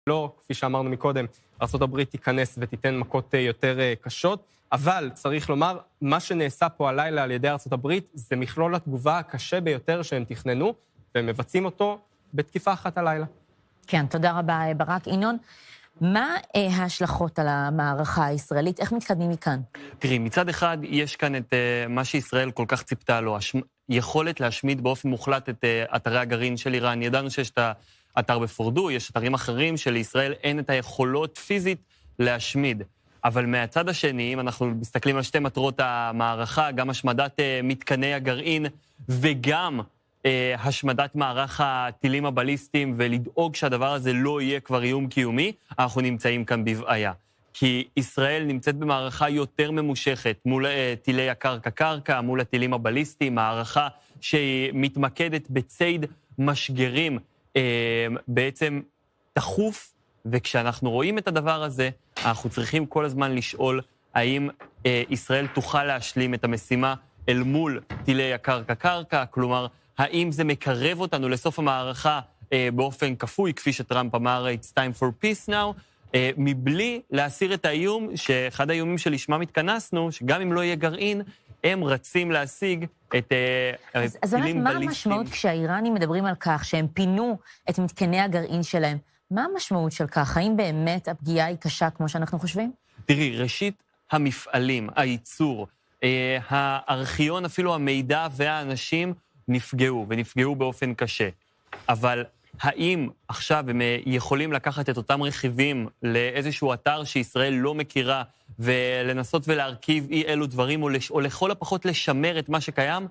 לא, כפי שאמרנו מקודם, ארצות הברית תיכנס ותיתן מכות יותר קשות, אבל צריך לומר, מה שנעשה פה הלילה על ידי ארצות הברית, זה מכלול התגובה הקשה ביותר שהם תכננו, והם מבצעים אותו בתקיפה אחת הלילה. כן, תודה רבה ברק. ינון, מה ההשלכות על המערכה הישראלית? איך מתקדמים מכאן? תראי, מצד אחד יש כאן את מה שישראל כל כך ציפתה לו, יכולת להשמיד באופן מוחלט את אתרי הגרעין של איראן. ידענו שיש את האתר בפורדו, יש אתרים אחרים שלישראל אין את היכולות פיזית להשמיד. אבל מהצד השני, אם אנחנו מסתכלים על שתי מטרות המערכה, גם השמדת מתקני הגרעין וגם השמדת מערך הטילים הבליסטיים, ולדאוג שהדבר הזה לא יהיה כבר איום קיומי, אנחנו נמצאים כאן בבעיה. כי ישראל נמצאת במערכה יותר ממושכת מול טילי הקרקע-קרקע, מול הטילים הבליסטיים, מערכה שהיא מתמקדת בציד משגרים בעצם תחוף, וכשאנחנו רואים את הדבר הזה, אנחנו צריכים כל הזמן לשאול האם ישראל תוכל להשלים את המשימה אל מול טילי הקרקע-קרקע, כלומר, האם זה מקרב אותנו לסוף המערכה באופן כפוי, כפי שטראמפ אמר, it's time for peace now, מבלי להסיר את האיום, שאחד האיומים שלשמם התכנסנו, שגם אם לא יהיה גרעין, הם רצים להשיג את טילים בליסטיים. אז באמת, מה המשמעות כשהאיראנים מדברים על כך שהם פינו את מתקני הגרעין שלהם? מה המשמעות של כך? האם באמת הפגיעה היא קשה כמו שאנחנו חושבים? תראי, ראשית, המפעלים, הייצור, הארכיון, אפילו המידע והאנשים נפגעו, ונפגעו באופן קשה. אבל האם עכשיו הם יכולים לקחת את אותם רכיבים לאיזשהו אתר שישראל לא מכירה, ולנסות ולהרכיב אי אלו דברים, או לכל הפחות לשמר את מה שקיים?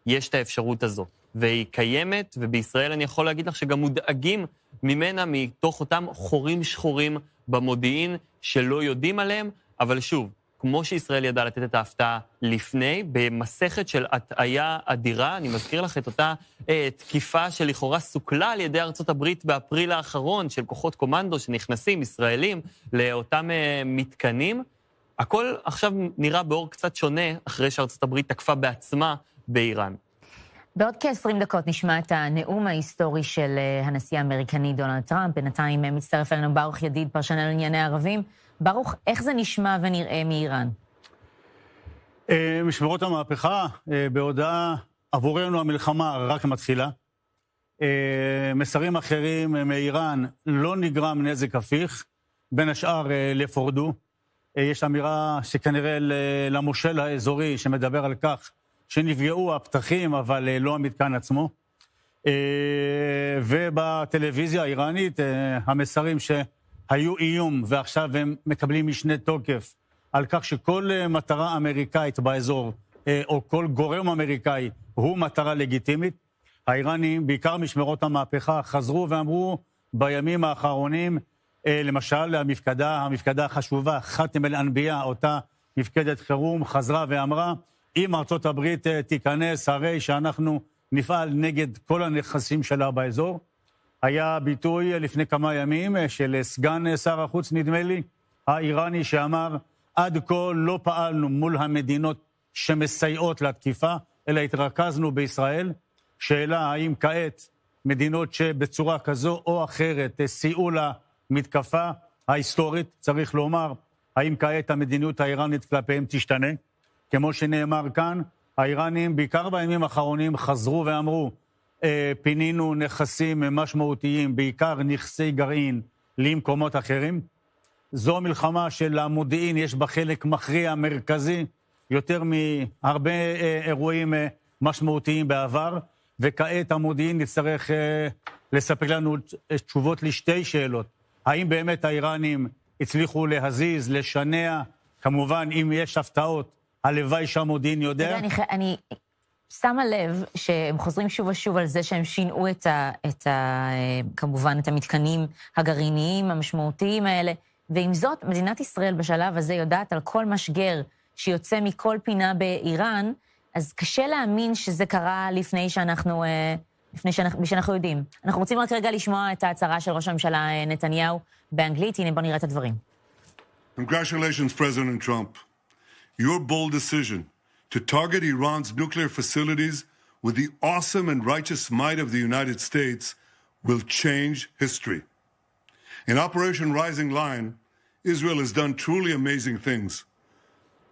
יש את האפשרות הזו. והיא קיימת, ובישראל אני יכול להגיד לך שגם מודאגים ממנה מתוך אותם חורים שחורים במודיעין שלא יודעים עליהם, אבל שוב, כמו שישראל ידעה לתת את ההפתעה לפני, במסכת של הטעיה אדירה, אני מזכיר לך את אותה תקיפה שלכאורה סוכלה על ידי ארצות הברית באפריל האחרון, של כוחות קומנדו שנכנסים, ישראלים, לאותם מתקנים. הכל עכשיו נראה באור קצת שונה, אחרי שארצות הברית תקפה בעצמה באיראן. בעוד כ-20 דקות נשמע את הנאום ההיסטורי של הנשיא האמריקני דונלד טראמפ. בינתיים מצטרף אלינו ברוך ידיד, פרשן על ענייני ערבים. ברוך, איך זה נשמע ונראה מאיראן? משמרות המהפכה, בהודעה עבורנו המלחמה רק מתחילה. מסרים אחרים מאיראן, לא נגרם נזק הפיך, בין השאר לפורדו. יש אמירה שכנראה למושל האזורי שמדבר על כך שנפגעו הפתחים, אבל לא המתקן עצמו. ובטלוויזיה האיראנית, המסרים שהיו איום, ועכשיו הם מקבלים משנה תוקף, על כך שכל מטרה אמריקאית באזור, או כל גורם אמריקאי, הוא מטרה לגיטימית. האיראנים, בעיקר משמרות המהפכה, חזרו ואמרו בימים האחרונים, למשל, המפקדה החשובה, חאתם אל-אנבייה, אותה מפקדת חירום, חזרה ואמרה, אם ארצות הברית תיכנס, הרי שאנחנו נפעל נגד כל הנכסים שלה באזור. היה ביטוי לפני כמה ימים של סגן שר החוץ, נדמה לי, האיראני, שאמר, עד כה לא פעלנו מול המדינות שמסייעות לתקיפה, אלא התרכזנו בישראל. שאלה, האם כעת מדינות שבצורה כזו או אחרת סייעו למתקפה ההיסטורית, צריך לומר, האם כעת המדיניות האיראנית כלפיהם תשתנה? כמו שנאמר כאן, האיראנים בעיקר בימים האחרונים חזרו ואמרו, פינינו נכסים משמעותיים, בעיקר נכסי גרעין למקומות אחרים. זו מלחמה של המודיעין, יש בה חלק מכריע מרכזי, יותר מהרבה אירועים משמעותיים בעבר, וכעת המודיעין נצטרך לספק לנו תשובות לשתי שאלות. האם באמת האיראנים הצליחו להזיז, לשנע, כמובן אם יש הפתעות, הלוואי שהמודיעין יודע? אני שמה לב שהם חוזרים שוב ושוב על זה שהם שינעו כמובן את המתקנים הגרעיניים המשמעותיים האלה, ועם זאת מדינת ישראל בשלב הזה יודעת על כל משגר שיוצא מכל פינה באיראן, אז קשה להאמין שזה קרה לפני שאנחנו יודעים. אנחנו רוצים רק רגע לשמוע את ההצהרה של ראש הממשלה נתניהו באנגלית. הנה בוא נראה את הדברים. Congratulations, President Trump. Your bold decision to target Iran's nuclear facilities with the awesome and righteous might of the United States will change history. In Operation Rising Lion, Israel has done truly amazing things.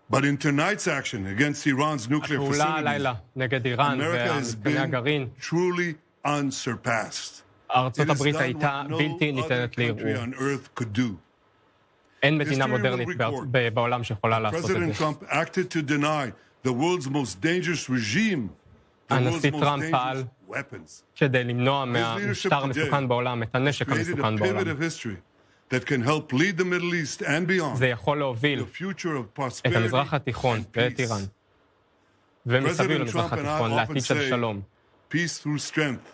But in tonight's action against Iran's nuclear הפעולה הלילה נגד איראן America has ומתקני הגרעין, been truly unsurpassed. ארצות It has הברית done הייתה what no בלתי other ניתנת country לערעור. on earth could do. אין מדינה History will מודרנית record. בעולם שיכולה לעשות את President זה. Trump acted to deny the world's most dangerous regime, the world's הנשיא most טראמפ פעל dangerous weapons. כדי למנוע מהמשטר המסוכן בעולם, את הנשק Created a המסוכן pivot בעולם. of history that can help lead the Middle East and beyond זה יכול להוביל the future of את prosperity המזרח התיכון and ואת peace. איראן, ומסביב President למזרח Trump and I התיכון, often לעתיד של say, שלום. peace through strength,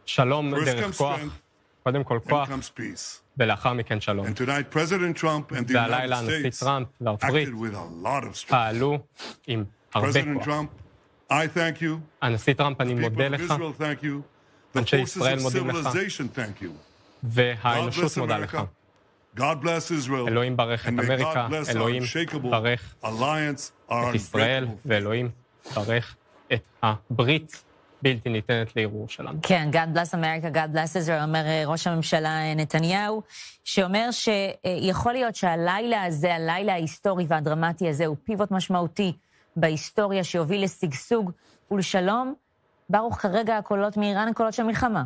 שלום First דרך comes כוח, strength, קודם כל then כוח, comes peace. ולאחר מכן שלום. And tonight, President Trump and the והלילה United הנשיא States טראמפ וארצות הברית acted with a lot of strength. פעלו עם הרבה President כוח. Trump, I thank you. הנשיא טראמפ, אני The מודה people of לך, Israel thank you. The אנשי forces ישראל of מודים לך. civilization thank you. God והאנושות bless מודה לך. America. God bless Israel. אלוהים ברך את And may אמריקה, God bless our אלוהים unshakable ברך alliance, our את ישראל, unbreakable. ואלוהים ברך את הברית בלתי ניתנת לערעור שלנו. כן, God bless America, God bless Israel, אומר ראש הממשלה נתניהו, שאומר שיכול להיות שהלילה הזה, הלילה ההיסטורי והדרמטי הזה, הוא פיבוט משמעותי בהיסטוריה שיוביל לשגשוג ולשלום. ברוך, כרגע הקולות מאיראן הם קולות של מלחמה.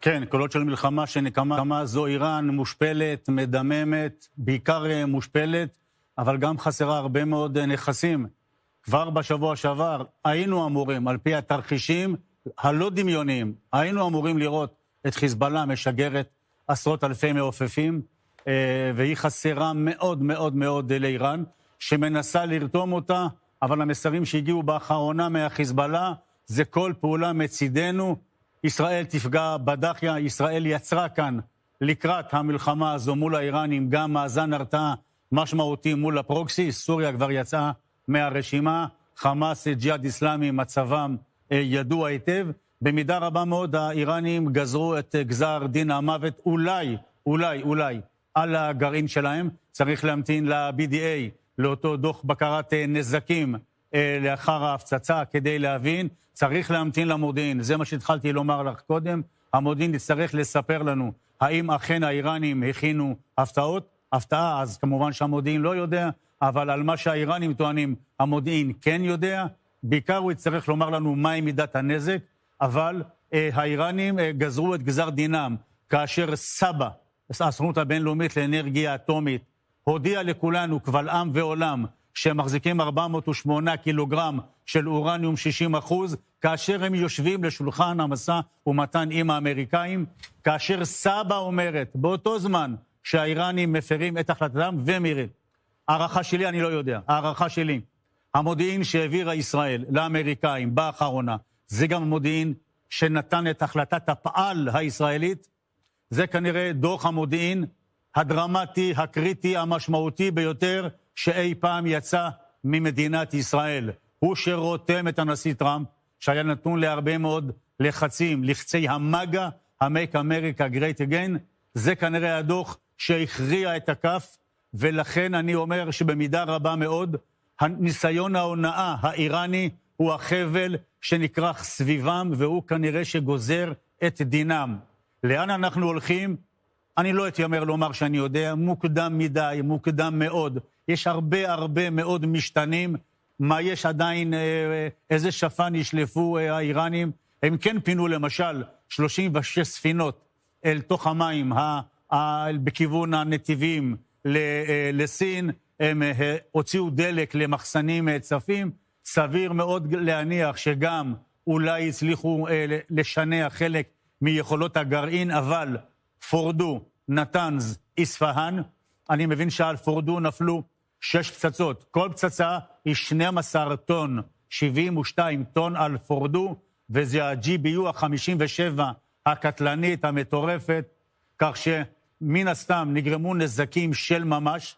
כן, קולות של מלחמה שנקמה זו איראן מושפלת, מדממת, בעיקר מושפלת, אבל גם חסרה הרבה מאוד נכסים. כבר בשבוע שעבר היינו אמורים, על פי התרחישים הלא דמיוניים, היינו אמורים לראות את חיזבאללה משגרת עשרות אלפי מעופפים, והיא חסרה מאוד מאוד מאוד לאיראן, שמנסה לרתום אותה, אבל המסרים שהגיעו באחרונה מהחיזבאללה, זה כל פעולה מצידנו, ישראל תפגע בדחיה, ישראל יצרה כאן לקראת המלחמה הזו מול האיראנים, גם מאזן הרתעה משמעותי מול הפרוקסי, סוריה כבר יצאה מהרשימה, חמאס, ג'יהאד איסלאמי, מצבם ידוע היטב, במידה רבה מאוד האיראנים גזרו את גזר דין המוות, אולי, על הגרעין שלהם, צריך להמתין ל-BDA, לאותו דוח בקרת נזקים לאחר ההפצצה, כדי להבין, צריך להמתין למודיעין, זה מה שהתחלתי לומר לך קודם, המודיעין יצטרך לספר לנו, האם אכן האיראנים הכינו הפתעה, אז כמובן שהמודיעין לא יודע, אבל על מה שהאיראנים טוענים, המודיעין כן יודע, בעיקר הוא יצטרך לומר לנו מהי מידת הנזק, אבל האיראנים גזרו את גזר דינם, כאשר סבא, הסוכנות הבינלאומית לאנרגיה אטומית, הודיע לכולנו, קבל עם ועולם, שהם מחזיקים 408 קילוגרם של אורניום 60%, כאשר הם יושבים לשולחן המשא ומתן עם האמריקאים, כאשר סבא אומרת, באותו זמן שהאיראנים מפרים את החלטתם, ומירי, הערכה שלי אני לא יודע, הערכה שלי, המודיעין שהעבירה ישראל לאמריקאים באחרונה, זה גם המודיעין שנתן את החלטת הפעל הישראלית, זה כנראה דוח המודיעין הדרמטי, הקריטי, המשמעותי ביותר שאי פעם יצא ממדינת ישראל. הוא שרותם את הנשיא טראמפ, שהיה נתון להרבה מאוד לחצים, לחצי המגה, ה-Make America Great Again, זה כנראה הדוח שהכריע את הכף, ולכן אני אומר שבמידה רבה מאוד, הניסיון ההונאה האיראני הוא החבל שנקרח סביבם, והוא כנראה שגוזר את דינם. לאן אנחנו הולכים? אני לא אתיימר לומר שאני יודע, מוקדם מדי, מוקדם מאוד. יש הרבה מאוד משתנים. מה יש עדיין, איזה שפן ישלפו האיראנים? הם כן פינו למשל 36 ספינות אל תוך המים בכיוון הנתיבים לסין, הם הוציאו דלק למחסנים צפים, סביר מאוד להניח שגם אולי הצליחו לשנע חלק מיכולות הגרעין, אבל פורדו, נתנז, איספהאן, אני מבין שעל פורדו נפלו 6 פצצות, כל פצצה היא 12 טון, 72 טון על פורדו, וזה ה-GBU ה-57 הקטלנית המטורפת, כך שמן הסתם נגרמו נזקים של ממש,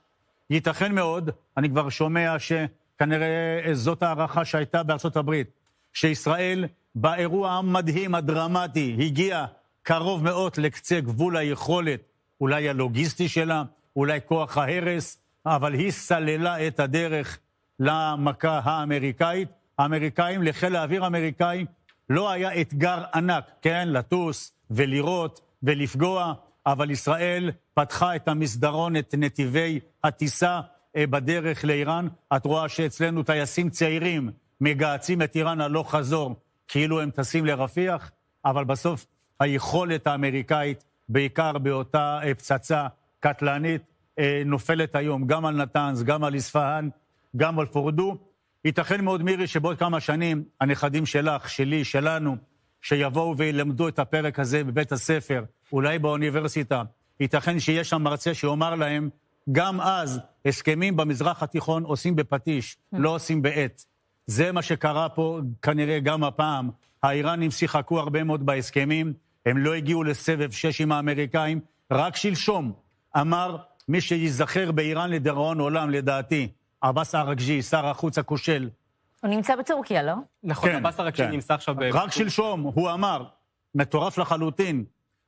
ייתכן מאוד, אני כבר שומע שכנראה זאת הערכה שהייתה בארצות הברית, שישראל באירוע המדהים, הדרמטי, הגיע קרוב מאוד לקצה גבול היכולת, אולי הלוגיסטי שלה, אולי כוח ההרס, אבל היא סללה את הדרך למכה האמריקאית. האמריקאים, לחיל האוויר האמריקאי, לא היה אתגר ענק, כן, לטוס ולירות ולפגוע, אבל ישראל פתחה את המסדרון, את נתיבי הטיסה בדרך לאיראן. את רואה שאצלנו טייסים צעירים מגהצים את איראן הלוך חזור, כאילו הם טסים לרפיח, אבל בסוף היכולת האמריקאית, בעיקר באותה פצצה קטלנית, נופלת היום גם על נתנז, גם על איספהאן, גם על פורדו. ייתכן מאוד, מירי, שבעוד כמה שנים הנכדים שלך, שלי, שלנו, שיבואו וילמדו את הפרק הזה בבית הספר, אולי באוניברסיטה, ייתכן שיש שם מרצה שאומר להם, גם אז הסכמים במזרח התיכון עושים בפטיש, לא עושים בעט. זה מה שקרה פה כנראה גם הפעם. האיראנים שיחקו הרבה מאוד בהסכמים, הם לא הגיעו לסבב 6 עם האמריקאים, רק שלשום אמר מי שיזכר באיראן לדיראון עולם, לדעתי, עבאס ארג'י, שר החוץ הכושל. הוא נמצא בטורקיה, לא? נכון, עבאס ארג'י נמצא עכשיו... רק שלשום הוא אמר, מטורף לחלוטין,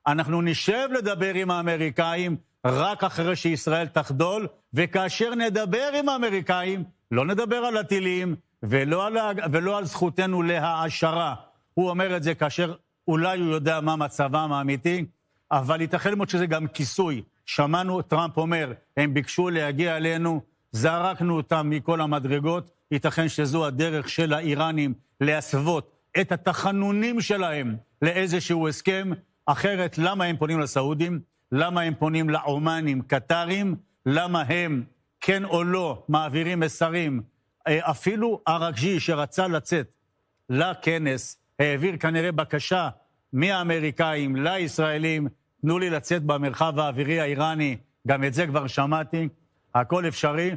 אנחנו נשב לדבר עם האמריקאים רק אחרי שישראל תחדול, וכאשר נדבר עם האמריקאים, לא נדבר על הטילים ולא על זכותנו להעשרה. הוא אומר את זה כאשר אולי הוא יודע מה מצבם האמיתי, אבל ייתכן מאוד שזה גם כיסוי. שמענו, טראמפ אומר, הם ביקשו להגיע אלינו, זרקנו אותם מכל המדרגות, ייתכן שזו הדרך של האיראנים להסוות את התחנונים שלהם לאיזשהו הסכם, אחרת למה הם פונים לסעודים, למה הם פונים לעומנים, קטרים, למה הם כן או לא מעבירים מסרים, אפילו ארג'י שרצה לצאת לכנס, העביר כנראה בקשה מהאמריקאים לישראלים, תנו לי לצאת במרחב האווירי האיראני, גם את זה כבר שמעתי, הכל אפשרי.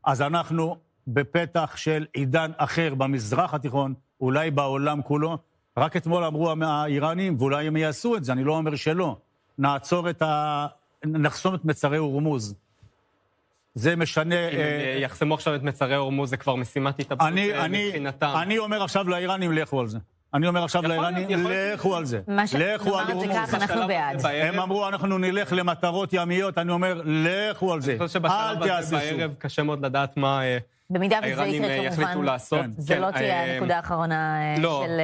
אז אנחנו בפתח של עידן אחר במזרח התיכון, אולי בעולם כולו. רק אתמול אמרו האיראנים, ואולי הם יעשו את זה, אני לא אומר שלא, נחסום את מצרי הורמוז. זה משנה... אם יחסמו עכשיו את מצרי הורמוז, זה כבר משימת התאבדות מבחינתם. אני אומר עכשיו לאיראנים, לכו על זה. אני אומר עכשיו לאיראנים, לכו על זה. לכו על הורמוז. אנחנו בעד. הם אמרו, אנחנו נלך למטרות ימיות, אני אומר, לכו על זה. אני חושב שבשלב הזה בערב קשה מאוד לדעת מה האיראנים יחליטו לעשות. זה לא תהיה הנקודה האחרונה של...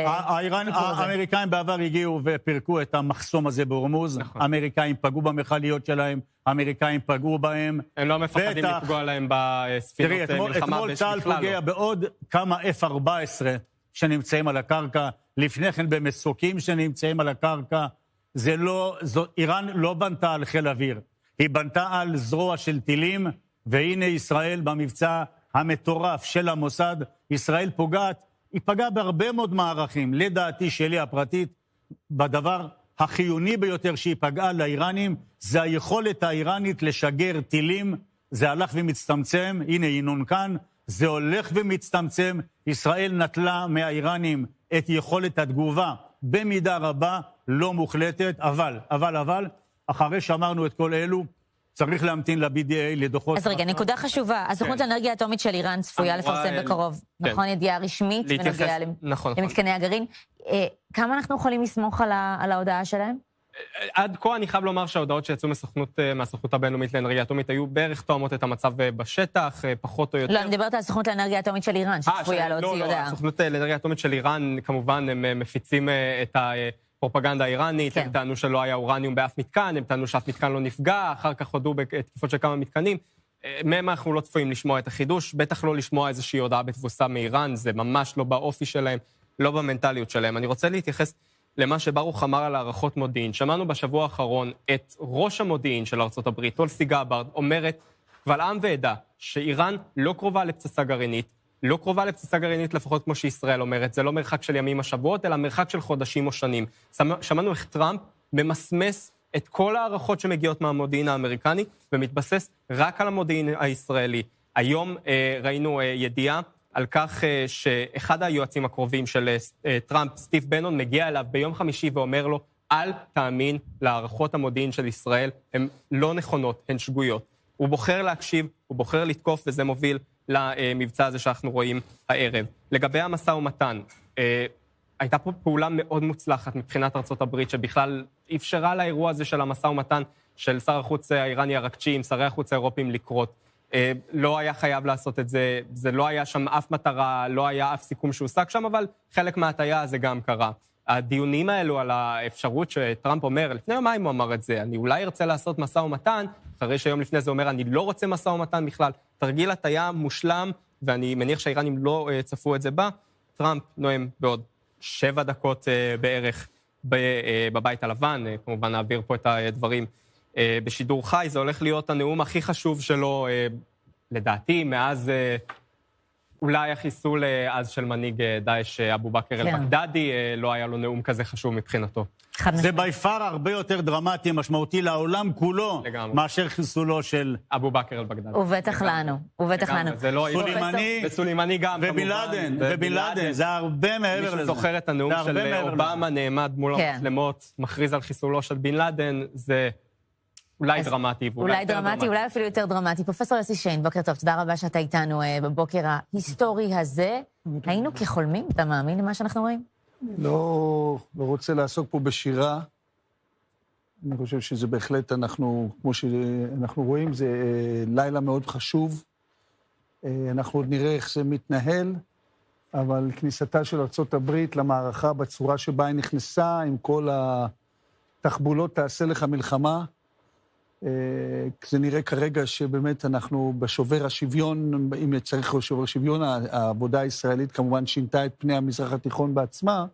האמריקאים בעבר הגיעו ופרקו את המחסום הזה בהורמוז, האמריקאים פגעו במכליות שלהם, האמריקאים פגעו בהם. הם לא מפחדים לפגוע להם בספינות מלחמה. אתמול צה"ל פוגע בעוד כמה F-14 שנמצאים על הקרקע, לפני כן במסוקים שנמצאים על הקרקע. איראן לא בנתה על חיל אוויר, היא בנתה על זרוע של טילים, והנה ישראל במבצע המטורף של המוסד, ישראל פוגעת, היא פגעה בהרבה מאוד מערכים, לדעתי שלי הפרטית, בדבר החיוני ביותר שהיא פגעה לאיראנים, זה היכולת האיראנית לשגר טילים, זה הלך ומצטמצם, הנה ינון כאן, זה הולך ומצטמצם, ישראל נטלה מהאיראנים את יכולת התגובה, במידה רבה לא מוחלטת, אבל, אחרי שאמרנו את כל אלו, צריך להמתין ל-BDA לדוחות... אז רגע, נקודה חשובה. הסוכנות לאנרגיה האטומית של איראן צפויה לפרסם בקרוב, נכון? ידיעה רשמית בנוגע למתקני הגרעין. כמה אנחנו יכולים לסמוך על ההודעה שלהם? עד כה אני חייב לומר שההודעות שיצאו מהסוכנות הבינלאומית לאנרגיה אטומית היו בערך תואמות את המצב בשטח, פחות או יותר. לא, אני מדברת על הסוכנות לאנרגיה אטומית של איראן, שצפויה להוציא הודעה. הסוכנות לאנרגיה אטומית של איראן, כמובן, הם מפיצים את הפרופגנדה האיראנית, הם טענו שלא היה אורניום באף מתקן, הם טענו שאף מתקן לא נפגע, אחר כך הודו בתקיפות של כמה מתקנים. מהם אנחנו לא צפויים לשמוע את החידוש, בטח לא לשמוע איזושהי הודעה בתבוסה מאיראן, זה ממש לא באופי שלהם, לא במנטליות שלהם. אני רוצה להתייחס למה שברוך אמר על הערכות מודיעין. שמענו בשבוע האחרון את ראש המודיעין של ארצות הברית, טולסי גאברד, אומרת קבל עם ועדה שאיראן לא קרובה לפצצה גרעינית, לא קרובה לפצצה גרעינית לפחות כמו שישראל אומרת, זה לא מרחק של ימים או שבועות, אלא מרחק של חודשים או שנים. שמענו איך טראמפ ממסמס את כל הערכות שמגיעות מהמודיעין האמריקני, ומתבסס רק על המודיעין הישראלי. היום ראינו ידיעה על כך שאחד היועצים הקרובים של טראמפ, סטיב בנון, מגיע אליו ביום חמישי ואומר לו, אל תאמין להערכות המודיעין של ישראל, הן לא נכונות, הן שגויות. הוא בוחר להקשיב, הוא בוחר לתקוף, וזה מוביל למבצע הזה שאנחנו רואים הערב. לגבי המשא ומתן, הייתה פה פעולה מאוד מוצלחת מבחינת ארצות הברית, שבכלל אפשרה לאירוע הזה של המשא ומתן של שר החוץ האיראני ארג'י עם שרי החוץ האירופיים לקרות. לא היה חייב לעשות את זה, זה לא היה שם אף מטרה, לא היה אף סיכום שהושג שם, אבל חלק מההטיה הזה גם קרה. הדיונים האלו על האפשרות שטראמפ אומר, לפני יומיים הוא אמר את זה, אני אולי ארצה לעשות משא ומתן, אחרי שיום לפני זה אומר, אני לא רוצה משא ומתן בכלל. תרגיל הטעיה מושלם, ואני מניח שהאיראנים לא צפו את זה בה. טראמפ נואם בעוד 7 דקות בערך בבית הלבן, כמובן נעביר פה את הדברים בשידור חי, זה הולך להיות הנאום הכי חשוב שלו, לדעתי, מאז אולי החיסול אז של מנהיג דאעש אבו בכר אל-בגדדי, לא היה לו נאום כזה חשוב מבחינתו. זה ביפר הרבה יותר דרמטי, משמעותי לעולם כולו, מאשר חיסולו של אבו בכר אל-בגדדי. ובטח לנו, ובטח לנו. וסולימני גם, ובן לאדן, זה הרבה מעבר לזה. מי שזוכר את הנאום של אובמה נעמד מול המצלמות, מכריז על חיסולו של בן לאדן, זה אולי דרמטי. אולי דרמטי, אולי אפילו יותר דרמטי. פרופסור יוסי שיין, בוקר טוב, תודה רבה שאתה איתנו בבוקר ההיסטורי הזה. היינו כחולמים, אתה מאמין למה שאנחנו רואים? לא רוצה לעסוק פה בשירה. אני חושב שזה בהחלט, כמו שאנחנו רואים, זה לילה מאוד חשוב. אנחנו עוד נראה איך זה מתנהל, אבל כניסתה של ארצות הברית למערכה בצורה שבה היא נכנסה, עם כל התחבולות תעשה לך מלחמה, זה נראה כרגע שבאמת אנחנו בשובר השוויון, אם צריך שובר שוויון, העבודה הישראלית כמובן שינתה את פני המזרח התיכון בעצמה,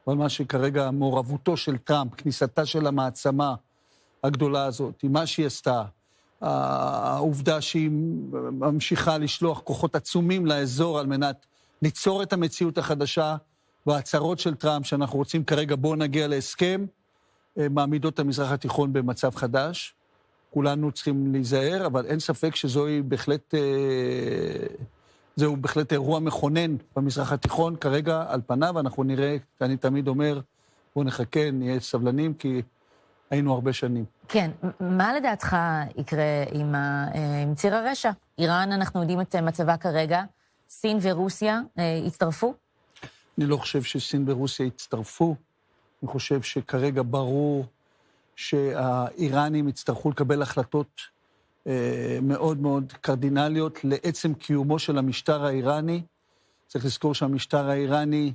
אבל מה שכרגע מעורבותו של טראמפ, כניסתה של המעצמה הגדולה הזאת, עם מה שהיא עשתה, העובדה שהיא ממשיכה לשלוח כוחות עצומים לאזור על מנת ליצור את המציאות החדשה, וההצהרות של טראמפ שאנחנו רוצים כרגע בוא נגיע להסכם, מעמידות המזרח התיכון במצב חדש. כולנו צריכים להיזהר, אבל אין ספק שזהו בהחלט אירוע מכונן במזרח התיכון כרגע על פניו, אנחנו נראה, אני תמיד אומר, בוא נחכה, נהיה סבלנים, כי היינו הרבה שנים. כן, מה לדעתך יקרה עם ציר הרשע? איראן, אנחנו יודעים את מצבה כרגע, סין ורוסיה הצטרפו? אני לא חושב שסין ורוסיה הצטרפו, אני חושב שכרגע ברור שהאיראנים יצטרכו לקבל החלטות מאוד מאוד קרדינליות לעצם קיומו של המשטר האיראני. צריך לזכור שהמשטר האיראני,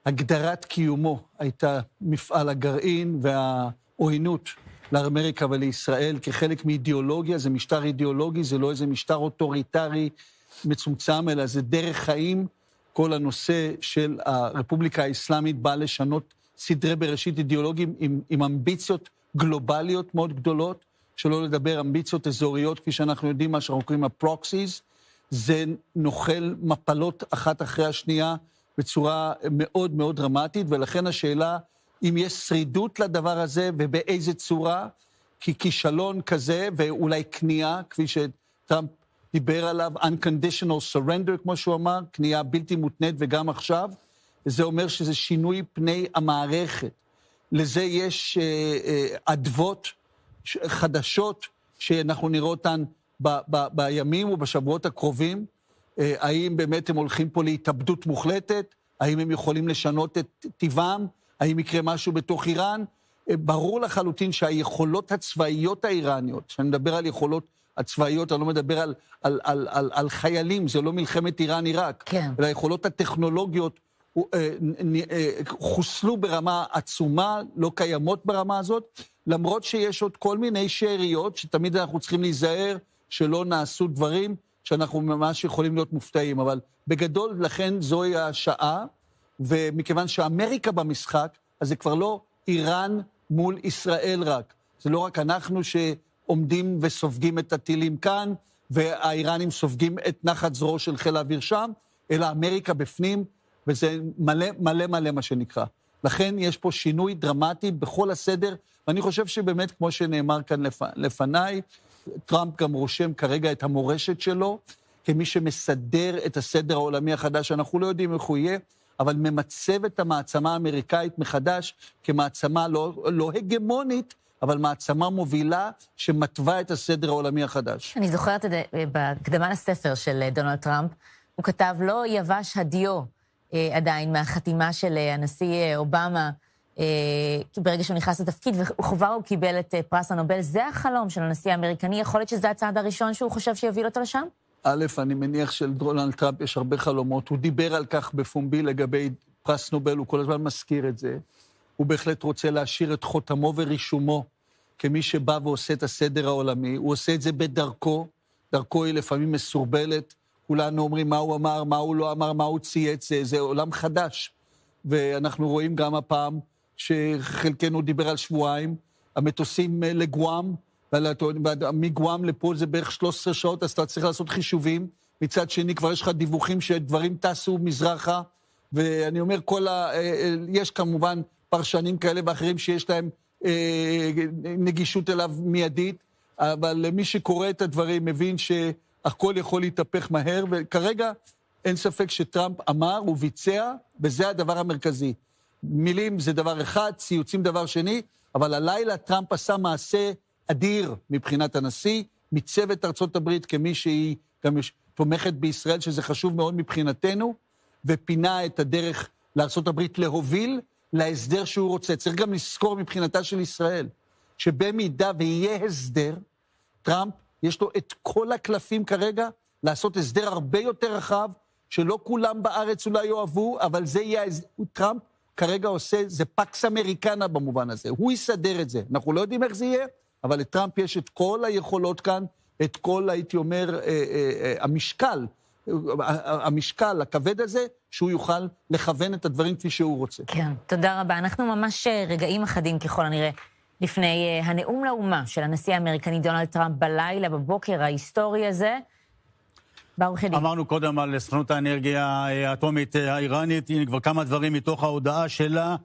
הגדרת קיומו הייתה מפעל הגרעין והעוינות לאמריקה ולישראל כחלק מאידיאולוגיה, זה משטר אידיאולוגי, זה לא איזה משטר אוטוריטרי מצומצם, אלא זה דרך חיים. כל הנושא של הרפובליקה האסלאמית בא לשנות סדרי בראשית אידיאולוגיים עם אמביציות גלובליות מאוד גדולות, שלא לדבר אמביציות אזוריות, כפי שאנחנו יודעים מה שאנחנו קוראים הפרוקסיס, זה נוחל מפלות אחת אחרי השנייה בצורה מאוד מאוד דרמטית, ולכן השאלה אם יש שרידות לדבר הזה ובאיזה צורה, כי כישלון כזה ואולי כניעה, כפי שטראמפ דיבר עליו, unconditional surrender, כמו שהוא אמר, כניעה בלתי מותנית וגם עכשיו, וזה אומר שזה שינוי פני המערכת. לזה יש עדבות חדשות שאנחנו נראה אותן בימים ובשבועות הקרובים. האם באמת הם הולכים פה להתאבדות מוחלטת? האם הם יכולים לשנות את טבעם? האם יקרה משהו בתוך איראן? ברור לחלוטין שהיכולות האיראניות, שאני מדבר על יכולות הצבאיות, אני לא מדבר על חיילים, זה לא מלחמת איראן-עיראק, כן. אלא היכולות הטכנולוגיות חוסלו ברמה עצומה, לא קיימות ברמה הזאת, למרות שיש עוד כל מיני שאריות, שתמיד אנחנו צריכים להיזהר שלא נעשו דברים שאנחנו ממש יכולים להיות מופתעים, אבל בגדול לכן זוהי השעה, ומכיוון שאמריקה במשחק, אז זה כבר לא איראן מול ישראל רק. זה לא רק אנחנו שעומדים וסופגים את הטילים כאן, והאיראנים סופגים את נחת זרוע של חיל האוויר שם, אלא אמריקה בפנים, וזה מלא מלא מלא מה שנקרא. לכן יש פה שינוי דרמטי בכל הסדר, ואני חושב שבאמת, כמו שנאמר כאן לפניי, טראמפ גם רושם כרגע את המורשת שלו, כמי שמסדר את הסדר העולמי החדש, אנחנו לא יודעים איך הוא יהיה, אבל ממצב את המעצמה האמריקאית מחדש, כמעצמה לא הגמונית, אבל מעצמה מובילה שמטווה את הסדר העולמי החדש. אני זוכרת בהקדמה לספר של דונלד טראמפ, הוא כתב, לא יבש הדיו עדיין מהחתימה של הנשיא אובמה, ברגע שהוא נכנס לתפקיד, וכבר הוא קיבל את פרס הנובל. זה החלום של הנשיא האמריקני, יכול להיות שזה הצעד הראשון שהוא חושב שיוביל אותו לשם? א', אני מניח שלדונלד טראמפ יש הרבה חלומות, הוא דיבר על כך בפומבי לגבי פרס נובל, הוא כל הזמן מזכיר את זה, הוא בהחלט רוצה להשאיר את חותמו ורישומו כמי שבא ועושה את הסדר העולמי. הוא עושה את זה בדרכו, דרכו היא לפעמים מסורבלת, כולנו אומרים מה הוא אמר, מה הוא לא אמר, מה הוא צייץ, זה עולם חדש. ואנחנו רואים גם הפעם שחלקנו דיבר על שבועיים, המטוסים לגואם, מגואם לפה זה בערך 13 שעות, אז אתה צריך לעשות חישובים. מצד שני כבר יש לך דיווחים שדברים טסו מזרחה, ואני אומר, יש כמובן פרשנים כאלה ואחרים שיש להם נגישות אליו מיידית, אבל מי שקורא את הדברים מבין שהכל יכול להתהפך מהר, וכרגע אין ספק שטראמפ אמר וביצע, וזה הדבר המרכזי. מילים זה דבר אחד, ציוצים דבר שני, אבל הלילה טראמפ עשה מעשה אדיר מבחינת הנשיא, מיצב את ארצות הברית כמי שהיא גם תומכת בישראל, שזה חשוב מאוד מבחינתנו, ופינה את הדרך לארצות הברית להוביל להסדר שהוא רוצה. צריך גם לזכור מבחינתה של ישראל, שבמידה ויהיה הסדר, טראמפ יש לו את כל הקלפים כרגע, לעשות הסדר הרבה יותר רחב, שלא כולם בארץ אולי יאהבו, אבל זה יהיה, טראמפ כרגע עושה, זה פקס אמריקנה במובן הזה, הוא יסדר את זה. אנחנו לא יודעים איך זה יהיה, אבל לטראמפ יש את כל היכולות כאן, את כל, הייתי אומר, המשקל הכבד הזה, שהוא יוכל לכוון את הדברים כפי שהוא רוצה. כן, תודה רבה. אנחנו ממש רגעים אחדים ככל הנראה, לפני הנאום לאומה של הנשיא האמריקני דונלד טראמפ בלילה, בבוקר ההיסטורי הזה. ברוך ידי. אמרנו קודם על סוכנות האנרגיה האטומית האיראנית, הנה כבר כמה דברים מתוך ההודעה שלה.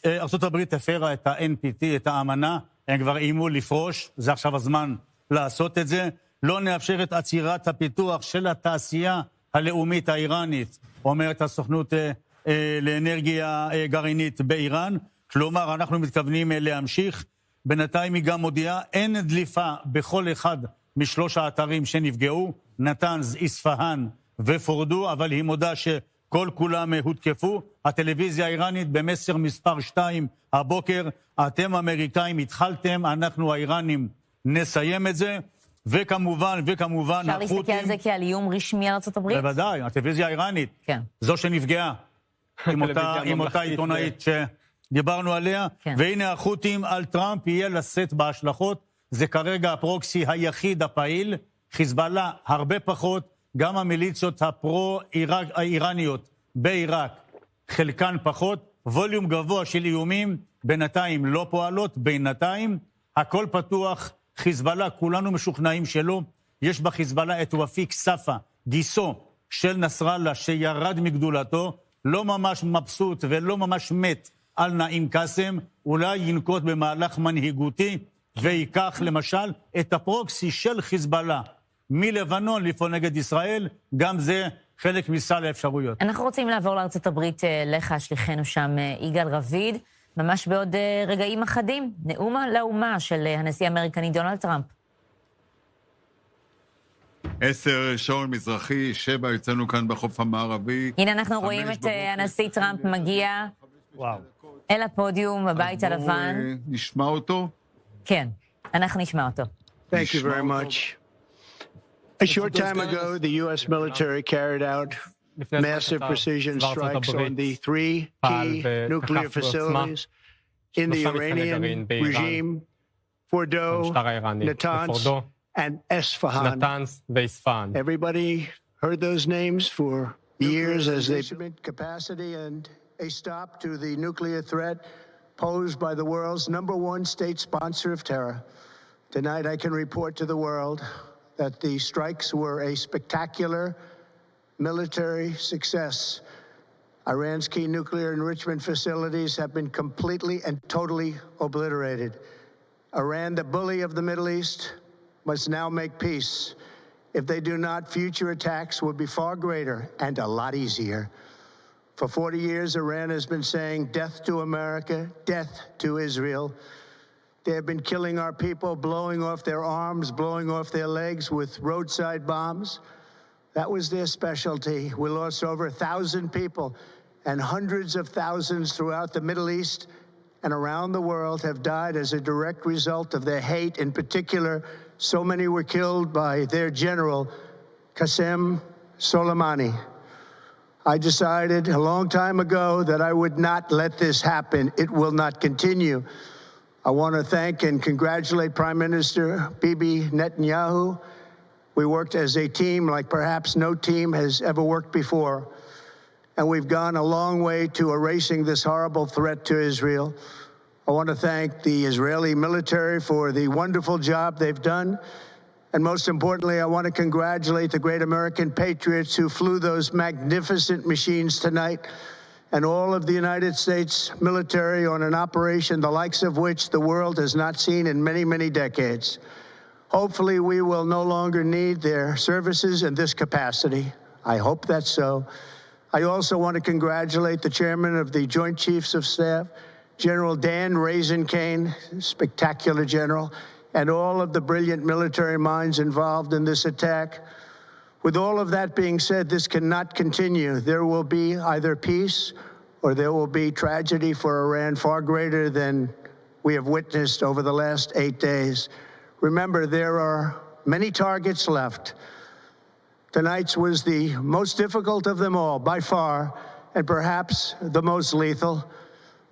ארצות הברית הפרה את ה-NPT, את האמנה, הם כבר איימו לפרוש, זה עכשיו הזמן לעשות את זה. לא נאפשר את עצירת הפיתוח של התעשייה הלאומית האיראנית, אומרת הסוכנות לאנרגיה גרעינית באיראן. כלומר, אנחנו מתכוונים להמשיך. בינתיים היא גם מודיעה, אין דליפה בכל אחד משלוש האתרים שנפגעו, נתנז, איספהאן ופורדו, אבל היא מודה שכל כולם הותקפו. הטלוויזיה האיראנית במסר מספר 2 הבוקר, אתם אמריקאים התחלתם, אנחנו האיראנים נסיים את זה. וכמובן, אפשר להסתכל על זה כעל איום רשמי על ארצות הברית? בוודאי, הטלוויזיה האיראנית, כן. זו שנפגעה עם אותה עיתונאית שדיברנו עליה, כן. והנה החות'ים על טראמפ יהיה לשאת בהשלכות, זה כרגע הפרוקסי היחיד הפעיל, חיזבאללה הרבה פחות, גם המיליציות הפרו-איראניות בעיראק, חלקן פחות, ווליום גבוה של איומים, בינתיים לא פועלות, בינתיים הכל פתוח, חיזבאללה, כולנו משוכנעים שלא, יש בחיזבאללה את ופיק ספה, גיסו של נסראללה שירד מגדולתו, לא ממש מבסוט ולא ממש מת על נעים קאסם, אולי ינקוט במהלך מנהיגותי, ויקח למשל את הפרוקסי של חיזבאללה מלבנון לפעול נגד ישראל, גם זה חלק מסל האפשרויות. אנחנו רוצים לעבור לארצות הברית, לך שליחנו שם יגאל רביד, ממש בעוד רגעים אחדים, נאום לאומה של הנשיא האמריקני דונלד טראמפ. 10 שעון מזרחי, 7 יוצאנו כאן בחוף המערבי. הנה אנחנו רואים את הנשיא טראמפ מגיע אל הפודיום, בבית הלבן. נשמע אותו? כן, אנחנו נשמע אותו. Thank you very much. A short time ago, the U.S. military carried out massive precision strikes on the 3 key nuclear facilities in the Iranian regime, Fordo, Natanz, and Esfahan. Everybody heard those names for years as they capacity and a stop to the nuclear threat posed by the world's #1 state sponsor of terror. Tonight I can report to the world that the strikes were a spectacular military success. Iran's key nuclear enrichment facilities have been completely and totally obliterated. Iran, the bully of the Middle East, must now make peace. If they do not, future attacks will be far greater and a lot easier. For 40 years, Iran has been saying death to America, death to Israel. They have been killing our people, blowing off their arms, blowing off their legs with roadside bombs. That was their specialty. We lost over 1,000 people, and hundreds of thousands throughout the Middle East and around the world have died as a direct result of their hate. In particular, so many were killed by their general, Qasem Soleimani. I decided a long time ago that I would not let this happen. It will not continue. I want to thank and congratulate Prime Minister Bibi Netanyahu. We worked as a team like perhaps no team has ever worked before. And we've gone a long way to erasing this horrible threat to Israel. I want to thank the Israeli military for the wonderful job they've done. And most importantly, I want to congratulate the great American patriots who flew those magnificent machines tonight, and all of the United States military on an operation the likes of which the world has not seen in many, many decades. Hopefully, we will no longer need their services in this capacity. I hope that's so. I also want to congratulate the chairman of the Joint Chiefs of Staff, General Dan Raisin-Kane, spectacular general, and all of the brilliant military minds involved in this attack. With all of that being said, this cannot continue. There will be either peace or there will be tragedy for Iran far greater than we have witnessed over the last 8 days. Remember, there are many targets left. Tonight's was the most difficult of them all, by far, and perhaps the most lethal.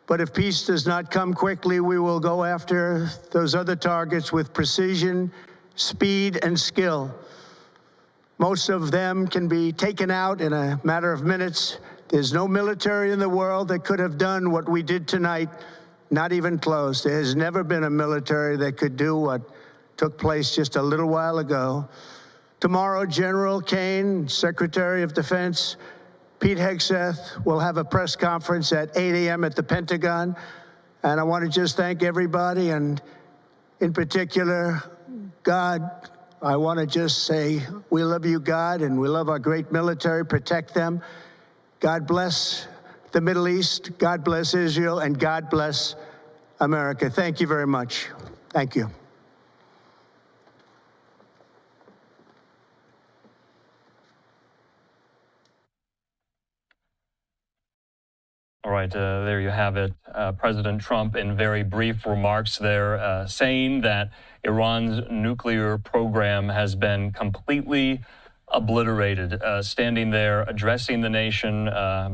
But if peace does not come quickly, we will go after those other targets with precision, speed, and skill. Most of them can be taken out in a matter of minutes. There's no military in the world that could have done what we did tonight, not even close. There has never been a military that could do what took place just a little while ago. Tomorrow, General Kane, Secretary of Defense, Pete Hegseth will have a press conference at 8 a.m. at the Pentagon. And I want to just thank everybody, and in particular, God. I want to just say, we love you, God, and we love our great military. Protect them. God bless the Middle East. God bless Israel, and God bless America. Thank you very much. Thank you. All right, there you have it. President Trump, in very brief remarks there, saying that Iran's nuclear program has been completely obliterated. Standing there, addressing the nation,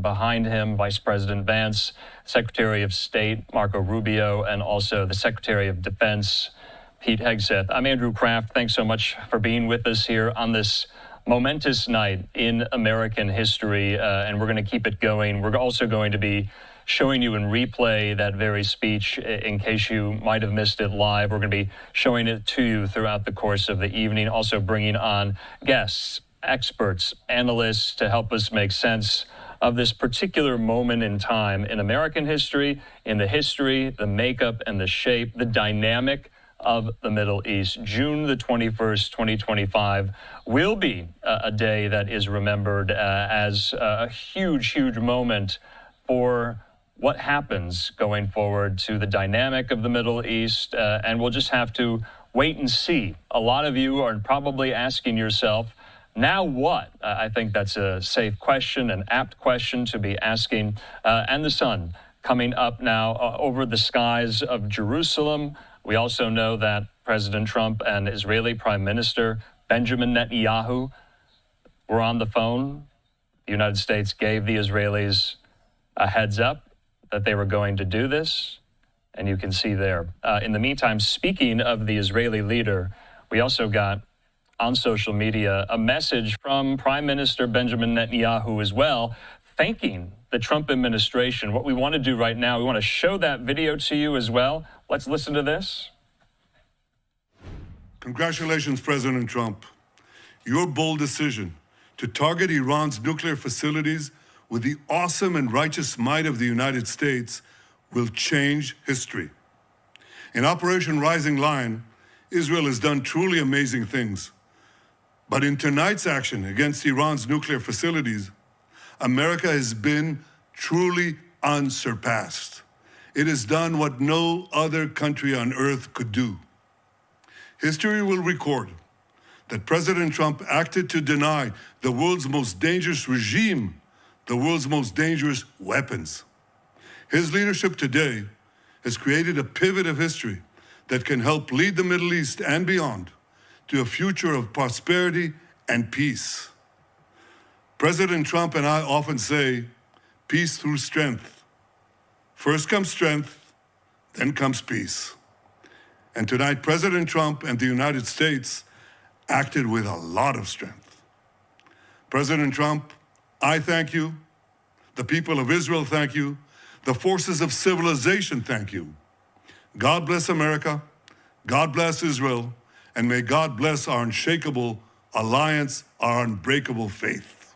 behind him, Vice President Vance, Secretary of State Marco Rubio, and also the Secretary of Defense, Pete Hegseth. I'm Andrew Kraft. Thanks so much for being with us here on this momentous night in American history, and we're going to keep it going. We're also going to be showing you in replay that very speech in case you might have missed it live. We're going to be showing it to you throughout the course of the evening, also bringing on guests, experts, analysts to help us make sense of this particular moment in time in American history, in the history, the makeup and the shape, the dynamic of the Middle East. June the 21st, 2025 will be a day that is remembered as a huge, huge moment for what happens going forward to the dynamic of the Middle East. And we'll just have to wait and see. A lot of you are probably asking yourself, now what? I think that's a safe question, an apt question to be asking. And the sun coming up now over the skies of Jerusalem. We also know that President Trump and Israeli Prime Minister Benjamin Netanyahu were on the phone. The United States gave the Israelis a heads up that they were going to do this, and you can see there. In the meantime, speaking of the Israeli leader, we also got on social media a message from Prime Minister Benjamin Netanyahu as well, thanking the Trump administration. What we want to do right now, we want to show that video to you as well. Let's listen to this. Congratulations, President Trump. Your bold decision to target Iran's nuclear facilities with the awesome and righteous might of the United States will change history. In Operation Rising Lion, Israel has done truly amazing things. But in tonight's action against Iran's nuclear facilities, America has been truly unsurpassed. It has done what no other country on earth could do. History will record that President Trump acted to deny the world's most dangerous regime the world's most dangerous weapons. His leadership today has created a pivot of history that can help lead the Middle East and beyond to a future of prosperity and peace. President Trump and I often say, peace through strength. First comes strength, then comes peace. And tonight, President Trump and the United States acted with a lot of strength. President Trump, I thank you. The people of Israel thank you. The forces of civilization thank you. God bless America. God bless Israel. And may God bless our unshakable alliance, our unbreakable faith.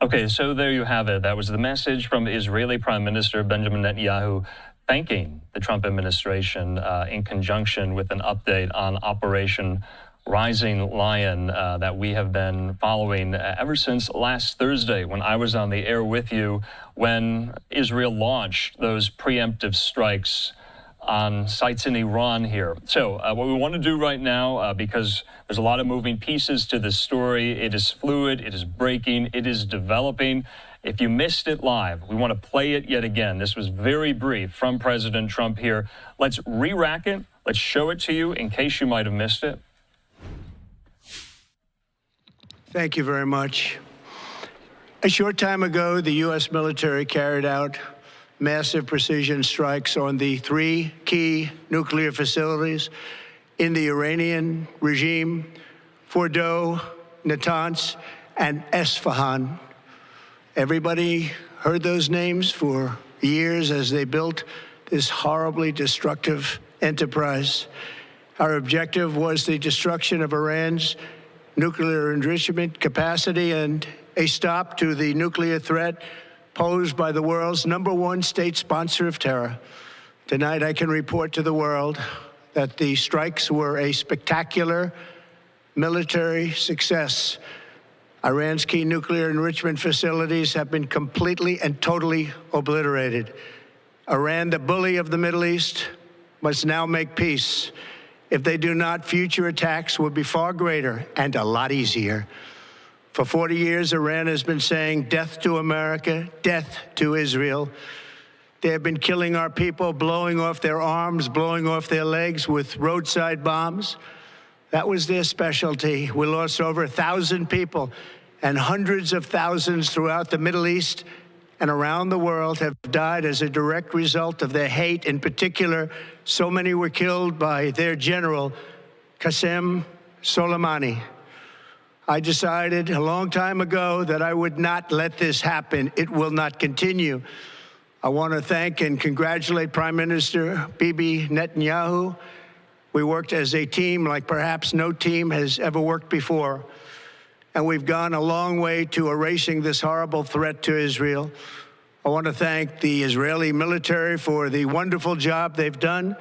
Okay, so there you have it. That was the message from Israeli Prime Minister Benjamin Netanyahu thanking the Trump administration in conjunction with an update on Operation Rising Lion that we have been following ever since last Thursday when I was on the air with you when Israel launched those preemptive strikes on sites in Iran here. So what we want to do right now, because there's a lot of moving pieces to this story, it is fluid, it is breaking, it is developing. If you missed it live, we want to play it yet again. This was very brief from President Trump here. Let's re-rack it. Let's show it to you in case you might have missed it. Thank you very much. A short time ago, the U.S. military carried out massive precision strikes on the 3 key nuclear facilities in the Iranian regime, Fordow, Natanz, and Esfahan. Everybody heard those names for years as they built this horribly destructive enterprise. Our objective was the destruction of Iran's nuclear enrichment capacity and a stop to the nuclear threat posed by the world's #1 state sponsor of terror. Tonight, I can report to the world that the strikes were a spectacular military success. Iran's key nuclear enrichment facilities have been completely and totally obliterated. Iran, the bully of the Middle East, must now make peace. If they do not, future attacks will be far greater and a lot easier. For 40 years, Iran has been saying death to America, death to Israel. They have been killing our people, blowing off their arms, blowing off their legs with roadside bombs. That was their specialty. We lost over 1,000 people, and hundreds of thousands throughout the Middle East and around the world have died as a direct result of their hate. In particular, so many were killed by their general, Qasem Soleimani. I decided a long time ago that I would not let this happen. It will not continue. I want to thank and congratulate Prime Minister Bibi Netanyahu. We worked as a team like perhaps no team has ever worked before. And we've gone a long way to erasing this horrible threat to Israel. I want to thank the Israeli military for the wonderful job they've done.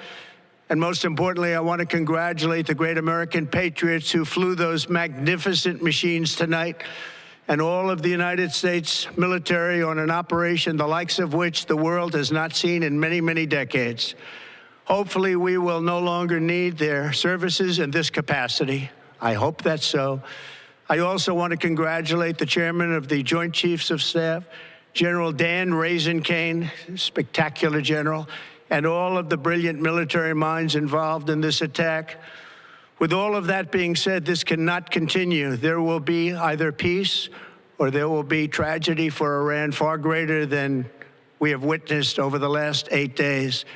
And most importantly, I want to congratulate the great American patriots who flew those magnificent machines tonight and all of the United States military on an operation the likes of which the world has not seen in many, many decades. Hopefully, we will no longer need their services in this capacity. I hope that's so. I also want to congratulate the chairman of the Joint Chiefs of Staff, General Dan Raisin-Kane, spectacular general, and all of the brilliant military minds involved in this attack. With all of that being said, this cannot continue. There will be either peace or there will be tragedy for Iran far greater than we have witnessed over the last 8 days.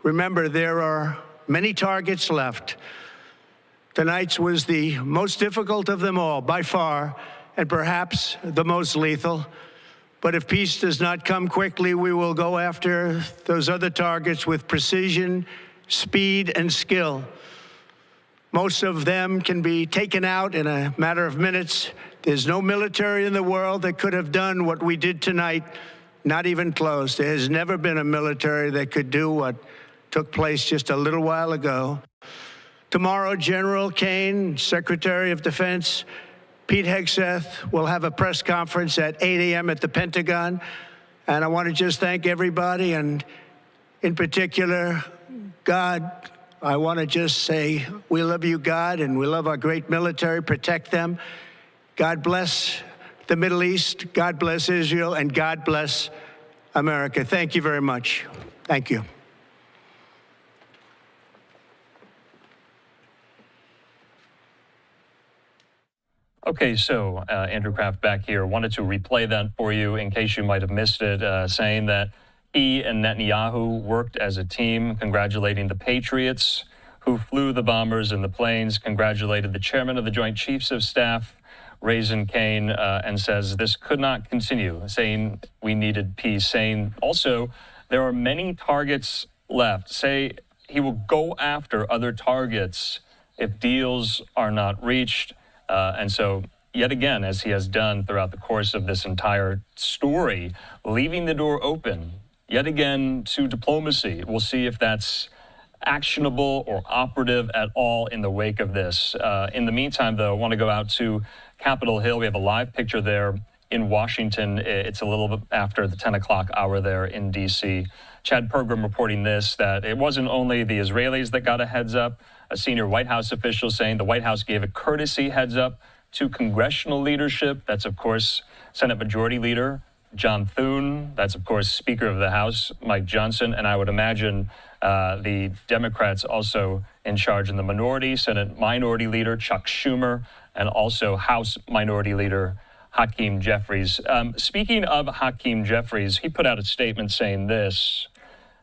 Remember, there are many targets left. Tonight's was the most difficult of them all, by far, and perhaps the most lethal. But if peace does not come quickly, we will go after those other targets with precision, speed, and skill. Most of them can be taken out in a matter of minutes. There's no military in the world that could have done what we did tonight, not even close. There has never been a military that could do what took place just a little while ago. Tomorrow, General Kane, Secretary of Defense, Pete Hegseth will have a press conference at 8 a.m. at the Pentagon. And I want to just thank everybody, and in particular, God. I want to just say we love you, God, and we love our great military. Protect them. God bless the Middle East. God bless Israel, and God bless America. Thank you very much. Thank you. Okay, so Andrew Kraft back here. Wanted to replay that for you in case you might have missed it, saying that he and Netanyahu worked as a team, congratulating the Patriots who flew the bombers and the planes, congratulated the chairman of the Joint Chiefs of Staff, Raisin Kane, and says this could not continue, saying we needed peace, saying also there are many targets left, say he will go after other targets if deals are not reached. And so yet again, as he has done throughout the course of this entire story, leaving the door open yet again to diplomacy. We'll see if that's actionable or operative at all in the wake of this. In the meantime, though, I want to go out to Capitol Hill. We have a live picture there in Washington. It's a little bit after the 10 o'clock hour there in D.C. Chad Pergram reporting this, that it wasn't only the Israelis that got a heads up. A senior White House official saying the White House gave a courtesy heads up to congressional leadership. That's, of course, Senate Majority Leader John Thune. That's, of course, Speaker of the House Mike Johnson. And I would imagine the Democrats also in charge in the minority, Senate Minority Leader Chuck Schumer, and also House Minority Leader Hakeem Jeffries. Speaking of Hakeem Jeffries, he put out a statement saying this,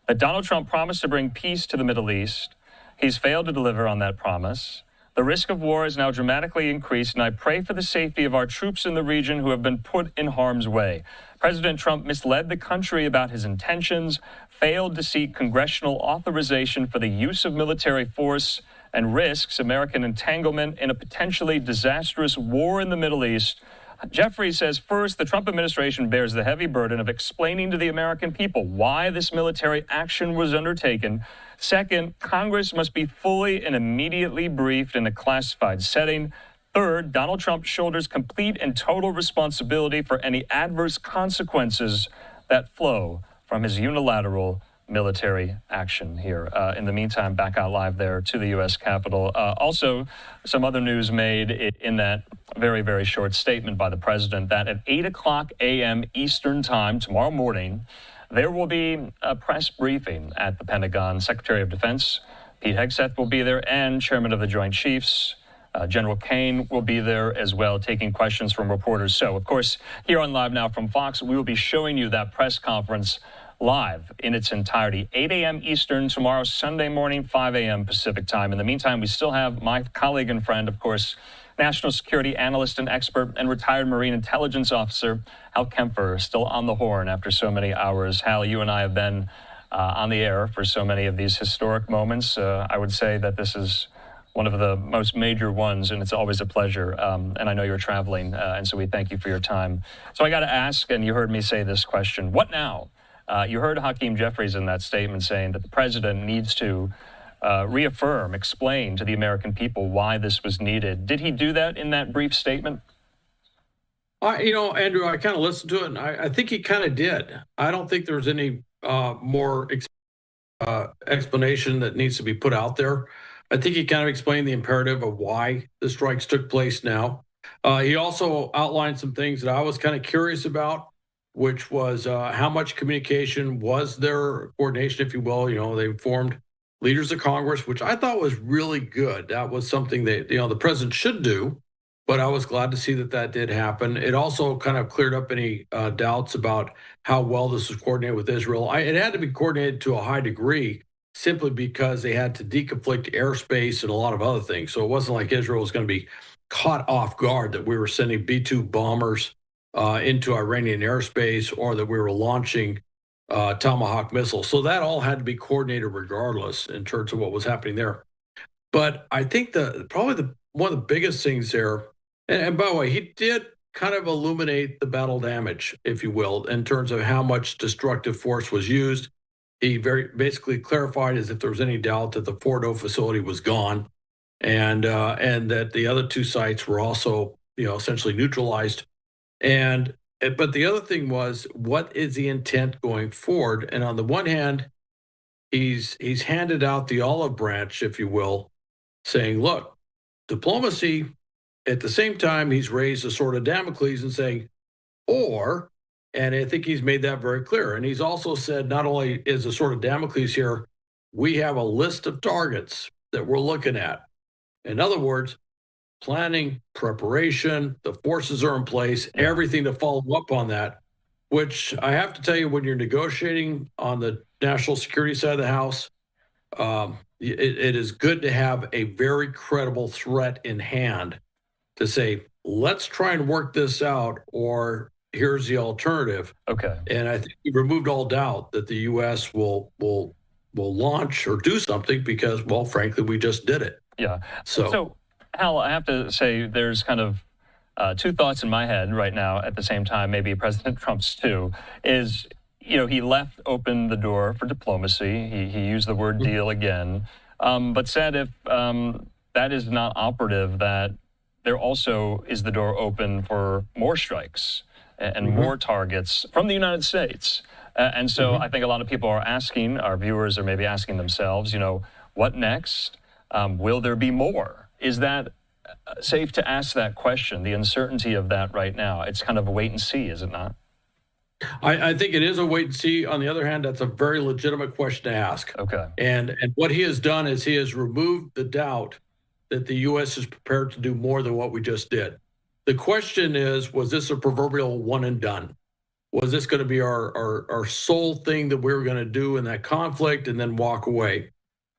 that Donald Trump promised to bring peace to the Middle East. He's failed to deliver on that promise. The risk of war is now dramatically increased, and I pray for the safety of our troops in the region who have been put in harm's way. President Trump misled the country about his intentions, failed to seek congressional authorization for the use of military force, and risks American entanglement in a potentially disastrous war in the Middle East. Jeffries says, first, the Trump administration bears the heavy burden of explaining to the American people why this military action was undertaken. Second, Congress must be fully and immediately briefed in a classified setting. Third, Donald Trump shoulders complete and total responsibility for any adverse consequences that flow from his unilateral military action here. In the meantime, back out live there to the U.S. Capitol. Also, some other news made in that very, very short statement by the president that at 8 o'clock a.m. Eastern time tomorrow morning, there will be a press briefing at the Pentagon. Secretary of Defense Pete Hegseth will be there, and Chairman of the Joint Chiefs General Kane will be there as well, taking questions from reporters. So, of course, here on Live Now from Fox, we will be showing you that press conference live in its entirety, 8 a.m. Eastern tomorrow, Sunday morning, 5 a.m. Pacific time. In the meantime, we still have my colleague and friend, of course, national security analyst and expert and retired Marine intelligence officer, Hal Kempfer, still on the horn after so many hours. Hal, you and I have been on the air for so many of these historic moments. I would say that this is one of the most major ones, and it's always a pleasure. And I know you're traveling, and so we thank you for your time. So I got to ask, and you heard me say this question, what now? You heard Hakeem Jeffries in that statement saying that the president needs to reaffirm, explain to the American people why this was needed. Did he do that in that brief statement? Andrew, I kind of listened to it, and I think he kind of did. I don't think there's any more explanation that needs to be put out there. I think he kind of explained the imperative of why the strikes took place now. He also outlined some things that I was kind of curious about, which was how much communication was there, coordination, if you will. They informed leaders of Congress, which I thought was really good. That was something that, the president should do, but I was glad to see that did happen. It also kind of cleared up any doubts about how well this was coordinated with Israel. It had to be coordinated to a high degree, simply because they had to deconflict airspace and a lot of other things. So it wasn't like Israel was going to be caught off guard that we were sending B-2 bombers into Iranian airspace, or that we were launching Tomahawk missiles. So that all had to be coordinated regardless in terms of what was happening there. But I think one of the biggest things there, and by the way, he did kind of illuminate the battle damage, if you will, in terms of how much destructive force was used. He basically clarified as if there was any doubt that the Fordo facility was gone, and that the other two sites were also, essentially neutralized. But the other thing was, what is the intent going forward? And on the one hand, he's handed out the olive branch, if you will, saying, look, diplomacy. At the same time, he's raised a sword of Damocles and saying, and I think he's made that very clear. And he's also said, not only is a sword of Damocles here, we have a list of targets that we're looking at. In other words, planning, preparation, the forces are in place, everything to follow up on that, which I have to tell you, when you're negotiating on the national security side of the house, it is good to have a very credible threat in hand to say, let's try and work this out, or here's the alternative. Okay. And I think we removed all doubt that the U.S. will launch or do something because, well, frankly, we just did it. Yeah. So Hal, I have to say there's kind of two thoughts in my head right now at the same time, maybe President Trump's too, is, he left open the door for diplomacy. He used the word deal again, but said if that is not operative, that there also is the door open for more strikes and more targets from the United States. And so I think a lot of people are asking, our viewers are maybe asking themselves, what next? Will there be more? Is that safe to ask that question, the uncertainty of that right now? It's kind of a wait and see, is it not? I think it is a wait and see. On the other hand, that's a very legitimate question to ask. Okay. And what he has done is he has removed the doubt that the U.S. is prepared to do more than what we just did. The question is, was this a proverbial one and done? Was this going to be our sole thing that we were going to do in that conflict and then walk away?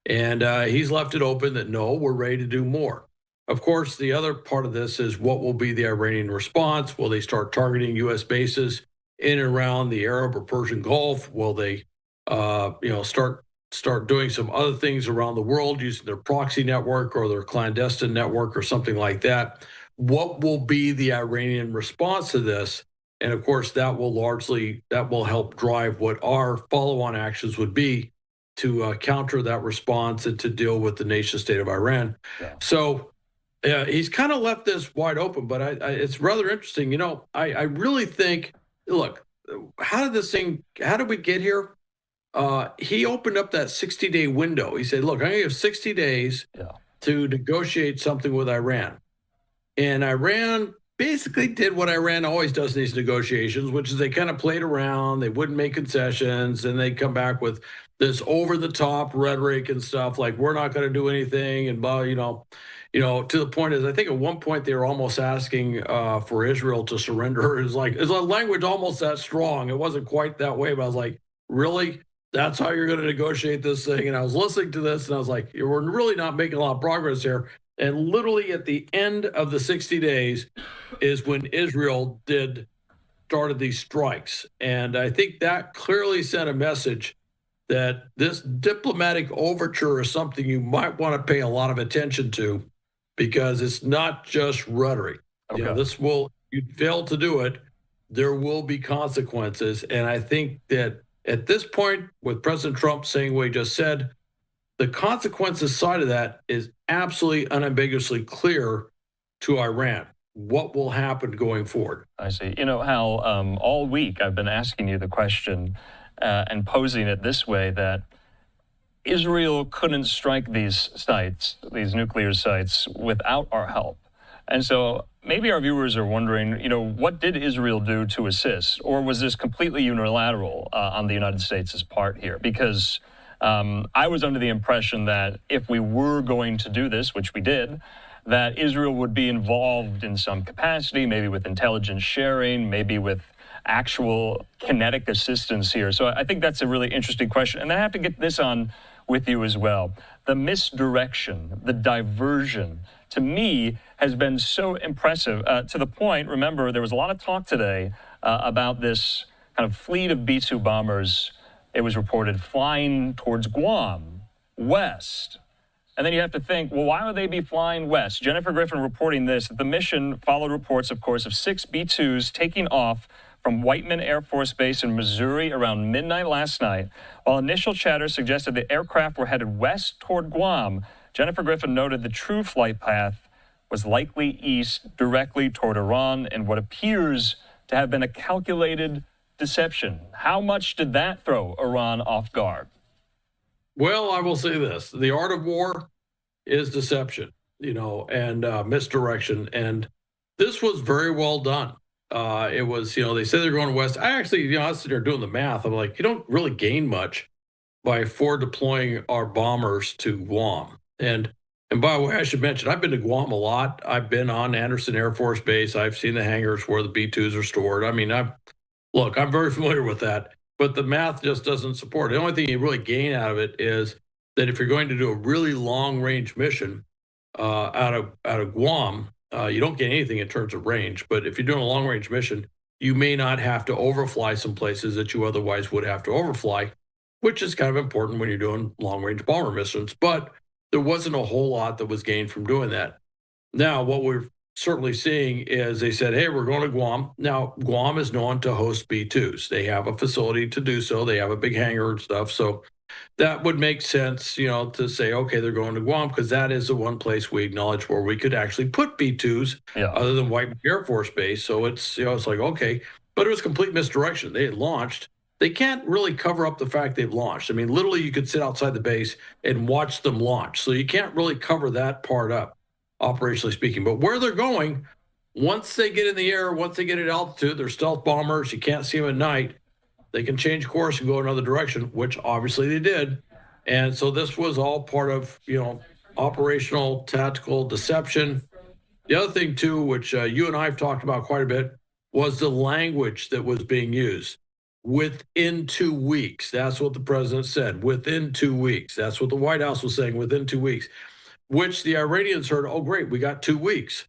And he's left it open that, no, we're ready to do more. Of course, the other part of this is, what will be the Iranian response? Will they start targeting U.S. bases in and around the Arab or Persian Gulf? Will they, start doing some other things around the world using their proxy network or their clandestine network or something like that? What will be the Iranian response to this? And of course, that will help drive what our follow-on actions would be to counter that response and to deal with the nation state of Iran. Yeah. So he's kind of left this wide open, but it's rather interesting. I really think, look, how did we get here? He opened up that 60-day window. He said, look, I'm going to have 60 days to negotiate something with Iran. And Iran basically did what Iran always does in these negotiations, which is they kind of played around. They wouldn't make concessions, and they'd come back with this over-the-top rhetoric and stuff like, we're not going to do anything, and to the point is, I think at one point they were almost asking for Israel to surrender. Is a language almost that strong. It wasn't quite that way, but I was like, really? That's how you're going to negotiate this thing? And I was listening to this, and I was like, we're really not making a lot of progress here. And literally at the end of the 60 days is when Israel started these strikes. And I think that clearly sent a message that this diplomatic overture is something you might want to pay a lot of attention to, because it's not just rhetoric. Okay. If you fail to do it, there will be consequences. And I think that at this point, with President Trump saying what he just said, the consequences side of that is absolutely unambiguously clear to Iran. What will happen going forward? I see. Hal, all week I've been asking you the question and posing it this way, that Israel couldn't strike these sites, these nuclear sites, without our help. And so maybe our viewers are wondering, what did Israel do to assist? Or was this completely unilateral on the United States' part here? Because I was under the impression that if we were going to do this, which we did, that Israel would be involved in some capacity, maybe with intelligence sharing, maybe with actual kinetic assistance here. So I think that's a really interesting question. And I have to get this on with you as well. The misdirection, the diversion, to me, has been so impressive to the point, remember, there was a lot of talk today about this kind of fleet of B-2 bombers, it was reported, flying towards Guam, west. And then you have to think, well, why would they be flying west? Jennifer Griffin reporting this, that the mission followed reports, of course, of 6 B-2s taking off from Whiteman Air Force Base in Missouri around midnight last night. While initial chatter suggested the aircraft were headed west toward Guam, Jennifer Griffin noted the true flight path was likely east, directly toward Iran, in what appears to have been a calculated deception. How much did that throw Iran off guard? Well, I will say this. The art of war is deception, and misdirection. And this was very well done. It was, they said they're going west. I actually, I was sitting there doing the math. I'm like, you don't really gain much by forward deploying our bombers to Guam. And And by the way, I should mention, I've been to Guam a lot. I've been on Anderson Air Force Base. I've seen the hangars where the B-2s are stored. I mean, I'm very familiar with that, but the math just doesn't support it. The only thing you really gain out of it is that if you're going to do a really long-range mission out of Guam, you don't get anything in terms of range. But if you're doing a long-range mission, you may not have to overfly some places that you otherwise would have to overfly, which is kind of important when you're doing long-range bomber missions. But there wasn't a whole lot that was gained from doing that. Now, what we're certainly seeing is they said, hey, we're going to Guam. Now, Guam is known to host B-2s. They have a facility to do so. They have a big hangar and stuff. So that would make sense, to say, okay, they're going to Guam because that is the one place we acknowledge where we could actually put B-2s other than White Air Force Base. So it's, it's like, okay, but it was complete misdirection. They had launched. They can't really cover up the fact they've launched. I mean, literally, you could sit outside the base and watch them launch. So you can't really cover that part up, operationally speaking. But where they're going, once they get in the air, once they get at altitude, they're stealth bombers. You can't see them at night. They can change course and go another direction, which obviously they did. And so this was all part of, operational tactical deception. The other thing, too, which you and I have talked about quite a bit, was the language that was being used. Within 2 weeks. That's what the president said. Within 2 weeks. That's what the White House was saying, within 2 weeks, which the Iranians heard, oh, great, we got 2 weeks.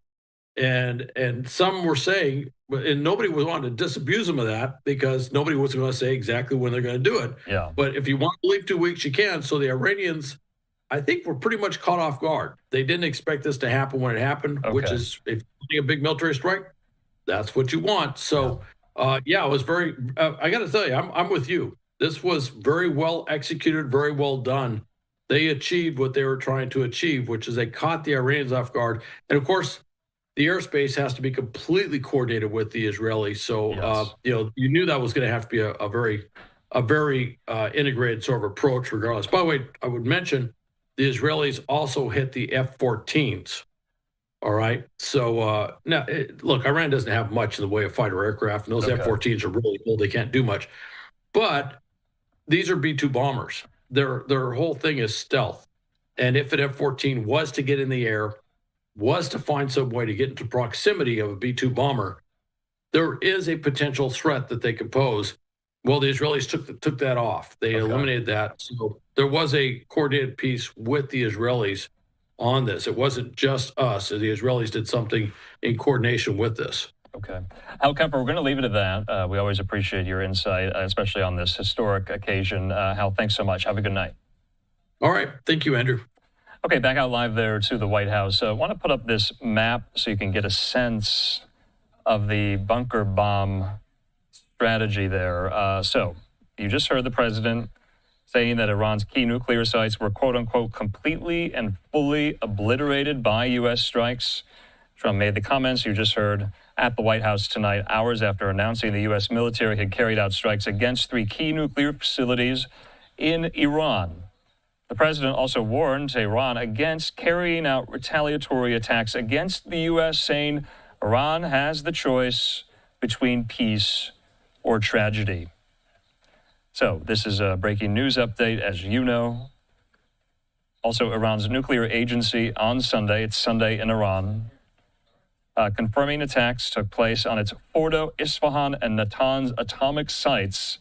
And some were saying, and nobody was wanting to disabuse them of that because nobody was going to say exactly when they're going to do it. Yeah. But if you want to believe 2 weeks, you can. So the Iranians, I think, were pretty much caught off guard. They didn't expect this to happen when it happened, which is, if you're doing a big military strike, that's what you want. So, it was very, I got to tell you, I'm with you. This was very well executed, very well done. They achieved what they were trying to achieve, which is they caught the Iranians off guard. And of course, the airspace has to be completely coordinated with the Israelis. So, you knew that was going to have to be a very integrated sort of approach regardless. By the way, I would mention the Israelis also hit the F-14s. All right. So now, look, Iran doesn't have much in the way of fighter aircraft, and those F-14s are really old. They can't do much. But these are B-2 bombers. Their whole thing is stealth. And if an F-14 was to get in the air, was to find some way to get into proximity of a B-2 bomber, there is a potential threat that they could pose. Well, the Israelis took that off. They eliminated that. So there was a coordinated piece with the Israelis on this. It wasn't just us. The Israelis did something in coordination with this. Okay. Hal Kemper, we're going to leave it at that. We always appreciate your insight, especially on this historic occasion. Hal, thanks so much. Have a good night. All right. Thank you, Andrew. Okay, back out live there to the White House. I want to put up this map so you can get a sense of the bunker bomb strategy there. So you just heard the president saying that Iran's key nuclear sites were, quote unquote, completely and fully obliterated by U.S. strikes. Trump made the comments you just heard at the White House tonight, hours after announcing the U.S. military had carried out strikes against 3 key nuclear facilities in Iran. The president also warned Tehran against carrying out retaliatory attacks against the U.S., saying Iran has the choice between peace or tragedy. So this is a breaking news update, as you know. Also, Iran's nuclear agency on Sunday, it's Sunday in Iran, confirming attacks took place on its Fordo, Isfahan, and Natanz atomic sites,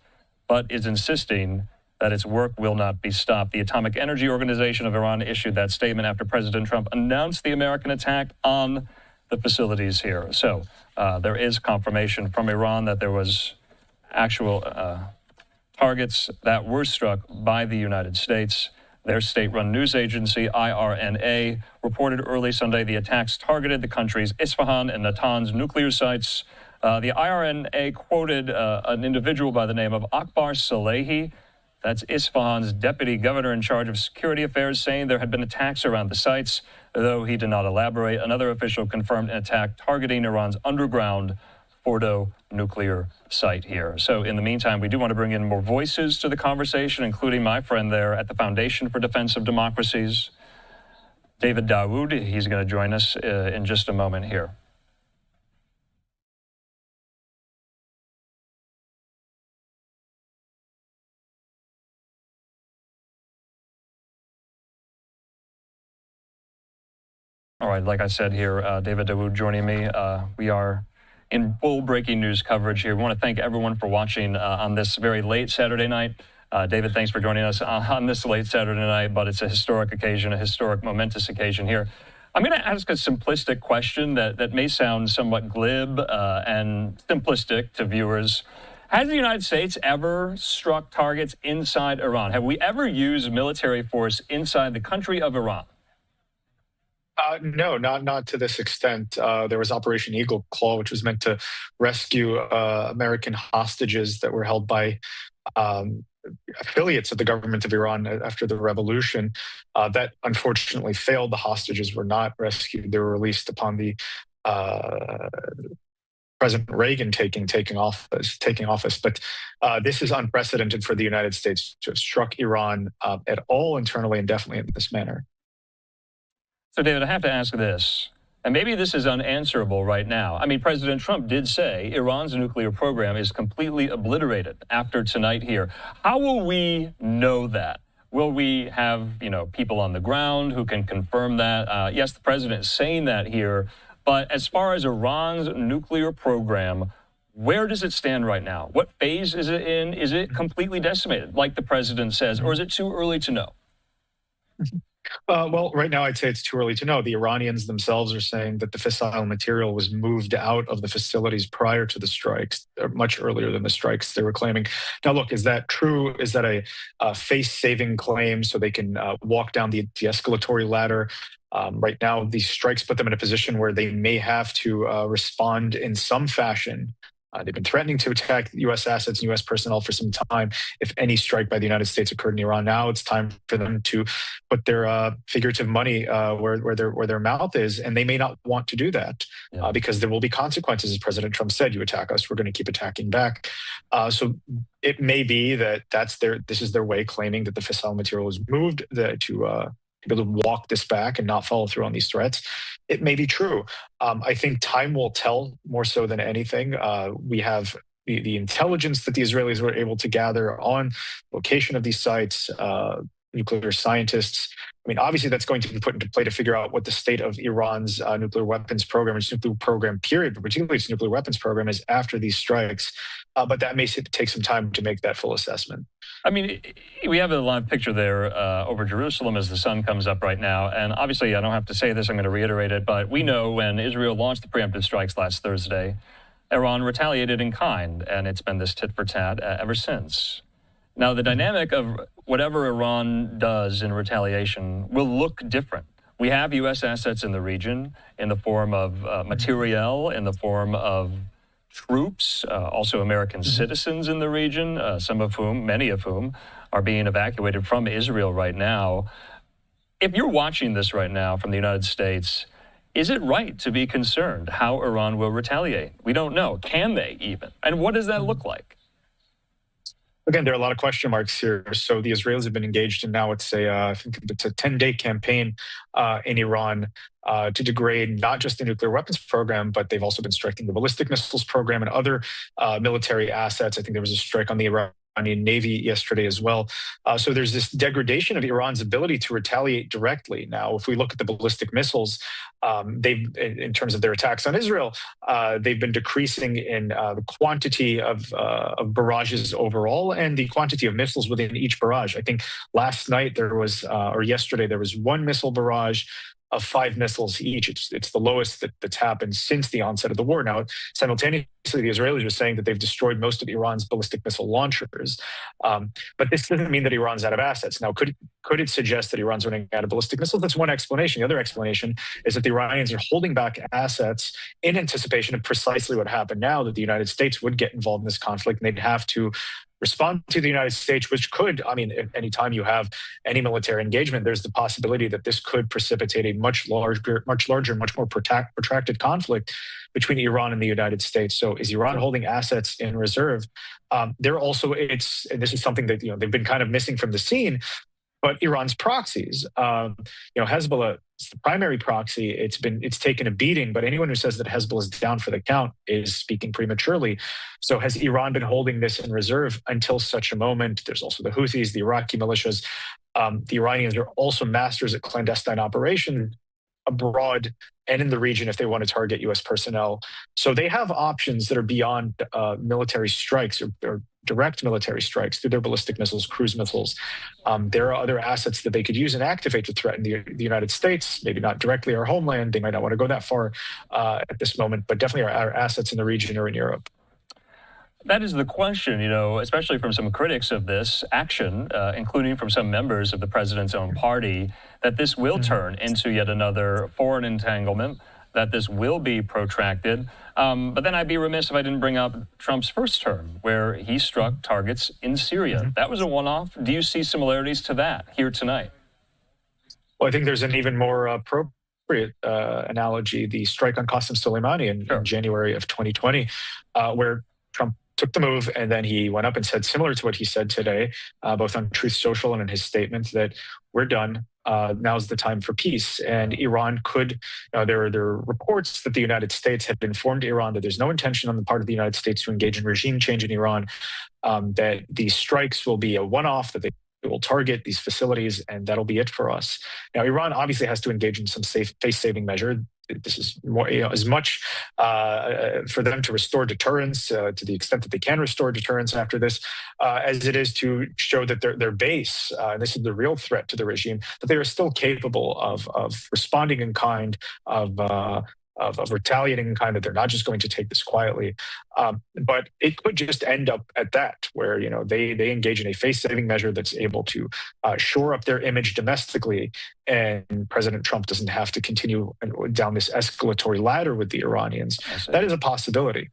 but is insisting that its work will not be stopped. The Atomic Energy Organization of Iran issued that statement after President Trump announced the American attack on the facilities here. So there is confirmation from Iran that there was actual targets that were struck by the United States. Their state-run news agency, IRNA, reported early Sunday the attacks targeted the country's Isfahan and Natanz nuclear sites. The IRNA quoted an individual by the name of Akbar Salehi, that's Isfahan's deputy governor in charge of security affairs, saying there had been attacks around the sites, though he did not elaborate. Another official confirmed an attack targeting Iran's underground Fordo nuclear site here. So in the meantime, we do want to bring in more voices to the conversation, including my friend there at the Foundation for Defense of Democracies, David Dawood. He's going to join us in just a moment here. All right, like I said here, David Dawood joining me. We are in full breaking news coverage here. We want to thank everyone for watching on this very late Saturday night. David, thanks for joining us on this late Saturday night, but it's a historic occasion, a historic, momentous occasion here. I'm going to ask a simplistic question that may sound somewhat glib and simplistic to viewers. Has the United States ever struck targets inside Iran? Have we ever used military force inside the country of Iran? No, not to this extent. There was Operation Eagle Claw, which was meant to rescue American hostages that were held by affiliates of the government of Iran after the revolution. That unfortunately failed. The hostages were not rescued. They were released upon the President Reagan taking office. But this is unprecedented for the United States to have struck Iran at all internally and definitely in this manner. So, David, I have to ask this, and maybe this is unanswerable right now. I mean, President Trump did say Iran's nuclear program is completely obliterated after tonight here. How will we know that? Will we have, people on the ground who can confirm that? Yes, the president is saying that here, but as far as Iran's nuclear program, where does it stand right now? What phase is it in? Is it completely decimated, like the president says, or is it too early to know? Well, right now I'd say it's too early to know. The Iranians themselves are saying that the fissile material was moved out of the facilities prior to the strikes, or much earlier than the strikes they were claiming. Now, look, is that true? Is that a face-saving claim so they can walk down the de-escalatory ladder? Right now, these strikes put them in a position where they may have to respond in some fashion. They've been threatening to attack U.S. assets and U.S. personnel for some time. If any strike by the United States occurred in Iran, now it's time for them to put their figurative money where their mouth is, and they may not want to do that because there will be consequences. As President Trump said, "You attack us, we're going to keep attacking back." So it may be that this is their way, claiming that the fissile material is moved to be able to walk this back and not follow through on these threats. It may be true. I think time will tell more so than anything. We have the intelligence that the Israelis were able to gather on location of these sites, nuclear scientists. I mean, obviously that's going to be put into play to figure out what the state of Iran's nuclear weapons program, its nuclear program period, but particularly its nuclear weapons program is after these strikes. But that may take some time to make that full assessment. I mean, we have a live picture there over Jerusalem as the sun comes up right now. And obviously, I don't have to say this, I'm going to reiterate it, but we know when Israel launched the preemptive strikes last Thursday, Iran retaliated in kind, and it's been this tit for tat ever since. Now, the dynamic of whatever Iran does in retaliation will look different. We have U.S. assets in the region in the form of materiel, in the form of troops, also American citizens in the region, many of whom are being evacuated from Israel right now. If you're watching this right now from the United States, is it right to be concerned how Iran will retaliate? We don't know. Can they even? And what does that look like? Again, there are a lot of question marks here. So the Israelis have been engaged in now, I think it's a 10-day campaign in Iran to degrade not just the nuclear weapons program, but they've also been striking the ballistic missiles program and other military assets. I think there was a strike on the Iranian Navy yesterday as well. So there's this degradation of Iran's ability to retaliate directly. Now, if we look at the ballistic missiles, in terms of their attacks on Israel, they've been decreasing in the quantity of barrages overall and the quantity of missiles within each barrage. I think last night or yesterday, there was one missile barrage of 5 missiles each. It's the lowest that's happened since the onset of the war. Now, simultaneously, the Israelis are saying that they've destroyed most of Iran's ballistic missile launchers. But this doesn't mean that Iran's out of assets. Now, could it suggest that Iran's running out of ballistic missiles? That's one explanation. The other explanation is that the Iranians are holding back assets in anticipation of precisely what happened now, that the United States would get involved in this conflict and they'd have to respond to the United States, which could, anytime you have any military engagement, there's the possibility that this could precipitate a much larger, much more protracted conflict between Iran and the United States. So is Iran holding assets in reserve? They're also, and this is something that, they've been kind of missing from the scene, but Iran's proxies, Hezbollah is the primary proxy. It's taken a beating, but anyone who says that Hezbollah is down for the count is speaking prematurely. So has Iran been holding this in reserve until such a moment? There's also the Houthis, the Iraqi militias. The Iranians are also masters at clandestine operations. abroad and in the region if they want to target U.S. personnel. So they have options that are beyond military strikes or direct military strikes through their ballistic missiles, cruise missiles. There are other assets that they could use and activate to threaten the United States, maybe not directly our homeland. They might not want to go that far at this moment, but definitely our assets in the region or in Europe. That is the question, especially from some critics of this action, including from some members of the president's own party, that this will turn into yet another foreign entanglement, that this will be protracted. But then I'd be remiss if I didn't bring up Trump's first term, where he struck targets in Syria. That was a one-off. Do you see similarities to that here tonight? Well, I think there's an even more appropriate analogy, the strike on Qasem Soleimani in January of 2020, where Trump took the move, and then he went up and said, similar to what he said today, both on Truth Social and in his statement, that we're done. Now's the time for peace. And Iran could, there are reports that the United States had informed Iran that there's no intention on the part of the United States to engage in regime change in Iran, that these strikes will be a one-off, that they will target these facilities, and that'll be it for us. Now, Iran obviously has to engage in some face-saving measure. This is more, as much for them to restore deterrence to the extent that they can restore deterrence after this, as it is to show that their base, and this is the real threat to the regime, that they are still capable of responding in kind, of retaliating in kind, that they're not just going to take this quietly. But it could just end up at that, where they engage in a face-saving measure that's able to shore up their image domestically, and President Trump doesn't have to continue down this escalatory ladder with the Iranians. That is a possibility.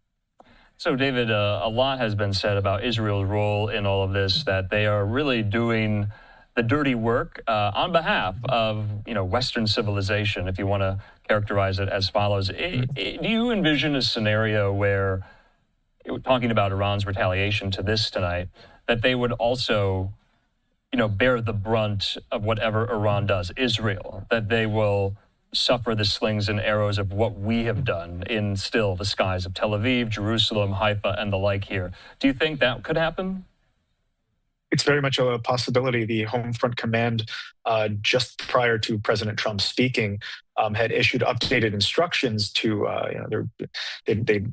So, David, a lot has been said about Israel's role in all of this, that they are really doing the dirty work on behalf of Western civilization, if you want to characterize it as follows. Do you envision a scenario where, talking about Iran's retaliation to this tonight, that they would also, bear the brunt of whatever Iran does, Israel, that they will suffer the slings and arrows of what we have done in still the skies of Tel Aviv, Jerusalem, Haifa, and the like here? Do you think that could happen? It's very much a possibility. The Home Front Command, just prior to President Trump speaking, had issued updated instructions to, they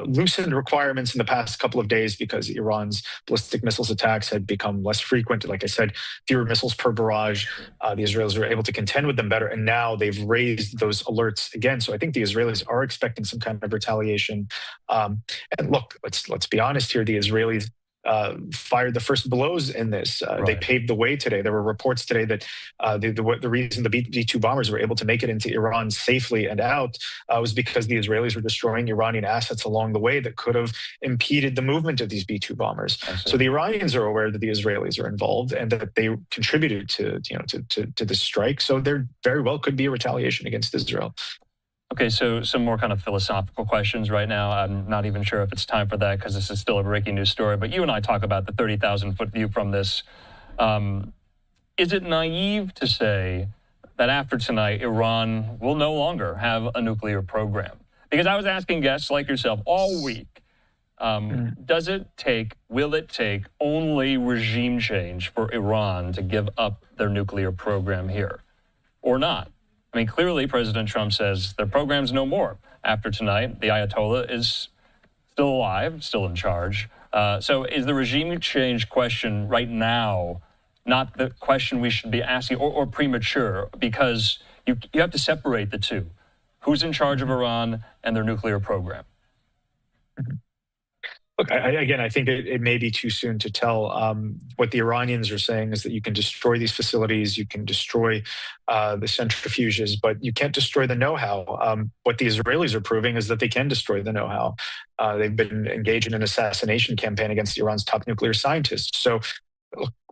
loosened requirements in the past couple of days because Iran's ballistic missiles attacks had become less frequent. Like I said, fewer missiles per barrage. The Israelis were able to contend with them better, and now they've raised those alerts again. So I think the Israelis are expecting some kind of retaliation. And look, let's be honest here. The Israelis fired the first blows in this. They paved the way today. There were reports today that the reason the B-2 bombers were able to make it into Iran safely and out was because the Israelis were destroying Iranian assets along the way that could have impeded the movement of these B-2 bombers. So the Iranians are aware that the Israelis are involved and that they contributed to this strike. So there very well could be a retaliation against Israel. Okay, so some more kind of philosophical questions right now. I'm not even sure if it's time for that because this is still a breaking news story. But you and I talk about the 30,000-foot view from this. Is it naive to say that after tonight, Iran will no longer have a nuclear program? Because I was asking guests like yourself all week, will it take only regime change for Iran to give up their nuclear program here or not? I mean, clearly, President Trump says their program's no more. After tonight, the Ayatollah is still alive, still in charge. So is the regime change question right now not the question we should be asking, or premature? Because you have to separate the two. Who's in charge of Iran and their nuclear program? Look, I think it may be too soon to tell. What the Iranians are saying is that you can destroy these facilities, you can destroy the centrifuges, but you can't destroy the know-how. What the Israelis are proving is that they can destroy the know-how. They've been engaged in an assassination campaign against Iran's top nuclear scientists. So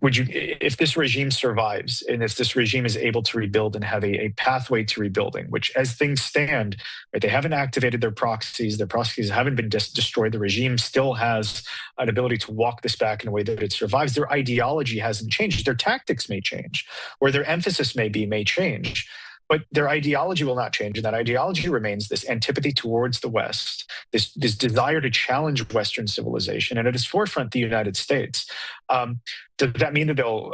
if this regime survives and if this regime is able to rebuild and have a pathway to rebuilding, which as things stand, right, they haven't activated their proxies haven't been destroyed, the regime still has an ability to walk this back in a way that it survives. Their ideology hasn't changed. Their tactics may change, where their emphasis may change. But their ideology will not change, and that ideology remains this antipathy towards the West, this desire to challenge Western civilization, and at its forefront, the United States. Does that mean that they'll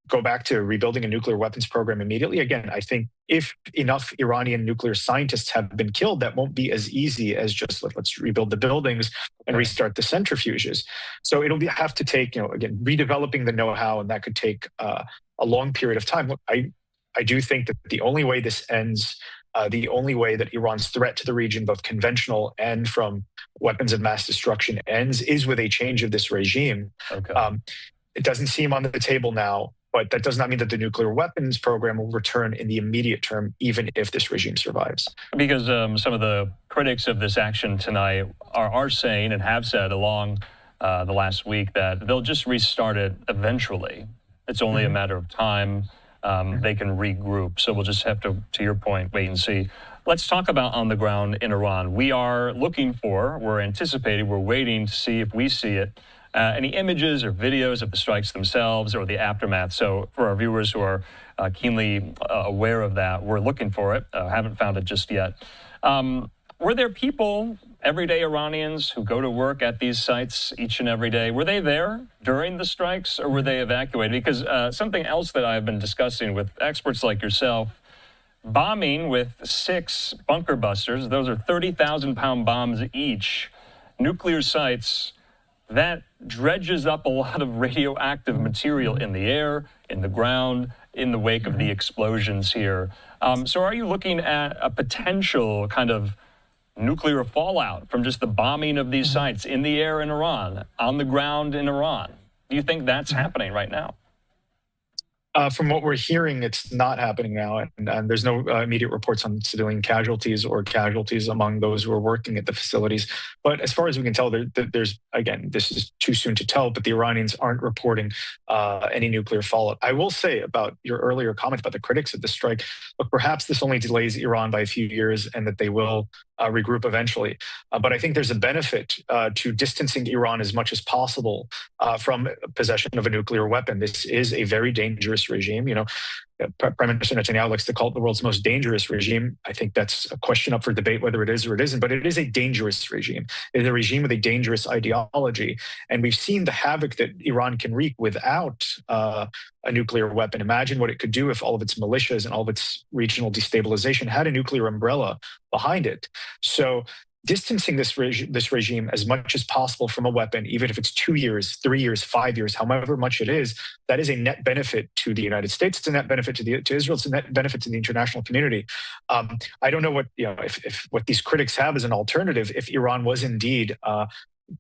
go back to rebuilding a nuclear weapons program immediately. Again, I think if enough Iranian nuclear scientists have been killed, that won't be as easy as just let's rebuild the buildings and restart the centrifuges. So it'll have to take, again, redeveloping the know-how, and that could take a long period of time. Look, I do think that the only way this ends, the only way that Iran's threat to the region, both conventional and from weapons of mass destruction, ends is with a change of this regime. Okay. It doesn't seem on the table now, but that does not mean that the nuclear weapons program will return in the immediate term, even if this regime survives. Because some of the critics of this action tonight are saying and have said along the last week that they'll just restart it eventually. It's only a matter of time. They can regroup. So we'll just have to your point, wait and see. Let's talk about on the ground in Iran. We're anticipating, we're waiting to see if we see it. Any images or videos of the strikes themselves or the aftermath. So for our viewers who are keenly aware of that, we're looking for it. Haven't found it just yet. Were there people, everyday Iranians, who go to work at these sites each and every day? Were they there during the strikes, or were they evacuated? Because something else that I've been discussing with experts like yourself, bombing with 6 bunker busters, those are 30,000-pound bombs each, nuclear sites, that dredges up a lot of radioactive material in the air, in the ground, in the wake of the explosions here. So are you looking at a potential kind of nuclear fallout from just the bombing of these sites in the air in Iran, on the ground in Iran? Do you think that's happening right now? From what we're hearing, it's not happening now, and there's no immediate reports on civilian casualties or casualties among those who are working at the facilities. But as far as we can tell, there's, again, this is too soon to tell, but the Iranians aren't reporting any nuclear fallout. I will say about your earlier comment about the critics of the strike, look, perhaps this only delays Iran by a few years and that they will regroup eventually. But I think there's a benefit to distancing Iran as much as possible from possession of a nuclear weapon. This is a very dangerous regime. Prime Minister Netanyahu likes to call it the world's most dangerous regime. I think that's a question up for debate whether it is or it isn't, but it is a dangerous regime. It is a regime with a dangerous ideology. And we've seen the havoc that Iran can wreak without a nuclear weapon. Imagine what it could do if all of its militias and all of its regional destabilization had a nuclear umbrella behind it. So distancing this regime as much as possible from a weapon, even if it's 2 years, 3 years, 5 years, however much it is, that is a net benefit to the United States. It's a net benefit to Israel. It's a net benefit to the international community. I don't know what if what these critics have as an alternative. If Iran was indeed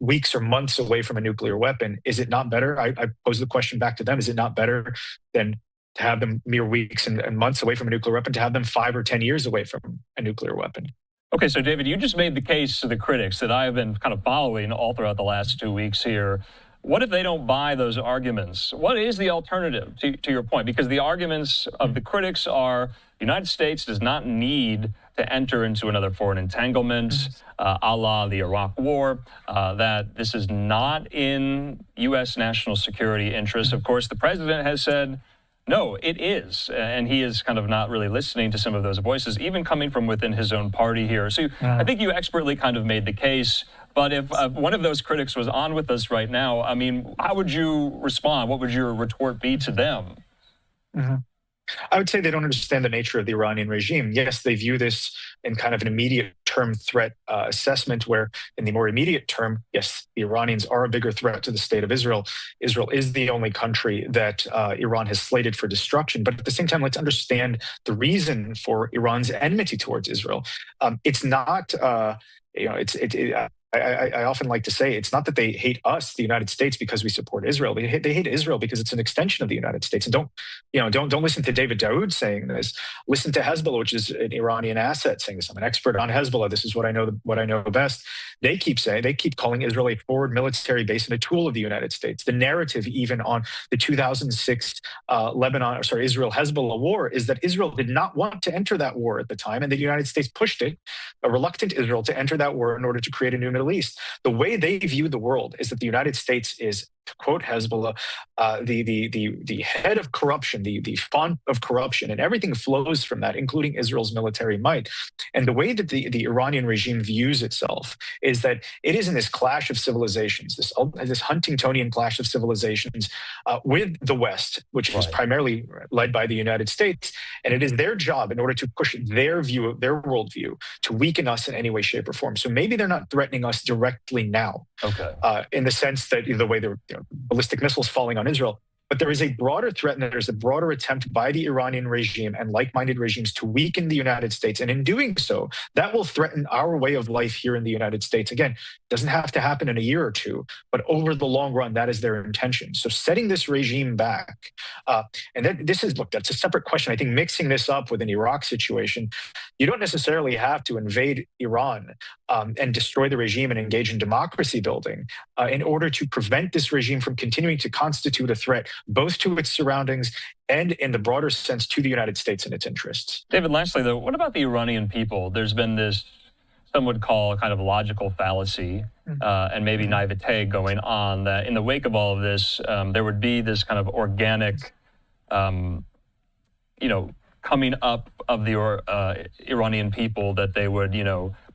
weeks or months away from a nuclear weapon, is it not better? I pose the question back to them: is it not better than to have them mere weeks and months away from a nuclear weapon, to have them 5 or 10 years away from a nuclear weapon? Okay, so David, you just made the case to the critics that I have been kind of following all throughout the last 2 weeks here. What if they don't buy those arguments? What is the alternative to your point? Because the arguments of the critics are the United States does not need to enter into another foreign entanglement, a la the Iraq War, that this is not in U.S. national security interests. Of course, the president has said, no, it is. And he is kind of not really listening to some of those voices, even coming from within his own party here. So I think you expertly kind of made the case. But if one of those critics was on with us right now, I mean, how would you respond? What would your retort be to them? I would say they don't understand the nature of the Iranian regime. Yes, they view this in kind of an immediate term threat assessment, where in the more immediate term, yes, the Iranians are a bigger threat to the state of Israel. Israel is the only country that Iran has slated for destruction. But at the same time, let's understand the reason for Iran's enmity towards Israel. It's not, I often like to say it's not that they hate us, the United States, because we support Israel. They hate Israel because it's an extension of the United States. And don't listen to David Daoud saying this. Listen to Hezbollah, which is an Iranian asset, saying this. I'm an expert on Hezbollah. This is what I know best. They keep calling Israel a forward military base and a tool of the United States. The narrative, even on the 2006 Israel-Hezbollah war, is that Israel did not want to enter that war at the time, and the United States pushed a reluctant Israel to enter that war in order to create a new Middle East. The way they view the world is that the United States is quote Hezbollah, the head of corruption, the font of corruption, and everything flows from that, including Israel's military might. And the way that the Iranian regime views itself is that it is in this clash of civilizations, this Huntingtonian clash of civilizations with the West, which is primarily led by the United States. And it is their job, in order to push their view, their worldview, to weaken us in any way, shape, or form. So maybe they're not threatening us directly now, in the sense that the way they're ballistic missiles falling on Israel. But there is a broader threat, and there's a broader attempt by the Iranian regime and like-minded regimes to weaken the United States. And in doing so, that will threaten our way of life here in the United States. Again, it doesn't have to happen in a year or two, but over the long run, that is their intention. So setting this regime back, that's a separate question. I think mixing this up with an Iraq situation, you don't necessarily have to invade Iran and destroy the regime and engage in democracy building in order to prevent this regime from continuing to constitute a threat both to its surroundings and, in the broader sense, to the United States and its interests. David, lastly, though, what about the Iranian people? There's been this, some would call, kind of logical fallacy and maybe naivete going on, that in the wake of all of this, there would be this kind of organic, coming up of the Iranian people, that they would,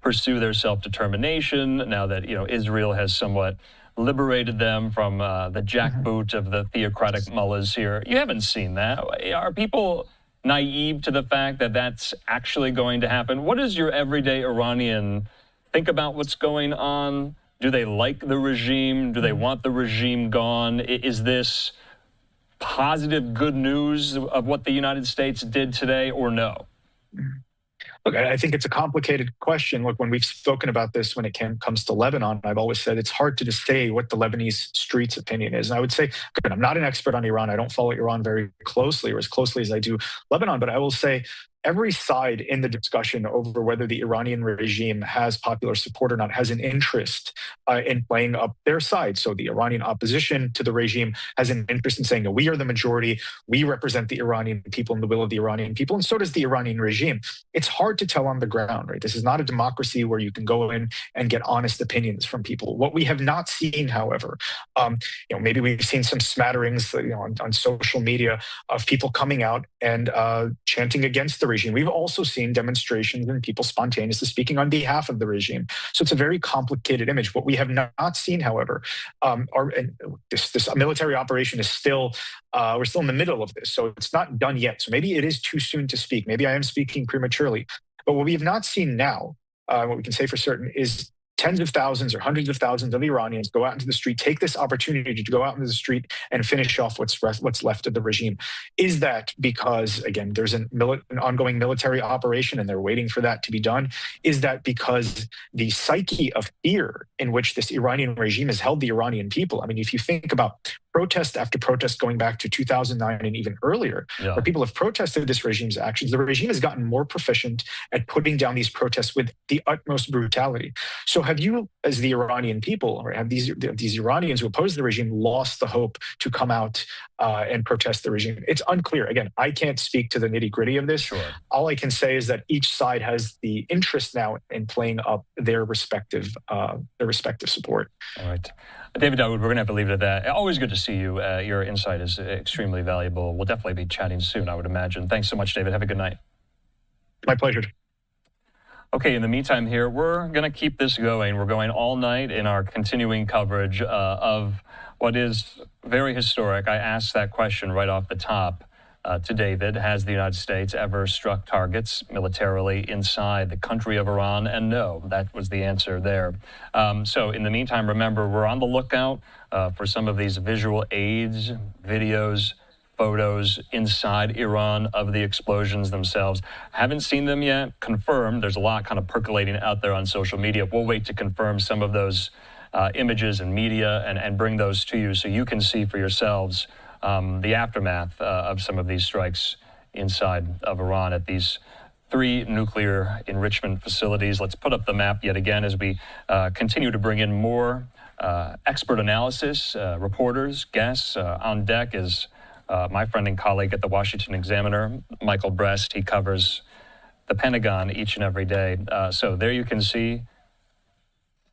pursue their self-determination now that, Israel has somewhat liberated them from the jackboot of the theocratic mullahs here. You haven't seen that. Are people naive to the fact that that's actually going to happen? What does your everyday Iranian think about what's going on? Do they like the regime? Do they want the regime gone? Is this positive, good news of what the United States did today, or no? Look, I think it's a complicated question. Look, when we've spoken about this, when it comes to Lebanon, I've always said it's hard to just say what the Lebanese streets' opinion is. And I would say, I'm not an expert on Iran. I don't follow Iran very closely, or as closely as I do Lebanon. But I will say every side in the discussion over whether the Iranian regime has popular support or not has an interest in playing up their side. So the Iranian opposition to the regime has an interest in saying that we are the majority, we represent the Iranian people and the will of the Iranian people, and so does the Iranian regime. It's hard to tell on the ground, right? This is not a democracy where you can go in and get honest opinions from people. What we have not seen, however, maybe we've seen some smatterings on social media of people coming out and chanting against the regime. We've also seen demonstrations and people spontaneously speaking on behalf of the regime. So it's a very complicated image. What we have not seen, however, this military operation is still, we're still in the middle of this. So it's not done yet. So maybe it is too soon to speak. Maybe I am speaking prematurely. But what we have not seen now, what we can say for certain, is tens of thousands or hundreds of thousands of Iranians go out into the street, take this opportunity to go out into the street and finish off what's left of the regime. Is that because, again, there's an ongoing military operation and they're waiting for that to be done? Is that because the psyche of fear in which this Iranian regime has held the Iranian people? I mean, if you think about protest after protest going back to 2009 and even earlier, where people have protested this regime's actions, the regime has gotten more proficient at putting down these protests with the utmost brutality. So have you, as the Iranian people, or have these Iranians who oppose the regime, lost the hope to come out and protest the regime? It's unclear. Again, I can't speak to the nitty-gritty of this. Sure. All I can say is that each side has the interest now in playing up their respective support. All right. David Dawood, we're going to have to leave it at that. Always good to see you. Your insight is extremely valuable. We'll definitely be chatting soon, I would imagine. Thanks so much, David. Have a good night. My pleasure. Okay, in the meantime here, we're going to keep this going. We're going all night in our continuing coverage of what is very historic. I asked that question right off the top to David. Has the United States ever struck targets militarily inside the country of Iran? And no, that was the answer there. So in the meantime, remember, we're on the lookout for some of these visual aids, videos, photos inside Iran of the explosions themselves. Haven't seen them yet. Confirmed. There's a lot kind of percolating out there on social media. We'll wait to confirm some of those images and media and bring those to you so you can see for yourselves the aftermath of some of these strikes inside of Iran at these 3 nuclear enrichment facilities. Let's put up the map yet again as we continue to bring in more expert analysis, reporters, guests. On deck is my friend and colleague at the Washington Examiner, Michael Brest. He covers the Pentagon each and every day. So there you can see.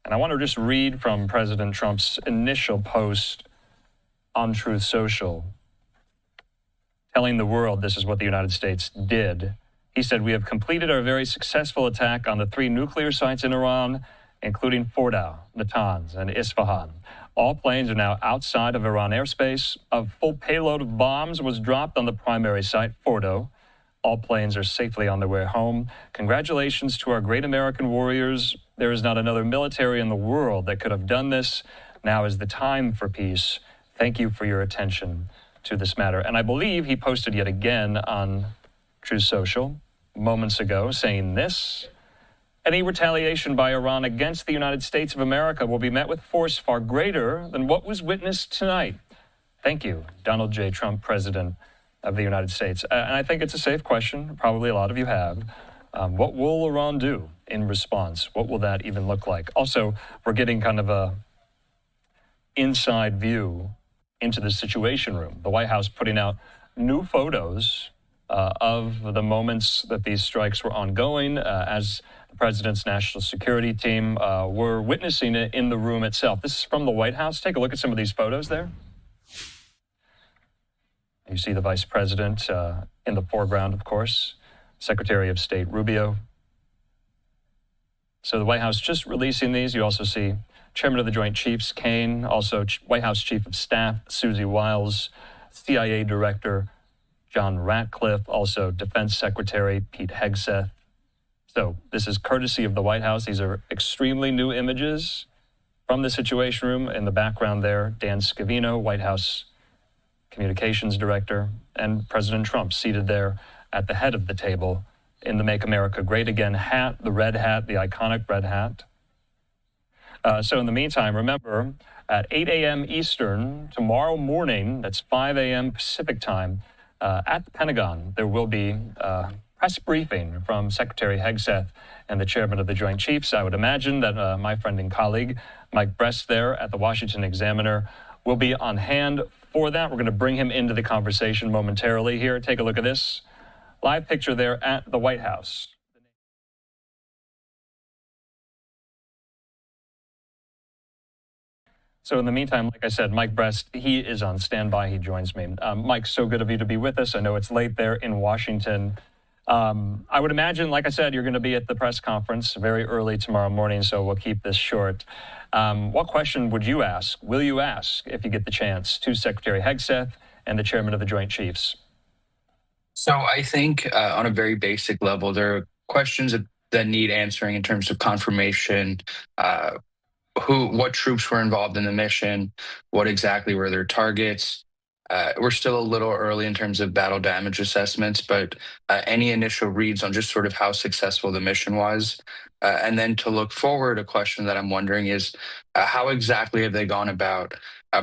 And I want to just read from President Trump's initial post on Truth Social, telling the world this is what the United States did. He said, "We have completed our very successful attack on the 3 nuclear sites in Iran, including Fordow, Natanz, and Isfahan. All planes are now outside of Iran airspace. A full payload of bombs was dropped on the primary site, Fordow. All planes are safely on their way home. Congratulations to our great American warriors. There is not another military in the world that could have done this. Now is the time for peace. Thank you for your attention to this matter." And I believe he posted yet again on Truth Social moments ago saying this: "Any retaliation by Iran against the United States of America will be met with force far greater than what was witnessed tonight. Thank you, Donald J. Trump, President of the United States." And I think it's a safe question. Probably a lot of you have. What will Iran do in response? What will that even look like? Also, we're getting kind of a inside view into the Situation Room. The White House putting out new photos of the moments that these strikes were ongoing as the president's national security team were witnessing it in the room itself. This is from the White House. Take a look at some of these photos there. You see the vice president in the foreground, of course, Secretary of State Rubio. So the White House just releasing these. You also see Chairman of the Joint Chiefs, Kane, also White House Chief of Staff, Susie Wiles, CIA Director John Ratcliffe, also Defense Secretary Pete Hegseth. So this is courtesy of the White House. These are extremely new images from the Situation Room. In the background there, Dan Scavino, White House Communications Director, and President Trump seated there at the head of the table in the Make America Great Again hat, the red hat, the iconic red hat. So in the meantime, remember, at 8 a.m. Eastern tomorrow morning, that's 5 a.m. Pacific time, at the Pentagon, there will be a press briefing from Secretary Hegseth and the Chairman of the Joint Chiefs. I would imagine that my friend and colleague, Mike Brest there at the Washington Examiner, will be on hand for that. We're going to bring him into the conversation momentarily here. Take a look at this live picture there at the White House. So in the meantime, like I said, Mike Brest, he is on standby. He joins me. Mike, so good of you to be with us. I know it's late there in Washington. I would imagine, like I said, you're going to be at the press conference very early tomorrow morning, so we'll keep this short. What question would you ask, will you ask, if you get the chance, to Secretary Hegseth and the Chairman of the Joint Chiefs? So I think on a very basic level, there are questions that need answering in terms of confirmation, what troops were involved in the mission, what exactly were their targets. We're still a little early in terms of battle damage assessments, but any initial reads on just sort of how successful the mission was. And then to look forward, a question that I'm wondering is how exactly have they gone about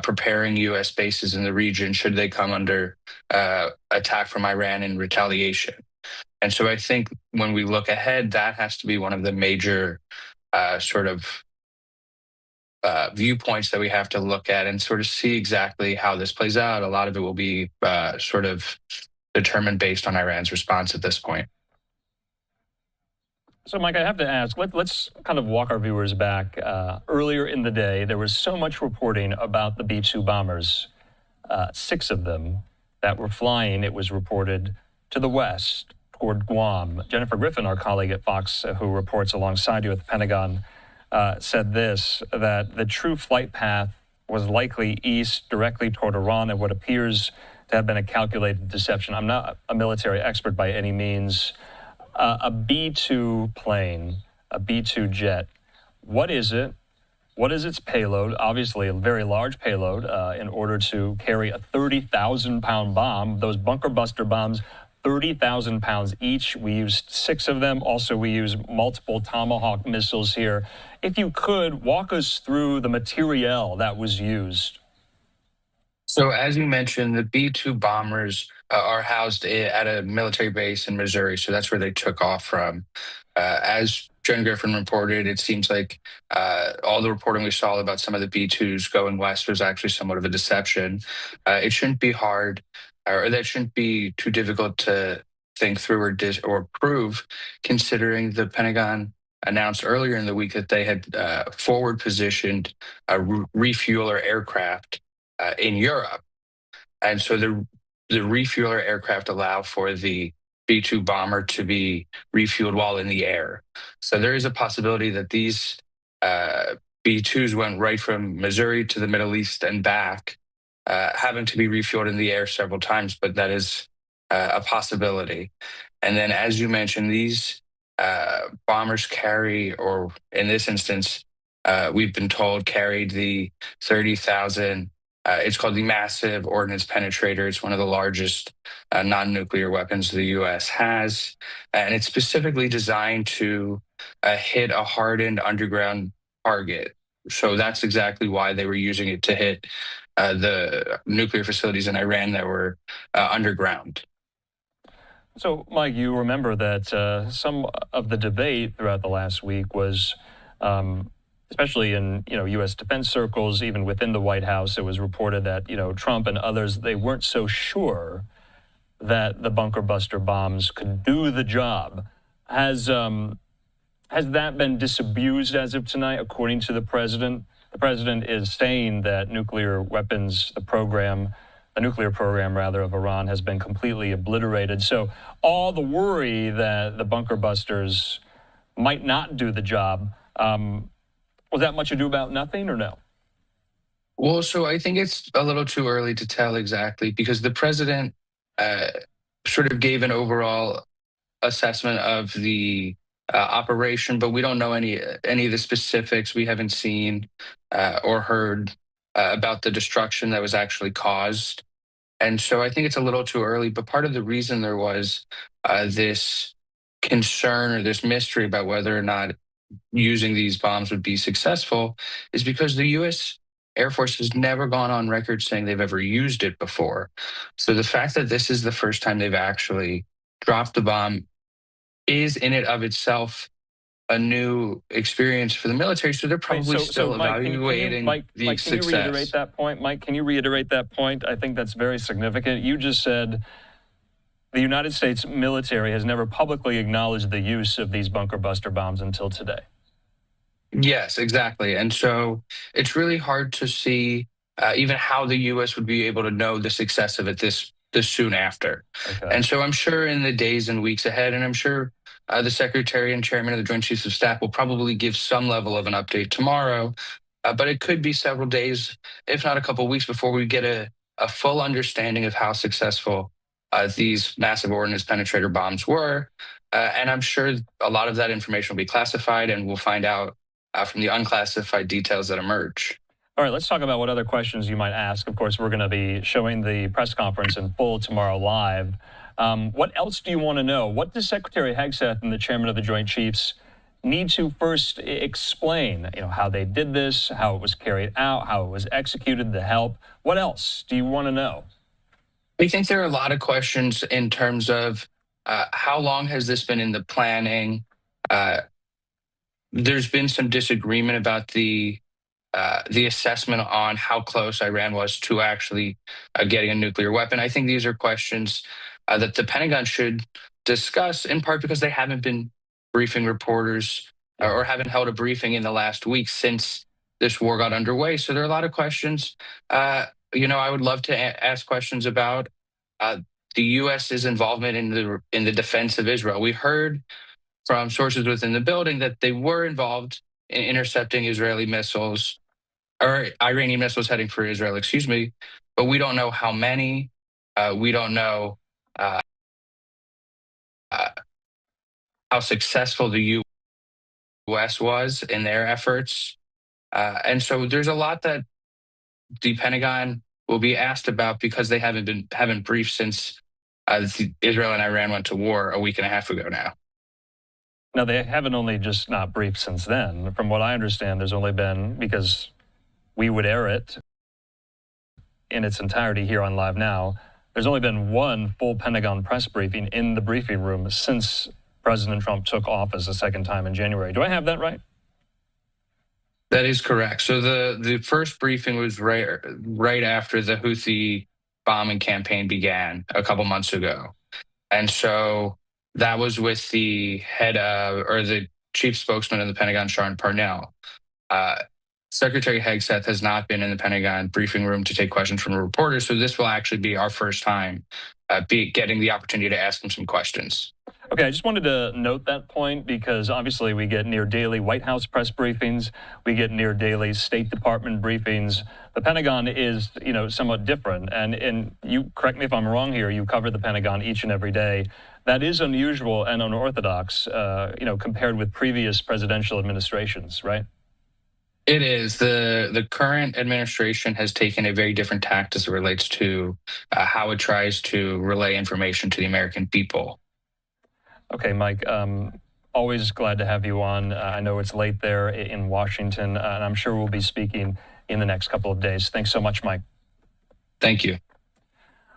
preparing U.S. bases in the region should they come under attack from Iran in retaliation? And so I think when we look ahead, that has to be one of the major sort of viewpoints that we have to look at and sort of see exactly how this plays out. A lot of it will be sort of determined based on Iran's response at this point. So, Mike, I have to ask, let's kind of walk our viewers back. Earlier in the day, there was so much reporting about the B-2 bombers, 6 of them that were flying, it was reported, to the west, toward Guam. Jennifer Griffin, our colleague at Fox, who reports alongside you at the Pentagon, said this, that the true flight path was likely east, directly toward Iran, and what appears to have been a calculated deception. I'm not a military expert by any means. A B-2 plane, a B-2 jet, what is it? What is its payload? Obviously, a very large payload in order to carry a 30,000-pound bomb. Those bunker buster bombs, 30,000 pounds each. We used 6 of them. Also, we use multiple Tomahawk missiles here. If you could, walk us through the materiel that was used. So as you mentioned, the B-2 bombers are housed at a military base in Missouri. So that's where they took off from. As Jen Griffin reported, it seems like all the reporting we saw about some of the B-2s going west was actually somewhat of a deception. It shouldn't be hard, or that shouldn't be too difficult to think through or prove, considering the Pentagon announced earlier in the week that they had forward positioned a refueler aircraft in Europe. And so the refueler aircraft allow for the B-2 bomber to be refueled while in the air. So there is a possibility that these B-2s went right from Missouri to the Middle East and back, having to be refueled in the air several times, but that is a possibility. And then, as you mentioned, these bombers carry, or in this instance, we've been told carried the 30,000. It's called the Massive Ordnance Penetrator. It's one of the largest non-nuclear weapons the U.S. has, and it's specifically designed to hit a hardened underground target. So that's exactly why they were using it to hit the nuclear facilities in Iran that were underground. So, Mike, you remember that some of the debate throughout the last week was, especially in U.S. defense circles, even within the White House, it was reported that Trump and others, they weren't so sure that the bunker buster bombs could do the job. Has that been disabused as of tonight, according to the president? The president is saying that nuclear weapons, the nuclear program of Iran has been completely obliterated. So all the worry that the bunker busters might not do the job, was that much ado about nothing or no? Well, so I think it's a little too early to tell exactly, because the president sort of gave an overall assessment of the operation, but we don't know any of the specifics. We haven't seen or heard about the destruction that was actually caused. And so I think it's a little too early, but part of the reason there was this concern or this mystery about whether or not using these bombs would be successful is because the U.S. Air Force has never gone on record saying they've ever used it before. So the fact that this is the first time they've actually dropped the bomb is in and of itself a new experience for the military. So they're probably still evaluating the success. Can you reiterate that point? Mike, can you reiterate that point? I think that's very significant. You just said the United States military has never publicly acknowledged the use of these bunker buster bombs until today. Yes, exactly. And so it's really hard to see even how the U.S. would be able to know the success of it this soon after. Okay. And so I'm sure in the days and weeks ahead, and I'm sure the Secretary and Chairman of the Joint Chiefs of Staff will probably give some level of an update tomorrow, but it could be several days, if not a couple of weeks, before we get a full understanding of how successful these massive ordnance penetrator bombs were. And I'm sure a lot of that information will be classified, and we'll find out from the unclassified details that emerge. All right, let's talk about what other questions you might ask. Of course, we're going to be showing the press conference in full tomorrow live. What else do you want to know? What does Secretary Hegseth and the Chairman of the Joint Chiefs need to first explain? How they did this, how it was carried out, how it was executed, the help. What else do you want to know? I think there are a lot of questions in terms of how long has this been in the planning? There's been some disagreement about the assessment on how close Iran was to actually getting a nuclear weapon. I think these are questions that the Pentagon should discuss, in part because they haven't been briefing reporters or haven't held a briefing in the last week since this war got underway. So there are a lot of questions. I would love to ask questions about the U.S.'s involvement in the defense of Israel. We heard from sources within the building that they were involved in intercepting Israeli missiles, or Iranian missiles heading for Israel, but we don't know how many. We don't know how successful the U.S. was in their efforts. And so there's a lot that the Pentagon will be asked about because they haven't briefed since Israel and Iran went to war a week and a half ago now. Now, they haven't only just not briefed since then. From what I understand, there's only been, because we would air it in its entirety here on Live Now, there's only been one full Pentagon press briefing in the briefing room since President Trump took office a second time in January. Do I have that right? That is correct. So the first briefing was right after the Houthi bombing campaign began a couple months ago. And so that was with the head of, or the chief spokesman of the Pentagon, Sean Parnell. Secretary Hegseth has not been in the Pentagon briefing room to take questions from reporters, so this will actually be our first time getting the opportunity to ask him some questions. Okay, I just wanted to note that point because obviously we get near daily White House press briefings, we get near daily State Department briefings. The Pentagon is, somewhat different. And you correct me if I'm wrong here, you cover the Pentagon each and every day. That is unusual and unorthodox, compared with previous presidential administrations, right? It is. The current administration has taken a very different tact as it relates to how it tries to relay information to the American people. Okay, Mike, always glad to have you on. I know it's late there in Washington, and I'm sure we'll be speaking in the next couple of days. Thanks so much, Mike. Thank you.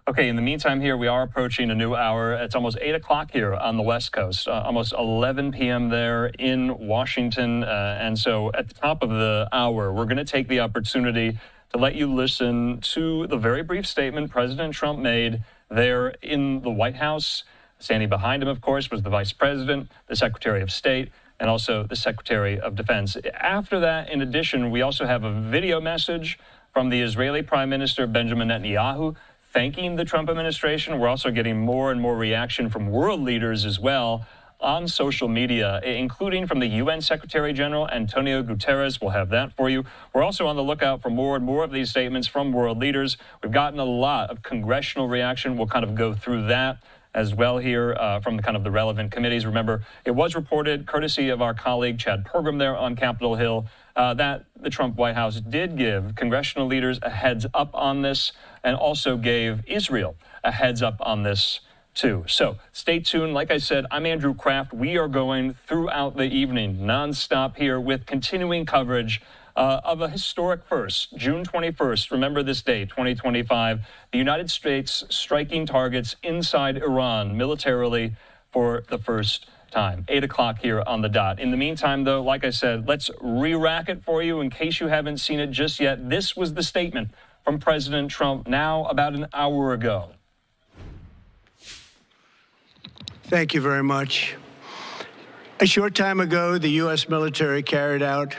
Okay, in the meantime here, we are approaching a new hour. It's almost 8 o'clock here on the West Coast, almost 11 p.m. there in Washington. And so at the top of the hour, we're going to take the opportunity to let you listen to the very brief statement President Trump made there in the White House. Standing behind him, of course, was the Vice President, the Secretary of State, and also the Secretary of Defense. After that, in addition, we also have a video message from the Israeli Prime Minister Benjamin Netanyahu thanking the Trump administration. We're also getting more and more reaction from world leaders as well on social media, including from the UN Secretary General Antonio Guterres. We'll have that for you. We're also on the lookout for more and more of these statements from world leaders. We've gotten a lot of congressional reaction. We'll kind of go through that as well here from the relevant committees. Remember, it was reported, courtesy of our colleague Chad Pergram there on Capitol Hill, that the Trump White House did give congressional leaders a heads up on this and also gave Israel a heads up on this too. So stay tuned. Like I said, I'm Andrew Kraft. We are going throughout the evening nonstop here with continuing coverage of a historic first, June 21st. Remember this day, 2025, the United States striking targets inside Iran militarily for the first time. 8 o'clock here on the dot. In the meantime, though, like I said, let's re-rack it for you in case you haven't seen it just yet. This was the statement from President Trump now about an hour ago. Thank you very much. A short time ago, the U.S. military carried out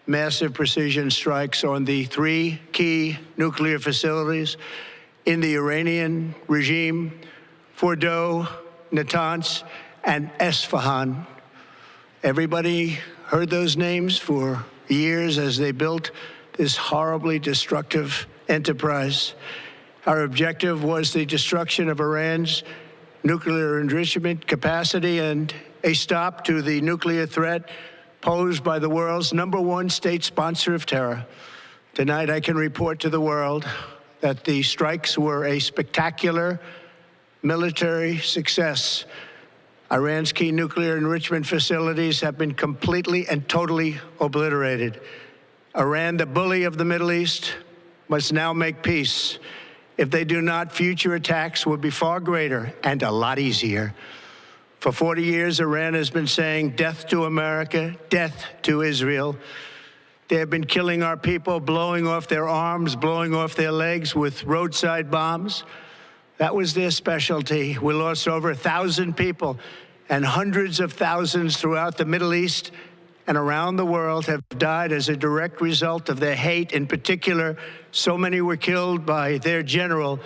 massive precision strikes on the 3 key nuclear facilities in the Iranian regime, Fordow, Natanz, and Esfahan. Everybody heard those names for years as they built this horribly destructive enterprise. Our objective was the destruction of Iran's nuclear enrichment capacity and a stop to the nuclear threat posed by the world's #1 state sponsor of terror. Tonight, I can report to the world that the strikes were a spectacular military success. Iran's key nuclear enrichment facilities have been completely and totally obliterated. Iran, the bully of the Middle East, must now make peace. If they do not, future attacks will be far greater and a lot easier. For 40 years, Iran has been saying death to America, death to Israel. They have been killing our people, blowing off their arms, blowing off their legs with roadside bombs. That was their specialty. We lost over 1,000 people, and hundreds of thousands throughout the Middle East and around the world have died as a direct result of their hate. In particular, so many were killed by their general,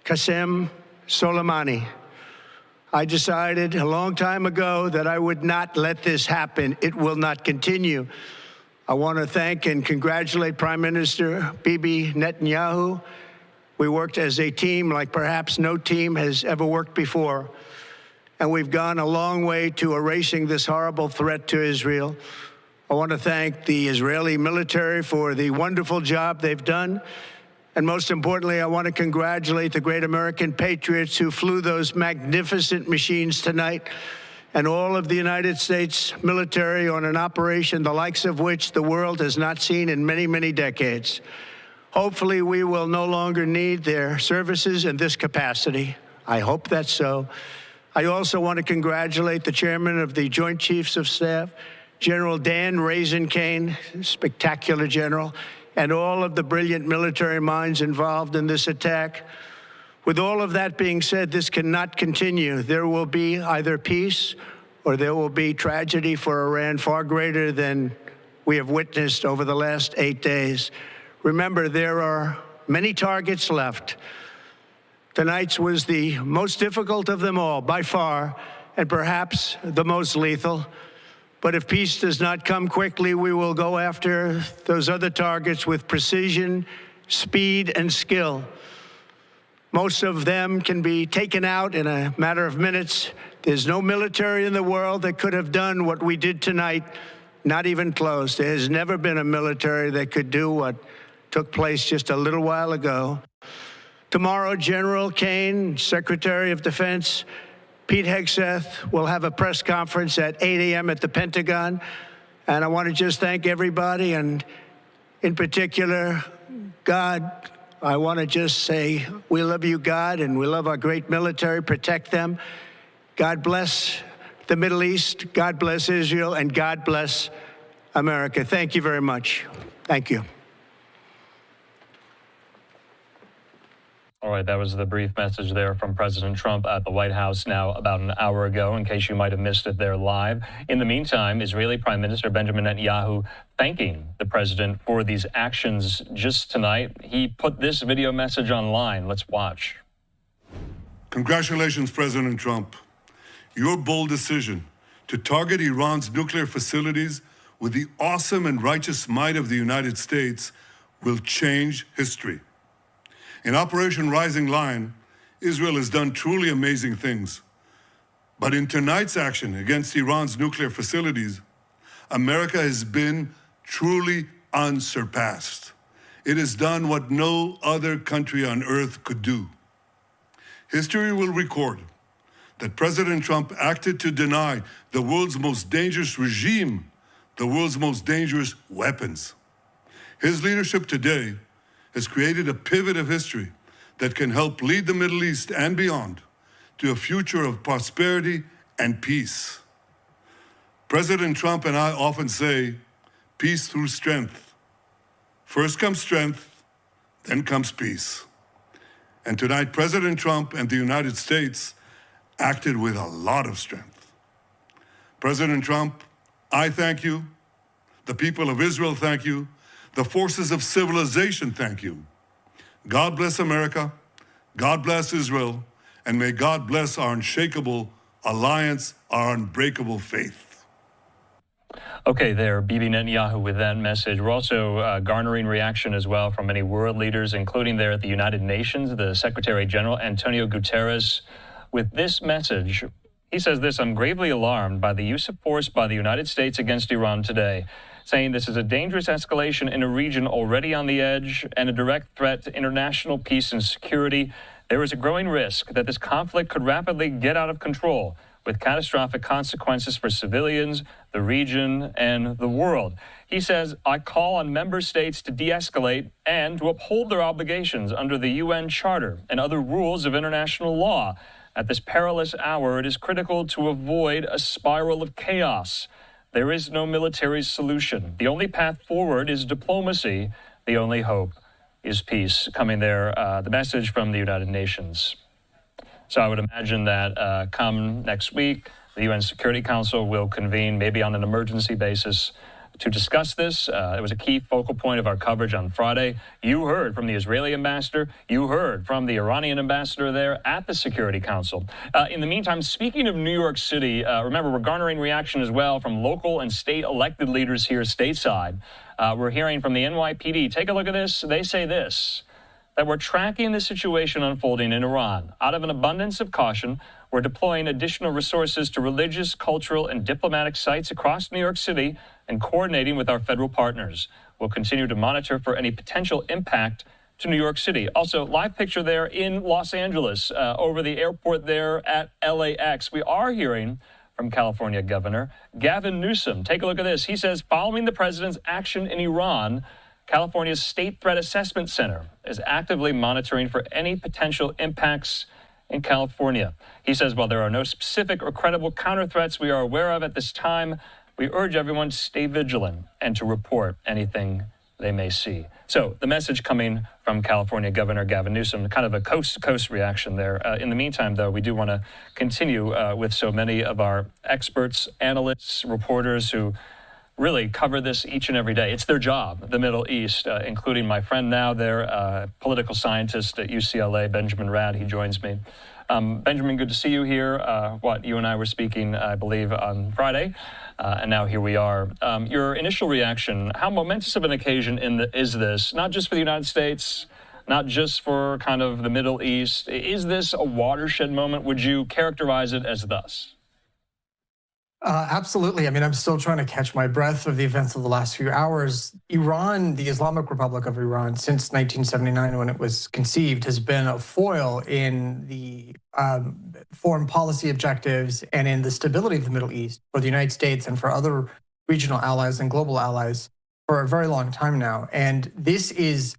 Qasem Soleimani. I decided a long time ago that I would not let this happen. It will not continue. I want to thank and congratulate Prime Minister Bibi Netanyahu. We worked as a team like perhaps no team has ever worked before. And we've gone a long way to erasing this horrible threat to Israel. I want to thank the Israeli military for the wonderful job they've done. And most importantly, I want to congratulate the great American patriots who flew those magnificent machines tonight, and all of the United States military on an operation the likes of which the world has not seen in many, many decades. Hopefully, we will no longer need their services in this capacity. I hope that's so. I also want to congratulate the chairman of the Joint Chiefs of Staff, General Dan Raisin-Kane, spectacular general, and all of the brilliant military minds involved in this attack. With all of that being said, this cannot continue. There will be either peace or there will be tragedy for Iran far greater than we have witnessed over the last 8 days. Remember, there are many targets left. Tonight's was the most difficult of them all, by far, and perhaps the most lethal. But if peace does not come quickly, we will go after those other targets with precision, speed, and skill. Most of them can be taken out in a matter of minutes. There's no military in the world that could have done what we did tonight, not even close. There has never been a military that could do what took place just a little while ago. Tomorrow, General Kane, Secretary of Defense, Pete Hegseth will have a press conference at 8 a.m. at the Pentagon. And I want to just thank everybody, and in particular, God. I want to just say we love you, God, and we love our great military. Protect them. God bless the Middle East. God bless Israel, and God bless America. Thank you very much. Thank you. All right, that was the brief message there from President Trump at the White House now about an hour ago, in case you might have missed it there live. In the meantime, Israeli Prime Minister Benjamin Netanyahu thanking the president for these actions just tonight. He put this video message online. Let's watch. Congratulations, President Trump. Your bold decision to target Iran's nuclear facilities with the awesome and righteous might of the United States will change history. In Operation Rising Lion, Israel has done truly amazing things. But in tonight's action against Iran's nuclear facilities, America has been truly unsurpassed. It has done what no other country on earth could do. History will record that President Trump acted to deny the world's most dangerous regime the world's most dangerous weapons. His leadership today has created a pivot of history that can help lead the Middle East and beyond to a future of prosperity and peace. President Trump and I often say, peace through strength. First comes strength, then comes peace. And tonight, President Trump and the United States acted with a lot of strength. President Trump, I thank you. The people of Israel thank you. The forces of civilization thank you. God bless America. God bless Israel. And may God bless our unshakable alliance, our unbreakable faith. Okay, there, Bibi Netanyahu with that message. We're also garnering reaction as well from many world leaders, including there at the United Nations, the Secretary General Antonio Guterres, with this message. He says this: I'm gravely alarmed by the use of force by the United States against Iran today, saying this is a dangerous escalation in a region already on the edge and a direct threat to international peace and security. There is a growing risk that this conflict could rapidly get out of control, with catastrophic consequences for civilians, the region, and the world. He says, I call on member states to de-escalate and to uphold their obligations under the UN Charter and other rules of international law. At this perilous hour, it is critical to avoid a spiral of chaos. There is no military solution. The only path forward is diplomacy. The only hope is peace. Coming there, the message from the United Nations. So I would imagine that come next week, the UN Security Council will convene, maybe on an emergency basis, to discuss this. It was a key focal point of our coverage on Friday. You heard from the Israeli ambassador. You heard from the Iranian ambassador there at the Security Council. In the meantime, speaking of New York City, remember, we're garnering reaction as well from local and state elected leaders here stateside. We're hearing from the NYPD. Take a look at this. They say this, that we're tracking the situation unfolding in Iran. Out of an abundance of caution, we're deploying additional resources to religious, cultural, and diplomatic sites across New York City and coordinating with our federal partners. We'll continue to monitor for any potential impact to New York City. Also, live picture there in Los Angeles, over the airport there at LAX. We are hearing from California Governor Gavin Newsom. Take a look at this. He says, following the president's action in Iran, California's State Threat Assessment Center is actively monitoring for any potential impacts in California. He says, while there are no specific or credible counter threats we are aware of at this time, we urge everyone to stay vigilant and to report anything they may see. So the message coming from California Governor Gavin Newsom, kind of a coast-to-coast reaction there. In the meantime, though, we do want to continue with so many of our experts, analysts, reporters who really cover this each and every day. It's their job, the Middle East, including my friend now there, political scientist at UCLA, Benjamin Rad. He joins me. Benjamin, good to see you here. You and I were speaking, I believe, on Friday, and now here we are. Your initial reaction, how momentous of an occasion is this, not just for the United States, not just for kind of the Middle East? Is this a watershed moment? Would you characterize it as thus? Absolutely. I mean, I'm still trying to catch my breath of the events of the last few hours. Iran, the Islamic Republic of Iran, since 1979 when it was conceived, has been a foil in the foreign policy objectives and in the stability of the Middle East for the United States and for other regional allies and global allies for a very long time now. And this is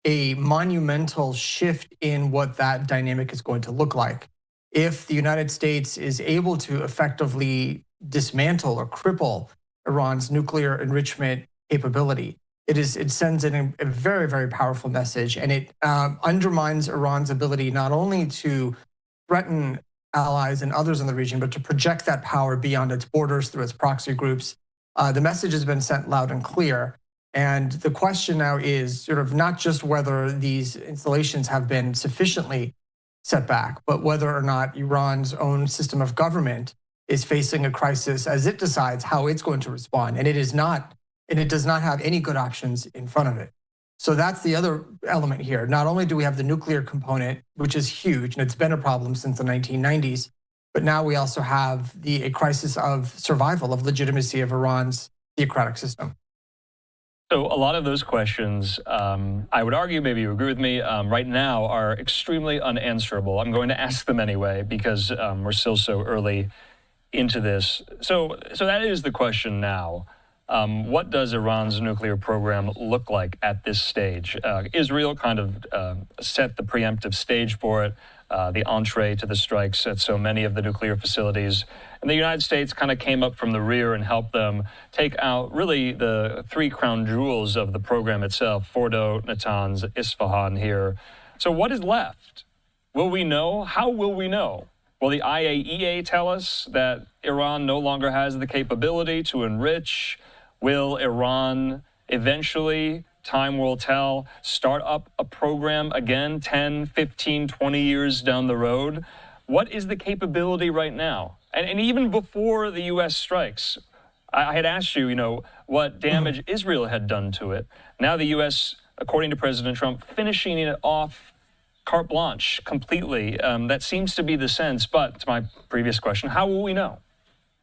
a monumental shift in what that dynamic is going to look like. If the United States is able to effectively dismantle or cripple Iran's nuclear enrichment capability, it sends in a very, very powerful message, and it undermines Iran's ability not only to threaten allies and others in the region, but to project that power beyond its borders through its proxy groups. The message has been sent loud and clear. And the question now is sort of not just whether these installations have been sufficiently set back, but whether or not Iran's own system of government is facing a crisis as it decides how it's going to respond. And it is not, and it does not have any good options in front of it. So that's the other element here. Not only do we have the nuclear component, which is huge, and it's been a problem since the 1990s, but now we also have a crisis of survival, of legitimacy of Iran's theocratic system. So a lot of those questions, I would argue, maybe you agree with me, right now are extremely unanswerable. I'm going to ask them anyway because we're still so early into this. So that is the question now. What does Iran's nuclear program look like at this stage? Israel kind of set the preemptive stage for it, the entree to the strikes at so many of the nuclear facilities. And the United States kind of came up from the rear and helped them take out really the three crown jewels of the program itself, Fordo, Natanz, Isfahan here. So what is left? Will we know? How will we know? Will the IAEA tell us that Iran no longer has the capability to enrich? Will Iran eventually, time will tell, start up a program again 10, 15, 20 years down the road? What is the capability right now? And even before the U.S. strikes, I had asked you, what damage Israel had done to it. Now the U.S., according to President Trump, finishing it off carte blanche completely. That seems to be the sense. But to my previous question, how will we know?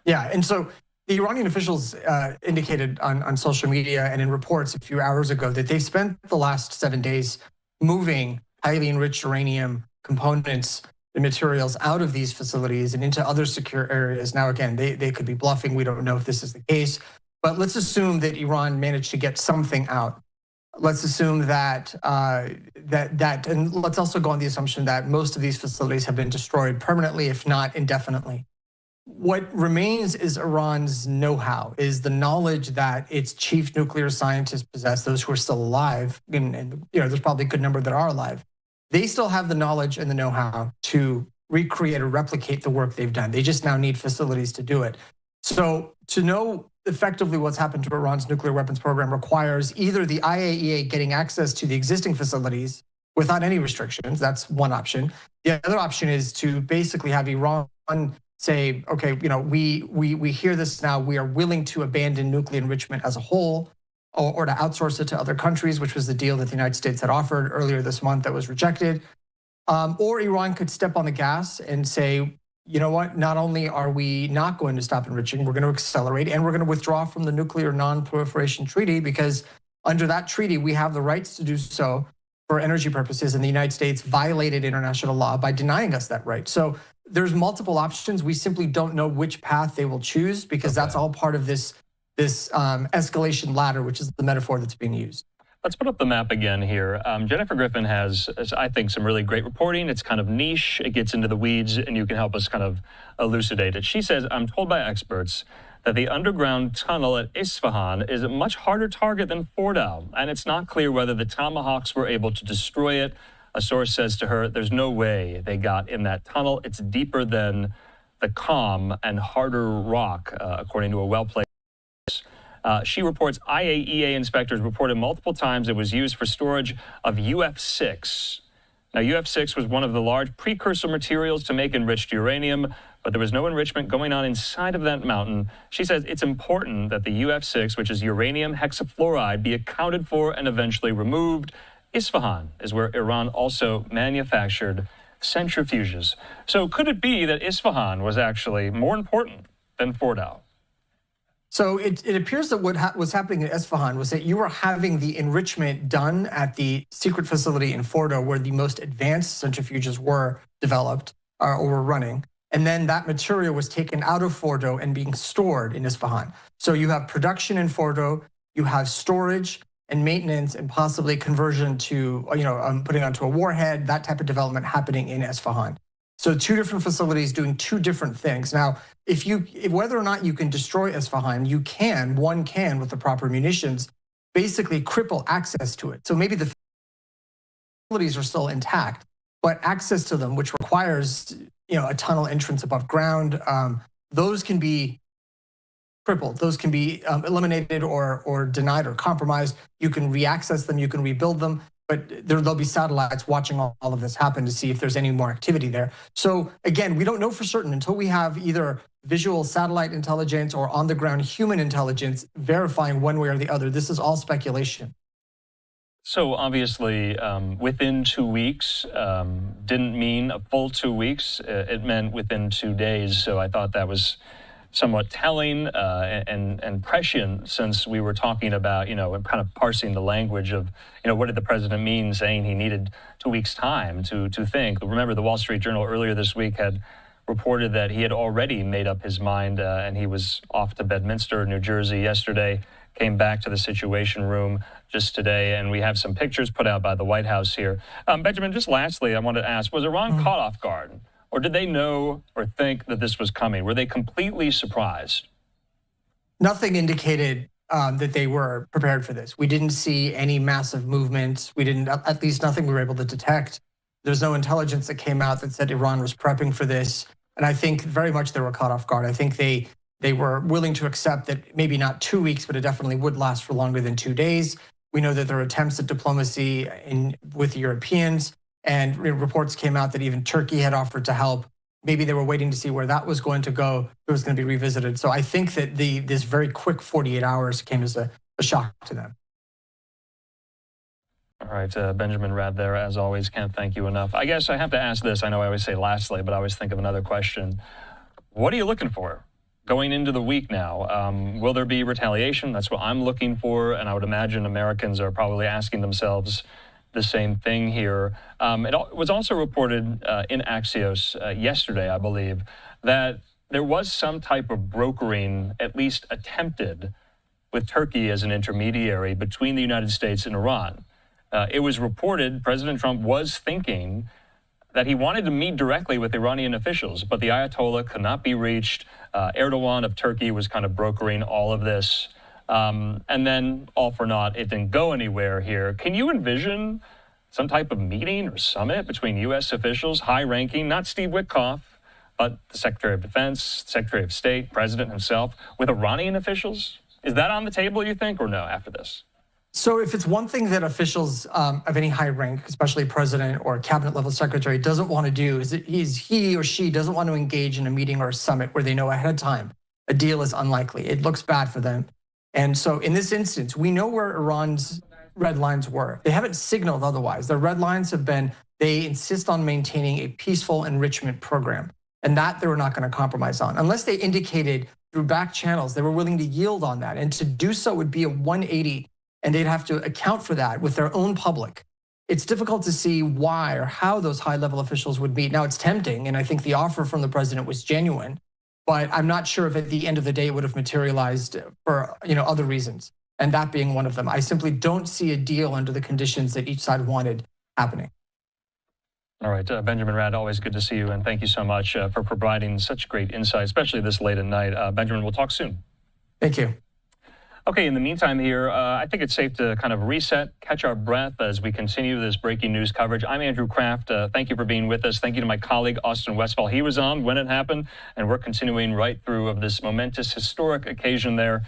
Yeah, and so the Iranian officials indicated on social media and in reports a few hours ago that they've spent the last 7 days moving highly enriched uranium components and materials out of these facilities and into other secure areas. Now, again, they could be bluffing. We don't know if this is the case. But let's assume that Iran managed to get something out. Let's assume that, and let's also go on the assumption that most of these facilities have been destroyed permanently, if not indefinitely. What remains is Iran's know-how, is the knowledge that its chief nuclear scientists possess, those who are still alive, and there's probably a good number that are alive. They still have the knowledge and the know-how to recreate or replicate the work they've done. They just now need facilities to do it. So to know effectively what's happened to Iran's nuclear weapons program requires either the IAEA getting access to the existing facilities without any restrictions. That's one option. The other option is to basically have Iran say, okay, we hear this now. We are willing to abandon nuclear enrichment as a whole, or to outsource it to other countries, which was the deal that the United States had offered earlier this month that was rejected. Or Iran could step on the gas and say, you know what, not only are we not going to stop enriching, we're going to accelerate, and we're going to withdraw from the Nuclear Non-Proliferation Treaty, because under that treaty, we have the rights to do so for energy purposes, and the United States violated international law by denying us that right. So there's multiple options. We simply don't know which path they will choose, because that's all part of this escalation ladder, which is the metaphor that's being used. Let's put up the map again here. Jennifer Griffin has, I think, some really great reporting. It's kind of niche. It gets into the weeds, and you can help us kind of elucidate it. She says, I'm told by experts that the underground tunnel at Isfahan is a much harder target than Fordo, and it's not clear whether the Tomahawks were able to destroy it. A source says to her, there's no way they got in that tunnel. It's deeper than the calm and harder rock, according to a well-placed. She reports IAEA inspectors reported multiple times it was used for storage of UF6. Now, UF6 was one of the large precursor materials to make enriched uranium, but there was no enrichment going on inside of that mountain. She says it's important that the UF6, which is uranium hexafluoride, be accounted for and eventually removed. Isfahan is where Iran also manufactured centrifuges. So could it be that Isfahan was actually more important than Fordow? So it appears that what was happening in Isfahan was that you were having the enrichment done at the secret facility in Fordow, where the most advanced centrifuges were developed or were running. And then that material was taken out of Fordow and being stored in Isfahan. So you have production in Fordow, you have storage and maintenance and possibly conversion to, putting onto a warhead, that type of development happening in Isfahan. So two different facilities doing two different things. Now, whether or not you can destroy Isfahan, one can with the proper munitions, basically cripple access to it. So maybe the facilities are still intact, but access to them, which requires a tunnel entrance above ground, those can be crippled. Those can be eliminated or denied or compromised. You can re-access them, you can rebuild them, but there'll be satellites watching all of this happen to see if there's any more activity there. So again, we don't know for certain until we have either visual satellite intelligence or on-the-ground human intelligence verifying one way or the other. This is all speculation. So obviously, within 2 weeks didn't mean a full 2 weeks. It meant within 2 days. So I thought that was somewhat telling and prescient, since we were talking about, kind of parsing the language of, what did the president mean saying he needed 2 weeks' time to think. Remember, the Wall Street Journal earlier this week had reported that he had already made up his mind and he was off to Bedminster, New Jersey yesterday, came back to the Situation Room just today, and we have some pictures put out by the White House here. Benjamin, just lastly, I wanted to ask, was Iran caught off guard? Or did they know or think that this was coming? Were they completely surprised? Nothing indicated that they were prepared for this. We didn't see any massive movement. We didn't, at least nothing we were able to detect. There's no intelligence that came out that said Iran was prepping for this. And I think very much they were caught off guard. I think they were willing to accept that maybe not 2 weeks, but it definitely would last for longer than 2 days. We know that there are attempts at diplomacy with Europeans. And reports came out that even Turkey had offered to help. Maybe they were waiting to see where that was going to go. It was going to be revisited. So I think that this very quick 48 hours came as a shock to them. All right, Benjamin Rad there, as always. Can't thank you enough. I guess I have to ask this. I know I always say lastly, but I always think of another question. What are you looking for going into the week now? Will there be retaliation? That's what I'm looking for. And I would imagine Americans are probably asking themselves the same thing here. It was also reported in Axios yesterday, I believe, that there was some type of brokering, at least attempted, with Turkey as an intermediary between the United States and Iran. It was reported President Trump was thinking that he wanted to meet directly with Iranian officials, but the Ayatollah could not be reached. Erdogan of Turkey was kind of brokering all of this. And then, all for naught, it didn't go anywhere here. Can you envision some type of meeting or summit between U.S. officials, high-ranking, not Steve Witkoff, but the Secretary of Defense, Secretary of State, President himself, with Iranian officials? Is that on the table, you think, or no, after this? So if it's one thing that officials of any high rank, especially president or cabinet level secretary, doesn't want to do is he or she doesn't want to engage in a meeting or a summit where they know ahead of time a deal is unlikely. It looks bad for them. And so in this instance, we know where Iran's red lines were. They haven't signaled otherwise. Their red lines have been, they insist on maintaining a peaceful enrichment program, and that they were not going to compromise on. Unless they indicated through back channels they were willing to yield on that. And to do so would be a 180, and they'd have to account for that with their own public. It's difficult to see why or how those high-level officials would meet. Now, it's tempting, and I think the offer from the president was genuine, but I'm not sure if at the end of the day it would have materialized for other reasons, and that being one of them. I simply don't see a deal under the conditions that each side wanted happening. All right, Benjamin Rad, always good to see you, and thank you so much for providing such great insight, especially this late at night. Benjamin, we'll talk soon. Thank you. Okay, in the meantime here, I think it's safe to kind of reset, catch our breath as we continue this breaking news coverage. I'm Andrew Kraft. Thank you for being with us. Thank you to my colleague, Austin Westfall. He was on when it happened, and we're continuing right through of this momentous, historic occasion there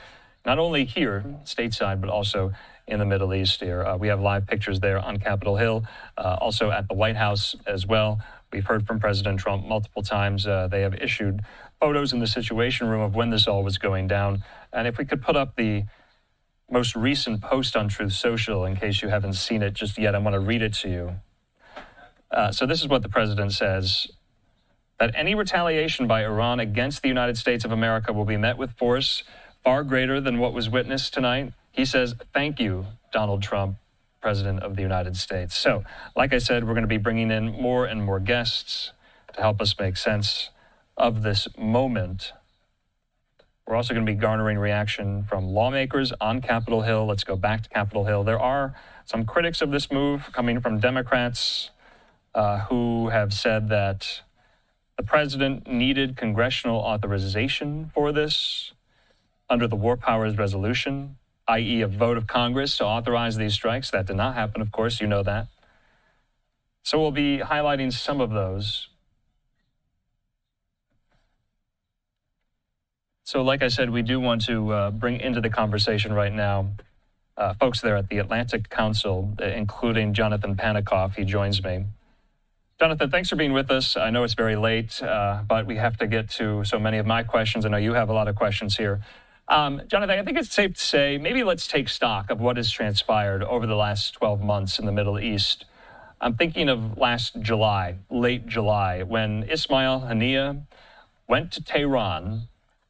not only here, stateside, but also in the Middle East here. We have live pictures there on Capitol Hill, also at the White House as well. We've heard from President Trump multiple times. They have issued photos in the Situation Room of when this all was going down. And if we could put up the most recent post on Truth Social, in case you haven't seen it just yet, I want to read it to you. So this is what the president says, that any retaliation by Iran against the United States of America will be met with force far greater than what was witnessed tonight. He says, thank you, Donald Trump, President of the United States. So, like I said, we're going to be bringing in more and more guests to help us make sense of this moment. We're also going to be garnering reaction from lawmakers on Capitol Hill. Let's go back to Capitol Hill. There are some critics of this move coming from Democrats who have said that the president needed congressional authorization for this under the War Powers Resolution, i.e. a vote of Congress to authorize these strikes. That did not happen, of course, you know that. So we'll be highlighting some of those. So like I said, we do want to bring into the conversation right now folks there at the Atlantic Council, including Jonathan Panikoff. He joins me. Jonathan, thanks for being with us. I know it's very late, but we have to get to so many of my questions. I know you have a lot of questions here. Jonathan, I think it's safe to say, maybe let's take stock of what has transpired over the last 12 months in the Middle East. I'm thinking of last July, late July, when Ismail Haniyeh went to Tehran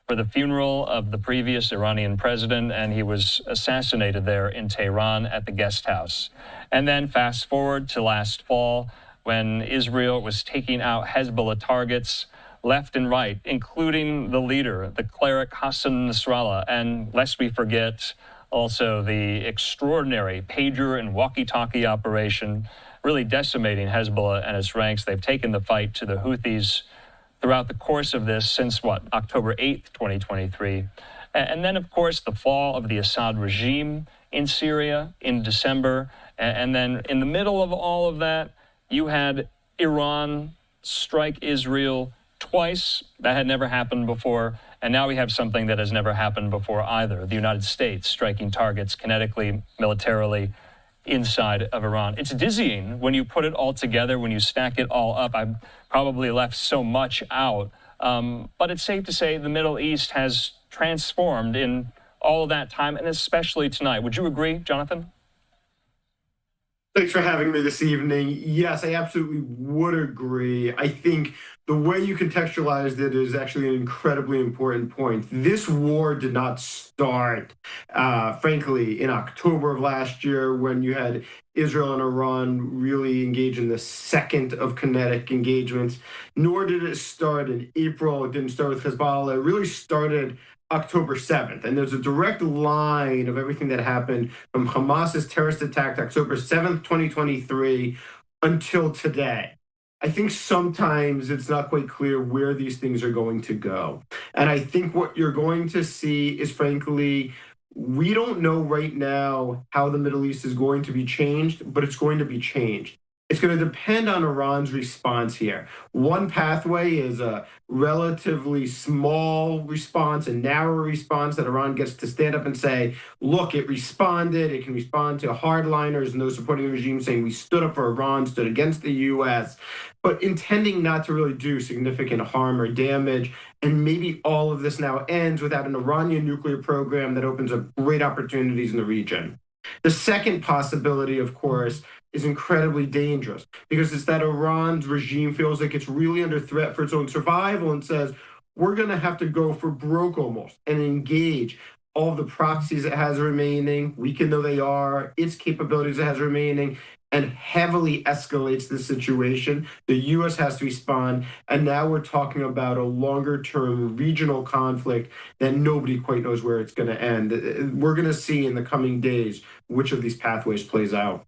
for the funeral of the previous Iranian president, and he was assassinated there in Tehran at the guest house. And then fast forward to last fall, when Israel was taking out Hezbollah targets left and right, including the leader, the cleric Hassan Nasrallah, and lest we forget also the extraordinary pager and walkie-talkie operation, really decimating Hezbollah and its ranks. They've taken the fight to the Houthis throughout the course of this since, October 8th, 2023. And then, of course, the fall of the Assad regime in Syria in December. And then in the middle of all of that, you had Iran strike Israel twice. That had never happened before. And now we have something that has never happened before either. The United States striking targets kinetically, militarily, inside of Iran. It's dizzying when you put it all together, when you stack it all up. I've probably left so much out. But it's safe to say the Middle East has transformed in all of that time, and especially tonight. Would you agree, Jonathan? Thanks for having me this evening. Yes, I absolutely would agree. I think the way you contextualized it is actually an incredibly important point. This war did not start, frankly, in October of last year when you had Israel and Iran really engage in the second of kinetic engagements, nor did it start in April. It didn't start with Hezbollah. It really started October 7th. And there's a direct line of everything that happened from Hamas's terrorist attack October 7th, 2023 until today. I think sometimes it's not quite clear where these things are going to go. And I think what you're going to see is, frankly, we don't know right now how the Middle East is going to be changed, but it's going to be changed. It's going to depend on Iran's response here. One pathway is a relatively small response, a narrow response that Iran gets to stand up and say, look, it responded. It can respond to hardliners and those supporting the regime saying we stood up for Iran, stood against the U.S., but intending not to really do significant harm or damage. And maybe all of this now ends without an Iranian nuclear program that opens up great opportunities in the region. The second possibility, of course, is incredibly dangerous because it's that Iran's regime feels like it's really under threat for its own survival and says, we're going to have to go for broke almost and engage all the proxies it has remaining, weaken though they are, its capabilities it has remaining, and heavily escalates the situation. The U.S. has to respond, and now we're talking about a longer-term regional conflict that nobody quite knows where it's going to end. We're going to see in the coming days which of these pathways plays out.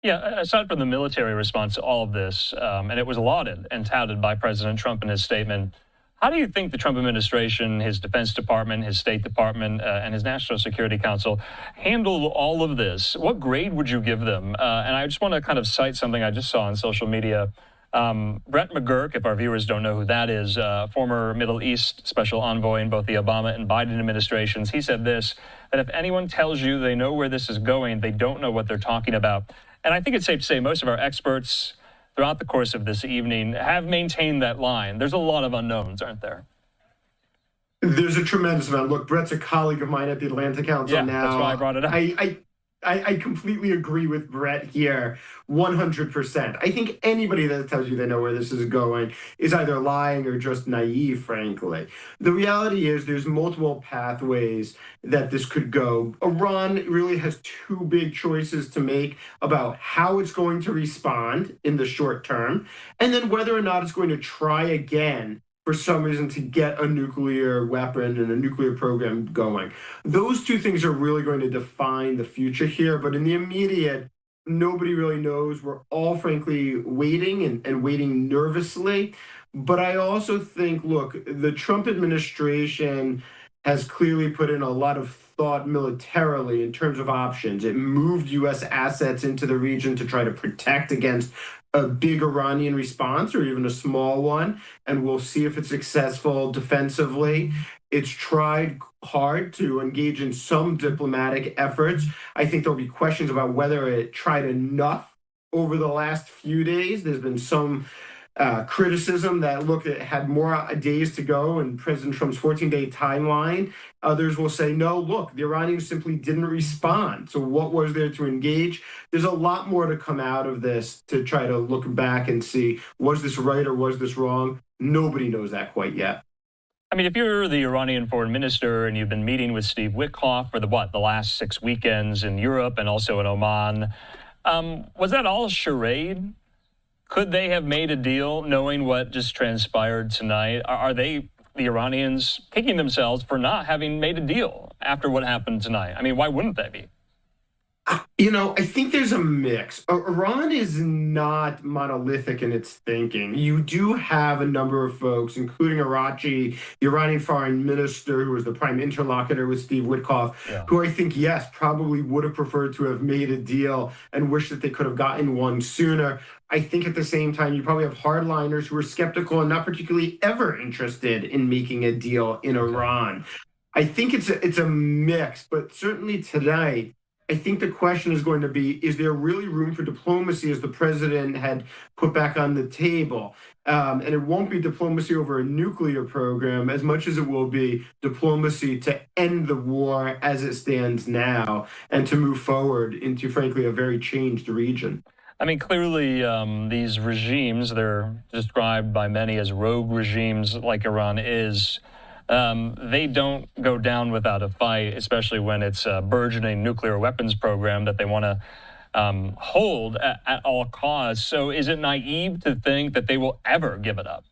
Yeah, aside from the military response to all of this, and it was lauded and touted by President Trump in his statement, how do you think the Trump administration, his Defense Department, his State Department, and his National Security Council handled all of this? What grade would you give them? And I just want to kind of cite something I just saw on social media Brett McGurk, if our viewers don't know who that is, former Middle East special envoy in both the Obama and Biden administrations, he said this, that if anyone tells you they know where this is going, they don't know what they're talking about. And I think it's safe to say most of our experts throughout the course of this evening have maintained that line. There's a lot of unknowns, aren't there? There's a tremendous amount. Look, Brett's a colleague of mine at the Atlanta Council now. That's why I brought it up. I completely agree with Brett here, 100%. I think anybody that tells you they know where this is going is either lying or just naive, frankly. The reality is there's multiple pathways that this could go. Iran really has two big choices to make about how it's going to respond in the short term, and then whether or not it's going to try again for some reason to get a nuclear weapon and a nuclear program going. Those two things are really going to define the future here, but in the immediate, nobody really knows. We're all frankly waiting and waiting nervously. But I also think, look, the Trump administration has clearly put in a lot of thought militarily in terms of options. It moved U.S. assets into the region to try to protect against a big Iranian response or even a small one, and we'll see if it's successful defensively. It's tried hard to engage in some diplomatic efforts. I think there'll be questions about whether it tried enough over the last few days. There's been some criticism that, look, it had more days to go in President Trump's 14-day timeline. Others will say, no, look, the Iranians simply didn't respond. So what was there to engage? There's a lot more to come out of this to try to look back and see, was this right or was this wrong? Nobody knows that quite yet. I mean, if you're the Iranian foreign minister and you've been meeting with Steve Witkoff for the last 6 weekends in Europe and also in Oman, was that all a charade? Could they have made a deal knowing what just transpired tonight? Are they, the Iranians, kicking themselves for not having made a deal after what happened tonight? I mean, why wouldn't they be? I think there's a mix. Iran is not monolithic in its thinking. You do have a number of folks, including Arachi, the Iranian foreign minister, who was the prime interlocutor with Steve Witkoff, who I think, yes, probably would have preferred to have made a deal and wish that they could have gotten one sooner. I think at the same time, you probably have hardliners who are skeptical and not particularly ever interested in making a deal in Iran. I think it's a mix, but certainly tonight, I think the question is going to be, is there really room for diplomacy as the president had put back on the table? And it won't be diplomacy over a nuclear program as much as it will be diplomacy to end the war as it stands now and to move forward into, frankly, a very changed region. I mean, clearly these regimes, they're described by many as rogue regimes like Iran is. They don't go down without a fight, especially when it's a burgeoning nuclear weapons program that they want to hold at all costs. So is it naive to think that they will ever give it up?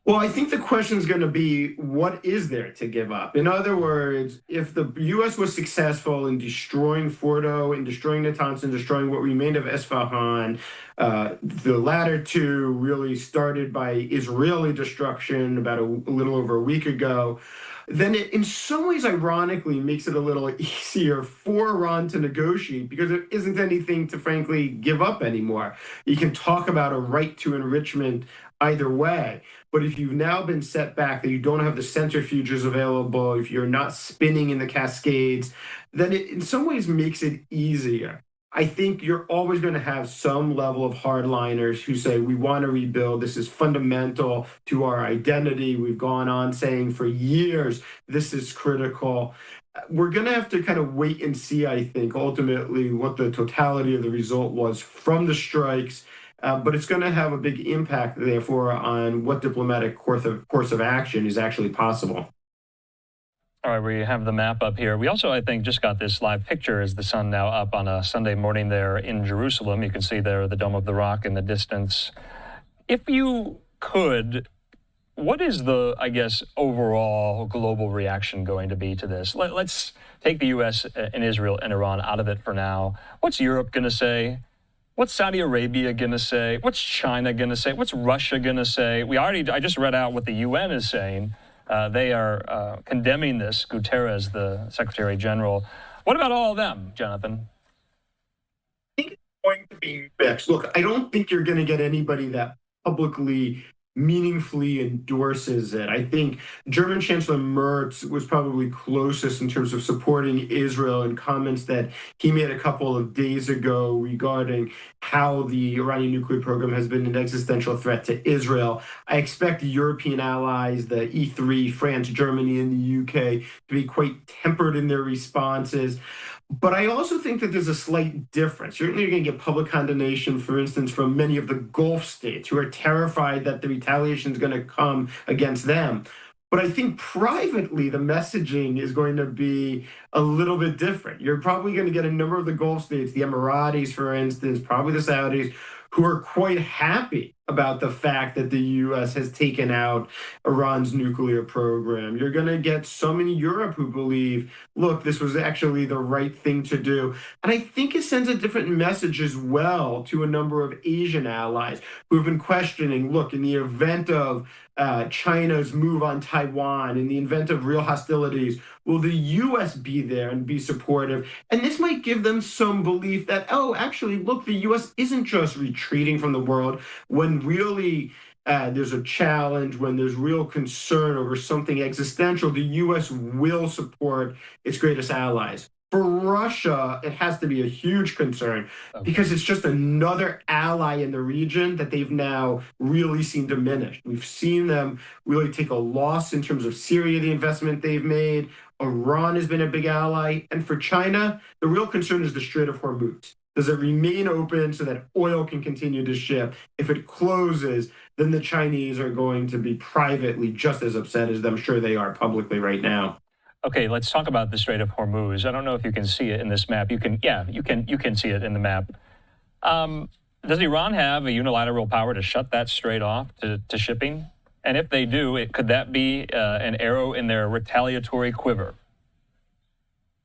Well, I think the question is going to be, what is there to give up? In other words, if the U.S. was successful in destroying Fordo, in destroying Natanz, and destroying what remained of Esfahan, the latter two really started by Israeli destruction about a little over a week ago, then it in some ways ironically makes it a little easier for Iran to negotiate because there isn't anything to frankly give up anymore. You can talk about a right to enrichment either way. But if you've now been set back, that you don't have the centrifuges available, if you're not spinning in the Cascades, then it in some ways makes it easier. I think you're always going to have some level of hardliners who say, we want to rebuild. This is fundamental to our identity. We've gone on saying for years, this is critical. We're going to have to kind of wait and see, I think, ultimately what the totality of the result was from the strikes. But it's going to have a big impact, therefore, on what diplomatic course of action is actually possible. All right, we have the map up here. We also, I think, just got this live picture as the sun now up on a Sunday morning there in Jerusalem. You can see there the Dome of the Rock in the distance. If you could, what is the, I guess, overall global reaction going to be to this? Let's take the U.S. and Israel and Iran out of it for now. What's Europe going to say? What's Saudi Arabia going to say? What's China going to say? What's Russia going to say? I just read out what the UN is saying. They are condemning this, Guterres, the Secretary General. What about all of them, Jonathan? I think the going to be mixed. Look, I don't think you're going to get anybody that publicly meaningfully endorses it. I think German Chancellor Merz was probably closest in terms of supporting Israel in comments that he made a couple of days ago regarding how the Iranian nuclear program has been an existential threat to Israel. I expect European allies, the E3, France, Germany, and the UK, to be quite tempered in their responses. But I also think that there's a slight difference. Certainly, you're going to get public condemnation, for instance, from many of the Gulf states who are terrified that the retaliation is going to come against them. But I think privately, the messaging is going to be a little bit different. You're probably going to get a number of the Gulf states, the Emiratis, for instance, probably the Saudis, who are quite happy about the fact that the U.S. has taken out Iran's nuclear program. You're going to get some in Europe who believe, look, this was actually the right thing to do. And I think it sends a different message as well to a number of Asian allies who have been questioning, look, in the event of China's move on Taiwan, in the event of real hostilities, will the U.S. be there and be supportive? And this might give them some belief that, oh, actually, look, the U.S. isn't just retreating from the world when really there's a challenge, when there's real concern over something existential, the U.S. will support its greatest allies. For Russia, it has to be a huge concern because it's just another ally in the region that they've now really seen diminished. We've seen them really take a loss in terms of Syria, the investment they've made. Iran has been a big ally. And for China, the real concern is the Strait of Hormuz. Does it remain open so that oil can continue to ship? If it closes, then the Chinese are going to be privately just as upset as I'm sure they are publicly right now. Okay, let's talk about the Strait of Hormuz. I don't know if you can see it in this map. You can see it in the map. Does Iran have a unilateral power to shut that strait off to shipping? And if they do, could that be an arrow in their retaliatory quiver?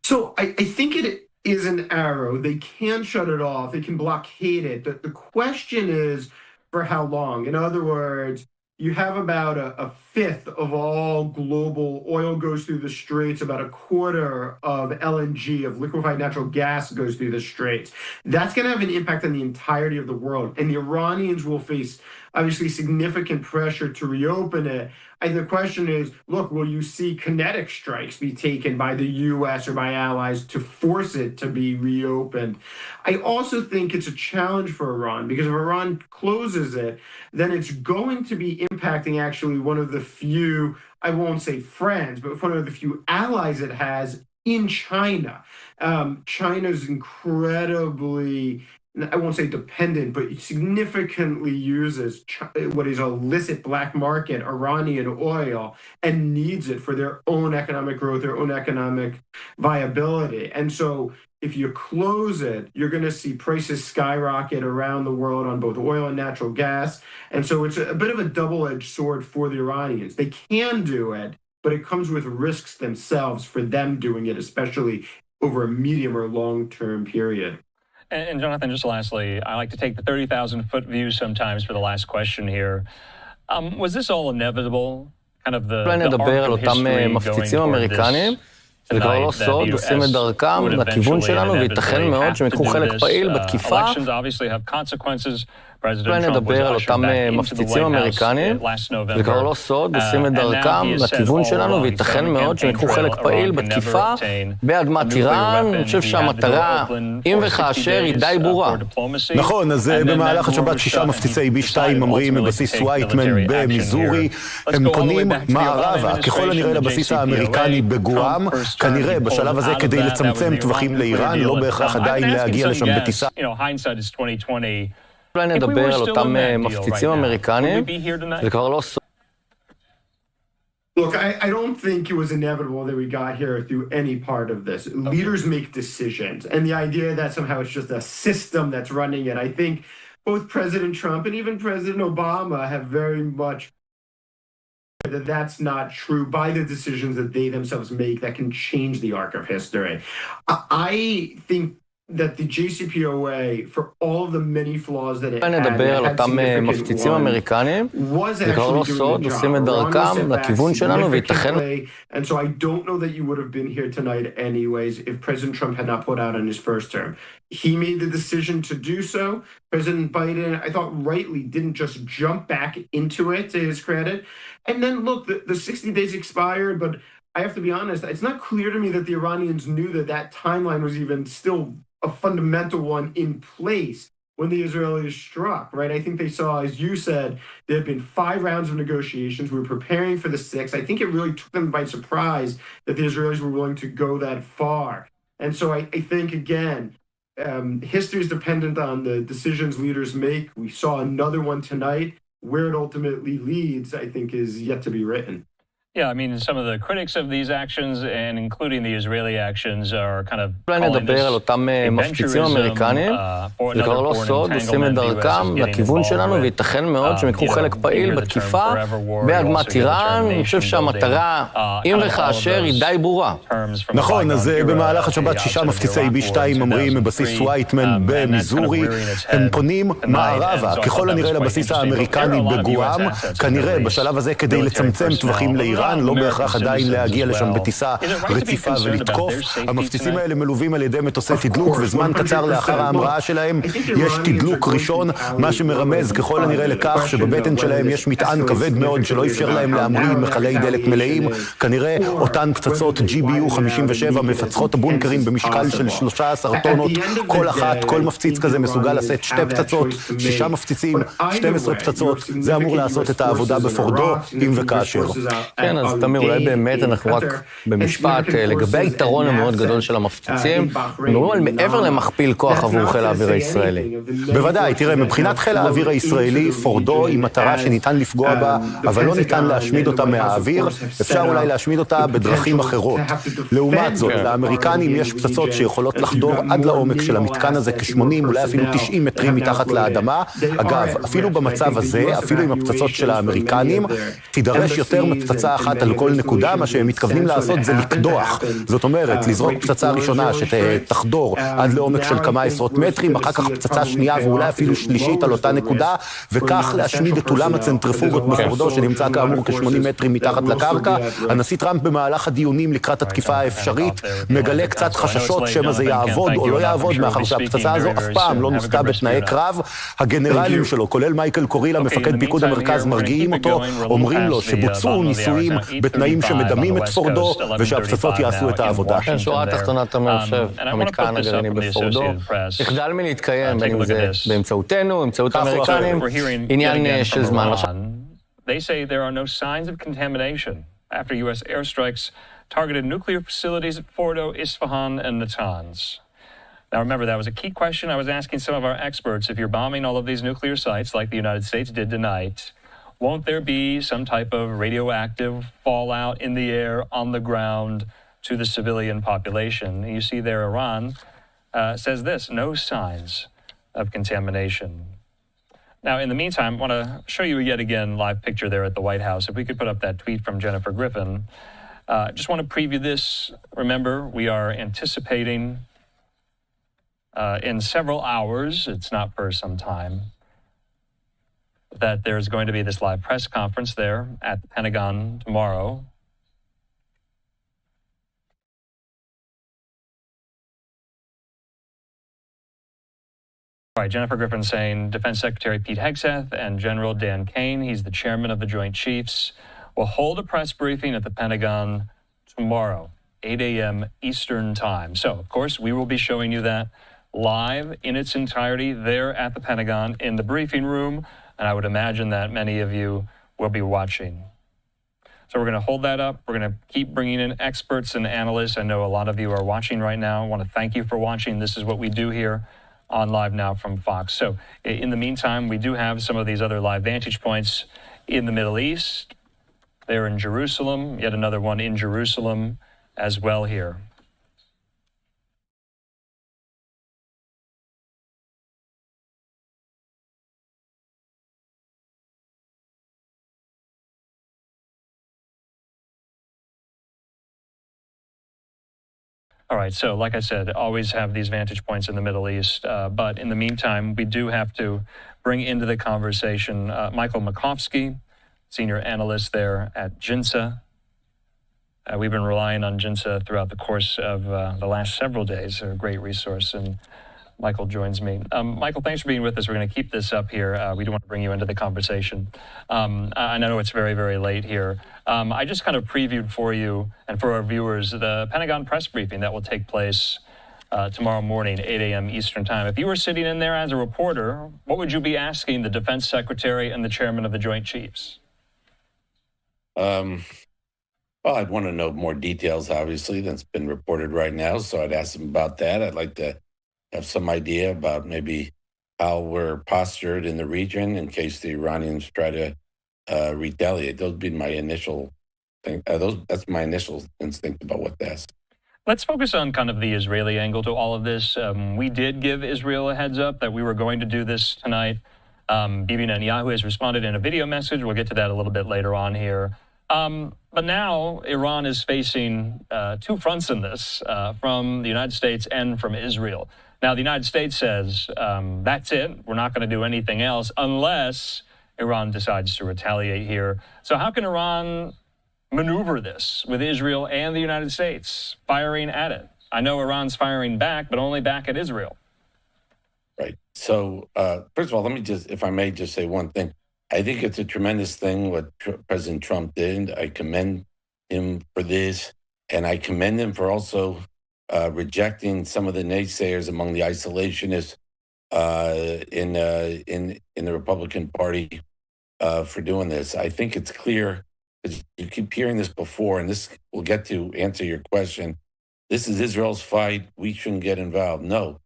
So I think it is an arrow. They can shut it off. They can blockade it. The question is for how long? In other words, you have about a fifth of all global oil goes through the straits, about a quarter of LNG, of liquefied natural gas, goes through the straits. That's going to have an impact on the entirety of the world. And the Iranians will face, obviously, significant pressure to reopen it. And the question is, look, will you see kinetic strikes be taken by the U.S. or by allies to force it to be reopened? I also think it's a challenge for Iran because if Iran closes it, then it's going to be impacting actually one of the few, I won't say friends, but one of the few allies it has in China. China's incredibly, I won't say dependent, but significantly uses what is illicit black market Iranian oil and needs it for their own economic growth, their own economic viability. And so if you close it, you're going to see prices skyrocket around the world on both oil and natural gas. And so it's a bit of a double-edged sword for the Iranians. They can do it, but it comes with risks themselves for them doing it, especially over a medium or long-term period. And Jonathan, just lastly, I like to take the 30,000-foot view sometimes for the last question here. Was this all inevitable? Kind of the נדבר על אותם מפציצים אמריקנים, זה כבר לא סוד, עושים את דרכם לכיוון שלנו, וייתכן מאוד שהם יקחו חלק פעיל בתקיפה. אולי נדבר על אותם מפציצים אמריקנים, זה כבר לא סוד, עושים את דרכם לכיוון שלנו, וייתכן מאוד שהם יקחו חלק פעיל בתקיפה באדמת איראן. אני חושב שהמטרה, אם וכאשר, היא די ברורה. נכון, אז במהלך השבת 6 מפציצי B2 ממריאים מבסיס וייטמן במיזורי, הם פונים מערבה, ככל הנראה לבסיס האמריקני בגואם, כנראה בשלב הזה כדי לצמצם טווחים לאיראן, לא בהכרח עדיין להגיע לשם בטיסה. אולי נדבר על אותם מפציצים אמריקנים, זה כבר לא סוד. Look, I don't think it was inevitable that we got here through any part of this. Leaders make decisions, and the idea that somehow it's just a system that's running it, I think both President Trump and even President Obama have very much that that's not true by the decisions that they themselves make that can change the arc of history. I think that the JCPOA, for all of the many flaws that it had, נדבר על אותם מפציצים אמריקנים, זה כבר לא סוד, עושים את דרכם לכיוון שלנו, וייתכן... And so I don't know that you would have been here tonight anyways if President Trump had not put out in his first term. He made the decision to do so. President Biden, I thought rightly, didn't just jump back into it, to his credit. And then, look, the 60 days expired, but I have to be honest, it's not clear to me that the Iranians knew that that timeline was even still a fundamental one in place when the Israelis struck, right? I think they saw, as you said, there had been 5 rounds of negotiations. We were preparing for the 6th. I think it really took them by surprise that the Israelis were willing to go that far. And so I think, again, history is dependent on the decisions leaders make. We saw another one tonight. Where it ultimately leads, I think, is yet to be written. Yeah, I mean, some of the critics of these actions, and including the Israeli actions, are kind of אולי נדבר על אותם מפציצים אמריקנים, זה כבר לא סוד, עושים את דרכם לכיוון שלנו, וייתכן מאוד שהם יקחו חלק פעיל בתקיפה באדמת איראן. אני חושב שהמטרה, אם וכאשר, היא די ברורה. נכון, אז במהלך השבת 6 מפציצי B2 ממריאים מבסיס וייטמן במיזורי, הם פונים מערבה, ככל הנראה לבסיס האמריקני בגואם, כנראה בשלב הזה כדי לצמצם טווחים לאיראן, לא בהכרח עדיין להגיע לשם בטיסה רציפה ולתקוף. המפציצים האלה מלווים על ידי מטוסי תדלוק, וזמן קצר לאחר ההמראה שלהם יש תדלוק ראשון, מה שמרמז ככל הנראה לכך שבבטן שלהם יש מטען כבד מאוד שלא אפשר להם להמריא עם מכלי דלק מלאים. כנראה אותן פצצות GBU-57 מפצחות הבונקרים במשקל של 13 טונות כל אחת. כל מפציץ כזה מסוגל לשאת 2 פצצות, 6 מפציצים, 12 פצצות. זה אמור לעשות את העבודה בפורדו, אם וכאשר. כן, אז תמיר, אולי באמת אנחנו רק במשפט לגבי היתרון המאוד גדול של המפציצים, מדברים על מעבר למכפיל כוח עבור חיל האוויר הישראלי. בוודאי, תראה, מבחינת חיל האוויר הישראלי, פורדו היא מטרה שניתן לפגוע בה, אבל לא ניתן להשמיד אותה מהאוויר, אפשר אולי להשמיד אותה בדרכים אחרות. לעומת זאת, לאמריקנים יש פצצות שיכולות לחדור עד לעומק של המתקן הזה כ-80, אולי אפילו 90 מטרים מתחת לאדמה. אגב, אפילו במצב הזה, אפילו עם הפצצות של האמריקנים, תידרש יותר מפצצה אחת על כל נקודה. מה שהם מתכוונים לעשות זה לקדוח. זאת אומרת, לזרוק פצצה ראשונה שתחדור עד לעומק של כמה עשרות מטרים, אחר כך פצצה שנייה ואולי אפילו שלישית על אותה נקודה, וכך להשמיד את אולם הצנטריפוגות בפורדו שנמצא כאמור כ-80 מטרים מתחת לקרקע. הנשיא טראמפ במהלך הדיונים לקראת התקיפה האפשרית מגלה קצת חששות שמא זה יעבוד או לא יעבוד, מאחר שהפצצה הזו אף פעם לא נוסתה בתנאי קרב. הגנרלים שלו, כולל מייקל קורילה, מפקד פיקוד המרכז, מרגיעים אותו, אומרים לו שבוצעו ניסויים בתנאים שמדמים את פורדו, ושהפצצות יעשו את העבודה. כן, שורה התחתונה תמיר יושב, המתקן הגרעיני בפורדו, יחדל מלהתקיים, בין אם זה באמצעותנו, באמצעות האמריקנים, עניין של זמן. They say there are no signs of contamination after U.S. airstrikes targeted nuclear facilities at Fordo, Isfahan, and Natanz. Now remember, that was a key question I was asking some of our experts. If you're bombing all of these nuclear sites like the United States did tonight, won't there be some type of radioactive fallout in the air, on the ground, to the civilian population? You see there, Iran says this, no signs of contamination. Now, in the meantime, I want to show you yet again live picture there at the White House. If we could put up that tweet from Jennifer Griffin. Just want to preview this. Remember, we are anticipating in several hours, it's not for some time, that there's going to be this live press conference there at the Pentagon tomorrow. All right, Jennifer Griffin saying Defense Secretary Pete Hegseth and General Dan Kane, he's the chairman of the Joint Chiefs, will hold a press briefing at the Pentagon tomorrow, 8 a.m. Eastern Time. So, of course, we will be showing you that live in its entirety there at the Pentagon in the briefing room, and I would imagine that many of you will be watching. So we're going to hold that up. We're going to keep bringing in experts and analysts. I know a lot of you are watching right now. I want to thank you for watching. This is what we do here on Live Now from Fox. So in the meantime, we do have some of these other live vantage points in the Middle East. They're in Jerusalem, yet another one in Jerusalem as well here. All right, so like I said, always have these vantage points in the Middle East, but in the meantime, we do have to bring into the conversation Michael Makovsky, senior analyst there at GINSA. We've been relying on GINSA throughout the course of the last several days. They're a great resource, and Michael joins me. Michael, thanks for being with us. We're going to keep this up here. We do want to bring you into the conversation. I know it's very, very late here. I just kind of previewed for you and for our viewers the Pentagon press briefing that will take place tomorrow morning, 8 a.m. Eastern Time. If you were sitting in there as a reporter, what would you be asking the Defense Secretary and the Chairman of the Joint Chiefs? Well, I'd want to know more details, obviously, that's been reported right now, so I'd ask them about that. I'd like to have some idea about maybe how we're postured in the region in case the Iranians try to retaliate. Those would be my initial thing. That's my initial instinct about what to ask. Let's focus on kind of the Israeli angle to all of this. We did give Israel a heads up that we were going to do this tonight. Bibi Netanyahu has responded in a video message. We'll get to that a little bit later on here. But now Iran is facing two fronts in this, from the United States and from Israel. Now, the United States says, that's it. We're not going to do anything else unless Iran decides to retaliate here. So how can Iran maneuver this with Israel and the United States firing at it? I know Iran's firing back, but only back at Israel. Right. So, first of all, let me just, if I may just say one thing. I think it's a tremendous thing what President Trump did. I commend him for this, and I commend him for also rejecting some of the naysayers among the isolationists in the Republican Party for doing this. I think it's clear, because you keep hearing this before, and this will get to answer your question. This is Israel's fight. We shouldn't get involved. No.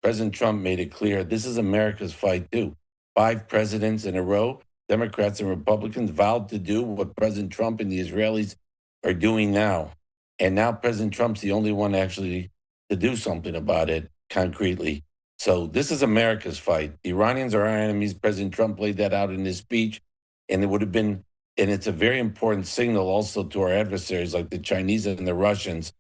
President Trump made it clear this is America's fight, too. 5 presidents in a row, Democrats and Republicans, vowed to do what President Trump and the Israelis are doing now. And now President Trump's the only one actually to do something about it concretely. So this is America's fight. The Iranians are our enemies. President Trump laid that out in his speech. And it would have been, and it's a very important signal also to our adversaries like the Chinese and the Russians,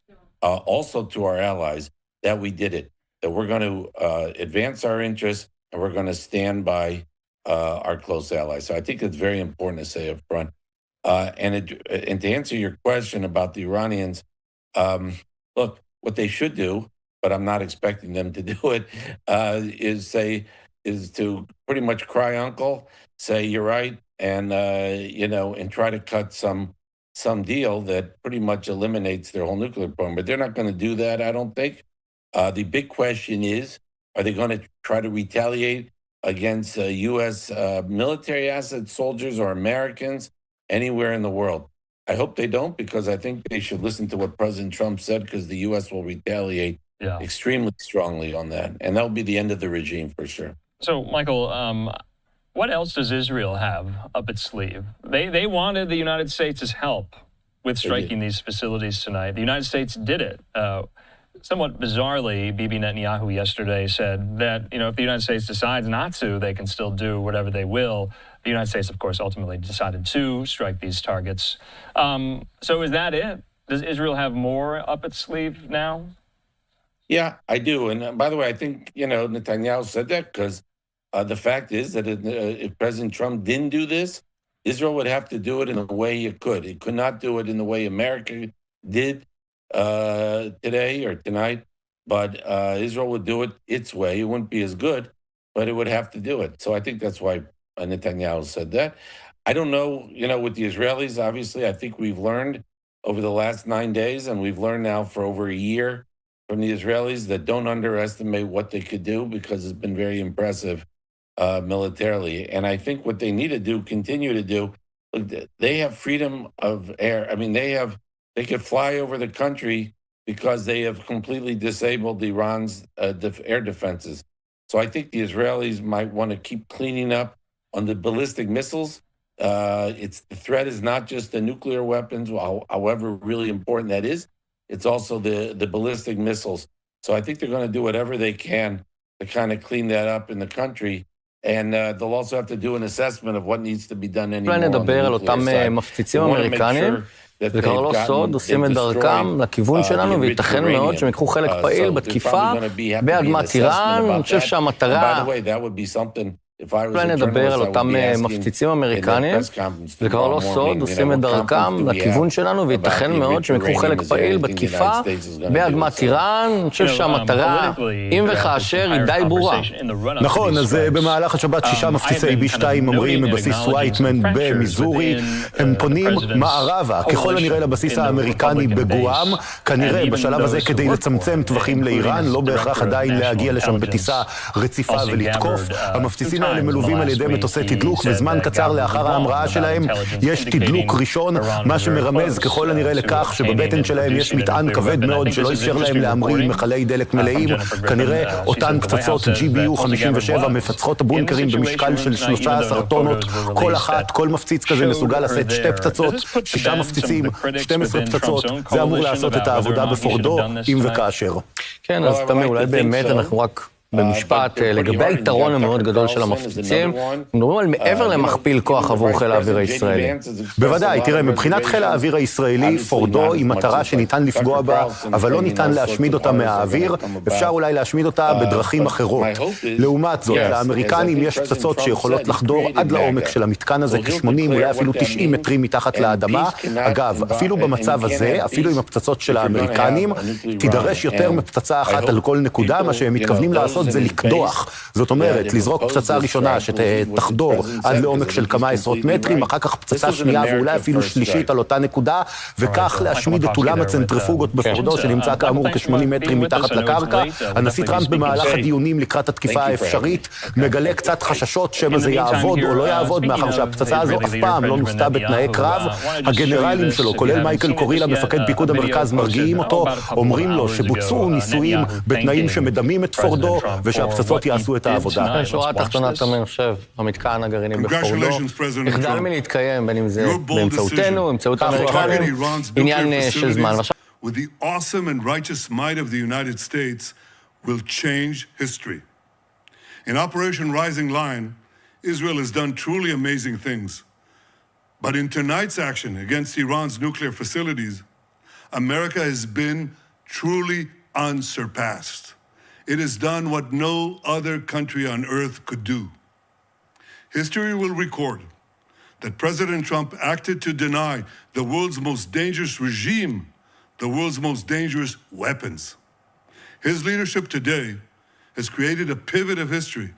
also to our allies, that we did it, that we're going to advance our interests, and we're going to stand by our close allies. So I think it's very important to say up front. And to answer your question about the Iranians, look, what they should do, but I'm not expecting them to do it, is to pretty much cry uncle, say you're right, and and try to cut some deal that pretty much eliminates their whole nuclear program. But they're not going to do that, I don't think. The big question is, are they going to try to retaliate against U.S. military assets, soldiers, or Americans anywhere in the world? I hope they don't, because I think they should listen to what President Trump said, because the U.S. will retaliate extremely strongly on that. And that'll be the end of the regime for sure. So, Michael, what else does Israel have up its sleeve? They wanted the United States' help with striking these facilities tonight. The United States did it. Somewhat bizarrely, Bibi Netanyahu yesterday said that, if the United States decides not to, they can still do whatever they will. The United States, of course, ultimately decided to strike these targets. So is that it? Does Israel have more up its sleeve now? Yeah, I do. And by the way, I think, Netanyahu said that because the fact is that if President Trump didn't do this, Israel would have to do it in the way it could. It could not do it in the way America did today or tonight, but Israel would do it its way. It wouldn't be as good, but it would have to do it. So I think that's why Netanyahu said that. I don't know, with the Israelis, obviously, I think we've learned over the last 9 days, and we've learned now for over a year from the Israelis that don't underestimate what they could do, because it's been very impressive militarily. And I think what they need to do, continue to do, look, they have freedom of air. I mean, they could fly over the country because they have completely disabled Iran's air defenses. So I think the Israelis might want to keep cleaning up on the ballistic missiles. The threat is not just the nuclear weapons, however really important that is. It's also the ballistic missiles. So I think they're going to do whatever they can to kind of clean that up in the country. And they'll also have to do an assessment of what needs to be done anymore on the nuclear side. מפציצים אמריקנים, זה כבר לא סוד, עושים את דרכם לכיוון שלנו, וייתכן מאוד שהם יקחו חלק פעיל בתקיפה באדמת איראן. אני חושב שהמטרה, אולי נדבר על אותם מפציצים אמריקנים, זה כבר לא סוד, עושים את דרכם לכיוון שלנו, וייתכן מאוד שהם יקחו חלק פעיל בתקיפה באדמת איראן. אני חושב שהמטרה, אם וכאשר, היא די ברורה. נכון, אז במהלך השבת 6 מפציצי B2 ממריאים מבסיס וייטמן במיזורי, הם פונים מערבה, ככל הנראה לבסיס האמריקני בגואם, כנראה בשלב הזה כדי לצמצם טווחים לאיראן, לא בהכרח עדיין להגיע לשם בטיסה רציפה ולתקוף. המפציצים האלה מלווים על ידי מטוסי תדלוק, וזמן קצר לאחר ההמראה שלהם יש תדלוק ראשון, מה שמרמז ככל הנראה לכך שבבטן שלהם יש מטען כבד מאוד שלא אפשר להם להמריא עם מכלי דלק מלאים. כנראה אותן פצצות GBU 57 מפצחות הבונקרים במשקל של 13 טונות כל אחת. כל מפציץ כזה מסוגל לשאת 2 פצצות, 6 מפציצים, 12 פצצות. זה אמור לעשות את העבודה בפורדו, אם וכאשר. כן, אז תמי, אולי באמת אנחנו רק במשפט, לגבי היתרון המאוד גדול של המפציצים, מדברים על מעבר למכפיל כוח עבור חיל האוויר הישראלי. בוודאי, תראה, מבחינת חיל האוויר הישראלי, פורדו היא מטרה שניתן לפגוע בה, אבל לא ניתן להשמיד אותה מהאוויר, אפשר אולי להשמיד אותה בדרכים אחרות. לעומת זאת, לאמריקנים יש פצצות שיכולות לחדור עד לעומק של המתקן הזה, כ-80, אולי אפילו 90 מטרים מתחת לאדמה. אגב, אפילו במצב הזה, אפילו עם הפצצות של האמריקנים, תידרש יותר מפצצה אחת על כל נקודה, מה שהם מתכוונים לעשות זה לקדוח. זאת אומרת, לזרוק פצצה ראשונה שתחדור עד לעומק של כמה עשרות מטרים, אחר כך פצצה שנייה ואולי אפילו שלישית על אותה נקודה, וכך להשמיד את אולם הצנטריפוגות בפורדו, שנמצא כאמור כ-80 מטרים מתחת לקרקע. הנשיא טראמפ במהלך הדיונים לקראת התקיפה האפשרית מגלה קצת חששות שמא זה יעבוד או לא יעבוד, מאחר שהפצצה הזו אף פעם לא נוסתה בתנאי קרב. הגנרלים שלו, כולל מייקל קורילה, מפקד פיקוד המרכז, מרגיעים אותו, אומרים לו שבוצעו ניסויים בתנאים שמדמים את פורדו, ושהפצצות יעשו את העבודה. שורה התחתונה, אני חושב, המתקן הגרעיני בפורדו, יחדל מלהתקיים, בין אם זה באמצעותנו, באמצעות האמריקנים, עניין של זמן. With the awesome and righteous might of the United States will change history. In Operation Rising Lion, Israel has done truly amazing things. But in tonight's action against Iran's nuclear facilities, America has been truly unsurpassed. It has done what no other country on earth could do. History will record that President Trump acted to deny the world's most dangerous regime the world's most dangerous weapons. His leadership today has created a pivot of history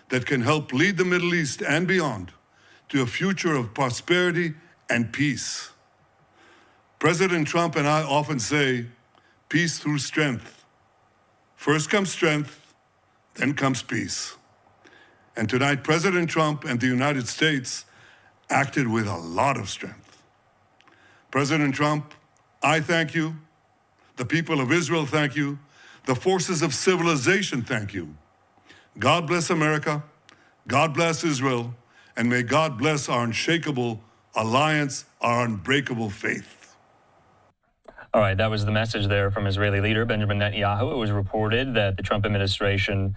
that can help lead the Middle East and beyond to a future of prosperity and peace. President Trump and I often say, peace through strength. First comes strength, then comes peace. And tonight, President Trump and the United States acted with a lot of strength. President Trump, I thank you. The people of Israel thank you. The forces of civilization thank you. God bless America. God bless Israel. And may God bless our unshakable alliance, our unbreakable faith. All right, that was the message there from Israeli leader Benjamin Netanyahu. It was reported that the Trump administration,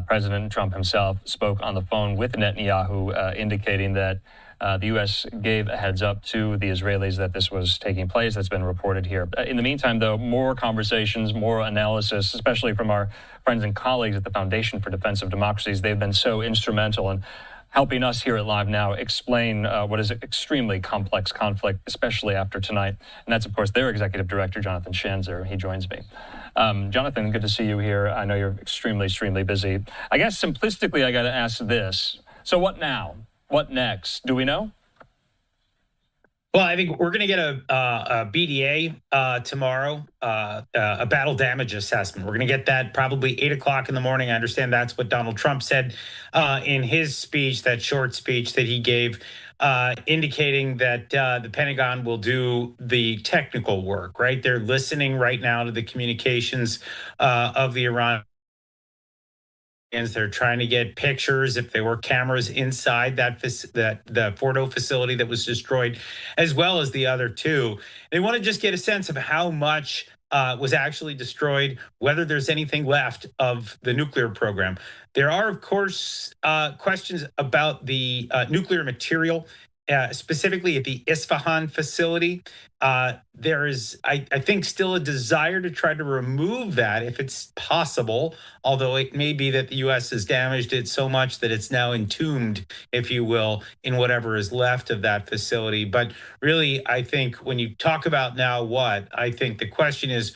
President Trump himself, spoke on the phone with Netanyahu, indicating that the U.S. gave a heads up to the Israelis that this was taking place. That's been reported here. In the meantime, though, more conversations, more analysis, especially from our friends and colleagues at the Foundation for Defense of Democracies. They've been so instrumental in helping us here at Live Now explain what is an extremely complex conflict, especially after tonight. And that's, of course, their executive director, Jonathan Schanzer. He joins me. Jonathan, good to see you here. I know you're extremely busy. I guess simplistically, I got to ask this. So what now? What next? Do we know? Well, I think we're going to get a BDA tomorrow, a battle damage assessment. We're going to get that probably 8 o'clock in the morning. I understand that's what Donald Trump said in his speech, that short speech that he gave, indicating that the Pentagon will do the technical work, right? They're listening right now to the communications of the Iran. They're trying to get pictures if there were cameras inside the Fordo facility that was destroyed, as well as the other two. They want to just get a sense of how much was actually destroyed, whether there's anything left of the nuclear program. There are, of course, questions about the nuclear material specifically at the Isfahan facility. There is, I think, still a desire to try to remove that if it's possible, although it may be that the U.S. has damaged it so much that it's now entombed, if you will, in whatever is left of that facility. But really, I think when you talk about now what, I think the question is,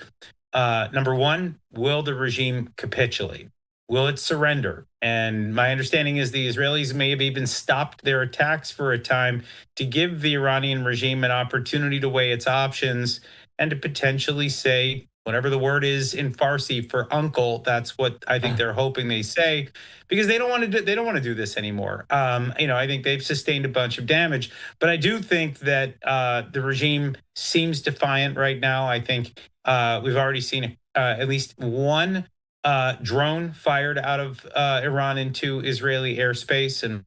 number one, will the regime capitulate? Will it surrender? And my understanding is the Israelis may have even stopped their attacks for a time to give the Iranian regime an opportunity to weigh its options and to potentially say whatever the word is in Farsi for uncle. That's what I think they're hoping they say, because they don't want to do this anymore. I think they've sustained a bunch of damage, but I do think that the regime seems defiant right now. I think we've already seen at least one drone fired out of Iran into Israeli airspace, and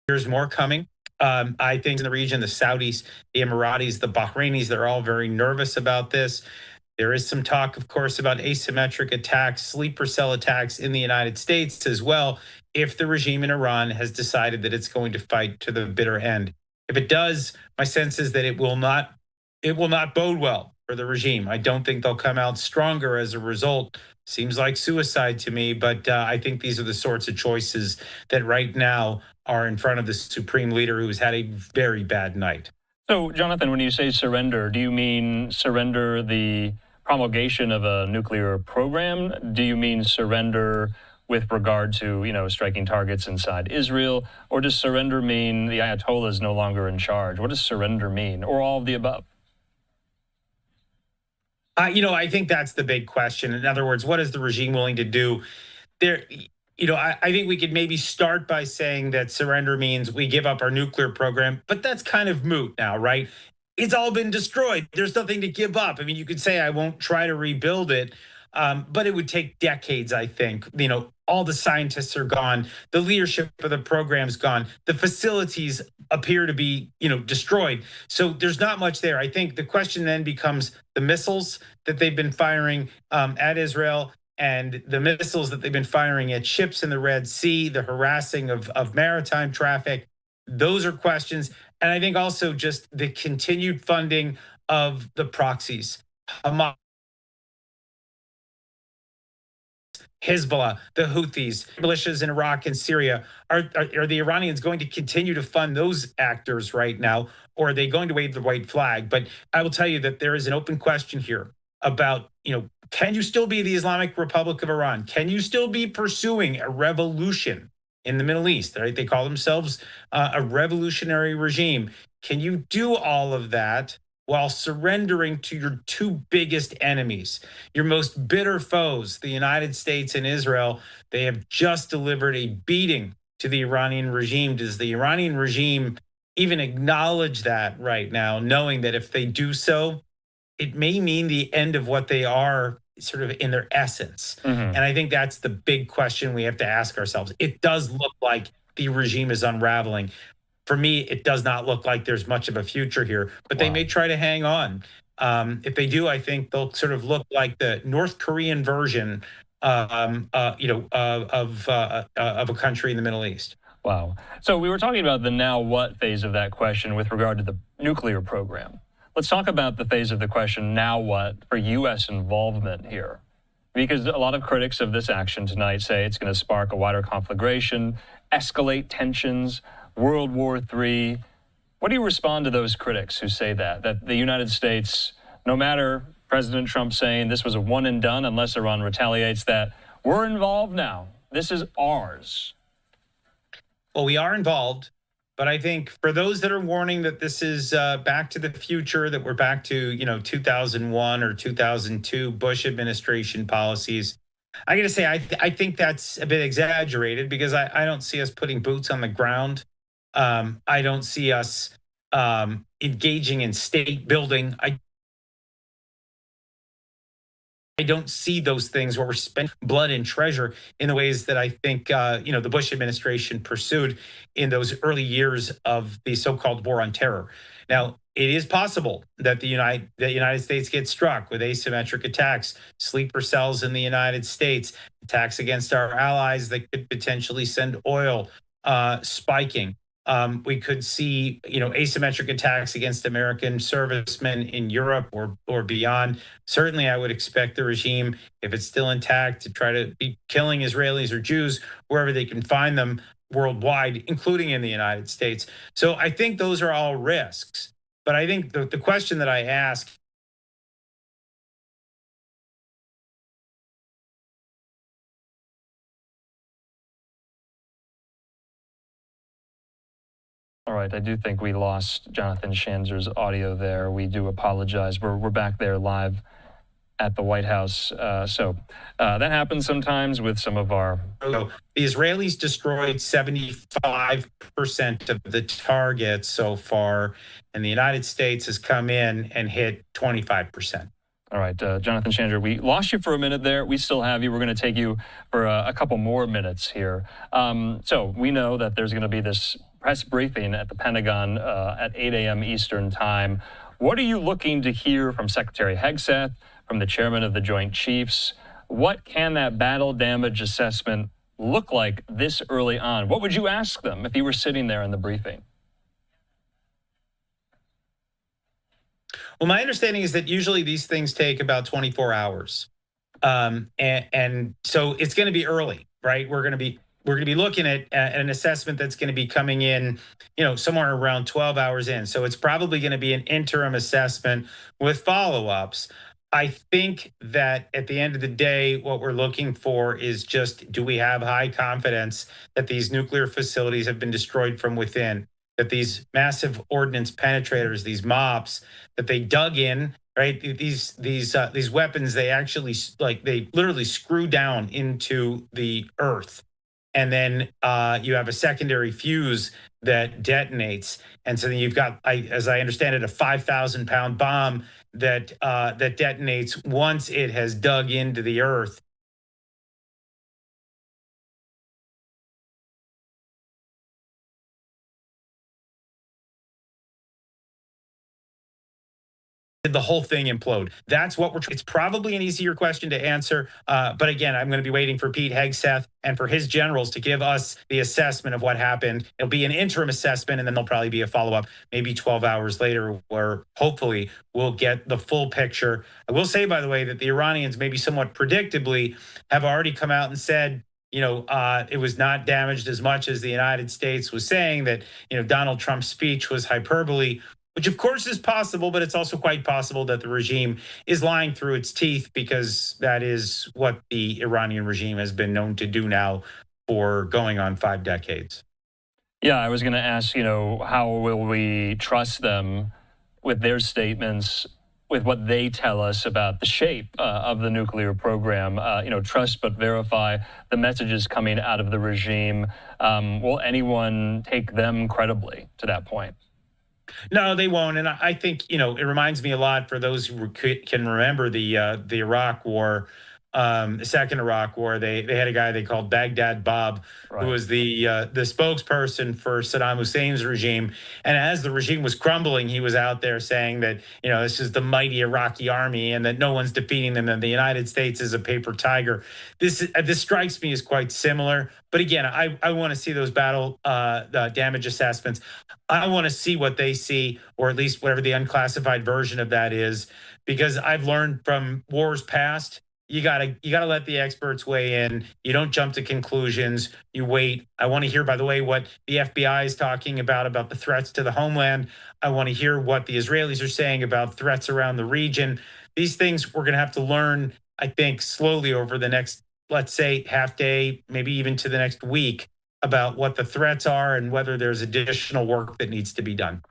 there's more coming. I think in the region, the Saudis, the Emiratis, the Bahrainis, they're all very nervous about this. There is some talk, of course, about asymmetric attacks, sleeper cell attacks in the United States as well, if the regime in Iran has decided that it's going to fight to the bitter end. If it does, my sense is that it will not bode well for the regime. I don't think they'll come out stronger as a result. Seems like suicide to me, but I think these are the sorts of choices that right now are in front of the supreme leader who's had a very bad night. So, Jonathan, when you say surrender, do you mean surrender the promulgation of a nuclear program? Do you mean surrender with regard to, striking targets inside Israel? Or does surrender mean the Ayatollah is no longer in charge? What does surrender mean? Or all of the above? I think that's the big question. In other words, what is the regime willing to do? I think we could maybe start by saying that surrender means we give up our nuclear program, but that's kind of moot now, right? It's all been destroyed. There's nothing to give up. I mean, you could say I won't try to rebuild it, but it would take decades, I think. All the scientists are gone. The leadership of the program's gone. The facilities appear to be, destroyed. So there's not much there. I think the question then becomes the missiles that they've been firing at Israel and the missiles that they've been firing at ships in the Red Sea, the harassing of maritime traffic. Those are questions. And I think also just the continued funding of the proxies. Hamas, Hezbollah, the Houthis, militias in Iraq and Syria. Are the Iranians going to continue to fund those actors right now, or are they going to wave the white flag? But I will tell you that there is an open question here about, can you still be the Islamic Republic of Iran? Can you still be pursuing a revolution in the Middle East? Right? They call themselves a revolutionary regime. Can you do all of that while surrendering to your two biggest enemies, your most bitter foes, the United States and Israel? They have just delivered a beating to the Iranian regime. Does the Iranian regime even acknowledge that right now, knowing that if they do so, it may mean the end of what they are sort of in their essence? And I think that's the big question we have to ask ourselves. It does look like the regime is unraveling. For me, it does not look like there's much of a future here, but they may try to hang on. If they do, I think they'll sort of look like the North Korean version, of a country in the Middle East. Wow. So we were talking about the now what phase of that question with regard to the nuclear program. Let's talk about the phase of the question, now what, for U.S. involvement here. Because a lot of critics of this action tonight say it's going to spark a wider conflagration, escalate tensions, World War III. What do you respond to those critics who say that the United States, no matter President Trump saying this was a one and done unless Iran retaliates, that we're involved now, this is ours? Well, we are involved, but I think for those that are warning that this is back to the future, that we're back to 2001 or 2002 Bush administration policies, I got to say I think that's a bit exaggerated, because I don't see us putting boots on the ground. I don't see us engaging in state building. I don't see those things where we're spending blood and treasure in the ways that I think the Bush administration pursued in those early years of the so-called war on terror. Now, it is possible that the United States gets struck with asymmetric attacks, sleeper cells in the United States, attacks against our allies that could potentially send oil spiking. We could see, asymmetric attacks against American servicemen in Europe or beyond. Certainly, I would expect the regime, if it's still intact, to try to be killing Israelis or Jews wherever they can find them worldwide, including in the United States. So I think those are all risks. But I think the question that I ask All right, I do think we lost Jonathan Schanzer's audio there. We do apologize. We're back there live at the White House. So that happens sometimes with some of our... The Israelis destroyed 75% of the targets so far, and the United States has come in and hit 25%. All right, Jonathan Schanzer, we lost you for a minute there. We still have you. We're going to take you for a couple more minutes here. So we know that there's going to be this press briefing at the Pentagon at 8 a.m. Eastern time. What are you looking to hear from Secretary Hegseth, from the chairman of the Joint Chiefs? What can that battle damage assessment look like this early on? What would you ask them if you were sitting there in the briefing? Well, my understanding is that usually these things take about 24 hours. And so it's going to be early, right? We're going to be looking at an assessment that's going to be coming in, somewhere around 12 hours in. So it's probably going to be an interim assessment with follow-ups. I think that at the end of the day, what we're looking for is just, do we have high confidence that these nuclear facilities have been destroyed from within, that these massive ordnance penetrators, these MOPS, that they dug in, right? These weapons, they actually, they literally screw down into the earth. And then you have a secondary fuse that detonates. And so then you've got, as I understand it, a 5,000-pound bomb that detonates once it has dug into the earth. Did the whole thing implode? That's what it's probably an easier question to answer. But again, I'm going to be waiting for Pete Hegseth and for his generals to give us the assessment of what happened. It'll be an interim assessment, and then there'll probably be a follow-up maybe 12 hours later, where hopefully we'll get the full picture. I will say, by the way, that the Iranians, maybe somewhat predictably, have already come out and said, it was not damaged as much as the United States was saying, that, Donald Trump's speech was hyperbole, which of course is possible, but it's also quite possible that the regime is lying through its teeth, because that is what the Iranian regime has been known to do now for going on 5 decades. Yeah, I was going to ask, how will we trust them with their statements, with what they tell us about the shape of the nuclear program? Trust but verify the messages coming out of the regime. Will anyone take them credibly to that point? No, they won't. And I think, it reminds me a lot, for those who can remember the Iraq War, the second Iraq War. They had a guy they called Baghdad Bob, right, who was the spokesperson for Saddam Hussein's regime. And as the regime was crumbling, he was out there saying that, this is the mighty Iraqi army and that no one's defeating them, and the United States is a paper tiger. This strikes me as quite similar. But again, I want to see those battle damage assessments. I want to see what they see, or at least whatever the unclassified version of that is, because I've learned from wars past, you gotta let the experts weigh in. You don't jump to conclusions. You wait. I want to hear, by the way, what the FBI is talking about the threats to the homeland. I want to hear what the Israelis are saying about threats around the region. These things we're going to have to learn, I think, slowly over the next, let's say, half day, maybe even to the next week, about what the threats are and whether there's additional work that needs to be done.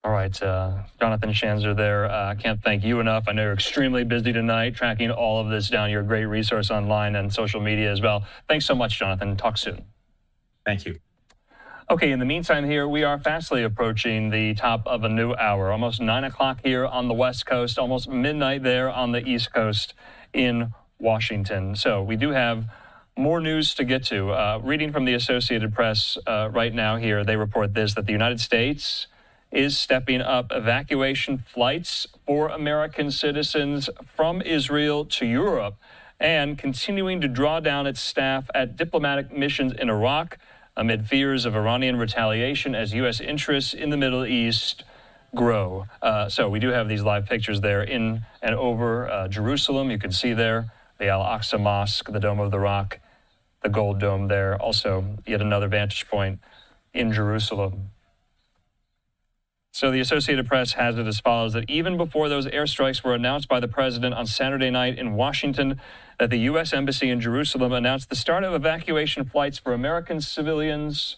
All right, Jonathan Schanzer there. I can't thank you enough. I know you're extremely busy tonight tracking all of this down. You're a great resource online and social media as well. Thanks so much, Jonathan. Talk soon. Thank you. Okay, in the meantime here, we are fastly approaching the top of a new hour. Almost 9 o'clock here on the West Coast, almost midnight there on the East Coast in Washington. So we do have more news to get to. Reading from the Associated Press right now here, they report this, that the United States is stepping up evacuation flights for American citizens from Israel to Europe and continuing to draw down its staff at diplomatic missions in Iraq amid fears of Iranian retaliation as U.S. interests in the Middle East grow. So we do have these live pictures there in and over Jerusalem. You can see there the Al-Aqsa Mosque, the Dome of the Rock, the Gold Dome there. Also, yet another vantage point in Jerusalem. So the Associated Press has it as follows, that even before those airstrikes were announced by the president on Saturday night in Washington, that the U.S. Embassy in Jerusalem announced the start of evacuation flights for American civilians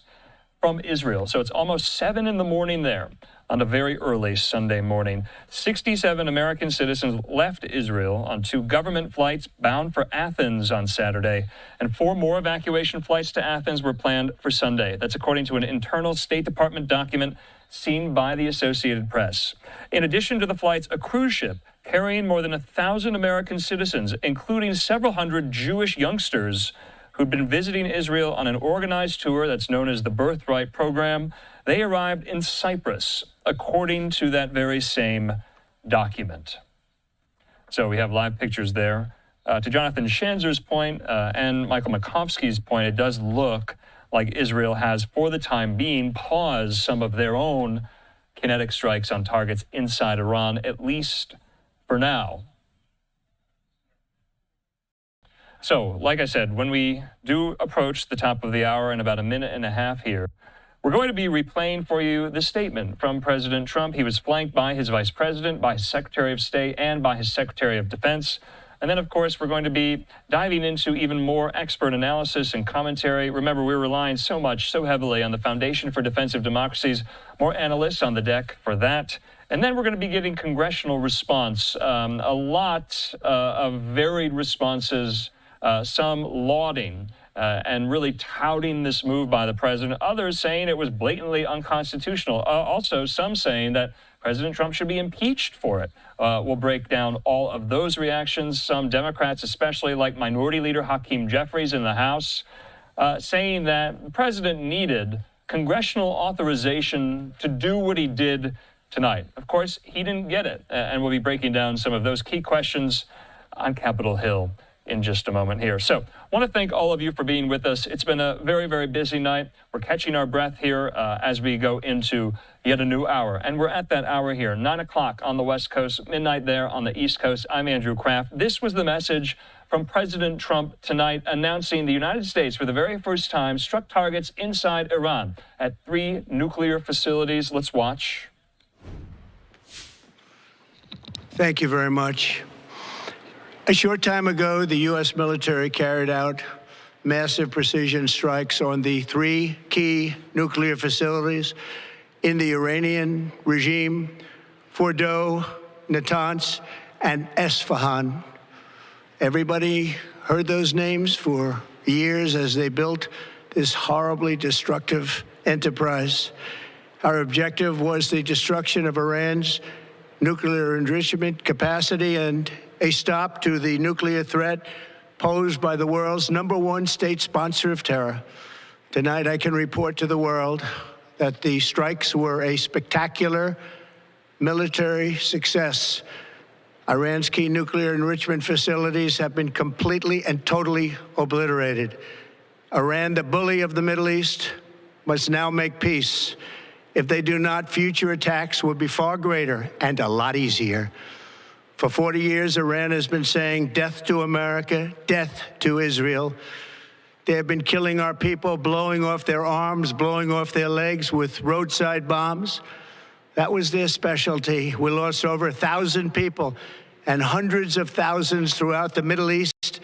from Israel. So it's almost 7 in the morning there on a very early Sunday morning. 67 American citizens left Israel on 2 government flights bound for Athens on Saturday, and 4 more evacuation flights to Athens were planned for Sunday. That's according to an internal State Department document seen by the Associated Press. In addition to the flights, a cruise ship carrying more than 1,000 American citizens, including several hundred Jewish youngsters who'd been visiting Israel on an organized tour that's known as the Birthright Program, they arrived in Cyprus, according to that very same document. So we have live pictures there. To Jonathan Schanzer's point and Michael Makovsky's point, it does look like Israel has, for the time being, paused some of their own kinetic strikes on targets inside Iran, at least for now. So, like I said, when we do approach the top of the hour in about a minute and a half here, we're going to be replaying for you the statement from President Trump. He was flanked by his vice president, by his Secretary of State, and by his Secretary of Defense. And then, of course, we're going to be diving into even more expert analysis and commentary. Remember, we're relying so heavily on the Foundation for Defensive Democracies. More analysts on the deck for that. And then we're going to be getting congressional response, a lot of varied responses, some lauding and really touting this move by the president, others saying it was blatantly unconstitutional. Also, some saying that President Trump should be impeached for it. We'll break down all of those reactions. Some Democrats, especially like Minority Leader Hakeem Jeffries in the House, saying that the president needed congressional authorization to do what he did tonight. Of course, he didn't get it. And we'll be breaking down some of those key questions on Capitol Hill in just a moment here. So I want to thank all of you for being with us. It's been a very, very busy night. We're catching our breath here as we go into yet a new hour. And we're at that hour here, 9 o'clock on the West Coast, midnight there on the East Coast. I'm Andrew Kraft. This was the message from President Trump tonight, announcing the United States for the very first time struck targets inside Iran at 3 nuclear facilities. Let's watch. Thank you very much. A short time ago, the U.S. military carried out massive precision strikes on the 3 key nuclear facilities in the Iranian regime, Fordow, Natanz, and Esfahan. Everybody heard those names for years as they built this horribly destructive enterprise. Our objective was the destruction of Iran's nuclear enrichment capacity and a stop to the nuclear threat posed by the world's #1 state sponsor of terror. Tonight, I can report to the world that the strikes were a spectacular military success. Iran's key nuclear enrichment facilities have been completely and totally obliterated. Iran, the bully of the Middle East, must now make peace. If they do not, future attacks will be far greater and a lot easier. For 40 years, Iran has been saying death to America, death to Israel. They have been killing our people, blowing off their arms, blowing off their legs with roadside bombs. That was their specialty. We lost over 1,000 people, and hundreds of thousands throughout the Middle East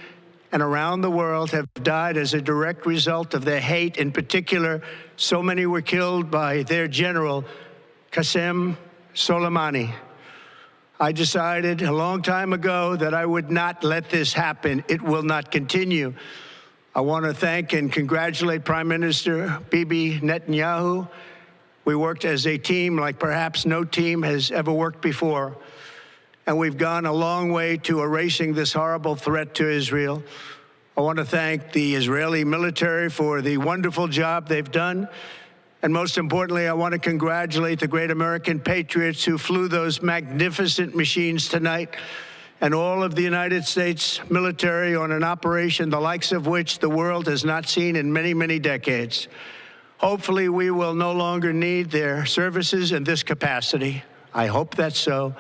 and around the world have died as a direct result of their hate. In particular, so many were killed by their general, Qasem Soleimani. I decided a long time ago that I would not let this happen. It will not continue. I want to thank and congratulate Prime Minister Bibi Netanyahu. We worked as a team like perhaps no team has ever worked before. And we've gone a long way to erasing this horrible threat to Israel. I want to thank the Israeli military for the wonderful job they've done. And most importantly, I want to congratulate the great American patriots who flew those magnificent machines tonight and all of the United States military on an operation the likes of which the world has not seen in many, many decades. Hopefully, we will no longer need their services in this capacity. I hope that's so.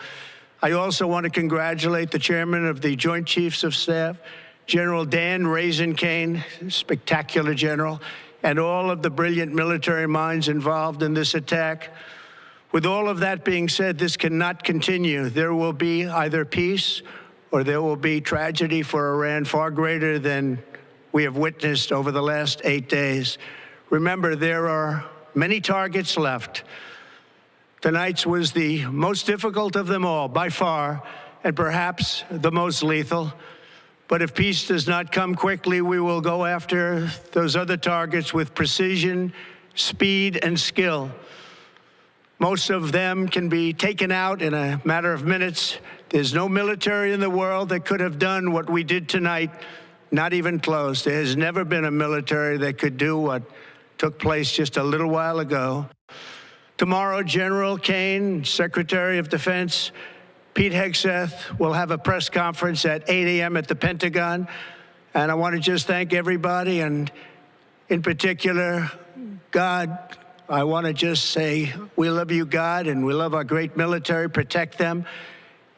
I also want to congratulate the chairman of the Joint Chiefs of Staff, General Dan Raisin Kane, spectacular general, and all of the brilliant military minds involved in this attack. With all of that being said, this cannot continue. There will be either peace or there will be tragedy for Iran far greater than we have witnessed over the last 8 days. Remember, there are many targets left. Tonight's was the most difficult of them all, by far, and perhaps the most lethal. But if peace does not come quickly, we will go after those other targets with precision, speed, and skill. Most of them can be taken out in a matter of minutes. There's no military in the world that could have done what we did tonight, not even close. There has never been a military that could do what took place just a little while ago. Tomorrow, General Kane, Secretary of Defense, Pete Hegseth will have a press conference at 8 a.m. at the Pentagon. And I want to just thank everybody, and in particular, God. I want to just say, we love you, God, and we love our great military. Protect them.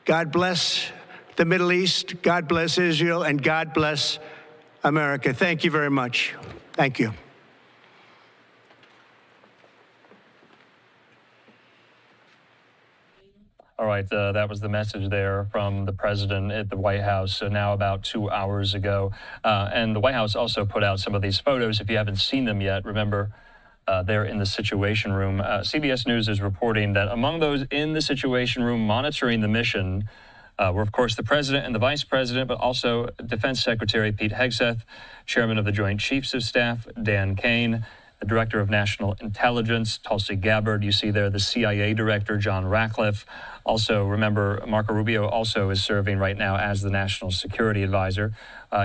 God bless the Middle East. God bless Israel, and God bless America. Thank you very much. Thank you. All right, that was the message there from the president at the White House now about 2 hours ago. And the White House also put out some of these photos. If you haven't seen them yet, remember, they're in the Situation Room. CBS News is reporting that among those in the Situation Room monitoring the mission were, of course, the president and the vice president, but also Defense Secretary Pete Hegseth, chairman of the Joint Chiefs of Staff, Dan Kane, the Director of National Intelligence, Tulsi Gabbard. You see there the CIA Director, John Ratcliffe. Also, remember, Marco Rubio also is serving right now as the National Security Advisor.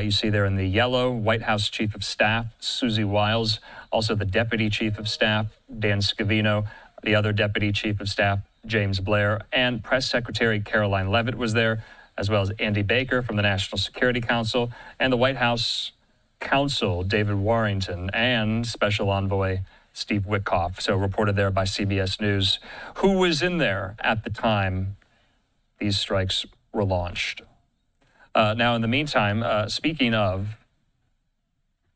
You see there in the yellow, White House Chief of Staff, Susie Wiles. Also the Deputy Chief of Staff, Dan Scavino. The other Deputy Chief of Staff, James Blair. And Press Secretary Caroline Leavitt was there, as well as Andy Baker from the National Security Council, and the White House Counsel, David Warrington, and Special Envoy Steve Witkoff. So reported there by CBS News. Who was in there at the time these strikes were launched? Now, in the meantime, speaking of,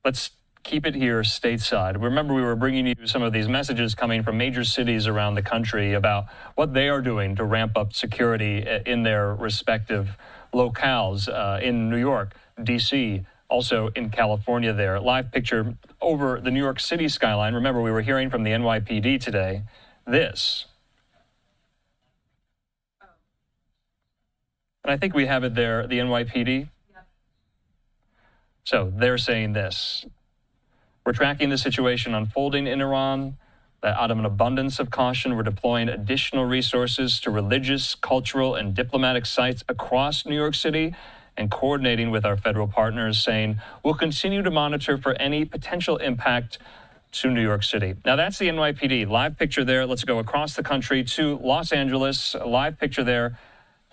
let's keep it here stateside. Remember, we were bringing you some of these messages coming from major cities around the country about what they are doing to ramp up security in their respective locales in New York, D.C., also in California there. Live picture over the New York City skyline. Remember, we were hearing from the NYPD today. This. And I think we have it there, the NYPD. Yep. So they're saying this. We're tracking the situation unfolding in Iran, that out of an abundance of caution, we're deploying additional resources to religious, cultural, and diplomatic sites across New York City, and coordinating with our federal partners, saying we'll continue to monitor for any potential impact to New York City. Now, that's the NYPD. Live picture there. Let's go across the country to Los Angeles. A live picture there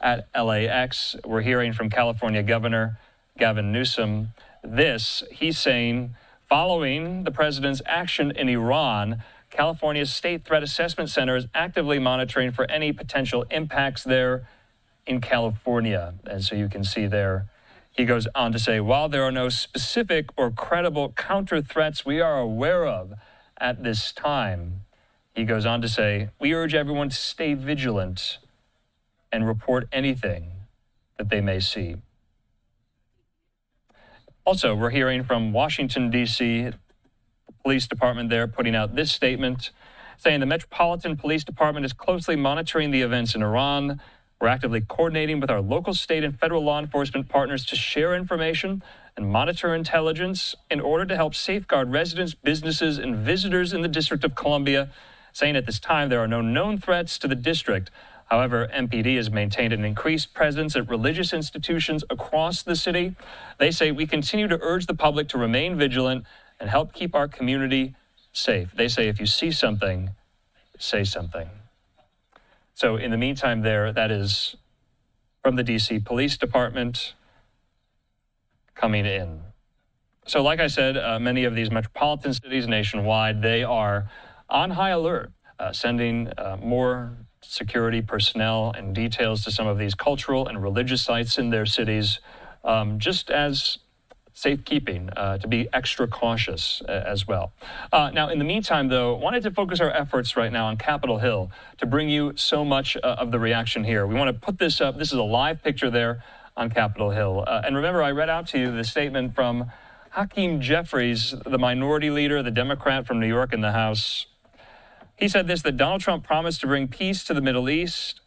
at LAX. We're hearing from California Governor Gavin Newsom. This, he's saying, following the president's action in Iran, California's State Threat Assessment Center is actively monitoring for any potential impacts there in California. And so you can see there, he goes on to say, while there are no specific or credible counter threats we are aware of at this time, he goes on to say, we urge everyone to stay vigilant and report anything that they may see. Also, we're hearing from Washington, D.C., the police department there putting out this statement, saying the Metropolitan Police Department is closely monitoring the events in Iran. We're actively coordinating with our local, state, and federal law enforcement partners to share information and monitor intelligence in order to help safeguard residents, businesses, and visitors in the District of Columbia, saying at this time there are no known threats to the district. However, MPD has maintained an increased presence at religious institutions across the city. They say we continue to urge the public to remain vigilant and help keep our community safe. They say if you see something, say something. So in the meantime there, that is from the D.C. Police Department coming in. So like I said, many of these metropolitan cities nationwide, they are on high alert, sending more security personnel and details to some of these cultural and religious sites in their cities, just as safekeeping, to be extra cautious as well. Now, in the meantime, though, wanted to focus our efforts right now on Capitol Hill to bring you so much of the reaction here. We want to put this up. This is a live picture there on Capitol Hill. And remember, I read out to you the statement from Hakeem Jeffries, the minority leader, the Democrat from New York in the House. He said this, that Donald Trump promised to bring peace to the Middle East,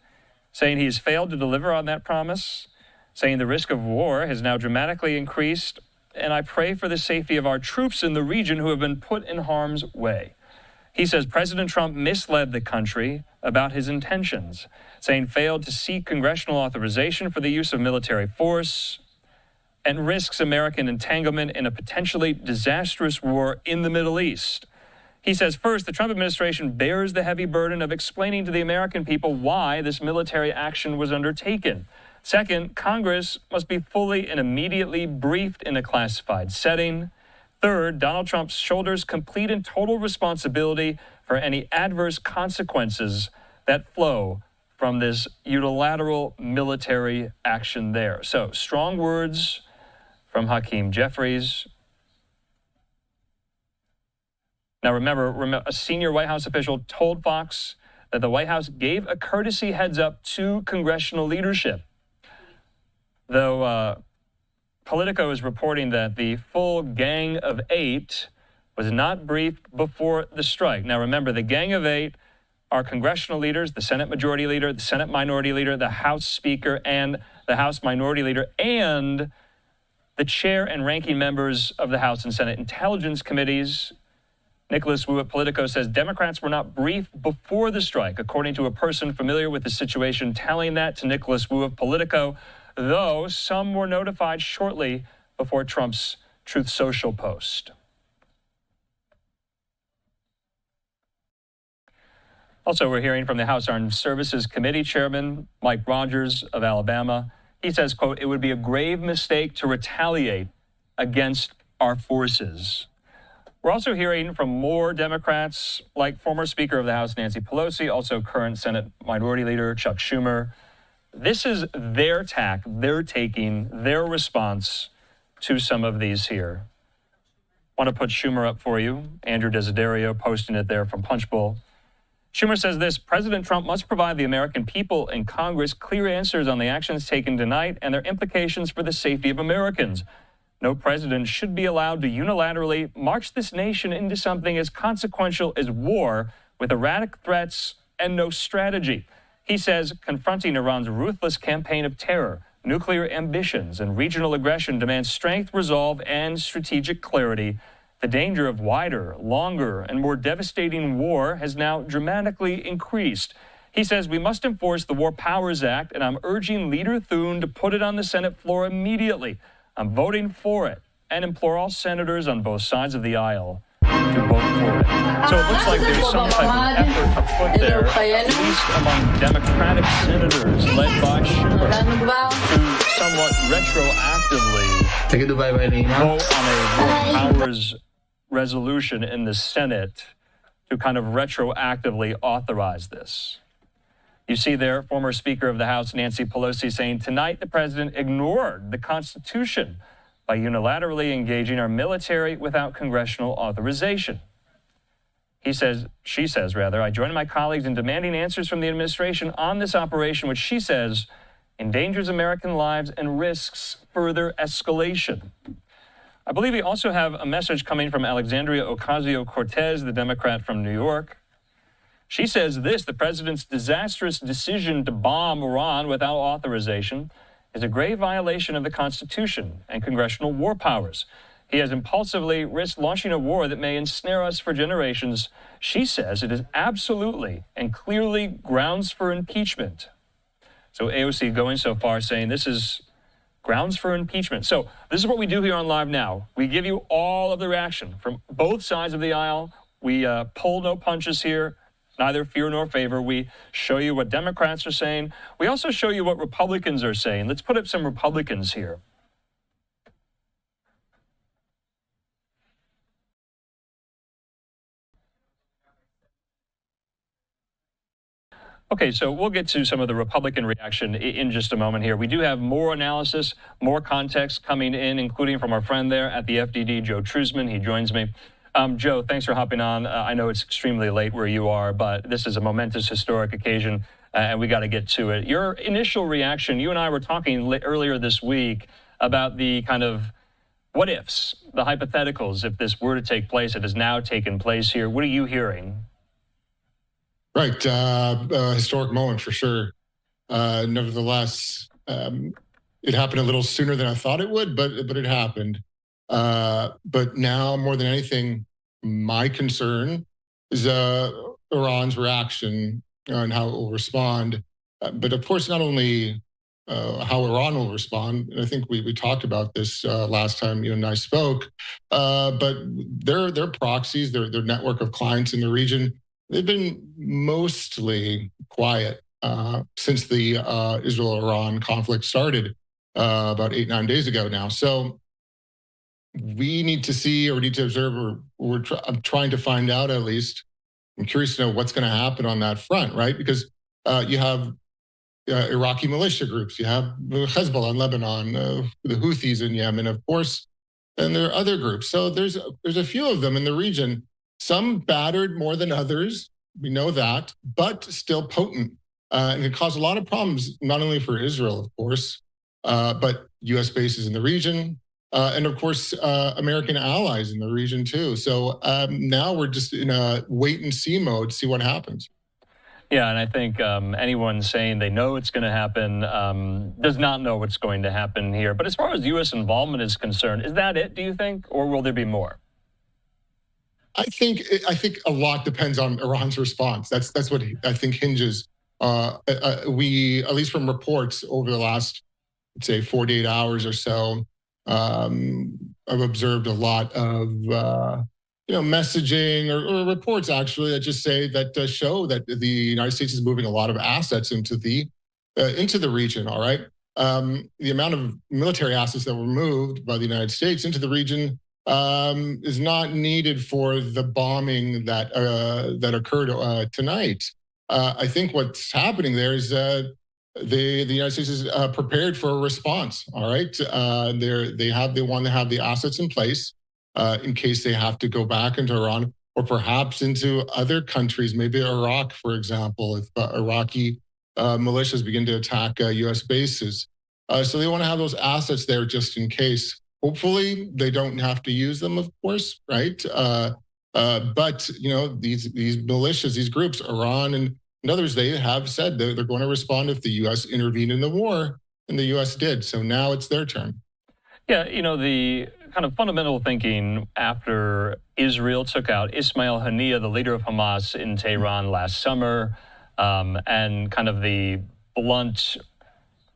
saying he has failed to deliver on that promise, saying the risk of war has now dramatically increased, and I pray for the safety of our troops in the region who have been put in harm's way. He says President Trump misled the country about his intentions, saying failed to seek congressional authorization for the use of military force, and risks American entanglement in a potentially disastrous war in the Middle East. He says, first, the Trump administration bears the heavy burden of explaining to the American people why this military action was undertaken. Second, Congress must be fully and immediately briefed in a classified setting. Third, Donald Trump shoulders complete and total responsibility for any adverse consequences that flow from this unilateral military action there. So, strong words from Hakeem Jeffries. Now remember, a senior White House official told Fox that the White House gave a courtesy heads up to congressional leadership. Though Politico is reporting that the full Gang of Eight was not briefed before the strike. Now remember, the Gang of Eight are congressional leaders, the Senate Majority Leader, the Senate Minority Leader, the House Speaker, and the House Minority Leader, and the chair and ranking members of the House and Senate Intelligence Committees. Nicholas Wu at Politico says Democrats were not briefed before the strike, according to a person familiar with the situation telling that to Nicholas Wu of Politico, though some were notified shortly before Trump's Truth Social post. Also, we're hearing from the House Armed Services Committee Chairman Mike Rogers of Alabama. He says, quote, it would be a grave mistake to retaliate against our forces. We're also hearing from more Democrats, like former Speaker of the House Nancy Pelosi, also current Senate Minority Leader Chuck Schumer. This is their tack, their taking, their response to some of these here. I want to put Schumer up for you. Andrew Desiderio posting it there from Punchbowl. Schumer says this, President Trump must provide the American people and Congress clear answers on the actions taken tonight and their implications for the safety of Americans. No president should be allowed to unilaterally march this nation into something as consequential as war with erratic threats and no strategy. He says confronting Iran's ruthless campaign of terror, nuclear ambitions, and regional aggression demands strength, resolve, and strategic clarity. The danger of wider, longer, and more devastating war has now dramatically increased. He says we must enforce the War Powers Act, and I'm urging Leader Thune to put it on the Senate floor immediately. I'm voting for it and implore all senators on both sides of the aisle to vote for it. So it looks like there's some type of effort afoot there, at least among Democratic senators led by Schumer, to somewhat retroactively vote on a War Powers resolution in the Senate to kind of retroactively authorize this. You see there, former Speaker of the House Nancy Pelosi saying, tonight the president ignored the Constitution by unilaterally engaging our military without congressional authorization. She says, I join my colleagues in demanding answers from the administration on this operation, which she says endangers American lives and risks further escalation. I believe we also have a message coming from Alexandria Ocasio-Cortez, the Democrat from New York. She says this, the president's disastrous decision to bomb Iran without authorization is a grave violation of the Constitution and congressional war powers. He has impulsively risked launching a war that may ensnare us for generations. She says it is absolutely and clearly grounds for impeachment. So AOC going so far saying this is grounds for impeachment. So this is what we do here on Live Now. We give you all of the reaction from both sides of the aisle, We pull no punches here, neither fear nor favor. We show you what Democrats are saying. We also show you what Republicans are saying. Let's put up some Republicans here. Okay, so we'll get to some of the Republican reaction in just a moment here. We do have more analysis, more context coming in, including from our friend there at the FDD, Joe Truzman. He joins me. Joe, thanks for hopping on. I know it's extremely late where you are, but this is a momentous, historic occasion, and we got to get to it. Your initial reaction, you and I were talking earlier this week about the kind of what ifs, the hypotheticals, if this were to take place. It has now taken place here. What are you hearing? Right. Historic moment for sure. Nevertheless, it happened a little sooner than I thought it would, but it happened. But now, more than anything, my concern is Iran's reaction and how it will respond. But of course, not only how Iran will respond, and I think we talked about this last time you and I spoke, but their proxies, their network of clients in the region, they've been mostly quiet since the Israel-Iran conflict started about 8-9 days ago now. So we need to see, or need to observe, or I'm trying to find out at least. I'm curious to know what's going to happen on that front, right? Because you have Iraqi militia groups, you have Hezbollah in Lebanon, the Houthis in Yemen, of course, and there are other groups. So there's a few of them in the region. Some battered more than others, we know that, but still potent. And it caused a lot of problems, not only for Israel, of course, but U.S. bases in the region, and of course, American allies in the region too. So now we're just in a wait and see mode, see what happens. Yeah, and I think anyone saying they know it's going to happen does not know what's going to happen here. But as far as U.S. involvement is concerned, is that it, do you think, or will there be more? I think a lot depends on Iran's response. That's what I think hinges. We, at least from reports over the last, let's say, 48 hours or so, I've observed a lot of messaging or reports actually that just say that show that the United States is moving a lot of assets into the region. All right, the amount of military assets that were moved by the United States into the region is not needed for the bombing that occurred tonight. I think what's happening there is the United States is prepared for a response. All right, they want to have the assets in place in case they have to go back into Iran or perhaps into other countries, maybe Iraq, for example, if Iraqi militias begin to attack U.S. bases. So they want to have those assets there just in case. Hopefully, they don't have to use them, of course, right? But these militias, these groups, Iran and others, they have said they're going to respond if the U.S. intervened in the war, and the U.S. did. So now it's their turn. Yeah, the kind of fundamental thinking after Israel took out Ismail Haniyeh, the leader of Hamas, in Tehran last summer, and kind of the blunt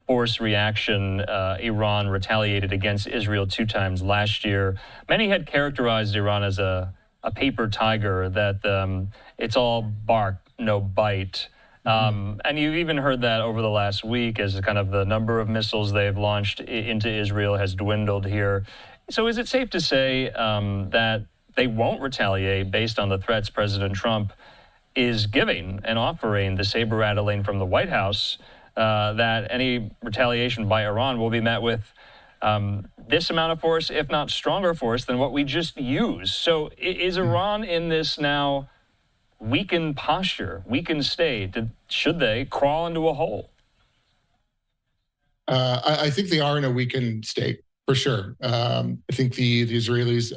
force reaction, Iran retaliated against Israel 2 times last year. Many had characterized Iran as a paper tiger, that it's all bark, no bite. And you've even heard that over the last week as kind of the number of missiles they've launched into Israel has dwindled here. So is it safe to say that they won't retaliate based on the threats President Trump is giving and offering, the saber rattling from the White House, that any retaliation by Iran will be met with this amount of force, if not stronger force than what we just used? So is Iran in this now weakened posture, weakened state? Should they crawl into a hole? I think they are in a weakened state, for sure. I think the Israelis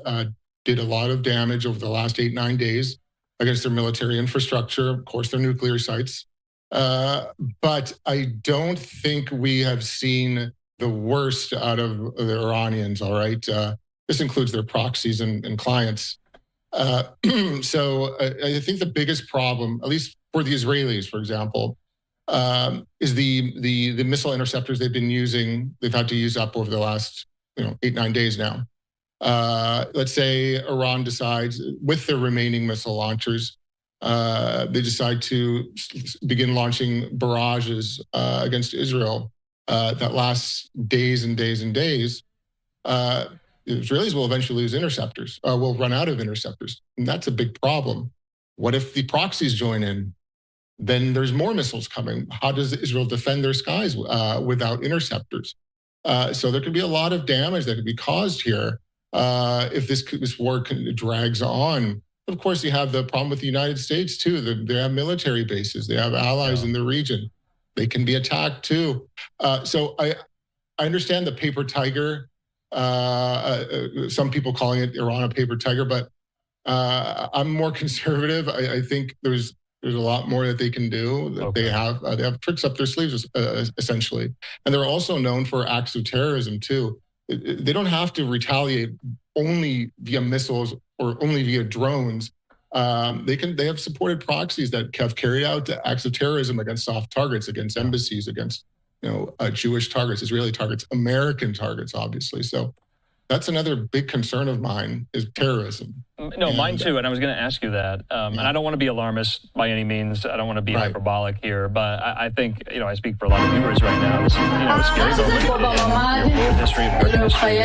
did a lot of damage over the last 8-9 days against their military infrastructure, of course, their nuclear sites. But I don't think we have seen the worst out of the Iranians, all right? This includes their proxies and clients. So I think the biggest problem, at least for the Israelis, for example, is the missile interceptors they've been using, they've had to use up over the last 8-9 days now. let's say Iran decides, with their remaining missile launchers, they decide to begin launching barrages against Israel that lasts days and days and days. The Israelis will eventually lose interceptors, will run out of interceptors. And that's a big problem. What if the proxies join in? Then there's more missiles coming. How does Israel defend their skies without interceptors? So there could be a lot of damage that could be caused here if this war drags on. Of course, you have the problem with the United States, too. They have military bases. They have allies in the region. They can be attacked, too. So I understand the paper tiger. Some people calling it Iran a paper tiger, but I'm more conservative. I think there's a lot more that they can do. Okay. They have tricks up their sleeves, essentially. And they're also known for acts of terrorism, too. They don't have to retaliate only via missiles or only via drones. They have supported proxies that have carried out acts of terrorism against soft targets, against embassies, against Jewish targets, Israeli targets, American targets, obviously. So that's another big concern of mine is terrorism. No, mine too. And I was going to ask you that. And I don't want to be alarmist by any means. I don't want to be hyperbolic here. But I think, I speak for a lot of viewers right now. This is, a scary moment in world history, American history.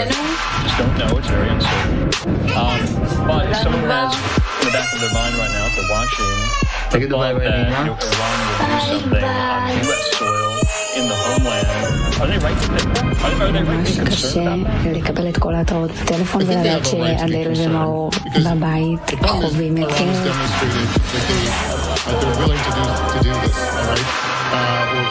Just don't know. It's very uncertain. But if someone has in the back of their mind right now, if they're watching, the thought that Iran will do something on U.S. soil in the homeland, are they right to think that? Are they really concerned about that? לקבל את כל ההתראות בטלפון ולדעת שאדל ומאור בבית חווים את זה.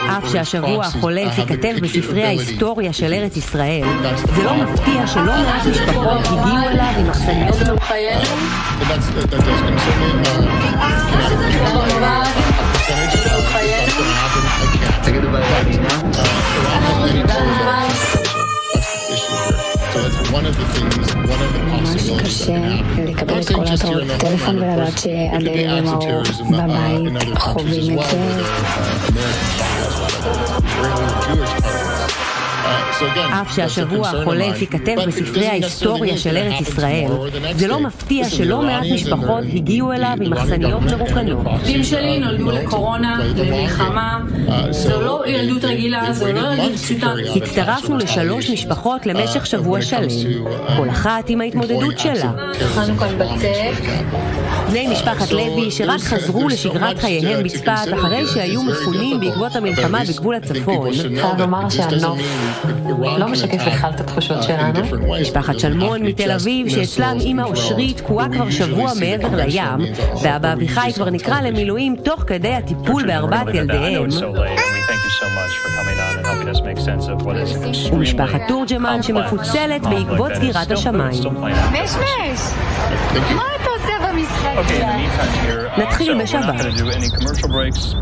אף שהשבוע החולף ייכתב בספרי ההיסטוריה של ארץ ישראל, זה לא מפתיע שלא מעט משפחות הגיעו אליו עם מחסניות חיינו. תגידו So that's one of the things, one of the possibilities that can happen. I'm saying just here in the homeland, of course, it could be acts of terrorism in other countries as well, whether American targets, whether Israeli or Jewish targets. אף שהשבוע החולף ייכתב בספרי ההיסטוריה של ארץ ישראל, זה לא מפתיע שלא מעט משפחות הגיעו אליו עם מחסניות מרוקנות. ילדים שלי נולדו לקורונה, למלחמה, זו לא ילדות רגילה, זו לא ילדות פשוטה. הצטרפנו לשלוש משפחות למשך שבוע שלם, כל אחת עם ההתמודדות שלה. אכלנו כאן בצק. בני משפחת לוי שרק חזרו לשגרת חייהם בצפת אחרי שהיו מפונים בעקבות המלחמה בגבול הצפון. חייב לומר שהנוף לא משקף בכלל את התחושות שלנו. משפחת שלמון מתל אביב, שאצלם אמא אושרית תקועה כבר שבוע מעבר לים, ואבא אביחי כבר נקרא למילואים תוך כדי הטיפול בארבעת ילדיהם. ומשפחת תורג'מן שמפוצלת בעקבות סגירת השמיים. משמש! מה אתה עושה במשחק? נתחיל בשבת.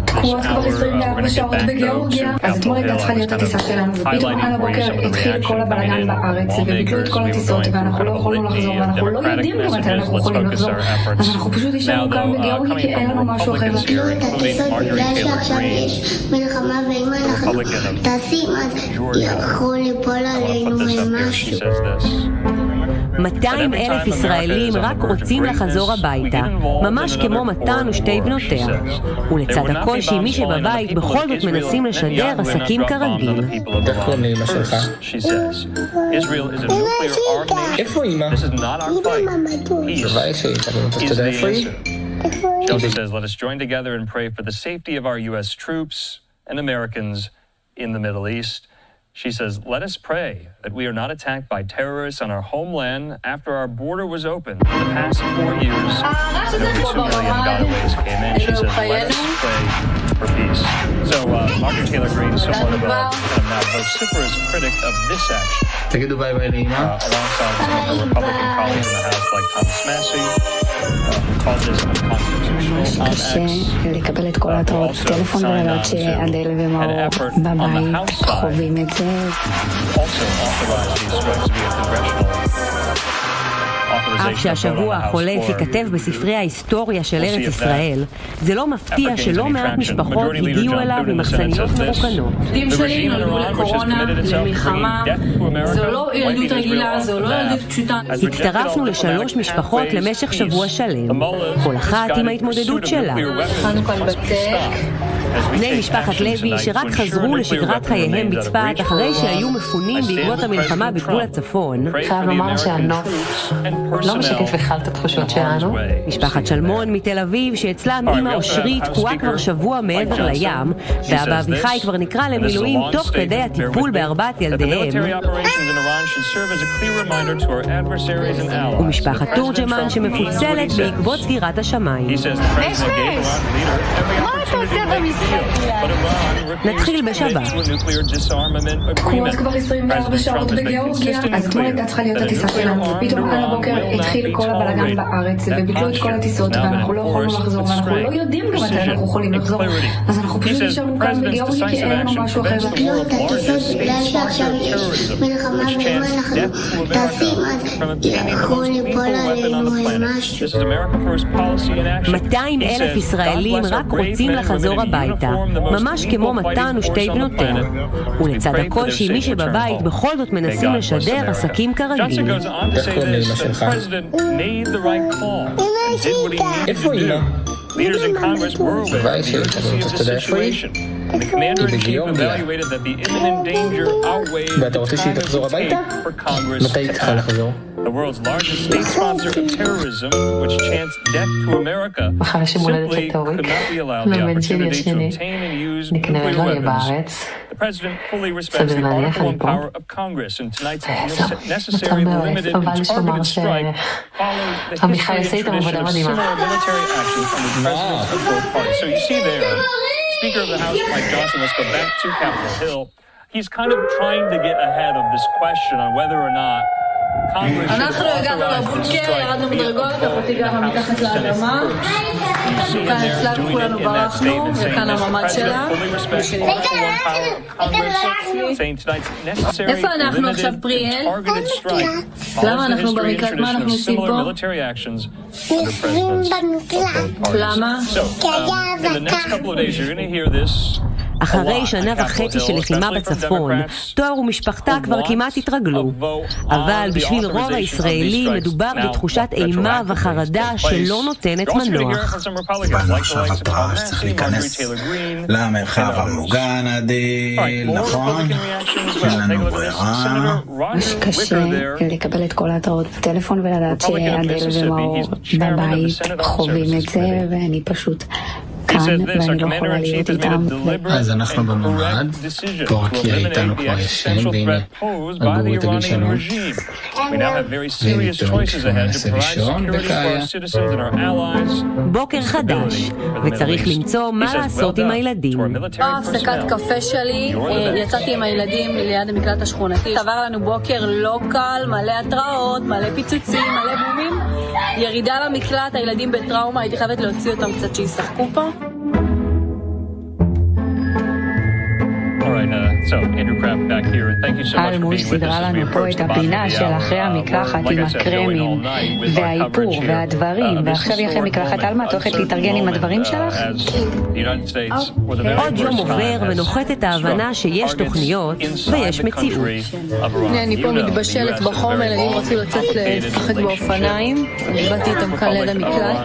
תקועות כבר 24 שעות בגיאורגיה, אז אתמול הייתה צריכה להיות הטיסה שלנו, ופתאום על הבוקר התחיל כל הבלגן בארץ, וביטלו את כל הטיסות, ואנחנו לא יכולנו לחזור, ואנחנו לא יודעים גם מתי אנחנו יכולים לחזור, אז אנחנו פשוט נשארנו כאן בגיאורגיה, כי אין לנו משהו אחר. ביטלו את הטיסות בגלל שעכשיו יש מלחמה, ואם אנחנו טסים, אז יכול ליפול עלינו משהו. 200,000 ישראלים רק רוצים לחזור הביתה, ממש כמו מתן ושתי בנותיה. ולצד הקושי, מי שבבית בכל זאת מנסים לשדר עסקים כרגיל. איך קוראים לאמא שלך? איפה אמא? אמא מדור. שווה איך שהיא, אתה יודע איפה היא? Joseph says, let us join together and pray for the safety of our U.S. troops and Americans in the Middle East. She says, let us pray that we are not attacked by terrorists on our homeland after our border was open. In the past 4 years, and over 2 million gotaways came in. She says, let us pray for peace. So, Marjorie Taylor Greene, somewhat of a now vociferous critic of this action. Alongside some of her Republican colleagues in the House, like Thomas Massey, who called this unconstitutional on X. לקבל את כל ההתראות בטלפון ולדעת שאדל ומאור בבית חווים את זה. אף שהשבוע החולף ייכתב בספרי ההיסטוריה של ארץ ישראל, זה לא מפתיע שלא מעט משפחות הגיעו אליו ממחסניות מרוקנות. ילדים שלי נולדו לקורונה, למלחמה, זו לא ילדות רגילה, זו לא ילדות פשוטה. הצטרפנו ל3 משפחות למשך שבוע שלם, כל אחת עם ההתמודדות שלה. חנוכה לבצע. בני משפחת לוי שרק חזרו לשגרת חייהם בצפת אחרי שהיו מפונים בעקבות המלחמה בגבול הצפון. חייב לומר שהנוף לא משקף בכלל את התחושות שלנו. משפחת שלמון מתל אביב שאצלם אמא אושרית תקועה כבר שבוע מעבר לים, ואבא אביחי כבר נקרא למילואים תוך כדי הטיפול ב4 ילדיהם. ומשפחת תורג'מן שמפוצלת בעקבות סגירת השמיים. מה אתה עושה במשחק? נתחיל בשבת. תקועות כבר 24 שעות בגיאורגיה, אז אתמול הייתה צריכה להיות הטיסה שלנו, ופתאום על הבוקר התחיל כל הבלגן בארץ, וביטלו את כל הטיסות, ואנחנו לא יכולנו לחזור, ואנחנו לא יודעים גם מתי אנחנו יכולים לחזור, אז אנחנו פשוט נשארנו כאן בגיאורגיה, כי אין לנו משהו אחר. ביטלו את הטיסות בגלל שעכשיו יש מלחמה, ואם אנחנו טסים אז יכול ליפול עלינו משהו. 200,000 ישראלים רק רוצים לחזור הביתה, ממש כמו מתן ושתי בנותיה. ולצד הקושי, מי שבבית בכל זאת מנסים לשדר עסקים כרגיל. איך קוראים לאמא שלך? איפה אמא? Leaders in Congress were aware of the urgency of the situation, and the commander-in-chief evaluated that the imminent danger outweighed the time it would take for Congress to act. The world's largest state sponsor of terrorism, which chants death to America, simply could not be allowed the opportunity to obtain and use nuclear weapons. The president fully respects the article and power of Congress, and tonight's necessary, limited, and targeted strike follows the history and tradition of similar military action from the presidents of both parties. So you see there, Speaker of the House Mike Johnson, let's go back to Capitol Hill. He's kind of trying to get ahead of this question on whether or not אנחנו הגענו לבונקר, ירדנו מדרגות, אחותי גרה מתחת לאדמה, כאן אצלה כולנו ברחנו, וכאן הממד שלה, איפה אנחנו עכשיו פריאל? למה אנחנו במקלט? מה אנחנו עושים פה? למה? אחרי שנה וחצי של לחימה בצפון, תואר ומשפחתה כבר כמעט התרגלו. אבל בשביל רוב הישראלים מדובר בתחושת אימה וחרדה שלא נותנת מנוח. קיבלנו עכשיו התראה שצריך להיכנס למרחב המוגן עדיל, נכון? אין לנו ברירה. ממש קשה לקבל את כל ההתראות בטלפון ולדעת שעדיל ומאור בבית חווים את זה, ואני פשוט כאן ואני לא יכולה להיות איתם. אז אנחנו בממד, פה רק יהיה איתנו כבר ישן, והנה הגורי תגיד שלום. וטוב, ננסה לישון בקאיה. בוקר חדש, וצריך למצוא מה לעשות עם הילדים. הפסקת קפה שלי, יצאתי עם הילדים ליד המקלט השכונתי. עבר לנו בוקר לא קל, מלא התראות, מלא פיצוצים, מלא בומים. ירידה למקלט, הילדים בטראומה, הייתי חייבת להוציא אותם קצת שישחקו פה. אלמוש סידרה לנו פה את הפינה של אחרי המקלחת עם הקרמים והאיפור והדברים, ועכשיו אחרי מקלחת. אלמה, את הולכת להתארגן עם הדברים שלך? עוד יום עובר ונוחתת ההבנה שיש תוכניות ויש מציאות. אני פה מתבשלת בחום, הילדים רוצים לצאת לשחק באופניים, אני באתי איתם כאן ליד המקלט.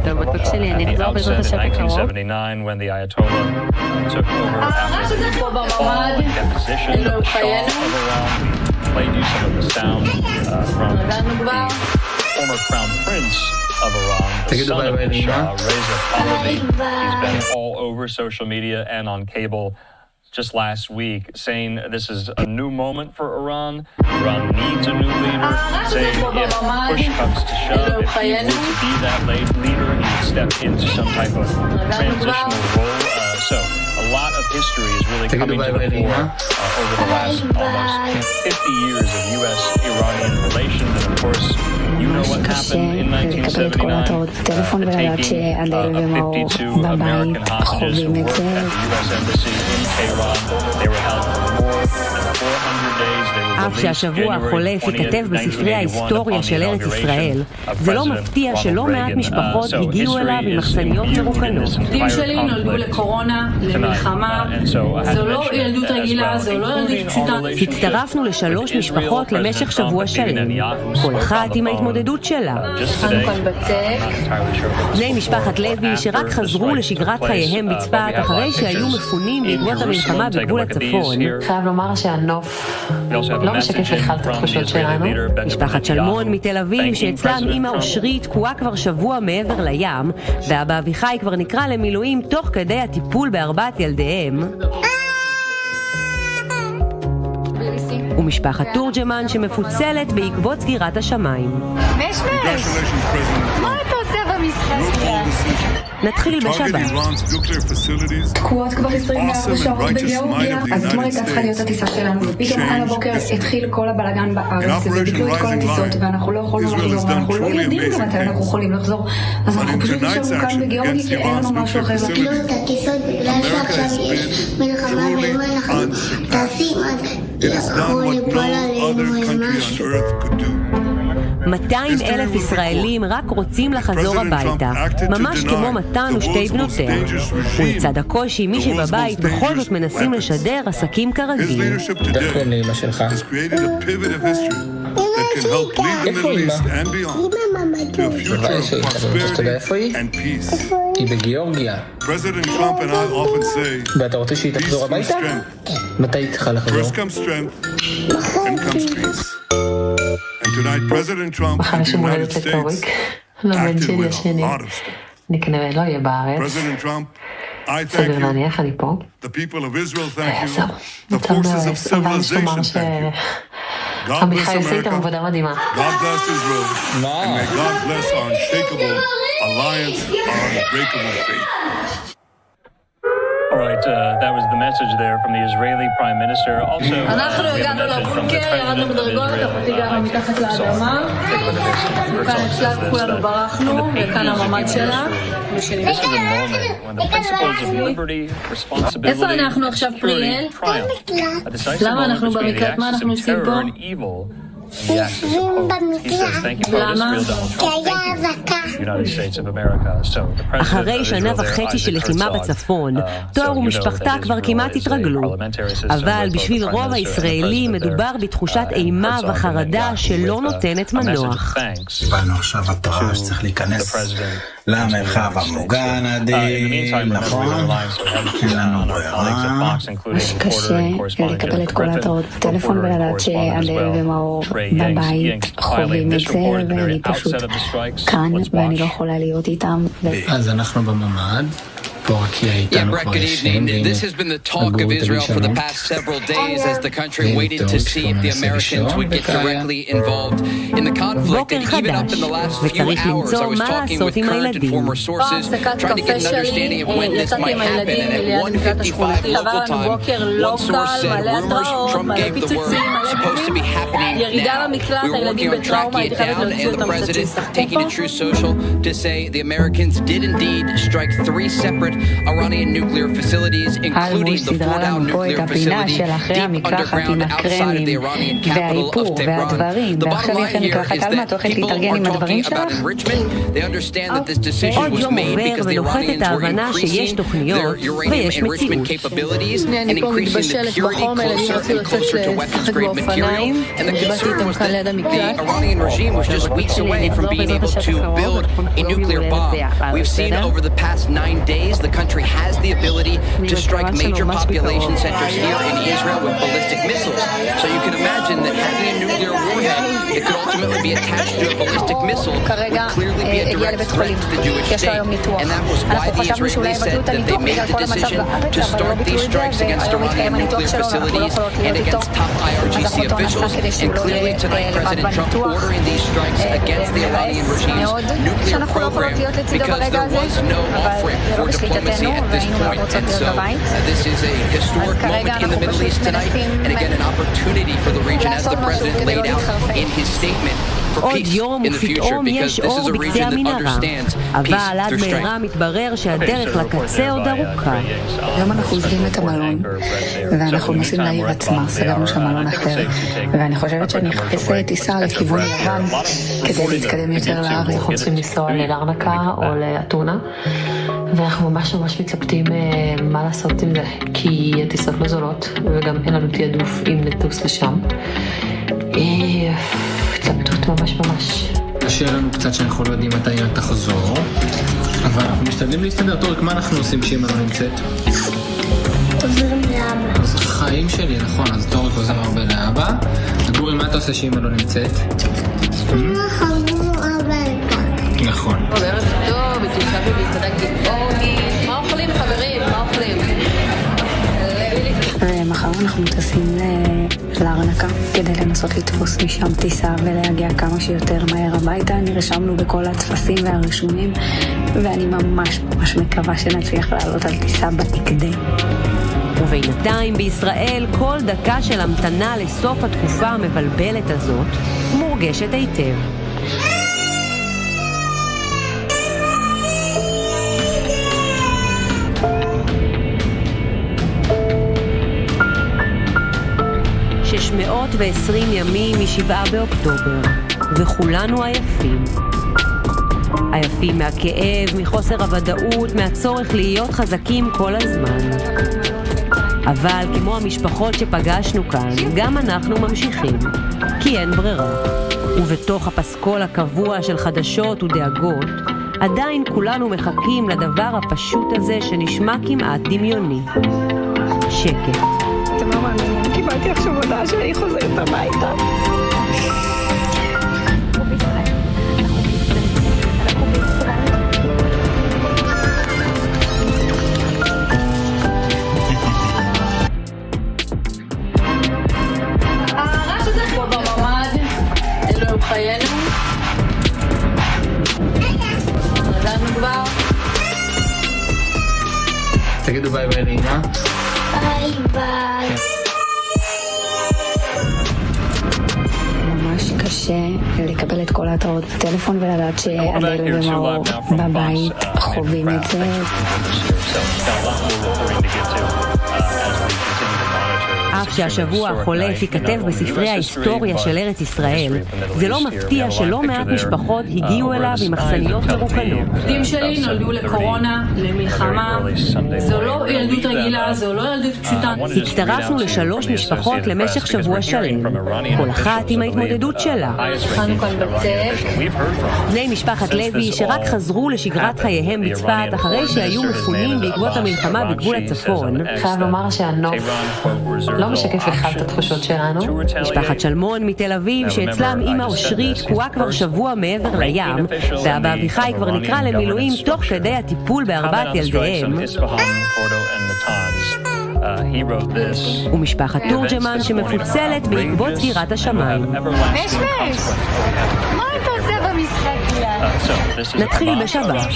טוב, בטוח שלי, אני אחזור בעזרת השם בקרוב. פה בממד, אין לו חיינו. נגענו כבר. תגידו ביי ביי לאמא. He's been all over social media and on cable just last week, saying this is a new moment for Iran. Iran needs a new leader, saying if push comes to shove, if he were to be that leader, he would step into some type of transitional role. So a lot of history is really coming to the fore over the last almost 50 years of U.S.-Iranian relations. And of course, you know what happened in 1979, taking 52 American hostages who worked at the U.S. Embassy in Tehran. They were held for more אף שהשבוע החולף ייכתב בספרי ההיסטוריה של ארץ ישראל, זה לא מפתיע שלא מעט משפחות הגיעו אליו ממחסניות מרוקנות. ילדים שלי נולדו לקורונה, למלחמה, זו לא ילדות רגילה, זו לא ילדות פשוטה. הצטרפנו ל3 משפחות למשך שבוע שלם, כל אחת עם ההתמודדות שלה. אנו כאן בצק. בני משפחת לוי שרק חזרו לשגרת חייהם בצפת אחרי שהיו מפונים בעקבות המלחמה בגבול הצפון. חייב לומר שהנוף לא משקף בכלל את התחושות שלנו. משפחת שלמון מתל אביב שאצלם אמא אושרית תקועה כבר שבוע מעבר לים, ואבא אביחי כבר נקרא למילואים תוך כדי הטיפול ב4 ילדיהם. ומשפחת תורג'מן שמפוצלת בעקבות סגירת השמיים. משמש! מה אתה עושה במשחק? נתחיל בשבת. תקועות כבר 24 שעות בגיאורגיה, אז אתמול הייתה צריכה להיות הטיסה שלנו, ופתאום על הבוקר התחיל כל הבלגן בארץ, וביטלו את כל הטיסות, ואנחנו לא יכולנו לחזור, ואנחנו לא יודעים גם מתי אנחנו יכולים לחזור, אז אנחנו פשוט נשארנו כאן בגיאורגיה, כי אין לנו משהו אחר. ביטלו את הטיסות בגלל שעכשיו יש מלחמה ואם אנחנו טסים, אז יכול ליפול עלינו משהו. 200,000 ישראלים רק רוצים לחזור הביתה, ממש כמו מתן ושתי בנותיה. ולצד הקושי, מי שבבית בכל זאת מנסים לשדר עסקים כרגיל. איך קוראים לאמא שלך? איפה אמא? אתה יודע איפה היא? היא בגיאורגיה. ואתה רוצה שהיא תחזור הביתה? מתי היא צריכה לחזור? מחר שמולדת לטוריק, לבן שלי השני. אני כנראה לא אהיה בארץ. סביר להניח, אני פה. זהו, מצב מעורס, אבל יש לומר שעמיחי עושה איתם עבודה מדהימה. All right, that was the message there from the Israeli Prime Minister. Also, אנחנו הגענו לבונקר, ירדנו בדרגות, הגענו מתחת לאדמה. כאן אצלנו כולנו ברחנו, וכאן הממד שלה. איפה אנחנו עכשיו, פריאל? למה אנחנו במקלט? מה אנחנו עושים פה? יושבים במקלט. למה? כי היה אזעקה. אחרי 1.5 שנה של לחימה בצפון, תואר ומשפחתה כבר כמעט התרגלו. אבל בשביל רוב הישראלים מדובר בתחושת אימה וחרדה שלא נותנת מנוח. קיבלנו עכשיו התראה שצריך להיכנס למרחב המוגן עדין, נכון? אין לנו ברירה. קשה לקבל את כל ההתראות בטלפון ולדעת שאדל ומאור בבית חווים את זה, ואני פשוט כאן ואני לא יכולה להיות איתם. אז אנחנו בממד. Yeah, Brett, good evening. This has been the talk of Israel for the past several days as the country waited to see if the Americans would get directly involved in the conflict. And even up in the last few hours, I was talking with current and former sources, trying to get an understanding of when this might happen. And at 1:55 local time, one source said rumors Trump gave the word supposed to be happening now. We were working on tracking it down, and the president taking to True Social to say the Americans did indeed strike 3 separate Iranian nuclear facilities, including the Fordow nuclear facility deep underground outside of the Iranian capital of Tehran. The bottom line here is that people are talking about enrichment. They understand that this decision was made because the Iranians were increasing their uranium enrichment capabilities and increasing the purity closer and closer to weapons-grade material. And the concern was that the Iranian regime was just weeks away from being able to build a nuclear bomb. We've seen over the past 9 days the country has the ability to strike major population centers here in Israel with ballistic missiles. So you can imagine that having a nuclear warhead that could ultimately be attached to a ballistic missile would clearly be a direct threat to the Jewish state. And that was why the Israelis said that they made the decision to start these strikes against Iranian nuclear facilities and against top IRGC officials. And clearly tonight President Trump ordering these strikes against the Iranian regime's nuclear program because there was no off-ramp for diplomacy at this point. And so this is a historic moment in the Middle East tonight, and again an opportunity for the region as the president laid out in his statement עוד יום ופתאום יש אור בקצה המנהרה. אבל עד מהרה מתברר שהדרך לקצה עוד ארוכה. היום אנחנו עוזבים את המלון, ואנחנו נוסעים לעיר עצמה, סגרנו שם מלון אחר, ואני חושבת שאני אחפש טיסה לכיוון יוון כדי להתקדם יותר לארץ. אנחנו צריכים לנסוע ללרנקה או לאתונה, ואנחנו ממש מתלבטים מה לעשות עם זה, כי הטיסות לא זולות, וגם אין לנו תיעדוף אם נטוס לשם. התלבטות ממש. קשה לנו קצת שאנחנו לא יודעים מתי תחזור, אבל אנחנו משתדלים להסתדר. טורק, מה אנחנו עושים כשאמא לא נמצאת? עוזרים לאבא. אז חיים שלי, נכון, אז טורק עוזר הרבה לאבא. גורי, מה אתה עושה שאמא לא נמצאת? חמור הביתה. נכון. ערב טוב, התיישבנו בהסתדה גאורגית. מה אוכלים חברים? מה אוכלים? ומחר אנחנו טסים לארנקה כדי לנסות לתפוס משם טיסה ולהגיע כמה שיותר מהר הביתה. נרשמנו בכל הטפסים והרישומים, ואני ממש מקווה שנצליח לעלות על טיסה בהקדם. ובינתיים בישראל כל דקה של המתנה לסוף התקופה המבלבלת הזאת מורגשת היטב. מאות ו20 ימים מ7 באוקטובר, וכולנו עייפים. עייפים מהכאב, מחוסר הוודאות, מהצורך להיות חזקים כל הזמן. אבל כמו המשפחות שפגשנו כאן, גם אנחנו ממשיכים, כי אין ברירה. ובתוך הפסקול הקבוע של חדשות ודאגות, עדיין כולנו מחכים לדבר הפשוט הזה שנשמע כמעט דמיוני. שקט. אתם לא מאמינים, קיבלתי עכשיו הודעה שהיא חוזרת הביתה. הרעש הזה פה בממד, אלוהים חיינו. חזרנו כבר. תגידו ביי ביי לאמא. ביי ביי. ממש קשה לקבל את כל ההתראות בטלפון ולדעת שעדיין ומאור בבית חווים את זה. אף שהשבוע החולף ייכתב בספרי ההיסטוריה של ארץ ישראל, זה לא מפתיע שלא מעט משפחות הגיעו אליו עם מחסניות מרוקנות. ילדים שלי נולדו לקורונה, למלחמה, זו לא ילדות רגילה, זו לא ילדות פשוטה. הצטרפנו ל3 משפחות למשך שבוע שלם, כל אחת עם ההתמודדות שלה. חנו כאן בצף. בני משפחת לוי שרק חזרו לשגרת חייהם בצפת אחרי שהיו מפונים בעקבות המלחמה בגבול הצפון. חייב לומר שהנוף לא משקף אחד את התחושות שלנו. משפחת שלמון מתל אביב שאצלם אמא אושרית תקועה כבר שבוע מעבר לים, ואבא אביחי כבר נקרא למילואים תוך כדי הטיפול בארבעת ילדיהם. ומשפחת תורג'מן שמפוצלת בעקבות סגירת השמיים. מש! מה אתה עושה במשחק ליד? נתחיל בשבת.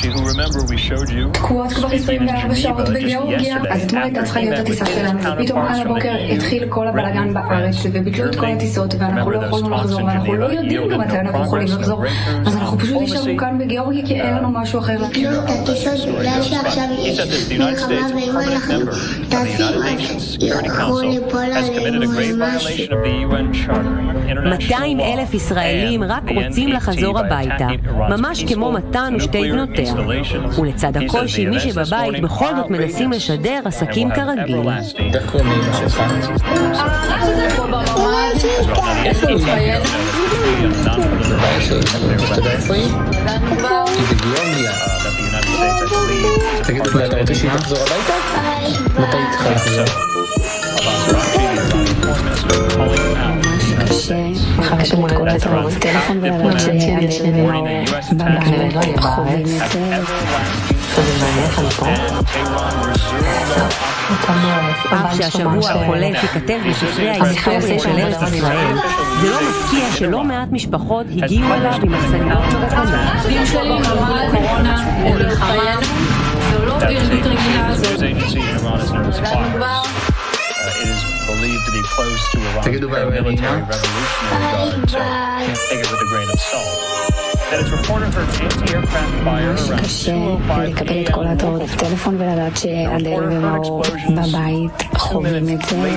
תקועות כבר 24 שעות בגיאורגיה, אז אתמול הייתה צריכה להיות הטיסה שלנו, ופתאום על הבוקר התחיל כל הבלגן בארץ, וביטלו את כל הטיסות, ואנחנו לא יכולנו לחזור, ואנחנו לא יודעים גם מתי אנחנו יכולים לחזור, אז אנחנו פשוט נשארנו כאן בגיאורגיה, כי אין לנו משהו אחר. ביטלו את הטיסות בגלל שעכשיו יש מלחמה, ואם אנחנו טסים, יכול ליפול עלינו משהו. 200,000 ישראלים רק רוצים לחזור הביתה, ממש כמו מתן ושתי בנותיה. ולצד הקושי, מי שבבית בכל זאת מנסים לשדר עסקים כרגיל. איך קוראים לאמא שלך? הרעש הזה פה בממד, אלוהים חיינו. אתה יודע איפה היא? חזרנו כבר. היא בגיאורגיה. תגידו, אתה רוצה שהיא תחזור הביתה? מתי היא צריכה לחזור? קשה לקבל את כל ההתראות בטלפון ולדעת שעדיין בבית חווים את זה. אף שהשבוע החולף ייכתב בספרי ההיסטוריה של ארץ ישראל, זה לא מפתיע שלא מעט משפחות הגיעו אליו עם מחסניות מרוקנות. ילדים שלי נולדו לקורונה, למלחמה, זו לא ילדות רגילה, זו חזרנו כבר. believed to be close to Iran's paramilitary revolutionary guard, so take it with a grain of salt. That it's reported her anti-aircraft fire around 2:05 לקבל את כל ההתראות בטלפון ולדעת שאדל ומאור בבית חווים את זה.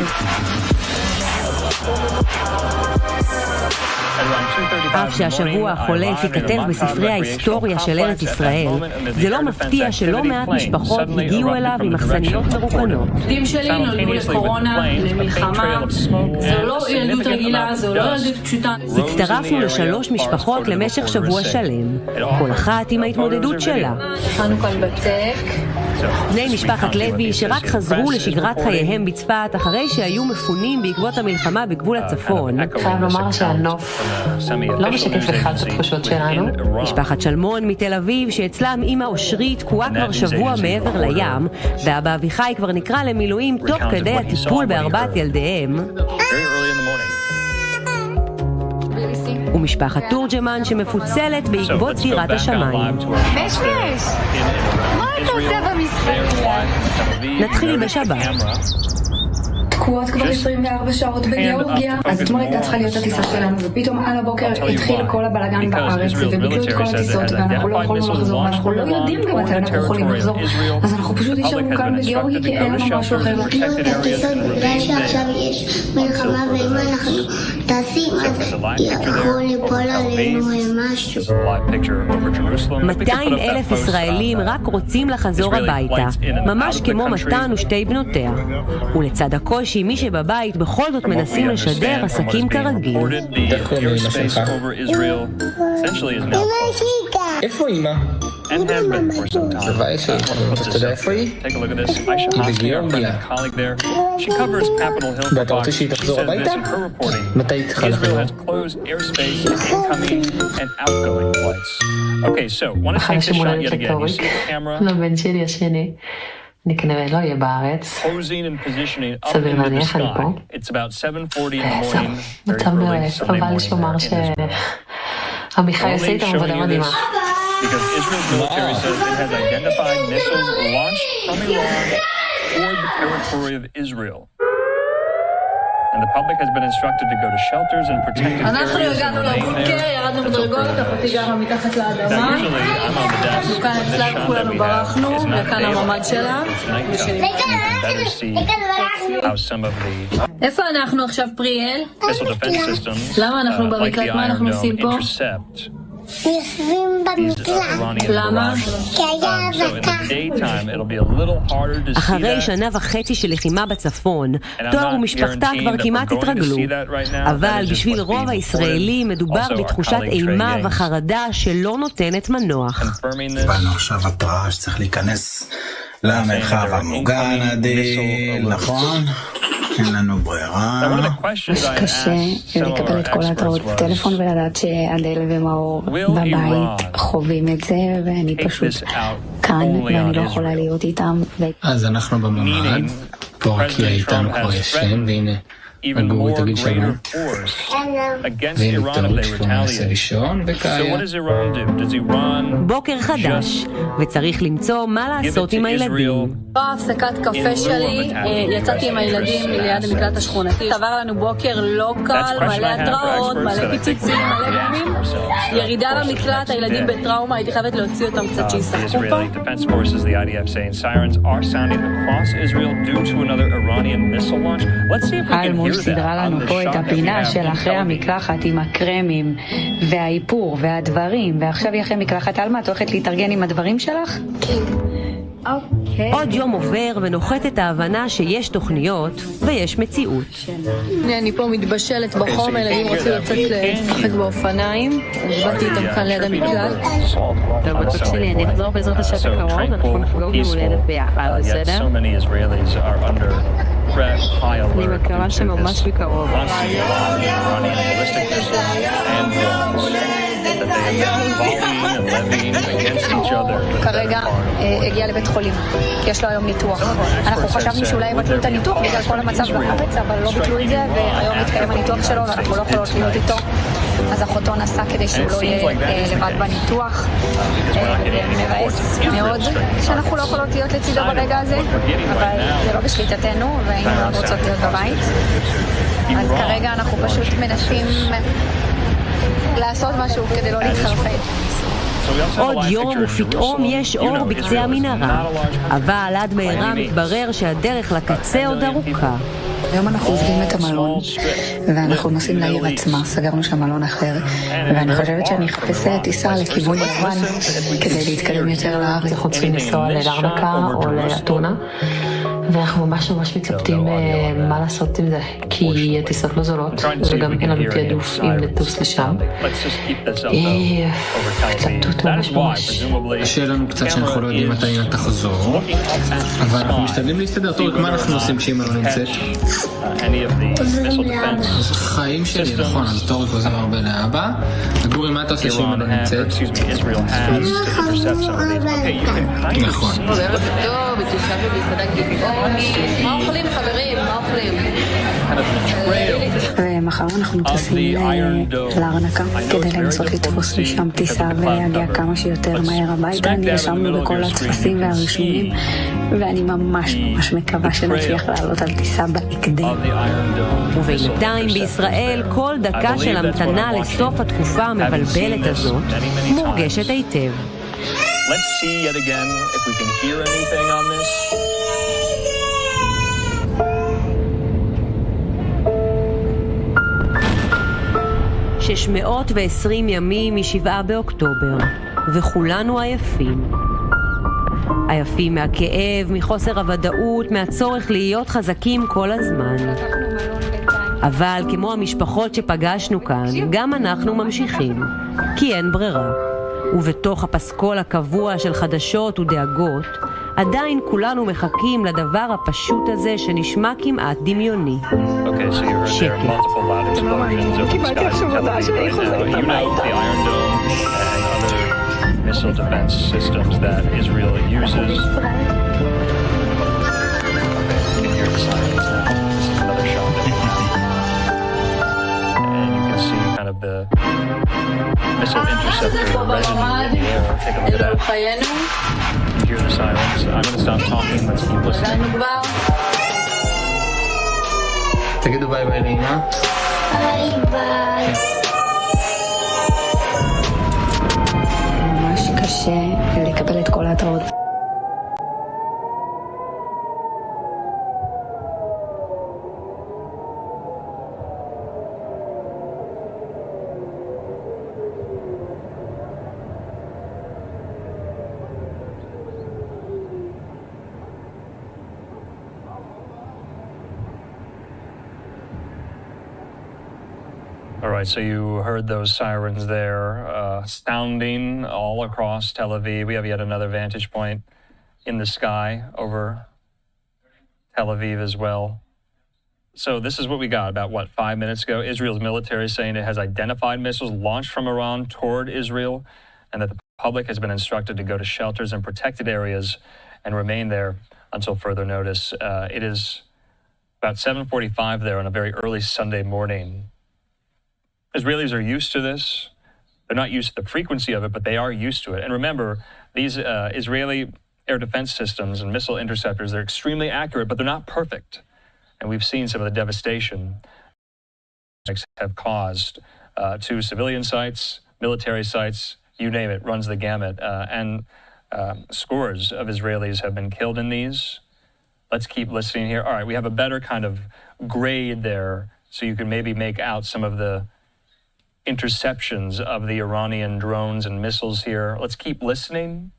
אף שהשבוע החולף ייכתב בספרי ההיסטוריה של ארץ ישראל, זה לא מפתיע שלא מעט משפחות הגיעו אליו עם מחסניות מרוקנות. ילדים שלי נולדו לקורונה, למלחמה, זו לא ילדות רגילה, זו לא ילדות פשוטה. הצטרפנו ל3 משפחות למשך שבוע שלם, כל אחת עם ההתמודדות שלה. הכנו כאן בצק. בני משפחת לוי שרק חזרו לשגרת חייהם בצפת אחרי שהיו מפונים בעקבות המלחמה בגבול הצפון. חייב לומר שהנוף לא משקף לך את התחושות שלנו. משפחת שלמון מתל אביב שאצלם אמא אושרית תקועה כבר שבוע מעבר לים, ואבא אביחי כבר נקרא למילואים תוך כדי הטיפול ב4 ילדיהם. ומשפחת תורג'מן שמפוצלת בעקבות סגירת השמיים. מה אתה עושה במשחק? נתחיל בשבת. תקועות כבר 24 שעות בגיאורגיה, אז אתמול הייתה צריכה להיות הטיסה שלנו, ופתאום על הבוקר התחיל כל הבלגן בארץ, וביטלו את כל הטיסות, ואנחנו לא יכולנו לחזור, ואנחנו לא יודעים גם מתי אנחנו יכולים לחזור, אז אנחנו פשוט נשארנו כאן בגיאורגיה, כי אין לנו משהו אחר. ביטלו את הטיסות בגלל שעכשיו יש מלחמה, ואם אנחנו טסים, אז יכול ליפול עלינו משהו. 200,000 ישראלים רק רוצים לחזור הביתה, ממש כמו מתן ושתי בנותיה. ולצד הקושי, מי שבבית בכל זאת מנסים לשדר עסקים כרגיל. איפה אמא? בבית שלי. אתה יודע איפה היא? היא בגיאורגיה. ואתה רוצה שהיא תחזור הביתה? מתי היא צריכה לחזור? אחרי שמולדת לטוריק, לבן שלי השני. אני כנראה לא אהיה בארץ. סביר להניח, אני פה. מצב מרס, אבל יש לומר שעמיחי עושה איתם עבודה מדהימה. Because Israel's military says it has identified missiles launched from Iran toward the territory of Israel. And the public has been instructed to go to shelters and protected areas. אנחנו הגענו לבוקר, ירדנו מדרגות, אחותי גרה מתחת לאדמה. אנחנו כאן אצלנו, כולנו ברחנו, וכאן הממד שלה. איפה אנחנו עכשיו, פריאל? למה אנחנו במקלט? מה אנחנו עושים פה? יושבים במקלט. למה? כי היה אזעקה. אחרי 1.5 שנה של לחימה בצפון, תואר ומשפחתה כבר כמעט התרגלו. אבל בשביל רוב הישראלים מדובר בתחושת אימה וחרדה שלא נותנת מנוח. קיבלנו עכשיו התראה שצריך להיכנס למרחב המוגן עדיל, נכון? אין לנו ברירה. קשה לקבל את כל ההתראות בטלפון ולדעת שאדל ומאור בבית חווים את זה, ואני פשוט כאן ואני לא יכולה להיות איתם. אז אנחנו בממ"ד, פה רק יהיה איתנו כבר ישן, והנה הגורי תגיד שלום. והנה טוב, שהוא מנסה לישון, וקאיה. בוקר חדש, וצריך למצוא מה לעשות עם הילדים. בהפסקת קפה שלי, יצאתי עם הילדים ליד המקלט השכונתי. עבר לנו בוקר לא קל, מלא התראות, מלא פיצוצים, מלא גומים. ירידה למקלט, הילדים בטראומה, הייתי חייבת להוציא אותם קצת שישחקו פה. אלמוש סדרה לנו פה את הפינה של אחרי המקלחת עם הקרמים והאיפור והדברים, ועכשיו היא אחרי מקלחת. אלמה, את הולכת להתארגן עם הדברים שלך? כן. עוד יום עובר ונוחת את ההבנה שיש תוכניות ויש מציאות. אני פה מתבשלת בחום, הילדים רוצים לצאת לשחק באופניים, אז באתי איתם כאן ליד המקלט. טוב, בצד שלי, אני אחזור בעזרת השם הקרוב, אנחנו נחגוג יום הולדת ביחד, בסדר? אני מקווה שממש בקרוב. that they have been volleying and levying against each other. כרגע הגיע לבית חולים, כי יש לו היום ניתוח. אנחנו חשבנו שאולי יבטלו את הניתוח בגלל כל המצב בארץ, אבל לא ביטלו את זה, והיום מתקיים הניתוח שלו, ואנחנו לא יכולות להיות איתו. אז אחותו נסע כדי שהוא לא יהיה לבד בניתוח. מבאס מאוד שאנחנו לא יכולות להיות לצידו ברגע הזה, אבל זה לא בשליטתנו, והיינו מאוד רוצות להיות בבית. אז כרגע אנחנו פשוט מנסים לעשות משהו כדי לא להתחרפן. עוד יום ופתאום יש אור בקצה המנהרה, אבל עד מהרה מתברר שהדרך לקצה עוד ארוכה. היום אנחנו עובדים את המלון, ואנחנו נוסעים לעיר עצמה, סגרנו שם מלון אחר, ואני חושבת שאני אחפש טיסה לכיוון יוון כדי להתקדם יותר לארץ. אנחנו צריכים לנסוע ללרנקה או לאתונה, ואנחנו ממש מתלבטים מה לעשות עם זה, כי הטיסות לא זולות, וגם אין לנו תעדוף אם לטוס לשם. התלבטות ממש. קשה לנו קצת שאנחנו לא יודעים מתי תחזור, אבל אנחנו משתדלים להסתדר. טוב, מה אנחנו עושים כשאמא לא נמצאת? זה חיים שלי, נכון, אז תורי גוזר הרבה לאבא. וגורי, מה אתה עושה שאמא לא נמצאת? נכון. טוב, תשב במסעדה גבעון. מה אוכלים, חברים? מה אוכלים? ומחר אנחנו טסים להרנקה כדי לנסות לתפוס משם טיסה ולהגיע כמה שיותר מהר הביתה. נרשמנו בכל הטפסים והרישומים, ואני ממש מקווה שנצליח לעלות על טיסה בהקדם. ובינתיים בישראל כל דקה של המתנה לסוף התקופה המבלבלת הזאת מורגשת היטב. Let's see yet again if we can hear anything on this. ששמאות ו20 ימים מ7 באוקטובר, וכולנו עייפים. עייפים מהכאב, מחוסר הוודאות, מהצורך להיות חזקים כל הזמן. אבל כמו המשפחות שפגשנו כאן, גם אנחנו ממשיכים, כי אין ברירה. ובתוך הפסקול הקבוע של חדשות ודאגות, עדיין כולנו מחכים לדבר הפשוט הזה שנשמע כמעט דמיוני. שקט. קיבלתי עכשיו הודעה שאני חוזרת הביתה. Missile defense systems that Israel uses. Another shot that we have. And you can see kind of the missile interceptor residue in the air. Take a look at that. You hear the sirens. I'm going to stop talking. Let's keep listening. תגידו ביי ביי לאמא. ביי ביי. ממש קשה לקבל את כל ההתראות. All right, so you heard those sirens there sounding all across Tel Aviv. We have yet another vantage point in the sky over Tel Aviv as well. So this is what we got about, 5 minutes ago? Israel's military saying it has identified missiles launched from Iran toward Israel, and that the public has been instructed to go to shelters and protected areas and remain there until further notice. It is about 7:45 there on a very early Sunday morning. Israelis are used to this. They're not used to the frequency of it, but they are used to it. And remember, these Israeli air defense systems and missile interceptors, they're extremely accurate, but they're not perfect. And we've seen some of the devastation have caused to civilian sites, military sites, you name it, runs the gamut. And scores of Israelis have been killed in these. Let's keep listening here. All right, we have a better kind of grade there, so you can maybe make out some of the interceptions of the Iranian drones and missiles here. Let's keep listening.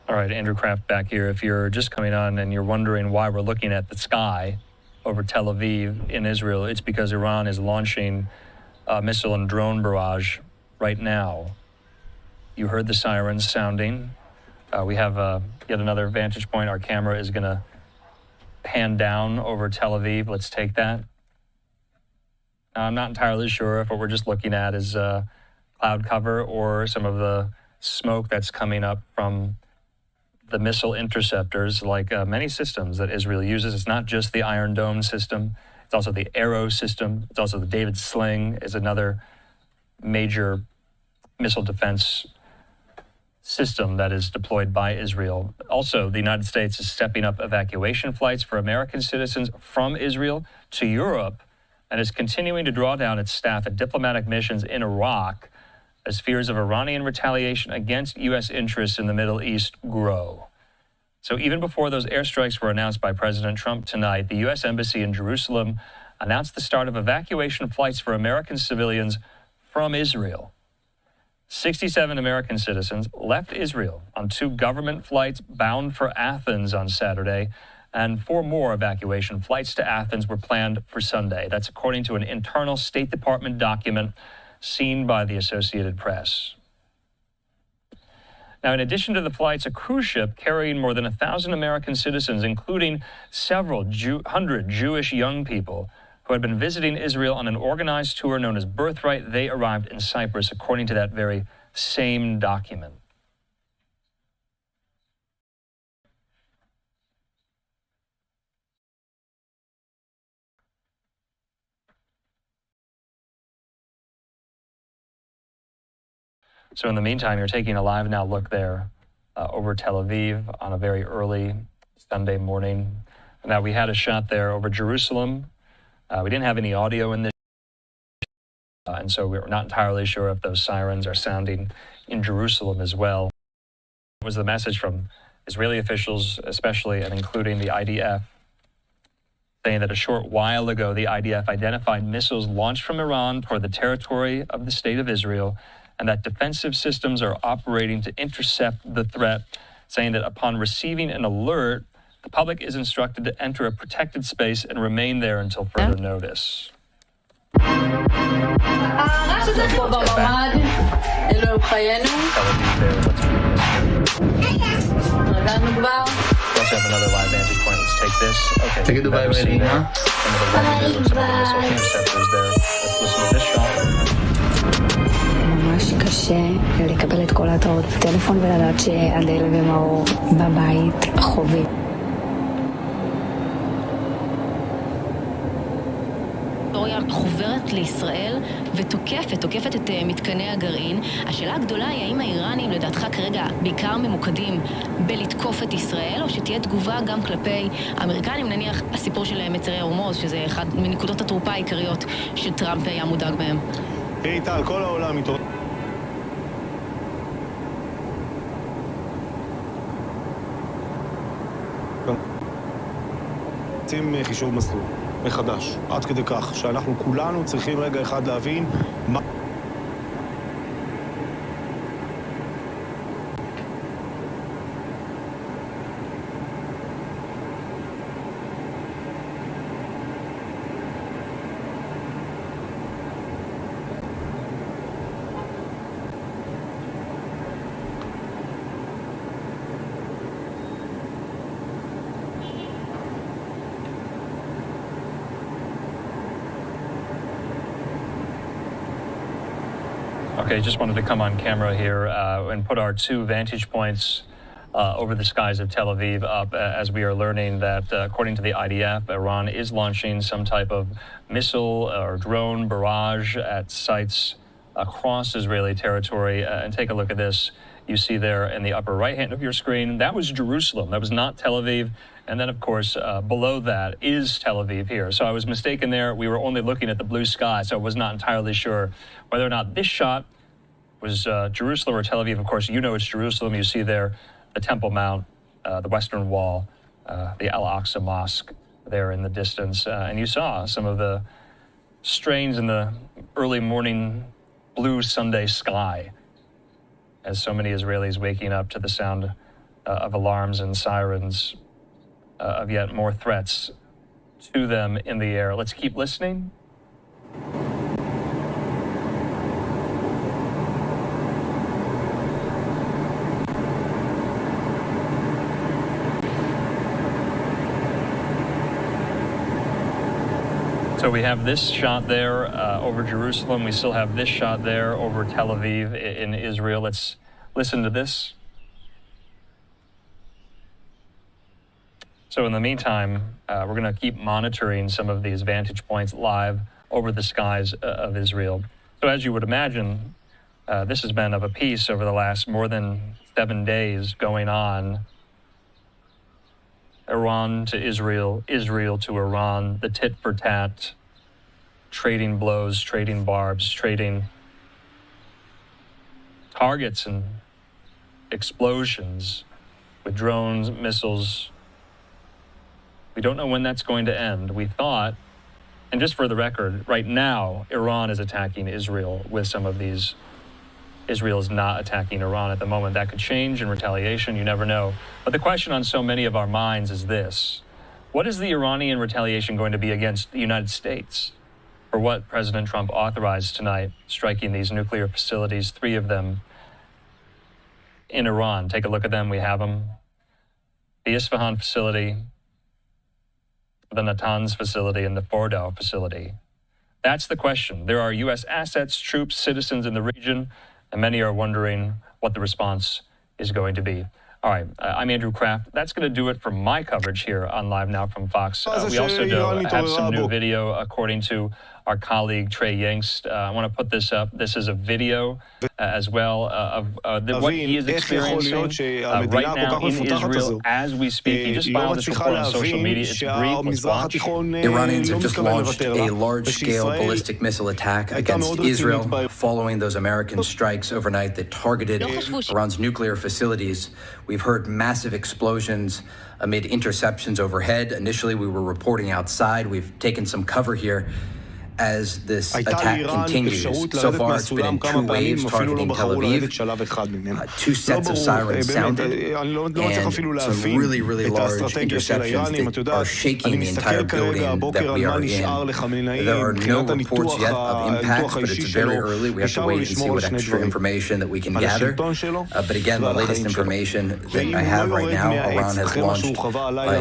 All right, Andrew Kraft back here. If you're just coming on and you're wondering why we're looking at the sky over Tel Aviv in Israel, it's because Iran is launching a missile and drone barrage right now. You heard the sirens sounding. We have yet another vantage point. Our camera is going to pan down over Tel Aviv. Let's take that. Now, I'm not entirely sure if what we're just looking at is cloud cover or some of the smoke that's coming up from the missile interceptors, like many systems that Israel uses. It's not just the Iron Dome system. It's also the Arrow system. It's also the David Sling is another major missile defense system that is deployed by Israel. Also, the United States is stepping up evacuation flights for American citizens from Israel to Europe and is continuing to draw down its staff at diplomatic missions in Iraq as fears of Iranian retaliation against U.S. interests in the Middle East grow. So even before those airstrikes were announced by President Trump tonight, the U.S. Embassy in Jerusalem announced the start of evacuation flights for American civilians from Israel. 67 American citizens left Israel on 2 government flights bound for Athens on Saturday, and 4 more evacuation flights to Athens were planned for Sunday. That's according to an internal State Department document seen by the Associated Press. Now, in addition to the flights, a cruise ship carrying more than 1,000 American citizens, including several hundred Jewish young people who had been visiting Israel on an organized tour known as Birthright, they arrived in Cyprus, according to that very same document. So in the meantime, you're taking a live now look there over Tel Aviv on a very early Sunday morning. Now, we had a shot there over Jerusalem. We didn't have any audio in this, and so we're not entirely sure if those sirens are sounding in Jerusalem as well. It was the message from Israeli officials, especially and including the IDF, saying that a short while ago, the IDF identified missiles launched from Iran toward the territory of the State of Israel, and that defensive systems are operating to intercept the threat, saying that upon receiving an alert, the public is instructed to enter a protected space and remain there until further notice. Let's have another live vantage point. Let's take this. Okay. Take it to Bible, some of the missile interceptors there. Let's listen to this shot. ממש קשה לקבל את כל ההתראות בטלפון ולדעת שאדל ומאור בבית חווים. סוריה חוברת לישראל ותוקפת את מתקני הגרעין. השאלה הגדולה היא האם האיראנים לדעתך כרגע בעיקר ממוקדים בלתקוף את ישראל, או שתהיה תגובה גם כלפי האמריקנים, נניח הסיפור של מצרי הורמוז, שזה אחד מנקודות התורפה העיקריות שטראמפ היה מודאג מהם. איתן, כל העולם מתעורר. רוצים חישוב מסלול מחדש, עד כדי כך שאנחנו כולנו צריכים רגע אחד להבין מה... Okay, just wanted to come on camera here and put our 2 vantage points over the skies of Tel Aviv up as we are learning that, according to the IDF, Iran is launching some type of missile or drone barrage at sites across Israeli territory. And take a look at this. You see there in the upper right hand of your screen, that was Jerusalem. That was not Tel Aviv. And then, of course, below that is Tel Aviv here. So I was mistaken there. We were only looking at the blue sky, so I was not entirely sure whether or not this shot was Jerusalem or Tel Aviv. Of course, you know it's Jerusalem. You see there the Temple Mount, the Western Wall, the Al-Aqsa Mosque there in the distance. And you saw some of the strains in the early morning blue Sunday sky as so many Israelis waking up to the sound of alarms and sirens of yet more threats to them in the air. Let's keep listening. So we have this shot there over Jerusalem. We still have this shot there over Tel Aviv in Israel. Let's listen to this. So in the meantime, we're going to keep monitoring some of these vantage points live over the skies of Israel. So as you would imagine, this has been of a piece over the last more than 7 days going on. Iran to Israel, Israel to Iran, the tit for tat, trading blows, trading barbs, trading targets and explosions with drones, missiles. We don't know when that's going to end. We thought, and just for the record, right now, Iran is attacking Israel with some of these. Israel is not attacking Iran at the moment. That could change in retaliation. You never know. But the question on so many of our minds is this. What is the Iranian retaliation going to be against the United States for what President Trump authorized tonight, striking these nuclear facilities, 3 of them in Iran? Take a look at them. We have them. The Isfahan facility, the Natanz facility, and the Fordow facility. That's the question. There are U.S. assets, troops, citizens in the region, and many are wondering what the response is going to be. All right, I'm Andrew Kraft. That's going to do it for my coverage here on Live Now from Fox. We also have some new video, according to our colleague Trey Yingst. I want to put this up. This is a video as well of what he is experiencing right now in Israel as we speak. He just filed this report on social media. It's brief. Let's watch. Iranians have just launched a large-scale ballistic missile attack against Israel following those American strikes overnight that targeted Iran's nuclear facilities. We've heard massive explosions amid interceptions overhead. Initially, we were reporting outside. We've taken some cover here as this attack continues. So far, it's been in 2 waves targeting Tel Aviv. 2 sets of sirens sounded, and some really, really large interceptions that are shaking the entire building that we are in. There are no reports yet of impacts, but it's very early. We have to wait and see what extra information that we can gather. But again, the latest information that I have right now, Iran has launched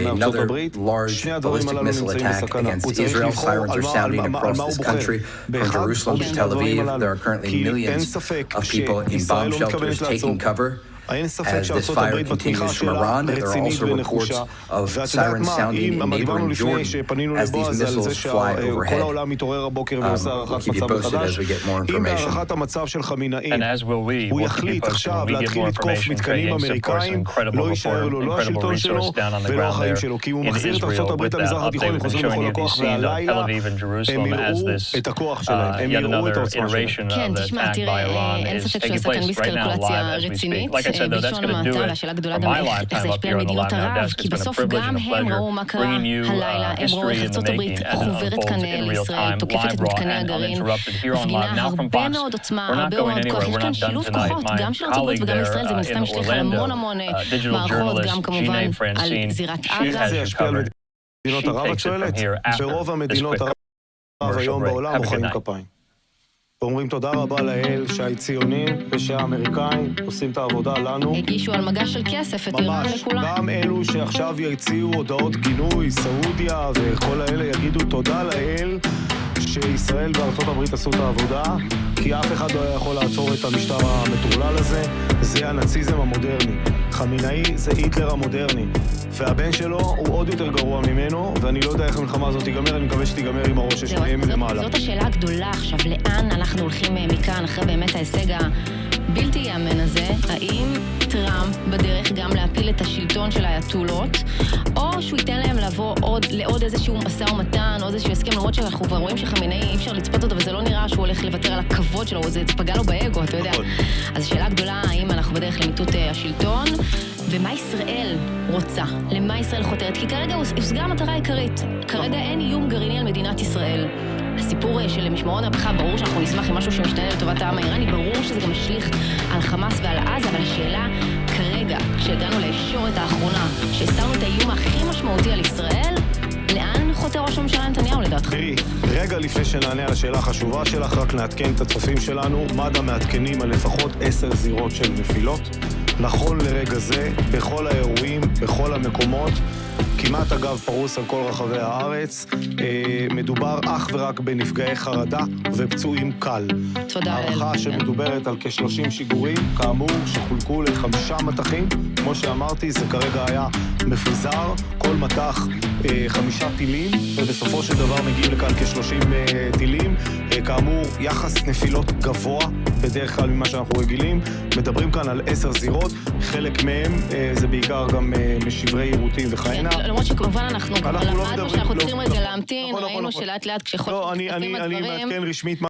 another large ballistic missile attack against Israel. Sirens are sounding across this country, from Jerusalem to Tel Aviv. There are currently millions of people in bomb shelters taking cover as this fire continues from Iran. There are also reports of sirens sounding in neighboring Jordan as these missiles fly overhead. We'll keep you posted as we get more information. And as will we. We'll keep you posted when we get more information. Trey Yingst, of course, an incredible reporter, incredible resource down on the ground there in Israel with that update. We've been showing you these scenes of Tel Aviv and Jerusalem as this yet another iteration of the attack by Iran is taking place right now live as we speak. Like I said, though, that's going to do it for my lifetime up here on the Live Now desk. It's been a privilege and a pleasure bringing you history in the making as it unfolds in real time, live, raw, and uninterrupted here on Live Now from Fox. We're not going anywhere. We're not done tonight. My colleague there in Orlando, digital journalist Gina Francine, she has you covered. She takes it from here after this quick commercial break. Have a good night. ואומרים תודה רבה לאל שהציונים ושהאמריקאים עושים את העבודה לנו. הגישו על מגש של כסף את איראן לכולם. גם אלו שעכשיו יציעו הודעות גינוי, סעודיה וכל האלה יגידו תודה לאל שישראל וארצות הברית עשו את העבודה, כי אף אחד לא יכול לעצור את המשטר המטורלל הזה. זה הנאציזם המודרני. חמינאי זה היטלר המודרני. והבן שלו הוא עוד יותר גרוע ממנו, ואני לא יודע איך המלחמה הזאת תיגמר, אני מקווה שתיגמר עם הראש שלהם מלמעלה. זאת השאלה הגדולה עכשיו, לאן אנחנו הולכים מכאן אחרי באמת ההישג הבלתי יאמן הזה? האם טראמפ בדרך גם להפיל את השלטון של האייתולות, או שהוא ייתן להם לבוא לעוד איזשהו משא ומתן, עוד איזשהו הסכם, למרות שאנחנו כבר רואים שחמינאי אי אפשר לצפות אותו, וזה לא נראה שהוא הולך לוותר על הכבוד שלו, זה פגע לו באגו, אתה יודע. אז השאלה הגדולה, האם אנחנו בדרך למיטוט השלטון, ומה ישראל רוצה? למה ישראל חותרת? כי כרגע הושגה המטרה העיקרית. כרגע אין איום גרעיני על מדינת ישראל. הסיפור של משמרות המהפכה, ברור שאנחנו נשמח עם משהו שמשתנה לטובת העם האיראני, ברור שזה גם משליך על חמאס ועל עזה, אבל השאלה כרגע, כשהגענו לשוק משמעותי על ישראל. לאן חותר ראש הממשלה נתניהו לדעתך? תראי, רגע לפני שנענה על השאלה החשובה שלך, רק נעדכן את הצופים שלנו, מד"א מעדכנים על לפחות 10 זירות של נפילות. נכון לרגע זה, בכל האירועים, בכל המקומות, כמעט אגב פרוס על כל רחבי הארץ, מדובר אך ורק בנפגעי חרדה ופצועים קל. תודה. הערכה שמדוברת על כ-30 שיגורים, כאמור, שחולקו ל5 מטחים. כמו שאמרתי, זה כרגע היה מפוזר, כל מטח 5 טילים, ובסופו של דבר מגיעים לכאן כ-30 טילים. כאמור, יחס נפילות גבוה, בדרך כלל ממה שאנחנו רגילים. מדברים כאן על 10 זירות, חלק מהם זה בעיקר גם משברי יירוטים וכהנה. למרות שכמובן אנחנו למדנו שאנחנו צריכים רגע להמתין, ראינו שלאט לאט כשחול נחשפים הדברים. אני מעדכן רשמית מה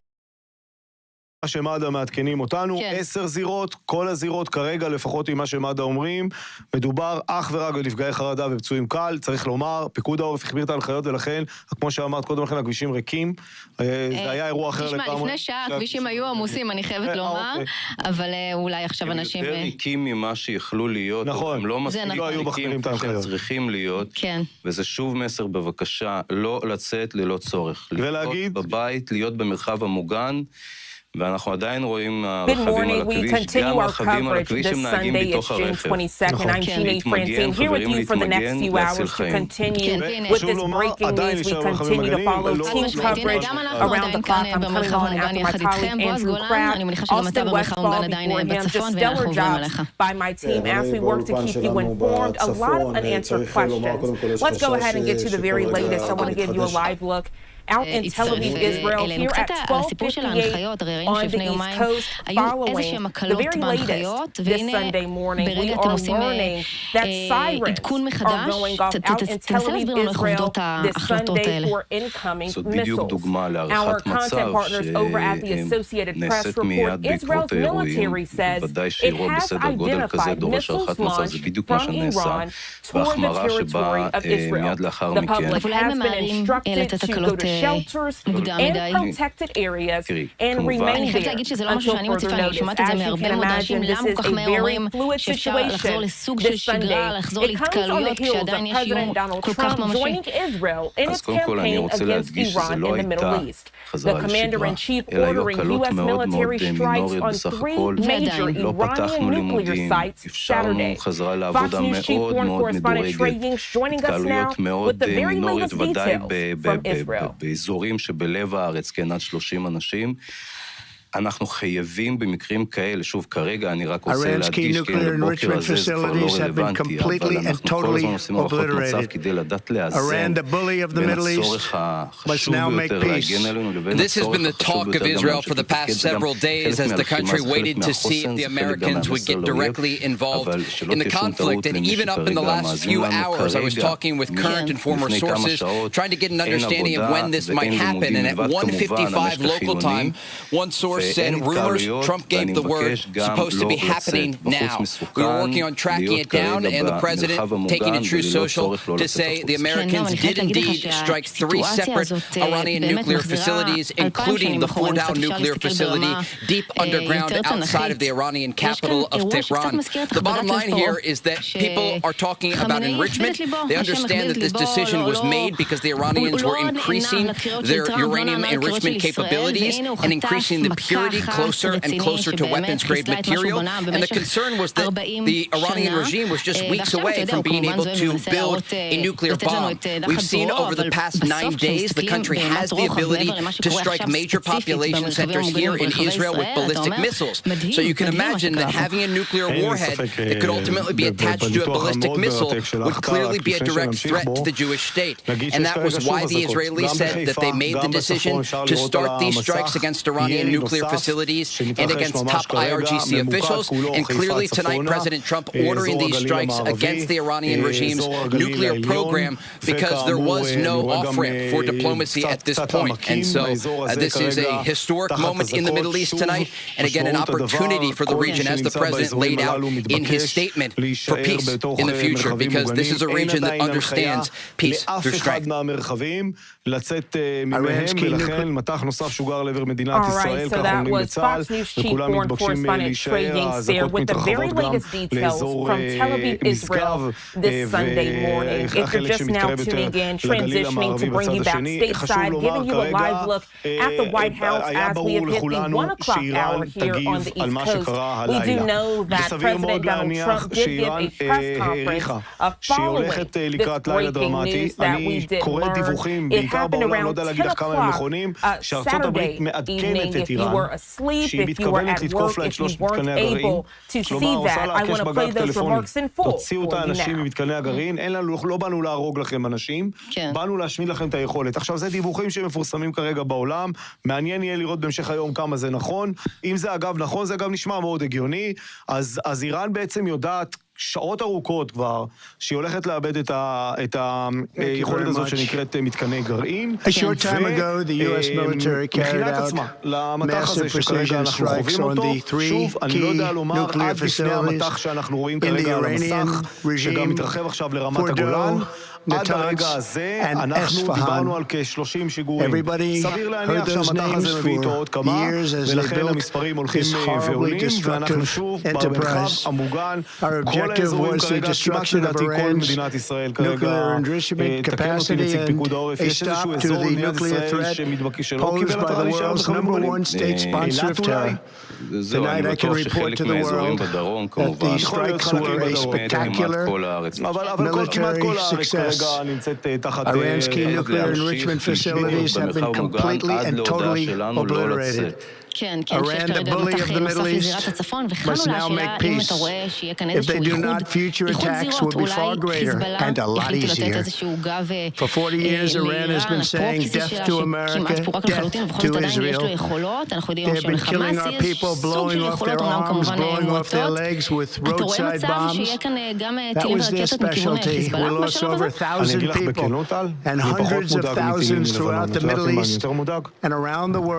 שמד"א מעדכנים אותנו, 10 זירות, כל הזירות כרגע, לפחות עם מה שמד"א אומרים, מדובר אך ורק בנפגעי חרדה ופצועים קל, צריך לומר, פיקוד העורף החמיר את ההנחיות ולכן, כמו שאמרת קודם לכן, הכבישים ריקים, זה היה אירוע אחר לגמרי. תשמע, לפני שעה הכבישים היו עמוסים, אני חייבת לומר, אבל אולי עכשיו אנשים... הם יותר ריקים ממה שיכלו להיות, נכון, הם לא מספיק ריקים שהם צריכים להיות, וזה שוב מסר בבקשה, לא לצאת ללא צורך, להיות בבית, להיות במרחב המוגן, ואנחנו עדיין רואים רכבים על הכביש, גם רכבים על הכביש הם נהגים בתוך הרכב. להתמגן, חברים, להתמגן, להציל חיים. חשוב לומר, עדיין נשאר רכבים מגנים, גם אנחנו עדיין כאן במרחב המוגן יחד איתכם, בועז גולן, אני מניחה שגם אתה במרחב המוגן עדיין בצפון, ואנחנו עוברים עליך. Let's go ahead and get to the very latest. I want to give you a live look out in Tel Aviv, Israel, here at 12:58 on the East Coast, following the very latest this Sunday morning. We are learning that sirens are going off out in Tel Aviv, Israel, this Sunday for incoming missiles. Our content partners over at the Associated Press report Israel's military says it has identified missiles launched from Iran toward the territory of Israel. The public has been instructed to go to shelters and protected areas and remain there until further notice. As you can imagine, this is a very fluid situation this Sunday. It comes on the heels of President Donald Trump joining Israel in its campaign against Iran in the Middle East. The commander-in-chief ordering U.S. military strikes on 3 major Iranian nuclear sites Saturday. Fox News chief foreign correspondent Trey Ying's joining us now with the very latest details from Israel. באזורים שבלב הארץ, כן, עד 30 אנשים. אנחנו חייבים במקרים כאלה, שוב, כרגע אני רק רוצה להדגיש, כי בבוקר הזה זה כבר לא רלוונטי, אבל אנחנו כל הזמן עושים הערכות מצב כדי לדעת לאזן בין הצורך החשוב ביותר להגן עלינו לבין הצורך החשוב ביותר גם להמשיך לתפקד גם חלק מהלחימה זה חלק מהחוסן, זה חלק גם מהמסר לאויב, אבל שלא תהיה שום טעות למי שכרגע מאזין לנו כרגע לפני כמה שעות, אין עבודה ומודים מלבד כמובן המשק החיוני. said rumors Trump gave the word supposed to be happening now. We were working on tracking it down, and the president taking to True Social to say the Americans did indeed strike 3 separate Iranian nuclear facilities, including the Fordow nuclear facility deep underground outside of the Iranian capital of Tehran. The bottom line here is that people are talking about enrichment. They understand that this decision was made because the Iranians were increasing their uranium enrichment capabilities and increasing the purity closer and closer to weapons-grade material. And the concern was that the Iranian regime was just weeks away from being able to build a nuclear bomb. We've seen over the past 9 days the country has the ability to strike major population centers here in Israel with ballistic missiles. So you can imagine that having a nuclear warhead that could ultimately be attached to a ballistic missile would clearly be a direct threat to the Jewish state. And that was why the Israelis said that they made the decision to start these strikes against Iranian nuclear facilities and against top IRGC officials. And clearly tonight, President Trump ordering these strikes against the Iranian regime's nuclear program because there was no off-ramp for diplomacy at this point. And so this is a historic moment in the Middle East tonight. And again, an opportunity for the region, as the president laid out in his statement, for peace in the future, because this is a region that understands peace through strength. לצאת ממהם, ולכן מטח נוסף שוגר לעבר מדינת ישראל. האחרונים בצה"ל, וכולם מתבקשים להישאר, האזעקות מתרחבות גם לאזור משגב, והחלק שמתקרב יותר לגליל המערבי בצד השני. חשוב לומר כרגע, היה ברור לכולנו שאיראן תגיב על מה שקרה הלילה. וסביר מאוד להניח שאיראן העריכה שהיא הולכת לקראת לילה דרמטי. אני קורא דיווחים, בעיקר בעולם, לא יודע להגיד לך כמה הם נכונים, שארצות הברית מעדכנת את איראן, שהיא מתכוונת לתקוף לה את 3 מתקני הגרעין. כלומר, עושה להקש בגג טלפוני. תוציאו את האנשים ממתקני הגרעין, לא באנו להרוג לכם אנשים, באנו להשמיד לכם את היכולת. עכשיו, זה דיווחים שמפורסמים כרגע בעולם, מעניין יהיה לראות בהמשך היום כמה זה נכון. אם זה אגב נכון, זה אגב נשמע מאוד הגיוני, אז איראן בעצם יודעת שעות ארוכות כבר, שהיא הולכת לאבד את היכולת הזאת שנקראת מתקני גרעין, ומבחינת עצמה, למתח הזה שכרגע אנחנו חווים אותו, שוב, אני לא יודע לומר עד לפני המתח שאנחנו רואים כרגע על המסך, שגם מתרחב עכשיו לרמת הגולן, עד הרגע הזה אנחנו דיברנו על כ-30 שיגורים. סביר להניח שהמתח הזה מביא איתו עוד כמה, ולכן המספרים הולכים ועולים, ואנחנו שוב במרחב המוגן, כל האזורים כרגע, כמעט לדעתי כל מדינת ישראל כרגע, תקן אותי נציג פיקוד העורף, יש איזשהו אזור מדינת ישראל שלא קיבל התראה להישאר בחיים מוגנים. אילת אולי? זהו, אני בטוח שחלק מהאזורים בדרום, כמובן, כמעט כל הארץ. אבל כמעט כל הארץ כרגע נמצאת תחת להמשיך בדיוק במרחב מוגן עד להודעה שלנו לא לצאת. כן, שיש כרגע מתח נוסף לזירת הצפון, וכאן עולה השאלה אם אתה רואה שיהיה כאן איזשהו איחוד זירות, אולי חיזבאללה יחליטו לתת איזשהו גב לאיראן, הפרוקסי שלה שכמעט פורק לחלוטין, ובכל זאת עדיין יש לו יכולות, אנחנו יודעים שלחמאס יש סוג של יכולות, אומנם כמובן מועטות. אתה רואה מצב שיהיה כאן גם טילים ורקטות מכיוון חיזבאללה בשלב הזה? אני אגיד לך בכנות על, אני פחות מודאג מטילים מלבנון, את יודעת למה אני יותר מודאג?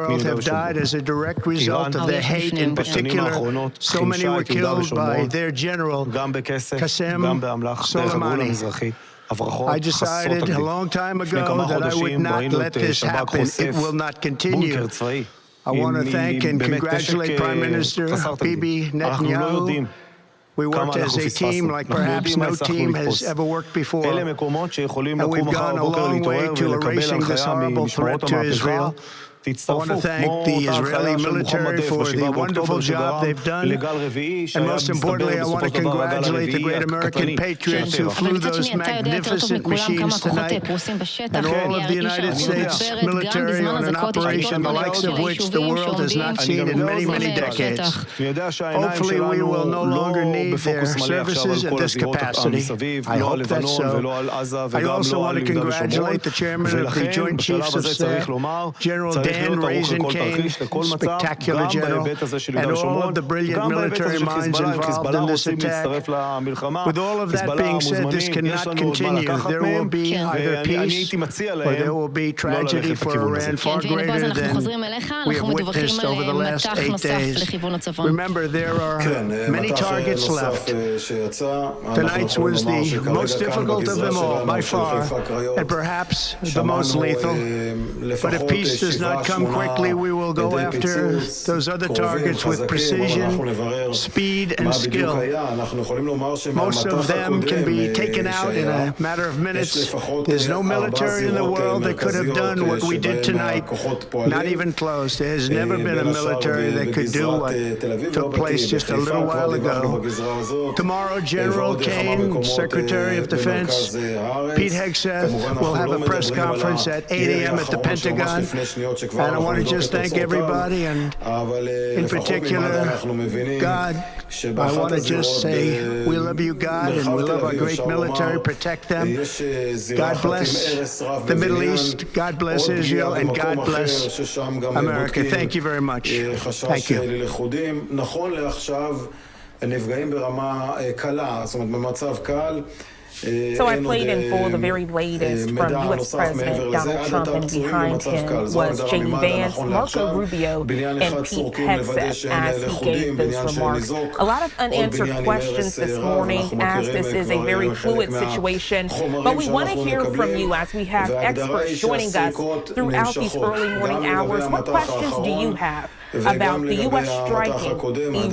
מי יודע בשלום. result of their hate in particular. So many were killed by their general, Qasem Soleimani. I decided a long time ago that I would not let this happen. It will not continue. I want to thank and congratulate Prime Minister Bibi Netanyahu. We worked as a team like perhaps no team has ever worked before. And we've gone a long way to erasing this horrible threat to Israel. I want to thank the Israeli military for the wonderful job they've done. And most importantly, I want to congratulate the great American patriots who flew those magnificent machines tonight. And all of the United States military on an operation the likes of which the world has not seen in many, many decades. Hopefully we will no longer need their services in this capacity. I hope that's so. I also want to congratulate the chairman of the Joint Chiefs of Staff, General Dan Raisin-Kane, spectacular general, and all of the brilliant military minds involved in this attack. With all of that being said, this cannot continue. There will be either peace or there will be tragedy for Iran far greater than we have witnessed over the last 8 days. Remember, there are many targets left. Tonight's was the most difficult of them all, by far, and perhaps the most lethal. But if peace does not come quickly, we will go after those other targets with precision, speed, and skill. Most of them can be taken out in a matter of minutes. There's no military in the world that could have done what we did tonight, not even close. There's never been a military that could do what took place just a little while ago. Tomorrow, General Kane, Secretary of Defense, Pete Hegseth will have a press conference at 8 a.m. at the Pentagon. And I want to just thank everybody, and in particular, God. I want to just say, we love you, God, and we love our great military. Protect them. God bless the Middle East. God bless Israel, and God bless America. Thank you very much. Thank you. So I played in for the very latest from U.S. President Donald Trump, and behind him was J.D. Vance, Marco Rubio, and Pete Hegseth as he gave those remarks. A lot of unanswered questions this morning, as this is a very fluid situation. But we want to hear from you as we have experts joining us throughout these early morning hours. What questions do you have about the U.S. striking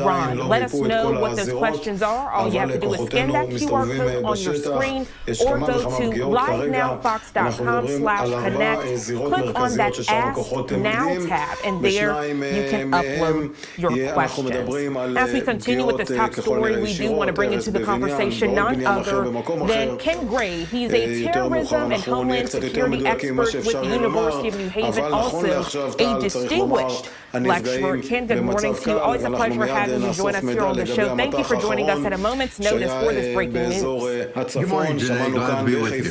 Iran. Let us know what those questions are. All you have to do is scan that QR code on your screen or go to livenowfox.com/connect. Click on that Ask Now tab, and there you can upload your questions. As we continue with this top story, we do want to bring into the conversation none other than Ken Gray. He's a terrorism and homeland security expert with the University of New Haven, also a distinguished lecturer. Ken, good morning to you. Always a pleasure having you join us here on the show. Thank you for joining us at a moment's notice for this breaking news. Good morning, Janae. Glad to be with you.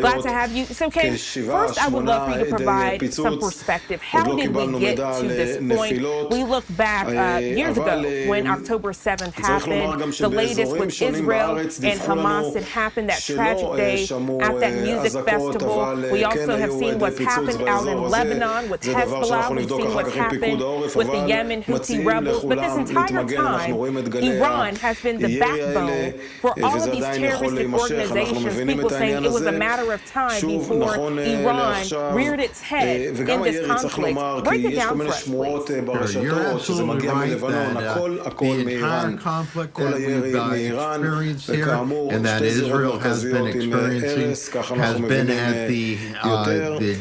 Glad to have you. So, Ken, first I would love for you to provide some perspective. How did we get to this point? We look back years ago when October 7th happened. The latest with Israel and Hamas had happened, that tragic day at that music festival. We also have seen what's happened out in Lebanon with Hezbollah. We've seen what's happened with the Yemen Houthi rebels. But this entire time, Iran has been the backbone for all of these terroristic organizations. People saying it was a matter of time before Iran reared its head in this conflict. Break it down for us, please. You're absolutely right that the entire conflict that we've experienced here and that Israel has been experiencing has been at the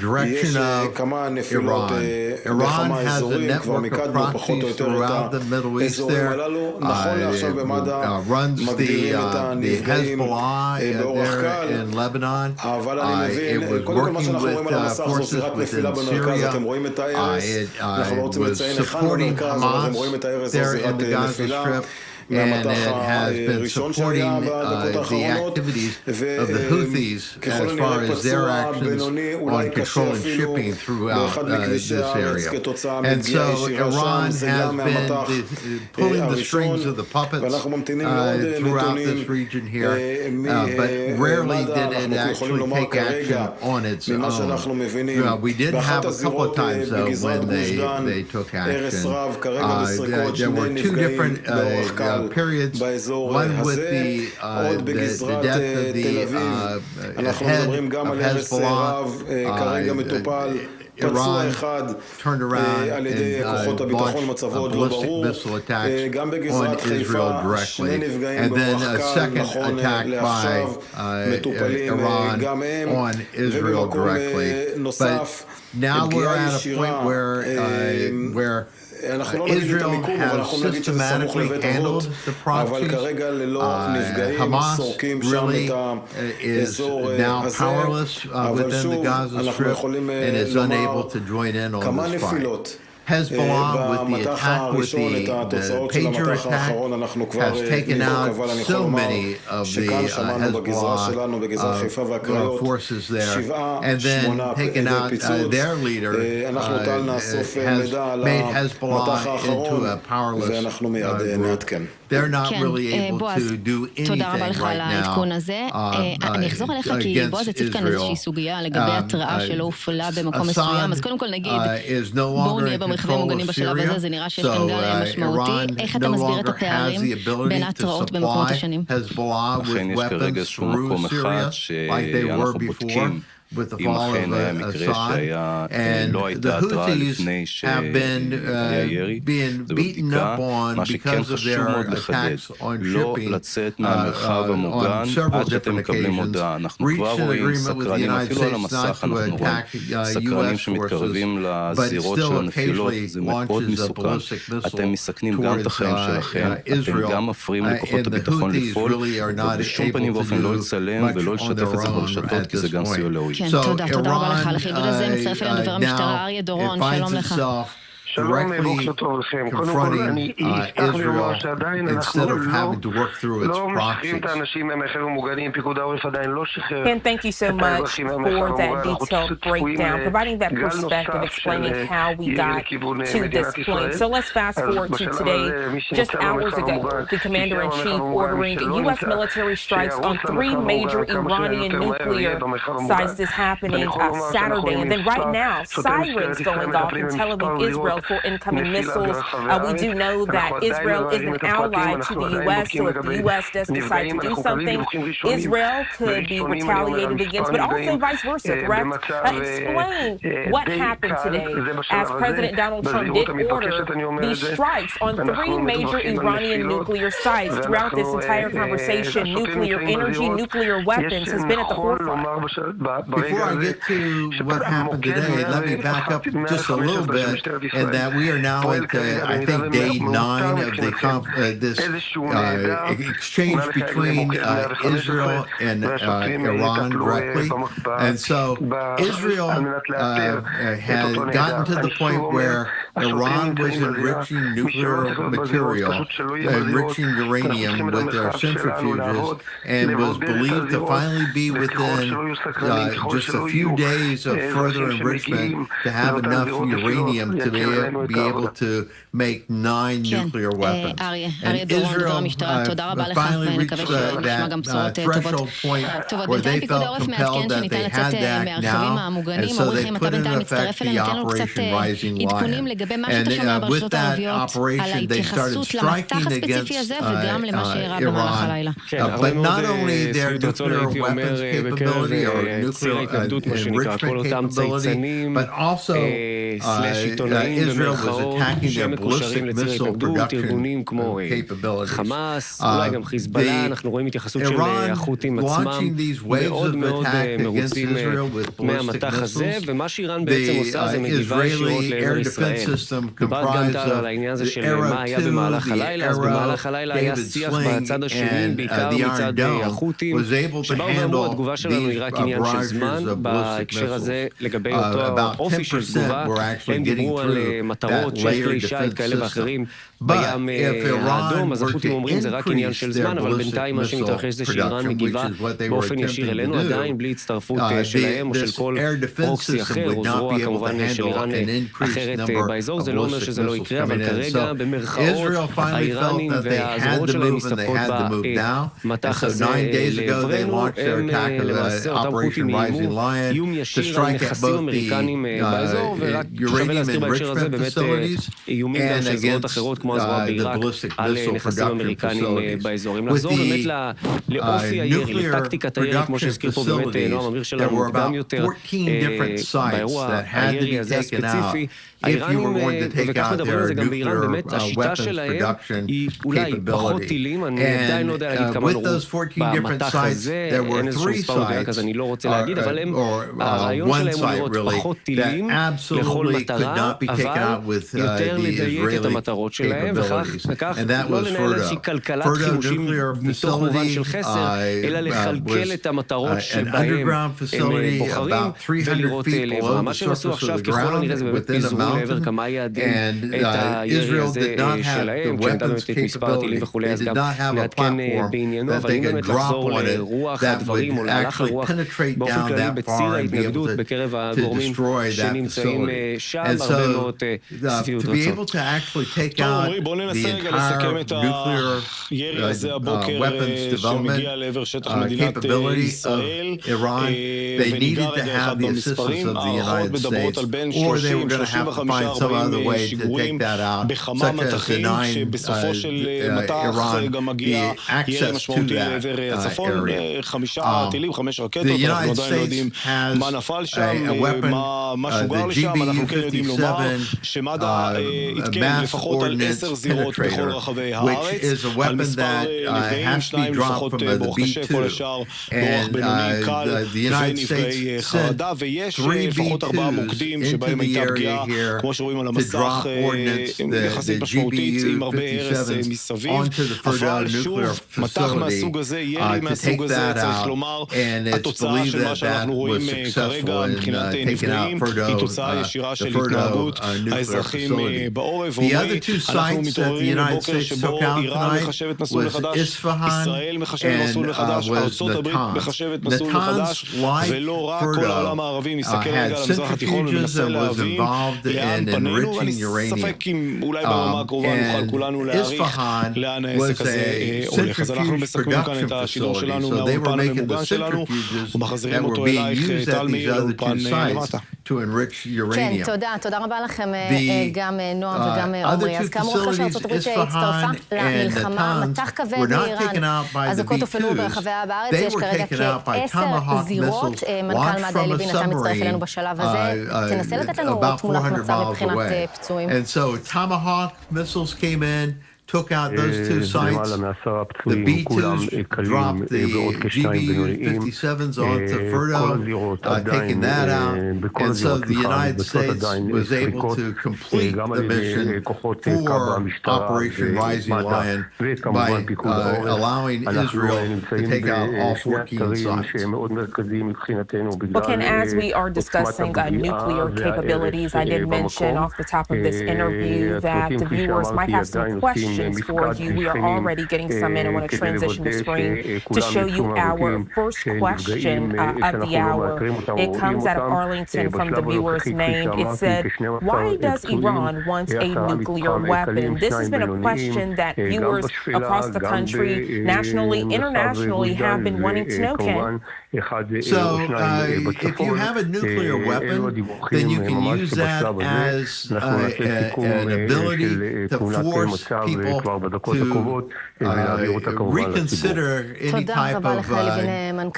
direction of Iran. Iran has a network of proxies throughout the Middle East there. It runs the Hezbollah there in Lebanon. It was working with forces within Syria. It was supporting Hamas there in the Gaza Strip. And it has been supporting the activities of the Houthis as far as their actions on controlling shipping throughout this area. And so Iran has been pulling the strings of the puppets throughout this region here, but rarely did it actually take action on its own. We did have a couple of times, though, when they took action. There were two different periods, one with the death of the head of Hezbollah. Iran turned around and launched ballistic missile attacks on Israel directly, and then a second attack by Iran on Israel directly. But now we're at a point where Israel has systematically handled the proxies. Hamas really is now powerless within the Gaza Strip and is unable to join in on this fight. Hezbollah, with the attack, with the pager attack, has taken out so many of the Hezbollah forces there, and then taken out their leader, has made Hezbollah into a powerless group. They're not really able to do anything right now against Israel. Assad is no longer in control of Syria, so Iran no longer has the ability to supply Hezbollah with weapons through Syria like they were before. With the fall of Assad, and the Houthis have been being beaten up on because of their attacks on shipping on several different occasions, reached an agreement with the United States not to attack U.S. forces, but still occasionally launches a ballistic missile towards Israel, and the Houthis really are not able to do much on their own at this point. כן, תודה רבה לך על החידוד הזה. מצטרף אלינו דובר המשטרה אריה דורון, שלום לך. שלום, בוקר טוב לכם. קודם כל, אני אשמח לומר שעדיין אנחנו לא משחררים את האנשים מהמחר ומוגנים. פיקוד העורף עדיין לא שחרר. And thank you so much for that detailed breakdown, providing that perspective, explaining how we got to this point. So let's fast forward to today. Just hours ago, the commander-in-chief ordering U.S. military strikes on 3 major Iranian nuclear sites. This happening Saturday. And then right now, sirens going off in Tel Aviv, Israel, for incoming missiles. We do know that Israel is an ally to the U.S., so if the U.S. does decide to do something, Israel could be retaliated against, but also vice versa, correct? Explain what happened today as President Donald Trump did order these strikes on 3 major Iranian nuclear sites. Throughout this entire conversation, nuclear energy, nuclear weapons has been at the forefront. Before I get to what happened today, let me back up just a little bit, and that we are now at, I think, day 9 of this exchange between Israel and Iran directly. And so Israel had gotten to the point where Iran was enriching nuclear material, enriching uranium with their centrifuges, and was believed to finally be within just a few days of further enrichment to have enough uranium to be able to make 9 nuclear weapons. And Israel finally reached that threshold point where they felt compelled that they had that now, and so they put in effect the Operation Rising Lion. And with that operation, they started striking against Iran, but not only their nuclear weapons capability or nuclear enrichment capability, but also Israel was attacking their ballistic missile production capabilities. Iran launching these waves of attack against Israel with ballistic missiles. The Israeli air defense system comprised of the Era 2, the Era David Sling, and the Iron Dome was able to handle these barrages of ballistic missiles. About 10% were actually getting through that layered defense system. But if Iran were to increase their ballistic missile production, which is what they were attempting to do, this air defense system would not be able to handle an increased number of ballistic missiles coming in. So Israel finally felt that they had to move, and they had to move now. And so 9 days ago, they launched their attack of Operation Rising Lion to strike at both the uranium enrichment facilities and against the ballistic missile production facilities. With the nuclear production facilities, there were about 14 different sites that had to be taken out if you were going to take out their nuclear weapons production capability. And with those 14 different sites, there were 3 sites, or one site really, that absolutely could not be taken out with the Israeli capabilities. And that was Ferdo. Ferdo nuclear facility was an underground facility about 300 feet below the surface of the ground within a mountain. And Israel did not have the weapons capability. They did not have a platform that they could drop on it that would actually penetrate down that far and be able to destroy that facility. And so to be able to actually take out the entire nuclear weapons development capability of Iran, they needed to have the assistance of the United States, or they were going to have to find some other way to take that out, such as denying Iran the access to that area. The United States has a weapon, the GBU-57 mass ordnance penetrator, which is a weapon that has to be dropped from the B-2. And the United States sent 3 B-2s into the area here to drop ordnance, the GBU-57s onto the Ferdo nuclear facility to take that out. And it's believed that that was successful in taking out Ferdo, the Ferdo nuclear facility. The other 2 sites that the United States took out tonight was Isfahan and was Natanz. Natanz, like Ferdo, had centrifuges and was involved in enriching uranium. And Isfahan was a centrifuge production facility, so they were making the centrifuges that were being used at these other 2 sites. to enrich uranium. כן, תודה רבה לכם, גם נועם וגם עומרי. אז כאמור, אחרי שארצות הברית הצטרפה למלחמה, מטח כבד מאיראן, אזעקות הופעלו ברחבי הארץ, יש כרגע כ10 זירות. מנכ"ל מדעי ליבין, אתה מצטרף אלינו בשלב הזה. תנסה לתת לנו תמונת מצב מבחינת פצועים. And so Tomahawk missiles came in, took out those two sites. The B-2s dropped the GB-57s onto Ferdo, taking that out. And so the United States was able to complete the mission for Operation Rising Lion by allowing Israel to take out all 14 sites. Well, Ken, as we are discussing nuclear capabilities, I did mention off the top of this interview that the viewers might have some questions for you. We are already getting some in. I want to transition the screen to show you our first question of the hour. It comes out of Arlington from the viewer's name. It said, why does Iran want a nuclear weapon? This has been a question that viewers across the country, nationally, internationally, have been wanting to know, Ken. So, if you have a nuclear weapon, then you can use that as an ability to force people to reconsider any type of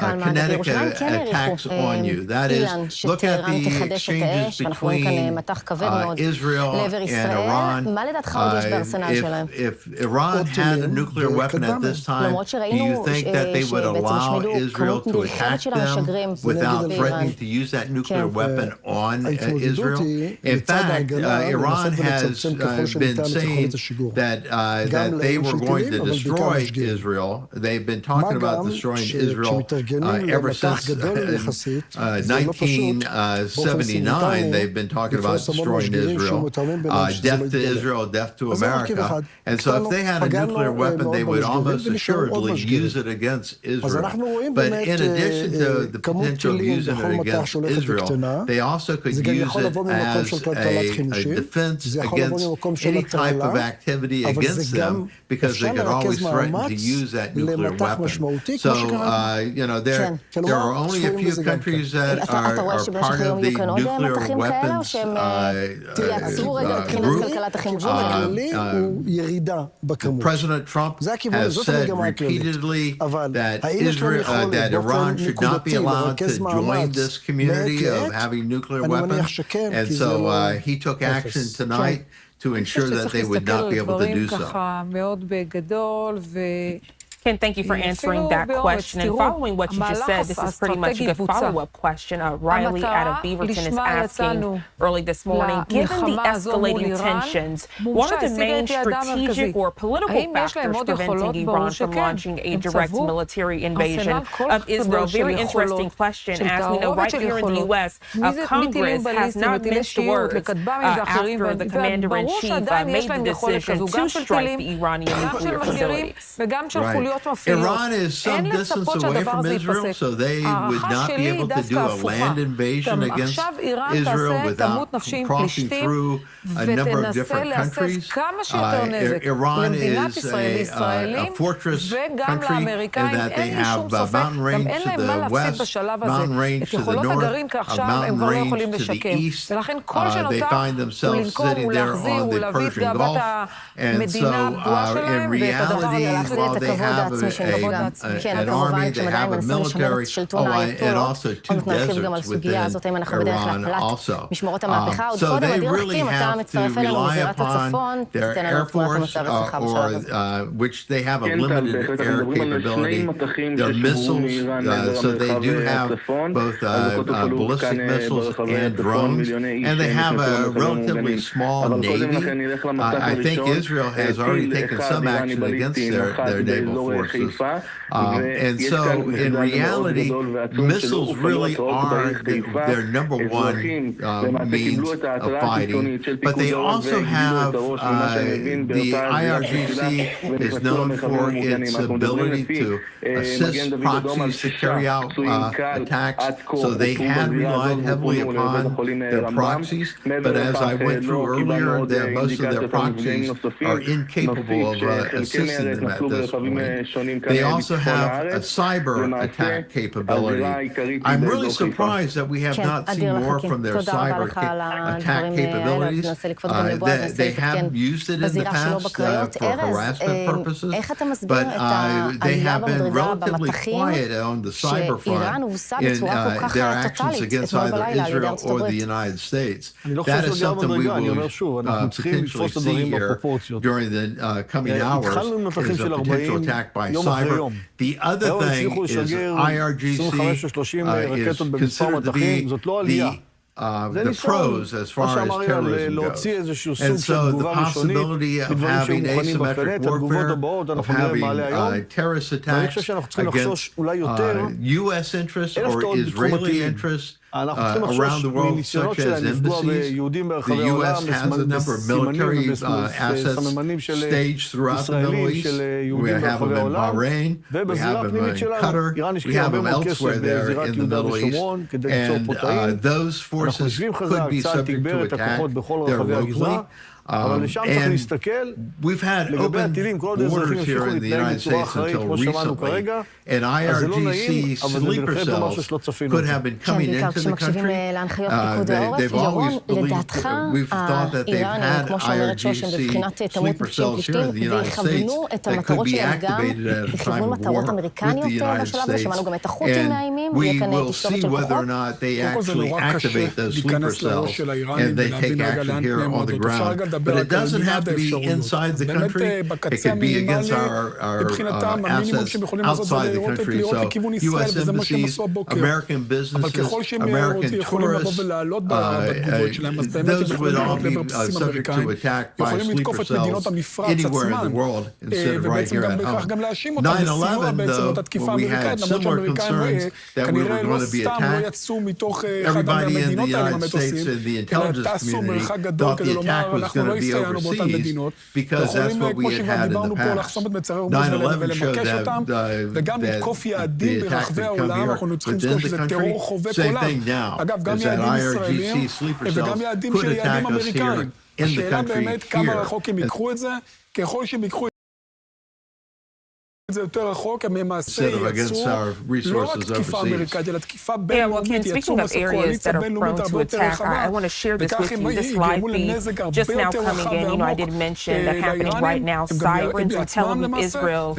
kinetic attacks on you. That is, look at the exchanges between Israel and Iran. If Iran had a nuclear weapon at this time, do you think that they would allow Israel to attack them without threatening to use that nuclear weapon on Israel? In fact, Iran has been saying that they were going to destroy Israel. They've been talking about destroying Israel ever since 1979. They've been talking about destroying Israel. Death to Israel, death to America. And so if they had a nuclear weapon, they would almost assuredly use it against Israel. But in addition to the potential of using it against Israel, they also could use it as a defense against any type of activity against them, because they could always threaten to use that nuclear weapon. So, there are only a few countries that are part of the nuclear weapons group. President Trump has said repeatedly that Iran should not be allowed to join this community of having nuclear weapons. And so he took action tonight to ensure that they would not be able to do so. Ken, thank you for answering that question. And following what you just said, this is pretty much a good follow-up question. Riley out of Beaverton is asking early this morning, given the escalating tensions, what are the main strategic or political factors preventing Iran from launching a direct military invasion of Israel? Very interesting question. As we know, right here in the U.S., Congress has not missed words after the commander-in-chief made the decision to strike the Iranian nuclear facilities. Right. Iran is some distance away from Israel, so they would not be able to do a land invasion against Israel without crossing through a number of different countries. Iran is a fortress country in that they have a mountain range to the west, mountain range to the north, a mountain range to the east. They find themselves sitting there on the Persian Gulf. And so, in reality, while they have an army, they have a military, and also two deserts within Iran also. So they really have to rely upon their Air Force, which they have a limited air capability. Their missiles, so they do have both ballistic missiles and drones, and they have a relatively small navy. I think Israel has already taken some action against their naval forces. And so, in reality, missiles really are their number one means of fighting. But they also have, the IRGC is known for its ability to assist proxies to carry out attacks. So they had relied heavily upon their proxies. But as I went through earlier, most of their proxies are incapable of assisting them at this point. They also have a cyber attack capability. I'm really surprised that we have not seen more from their cyber attack capabilities. They have used it in the past for harassment purposes, but they have been relatively quiet on the cyber front in their actions against either Israel or the United States. That is something we will potentially see here during the coming hours, is a potential attack by cyber. The other thing is IRGC is considered to be the pros as far as terrorism goes. And so the possibility of having asymmetric warfare, of having terrorist attacks against U.S. interests or Israeli interests around the world, such as embassies. The U.S. has a number of military assets staged throughout the Middle East. We have them in Bahrain, we have them in Qatar, we have them elsewhere there in the Middle East, and those forces could be subject to attack there locally. And we've had open borders here in the United States until recently, and IRGC sleeper cells could have been coming into the country. They've always believed, we've thought that they've had IRGC sleeper cells here in the United States that could be activated at a time of war with the United States. And we will see whether or not they actually activate those sleeper cells and they take action here on the ground. But it doesn't have to be inside the country. It can be against our assets outside the country. So U.S. embassies, American businesses, American tourists, those would all be subject to attack by sleeper cells anywhere in the world instead of right here at home. 9/11, though, when we had similar concerns that we were going to be attacked, everybody in the United States and the intelligence community thought the attack was going to be overseas because that's what we had in the past. 9/11 showed that the attack would come here within the country. Same thing now, is that IRGC sleeper cells could attack us here in the country here. Instead of against our resources overseas. Yeah, well, Ken, speaking of areas that are prone to attack, I want to share this with you. This live feed just now coming in, I did mention that happening right now, sirens in Tel Aviv, Israel,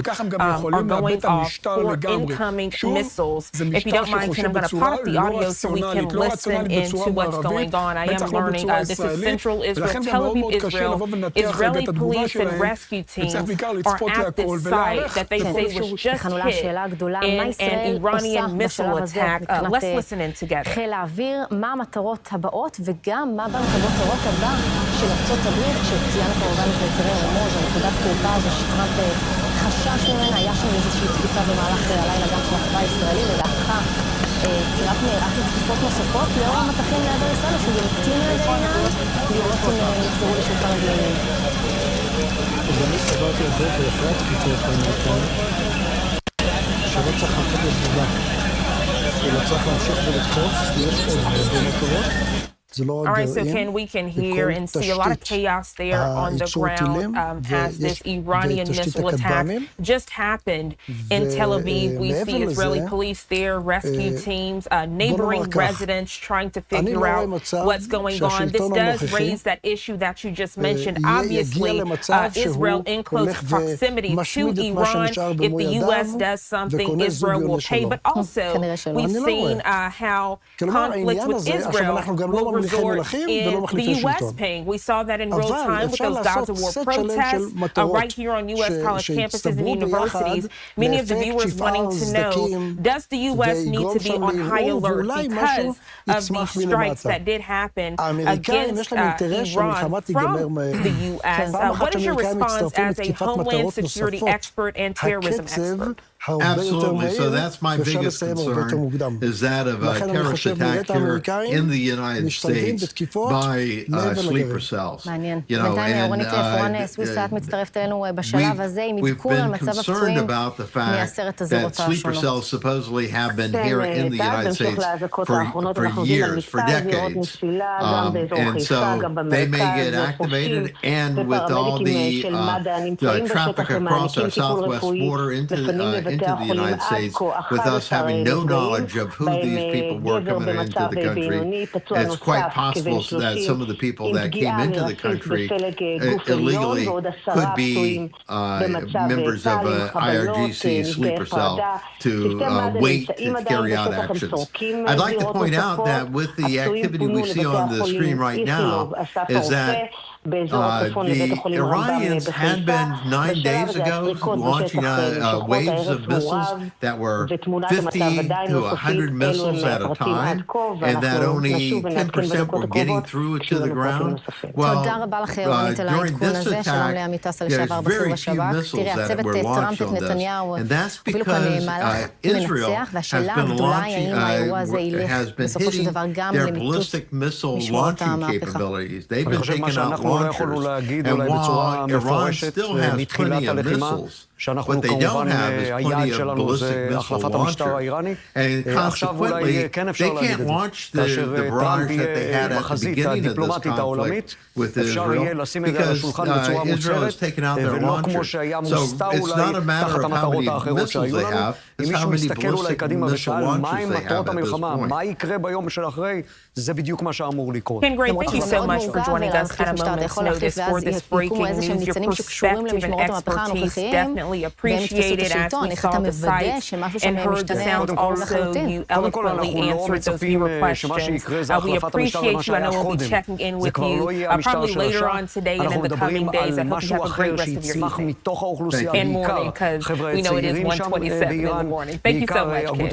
are going off for incoming missiles. If you don't mind, Ken, I'm going to pop the audio so we can listen into what's going on. I am learning this is Central Israel, Tel Aviv, Israel. Israeli police and rescue teams are at this site that they say was just hit in an Iranian missile attack. Let's listen in together. חיל האוויר, מה המטרות הבאות וגם מה במטרות הבא של ארצות הברית, שציינו כמובן את יצרי רמוז, הנקודת תורפה הזו שטראמפ חשש ממנה, היה שם איזושהי תקיפה במהלך הלילה גם של הצבא הישראלי, לדעתך צירת נערך לתקיפות נוספות לאור המתחים לעבר ישראל, שהוא ימתין לעניין לראות אם יחזרו לשולחן הדיונים. אני סברתי את זה ולפני התקיפות האמריקאים שלא צריך לחכות לבודה אלא צריך להמשיך ולתקוף, יש עוד במקורות. All right, so Ken, we can hear and see a lot of chaos there on the ground as this Iranian missile attack just happened in Tel Aviv. We see Israeli police there, rescue teams, neighboring residents trying to figure out what's going on. This does raise that issue that you just mentioned. Obviously, Israel in close proximity to Iran. If the U.S. does something, Israel will pay. But also, we've seen how conflict with Israel will resort in the U.S. paying. We saw that in real time with those Gaza war protests right here on U.S. college campuses and universities. Many of the viewers wanting to know, does the U.S. need to be on high alert because of these strikes that did happen against Iran from the U.S.? What is your response as a Homeland Security expert and terrorism expert? Absolutely. So that's my biggest concern is that of a terrorist attack here in the United States by sleeper cells. מעניין. בינתיים רונית פורן סוויסה, את מצטרפת אלינו בשלב הזה עם עדכון על מצב הפצועים מעשרת הזירות השונות. Sleeper cells supposedly have been here in the United States for years, for decades. And so they may get activated, and with all the traffic across our southwest border into the United States, with us having no knowledge of who these people were coming into the country, it's quite possible that some of the people that came into the country illegally could be members of an IRGC sleeper cell to wait to carry out actions. I'd like to point out that with the activity we see on the screen right now is that the Iranians had been 9 days ago launching waves of missiles that were 50 to 100 missiles at a time, and that only 10% were getting through to the ground. Well, during this attack, there's very few missiles that were launched on this, and that's because Israel has been hitting their ballistic missile launching capabilities. They've been taking out launchers, and while Iran still has plenty of missiles, what they don't have is plenty of ballistic missile launchers. And consequently, they can't launch the barrage that they had at the beginning of this conflict with Israel because Israel has taken out their launchers. So it's not a matter of how many missiles they have, it's how many ballistic missile launchers they have at this point. Ken Gray, thank you so much for joining us at a moment's notice for this breaking news. Your perspective and expertise definitely appreciated as we saw the sights and heard the sounds. Also, you eloquently answered those viewer questions. We appreciate you. I know we'll be checking in with you probably later on today and in the coming days. I hope you have a great rest of your evening and morning, because we know it is 1:27 in the morning. Thank you so much, Ken.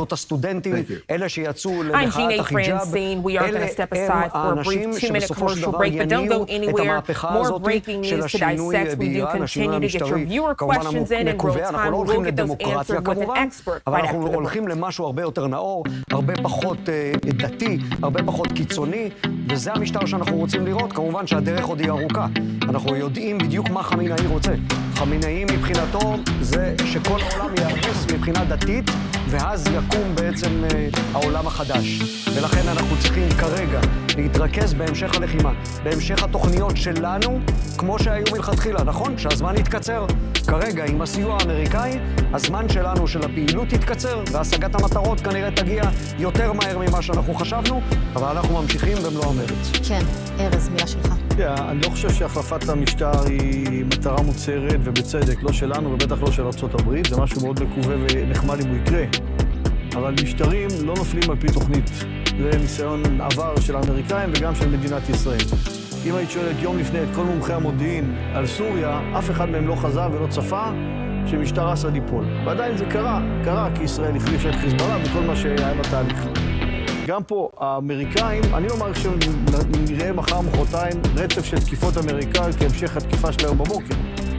I'm Jeanne Francine. We are going to step aside for a brief 2-minute commercial break, but don't go anywhere. More breaking news to dissect. We do continue to get your viewer questions in real time. We'll get those answered with an expert right after the break. הולכים למשהו הרבה יותר נאור, הרבה פחות דתי, הרבה פחות קיצוני, וזה המשטר שאנחנו רוצים לראות. כמובן שהדרך עוד היא ארוכה. אנחנו יודעים בדיוק מה חמינאי רוצה. חמינאי מבחינתו זה שכל העולם יהרס מבחינה דתית, ואז יקום בעצם העולם החדש. ולכן אנחנו צריכים כרגע להתרכז בהמשך הלחימה, בהמשך התוכניות שלנו, כמו שהיו מלכתחילה, נכון? שהזמן יתקצר. כרגע, עם הסיוע האמריקאי, הזמן שלנו של הפעילות יתקצר, והשגת המטרות כנראה תגיע יותר מהר ממה שאנחנו חשבנו, אבל אנחנו ממשיכים במלוא המרץ. כן, ארז, מילה שלך. אני לא חושב שהחלפת המשטר היא מטרה מוצהרת, ובצדק, לא שלנו ובטח לא של ארצות הברית, זה משהו מאוד מקווה ונחמד אם הוא יקרה. אבל משטרים לא נופלים על פי תוכנית. זה ניסיון עבר של האמריקאים וגם של מדינת ישראל. אם היית שואלת יום לפני את כל מומחי המודיעין על סוריה, אף אחד מהם לא חזה ולא צפה שמשטר אסד ייפול. ועדיין זה קרה כי ישראל החלישה את חיזבאללה וכל מה שהיה בתהליך. גם פה, האמריקאים, אני לא מעריך שנראה מחר מחרתיים רצף של תקיפות אמריקאיות כהמשך התקיפה של היום בבוקר.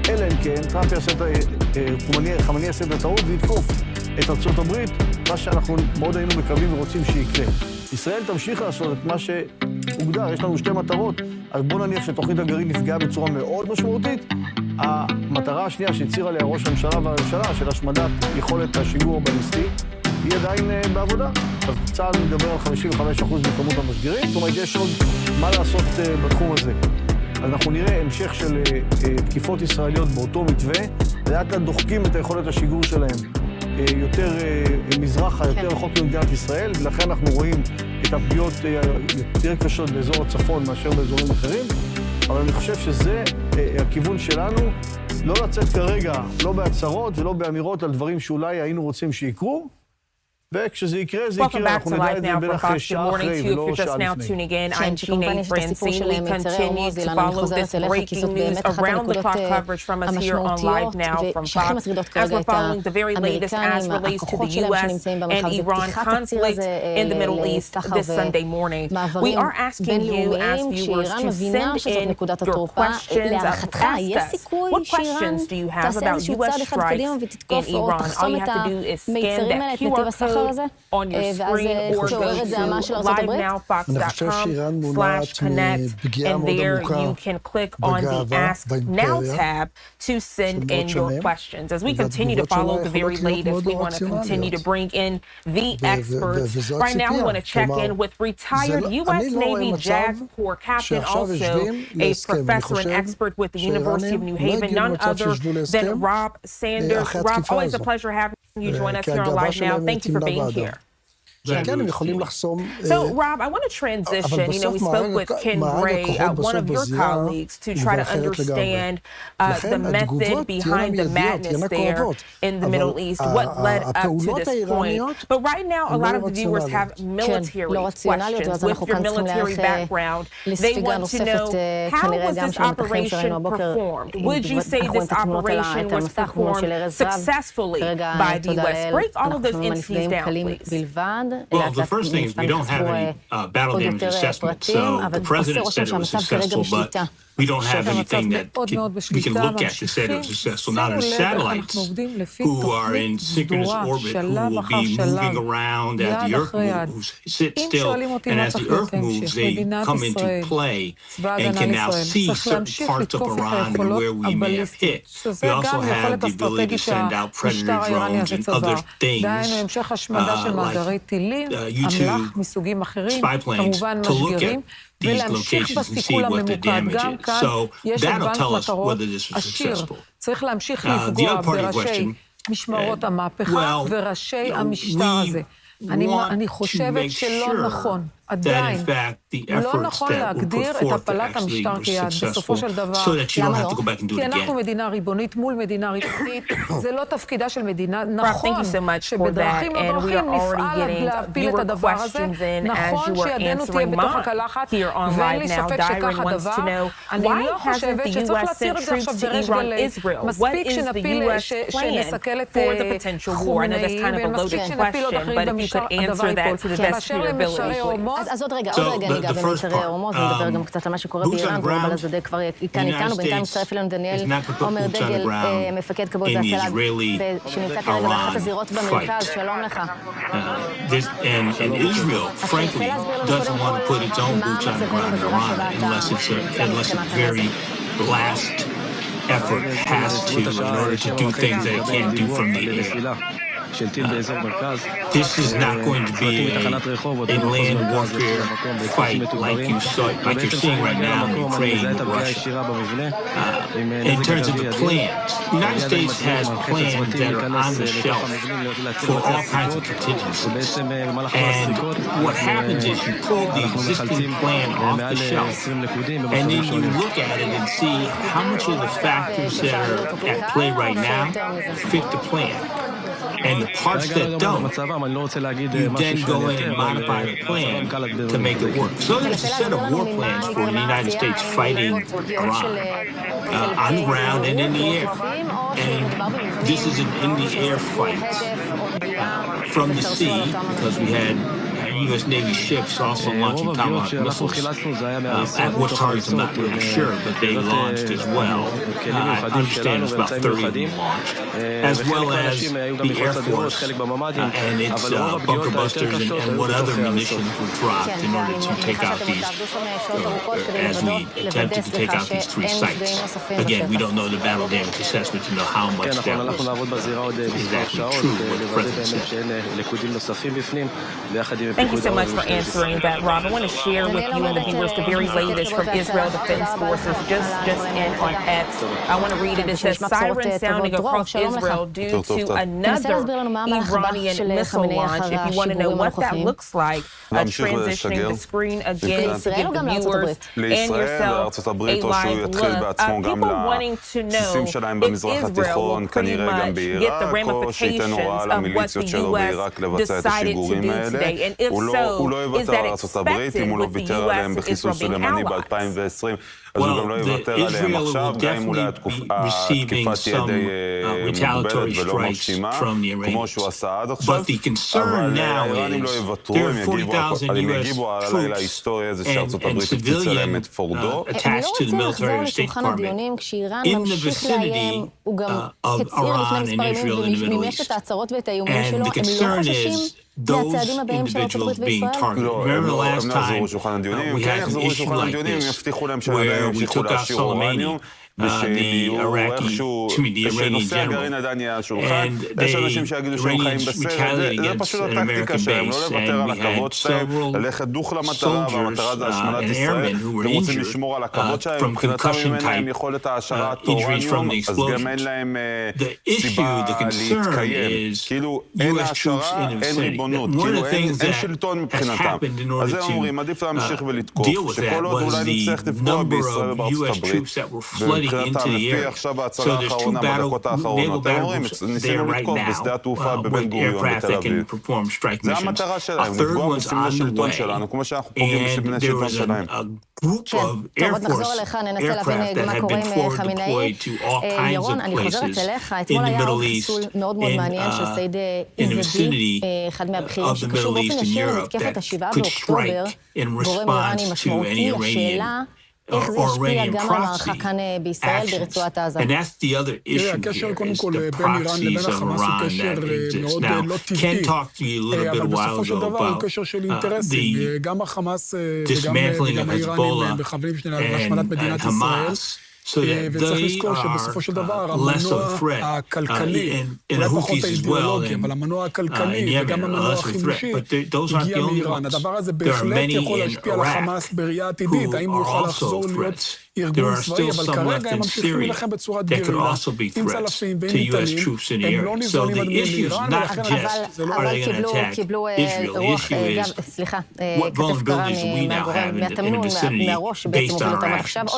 אלא אם כן, טראמפ חמני יעשה את הטעות ויתקוף את ארצות הברית, מה שאנחנו מאוד היינו מקווים ורוצים שיקרה. ישראל תמשיך לעשות את מה שהוגדר, יש לנו 2 מטרות, אז בוא נניח שתוכנית הגרעין נפגעה בצורה מאוד משמעותית. המטרה השנייה שהצירה עליה ראש הממשלה והממשלה, של השמדת יכולת השיגור הבליסטי, היא עדיין בעבודה. אז צה"ל מדבר על 55% מכמות המשגרים, זאת אומרת, יש עוד מה לעשות בתחום הזה. אז אנחנו נראה המשך של תקיפות ישראליות באותו מתווה, לאט לאט דוחקים את היכולת השיגור שלהם יותר מזרחה, יותר רחוק ממדינת ישראל, ולכן אנחנו רואים את הפגיעות יותר קשות באזור הצפון מאשר באזורים אחרים, אבל אני חושב שזה הכיוון שלנו, לא לצאת כרגע, לא בהצהרות ולא באמירות על דברים שאולי היינו רוצים שיקרו, וכשזה יקרה, זה יקרה, אנחנו נדע את זה בטח שעה אחרי ולא שעה לפני. I'm Jeannie Francine. We continue to follow this breaking news around the clock coverage from us here on Live Now from Fox, as we're following the very latest as relates to the U.S. and Iran conflict in the Middle East this Sunday morning. We are asking you as viewers to send in your questions. Ask us, what questions do you have about U.S. strikes in Iran? All you have to do is scan that QR code on your screen or go to livenowfox.com/connect, and there you can click on the Ask Now tab to send in your questions. As we continue to follow the very latest, we want to continue to bring in the experts. Right now, we want to check in with retired U.S. Navy JAG Corps captain, also a professor and expert with the University of New Haven, none other than Rob Sanders. Rob, always a pleasure having you join us here on Live Now. Thank you for being here. So, Rob, I want to transition. You know, we spoke with Ken Gray, one of your colleagues, to try to understand the method behind the madness there in the Middle East, what led up to this point. But right now, a lot of the viewers have military questions. With your military background, they want to know, how was this operation performed? Would you say this operation was performed successfully by the U.S.? Break all of those entities down, please. Well, the first thing is we don't have any battle damage assessment, so the president said it was successful, but we don't have anything that we can look at to say it was successful. Now, there's satellites who are in synchronous orbit who will be moving around as the Earth moves, sit still, and as the Earth moves, they come into play and can now see certain parts of Iran and where we may have hit. We also have the ability to send out predator drones and other things like U-2 spy planes to look at these locations and see what the damage is. So that'll tell us whether this was successful. The other part of the question, well, we want to make sure that in fact the efforts that were put forth actually were successful, so that you don't have to go back and do it again. Rob, thank you so much for that, and we are already getting viewer questions in as you are answering mine here on Live Now. Dyron wants to know, why hasn't the U.S. sent troops to Iran, Israel? What is the U.S. plan for the potential war? I know that's kind of a loaded question, but if you could answer that to the best of your ability, please. אז עוד רגע ניגע במצרי ההורמוז, נדבר גם קצת על מה שקורה באיראן, ורוב על השדה כבר כאן איתנו, בינתיים מצטרף אלינו דניאל עומר דגל, מפקד כבאות והצלה, שנמצא כרגע באחת הזירות במרכז, שלום לך. And Israel, frankly, doesn't want to put its own boots on the ground in Iran unless a very last effort has to in order to do things that it can't do from the air. This is not going to be a land warfare fight like you're seeing right now in Ukraine and Russia. In terms of the plans, the United States has plans that are on the shelf for all kinds of contingencies. And what happens is you pull the existing plan off the shelf, and then you look at it and see how much of the factors that are at play right now fit the plan. And the parts that don't, you then go in and modify the plan to make it work. So there's a set of war plans for the United States fighting Iran on the ground and in the air. And this is an in-the-air fight from the sea, because we had U.S. Navy ships also launching Tomahawk missiles. At what targets, I'm not really sure, but they launched as well. I understand it's about 30 of them launched, as well as the Air Force and its bunker busters and what other munitions were dropped in order to take out these, as we attempted to take out these three sites. Again, we don't know the battle damage assessment to know how much that is actually true, what the president said. Thank you so much for answering that, Rob. I want to share with you and the viewers the very latest from Israel Defense Forces just in on X. I want to read it. It says, sirens sounding across Israel due to another Iranian missile launch. If you want to know what that looks like, transitioning the screen again to give the viewers and yourself a live look. People wanting to know if Israel will pretty much get the ramifications of what the U.S. decided to do today. And if so, is that expected with the U.S. and Israel being allies? Well, Israel will definitely be receiving some retaliatory strikes from the Iranians. But the concern now is there are 40,000 U.S. troops and civilians attached to the military or State Department in the vicinity of Iran and Israel in the Middle East. And the concern is those individuals being targeted. Remember the last time we had an issue like this where we took out Soleimani, the Iranian general, and the Iranians retaliated against an American base, and we had several soldiers and airmen who were injured from concussion-type injuries from the explosions. The issue, the concern is U.S. troops in the vicinity. One of the things that has happened in order to deal with that was the number of U.S. troops that were flooding into the area. So there's two naval battle groups there right now with aircraft that can perform strike missions. A third one's on the way, and there was a group of Air Force aircraft that had been forward deployed to all kinds of places in the Middle East, in the vicinity of the Middle East and Europe that could strike in response to any Iranian or Iranian proxy actions. And that's the other issue here, is the proxies of Iran that exist. Now, Ken talked to you a little bit a while ago about the dismantling of Hezbollah and Hamas. So that they are less of a threat, and the Houthis as well, and Yemen are less of a threat. But those aren't the only ones. There are many in Iraq who are also threats. There are still some left in Syria that could also be threats to U.S. troops in the area. So the issue is not just are they going to attack Israel. The issue is what vulnerabilities do we now have in the vicinity based on our actions.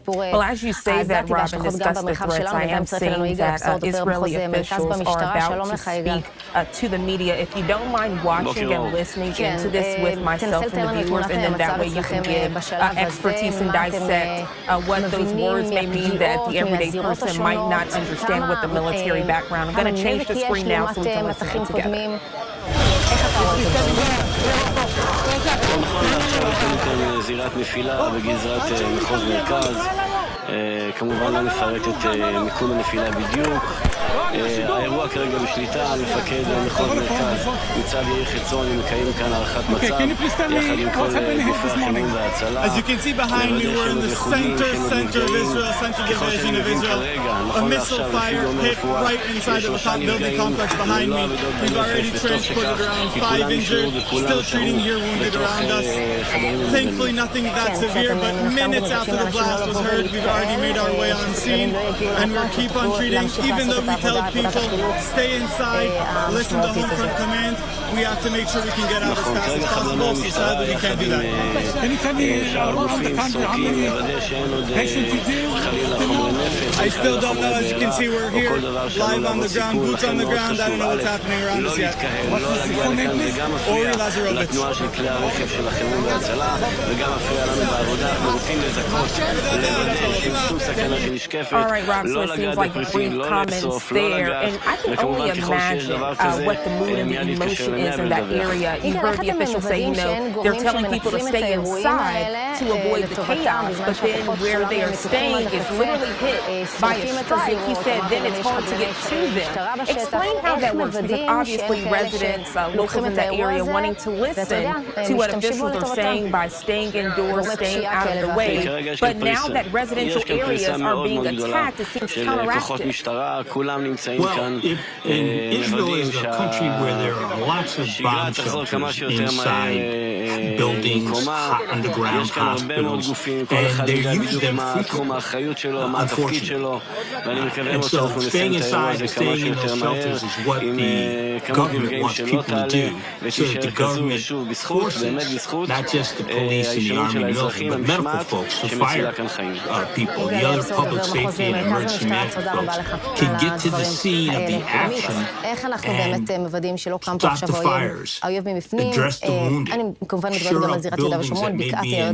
Well, as you say that, Robin, discuss the threats, I am saying that Israeli officials are about to speak to the media. If you don't mind watching and listening into this with myself and the viewers, and then that way you can give expertise and dissect what those words may mean that the everyday person might not understand with the military background. I'm going to change the screen now so we can listen in together. זירת נפילה בגזרת מחוז מרכז. כמובן לא נפרט את מיקום הנפילה בדיוק. האירוע כרגע בשליטה, מפקד מחוז מרכז מצד יאיר חצון מקיים כאן הערכת מצב יחד עם כל גופי החימום וההצלה. As you can see behind me, we're in the center of Israel, Central Division of Israel. A missile fire hit right inside of a building complex behind me. We've already transported around 5 injured, still treating here wounded around us. Thankfully nothing that severe, but minutes after the blast was heard, we've already made our way on scene, and we'll keep on treating, even though we tell people, stay inside, listen to Home Front Command, we have to make sure we can get out as fast as possible, so sadly we can't do that. Can you tell me around the country how many patients you do? I still don't know. As you can see, we're here, live on the ground, boots on the ground. I don't know what's happening around us yet. What's the full name, please? Ori Lazarovich. All right, Rob, so it seems like brief comments there, and I can only imagine what the mood and the emotion is in that area. You heard the officials say, they're telling people to stay inside to avoid the chaos, but then where they are staying is literally hit by a strike. He said then it's hard to get to them. Explain how that works, because obviously residents, locals in that area wanting to listen to what officials are saying by staying indoors, staying out of the way. But now that residential areas are being attacked, it seems counteractive. כוחות משטרה, כולם כולם נמצאים כאן. Israel is a country where there are lots of bomb shelters inside buildings, underground hospitals, and they use them frequently, unfortunately. And so staying inside and staying in those shelters is what the government wants people to do, so that the government forces, not just the police and the army and military, but medical folks, the fire people, the other public safety and emergency management folks, can get to the scene of the action and stop the fires, address the wounded, shore up buildings that may be in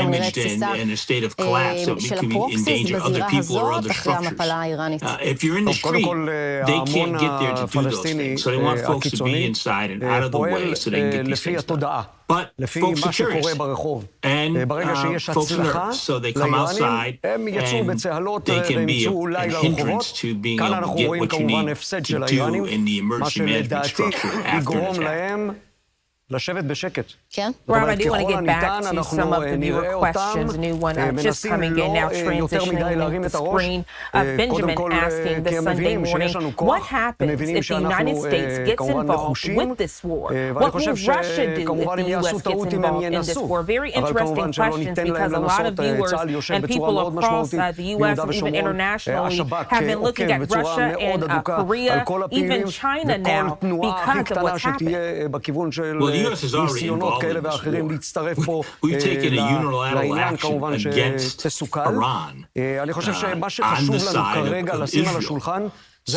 damaged and in a state of collapse that could endanger other people or other structures. If you're in the street, they can't get there to do those things. So they want folks to be inside and out of the way so they can get these things done. But folks are curious, and folks are nervous, so they come outside and they can be a hindrance to being able to get what you need to do in the emergency management structure after an attack. לשבת בשקט. כן. Rob, I do want to get back to some of the viewer questions. A new one just coming in now, transitioning to the screen. Benjamin asking this Sunday morning, what happens if the United States gets involved with this war? What will Russia do if the U.S. gets involved in this war? Very interesting questions, because a lot of viewers and people across the U.S. and even internationally have been looking at Russia and Korea, even China now, because of what's happening. Well, the U.S. is already involved in this war. We've taken a unilateral action against Iran on the side of Israel.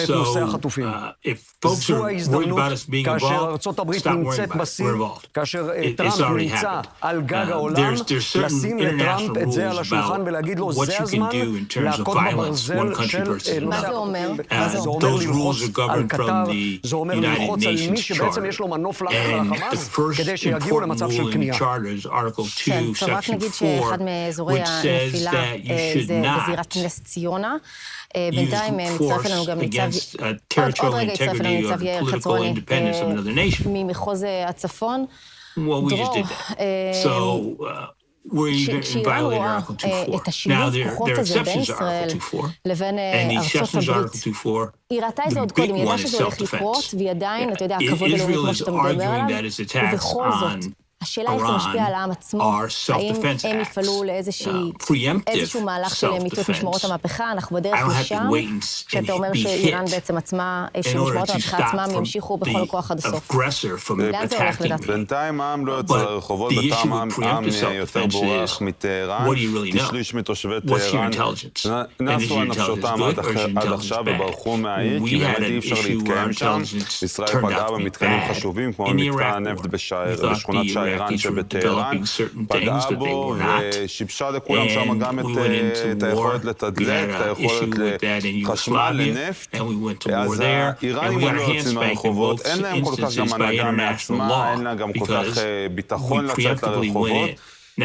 So, if folks are worried about us being involved, stop worrying about it. We're involved. It's already happened. There's certain international rules about what you can do in terms of violence one country versus another. Those rules are governed from the United Nations Charter. And the first important rule in the Charter is Article 2, Section 4, which says that you should not בינתיים מצטרף אלינו גם עוד רגע יצטרף אלינו ניצב יאיר חצרוני ממחוז הצפון. דרור, שאיראן רואה את השילוב כוחות הזה בין ישראל לבין ארצות הברית. היא ראתה את זה עוד קודם, היא ידעה שזה הולך לקרות, והיא עדיין, אתה יודע, הכבוד הלאומי כמו שאתה מדבר עליו, ובכל זאת, השאלה איך זה משפיע על העם עצמו, האם הם יפעלו לאיזשהו מהלך של מיטוט משמרות המהפכה, אנחנו בדרך לשם, שאתה אומר שאיראן בעצם עצמה, שמשמרות המהפכה עצמם ימשיכו בכל הכוח עד הסוף. לאן זה הולך לדעתי? בינתיים העם לא יוצא לרחובות, בינתיים העם יותר בורח מטהרן, כשליש מתושבי טהרן נסו על נפשותם עד עכשיו וברחו מהעיר, כי באמת אי אפשר להתקיים שם. ישראל פגעה במתקנים חשובים, כמו מתקן הנפט בשכונת איראן שבטהרן, פגעה בו ושיבשה לכולם שם גם את היכולת לתדלק, את היכולת לחשמל, לנפט. אז האיראנים לא יוצאים מהרחובות, אין להם כל כך גם הנהגה מעצמה, אין להם גם כל כך ביטחון לצאת לרחובות.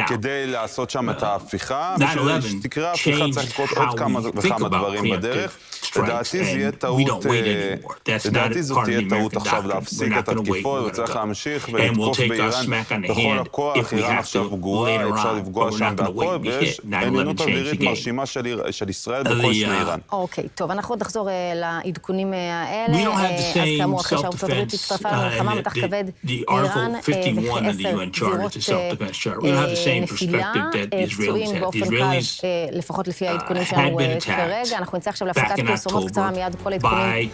כדי לעשות שם את ההפיכה, ושתקרה ההפיכה צריך לקרות עוד כמה וכמה דברים בדרך. לדעתי זאת תהיה טעות עכשיו להפסיק את התקיפות, וצריך להמשיך ולתקוף באיראן בכל הכוח. איראן עכשיו גרועה, אפשר לפגוע שם בהכל, ויש עליונות אווירית מרשימה של ישראל בכל שני איראן. אוקיי, טוב, אנחנו עוד נחזור לעדכונים האלה. אז כאמור, אחרי שארצות הברית הצטרפה למלחמה מתח כבד איראן, וכ10 זירות נפילה, פצועים באופן קל, לפחות לפי העדכונים שלנו כרגע. אנחנו נצא עכשיו להפסקת פרסומות קצרה, מיד כל העדכונים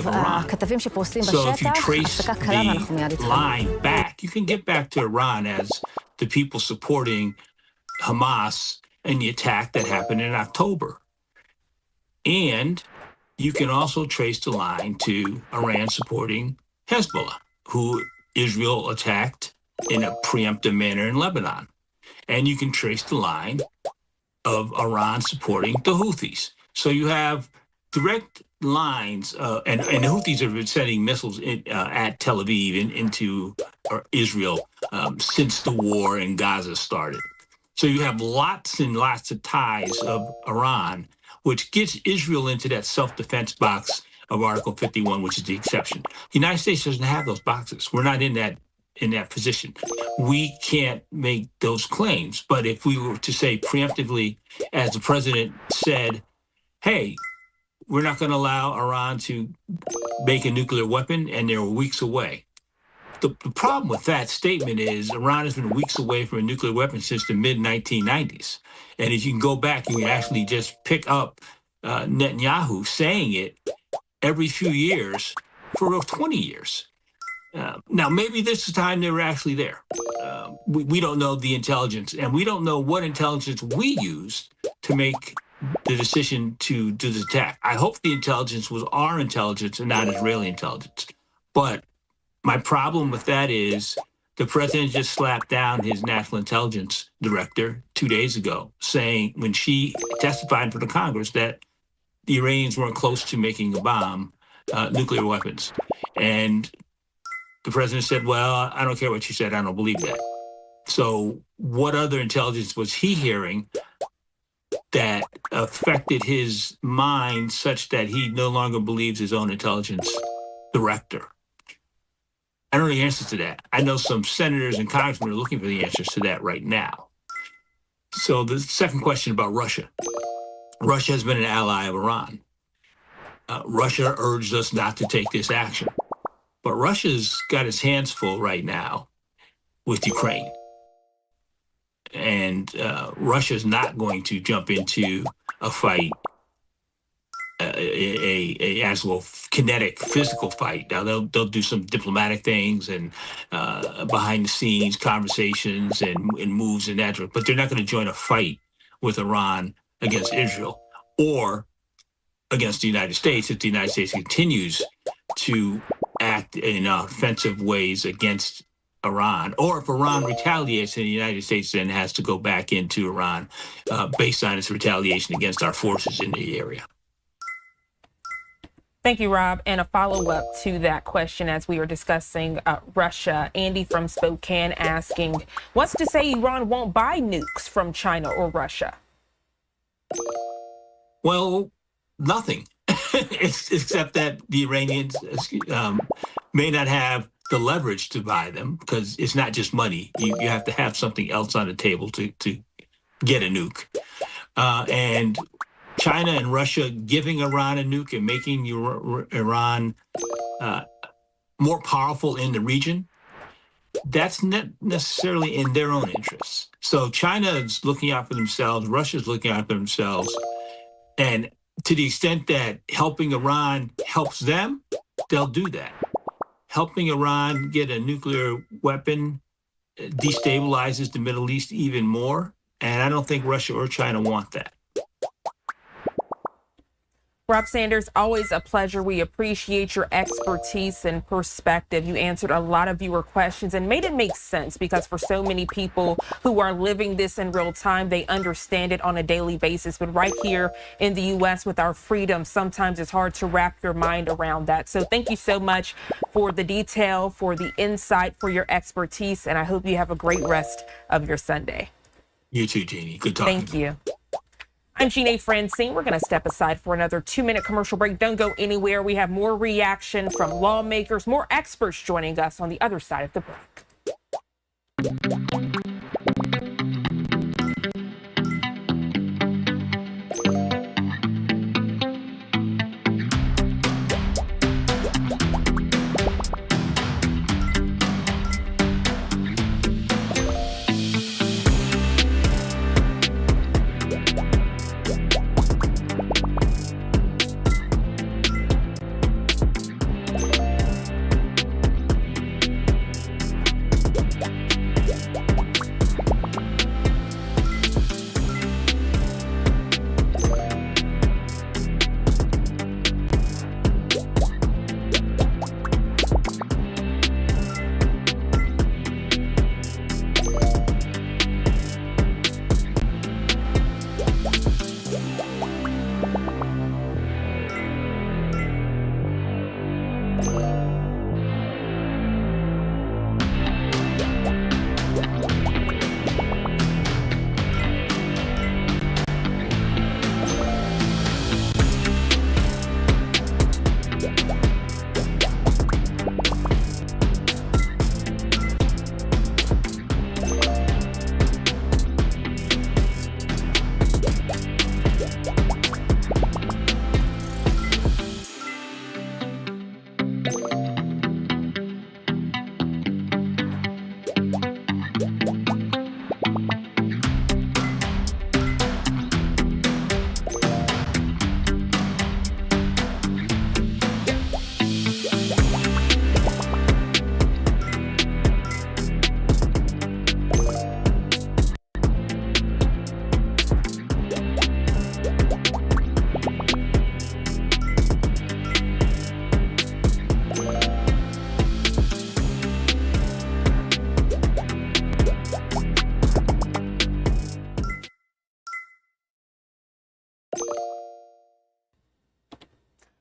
עם הכתבים שפורסים בשטח, הפסקה קלה ואנחנו מיד איתכם. You can get back to Iran as the people supporting Hamas in the attack that happened in October. And you can also trace the line to Iran supporting Hezbollah, who Israel attacked in a preemptive manner in Lebanon. And you can trace the line of Iran supporting the Houthis. So you have direct lines, and the Houthis have been sending missiles at Tel Aviv into Israel since the war in Gaza started. So you have lots and lots of ties of Iran, which gets Israel into that self-defense box of Article 51, which is the exception. The United States doesn't have those boxes. We're not in that position. We can't make those claims. But if we were to say preemptively, as the president said, hey, we're not going to allow Iran to make a nuclear weapon, and they're weeks away. The problem with that statement is Iran has been weeks away from a nuclear weapon since the mid-1990s. And if you can go back, you can actually just pick up Netanyahu saying it every few years for 20 years. Now, maybe this is the time they were actually there. We don't know the intelligence, and we don't know what intelligence we used to make the decision to do this attack. I hope the intelligence was our intelligence and not Israeli intelligence. But my problem with that is the president just slapped down his national intelligence director 2 days ago, saying when she testified for the Congress that the Iranians weren't close to making a bomb, nuclear weapons. And the president said, well, I don't care what you said. I don't believe that. So what other intelligence was he hearing that affected his mind such that he no longer believes his own intelligence director? I don't know the answers to that. I know some senators and congressmen are looking for the answers to that right now. So the second question about Russia. Russia has been an ally of Iran. Russia urged us not to take this action. But Russia's got its hands full right now with Ukraine. And Russia's not going to jump into a fight, a as well kinetic physical fight. Now they'll do some diplomatic things and behind the scenes conversations and moves and that, but they're not going to join a fight with Iran against Israel or against the United States if the United States continues to act in offensive ways against Iran, or if Iran retaliates and the United States then has to go back into Iran based on its retaliation against our forces in the area. Thank you, Rob. And a follow-up to that question as we were discussing Russia, Andy from Spokane asking, what's to say Iran won't buy nukes from China or Russia? Well, nothing, except that the Iranians may not have the leverage to buy them because it's not just money. You have to have something else on the table to get a nuke. And China and Russia giving Iran a nuke and making Iran more powerful in the region, that's not necessarily in their own interests. So China is looking out for themselves, Russia's looking out for themselves, and to the extent that helping Iran helps them, they'll do that. Helping Iran get a nuclear weapon destabilizes the Middle East even more, and I don't think Russia or China want that. Rob Sanders, always a pleasure. We appreciate your expertise and perspective. You answered a lot of viewer questions and made it make sense because for so many people who are living this in real time, they understand it on a daily basis. But right here in the U.S. with our freedom, sometimes it's hard to wrap your mind around that. So thank you so much for the detail, for the insight, for your expertise. And I hope you have a great rest of your Sunday. You too, Jeannie. Good talking. Thank you. I'm Jeannie Francine. We're going to step aside for another 2-minute commercial break. Don't go anywhere. We have more reaction from lawmakers, more experts joining us on the other side of the break.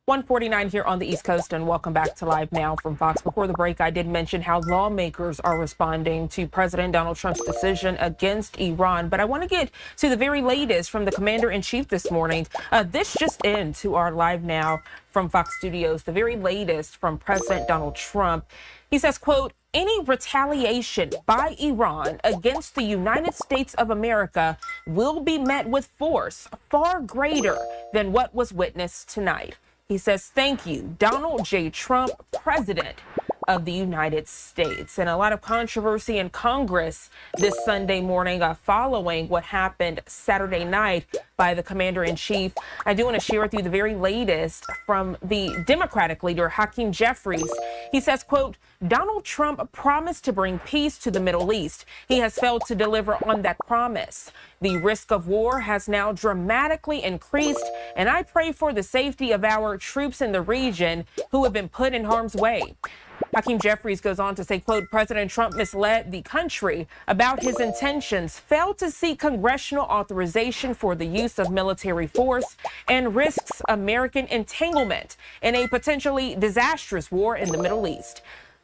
1:49 here on the East Coast, and welcome back to Live Now from Fox. Before the break, I did mention how lawmakers are responding to President Donald Trump's decision against Iran. But I want to get to the very latest from the commander-in-chief this morning. This just into our Live Now from Fox Studios, the very latest from President Donald Trump. He says, quote, any retaliation by Iran against the United States of America will be met with force far greater than what was witnessed tonight. He says, thank you, Donald J. Trump, President of the United States. And a lot of controversy in Congress this Sunday morning following what happened Saturday night by the commander-in-chief. I do want to share with you the very latest from the Democratic leader, Hakeem Jeffries. He says, quote, Donald Trump promised to bring peace to the Middle East. He has failed to deliver on that promise. The risk of war has now dramatically increased, and I pray for the safety of our troops in the region who have been put in harm's way. Hakeem Jeffries goes on to say, quote, President Trump misled the country about his intentions, failed to seek congressional authorization for the use of military force, and risks American entanglement in a potentially disastrous war in the Middle East.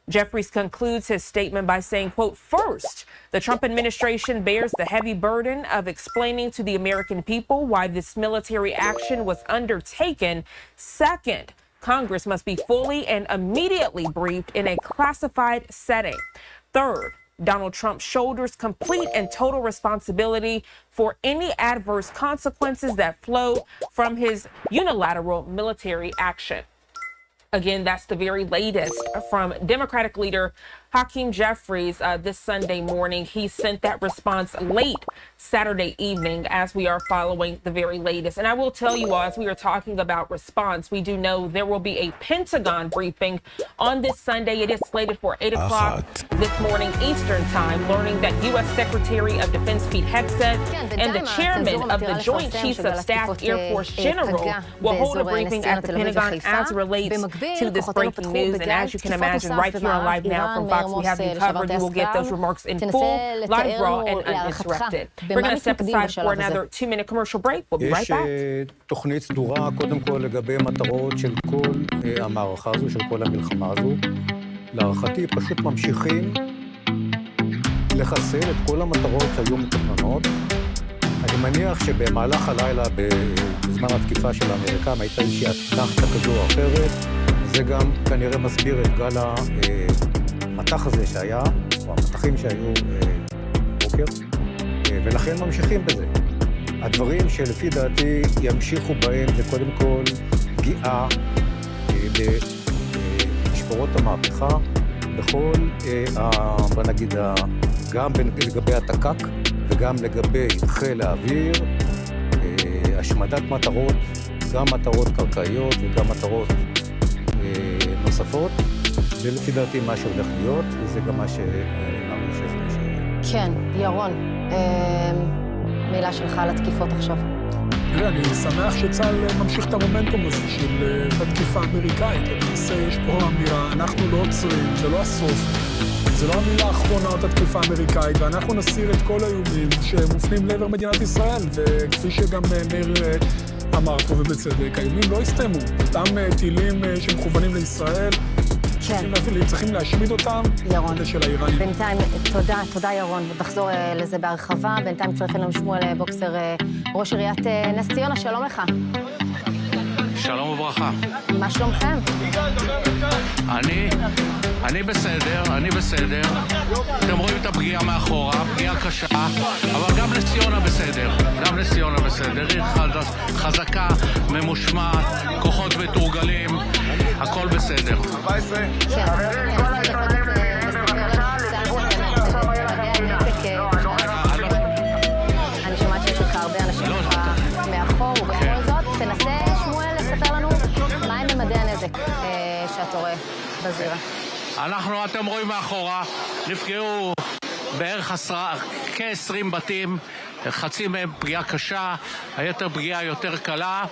Jeffries concludes his statement by saying, quote, first, the Trump administration bears the heavy burden of explaining to the American people why this military action was undertaken. Second, Congress must be fully and immediately briefed in a classified setting. Third, Donald Trump shoulders complete and total responsibility for any adverse consequences that flow from his unilateral military action. Again, that's the very latest from Democratic leader Hakeem Jeffries this Sunday morning. He sent that response late Saturday evening as we are following the very latest. And I will tell you all, as we are talking about response, we do know there will be a Pentagon briefing on this Sunday. It is slated for 8 o'clock this morning Eastern time, learning that U.S. Secretary of Defense Pete Hegseth and the chairman of the Joint Chiefs of Staff Air Force General will hold a briefing at the Pentagon as it relates to this breaking news. And as you can imagine, right here on Live Now from Fox, we have you covered. You will get those remarks in full, live, raw, and uninterrupted. We're going to step aside for another 2-minute commercial break. We'll be right back. יש תוכנית סדורה, קודם כל לגבי מטרות של כל המערכה הזו, של כל המלחמה הזו. להערכתי פשוט ממשיכים לחסל את כל המטרות שהיו מתוכננות. אני מניח שבמהלך הלילה, בזמן התקיפה של האמריקאים, הייתה איזושהי אתנחתה כזו או אחרת. זה גם כנראה מסביר את גל המתח הזה שהיה, או המתחים שהיו בוקר, ולכן ממשיכים בזה. הדברים שלפי דעתי ימשיכו בהם זה קודם כל פגיעה במשמרות המהפכה, בכל, בוא נגיד, גם לגבי התקק וגם לגבי חיל האוויר, השמדת מטרות, גם מטרות קרקעיות וגם מטרות נוספות. זה לפי דעתי מה שהולך להיות, וזה גם מה שאני מאמין שזה מה שיהיה. כן, ירון, מילה שלך על התקיפות עכשיו. תראה, אני שמח שצה"ל ממשיך את המומנטום הזה של התקיפה האמריקאית. למעשה יש פה אמירה, אנחנו לא עוצרים, זה לא הסוף. זה לא המילה האחרונה את התקיפה האמריקאית, ואנחנו נסיר את כל האיומים שמופנים לעבר מדינת ישראל, וכפי שגם מאיר אמר פה ובצדק, האיומים לא הסתיימו. אותם טילים שמכוונים לישראל, צריכים להשמיד אותם, ירון. של האיראנים. בינתיים, תודה ירון, ותחזור לזה בהרחבה. בינתיים צריך לנו שמואל בוקסר, ראש עיריית נס ציונה, שלום לך. שלום וברכה. מה שלומכם? אני בסדר. אתם רואים את הפגיעה מאחורה, פגיעה קשה, אבל גם נס ציונה בסדר. עיר חזקה, ממושמעת, כוחות ותורגלים, הכל בסדר. אני שומעת שיש לך הרבה אנשים מאחור, ובכל זאת, תנסה שמואל לספר לנו מהם ממדי הנזק שאתה רואה בזירה. אתם רואים מאחורה, נפגעו בערך כ-20 בתים, חצי מהם פגיעה קשה, היתר פגיעה יותר קלה.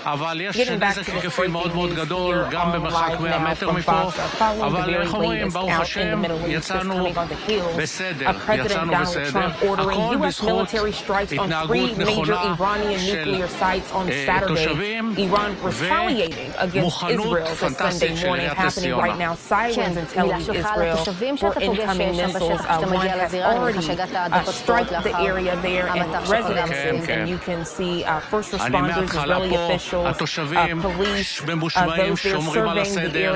אבל יש נזק היקפי מאוד מאוד גדול, גם במרחק 100 מטר מפה, אבל איך אומרים, ברוך השם, יצאנו בסדר, הכל בזכות התנהגות נכונה של תושבים ומוכנות פנטסטית של עיריית נס ציונה. כן, מילה שלך על התושבים שאתה פוגש שם בשטח כשאתה מגיע לזירה, אני מניחה שהגעת דקות ספורות לאחר המטח שפגע. אני מההתחלה פה, התושבים ממושמעים, שומרים על הסדר,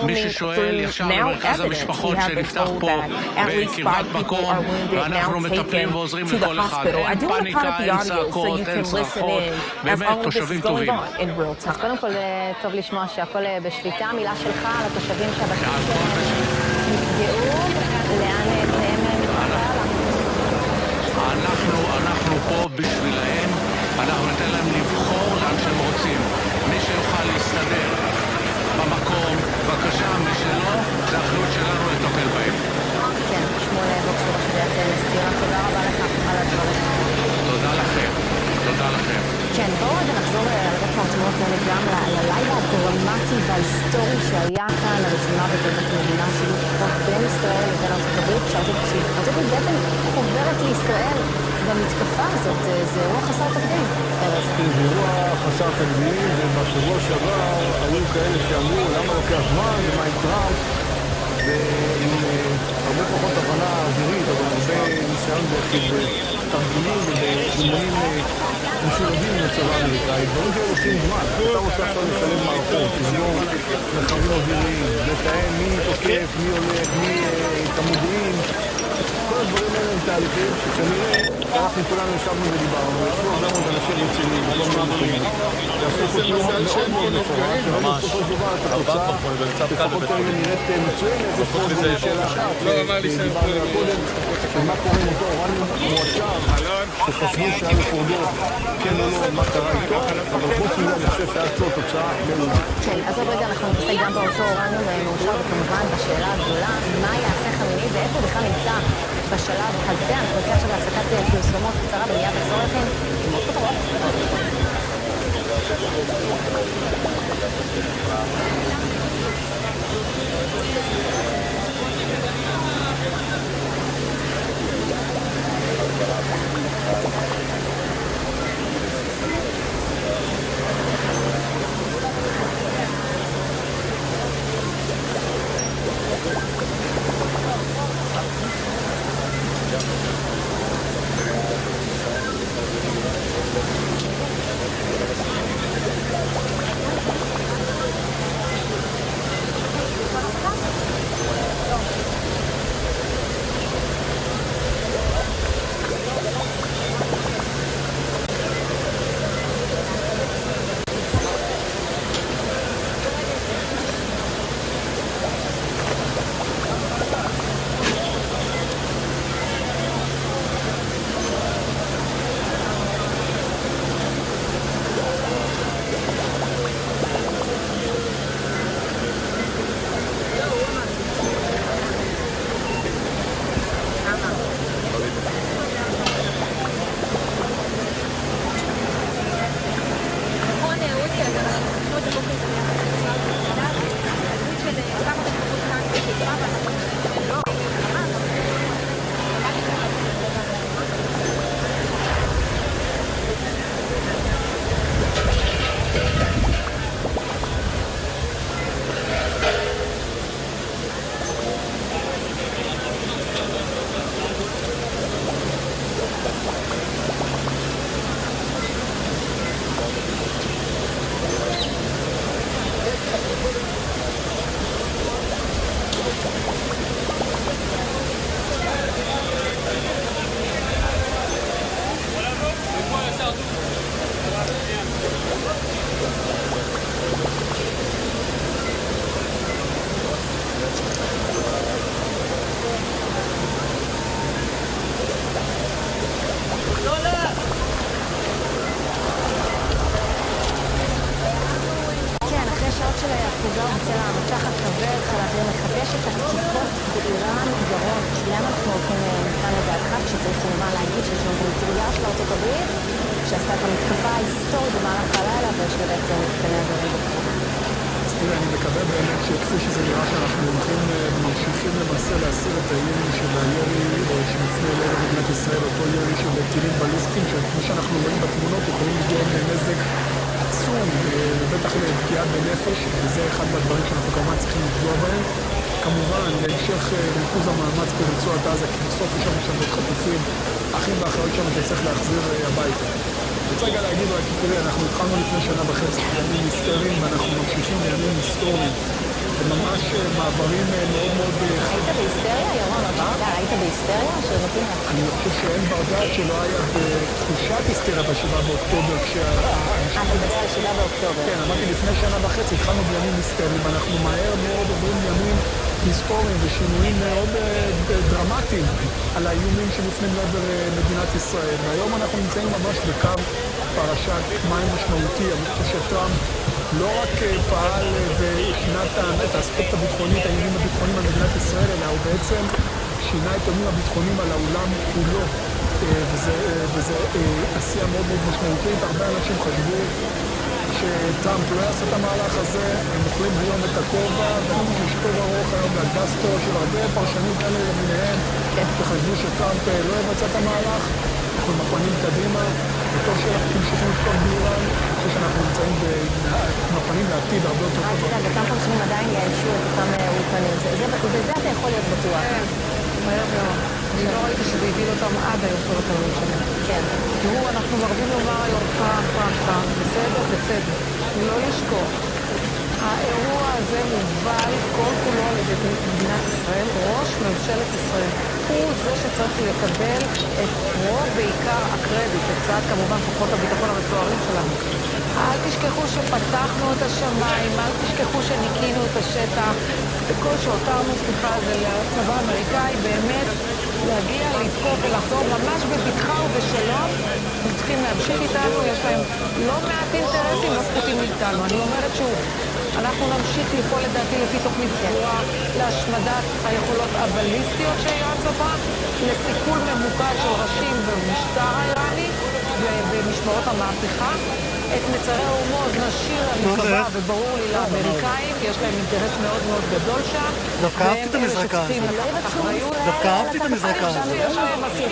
מי ששואל ישר במרכז המשפחות שנפתח פה בקרבת מקום, ואנחנו מטפלים ועוזרים לכל אחד, אין פאניקה, אין צעקות, אין צרחות, באמת תושבים טובים. אז קודם כל טוב לשמוע שהכל בשליטה, מילה שלך על התושבים שהבתים נפגעו, לאן פניהם אנחנו פה בשבילהם, אנחנו ניתן להם לבחור לאן שהם רוצים. מי שיוכל להסתדר במקום, בבקשה, מי שלא, זה אחריות שלנו לטפל בהם. כן, שמואל בוקסור בשביעת נסתירה, תודה רבה לך על הדברים. תודה לכם, תודה לכם. כן, בואו רגע נחזור לראות מהתמונות האלה גם ללילה הדרמטי וההיסטורי שהיה כאן, הראשונה בתולדות המדינה של כוחות בין ישראל לבין ארצות הברית, שארצות הברית בעצם חוברת לישראל במתקפה הזאת, זה אירוע חסר תקדים. זה אירוע חסר תקדים, ובשבוע שעבר היו כאלה שאמרו למה לוקח זמן ומה עם טראמפ, ועם הרבה פחות הבנה אווירית, אבל הרבה ניסיון בתרגילים ובאימונים משולבים עם הצבא האמריקאי, דברים כאלה לוקחים זמן. אתה רוצה עכשיו לשלם מערכות, לסגור מרחבים אוויריים, לתאם מי תוקף, מי הולך, מי את המודיעין. כל הדברים האלה הם תהליכים שכנראה אנחנו כולנו ישבנו ודיברנו, וישבו הרבה מאוד אנשים רציניים, לא מעברים, ועשו פה תנועות מאוד מאוד מפורט, וראינו בסופו של דבר את התוצאה, לפחות כרגע נראית מצוינת, יש פה שאלה אחת, דיברנו על קודם, של מה קורה עם אותו אורניום מועשר, שחשבו שהיה לפורדות, כן או לא, מה קרה איתו, אבל חוץ מזה אני חושב שהיה פה תוצאה מעולה. כן, אז עוד רגע אנחנו נתעסק גם באותו אורניום מאושר, וכמובן בשאלה הגדולה, מה יעשה חמיני ואיפה בכלל נמצא בשלב הזה. אנחנו נצא עכשיו להפסקת פרסומות קצרה ומיד נחזור לכם עם עוד כותרות. את המתקפה ההיסטורית במהלך הלילה והשלט מתקני הגרעין בפרוק. אז תראה, אני מקווה באמת שכפי שזה נראה שאנחנו ממשיכים למעשה להסיר את האיום של הירי שמופנה לעבר מדינת ישראל, אותו ירי של טילים בליסטיים, שכמו שאנחנו רואים בתמונות יכולים לגרום נזק עצום, ובטח לפגיעה בנפש, וזה אחד מהדברים שאנחנו כמובן צריכים לפגוע בהם. כמובן, להמשך ריכוז המאמץ ברצועת עזה, כי בסוף יש לנו שם עוד חטופים, אחים ואחרות שם שצריך להחזיר הביתה. אני רוצה רגע להגיד רק, תראי, אנחנו התחלנו לפני שנה וחצי בימים היסטוריים, ואנחנו ממשיכים בימים היסטוריים. זה ממש מעברים מאוד מאוד... היית בהיסטריה, ירון? היית בהיסטריה? אני חושב שאין בר דעת שלא היה בתחושת היסטריה ב7 באוקטובר ב7 באוקטובר. כן, אמרתי לפני שנה וחצי, התחלנו בימים היסטריים, אנחנו מהר מאוד עוברים ימים היסטוריים ושינויים מאוד דרמטיים על האיומים שמופנים לעבר מדינת ישראל. והיום אנחנו נמצאים ממש בקו פרשת מים משמעותי. אני חושב שטראמפ לא רק פעל ושינה את האספקט הביטחוני, את האיומים הביטחוניים על מדינת ישראל, אלא הוא בעצם שינה את האיומים הביטחוניים על העולם כולו. וזה עשייה מאוד מאוד משמעותית. הרבה אנשים חשבו שטראמפ לא יעשה את המהלך הזה, הם אוכלים היום את הכובע, ויש טוב ארוך היום לגסטו של הרבה פרשנים כאלה למיניהם, שחשבו שטראמפ לא יבצע את המהלך, אנחנו עם הפנים קדימה, וטוב שאנחנו תמשיכים לתקוף באיראן, אני חושב שאנחנו נמצאים עם הפנים לעתיד הרבה יותר טוב. אותם פרשנים עדיין יאיישו את אותם אולפנים, בזה אתה יכול להיות בטוח. מהר מאוד. אני לא ראיתי שזה הביל אותם עד היום כל הטעויות שלהם. כן. תראו, אנחנו מרבים לומר היום פעם, בסדר, לא לשכוח. האירוע הזה מובל כל כולו על ידי מדינת ישראל, ראש ממשלת ישראל. הוא זה שצריך לקבל את רוב ועיקר הקרדיט, לצד כמובן כוחות הביטחון המפוארים שלנו. אל תשכחו שפתחנו את השמיים, אל תשכחו שניקינו את השטח, וכל שהותרנו, זה לצבא האמריקאי באמת להגיע, לתקוף ולחזור ממש בבטחה ובשלום. הם צריכים להמשיך איתנו, יש להם לא מעט אינטרסים, לא פחותים מאיתנו. אני אומרת שוב, אנחנו נמשיך לפעול לדעתי לפי תוכנית סגורה להשמדת היכולות הבליסטיות של איראן צבא, לסיכול ממוקד של ראשים במשטר האיראני ובמשמרות המהפכה. את מצרי ההומוז נשאיר למקווה, וברור לי לאמריקאים, יש להם אינטרס מאוד מאוד גדול שם. דווקא אהבתי את המזרקה הזאת. דווקא אהבתי את המזרקה הזאת.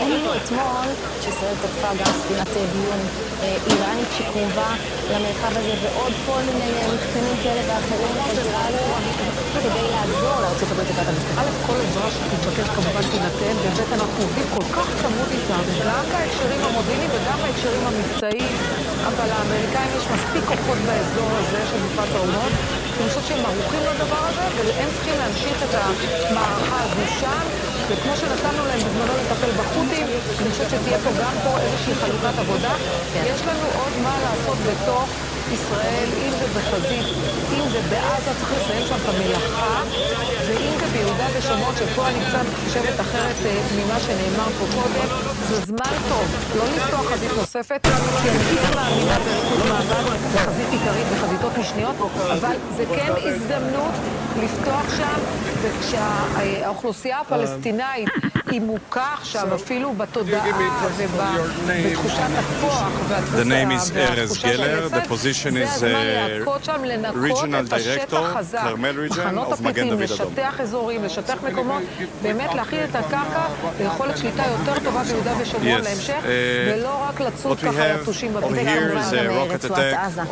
ראינו אתמול שישראל תקפה גם ספינת דיון איראנית שקרובה למרחב הזה, ועוד כל מיני מתקנים כאלה ואחרים בזירה הזאת, כדי לעזור לארצות הברית לקראת המתקפה. א', כל עזרה שתתבקש כמובן תינתן, ובאמת אנחנו עובדים כל כך צמוד איתם, גם בהקשרים המודיעיניים וגם בהקשרים המבצעיים, אבל האמריקאים יש מספיק כוחות באזור הזה של מפרץ ההומוז. אני חושבת שהם ערוכים לדבר הזה, והם צריכים להמשיך את המערכה הזו שם, וכמו שנתנו להם בזמנו לטפל בחות'ים, אני חושבת שתהיה פה גם פה איזושהי חלוקת עבודה. יש לנו עוד מה לעשות בתוך ישראל, אם זה בחזית, אם זה בעזה, צריך לסיים שם את המלאכה, ואם זה ביהודה ושומרון, שפה אני קצת חושבת אחרת ממה שנאמר פה קודם, זה זמן טוב, לא לפתוח חזית נוספת, כי אני כן מאמינה בריכוז מאבק בחזית עיקרית וחזיתות משניות, אבל זה כן הזדמנות לפתוח שם, וכשהאוכלוסייה הפלסטינאית היא מוכה עכשיו, אפילו בתודעה ובתחושת הכוח והתחושה של היפה, זה הזמן להכות שם, לנקות את השטח חזק, מחנות הפליטים, לשטח אזורים, לשטח מקומות, באמת להכין את הקרקע ליכולת שליטה יותר טובה ביהודה ושומרון להמשך, ולא רק לצוד ככה יתושים בבית רצועת עזה.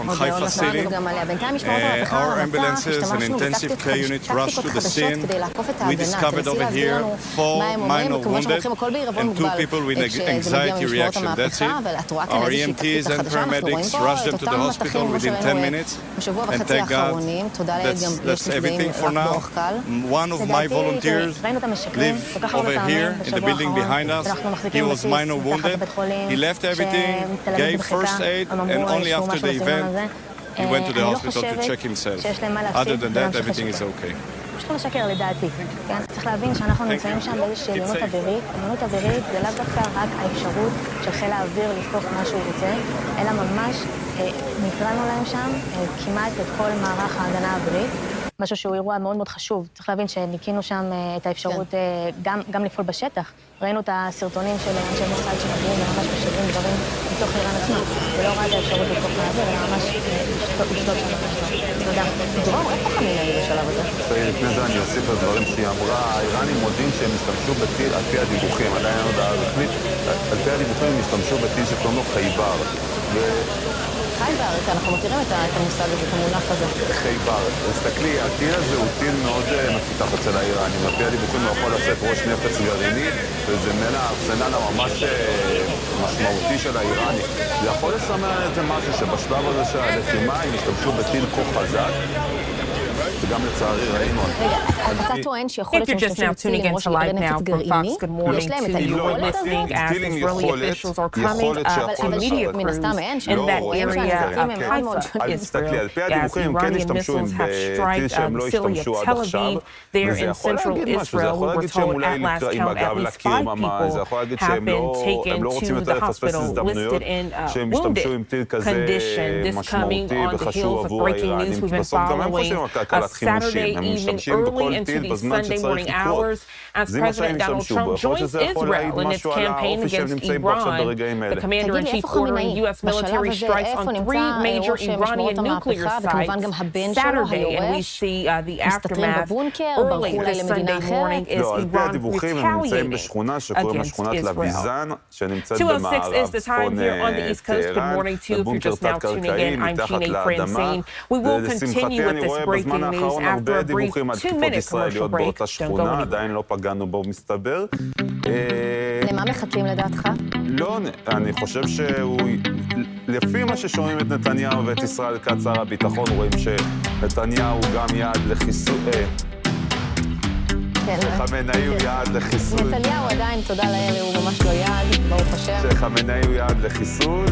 גם עליה. בינתיים משמעות המהפכה הרמתה, השתמשנו בטקטיקות חדשות כדי לעקוף את ההגנה, תנסי להסביר לנו מה הם אומרים, וכמובן שאנחנו הולכים הכל בעירבון מוגבל, כשזה מגיע ממשמעות המהפכה, ואת רואה כאן איזושהי טקטיקה חדשה, אנחנו רואים פה את אותם מטחים כמו שראינו בשבוע וחצי האחרונים, תודה לאל גם יש נפגעים רק באורך קל. לדעתי, ראינו את המשקרים, וככה הרבה פעמים בשבוע האחרון, ואנחנו מחזיקים בסיס מתחת לבית חולים, שמתעלמת בדחיקה, הם אמרו שהוא משהו בסגנון הזה. אני לא חושבת שיש להם מה להפסיד, פשוט לא משקר לדעתי, כן? צריך להבין שאנחנו נמצאים שם באיזושהי עליונות אווירית. עליונות אווירית זה לאו דווקא רק האפשרות של חיל האוויר לתקוף מה שהוא רוצה, אלא ממש ניטרלנו להם שם כמעט את כל מערך ההגנה האווירית, משהו שהוא אירוע מאוד מאוד חשוב. צריך להבין שניקינו שם את האפשרות גם לפעול בשטח. ראינו את הסרטונים של אנשי מוסד שמגיעים וממש משדרים דברים בתוך איראן עצמה. ולא רק האפשרות לתוך מעבר, אלא ממש לשלוט שם באזור. תודה. דרור, איפה חמינאי בשלב הזה? לפני זה אני אוסיף על דברים שהיא אמרה, האיראנים מודים שהם השתמשו בטיל על פי הדיווחים, עדיין עוד הרשמית, על פי הדיווחים הם השתמשו בטיל שקוראים לו חייבר. חייבר, אנחנו מכירים את המושג הזה, את המונח הזה. חייבר. תסתכלי, הטיל הזה הוא טיל מאוד מפותח אצל האיראנים. על פי הדיווחים הוא יכול לשאת ראש נפץ גרעיני, וזה מן הארסנל הממש משמעותי של האיראני. זה יכול לסמל את זה משהו שבשלב הזה של הלחימה הם השתמשו בטיל כה חזק, וגם לצערי ראינו. רגע, אתה טוען שיכול להיות שמשתמשים בטילים ראש נפץ גרעיני? יש להם את היכולת הזאת? טילים יכולת שיכול מן הסתם אין, רואים שהנזקים הם מאוד מאוד שונים. תסתכלי, על פי הדיווחים הם כן השתמשו בטיל שהם לא השתמשו עד עכשיו, וזה יכול להגיד משהו, זה יכול להגיד שהם אולי עם הגב לקיר ממש, זה יכול להגיד שהם לא רוצים יותר לפספס הזדמנויות, שהם השתמשו עם טיל כזה משמעותי וחשוב עבור האיראנים, כי בסוף גם הם חושבים על כלכלת חימושים, הם משתמשים בכל טיל בזמן שצריך לקרות. זה מה שהם השתמשו בו, יכול שזה יכול להעיד משהו על האופי שהם נמצאים בו עכשיו ברגעים האלה. תגיד לי, איפה חמינאי? בשלב הזה, איפה נמצא ראש משמרות המהפכה, וכמובן גם הבן שלו, היורש, מסתתרים בבונקר, ברחו אולי למדינה אחרת? לא, על פי הדיווחים הם נמצאים בשכונה שקוראים לה שכונת לוויזן, שנמצאת במערב צפון טהרן, בבונקר תת-קרקעי, מתחת לאדמה, ולשמחתי אני רואה בזמן האחרון הרבה דיווחים על תקיפות ישראליות באותה שכונה, עדיין לא פגענו בו מסתבר. למה מחכים לדעתך? לא, אני חושב שהוא, לפי מה ששומעים את נתניהו ואת ישראל כץ שר הביטחון, רואים שנתניהו גם יעד לחיסול, שחמינאי הוא יעד לחיסול. נתניהו עדיין, תודה לאל, הוא ממש לא יעד, ברוך השם. שחמינאי הוא יעד לחיסול,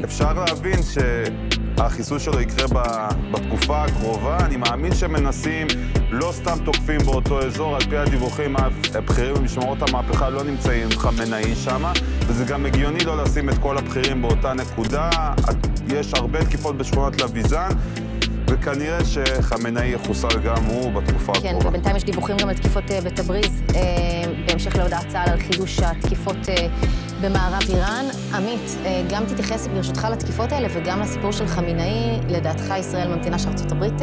ואפשר להבין שהחיסול שלו יקרה בתקופה הקרובה. אני מאמין שמנסים, לא סתם תוקפים באותו אזור, על פי הדיווחים הבכירים במשמרות המהפכה לא נמצאים חמינאי שם, וזה גם הגיוני לא לשים את כל הבכירים באותה נקודה. יש הרבה תקיפות בשכונת לוויזן, וכנראה שחמינאי יחוסל גם הוא בתקופה הקרובה. כן, ובינתיים יש דיווחים גם על תקיפות בתבריז, בהמשך להודעת צה"ל על חידוש התקיפות במערב איראן. עמית, גם תתייחס ברשותך לתקיפות האלה וגם לסיפור של חמינאי. לדעתך ישראל ממתינה שארצות הברית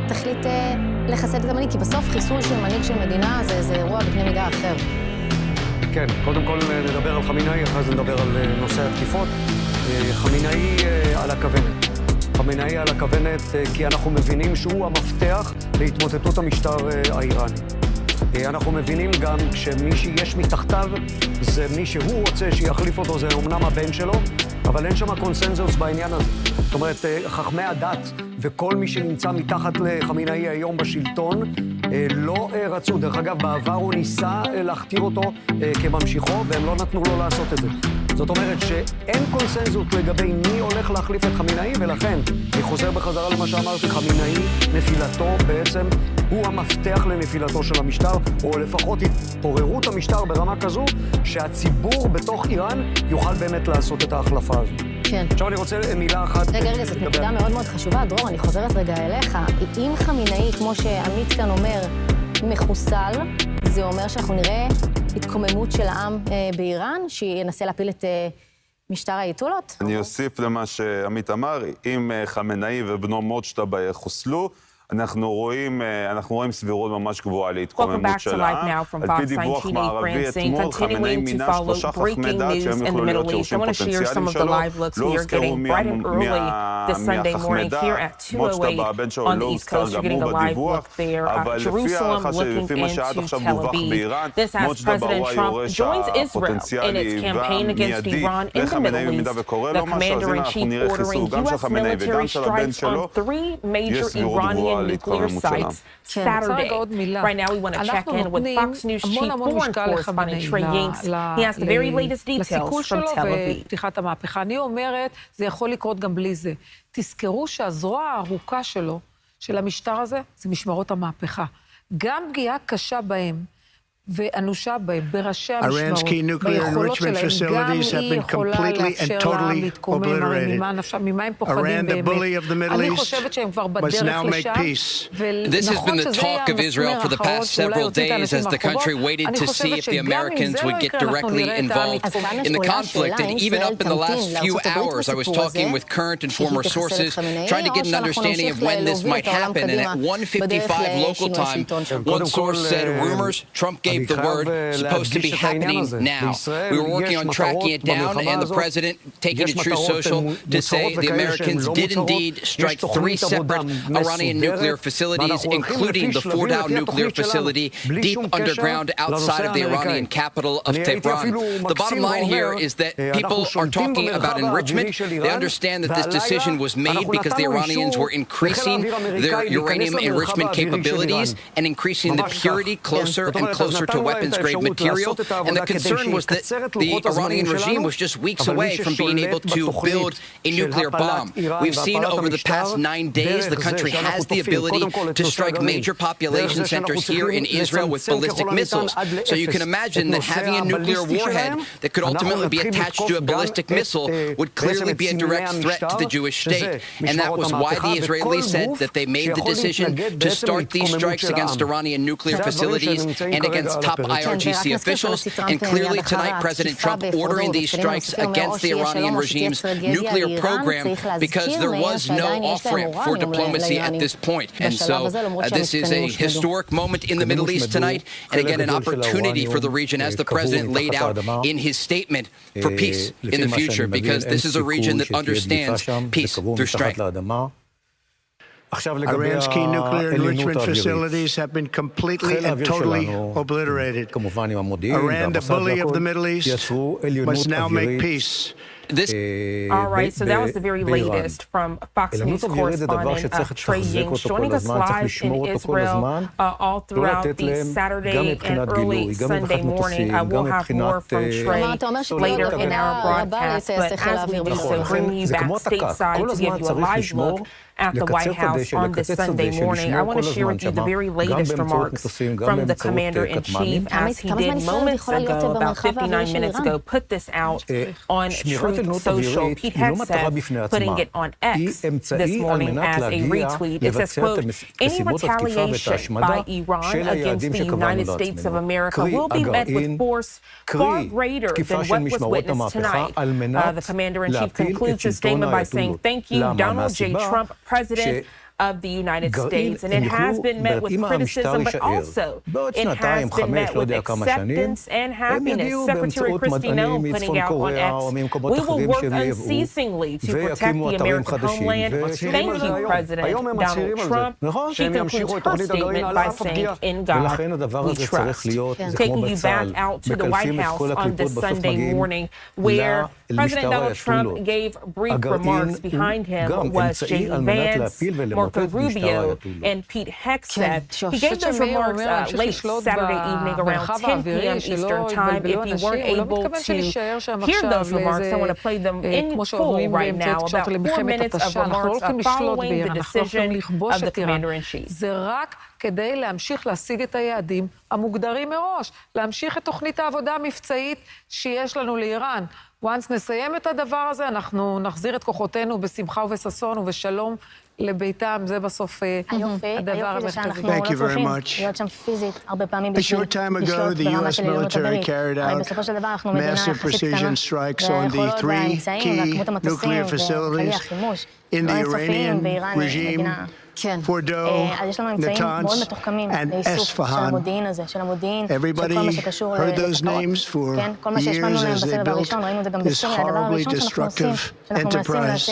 תחליט לחסל את המנהיג, כי בסוף חיסול של מנהיג של מדינה זה אירוע בקנה מידה אחר. כן, קודם כל נדבר על חמינאי, אחרי זה נדבר על נושא התקיפות. חמינאי על הכוונת. חמינאי על הכוונת כי אנחנו מבינים שהוא המפתח להתמוטטות המשטר האיראני. אנחנו מבינים גם שמי שיש מתחתיו זה מי שהוא רוצה שיחליף אותו, זה אומנם הבן שלו, אבל אין שם קונסנזוס בעניין הזה. זאת אומרת, חכמי הדת וכל מי שנמצא מתחת לחמינאי היום בשלטון לא רצו. דרך אגב, בעבר הוא ניסה להכתיר אותו כממשיכו, והם לא נתנו לו לעשות את זה. זאת אומרת שאין קונסנזוס לגבי מי הולך להחליף את חמינאי, ולכן אני חוזר בחזרה למה שאמרתי, חמינאי, נפילתו בעצם הוא המפתח לנפילתו של המשטר, או לפחות התפוררות המשטר ברמה כזו שהציבור בתוך איראן יוכל באמת לעשות את ההחלפה הזו. כן. עכשיו אני רוצה מילה אחת. רגע, זאת נקודה מאוד מאוד חשובה. דרור, אני חוזרת רגע אליך. אם חמינאי, כמו שעמית כאן אומר, מחוסל, זה אומר שאנחנו נראה התקוממות של העם באיראן, שינסה להפיל את משטר האייתולות? אני אוסיף למה שעמית אמר, אם חמינאי ובנו מוג'טבא חוסלו, אנחנו רואים סבירות ממש גבוהה להתקוממות של העם. על פי דיווח מערבי אתמול, חמינאי מינה 3 חכמי דת שהם יכולו להיות יורשים פוטנציאליים שלו. לא הוזכרו מהחכמי דת, מוג'טבא, הבן שלו לא הוזכר גם הוא בדיווח, אבל לפי מה שעד עכשיו דווח באיראן, מוג'טבא הוא היורש הפוטנציאלי והמיידי לחמינאי במידה וקורה לו משהו, אז הנה אנחנו נראה חיסול גם של חמינאי וגם של הבן שלו. יש סבירות גבוהה nuclear sites Saturday. Right now we want to check in with Fox News chief foreign correspondent Trey Yanks. He has the very latest details from Tel Aviv. פתיחת המהפכה. אני אומרת, זה יכול לקרות גם בלי זה. תזכרו שהזרוע הארוכה של המשטר הזה, זה משמרות המהפכה. גם פגיעה קשה בהם, ואנושה בראשי Iran's key nuclear enrichment facilities have been completely and totally obliterated. Iran, the bully of the Middle East, must now make peace. This has been the talk of Israel for the past several days as the country waited to see if the Americans would get directly involved in the conflict. And even up in the last few hours, I was talking with current and former sources, trying to get an understanding of when this might happen. And at 1:55 local time, one source said rumors, Trump gave the word, supposed to be happening now. We were working on tracking it down, and the president taking to True Social to say the Americans did indeed strike 3 separate Iranian nuclear facilities, including the Fordow nuclear facility deep underground outside of the Iranian capital of Tehran. The bottom line here is that people are talking about enrichment. They understand that this decision was made because the Iranians were increasing their uranium enrichment capabilities and increasing the purity closer and closer to weapons-grade material. And the concern was that the Iranian regime was just weeks away from being able to build a nuclear bomb. We've seen over the past 9 days the country has the ability to strike major population centers here in Israel with ballistic missiles. So you can imagine that having a nuclear warhead that could ultimately be attached to a ballistic missile would clearly be a direct threat to the Jewish state. And that was why the Israelis said that they made the decision to start these strikes against Iranian nuclear facilities and against top IRGC officials. And clearly tonight, President Trump ordering these strikes against the Iranian regime's nuclear program because there was no off-ramp for diplomacy at this point. And so this is a historic moment in the Middle East tonight, and again, an opportunity for the region, as the president laid out in his statement, for peace in the future, because this is a region that understands peace through strength. Iran's key nuclear enrichment facilities have been completely and totally obliterated. Iran, the bully of the Middle East, must now make peace. All right, so that was the very latest from Fox News correspondent Trey Ying's joining us live in Israel all throughout the Saturday and early Sunday morning. We'll have more from Trey later in our broadcast, but as we do so, bringing you back stateside to give you a live look at the White House on this Sunday morning. I want to share with you the very latest remarks from the Commander-in-Chief as he did moments ago, about 59 minutes ago, put this out on Truth Social. Pete Hegseth putting it on X this morning as a retweet. It says, quote, any retaliation by Iran against the United States of America will be met with force far greater than what was witnessed tonight. The Commander-in-Chief concludes his statement by saying, thank you, Donald J. Trump, President of the United States. And it has been met with criticism, but also it has been met with acceptance and happiness. Secretary Kristi Noem putting out on X, we will work unceasingly to protect the American homeland. Thank you, President Donald Trump. She concludes her statement by saying, in God we trust. Taking you back out to the White House on this Sunday morning, where President Donald Trump gave brief remarks. Behind him was J.D. Vance, Marco Rubio, and Pete Hegseth. He gave those remarks late Saturday evening around 10 p.m. Eastern Time. If you weren't able to hear those remarks, I want to play them in full right now. About 4 minutes of remarks following the decision of the Commander-in-Chief. זה רק כדי להמשיך להשיג את היעדים המוגדרים מראש, להמשיך את תוכנית העבודה המבצעית שיש לנו לאיראן. once נסיים את הדבר הזה, אנחנו נחזיר את כוחותינו בשמחה ובששון ובשלום לביתם. זה בסוף הדבר המרכזי. Thank you very much. A short time ago, the U.S. military carried out massive precision strikes on the 3 key nuclear facilities in the Iranian regime, Fordow, Natanz, and Esfahan. Everybody heard those names for years as they built this horribly destructive enterprise.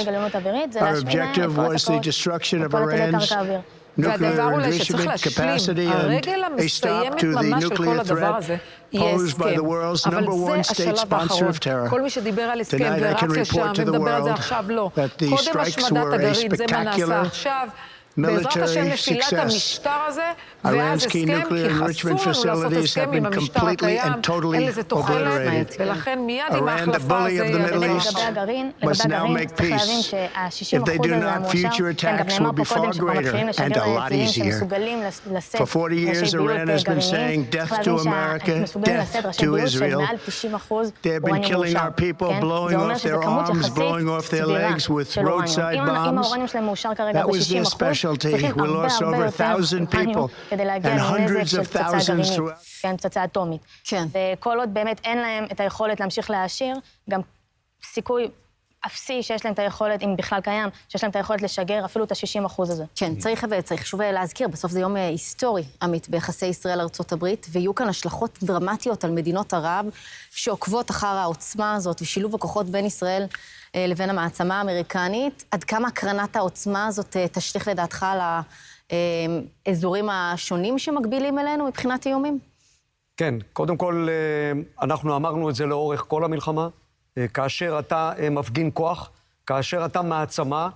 Our objective was the destruction of Iran's nuclear enrichment capacity and a stop to the nuclear threat posed by the world's #1 state sponsor of terror. Tonight I can report to the world that the strikes were a spectacular בעזרת השם נפילת המשטר הזה, ואז הסכם, כי חסו לנו לעשות הסכם עם המשטר הקיים, אין לזה תוחלת, ולכן מיד עם ההחלפה הזה לגבי הגרעין, צריך להבין שה-60% הזה המאושר, גם נאמר פה קודם שכבר מתחילים לשגר טילים שמסוגלים לשאת ראשי בירות גרעיניים, צריך להבין שהם מסוגלים לשאת ראשי בירות של מעל 90% אורניום מאושר, כן? זה אומר שזו כמות יחסית סבירה של אורניום. אם האורניום שלהם מאושר כרגע ב-60%, צריכים הרבה יותר אורניום כדי להגיע לנזק של פצצה גרעינית, כן, פצצה אטומית. וכל עוד באמת אין להם את היכולת להמשיך להעשיר, גם סיכוי אפסי שיש להם את היכולת, אם בכלל קיים, שיש להם את היכולת לשגר אפילו את ה-60% הזה. כן, צריך שוב להזכיר, בסוף זה יום היסטורי, עמית, ביחסי ישראל ארצות הברית, ויהיו כאן השלכות דרמטיות על מדינות ערב, שעוקבות אחר העוצמה הזאת, ושילוב הכוחות בין ישראל לבין המעצמה האמריקנית. עד כמה הקרנת העוצמה הזאת תשליך לדעתך על האזורים השונים שמקבילים אלינו מבחינת איומים? כן, קודם כל, אנחנו אמרנו את זה לאורך כל המלחמה. כאשר אתה מפגין כוח, כאשר אתה מעצמה,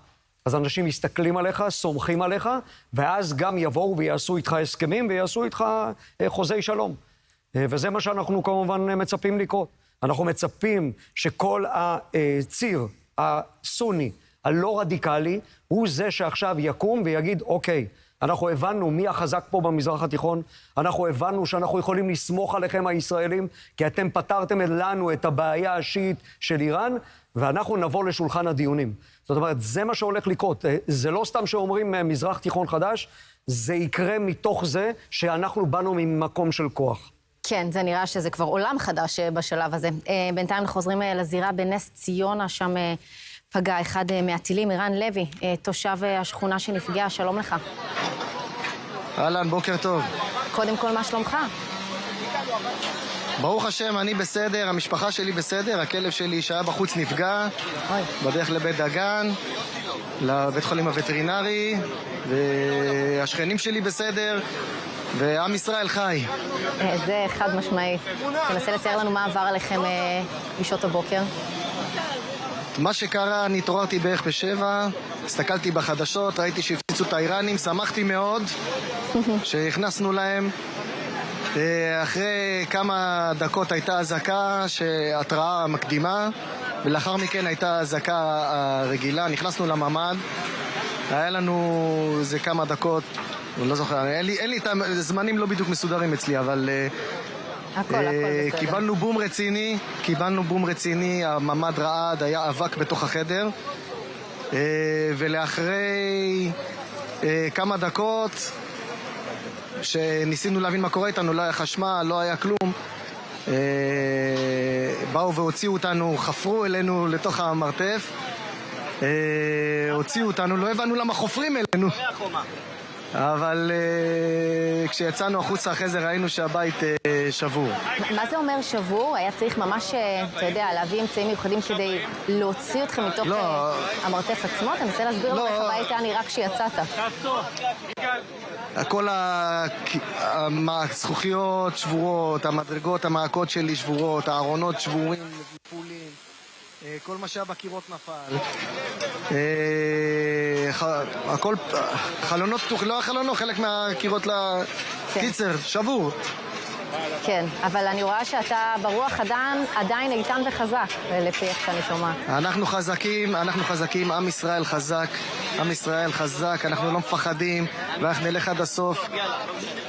אז אנשים מסתכלים עליך, סומכים עליך, ואז גם יבואו ויעשו איתך הסכמים, ויעשו איתך חוזי שלום. וזה מה שאנחנו כמובן מצפים לקרות. אנחנו מצפים שכל הציר הסוני, הלא רדיקלי, הוא זה שעכשיו יקום ויגיד, אוקיי, אנחנו הבנו מי החזק פה במזרח התיכון, אנחנו הבנו שאנחנו יכולים לסמוך עליכם הישראלים, כי אתם פתרתם לנו את הבעיה השיעית של איראן, ואנחנו נבוא לשולחן הדיונים. זאת אומרת, זה מה שהולך לקרות. זה לא סתם שאומרים מזרח תיכון חדש, זה יקרה מתוך זה שאנחנו באנו ממקום של כוח. כן, זה נראה שזה כבר עולם חדש בשלב הזה. בינתיים אנחנו חוזרים לזירה בנס ציונה, שם פגע אחד מהטילים, ערן לוי, תושב השכונה שנפגע, שלום לך. אהלן, בוקר טוב. קודם כל, מה שלומך? ברוך השם, אני בסדר, המשפחה שלי בסדר, הכלב שלי שהיה בחוץ נפגע, בדרך לבית דגן, לבית חולים הווטרינרי, והשכנים שלי בסדר, ועם ישראל חי. זה חד משמעי. תנסה לצייר לנו מה עבר עליכם בשעות הבוקר. מה שקרה, אני התעוררתי בערך ב7, הסתכלתי בחדשות, ראיתי שהפציצו את האיראנים, שמחתי מאוד שהכנסנו להם. אחרי כמה דקות הייתה אזעקה, התראה מקדימה, ולאחר מכן הייתה אזעקה רגילה, נכנסנו לממ"ד, היה לנו איזה כמה דקות, אני לא זוכר, אין לי את הזמנים לא בדיוק מסודרים אצלי, אבל קיבלנו בום רציני, הממ"ד רעד, היה אבק בתוך החדר, ולאחרי כמה דקות שניסינו להבין מה קורה איתנו, לא היה חשמל, לא היה כלום, באו והוציאו אותנו, חפרו אלינו לתוך המרתף, הוציאו אותנו, לא הבנו למה חופרים אלינו, אבל כשיצאנו החוצה אחרי זה ראינו שהבית שבור. מה זה אומר שבור? היה צריך ממש, אתה יודע, להביא אמצעים מיוחדים כדי להוציא אתכם מתוך המרתף עצמו? אתה מנסה להסביר לנו איך הבית היה נראה כשיצאת. כל הזכוכיות שבורות, המדרגות, המעקות שלי שבורות, הארונות שבורים, מפולים, כל מה שהיה בקירות נפל. הכל, חלונות פתוח, לא החלונות, חלק מהקירות לקיצר, שבור. כן, אבל אני רואה שאתה ברוח עדיין איתן וחזק, לפי איך שאני שומעת. אנחנו חזקים, עם ישראל חזק, אנחנו לא מפחדים, ואנחנו נלך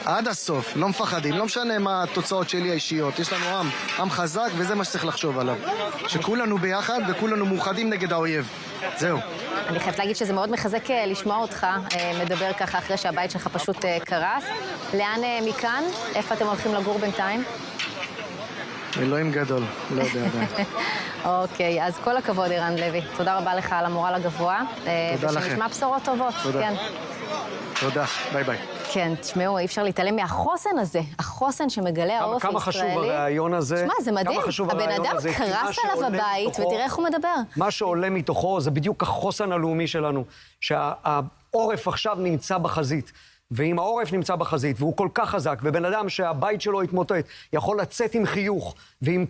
עד הסוף, לא מפחדים, לא משנה מה התוצאות שלי האישיות, יש לנו עם חזק, וזה מה שצריך לחשוב עליו. שכולנו ביחד וכולנו מאוחדים נגד האויב. זהו. אני חייבת להגיד שזה מאוד מחזק לשמוע אותך מדבר ככה אחרי שהבית שלך פשוט קרס. לאן מכאן? איפה אתם הולכים לגור בינתיים? אלוהים גדול, לא יודע עדיין. אוקיי, אז כל הכבוד, ערן לוי. תודה רבה לך על המורל הגבוה. תודה לכם. ושנשמע בשורות טובות. תודה. תודה, ביי ביי. כן, תשמעו, אי אפשר להתעלם מהחוסן הזה, החוסן שמגלה העורף הישראלי. כמה חשוב הרעיון הזה. שמע, זה מדהים. הבן אדם קרס עליו בבית, ותראה איך הוא מדבר. מה שעולה מתוכו זה בדיוק החוסן הלאומי שלנו, שהעורף עכשיו נמצא בחזית. ואם העורף נמצא בחזית, והוא כל כך חזק, ובן אדם שהבית שלו התמוטט, יכול לצאת עם חיוך, ועם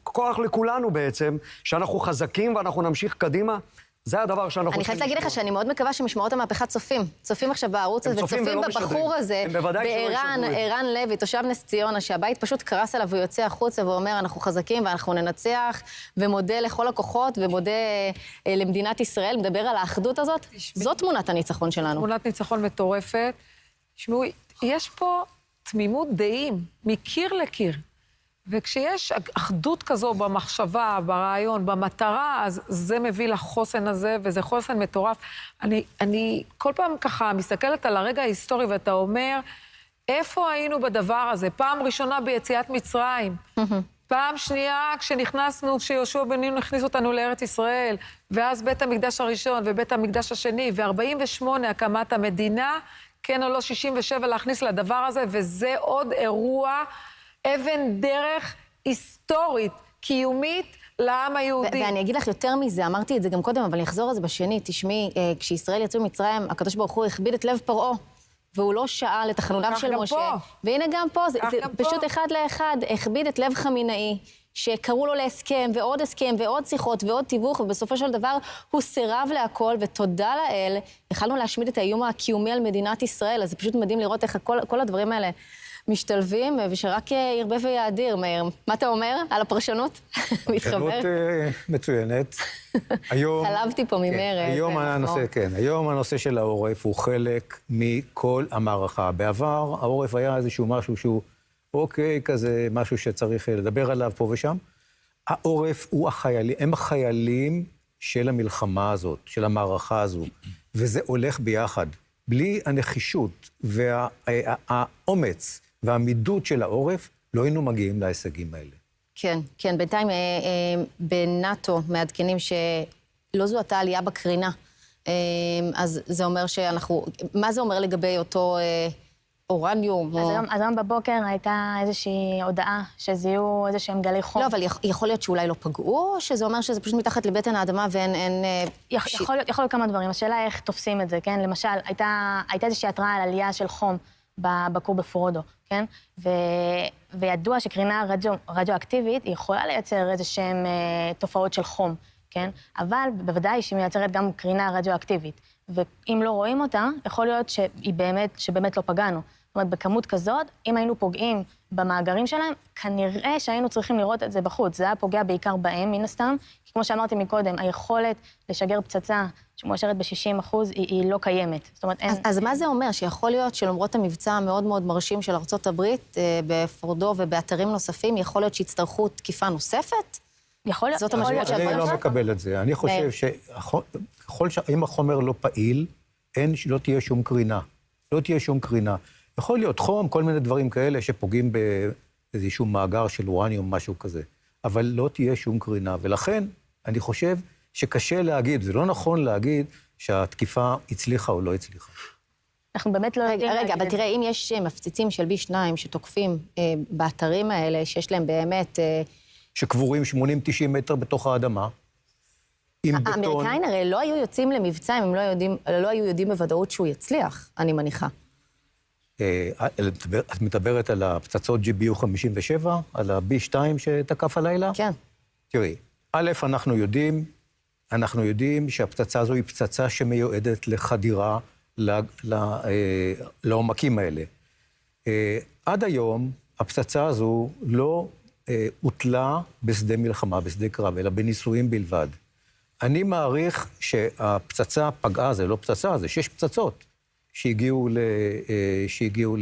כוח לכולנו בעצם, שאנחנו חזקים ואנחנו נמשיך קדימה, זה הדבר שאנחנו... אני חייבת להגיד לך שאני מאוד מקווה שמשמעות המהפכה צופים עכשיו בערוץ הזה, וצופים בבחור הזה, בערן לוי, תושב נס ציונה, שהבית פשוט קרס עליו ויוצא החוצה ואומר, אנחנו חזקים ואנחנו ננצח, ומודה לכל הכוחות, ומודה למדינת ישראל, מדבר על האחדות הזאת. זאת תמונת הניצחון שלנו. תמונת ניצחון מטורפת. תשמעו, יש פה תמימות דעים, מקיר לקיר. וכשיש אחדות כזו במחשבה, ברעיון, במטרה, אז זה מביא לחוסן הזה, וזה חוסן מטורף. אני כל פעם ככה מסתכלת על הרגע ההיסטורי, ואתה אומר, איפה היינו בדבר הזה? פעם ראשונה ביציאת מצרים, פעם שנייה כשנכנסנו, כשיהושע בן נון הכניס אותנו לארץ ישראל, ואז בית המקדש הראשון ובית המקדש השני, ו-48 הקמת המדינה, כן או לא 67 להכניס לדבר הזה, וזה עוד אירוע, אבן דרך היסטורית, קיומית, לעם היהודי. ואני אגיד לך יותר מזה, אמרתי את זה גם קודם, אבל אני אחזור על זה בשני. תשמעי, כשישראל יצאו ממצרים, הקדוש ברוך הוא הכביד את לב פרעה, והוא לא שאל את תחנוניו של משה. והנה גם פה, זה פשוט אחד לאחד, הכביד את לב חמינאי, שקראו לו להסכם ועוד שיחות ועוד תיווך, ובסופו של דבר הוא סירב להכל, ותודה לאל, יכלנו להשמיד את האיום הקיומי על מדינת ישראל, אז זה פשוט מדהים לראות איך כל הדברים האלה משתלבים, ושרק ירבה ויאדיר, מאיר. מה אתה אומר על הפרשנות? מתחבר? פרשנות מצוינת. חלבתי פה ממאיר. היום הנושא של העורף הוא חלק מכל המערכה. בעבר העורף היה איזשהו משהו שהוא אוקיי, כזה משהו שצריך לדבר עליו פה ושם. העורף הוא החיילים, הם החיילים של המלחמה הזאת, של המערכה הזו, וזה הולך ביחד. בלי הנחישות והאומץ והעמידות של העורף, לא היינו מגיעים להישגים האלה. כן, כן, בינתיים בנאטו מעדכנים שלא זו הייתה עלייה בקרינה, אז זה אומר שאנחנו, מה זה אומר לגבי אותו אורניום? אז היום בבוקר הייתה איזושהי הודעה שזיהו איזשהם גלי חום. לא, אבל יכול להיות שאולי לא פגעו, או שזה אומר שזה פשוט מתחת לבטן האדמה ואין... יכול להיות כמה דברים. השאלה איך תופסים את זה, כן? למשל, הייתה איזושהי התראה על עלייה של חום בכור בפרודו, כן? וידוע שקרינה רדיואקטיבית היא יכולה לייצר איזשהם תופעות של חום, כן? אבל בוודאי שהיא מייצרת גם קרינה רדיואקטיבית. ואם לא רואים אותה, יכול להיות שבאמת לא פגענו. זאת אומרת, בכמות כזאת, אם היינו פוגעים במאגרים שלהם, כנראה שהיינו צריכים לראות את זה בחוץ. זה היה פוגע בעיקר בהם, מן הסתם, כי כמו שאמרתי מקודם, היכולת לשגר פצצה שמואשרת ב-60% היא לא קיימת. זאת אומרת, אין... אז מה זה אומר? שיכול להיות שלמרות המבצע המאוד מאוד מרשים של ארצות הברית, בפורדו ובאתרים נוספים, יכול להיות שיצטרכו תקיפה נוספת? יכול להיות. זאת המשמעות של אני לא מקבל את זה. אני חושב שאם החומר לא פעיל, לא תהיה שום קרינה. לא תהיה שום קרינה. יכול להיות חום, כל מיני דברים כאלה שפוגעים באיזשהו מאגר של אורניום, משהו כזה. אבל לא תהיה שום קרינה. ולכן אני חושב שקשה להגיד, זה לא נכון להגיד שהתקיפה הצליחה או לא הצליחה. אנחנו באמת לא יודעים... רגע, אבל תראה, אם יש מפציצים של B2 שתוקפים באתרים האלה, שיש להם באמת... שקבורים 80-90 מטר בתוך האדמה. האמריקאים הרי לא היו יוצאים למבצע אם הם לא היו יודעים בוודאות שהוא יצליח, אני מניחה. את מדברת על הפצצות GBU-57, על ה-B2 שתקף הלילה? כן. תראי, א', אנחנו יודעים שהפצצה הזו היא פצצה שמיועדת לחדירה לעומקים האלה. עד היום, הפצצה הזו לא הוטלה בשדה מלחמה, בשדה קרב, אלא בניסויים בלבד. אני מעריך שהפצצה פגעה, זה לא פצצה, זה 6 פצצות שהגיעו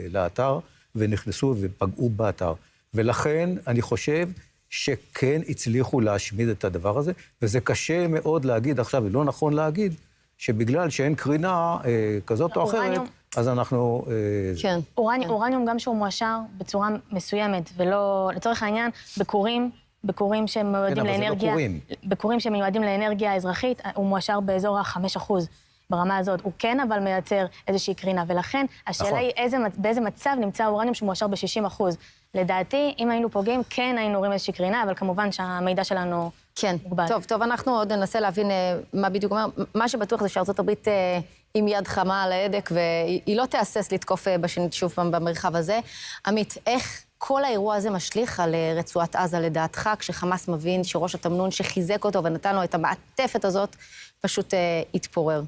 לאתר ונכנסו ופגעו באתר. ולכן אני חושב שכן הצליחו להשמיד את הדבר הזה, וזה קשה מאוד להגיד עכשיו, ולא נכון להגיד, שבגלל שאין קרינה כזאת או אחרת, אז אנחנו... כן. אורניום גם שהוא מואשר בצורה מסוימת, ולא, לצורך העניין, בקורים שמיועדים לאנרגיה... בקורים שמיועדים לאנרגיה אזרחית, הוא מואשר באזור ה-5%. ברמה הזאת, הוא כן אבל מייצר איזושהי קרינה, ולכן השאלה היא באיזה מצב נמצא אורניום שמואשר ב-60%. לדעתי, אם היינו פוגעים, כן היינו רואים איזושהי קרינה, אבל כמובן שהמידע שלנו מוגבל. טוב, אנחנו עוד ננסה להבין מה בדיוק אומר. מה שבטוח זה שארצות הברית עם יד חמה על ההדק, והיא לא תאסס לתקוף בשנית שוב פעם במרחב הזה. עמית, איך כל האירוע הזה משליך על רצועת עזה לדעתך, כשחמאס מבין שראש התמנון שחיזק אותו ונתן לו את המעטפת הזאת, פשוט התפורר.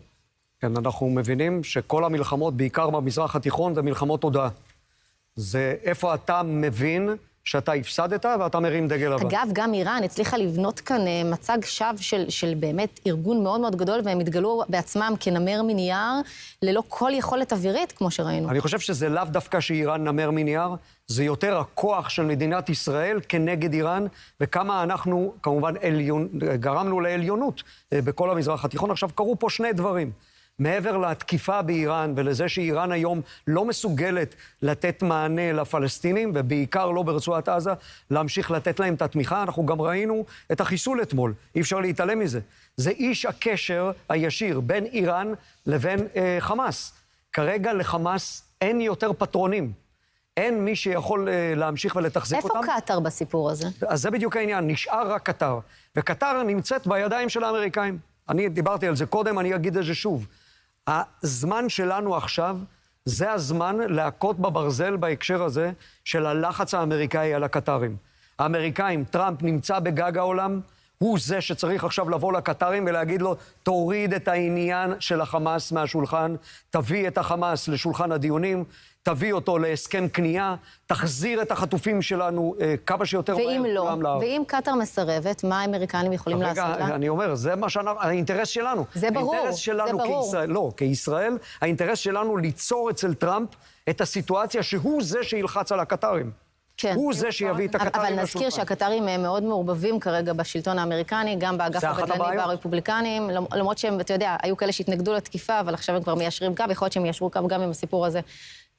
כן, אנחנו מבינים שכל המלחמות, בעיקר במזרח התיכון, זה מלחמות תודעה. זה איפה אתה מבין שאתה הפסדת ואתה מרים דגל לבן. אגב, גם איראן הצליחה לבנות כאן מצג שווא של באמת ארגון מאוד מאוד גדול, והם התגלו בעצמם כנמר מנייר, ללא כל יכולת אווירית, כמו שראינו. אני חושב שזה לאו דווקא שאיראן נמר מנייר, זה יותר הכוח של מדינת ישראל כנגד איראן, וכמה אנחנו, כמובן, גרמנו לעליונות בכל המזרח התיכון. עכשיו, קרו פה שני דברים. מעבר להתקיפה באיראן ולזה שאיראן היום לא מסוגלת לתת מענה לפלסטינים, ובעיקר לא ברצועת עזה, להמשיך לתת להם את התמיכה, אנחנו גם ראינו את החיסול אתמול, אי אפשר להתעלם מזה. זה איש הקשר הישיר בין איראן לבין חמאס. כרגע לחמאס אין יותר פטרונים. אין מי שיכול להמשיך ולתחזיק אותם. איפה קטר בסיפור הזה? אז זה בדיוק העניין, נשאר רק קטר. וקטר נמצאת בידיים של האמריקאים. אני דיברתי על זה קודם, אני אגיד את זה שוב. הזמן שלנו עכשיו, זה הזמן להכות בברזל בהקשר הזה של הלחץ האמריקאי על הקטרים. האמריקאים, טראמפ נמצא בגג העולם, הוא זה שצריך עכשיו לבוא לקטרים ולהגיד לו, תוריד את העניין של החמאס מהשולחן, תביא את החמאס לשולחן הדיונים, תביא אותו להסכם קנייה, תחזיר את החטופים שלנו כמה שיותר מהר. ואם לא, ואם קטר מסרבת, מה האמריקנים יכולים לעשות לה? רגע, אני אומר, זה מה האינטרס שלנו. זה ברור, האינטרס שלנו זה ברור. כישראל, לא, כישראל, האינטרס שלנו ליצור אצל טראמפ את הסיטואציה שהוא זה שילחץ על הקטרים. כן. הוא זה שיביא את הקטרים לשולחן. אבל נזכיר שהקטרים הם מאוד מעורבבים כרגע בשלטון האמריקני, גם באגף הבדלני והרפובליקנים, למרות שהם, אתה יודע, היו כאלה שהתנגדו לתקיפה, אבל עכשיו הם כבר מיישרים קו, יכול להיות שהם יישרו קו גם עם הסיפור הזה.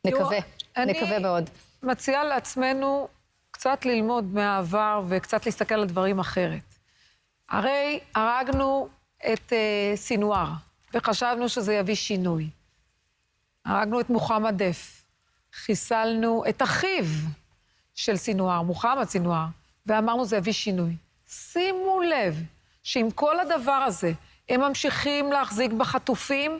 נקווה מאוד. אני מציעה לעצמנו קצת ללמוד מהעבר וקצת להסתכל על דברים אחרת. הרי הרגנו את סינואר, וחשבנו שזה יביא שינוי. הרגנו את מוחמד דף, חיסלנו את אחיו של סינואר, מוחמד סינואר, ואמרנו זה יביא שינוי. שימו לב שעם כל הדבר הזה, הם ממשיכים להחזיק בחטופים,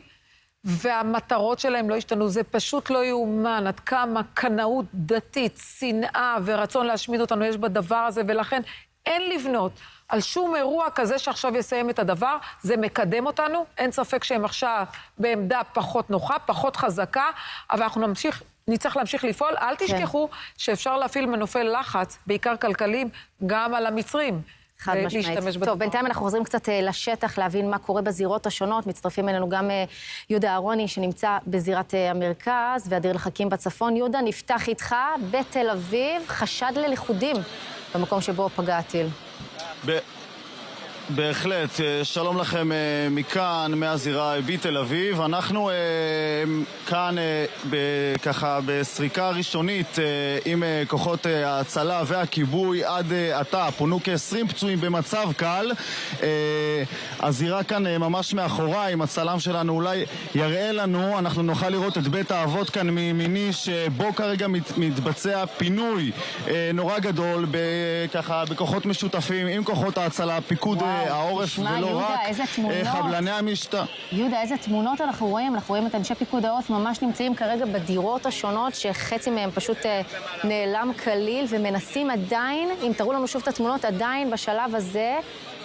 והמטרות שלהם לא השתנו. זה פשוט לא יאומן עד כמה קנאות דתית, שנאה ורצון להשמיד אותנו יש בדבר הזה, ולכן אין לבנות על שום אירוע כזה שעכשיו יסיים את הדבר. זה מקדם אותנו, אין ספק שהם עכשיו בעמדה פחות נוחה, פחות חזקה, אבל אנחנו נצטרך להמשיך לפעול. אל תשכחו שאפשר להפעיל מנופי לחץ, בעיקר כלכליים, גם על המצרים. חד משמעית. טוב, בינתיים אנחנו חוזרים קצת לשטח, להבין מה קורה בזירות השונות. מצטרפים אלינו גם יהודה אהרוני, שנמצא בזירת המרכז, ואדיר לחכים בצפון. יהודה, נפתח איתך בתל אביב, חשד לליכודים במקום שבו פגע הטיל. בהחלט, שלום לכם מכאן, מהזירה בתל אביב. אנחנו כאן ככה בסריקה ראשונית עם כוחות ההצלה והכיבוי. עד עתה פונו כ-20 פצועים במצב קל. הזירה כאן ממש מאחוריי, עם הצלם שלנו אולי יראה לנו, אנחנו נוכל לראות את בית האבות כאן מימיני, שבו כרגע מתבצע פינוי נורא גדול ככה בכוחות משותפים עם כוחות ההצלה, פיקוד העורף ולא רק חבלני המשטרה. יהודה, איזה תמונות אנחנו רואים? אנחנו רואים את אנשי פיקוד העורף ממש נמצאים כרגע בדירות השונות, שחצי מהם פשוט נעלם כליל, ומנסים עדיין, אם תראו לנו שוב את התמונות, עדיין בשלב הזה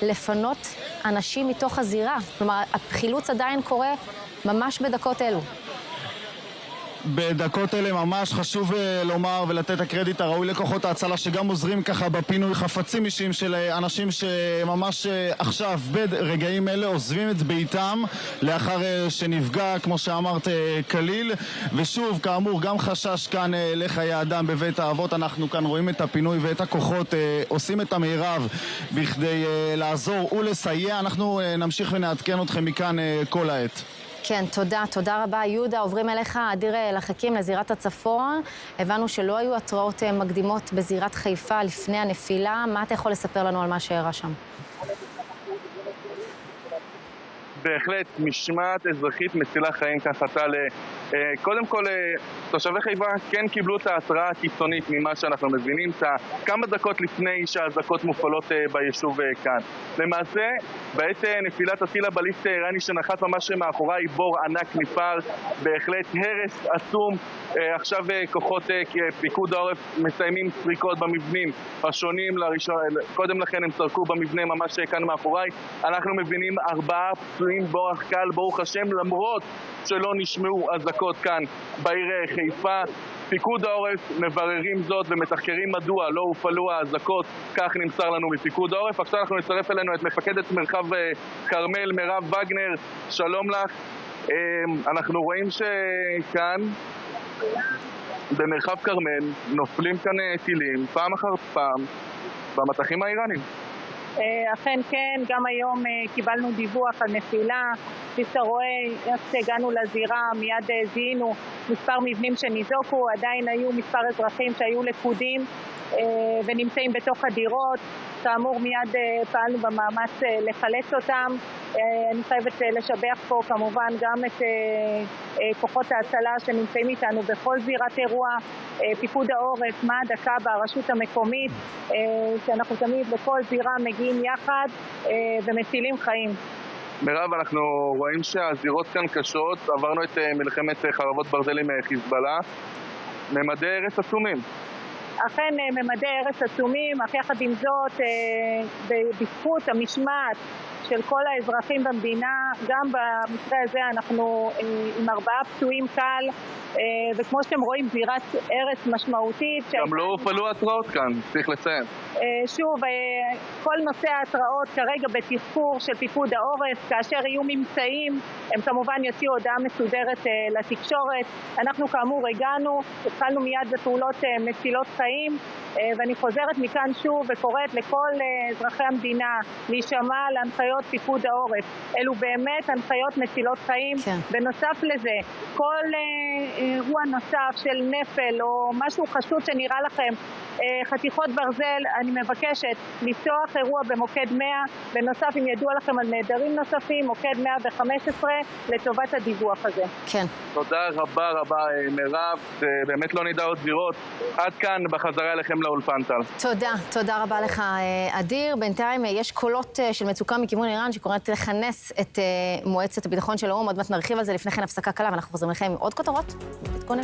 לפנות אנשים מתוך הזירה. כלומר, החילוץ עדיין קורה ממש בדקות אלו. בדקות אלה ממש חשוב לומר ולתת את הקרדיט הראוי לכוחות ההצלה שגם עוזרים ככה בפינוי חפצים אישיים של אנשים שממש עכשיו ברגעים אלה עוזבים את ביתם לאחר שנפגע, כמו שאמרת, כליל. ושוב, כאמור, גם חשש כאן לחיי אדם בבית האבות. אנחנו כאן רואים את הפינוי ואת הכוחות עושים את המירב בכדי לעזור ולסייע. אנחנו נמשיך ונעדכן אתכם מכאן כל העת. כן, תודה רבה. יהודה, עוברים אליך, אדיר לחכים לזירת הצפון. הבנו שלא היו התראות מקדימות בזירת חיפה לפני הנפילה. מה אתה יכול לספר לנו על מה שאירע שם? בהחלט משמעת אזרחית מצילה חיים ככה טל. קודם כל, תושבי חיפה כן קיבלו את ההתראה הקיצונית ממה שאנחנו מבינים, כמה דקות לפני שהאזעקות מופעלות ביישוב כאן. למעשה, בעת נפילת הטיל הבליסטי האיראני שנחת ממש מאחורי בור ענק נפער, בהחלט הרס עצום. עכשיו כוחות פיקוד העורף מסיימים סריקות במבנים השונים. קודם לכן הם סרקו במבנה ממש כאן מאחורי. אנחנו מבינים 4 פצועים באורח קל, ברוך השם, למרות שלא נשמעו אזעקות כאן בעיר חיפה. פיקוד העורף מבררים זאת ומתחקרים מדוע לא הופעלו האזעקות, כך נמסר לנו מפיקוד העורף. עכשיו אנחנו נצרף אלינו את מפקדת מרחב כרמל, מירב וגנר, שלום לך. אנחנו רואים שכאן במרחב כרמל נופלים כאן טילים פעם אחר פעם במטחים האיראנים. אכן כן, גם היום קיבלנו דיווח על נפילה. כפי שאתה רואה, איך שהגענו לזירה מיד זיהינו מספר מבנים שניזוקו, עדיין היו מספר אזרחים שהיו לכודים ונמצאים בתוך הדירות. כאמור מיד פעלנו במאמץ לחלץ אותם. אני חייבת לשבח פה כמובן גם את כוחות ההצלה שנמצאים איתנו בכל זירת אירוע, פיקוד העורף, מד"א, כב"ה, הרשות המקומית, שאנחנו תמיד בכל זירה מגיעים יחד ומצילים חיים. מירב, אנחנו רואים שהזירות כאן קשות, עברנו את מלחמת חרבות ברזל עם חיזבאללה, ממדי הרס עצומים. אכן ממדי הרס עצומים, אך יחד עם זאת, בזכות המשמעת של כל האזרחים במדינה, גם במקרה הזה אנחנו עם 4 פצועים קל, וכמו שאתם רואים זירת הרס משמעותית. גם לא הופעלו התראות כאן, צריך לציין. שוב, כל נושא ההתראות כרגע בתחקור של פיקוד העורף, כאשר יהיו ממצאים, הם כמובן יוציאו הודעה מסודרת לתקשורת. אנחנו כאמור הגענו, התחלנו מיד בפעולות מצילות חיים, ואני חוזרת מכאן שוב וקוראת לכל אזרחי המדינה להישמע להנחיות פיקוד העורף. אלו באמת הנחיות מצילות חיים. כן. בנוסף לזה, כל אירוע נוסף של נפל או משהו חשוד שנראה לכם חתיכות ברזל, אני מבקשת לפתוח אירוע במוקד 100. בנוסף, אם ידוע לכם על נעדרים נוספים, מוקד 115 לטובת הדיווח הזה. כן. תודה רבה רבה מירב, באמת לא נדע עוד זירות. עד כאן בחזרה אליכם לאולפן טל. תודה רבה לך אדיר. בינתיים יש קולות של מצוקה מכיוון איראן שקוראת לכנס את מועצת הביטחון של האו"ם. עוד מעט נרחיב על זה, לפני כן הפסקה קלה ואנחנו חוזרים לכם עם עוד כותרות. תתכונן.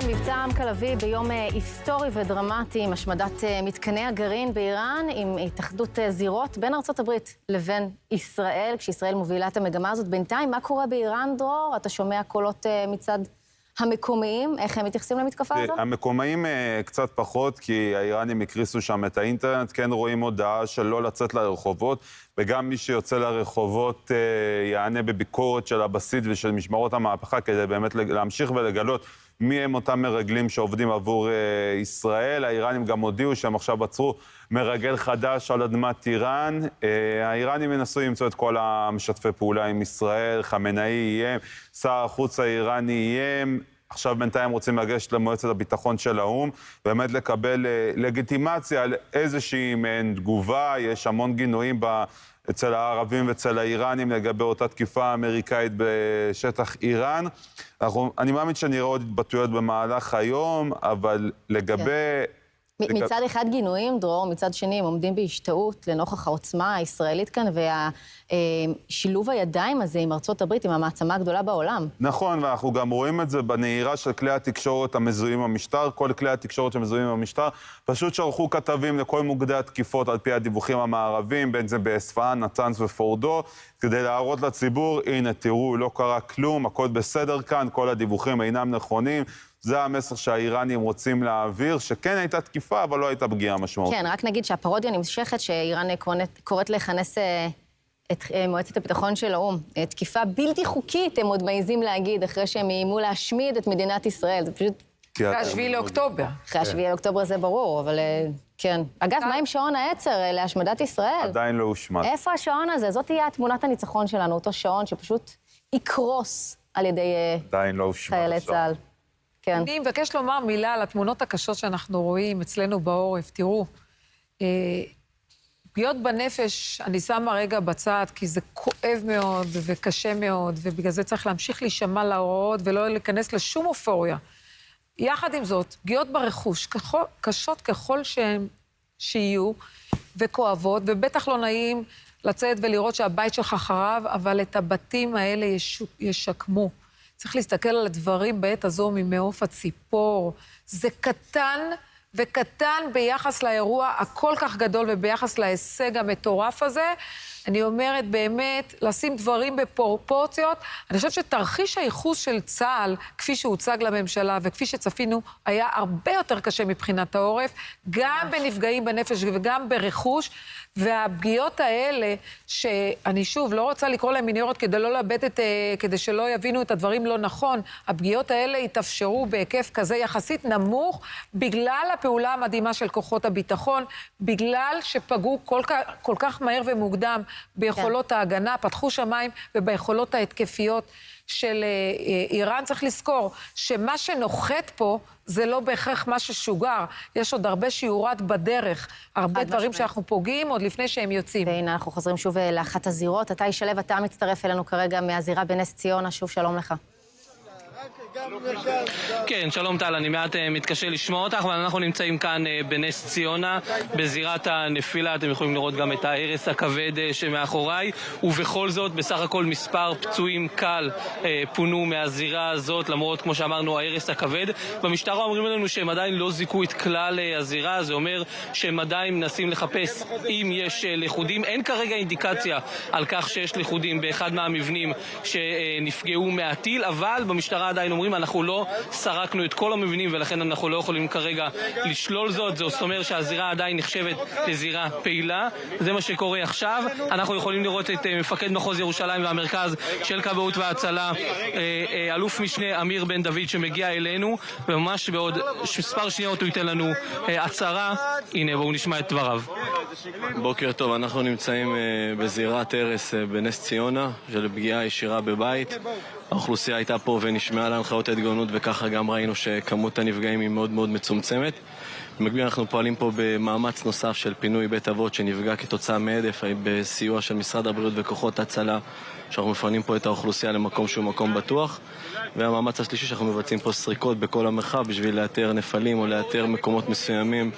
מבצע עם כלבי ביום היסטורי ודרמטי עם השמדת מתקני הגרעין באיראן, עם התאחדות זירות בין ארצות הברית לבין ישראל, כשישראל מובילה את המגמה הזאת. בינתיים, מה קורה באיראן, דרור? אתה שומע קולות מצד המקומיים, איך הם מתייחסים למתקפה הזו? המקומיים קצת פחות, כי האיראנים הקריסו שם את האינטרנט, כן רואים הודעה של לא לצאת לרחובות, וגם מי שיוצא לרחובות יענה בביקורת של הבסיס ושל משמרות המהפכה, כדי באמת להמשיך ולגלות מי הם אותם מרגלים שעובדים עבור ישראל. האיראנים גם הודיעו שהם עכשיו עצרו מרגל חדש על אדמת איראן. האיראנים ינסו למצוא את כל המשתפי פעולה עם ישראל, חמינאי איים, שר החוץ האיראני איים. עכשיו בינתיים רוצים לגשת למועצת הביטחון של האו"ם, באמת לקבל לגיטימציה על איזושהי מעין תגובה. יש המון גינויים אצל הערבים ואצל האיראנים לגבי אותה תקיפה אמריקאית בשטח איראן. אני מאמין שנראה עוד התבטאויות במהלך היום, אבל לגבי... מצד אחד גינויים, דרור, מצד שני הם עומדים בהשתאות לנוכח העוצמה הישראלית כאן, והשילוב הידיים הזה עם ארצות הברית, עם המעצמה הגדולה בעולם. נכון, ואנחנו גם רואים את זה בנהירה של כלי התקשורת המזוהים במשטר. כל כלי התקשורת שמזוהים במשטר פשוט שלחו כתבים לכל מוקדי התקיפות על פי הדיווחים המערבים, בין זה באספהאן, נתנז ופורדו, כדי להראות לציבור, הנה תראו, לא קרה כלום, הכל בסדר כאן, כל הדיווחים אינם נכונים. זה המסר שהאיראנים רוצים להעביר, שכן הייתה תקיפה, אבל לא הייתה פגיעה משמעותית. כן, רק נגיד שהפרודיה נמשכת, שאיראן קוראת לכנס את מועצת הביטחון של האו"ם. תקיפה בלתי חוקית, הם עוד מעיזים להגיד, אחרי שהם איימו להשמיד את מדינת ישראל. זה פשוט... אחרי השביעי לאוקטובר. אחרי השביעי לאוקטובר זה ברור, אבל כן. אגב, מה עם שעון העצר להשמדת ישראל? עדיין לא הושמד. איפה השעון הזה? זאת תהיה תמונת הניצחון שלנו, אותו שעון שפשוט יקרוס על ידי חיילי צה"ל. כן. אני מבקש לומר מילה על התמונות הקשות שאנחנו רואים אצלנו בעורף. תראו, פגיעות בנפש, אני שמה רגע בצד, כי זה כואב מאוד וקשה מאוד, ובגלל זה צריך להמשיך להישמע להוראות ולא להיכנס לשום אופוריה. יחד עם זאת, פגיעות ברכוש, קשות ככל שהן שיהיו, וכואבות, ובטח לא נעים לצאת ולראות שהבית שלך חרב, אבל את הבתים האלה ישקמו. צריך להסתכל על הדברים בעת הזו ממעוף הציפור. זה קטן וקטן ביחס לאירוע הכל כך גדול וביחס להישג המטורף הזה. אני אומרת באמת, לשים דברים בפרופורציות. אני חושבת שתרחיש הייחוס של צה"ל, כפי שהוצג לממשלה וכפי שצפינו, היה הרבה יותר קשה מבחינת העורף, גם בנפגעים בנפש וגם ברכוש, והפגיעות האלה, שאני שוב לא רוצה לקרוא להם מיניורות כדי לא לאבד כדי שלא יבינו את הדברים לא נכון, הפגיעות האלה התאפשרו בהיקף כזה יחסית נמוך, בגלל הפעולה המדהימה של כוחות הביטחון, בגלל שפגעו כל כך מהר ומוקדם ביכולות ההגנה, פתחו שמיים וביכולות ההתקפיות של איראן. צריך לזכור שמה שנוחת פה זה לא בהכרח מה ששוגר. יש עוד הרבה שיעורת בדרך, הרבה דברים שאנחנו פוגעים עוד לפני שהם יוצאים. והנה, אנחנו חוזרים שוב לאחת הזירות. אתה ישלב, אתה מצטרף אלינו כרגע מהזירה בנס ציונה. שוב שלום לך. כן, שלום טל, אני מעט מתקשה לשמוע אותך, אבל אנחנו נמצאים כאן בנס ציונה, בזירת הנפילה. אתם יכולים לראות גם את ההרס הכבד שמאחוריי, ובכל זאת, בסך הכל מספר פצועים קל פונו מהזירה הזאת, למרות, כמו שאמרנו, ההרס הכבד. במשטרה אומרים לנו שהם עדיין לא זיקו את כלל הזירה, זה אומר שהם עדיין מנסים לחפש אם יש לכודים. אין כרגע אינדיקציה על כך שיש לכודים באחד מהמבנים שנפגעו מהטיל, אבל במשטרה עדיין אומרים, אנחנו לא סרקנו את כל המבנים ולכן אנחנו לא יכולים כרגע לשלול זאת. זאת אומרת שהזירה עדיין נחשבת לזירה פעילה. זה מה שקורה עכשיו. אנחנו יכולים לראות את מפקד מחוז ירושלים והמרכז של כבאות והצלה, אלוף משנה אמיר בן דוד, שמגיע אלינו, וממש בעוד מספר שניות הוא ייתן לנו הצהרה. הנה, בואו נשמע את דבריו. בוקר טוב, אנחנו נמצאים בזירת הרס בנס ציונה של פגיעה ישירה בבית. האוכלוסייה הייתה פה ונשמעה להנחיות ההתגוננות, וככה גם ראינו שכמות הנפגעים היא מאוד מאוד מצומצמת. במקביל אנחנו פועלים פה במאמץ נוסף של פינוי בית אבות שנפגע כתוצאה מהדף, בסיוע של משרד הבריאות וכוחות הצלה, שאנחנו מפנים פה את האוכלוסייה למקום שהוא מקום בטוח. והמאמץ השלישי שאנחנו מבצעים פה סריקות בכל המרחב בשביל לאתר נפלים או לאתר מקומות מסוימים,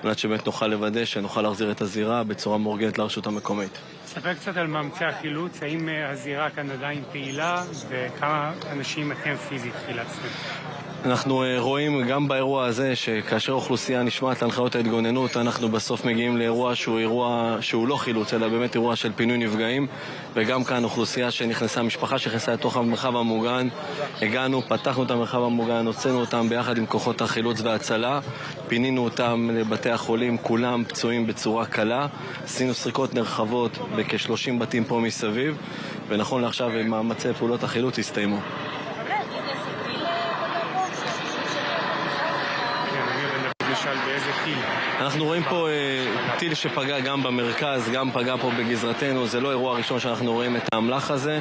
על מנת שבאמת נוכל לוודא שנוכל להחזיר את הזירה בצורה מאורגנת לרשות המקומית. ספר קצת על מאמצי החילוץ, האם הזירה כאן עדיין פעילה וכמה אנשים אתם פיזית חילצתם? אנחנו רואים גם באירוע הזה שכאשר אוכלוסייה נשמעת להנחיות ההתגוננות, אנחנו בסוף מגיעים לאירוע שהוא אירוע שהוא לא חילוץ, אלא באמת אירוע של פינוי נפגעים. וגם כאן אוכלוסייה שנכנסה, משפחה שנכנסה לתוך המרחב המוגן, הגענו, פתחנו את המרחב המוגן, הוצאנו אותם ביחד עם כוחות החילוץ וההצלה, פינינו אותם לבתי החולים, כולם פצועים בצורה קלה, עשינו סריקות נרחבות בכ-30 בתים פה מסביב, ונכון לעכשיו מאמצי פעולות החילוץ הסתיימו. אנחנו רואים פה טיל שפגע גם במרכז, גם פגע פה בגזרתנו. זה לא אירוע ראשון שאנחנו רואים את האמל"ח הזה.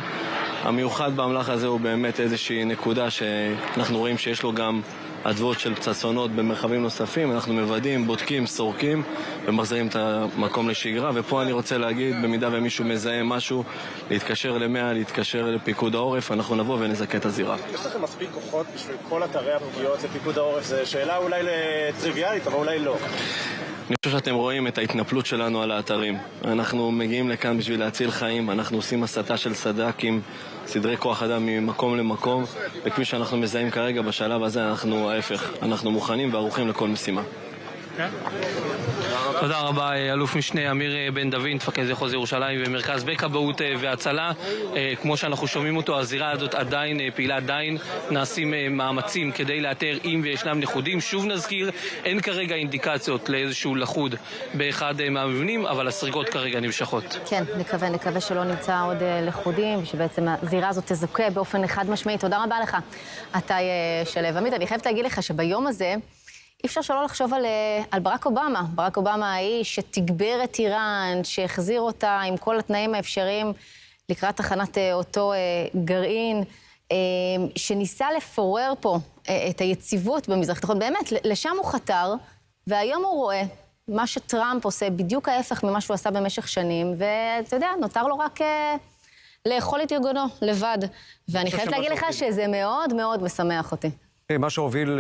המיוחד באמל"ח הזה הוא באמת איזושהי נקודה שאנחנו רואים שיש לו גם עדבות של פצצונות במרחבים נוספים. אנחנו מוודאים, בודקים, סורקים ומחזירים את המקום לשגרה. ופה אני רוצה להגיד, במידה ומישהו מזהה משהו, להתקשר ל-100, להתקשר לפיקוד העורף, אנחנו נבוא ונזכה את הזירה. יש לכם מספיק כוחות בשביל כל אתרי הפגיעות לפיקוד העורף? זו שאלה אולי טריוויאלית, אבל אולי לא. אני חושב שאתם רואים את ההתנפלות שלנו על האתרים. אנחנו מגיעים לכאן בשביל להציל חיים, אנחנו עושים הסתה של סד"כ עם סדרי כוח אדם ממקום למקום, וכפי שאנחנו מזהים כרגע בשלב הזה, אנחנו ההפך, אנחנו מוכנים וערוכים לכל משימה. תודה רבה, אלוף משנה אמיר בן דוד, מפקד מחוז ירושלים ומרכז בכבאות והצלה. כמו שאנחנו שומעים אותו, הזירה הזאת עדיין פעילה, עדיין נעשים מאמצים כדי לאתר אם וישנם לכודים. שוב נזכיר, אין כרגע אינדיקציות לאיזשהו לכוד באחד מהמבנים, אבל הסריקות כרגע נמשכות. כן, נקווה שלא נמצא עוד לכודים, ושבעצם הזירה הזאת תזוכה באופן חד משמעי. תודה רבה לך, אתה שלו. עמית, אני חייבת להגיד לך שביום הזה אי אפשר שלא לחשוב על ברק אובמה. ברק אובמה האיש שתגבר את איראן, שהחזיר אותה עם כל התנאים האפשריים לקראת תחנת אותו גרעין, שניסה לפורר פה את היציבות במזרח התיכון. באמת, לשם הוא חתר, והיום הוא רואה מה שטראמפ עושה, בדיוק ההפך ממה שהוא עשה במשך שנים, ואתה יודע, נותר לו רק לאכול את ארגונו לבד. ואני חייבת להגיד לך שזה מאוד מאוד משמח אותי. מה שהוביל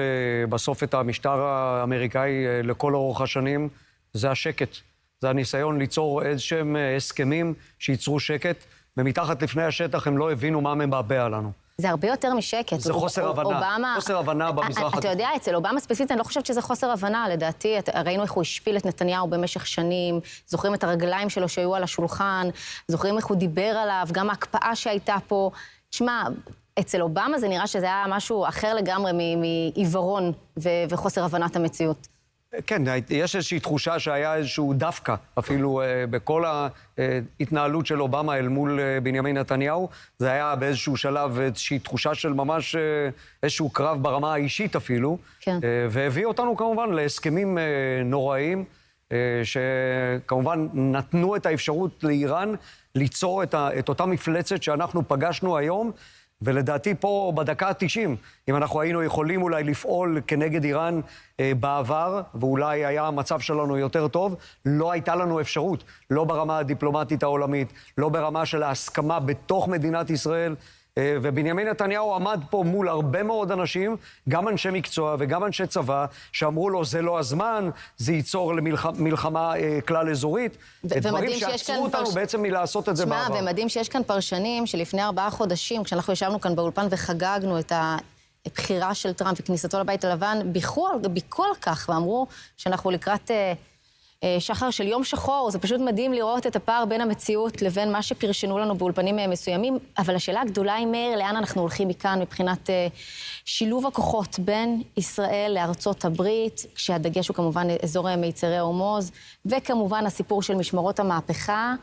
בסוף את המשטר האמריקאי לכל אורך השנים זה השקט. זה הניסיון ליצור איזשהם הסכמים שייצרו שקט, ומתחת לפני השטח הם לא הבינו מה מבעבע לנו. זה הרבה יותר משקט. זה חוסר הבנה, חוסר הבנה במזרח התיכון. אתה יודע, אצל אובמה ספציפית, אני לא חושבת שזה חוסר הבנה, לדעתי. ראינו איך הוא השפיל את נתניהו במשך שנים, זוכרים את הרגליים שלו שהיו על השולחן, זוכרים איך הוא דיבר עליו, גם ההקפאה שהייתה פה. תשמע, אצל אובמה זה נראה שזה היה משהו אחר לגמרי מעיוורון וחוסר הבנת המציאות. כן, יש איזושהי תחושה שהיה איזשהו דווקא, אפילו בכל ההתנהלות של אובמה אל מול בנימין נתניהו, זה היה באיזשהו שלב איזושהי תחושה של ממש איזשהו קרב ברמה האישית אפילו, כן. והביא אותנו כמובן להסכמים נוראיים, שכמובן נתנו את האפשרות לאיראן ליצור את אותה מפלצת שאנחנו פגשנו היום, ולדעתי פה בדקה ה-90, אם אנחנו היינו יכולים אולי לפעול כנגד איראן בעבר, ואולי היה המצב שלנו יותר טוב, לא הייתה לנו אפשרות, לא ברמה הדיפלומטית העולמית, לא ברמה של ההסכמה בתוך מדינת ישראל, ובנימין נתניהו עמד פה מול הרבה מאוד אנשים, גם אנשי מקצוע וגם אנשי צבא, שאמרו לו, זה לא הזמן, זה ייצור למלחמה כלל אזורית. דברים שעצרו אותנו בעצם מלעשות את זה בעבר. שמע, ומדהים שיש כאן פרשנים שלפני 4 חודשים, כשאנחנו ישבנו כאן באולפן וחגגנו את הבחירה של טראמפ וכניסתו לבית הלבן, ביכו על כך ואמרו שאנחנו לקראת שחר של יום שחור. זה פשוט מדהים לראות את הפער בין המציאות לבין מה שפרשנו לנו באולפנים מסוימים. אבל השאלה הגדולה היא, מאיר, לאן אנחנו הולכים מכאן מבחינת שילוב הכוחות בין ישראל לארצות הברית, כשהדגש הוא כמובן אזור מיצרי הורמוז, וכמובן הסיפור של משמרות המהפכה.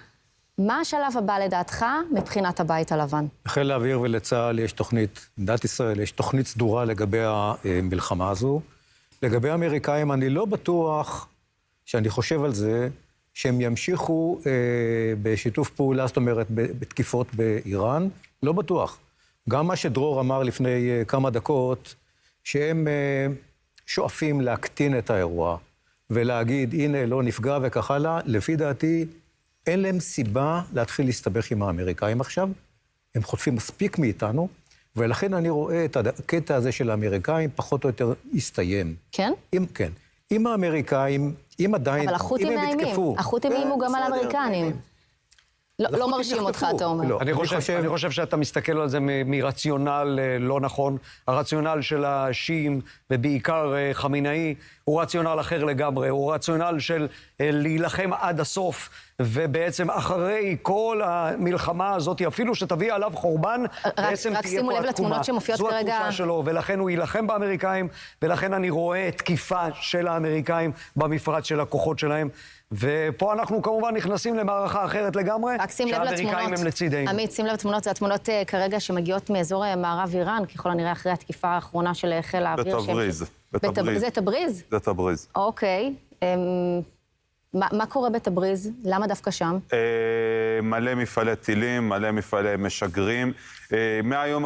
מה השלב הבא לדעתך מבחינת הבית הלבן? לחיל האוויר ולצה"ל יש תוכנית, במדינת ישראל יש תוכנית סדורה לגבי המלחמה הזו. לגבי האמריקאים אני לא בטוח שאני חושב על זה, שהם ימשיכו בשיתוף פעולה, זאת אומרת, בתקיפות באיראן, לא בטוח. גם מה שדרור אמר לפני כמה דקות, שהם שואפים להקטין את האירוע, ולהגיד, הנה, לא נפגע וכך הלאה, לפי דעתי, אין להם סיבה להתחיל להסתבך עם האמריקאים עכשיו, הם חוטפים מספיק מאיתנו, ולכן אני רואה את הקטע הזה של האמריקאים פחות או יותר יסתיים. כן? כן. אם האמריקאים, אם עדיין, אבל החות'ים מאיימים. החות'ים איימו גם על האמריקנים. לא מרשים אותך, אתה אומר. אני חושב שאתה מסתכל על זה מרציונל לא נכון. הרציונל של השיעים, ובעיקר חמינאי, הוא רציונל אחר לגמרי. הוא רציונל של להילחם עד הסוף, ובעצם אחרי כל המלחמה הזאת, אפילו שתביא עליו חורבן, בעצם תהיה פה התקומה. רק שימו לב לתמונות שמופיעות כרגע. זו התחושה שלו, ולכן הוא יילחם באמריקאים, ולכן אני רואה תקיפה של האמריקאים במפרץ של הכוחות שלהם. ופה אנחנו כמובן נכנסים למערכה אחרת לגמרי, שהאמריקאים הם לצידנו. עמית, שים לב לתמונות, זה התמונות כרגע שמגיעות מאזור מערב איראן, ככל הנראה אחרי התקיפה האחרונה של חיל האוויר. בתבריז. זה תבריז? זה תבריז. אוקיי. מה קורה בתבריז? למה דווקא שם? מלא מפעלי טילים, מלא מפעלי משגרים. מהיום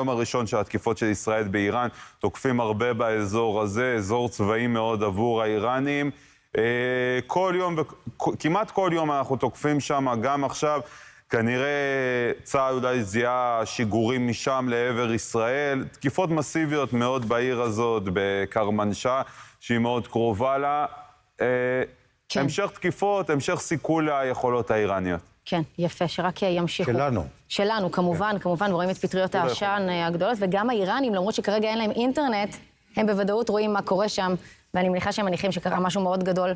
הראשון של התקיפות של ישראל באיראן, תוקפים הרבה באזור הזה, אזור צבאי מאוד עבור האיראנים. כל יום, כמעט כל יום אנחנו תוקפים שם, גם עכשיו. כנראה צה"ל אולי זיהה שיגורים משם לעבר ישראל. תקיפות מסיביות מאוד בעיר הזאת, בקרמנשה, שהיא מאוד קרובה לה. כן. המשך תקיפות, המשך סיכול היכולות האיראניות. כן, יפה, שרק ימשיכו. שלנו, כמובן, כמובן, רואים את פטריות העשן הגדולות, וגם האיראנים, למרות שכרגע אין להם אינטרנט, הם בוודאות רואים מה קורה שם, ואני מניחה שהם מניחים שקרה משהו מאוד גדול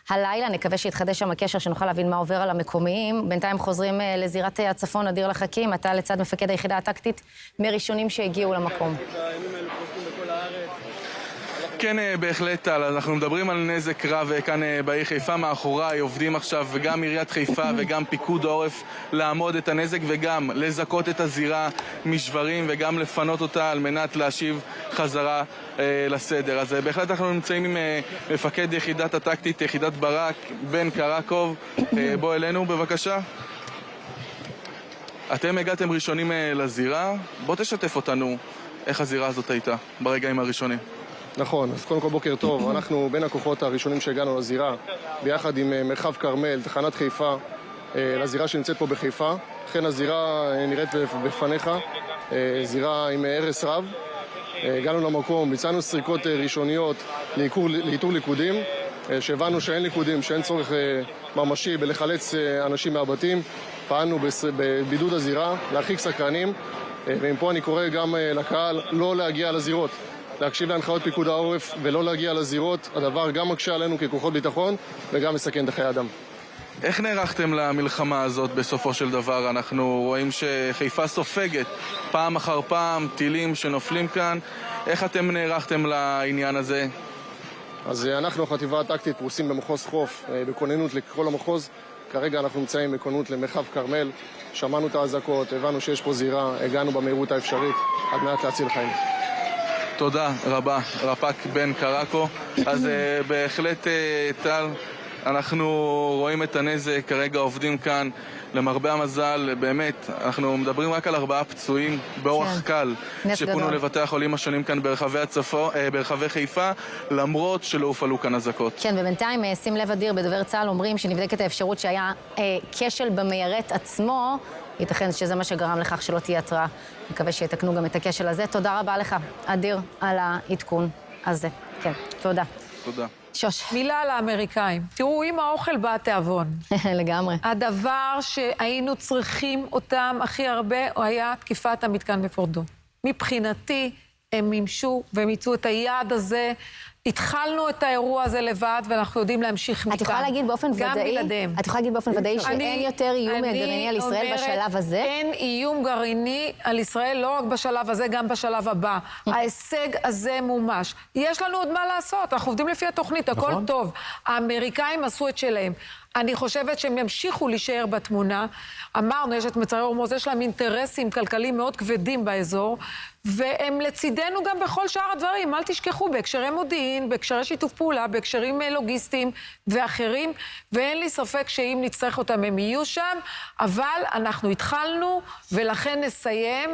הלילה. נקווה שיתחדש שם הקשר, שנוכל להבין מה עובר על המקומיים. בינתיים חוזרים לזירת הצפון, אדיר לחכים, אתה לצד מפקד היחידה הטקטית מראשונים שהגיעו למקום. כן, בהחלט טל. אנחנו מדברים על נזק רב כאן בעיר חיפה. מאחוריי עובדים עכשיו וגם עיריית חיפה וגם פיקוד העורף לעמוד את הנזק וגם לזכות את הזירה משברים וגם לפנות אותה על מנת להשיב חזרה לסדר. אז בהחלט אנחנו נמצאים עם מפקד יחידת הטקטית, יחידת ברק, בן קרקוב. בוא אלינו בבקשה. אתם הגעתם ראשונים לזירה. בוא תשתף אותנו איך הזירה הזאת הייתה ברגעים הראשונים. נכון, אז קודם כל בוקר טוב, אנחנו בין הכוחות הראשונים שהגענו לזירה, ביחד עם מרחב כרמל, תחנת חיפה, לזירה שנמצאת פה בחיפה. לכן הזירה נראית בפניך, זירה עם הרס רב. הגענו למקום, ביצענו סריקות ראשוניות לאיתור ליקודים, שהבנו שאין ליקודים, שאין צורך ממשי בלחלץ אנשים מהבתים. פעלנו בבידוד הזירה, להרחיק סקרנים, ומפה אני קורא גם לקהל לא להגיע לזירות. להקשיב להנחיות פיקוד העורף ולא להגיע לזירות, הדבר גם מקשה עלינו ככוחות ביטחון וגם מסכן את חיי אדם. איך נערכתם למלחמה הזאת בסופו של דבר? אנחנו רואים שחיפה סופגת פעם אחר פעם, טילים שנופלים כאן. איך אתם נערכתם לעניין הזה? אז אנחנו, החטיבה הטקטית, פרוסים במחוז חוף, בכוננות לכל המחוז. כרגע אנחנו נמצאים בכוננות למרחב כרמל. שמענו את האזעקות, הבנו שיש פה זירה, הגענו במהירות האפשרית על מנת להציל חיים. תודה רבה, רפ"ק בן קרקו. אז בהחלט טל, אנחנו רואים את הנזק, כרגע עובדים כאן, למרבה המזל, באמת, אנחנו מדברים רק על 4 פצועים באורח קל, שפונו לבתי החולים השונים כאן ברחבי חיפה, למרות שלא הופעלו כאן אזעקות. כן, ובינתיים, שים לב אדיר, בדובר צה"ל אומרים שנבדקת האפשרות שהיה כשל במיירט עצמו, ייתכן שזה מה שגרם לכך שלא תהיה התראה. מקווה שיתקנו גם את הכשל הזה. תודה רבה לך, אדיר, על העדכון הזה. כן, תודה. תודה. שוש. מילה על האמריקאים. תראו, אם האוכל בא התיאבון. לגמרי. הדבר שהיינו צריכים אותם הכי הרבה, היה תקיפת המתקן בפורדו. מבחינתי, הם מימשו והם ייצאו את היעד הזה. התחלנו את האירוע הזה לבד, ואנחנו יודעים להמשיך מכאן. את יכולה להגיד באופן ודאי, את יכולה להגיד באופן ודאי שאין יותר איום גרעיני על ישראל בשלב הזה? אין איום גרעיני על ישראל, לא רק בשלב הזה, גם בשלב הבא. ההישג הזה מומש. יש לנו עוד מה לעשות, אנחנו עובדים לפי התוכנית, הכל טוב. האמריקאים עשו את שלהם. אני חושבת שהם ימשיכו להישאר בתמונה. אמרנו, יש את מצרי הורמוז, יש להם אינטרסים כלכליים מאוד כבדים באזור, והם לצידנו גם בכל שאר הדברים. אל תשכחו, בהקשרי מודיעין, בהקשרי שיתוף פעולה, בהקשרים לוגיסטיים ואחרים, ואין לי ספק שאם נצטרך אותם הם יהיו שם, אבל אנחנו התחלנו, ולכן נסיים.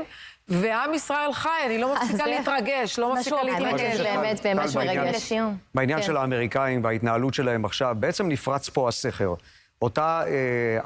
ועם ישראל חי, אני לא מפסיקה להתרגש, לא מפסיקה להתרגש. באמת מרגש. בעניין של האמריקאים וההתנהלות שלהם עכשיו, בעצם נפרץ פה הסכר. אותה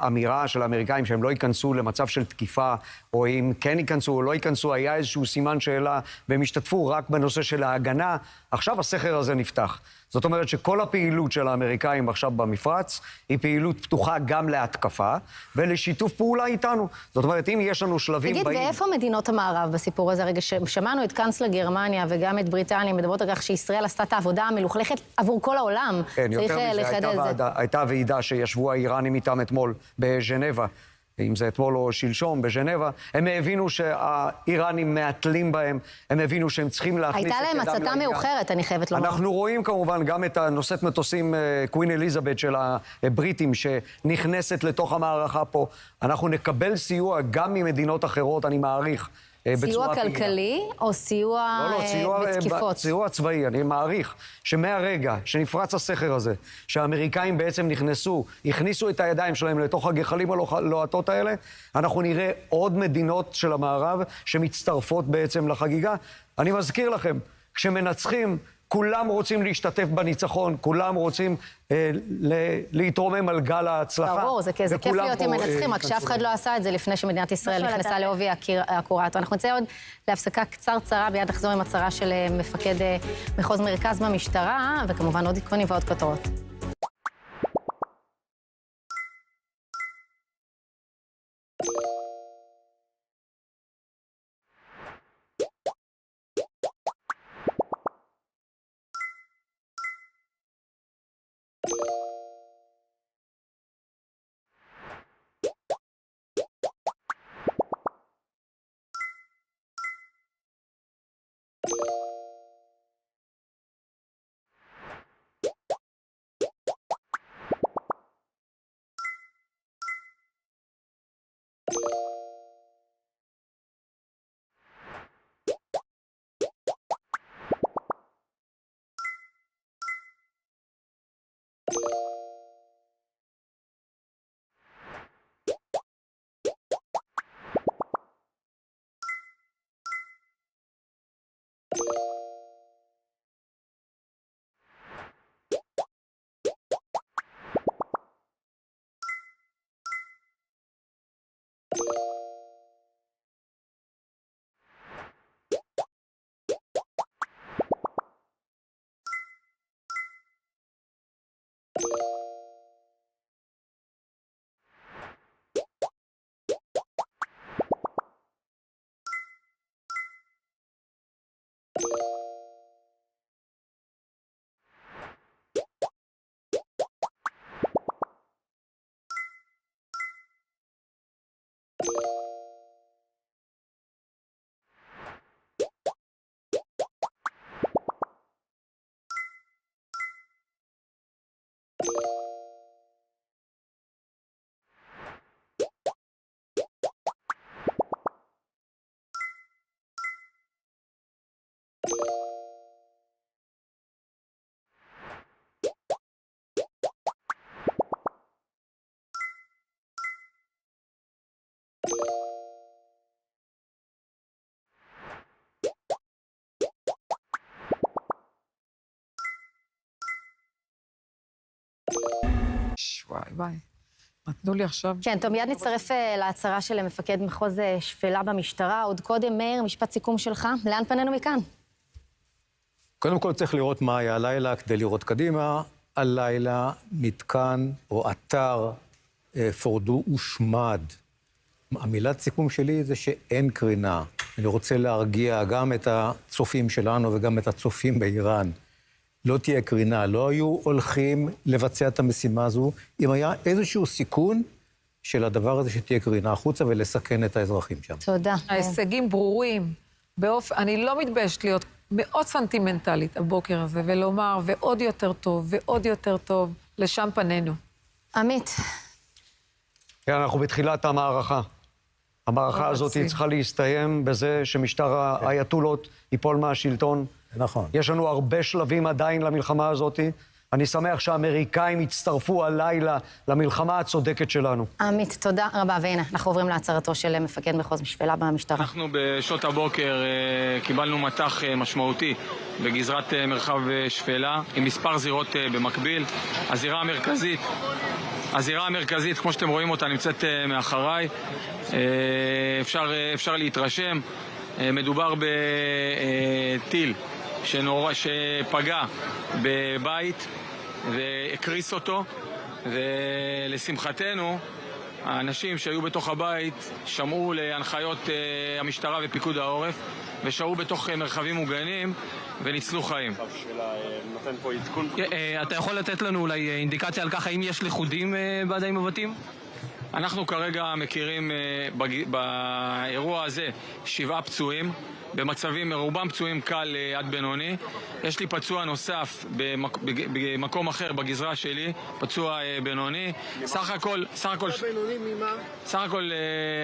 אמירה של האמריקאים שהם לא ייכנסו למצב של תקיפה, או אם כן ייכנסו או לא ייכנסו, היה איזשהו סימן שאלה, והם השתתפו רק בנושא של ההגנה. עכשיו הסכר הזה נפתח. זאת אומרת שכל הפעילות של האמריקאים עכשיו במפרץ, היא פעילות פתוחה גם להתקפה, ולשיתוף פעולה איתנו. זאת אומרת, אם יש לנו שלבים באים... תגיד, ואיפה מדינות המערב בסיפור הזה? רגע, שמענו את קאנצלר גרמניה וגם את בריטניה, מדברות על כך שישראל עשתה את העבודה המלוכלכת עבור כל העולם. כן, יותר מזה, הייתה ועידה שישבו האיראנים איתם אתמול בז'נבה. אם זה אתמול או שלשום בז'נבה, הם הבינו שהאיראנים מעטלים בהם, הם הבינו שהם צריכים להכניס את ידם לעניין. הייתה להם הצתה מאוחרת, אני חייבת לומר. אנחנו רואים כמובן גם את הנושאת מטוסים קווין אליזבת של הבריטים, שנכנסת לתוך המערכה פה. אנחנו נקבל סיוע גם ממדינות אחרות, אני מעריך. סיוע כלכלי או סיוע בתקיפות? סיוע צבאי, אני מעריך שמהרגע שנפרץ הסכר הזה, שהאמריקאים בעצם הכניסו את הידיים שלהם לתוך הגחלים הלוהטות האלה, אנחנו נראה עוד מדינות של המערב שמצטרפות בעצם לחגיגה. אני מזכיר לכם, כשמנצחים, כולם רוצים להשתתף בניצחון, כולם רוצים להתרומם על גל ההצלחה. ברור, זה כיף להיות עם מנצחים, רק שאף אחד לא עשה את זה לפני שמדינת ישראל נכנסה לעובי הקורת. אנחנו נצא עוד להפסקה קצרה, ביד לחזור עם הצהרה של מפקד מחוז מרכז במשטרה, וכמובן עוד עדכונים ועוד כותרות. וואי. נתנו לי עכשיו... כן, טוב, מיד נצטרף להצהרה של מפקד מחוז שפלה במשטרה. עוד קודם, מאיר, משפט סיכום שלך. לאן פנינו מכאן? קודם כל צריך לראות מה היה הלילה כדי לראות קדימה. הלילה מתקן או אתר פורדו ושמד. המילת סיכום שלי זה שאין קרינה. אני רוצה להרגיע גם את הצופים שלנו וגם את הצופים באיראן. לא תהיה קרינה, לא היו הולכים לבצע את המשימה הזו, אם היה איזשהו סיכון של הדבר הזה שתהיה קרינה החוצה ולסכן את האזרחים שם. תודה. ההישגים ברורים. אני לא מתביישת להיות מאוד סנטימנטלית הבוקר הזה, ולומר, ועוד יותר טוב, ועוד יותר טוב, לשם פנינו. עמית. כן, אנחנו בתחילת המערכה. המערכה הזאת צריכה להסתיים בזה שמשטר האייתולות ייפול מהשלטון. נכון. יש לנו הרבה שלבים עדיין למלחמה הזאת. אני שמח שהאמריקאים הצטרפו הלילה למלחמה הצודקת שלנו. עמית, תודה רבה. והנה, אנחנו עוברים להצהרתו של מפקד מחוז שפלה במשטרה. אנחנו בשעות הבוקר קיבלנו מטח משמעותי בגזרת מרחב שפלה, עם מספר זירות במקביל. הזירה המרכזית, כמו שאתם רואים אותה, נמצאת מאחריי. אפשר להתרשם. מדובר בטיל שפגע בבית והקריס אותו, ולשמחתנו האנשים שהיו בתוך הבית שמעו להנחיות המשטרה ופיקוד העורף ושהו בתוך מרחבים מוגנים וניצלו חיים. אתה יכול לתת לנו אולי אינדיקציה על כך האם יש לכודים בידיים בבתים? אנחנו כרגע מכירים באירוע הזה 7 פצועים, במצבים רובם פצועים קל עד בינוני. יש לי פצוע נוסף במקום אחר בגזרה שלי, פצוע בינוני. סך הכל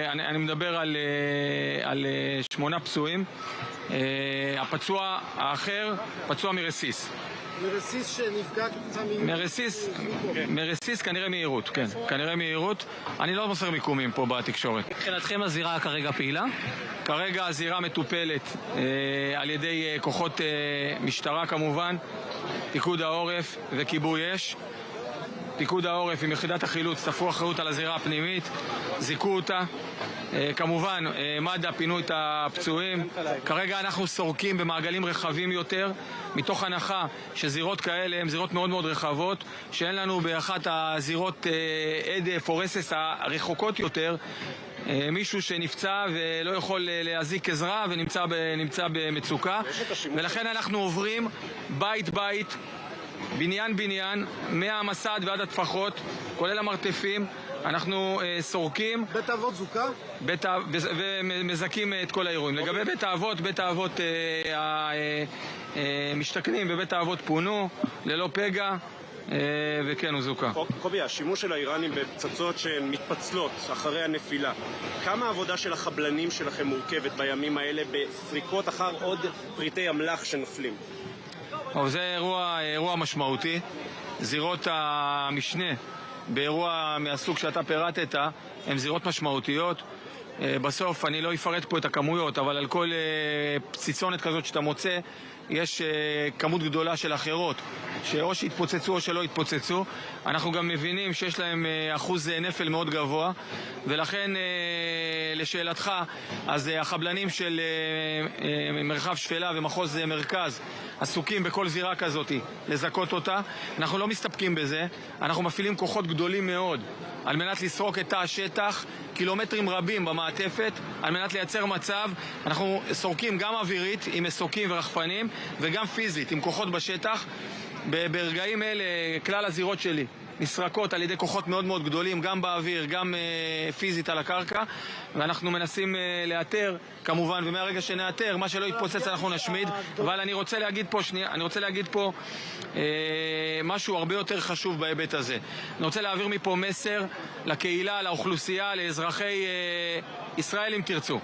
אני מדבר על 8 פצועים. הפצוע האחר פצוע מרסיס. מרסיס שנפגע כתוצאה מרסיס כנראה מהירות, כן. כנראה מהירות. אני לא מוסר מיקומים פה בתקשורת. מבחינתכם הזירה כרגע פעילה? כרגע הזירה מטופלת על ידי כוחות משטרה כמובן, פיקוד העורף וכיבוי אש. פיקוד העורף עם יחידת החילוץ תפרו אחריות על הזירה הפנימית, זיקו אותה. כמובן, מד"א פינו את הפצועים. כרגע אנחנו סורקים במעגלים רחבים יותר, מתוך הנחה שזירות כאלה הן זירות מאוד מאוד רחבות, שאין לנו באחת הזירות עד פורסס הרחוקות יותר, מישהו שנפצע ולא יכול להזיק עזרה ונמצא במצוקה. ולכן אנחנו עוברים בית, בניין, מהמסד ועד הטפחות, כולל המרתפים. אנחנו סורקים. בית האבות זוקה? ומזכים את כל האירועים. לגבי בית האבות משתכנים בבית האבות פונו, ללא פגע, וכן הוא זוקה. קובי, השימוש של האיראנים בפצצות שהן מתפצלות אחרי הנפילה, כמה העבודה של החבלנים שלכם מורכבת בימים האלה בסריקות אחר עוד פריטי אמל"ח שנופלים? זה אירוע משמעותי. זירות המשנה באירוע מהסוג שאתה פירטת, הן זירות משמעותיות. בסוף אני לא אפרט פה את הכמויות, אבל על כל פציצונת כזאת שאתה מוצא, יש כמות גדולה של אחרות, שאו שהתפוצצו או שלא התפוצצו. אנחנו גם מבינים שיש להם אחוז נפל מאוד גבוה, ולכן לשאלתך, אז החבלנים של מרחב שפלה ומחוז מרכז עסוקים בכל זירה כזאת לזכות אותה. אנחנו לא מסתפקים בזה, אנחנו מפעילים כוחות גדולים מאוד על מנת לסרוק את השטח, קילומטרים רבים במעטפת, על מנת לייצר מצב. אנחנו סורקים גם אווירית עם מסוקים ורחפנים, וגם פיזית עם כוחות בשטח. ברגעים אלה כלל הזירות שלי נסרקות על ידי כוחות מאוד מאוד גדולים, גם באוויר, גם פיזית על הקרקע, ואנחנו מנסים לאתר כמובן, ומהרגע שנאתר, מה שלא יתפוצץ אנחנו נשמיד. אבל אני רוצה להגיד פה משהו הרבה יותר חשוב בהיבט הזה. אני רוצה להעביר מפה מסר לקהילה, לאוכלוסייה, לאזרחי ישראל אם תרצו,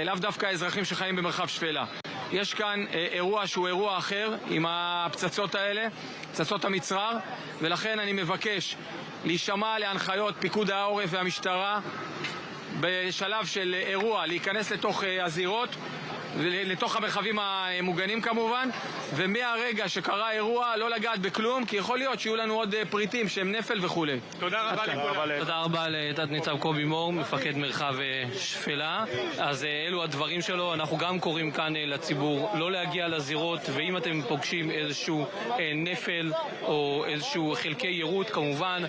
לאו דווקא האזרחים שחיים במרחב שפלה. יש כאן אירוע שהוא אירוע אחר עם הפצצות האלה, פצצות המצרר, ולכן אני מבקש להישמע להנחיות פיקוד העורף והמשטרה בשלב של אירוע, להיכנס לתוך הזירות לתוך המרחבים המוגנים כמובן, ומהרגע שקרה האירוע לא לגעת בכלום, כי יכול להיות שיהיו לנו עוד פריטים שהם נפל וכו'. תודה רבה לכולם. תודה רבה לתת ניצב קובי מור, מפקד מרחב שפלה. אז אלו הדברים שלו. אנחנו גם קוראים כאן לציבור לא להגיע לזירות, ואם אתם פוגשים איזשהו נפל או איזשהו חלקי יירוט, כמובן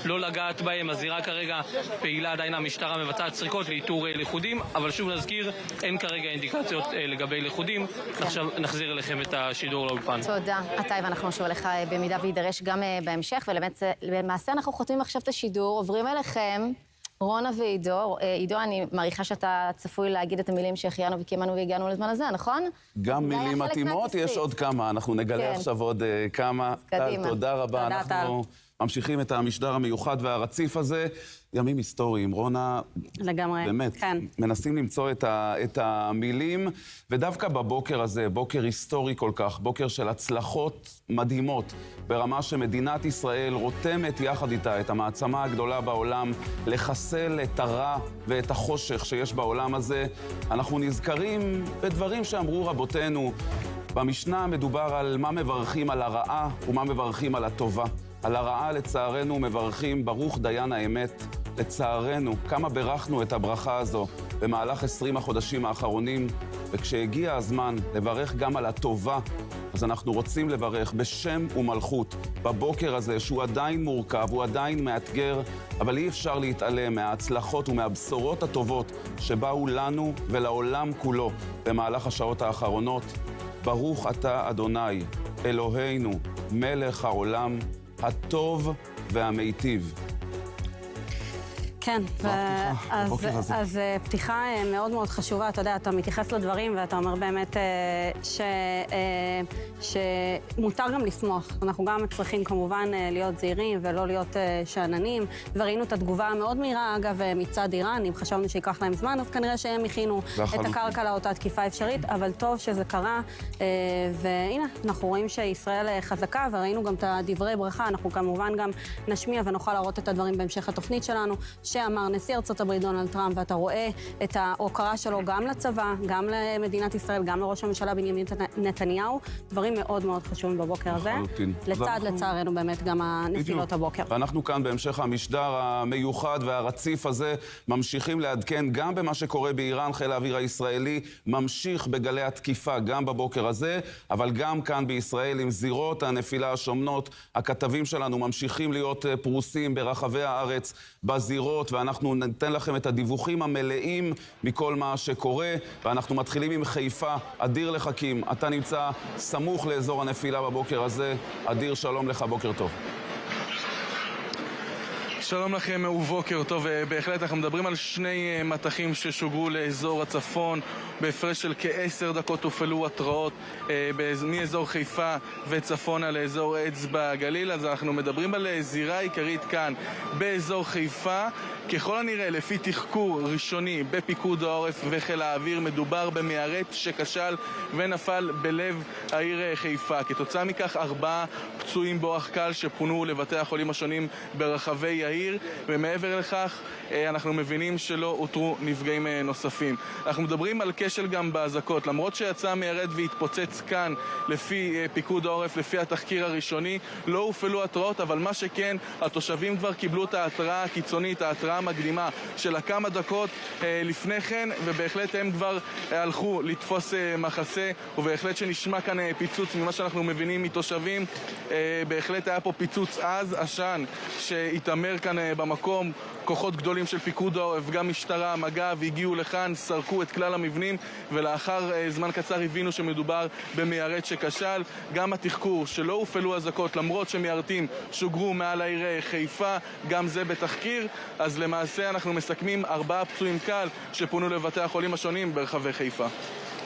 לא לגעת בהם. הזירה כרגע פעילה, עדיין המשטרה מבצעת סריקות לאיתור לכודים, אבל שוב נזכיר, אין כרגע אינדיקציות לגבי לכודים. עכשיו נחזיר אליכם את השידור לאולפן. תודה. אתה ואנחנו נשאר לך במידה וידרש גם בהמשך, ולמעשה אנחנו חותמים עכשיו את השידור, עוברים אליכם, רונה ועידו. עידו, אני מעריכה שאתה צפוי להגיד את המילים שהחיינו וקיימנו והגענו לזמן הזה, נכון? גם מילים מתאימות, יש עוד כמה, אנחנו נגלה עכשיו עוד כמה. קדימה. תודה רבה, אנחנו ממשיכים את המשדר המיוחד והרציף הזה. ימים היסטוריים, רונה, לגמרי, באמת, כן. מנסים למצוא את המילים, ודווקא בבוקר הזה, בוקר היסטורי כל כך, בוקר של הצלחות מדהימות, ברמה שמדינת ישראל רותמת יחד איתה את המעצמה הגדולה בעולם, לחסל את הרע ואת החושך שיש בעולם הזה. אנחנו נזכרים בדברים שאמרו רבותינו. במשנה מדובר על מה מברכים על הרעה ומה מברכים על הטובה. על הרעה לצערנו מברכים ברוך דיין האמת. לצערנו, כמה ברכנו את הברכה הזו במהלך 20 החודשים האחרונים, וכשהגיע הזמן לברך גם על הטובה, אז אנחנו רוצים לברך בשם ומלכות בבוקר הזה, שהוא עדיין מורכב, הוא עדיין מאתגר, אבל אי אפשר להתעלם מההצלחות ומהבשורות הטובות שבאו לנו ולעולם כולו במהלך השעות האחרונות. ברוך אתה אדוני, אלוהינו, מלך העולם, הטוב והמיטיב. כן, אז פתיחה מאוד מאוד חשובה, אתה יודע, אתה מתייחס לדברים ואתה אומר באמת שמותר גם לשמוח. אנחנו גם צריכים כמובן להיות זהירים ולא להיות שעננים, וראינו את התגובה המאוד מהירה, אגב, מצד איראן. אם חשבנו שיקח להם זמן, אז כנראה שהם הכינו את הקרקע לאותה תקיפה אפשרית, אבל טוב שזה קרה, והנה, אנחנו רואים שישראל חזקה, וראינו גם את דברי ברכה. אנחנו כמובן גם נשמיע ונוכל להראות את הדברים בהמשך התוכנית שלנו, שאמר נשיא ארצות הברית דונלד טראמפ, ואתה רואה את ההוקרה שלו גם לצבא, גם למדינת ישראל, גם לראש הממשלה בנימין נתניהו, דברים מאוד מאוד חשובים בבוקר הזה. לצד לצערנו באמת גם הנפילות הבוקר. ואנחנו כאן בהמשך המשדר המיוחד והרציף הזה ממשיכים לעדכן גם במה שקורה באיראן. חיל האוויר הישראלי ממשיך בגלי התקיפה גם בבוקר הזה, אבל גם כאן בישראל עם זירות הנפילה השומנות. הכתבים שלנו ממשיכים להיות פרוסים ברחבי הארץ בזירות, ואנחנו ניתן לכם את הדיווחים המלאים מכל מה שקורה. ואנחנו מתחילים עם חיפה. אדיר לחכים, אתה נמצא סמוך לאזור הנפילה בבוקר הזה. אדיר, שלום לך, בוקר טוב. שלום לכם ובוקר טוב. בהחלט אנחנו מדברים על שני מטחים ששוגרו לאזור הצפון. בהפרש של כ10 דקות הופעלו התראות מאזור חיפה וצפונה לאזור אצבע הגליל. אז אנחנו מדברים על זירה עיקרית כאן באזור חיפה. ככל הנראה, לפי תחקור ראשוני בפיקוד העורף וחיל האוויר, מדובר במיירט שכשל ונפל בלב העיר חיפה. כתוצאה מכך 4 פצועים באורח קל שפונו לבתי החולים השונים ברחבי העיר, ומעבר לכך אנחנו מבינים שלא אותרו נפגעים נוספים. אנחנו מדברים על כשל גם באזעקות. למרות שיצא מיירט והתפוצץ כאן לפי פיקוד העורף, לפי התחקיר הראשוני, לא הופעלו התראות, אבל מה שכן, התושבים כבר קיבלו את ההתראה הקיצונית, ההתראה המקדימה של כמה דקות לפני כן, ובהחלט הם כבר הלכו לתפוס מחסה, ובהחלט שנשמע כאן פיצוץ ממה שאנחנו מבינים מתושבים. בהחלט היה פה פיצוץ עז, עשן שהתאמר כאן במקום. כוחות גדולים של פיקוד העורף, גם משטרה, מג"ב, הגיעו לכאן, סרקו את כלל המבנים, ולאחר זמן קצר הבינו שמדובר במיירט שכשל. גם התחקור שלא הופעלו אזעקות למרות שמיירטים שוגרו מעל העיר חיפה, גם זה בתחקיר. אז למעשה אנחנו מסכמים 4 פצועים קל שפונו לבתי החולים השונים ברחבי חיפה.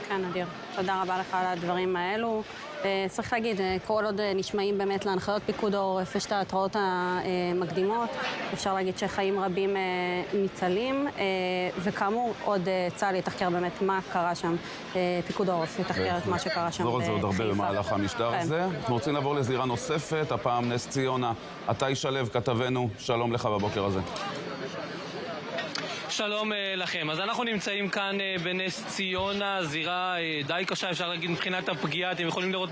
כן, אדיר. תודה רבה לך על הדברים האלו. צריך להגיד, כל עוד נשמעים באמת להנחיות פיקוד העורף, יש את ההתראות המקדימות, אפשר להגיד שחיים רבים ניצלים, וכאמור, עוד צה"ל יתחקר באמת מה קרה שם, פיקוד העורף יתחקר את מה שקרה שם בחיפה. נחזור על זה עוד הרבה במהלך המשדר הזה. אנחנו רוצים לעבור לזירה נוספת, הפעם נס ציונה. אתה ישלב כתבנו, שלום לך בבוקר הזה. שלום לכם. אז אנחנו נמצאים כאן בנס ציונה, זירה די קשה, אפשר להגיד מבחינת הפגיעה. אתם יכולים לראות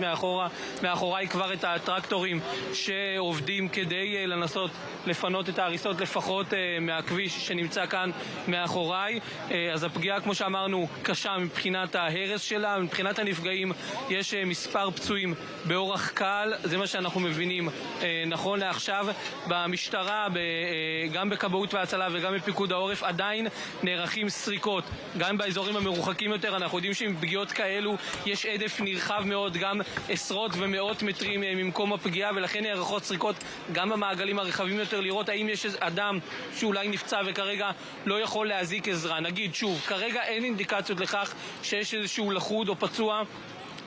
מאחוריי כבר את הטרקטורים שעובדים כדי לנסות לפנות את ההריסות לפחות מהכביש שנמצא כאן מאחוריי. אז הפגיעה, כמו שאמרנו, קשה מבחינת ההרס שלה. מבחינת הנפגעים יש מספר פצועים באורח קל, זה מה שאנחנו מבינים נכון לעכשיו. במשטרה, גם בכבאות והצלה וגם בפיקוד העורף עדיין נערכים סריקות, גם באזורים המרוחקים יותר. אנחנו יודעים שעם פגיעות כאלו יש עדף נרחב מאוד, גם עשרות ומאות מטרים ממקום הפגיעה, ולכן נערכות סריקות גם במעגלים הרחבים יותר, לראות האם יש אדם שאולי נפצע וכרגע לא יכול להזיק עזרה. נגיד שוב, כרגע אין אינדיקציות לכך שיש איזשהו לחוד או פצוע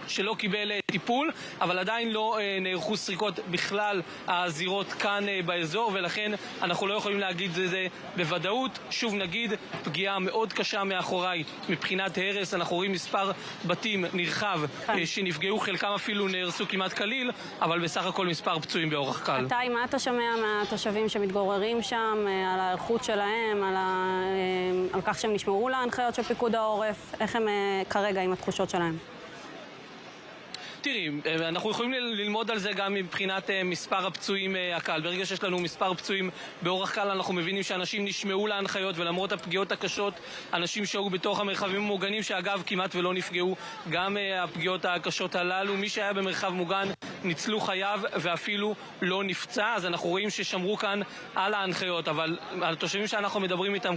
שלא קיבל טיפול, אבל עדיין לא נערכו סריקות בכלל הזירות כאן באזור, ולכן אנחנו לא יכולים להגיד זה בוודאות. שוב נגיד, פגיעה מאוד קשה מאחוריי מבחינת הרס. אנחנו רואים מספר בתים נרחב שנפגעו, חלקם אפילו נהרסו כמעט כליל, אבל בסך הכל מספר פצועים באורח קל. מתי, מה אתה שומע מהתושבים שמתגוררים שם, על האיכות שלהם, על כך שהם נשמעו להנחיות של פיקוד העורף? איך הם כרגע עם התחושות שלהם? תראי, אנחנו יכולים ללמוד על זה גם מבחינת מספר הפצועים הקל. ברגע שיש לנו מספר פצועים באורח קל, אנחנו מבינים שאנשים נשמעו להנחיות, ולמרות הפגיעות הקשות, אנשים שהיו בתוך המרחבים המוגנים, שאגב כמעט ולא נפגעו. גם הפגיעות הקשות הללו, מי שהיה במרחב מוגן ניצלו חייו ואפילו לא נפצע. אז אנחנו רואים ששמרו כאן על ההנחיות, אבל התושבים שאנחנו מדברים איתם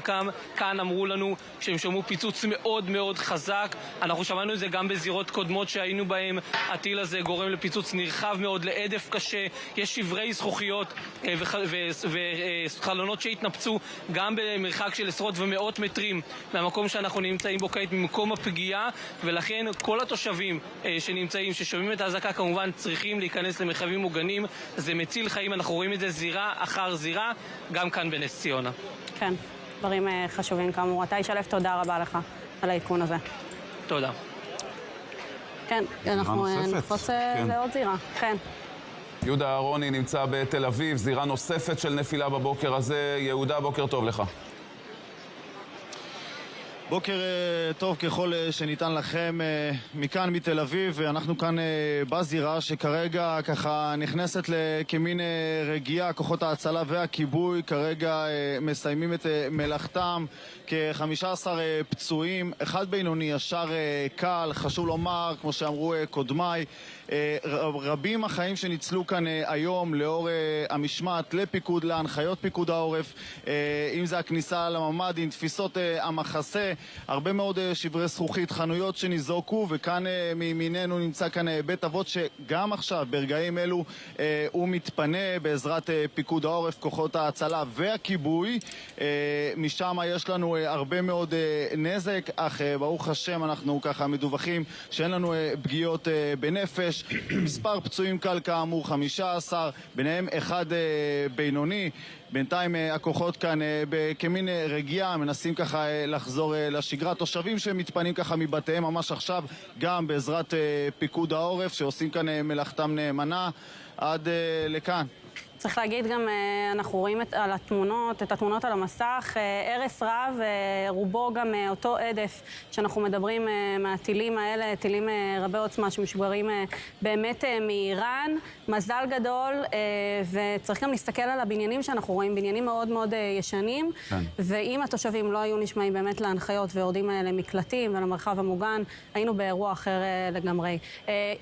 כאן אמרו לנו שהם שמעו פיצוץ מאוד מאוד חזק. אנחנו שמענו את זה גם בזירות קודמות שהיינו בהם. הטיל הזה גורם לפיצוץ נרחב מאוד, לעדף קשה, יש שברי זכוכיות וחלונות שהתנפצו גם במרחק של עשרות ומאות מטרים מהמקום שאנחנו נמצאים בו כעת, ממקום הפגיעה, ולכן כל התושבים שנמצאים, ששומעים את ההזעקה, כמובן צריכים להיכנס למרחבים מוגנים. זה מציל חיים, אנחנו רואים את זה זירה אחר זירה, גם כאן בנס ציונה. כן, דברים חשובים כאמור. אתה שלף, תודה רבה לך על העדכון הזה. תודה. כן, אנחנו נקפוץ לעוד זירה, כן. יהודה אהרוני נמצא בתל אביב, זירה נוספת של נפילה בבוקר הזה. יהודה, בוקר טוב לך. בוקר טוב ככל שניתן לכם מכאן מתל אביב. אנחנו כאן בזירה שכרגע ככה נכנסת לכמין רגיעה. כוחות ההצלה והכיבוי כרגע מסיימים את מלאכתם. כ-15 פצועים, אחד בינוני, ישר קל. חשוב לומר, כמו שאמרו קודמיי, רבים החיים שניצלו כאן היום לאור המשמעת לפיקוד, להנחיות פיקוד העורף, אם זה הכניסה לממ"דים, תפיסות המחסה, הרבה מאוד שברי זכוכית, חנויות שניזוקו, וכאן מימיננו נמצא כאן בית אבות שגם עכשיו ברגעים אלו הוא מתפנה בעזרת פיקוד העורף, כוחות ההצלה והכיבוי. משם יש לנו הרבה מאוד נזק, אך ברוך השם אנחנו ככה מדווחים שאין לנו פגיעות בנפש. מספר פצועים קל כאמור 15, ביניהם אחד בינוני. בינתיים הכוחות כאן כמין רגיעה מנסים ככה לחזור לשגרה. תושבים שמתפנים ככה מבתיהם ממש עכשיו, גם בעזרת פיקוד העורף שעושים כאן מלאכתם נאמנה. עד לכאן. צריך להגיד גם, אנחנו רואים את התמונות על המסך, הרס רב, רובו גם אותו עדף שאנחנו מדברים מהטילים האלה, טילים רבי עוצמה שמשוגרים באמת מאיראן. מזל גדול, וצריך גם להסתכל על הבניינים שאנחנו רואים, בניינים מאוד מאוד ישנים, ואם התושבים לא היו נשמעים באמת להנחיות ויורדים למקלטים ולמרחב המוגן, היינו באירוע אחר לגמרי.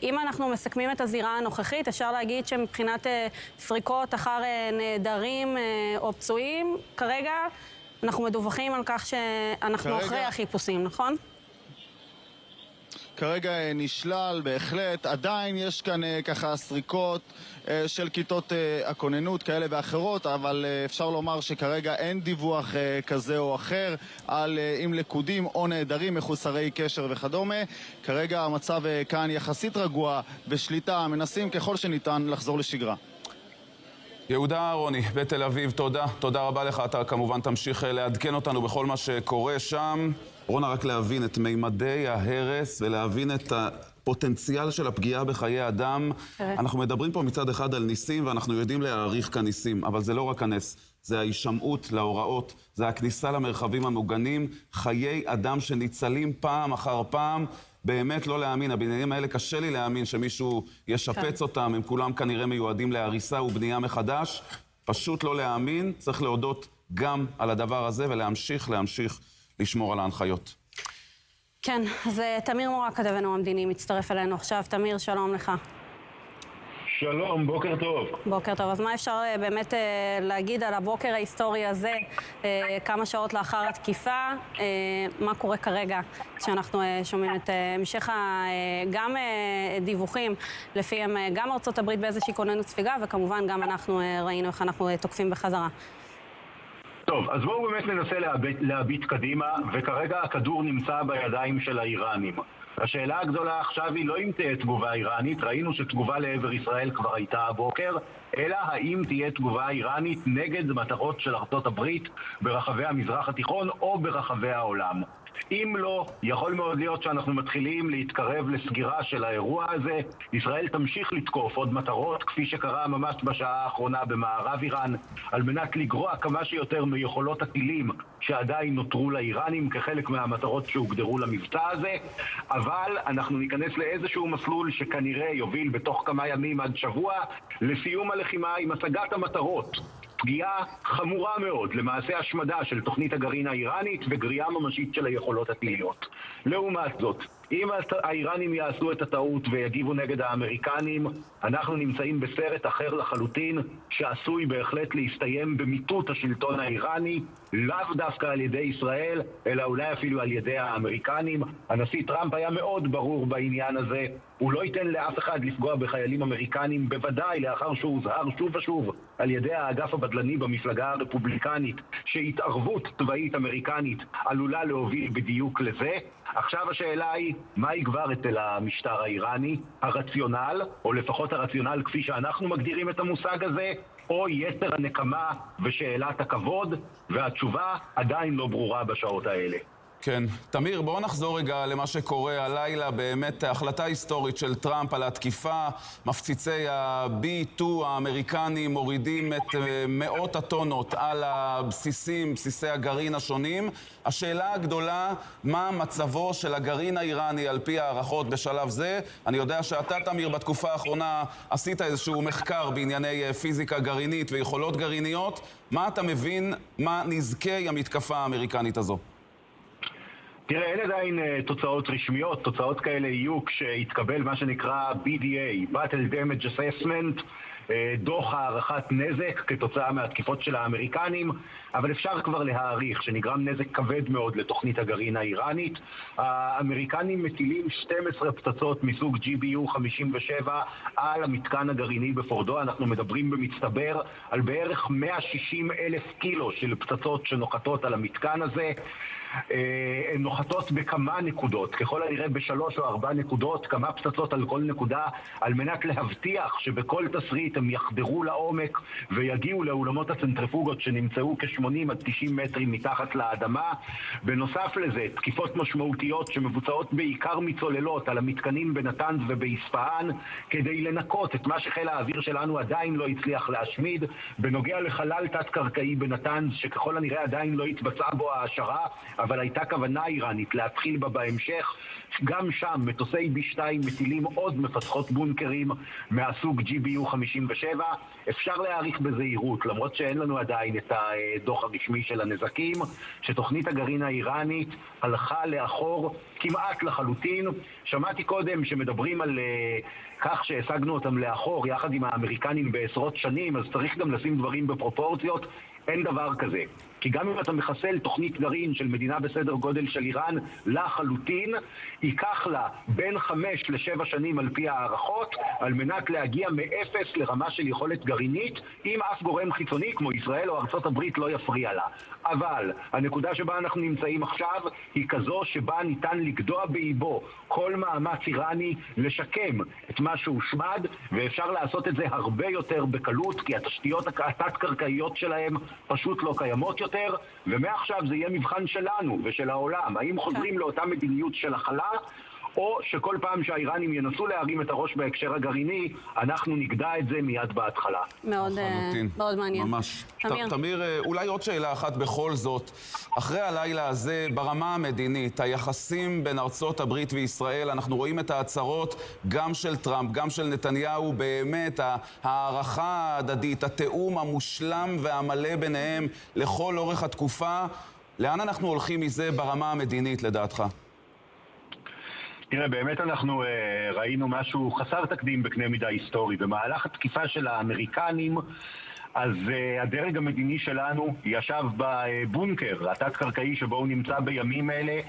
אם אנחנו מסכמים את הזירה הנוכחית, אפשר להגיד שמבחינת סריקות אחר נעדרים או פצועים, כרגע אנחנו מדווחים על כך שאנחנו אחרי החיפושים, נכון? כרגע נשלל בהחלט, עדיין יש כאן ככה סריקות של כיתות הכוננות כאלה ואחרות, אבל אפשר לומר שכרגע אין דיווח כזה או אחר על אם לקודים או נעדרים, מחוסרי קשר וכדומה. כרגע המצב כאן יחסית רגוע ושליטה, מנסים ככל שניתן לחזור לשגרה. יהודה אהרוני, בתל אביב, תודה. תודה רבה לך. אתה כמובן תמשיך לעדכן אותנו בכל מה שקורה שם. רונה, רק להבין את מימדי ההרס ולהבין את הפוטנציאל של הפגיעה בחיי אדם. אנחנו מדברים פה מצד אחד על ניסים, ואנחנו יודעים להעריך כניסים, אבל זה לא רק הנס, זה ההישמעות להוראות, זה הכניסה למרחבים המוגנים, חיי אדם שניצלים פעם אחר פעם, באמת לא להאמין. הבניינים האלה קשה לי להאמין שמישהו ישפץ אותם, הם כולם כנראה מיועדים להריסה ובנייה מחדש, פשוט לא להאמין. צריך להודות גם על הדבר הזה ולהמשיך לשמור על ההנחיות. כן, אז תמיר מורה, כתבנו המדיני, מצטרף אלינו עכשיו. תמיר, שלום לך. שלום, בוקר טוב. בוקר טוב. אז מה אפשר באמת להגיד על הבוקר ההיסטורי הזה, כמה שעות לאחר התקיפה? מה קורה כרגע כשאנחנו שומעים את המשך גם דיווחים, לפיהם גם ארצות הברית באיזושהי כוננות ספיגה, וכמובן גם אנחנו ראינו איך אנחנו תוקפים בחזרה. טוב, אז בואו באמת ננסה להביט קדימה, וכרגע הכדור נמצא בידיים של האיראנים. השאלה הגדולה עכשיו היא לא אם תהיה תגובה איראנית, ראינו שתגובה לעבר ישראל כבר הייתה הבוקר, אלא האם תהיה תגובה איראנית נגד מטרות של ארצות הברית ברחבי המזרח התיכון או ברחבי העולם. אם לא, יכול מאוד להיות שאנחנו מתחילים להתקרב לסגירה של האירוע הזה. ישראל תמשיך לתקוף עוד מטרות, כפי שקרה ממש בשעה האחרונה במערב איראן, על מנת לגרוע כמה שיותר מיכולות הטילים שעדיין נותרו לאיראנים כחלק מהמטרות שהוגדרו למבצע הזה, אבל אנחנו ניכנס לאיזשהו מסלול שכנראה יוביל בתוך כמה ימים עד שבוע לסיום הלחימה עם השגת המטרות. פגיעה חמורה מאוד, למעשה השמדה של תוכנית הגרעין האיראנית וגריעה ממשית של היכולות הטיליות. לעומת זאת, אם האיראנים יעשו את הטעות ויגיבו נגד האמריקנים, אנחנו נמצאים בסרט אחר לחלוטין, שעשוי בהחלט להסתיים במיטוט השלטון האיראני, לאו דווקא על ידי ישראל, אלא אולי אפילו על ידי האמריקנים. הנשיא טראמפ היה מאוד ברור בעניין הזה, הוא לא ייתן לאף אחד לפגוע בחיילים אמריקנים, בוודאי לאחר שהוא הוזהר שוב ושוב על ידי האגף הבדלני במפלגה הרפובליקנית, שהתערבות צבאית אמריקנית עלולה להוביל בדיוק לזה. עכשיו השאלה היא, מה יגבר אצל המשטר האיראני? הרציונל, או לפחות הרציונל כפי שאנחנו מגדירים את המושג הזה, או יתר הנקמה ושאלת הכבוד? והתשובה עדיין לא ברורה בשעות האלה. כן. תמיר, בואו נחזור רגע למה שקורה הלילה. באמת החלטה היסטורית של טראמפ על התקיפה. מפציצי ה-B2 האמריקנים מורידים את מאות הטונות על הבסיסים, בסיסי הגרעין השונים. השאלה הגדולה, מה מצבו של הגרעין האיראני על פי הערכות בשלב זה? אני יודע שאתה, תמיר, בתקופה האחרונה עשית איזשהו מחקר בענייני פיזיקה גרעינית ויכולות גרעיניות. מה אתה מבין, מה נזקי המתקפה האמריקנית הזו? תראה, אין עדיין תוצאות רשמיות. תוצאות כאלה יהיו כשיתקבל מה שנקרא BDA, Battle Damage Assessment, דוח הערכת נזק כתוצאה מהתקיפות של האמריקנים, אבל אפשר כבר להעריך שנגרם נזק כבד מאוד לתוכנית הגרעין האיראנית. האמריקנים מטילים 12 פצצות מסוג GBU-57 על המתקן הגרעיני בפורדו. אנחנו מדברים במצטבר על בערך 160,000 קילו של פצצות שנוחתות על המתקן הזה. הן נוחתות בכמה נקודות, ככל הנראה ב3 או 4 נקודות, כמה פצצות על כל נקודה, על מנת להבטיח שבכל תסריט הם יחדרו לעומק ויגיעו לאולמות הצנטריפוגות שנמצאו כ-80 עד 90 מטרים מתחת לאדמה. בנוסף לזה, תקיפות משמעותיות שמבוצעות בעיקר מצוללות על המתקנים בנתנז ובאספהאן, כדי לנקות את מה שחיל האוויר שלנו עדיין לא הצליח להשמיד. בנוגע לחלל תת-קרקעי בנתנז, שככל הנראה עדיין לא התבצעה בו ההשערה, אבל הייתה כוונה איראנית להתחיל בה בהמשך, גם שם מטוסי B2 מטילים עוד מפתחות בונקרים מהסוג GBU-57. אפשר להעריך בזהירות, למרות שאין לנו עדיין את הדוח הרשמי של הנזקים, שתוכנית הגרעין האיראנית הלכה לאחור כמעט לחלוטין. שמעתי קודם שמדברים על כך שהשגנו אותם לאחור יחד עם האמריקנים בעשרות שנים, אז צריך גם לשים דברים בפרופורציות. אין דבר כזה. כי גם אם אתה מחסל תוכנית גרעין של מדינה בסדר גודל של איראן לחלוטין, ייקח לה בין 5 ל7 שנים על פי הערכות, על מנת להגיע מאפס לרמה של יכולת גרעינית, אם אף גורם חיצוני כמו ישראל או ארצות הברית לא יפריע לה. אבל הנקודה שבה אנחנו נמצאים עכשיו היא כזו שבה ניתן לגדוע באיבו כל מאמץ איראני לשקם את מה שהושמד, ואפשר לעשות את זה הרבה יותר בקלות, כי התשתיות התת-קרקעיות שלהם פשוט לא קיימות יותר, ומעכשיו זה יהיה מבחן שלנו ושל העולם. האם חוזרים לאותה מדיניות של הכלה, או שכל פעם שהאיראנים ינסו להרים את הראש בהקשר הגרעיני, אנחנו נגדע את זה מיד בהתחלה. מאוד מעניין. ממש. תמיר, אולי עוד שאלה אחת בכל זאת. אחרי הלילה הזה, ברמה המדינית, היחסים בין ארצות הברית וישראל, אנחנו רואים את ההצהרות גם של טראמפ, גם של נתניהו, באמת הערכה ההדדית, התאום המושלם והמלא ביניהם לכל אורך התקופה. לאן אנחנו הולכים מזה ברמה המדינית, לדעתך? תראה, באמת אנחנו ראינו משהו חסר תקדים בקנה מידה היסטורי. במהלך התקיפה של האמריקנים, אז הדרג המדיני שלנו ישב בבונקר, התת-קרקעי שבו הוא נמצא בימים אלה,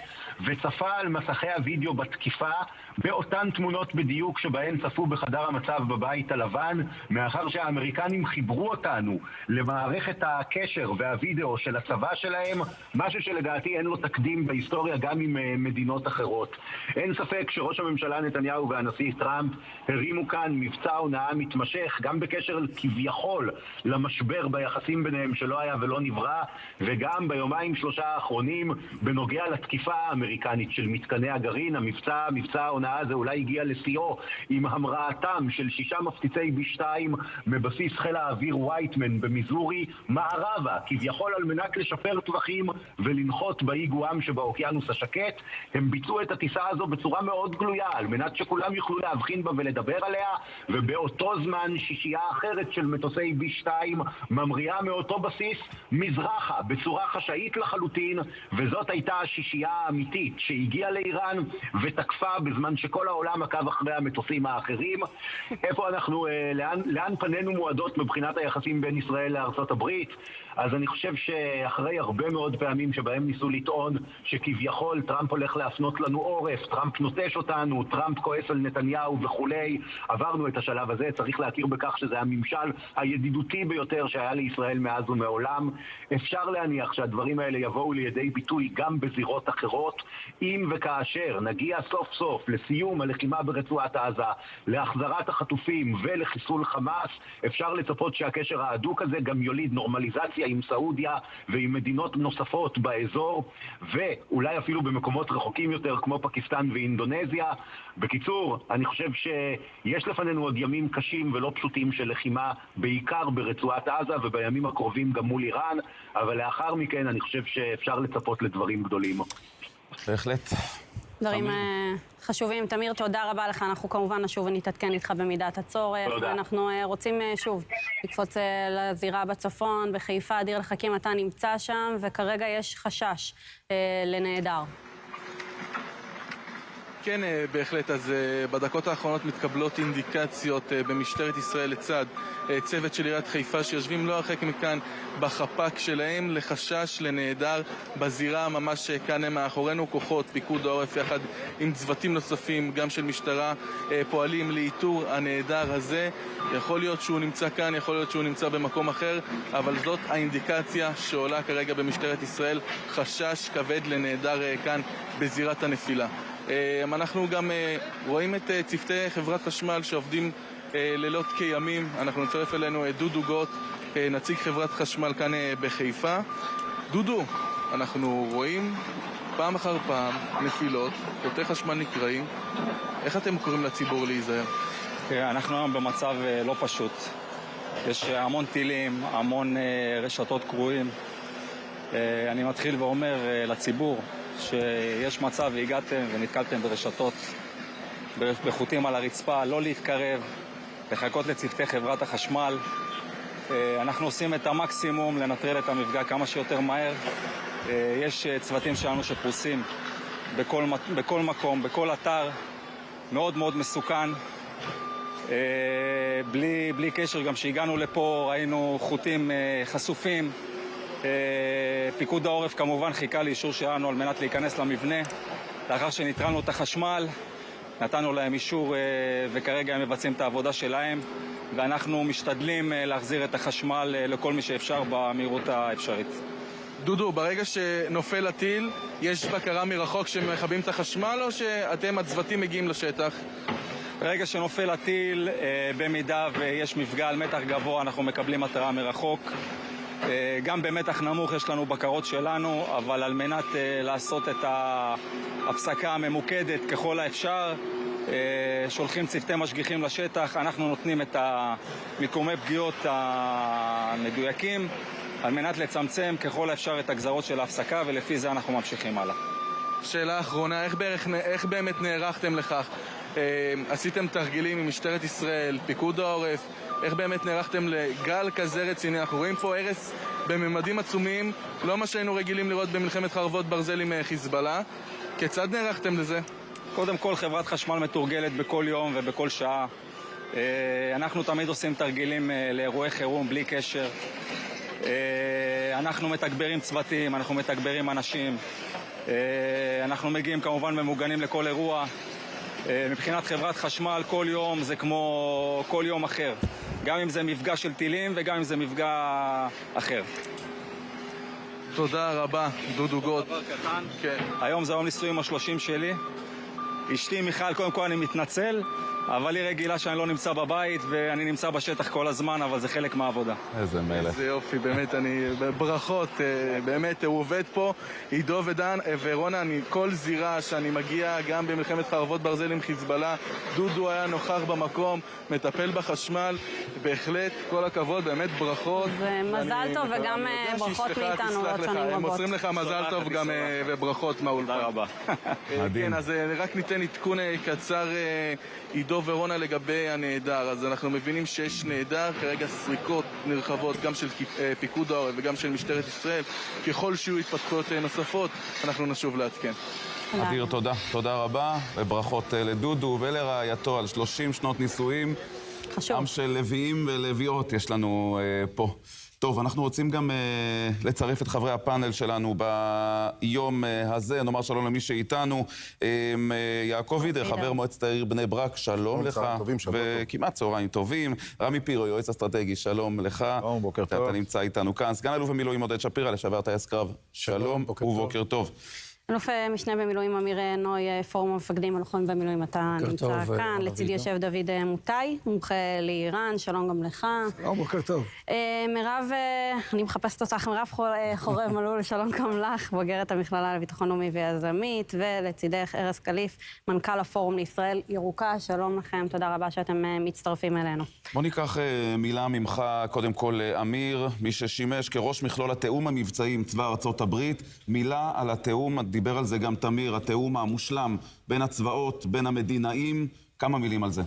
וצפה על מסכי הוידאו בתקיפה, באותן תמונות בדיוק שבהן צפו בחדר המצב בבית הלבן, מאחר שהאמריקנים חיברו אותנו למערכת הקשר והוידאו של הצבא שלהם, משהו שלדעתי אין לו תקדים בהיסטוריה גם עם מדינות אחרות. אין ספק שראש הממשלה נתניהו והנשיא טראמפ הרימו כאן מבצע הונאה מתמשך, גם בקשר כביכול למשבר ביחסים ביניהם שלא היה ולא נברא, וגם ביומיים שלושה האחרונים בנוגע לתקיפה האמריקנית של מתקני הגרעין. מבצע ההונאה הזה אולי הגיע לשיאו עם המראתם של 6 מפציצי B2 מבסיס חיל האוויר וייטמן במיזורי מערבה, כביכול על מנת לשפר טווחים ולנחות באי גואם שבאוקיינוס השקט. הם ביצעו את הטיסה הזו בצורה מאוד גלויה על מנת שכולם יוכלו להבחין בה ולדבר עליה, ובאותו זמן 6 אחרת של מטוסי B2 ממריאה מאותו בסיס מזרחה בצורה חשאית לחלוטין, וזאת הייתה השישייה האמיתית שהגיעה לאיראן ותקפה בזמן שכל העולם עקב אחרי המטוסים האחרים. איפה אנחנו, לאן פנינו מועדות מבחינת היחסים בין ישראל לארצות הברית? אז אני חושב שאחרי הרבה מאוד פעמים שבהם ניסו לטעון שכביכול טראמפ הולך להפנות לנו עורף, טראמפ נוטש אותנו, טראמפ כועס על נתניהו וכולי, עברנו את השלב הזה. צריך להכיר בכך שזה הממשל הידידותי ביותר שהיה לישראל מאז ומעולם. אפשר להניח שהדברים האלה יבואו לידי ביטוי גם בזירות אחרות, אם וכאשר נגיע סוף סוף לסיום הלחימה ברצועת עזה, להחזרת החטופים ולחיסול חמאס, אפשר לצפות שהקשר ההדוק הזה גם יוליד נורמליזציה עם סעודיה ועם מדינות נוספות באזור, ואולי אפילו במקומות רחוקים יותר כמו פקיסטן ואינדונזיה. בקיצור, אני חושב שיש לפנינו עוד ימים קשים ולא פשוטים של לחימה, בעיקר ברצועת עזה ובימים הקרובים גם מול איראן, אבל לאחר מכן אני חושב שאפשר לצפות לדברים גדולים. בהחלט. דברים חשובים. תמיר, תודה רבה לך. אנחנו כמובן נשוב ונתעדכן איתך במידת הצורך. תודה. אנחנו רוצים שוב לקפוץ לזירה בצפון, בחיפה. אדיר לחכים, אתה נמצא שם, וכרגע יש חשש לנהדר. כן, בהחלט. אז בדקות האחרונות מתקבלות אינדיקציות במשטרת ישראל לצד צוות של עיריית חיפה שיושבים לא הרחק מכאן בחפ"ק שלהם לחשש לנהדר בזירה ממש כאן מאחורינו. כוחות פיקוד העורף יחד עם צוותים נוספים גם של משטרה פועלים לאיתור הנהדר הזה. יכול להיות שהוא נמצא כאן, יכול להיות שהוא נמצא במקום אחר, אבל זאת האינדיקציה שעולה כרגע במשטרת ישראל, חשש כבד לנהדר כאן בזירת הנפילה. אנחנו גם רואים את צוותי חברת חשמל שעובדים לילות כימים. אנחנו נצרף אלינו דודו גוט, נציג חברת חשמל כאן בחיפה. דודו, אנחנו רואים פעם אחר פעם נפילות, קוטעי חשמל נקראים. איך אתם קוראים לציבור להיזהר? אנחנו היום במצב לא פשוט. יש המון טילים, המון רשתות קרועים. אני מתחיל ואומר לציבור שיש מצב והגעתם ונתקלתם ברשתות, בחוטים על הרצפה, לא להתקרב, לחכות לצוותי חברת החשמל. אנחנו עושים את המקסימום לנטרל את המפגע כמה שיותר מהר. יש צוותים שלנו שפרוסים בכל מקום, בכל אתר, מאוד מאוד מסוכן. בלי קשר, גם שהגענו לפה ראינו חוטים חשופים. פיקוד העורף כמובן חיכה לאישור שלנו על מנת להיכנס למבנה. לאחר שניטרלנו את החשמל, נתנו להם אישור וכרגע הם מבצעים את העבודה שלהם, ואנחנו משתדלים להחזיר את החשמל לכל מי שאפשר במהירות האפשרית. דודו, ברגע שנופל הטיל, יש בקרה מרחוק שמכבים את החשמל או שאתם הצוותים מגיעים לשטח? ברגע שנופל הטיל, במידה ויש מפגע על מתח גבוה, אנחנו מקבלים התראה מרחוק. גם במתח נמוך יש לנו בקרות שלנו, אבל על מנת לעשות את ההפסקה הממוקדת ככל האפשר, שולחים צוותי משגיחים לשטח, אנחנו נותנים את מיקומי פגיעות המדויקים על מנת לצמצם ככל האפשר את הגזרות של ההפסקה, ולפי זה אנחנו ממשיכים הלאה. שאלה אחרונה, איך באמת נערכתם לכך? עשיתם תרגילים עם משטרת ישראל, פיקוד העורף, איך באמת נערכתם לגל כזה רציני? אנחנו רואים פה הרס בממדים עצומים, לא מה שהיינו רגילים לראות במלחמת חרבות ברזל עם חיזבאללה. כיצד נערכתם לזה? קודם כל, חברת חשמל מתורגלת בכל יום ובכל שעה. אנחנו תמיד עושים תרגילים לאירועי חירום בלי קשר. אנחנו מתגברים צוותים, אנחנו מתגברים אנשים. אנחנו מגיעים כמובן ממוגנים לכל אירוע. מבחינת חברת חשמל, כל יום זה כמו כל יום אחר. גם אם זה מפגע של טילים וגם אם זה מפגע אחר. תודה רבה, דודו גוט. כן. היום זה יום נישואים ה-30 שלי. אשתי מיכל, קודם כל אני מתנצל, אבל היא רגילה שאני לא נמצא בבית ואני נמצא בשטח כל הזמן, אבל זה חלק מהעבודה. איזה מלך. איזה יופי, באמת, ברכות, באמת, הוא עובד פה, עידו ודן ורונה, כל זירה שאני מגיע, גם במלחמת חרבות ברזל עם חיזבאללה, דודו היה נוכח במקום, מטפל בחשמל, בהחלט, כל הכבוד, באמת ברכות. ומזל טוב וגם ברכות מאיתנו עוד שנים רבות. הם מוסרים לך מזל טוב גם וברכות מהאולפן. תודה רבה. כן, אז רק ניתן עדכון קצר עידו ורונה לגבי הנהדר. אז אנחנו מבינים שיש נהדר, כרגע סריקות נרחבות גם של פיקוד העורף וגם של משטרת ישראל. ככל שיהיו התפתחויות נוספות, אנחנו נשוב לעדכן. אדיר, תודה. תודה רבה, וברכות לדודו ולרעייתו על 30 שנות נישואים. חשוב. עם של לוויים ולוויות יש לנו פה. טוב, אנחנו רוצים גם לצרף את חברי הפאנל שלנו ביום הזה. נאמר שלום למי שאיתנו. יעקב וידר, חבר מועצת העיר בני ברק, שלום לך. וכמעט צהריים טובים. רמי פירו, יועץ אסטרטגי, שלום לך. שלום, בוקר טוב. אתה נמצא איתנו כאן. סגן אלוף במילואים עודד שפירא, לשעבר טייס קרב. שלום ובוקר טוב. אלוף משנה במילואים אמיר נוי, פורום המפקדים הלוחמים במילואים, אתה נמצא כאן. לצידי יושב דוד מוטי, מומחה לאיראן, שלום גם לך. שלום, בוקר טוב. מירב, אני מחפשת אותך, מירב חורב מלול, שלום גם לך, בוגרת המכללה לביטחון לאומי ויזמית, ולצידך ארז קליף, מנכ"ל הפורום לישראל ירוקה, שלום לכם, תודה רבה שאתם מצטרפים אלינו. בוא ניקח מילה ממך, קודם כל אמיר, מי ששימש כראש מכלול התאום המבצעי עם צבא ארצות הברית, מילה על התאום, דיבר על זה גם תמיר, התאום המושלם בין הצבאות, בין המדינאים, כמה מילים על זה?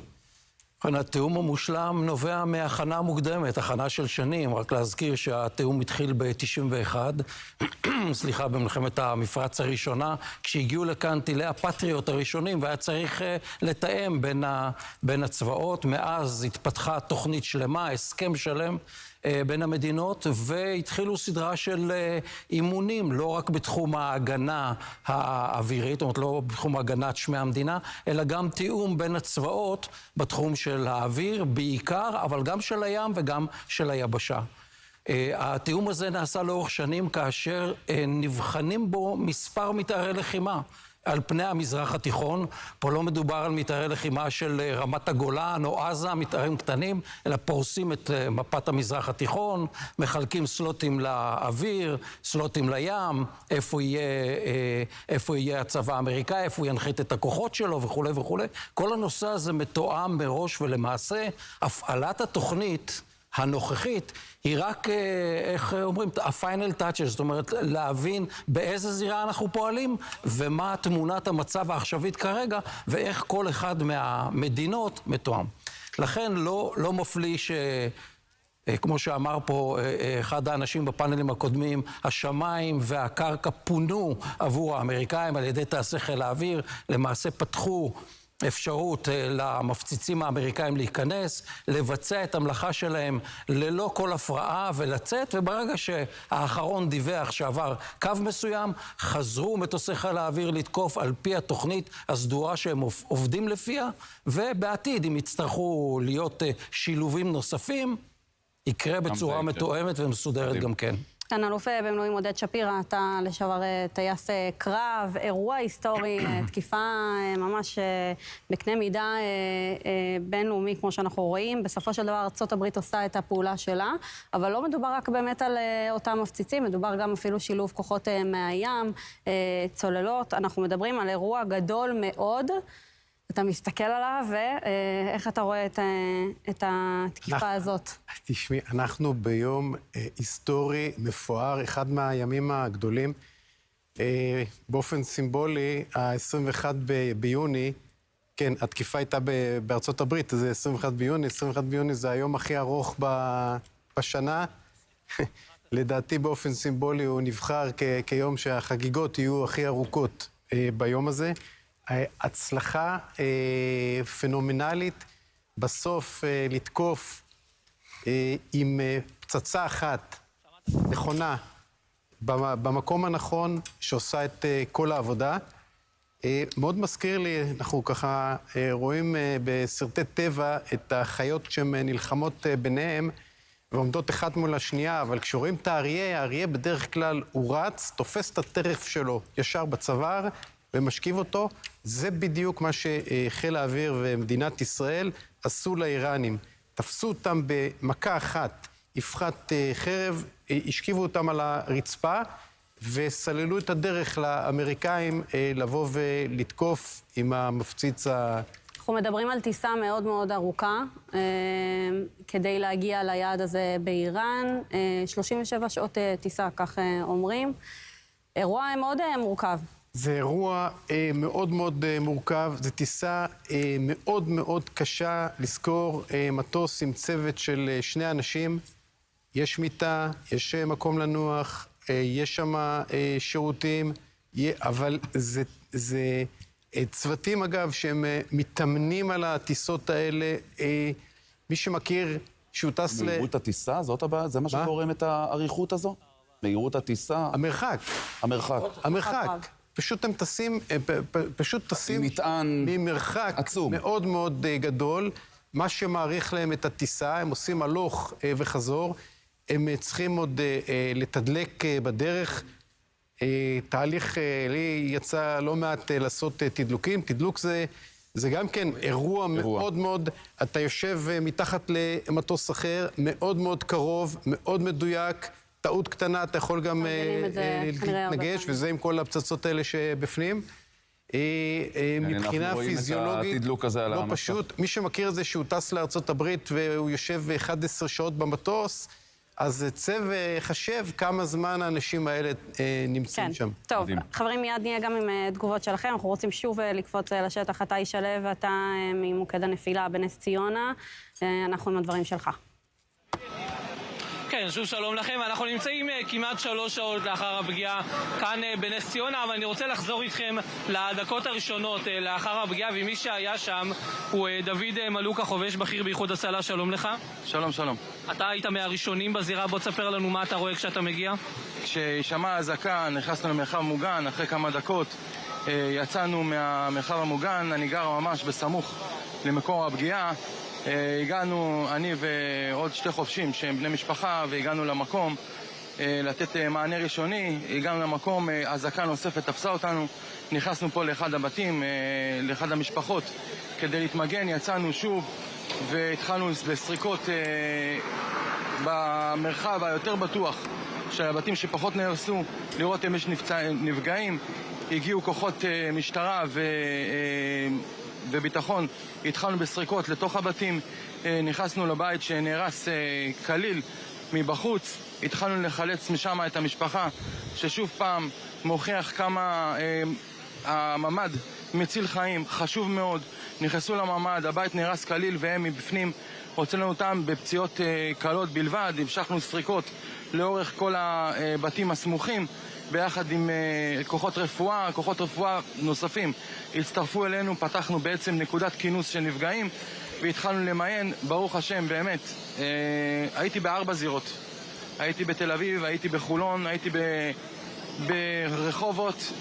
התאום המושלם נובע מהכנה מוקדמת, הכנה של שנים, רק להזכיר שהתאום התחיל ב-91, סליחה, במלחמת המפרץ הראשונה, כשהגיעו לכאן טילי הפטריוט הראשונים, והיה צריך לתאם בין הצבאות. מאז התפתחה תוכנית שלמה, הסכם שלם, בין המדינות, והתחילו סדרה של אימונים, לא רק בתחום ההגנה האווירית, זאת אומרת, לא בתחום הגנת שמי המדינה, אלא גם תיאום בין הצבאות בתחום של האוויר, בעיקר, אבל גם של הים וגם של היבשה. התיאום הזה נעשה לאורך שנים כאשר נבחנים בו מספר מתארי לחימה. על פני המזרח התיכון, פה לא מדובר על מתארי לחימה של רמת הגולן או עזה, מתארים קטנים, אלא פורסים את מפת המזרח התיכון, מחלקים סלוטים לאוויר, סלוטים לים, איפה יהיה הצבא האמריקאי, איפה הוא ינחית את הכוחות שלו וכו' וכו'. כל הנושא הזה מתואם מראש, ולמעשה הפעלת התוכנית הנוכחית היא רק, איך אומרים, ה-final touches, זאת אומרת, להבין באיזה זירה אנחנו פועלים ומה תמונת המצב העכשווית כרגע ואיך כל אחד מהמדינות מתואם. לכן לא מפליא כמו שאמר פה אחד האנשים בפאנלים הקודמים, השמיים והקרקע פונו עבור האמריקאים על ידי טייסי חיל האוויר, למעשה פתחו אפשרות למפציצים האמריקאים להיכנס, לבצע את המלאכה שלהם ללא כל הפרעה ולצאת, וברגע שהאחרון דיווח שעבר קו מסוים, חזרו מטוסי חיל האוויר לתקוף על פי התוכנית הסדורה שהם עובדים לפיה, ובעתיד, אם יצטרכו להיות שילובים נוספים, יקרה בצורה מתואמת ומסודרת גם כן. סגן אלוף במילואים עודד שפירא, אתה לשעבר טייס קרב, אירוע היסטורי, תקיפה ממש בקנה מידה בינלאומי, כמו שאנחנו רואים. בסופו של דבר ארצות הברית עושה את הפעולה שלה, אבל לא מדובר רק באמת על אותם מפציצים, מדובר גם אפילו שילוב כוחות מהים, צוללות. אנחנו מדברים על אירוע גדול מאוד. אתה מסתכל עליו, ואיך אתה רואה את התקיפה הזאת? תשמעי, אנחנו ביום היסטורי מפואר, אחד מהימים הגדולים. באופן סימבולי, ה-21 ביוני, כן, התקיפה הייתה בארצות הברית, זה 21 ביוני, 21 ביוני זה היום הכי ארוך בשנה. לדעתי באופן סימבולי הוא נבחר כיום שהחגיגות יהיו הכי ארוכות ביום הזה. הצלחה פנומנלית, בסוף לתקוף עם פצצה אחת נכונה במקום הנכון שעושה את כל העבודה. מאוד מזכיר לי, אנחנו ככה רואים בסרטי טבע את החיות שהן נלחמות ביניהם ועומדות אחת מול השנייה, אבל כשרואים את האריה בדרך כלל הוא רץ, תופס את הטרף שלו ישר בצוואר ומשכיב אותו. זה בדיוק מה שחיל האוויר ומדינת ישראל עשו לאיראנים. תפסו אותם במכה אחת, יפחת חרב, השכיבו אותם על הרצפה, וסללו את הדרך לאמריקאים לבוא ולתקוף עם המפציץ אנחנו מדברים על טיסה מאוד מאוד ארוכה, כדי להגיע ליעד הזה באיראן. 37 שעות טיסה, כך אומרים. אירוע מאוד מורכב. זה אירוע מאוד מאוד מורכב, זו טיסה מאוד מאוד קשה לזכור, מטוס עם צוות של 2 אנשים, יש מיטה, יש מקום לנוח, יש שם שירותים, אבל זה צוותים אגב שהם מתאמנים על הטיסות האלה, מי שמכיר שהוא טס מהירות הטיסה, זאת הבעיה? זה מה שקוראים את האריכות הזו? מהירות הטיסה? המרחק. פשוט הם טסים ממרחק מאוד מאוד גדול, מה שמעריך להם את הטיסה, הם עושים הלוך וחזור, הם צריכים עוד לתדלק בדרך, תהליך, לי יצא לא מעט לעשות תדלוקים, תדלוק זה גם כן אירוע מאוד מאוד, אתה יושב מתחת למטוס אחר, מאוד מאוד קרוב, מאוד מדויק, טעות קטנה, אתה יכול גם להתנגש, וזה עם כל הפצצות האלה שבפנים. מבחינה פיזיולוגית, לא פשוט. מי שמכיר את זה שהוא טס לארצות הברית והוא יושב 11 שעות במטוס, אז צא וחשב כמה זמן האנשים האלה נמצאים שם. טוב, חברים, מיד נהיה גם עם תגובות שלכם. אנחנו רוצים שוב לקפוץ לשטח. אתה איש שלו ואתה ממוקד הנפילה בנס ציונה. אנחנו עם הדברים שלך. כן, שוב שלום לכם. אנחנו נמצאים כמעט 3 שעות לאחר הפגיעה כאן בנס ציונה, אבל אני רוצה לחזור איתכם לדקות הראשונות לאחר הפגיעה, ומי שהיה שם הוא דוד מלוקה, חובש בכיר באיחוד הצלה. שלום לך. שלום, שלום. אתה היית מהראשונים בזירה, בוא תספר לנו מה אתה רואה כשאתה מגיע. כששמע אזעקה, נכנסנו למרחב מוגן, אחרי כמה דקות יצאנו מהמרחב המוגן, אני גר ממש בסמוך למקור הפגיעה. הגענו, אני ועוד 2 חובשים שהם בני משפחה, והגענו למקום לתת מענה ראשוני. הגענו למקום, אזעקה נוספת תפסה אותנו, נכנסנו פה לאחד הבתים, לאחד המשפחות כדי להתמגן. יצאנו שוב והתחלנו בסריקות במרחב היותר בטוח של הבתים שפחות נהרסו, לראות אם יש נפגעים. הגיעו כוחות משטרה וביטחון, התחלנו בסריקות לתוך הבתים, נכנסנו לבית שנהרס כליל מבחוץ, התחלנו לחלץ משם את המשפחה, ששוב פעם מוכיח כמה הממד מציל חיים, חשוב מאוד. נכנסו לממד, הבית נהרס כליל והם מבפנים, הוצאנו אותם בפציעות קלות בלבד. המשכנו סריקות לאורך כל הבתים הסמוכים ביחד עם כוחות רפואה נוספים הצטרפו אלינו. פתחנו בעצם נקודת כינוס של נפגעים והתחלנו למיין, ברוך השם. באמת, הייתי ב4 זירות, הייתי בתל אביב, הייתי בחולון, הייתי ברחובות.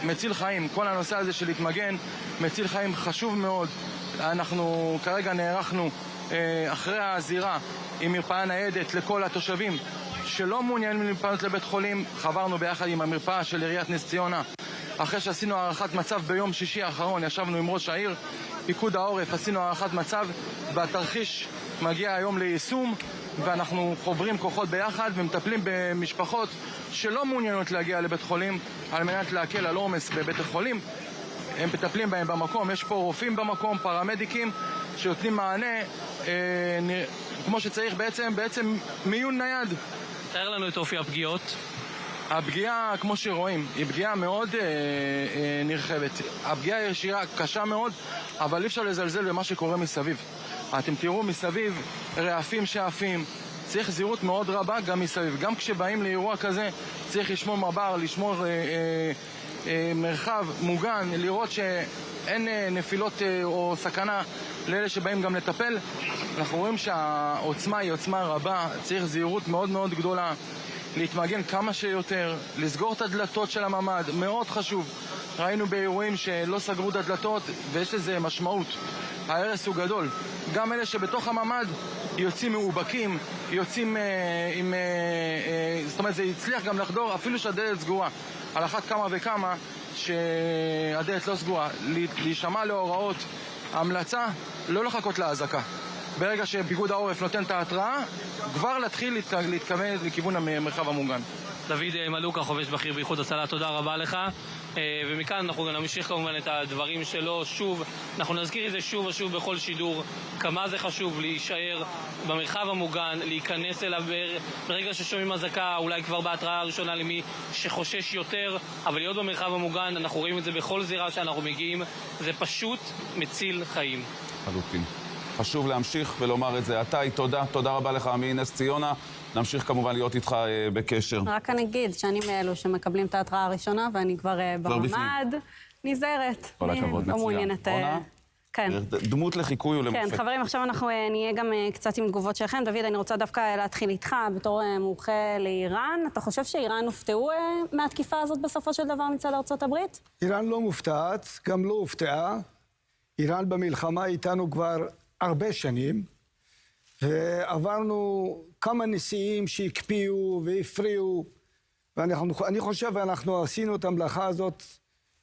מציל חיים, כל הנושא הזה של להתמגן מציל חיים, חשוב מאוד. אנחנו כרגע נערכנו אחרי הזירה עם מרפאה ניידת לכל התושבים שלא מעוניינים להתפנות לבית חולים. חברנו ביחד עם המרפאה של עיריית נס ציונה. אחרי שעשינו הערכת מצב ביום שישי האחרון, ישבנו עם ראש העיר, פיקוד העורף, עשינו הערכת מצב, והתרחיש מגיע היום ליישום, ואנחנו חוברים כוחות ביחד ומטפלים במשפחות שלא מעוניינות להגיע לבית חולים על מנת להקל על עומס בבית החולים. הם מטפלים בהם במקום, יש פה רופאים במקום, פרמדיקים שנותנים מענה כמו שצריך, בעצם מיון נייד. תאר לנו את אופי הפגיעות. הפגיעה, כמו שרואים, היא פגיעה מאוד נרחבת. הפגיעה ישירה קשה מאוד, אבל אי אפשר לזלזל במה שקורה מסביב. אתם תראו מסביב רעפים שעפים, צריך זהירות מאוד רבה גם מסביב. גם כשבאים לאירוע כזה צריך לשמור מב"ר, לשמור מרחב מוגן, לראות שאין נפילות או סכנה לאלה שבאים גם לטפל. אנחנו רואים שהעוצמה היא עוצמה רבה, צריך זהירות מאוד מאוד גדולה, להתמגן כמה שיותר, לסגור את הדלתות של הממ"ד, מאוד חשוב. ראינו באירועים שלא סגרו את הדלתות ויש לזה משמעות. ההרס הוא גדול. גם אלה שבתוך הממ"ד יוצאים מאובקים, יוצאים עם... זאת אומרת, זה הצליח גם לחדור אפילו שהדלת סגורה. על אחת כמה וכמה שהדלת לא סגורה. להישמע להוראות, המלצה, לא לחכות להזעקה. ברגע שפיקוד העורף נותן את ההתראה, כבר להתחיל להתכוון לכיוון המרחב המוגן. דוד מלוקה, חובש בכיר באיחוד הצלה, תודה רבה לך. ומכאן אנחנו גם נמשיך כמובן את הדברים שלו שוב. אנחנו נזכיר את זה שוב ושוב בכל שידור, כמה זה חשוב להישאר במרחב המוגן, להיכנס אליו ברגע ששומעים אזעקה, אולי כבר בהתראה הראשונה למי שחושש יותר, אבל להיות במרחב המוגן, אנחנו רואים את זה בכל זירה שאנחנו מגיעים, זה פשוט מציל חיים. חלוטין. חשוב להמשיך ולומר את זה. עטאי, תודה רבה לך מנס ציונה. נמשיך כמובן להיות איתך בקשר. רק אני אגיד שאני מאלו שמקבלים את ההתראה הראשונה, ואני כבר בממ"ד נזהרת. כל הכבוד, מצוין. כן. דמות לחיקוי ולמופת. כן, חברים, עכשיו אנחנו נהיה גם קצת עם תגובות שלכם. דוד, אני רוצה דווקא להתחיל איתך בתור מומחה לאיראן. אתה חושב שאיראן הופתעו מהתקיפה הזאת בסופו של דבר מצד ארצות הברית? איראן לא מופתעת, גם לא הופתעה. איראן במלחמה איתנו כבר הרבה שנים, ועברנו כמה נשיאים שהקפיאו והפריעו, ואני חושב שאנחנו עשינו את המלאכה הזאת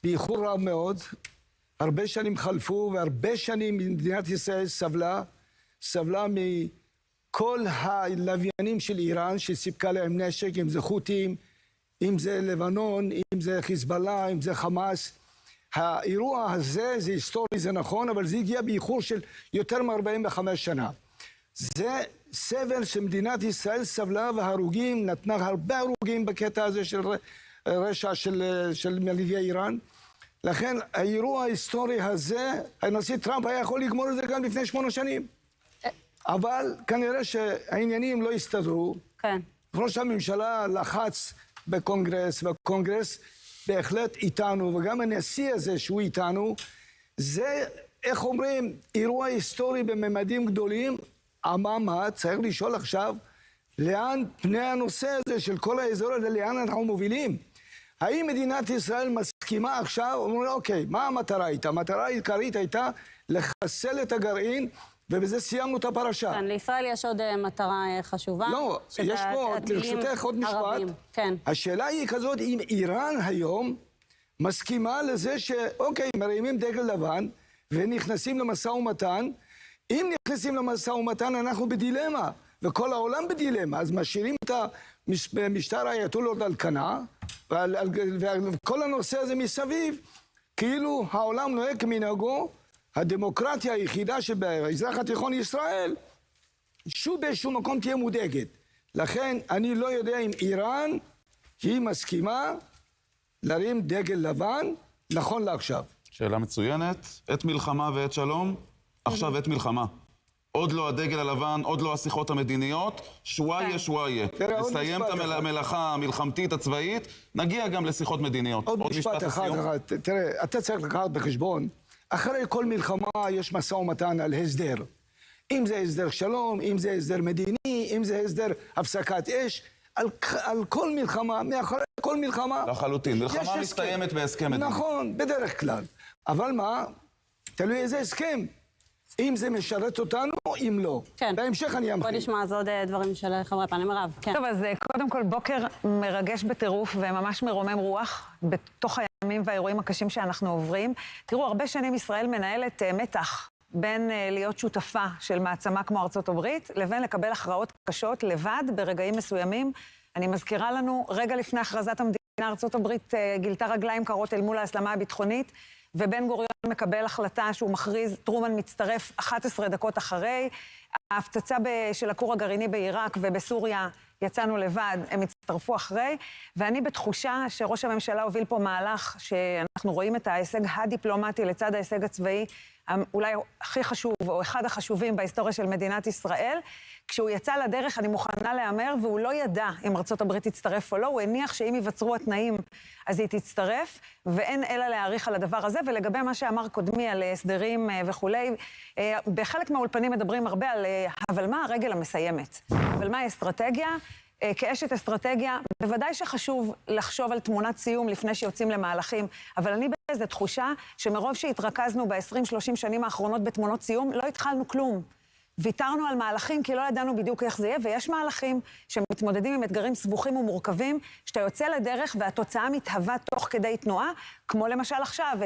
באיחור רב מאוד. הרבה שנים חלפו, והרבה שנים מדינת ישראל סבלה מכל הלוויינים של איראן שסיפקה להם נשק, אם זה חות'ים, אם זה לבנון, אם זה חיזבאללה, אם זה חמאס. האירוע הזה זה היסטורי, זה נכון, אבל זה הגיע באיחור של יותר מ-45 שנה. זה סבל שמדינת ישראל סבלה, והרוגים, נתנה הרבה הרוגים בקטע הזה של רשע של מלוויי איראן. לכן האירוע ההיסטורי הזה, הנשיא טראמפ היה יכול לגמור את זה גם לפני 8 שנים. אבל כנראה שהעניינים לא הסתדרו. כן. ראש הממשלה לחץ בקונגרס, והקונגרס בהחלט איתנו, וגם הנשיא הזה שהוא איתנו, זה, איך אומרים, אירוע היסטורי בממדים גדולים. אממה, צריך לשאול עכשיו, לאן פני הנושא הזה של כל האזור הזה, לאן אנחנו מובילים? האם מדינת ישראל מסכימה עכשיו, אומרים, אוקיי, מה המטרה הייתה? המטרה העיקרית הייתה לחסל את הגרעין, ובזה סיימנו את הפרשה. כן, לישראל יש עוד מטרה חשובה. לא, יש פה, לרשותך עוד משפט. כן. השאלה היא כזאת, אם איראן היום מסכימה לזה שאוקיי, מרימים דגל לבן, ונכנסים למשא ומתן, אם נכנסים למשא ומתן אנחנו בדילמה, וכל העולם בדילמה, אז משאירים את המשטר האייתולות על כנה, וכל הנושא הזה מסביב, כאילו העולם נוהג כמנהגו, הדמוקרטיה היחידה שבאזרח התיכון ישראל, שוב באיזשהו מקום תהיה מודאגת. לכן אני לא יודע אם איראן היא מסכימה להרים דגל לבן נכון לעכשיו. שאלה מצוינת. עת מלחמה ועת שלום, עכשיו עת מלחמה. עוד לא הדגל הלבן, עוד לא השיחות המדיניות, שוואיה. נסיים את המלאכה המלחמתית הצבאית, נגיע גם לשיחות מדיניות. עוד משפט אחד. תראה, אתה צריך לקחת בחשבון, אחרי כל מלחמה יש משא ומתן על הסדר. אם זה הסדר שלום, אם זה הסדר מדיני, אם זה הסדר הפסקת אש, על כל מלחמה, מאחורי כל מלחמה... לחלוטין, מלחמה מסתיימת בהסכם מדיני. נכון, בדרך כלל. אבל מה? תלוי איזה הסכם. אם זה משרת אותנו, אם לא. כן. בהמשך אני אמחיש. בוא נשמע אז עוד דברים של חברי פאנל. מירב, כן. טוב, אז קודם כל בוקר מרגש בטירוף וממש מרומם רוח בתוך הימים והאירועים הקשים שאנחנו עוברים. תראו, הרבה שנים ישראל מנהלת מתח בין להיות שותפה של מעצמה כמו ארצות הברית, לבין לקבל הכרעות קשות לבד ברגעים מסוימים. אני מזכירה לנו, רגע לפני הכרזת המדינה, ארצות הברית גילתה רגליים קרות אל מול ההסלמה הביטחונית, ובן גוריון מקבל החלטה שהוא מכריז, טרומן מצטרף 11 דקות אחרי. ההפצצה של הכור הגרעיני בעיראק ובסוריה, יצאנו לבד, הם הצטרפו אחרי, ואני בתחושה שראש הממשלה הוביל פה מהלך שאנחנו רואים את ההישג הדיפלומטי לצד ההישג הצבאי, אולי הכי חשוב, או אחד החשובים בהיסטוריה של מדינת ישראל. כשהוא יצא לדרך, אני מוכנה להיאמר, והוא לא ידע אם ארצות הברית תצטרף או לא, הוא הניח שאם ייווצרו התנאים, אז היא תצטרף, ואין אלא להעריך על הדבר הזה. ולגבי מה שאמר קודמי על הסדרים וכולי, בחלק מהאולפנים מדברים הרבה על, אבל מה הרגל המסיימת? אבל מה האסטרטגיה? כאשת אסטרטגיה, בוודאי שחשוב לחשוב על תמונת סיום לפני שיוצאים למהלכים, אבל אני באיזו תחושה שמרוב שהתרכזנו ב-20-30 שנים האחרונות בתמונות סיום, לא התחלנו כלום. ויתרנו על מהלכים כי לא ידענו בדיוק איך זה יהיה, ויש מהלכים שמתמודדים עם אתגרים סבוכים ומורכבים, שאתה יוצא לדרך והתוצאה מתהווה תוך כדי תנועה, כמו למשל עכשיו,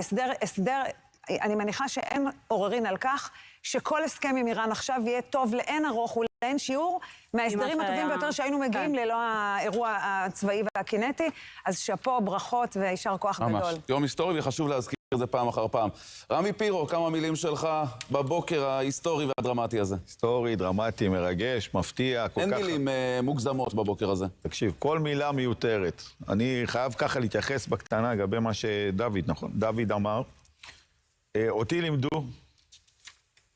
הסדר, אני מניחה שאין עוררין על כך, שכל הסכם עם איראן עכשיו יהיה טוב לאין ארוך ולאין שיעור, מההסדרים הטובים ביותר שהיינו מגיעים ללא האירוע הצבאי והקינטי, אז שפו, ברכות וישר כוח גדול. ממש, יום היסטורי וחשוב להזכיר את זה פעם אחר פעם. רמי פירו, כמה מילים שלך בבוקר ההיסטורי והדרמטי הזה. היסטורי, דרמטי, מרגש, מפתיע, כל כך... אין מילים מוגזמות בבוקר הזה. תקשיב, כל מילה מיותרת. אני חייב ככה להתייחס בקטנה לגבי מה שדוד, נכון, דוד אמר. אותי לימדו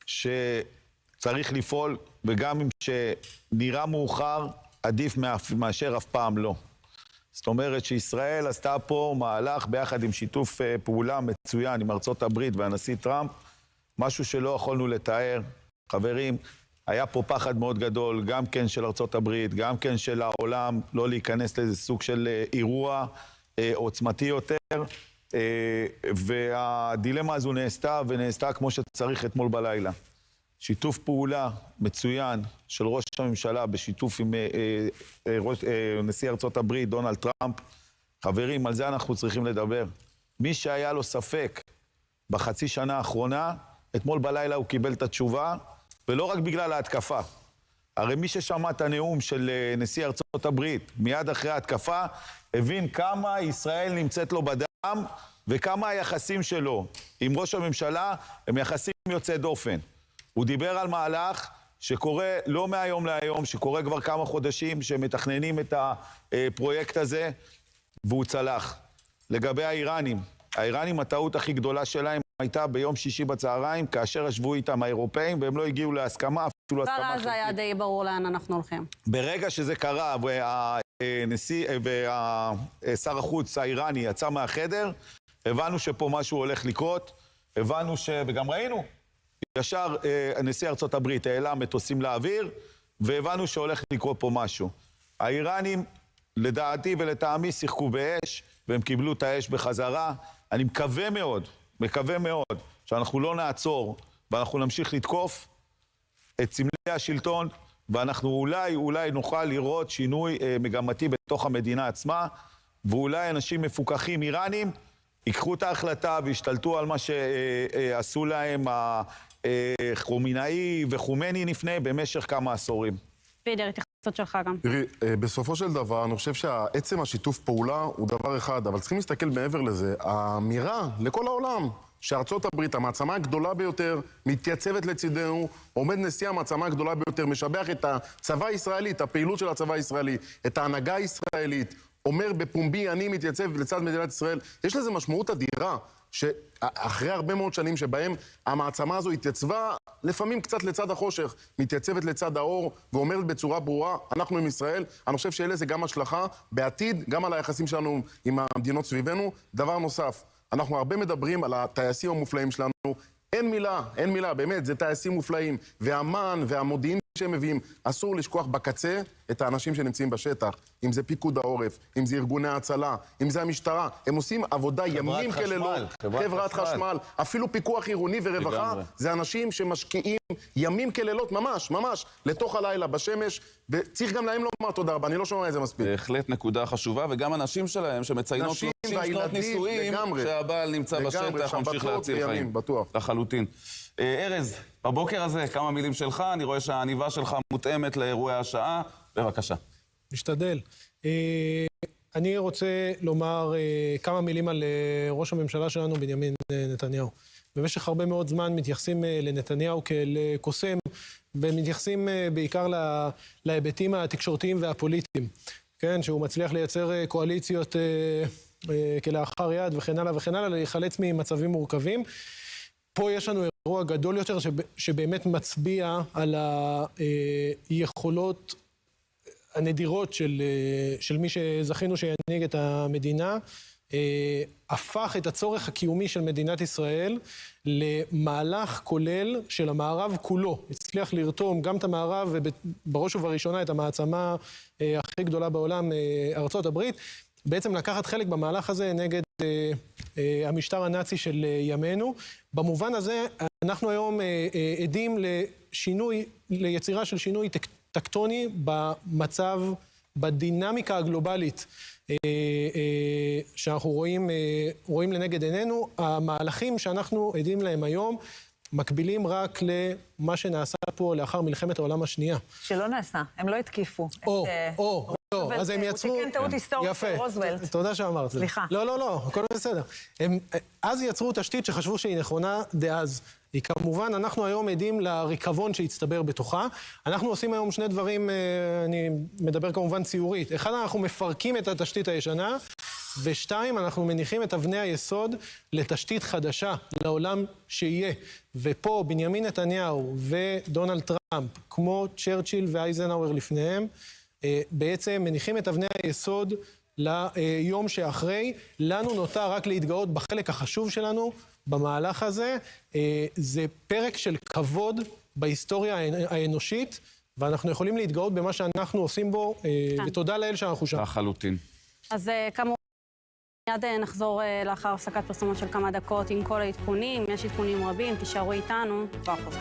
שצריך לפעול, וגם אם שנראה מאוחר, עדיף מאשר אף פעם לא. זאת אומרת שישראל עשתה פה מהלך ביחד עם שיתוף פעולה מצוין עם ארצות הברית והנשיא טראמפ, משהו שלא יכולנו לתאר. חברים, היה פה פחד מאוד גדול, גם כן של ארצות הברית, גם כן של העולם, לא להיכנס לאיזה סוג של אירוע עוצמתי יותר, והדילמה הזו נעשתה כמו שצריך אתמול בלילה. שיתוף פעולה מצוין של ראש הממשלה בשיתוף עם נשיא ארצות הברית, דונלד טראמפ. חברים, על זה אנחנו צריכים לדבר. מי שהיה לו ספק בחצי שנה האחרונה, אתמול בלילה הוא קיבל את התשובה, ולא רק בגלל ההתקפה. הרי מי ששמע את הנאום של נשיא ארצות הברית מיד אחרי ההתקפה, הבין כמה ישראל נמצאת לו בדם, וכמה היחסים שלו עם ראש הממשלה הם יחסים יוצאי דופן. הוא דיבר על מהלך שקורה לא מהיום להיום, שקורה כבר כמה חודשים, שמתכננים את הפרויקט הזה, והוא צלח. לגבי האיראנים, הטעות הכי גדולה שלהם הייתה ביום שישי בצהריים, כאשר ישבו איתם האירופאים, והם לא הגיעו להסכמה, אפילו הסכמה חלקית. זה היה די ברור לאן אנחנו הולכים. ברגע שזה קרה, והנשיא ושר החוץ האיראני יצא מהחדר, הבנו שפה משהו הולך לקרות, הבנו וגם ראינו, ישר נשיא ארצות הברית העלה מטוסים לאוויר, והבנו שהולך לקרות פה משהו. האיראנים, לדעתי ולטעמי, שיחקו באש, והם קיבלו את האש בחזרה. אני מקווה מאוד, שאנחנו לא נעצור, ואנחנו נמשיך לתקוף את סמלי השלטון, ואנחנו אולי נוכל לראות שינוי מגמתי בתוך המדינה עצמה, ואולי אנשים מפוקחים איראנים ייקחו את ההחלטה והשתלטו על מה שעשו להם חומינאי וחומני לפני במשך כמה עשורים. פידר, התייחסות שלך גם. תראי, בסופו של דבר, אני חושב שעצם השיתוף פעולה הוא דבר אחד, אבל צריכים להסתכל מעבר לזה. האמירה לכל העולם שארצות הברית, המעצמה הגדולה ביותר, מתייצבת לצידנו, עומד נשיא המעצמה הגדולה ביותר, משבח את הצבא הישראלי, את הפעילות של הצבא הישראלי, את ההנהגה הישראלית, אומר בפומבי, אני מתייצב לצד מדינת ישראל. יש לזה משמעות אדירה, שאחרי הרבה מאוד שנים שבהם המעצמה הזו התייצבה, לפעמים קצת לצד החושך, מתייצבת לצד האור, ואומרת בצורה ברורה, אנחנו עם ישראל. אני חושב שאלה זה גם השלכה בעתיד, גם על היחסים שלנו עם המדינות סביבנו. דבר נוסף, אנחנו הרבה מדברים על הטייסים המופלאים שלנו, אין מילה, באמת, זה טייסים מופלאים, והאמן והמודיעין שהם מביאים, אסור לשכוח בקצה את האנשים שנמצאים בשטח. אם זה פיקוד העורף, אם זה ארגוני ההצלה, אם זה המשטרה. הם עושים עבודה ימים כלילות. חברת חשמל. אפילו פיקוח עירוני ורווחה. זה אנשים שמשקיעים ימים כלילות, ממש, ממש, לתוך הלילה בשמש. וצריך גם להם לומר תודה רבה, אני לא שומע את זה מספיק. בהחלט נקודה חשובה, וגם הנשים שלהם שמציינות 30 שנות נישואים, שהבעל נמצא בשטח, ממשיך להציל חיים. בטוח. לחלוטין. ארז, בבוקר הזה, כמה מילים שלך, אני רואה שהעניבה שלך מותאמת לאירועי השעה, בבקשה. משתדל. אני רוצה לומר כמה מילים על ראש הממשלה שלנו, בנימין נתניהו. במשך הרבה מאוד זמן מתייחסים לנתניהו כאל קוסם, ומתייחסים בעיקר להיבטים התקשורתיים והפוליטיים. כן, שהוא מצליח לייצר קואליציות כלאחר יד וכן הלאה וכן הלאה, להיחלץ ממצבים מורכבים. פה יש לנו אירוע גדול יותר שבאמת מצביע על היכולות הנדירות של מי שזכינו שינהיג את המדינה, הפך את הצורך הקיומי של מדינת ישראל למהלך כולל של המערב כולו. הצליח לרתום גם את המערב ובראש ובראשונה את המעצמה הכי גדולה בעולם, ארצות הברית, בעצם לקחת חלק במהלך הזה נגד המשטר הנאצי של ימינו. במובן הזה אנחנו היום עדים ליצירה של שינוי טקטוני במצב, בדינמיקה הגלובלית שאנחנו רואים לנגד עינינו. המהלכים שאנחנו עדים להם היום מקבילים רק למה שנעשה פה לאחר מלחמת העולם השנייה. שלא נעשה, הם לא התקיפו. לא, אז הם יצרו... הוא תיקן טעות היסטורית של רוזוולט. תודה שאמרת. סליחה. לא, הכל בסדר. אז יצרו תשתית שחשבו שהיא נכונה דאז. היא כמובן, אנחנו היום עדים לריקבון שהצטבר בתוכה. אנחנו עושים היום שני דברים, אני מדבר כמובן ציורית. אחד, אנחנו מפרקים את התשתית הישנה, ושתיים, אנחנו מניחים את אבני היסוד לתשתית חדשה, לעולם שיהיה. ופה בנימין נתניהו ודונלד טראמפ, כמו צ'רצ'יל ואייזנהאואר לפניהם, בעצם מניחים את אבני היסוד ליום שאחרי. לנו נותר רק להתגאות בחלק החשוב שלנו במהלך הזה. זה פרק של כבוד בהיסטוריה האנושית, ואנחנו יכולים להתגאות במה שאנחנו עושים בו, ותודה לאל שאנחנו שם. לחלוטין. אז כמובן, מיד נחזור לאחר הפסקת פרסומות של כמה דקות עם כל העדכונים. יש עדכונים רבים, תישארו איתנו. כבר חוזר.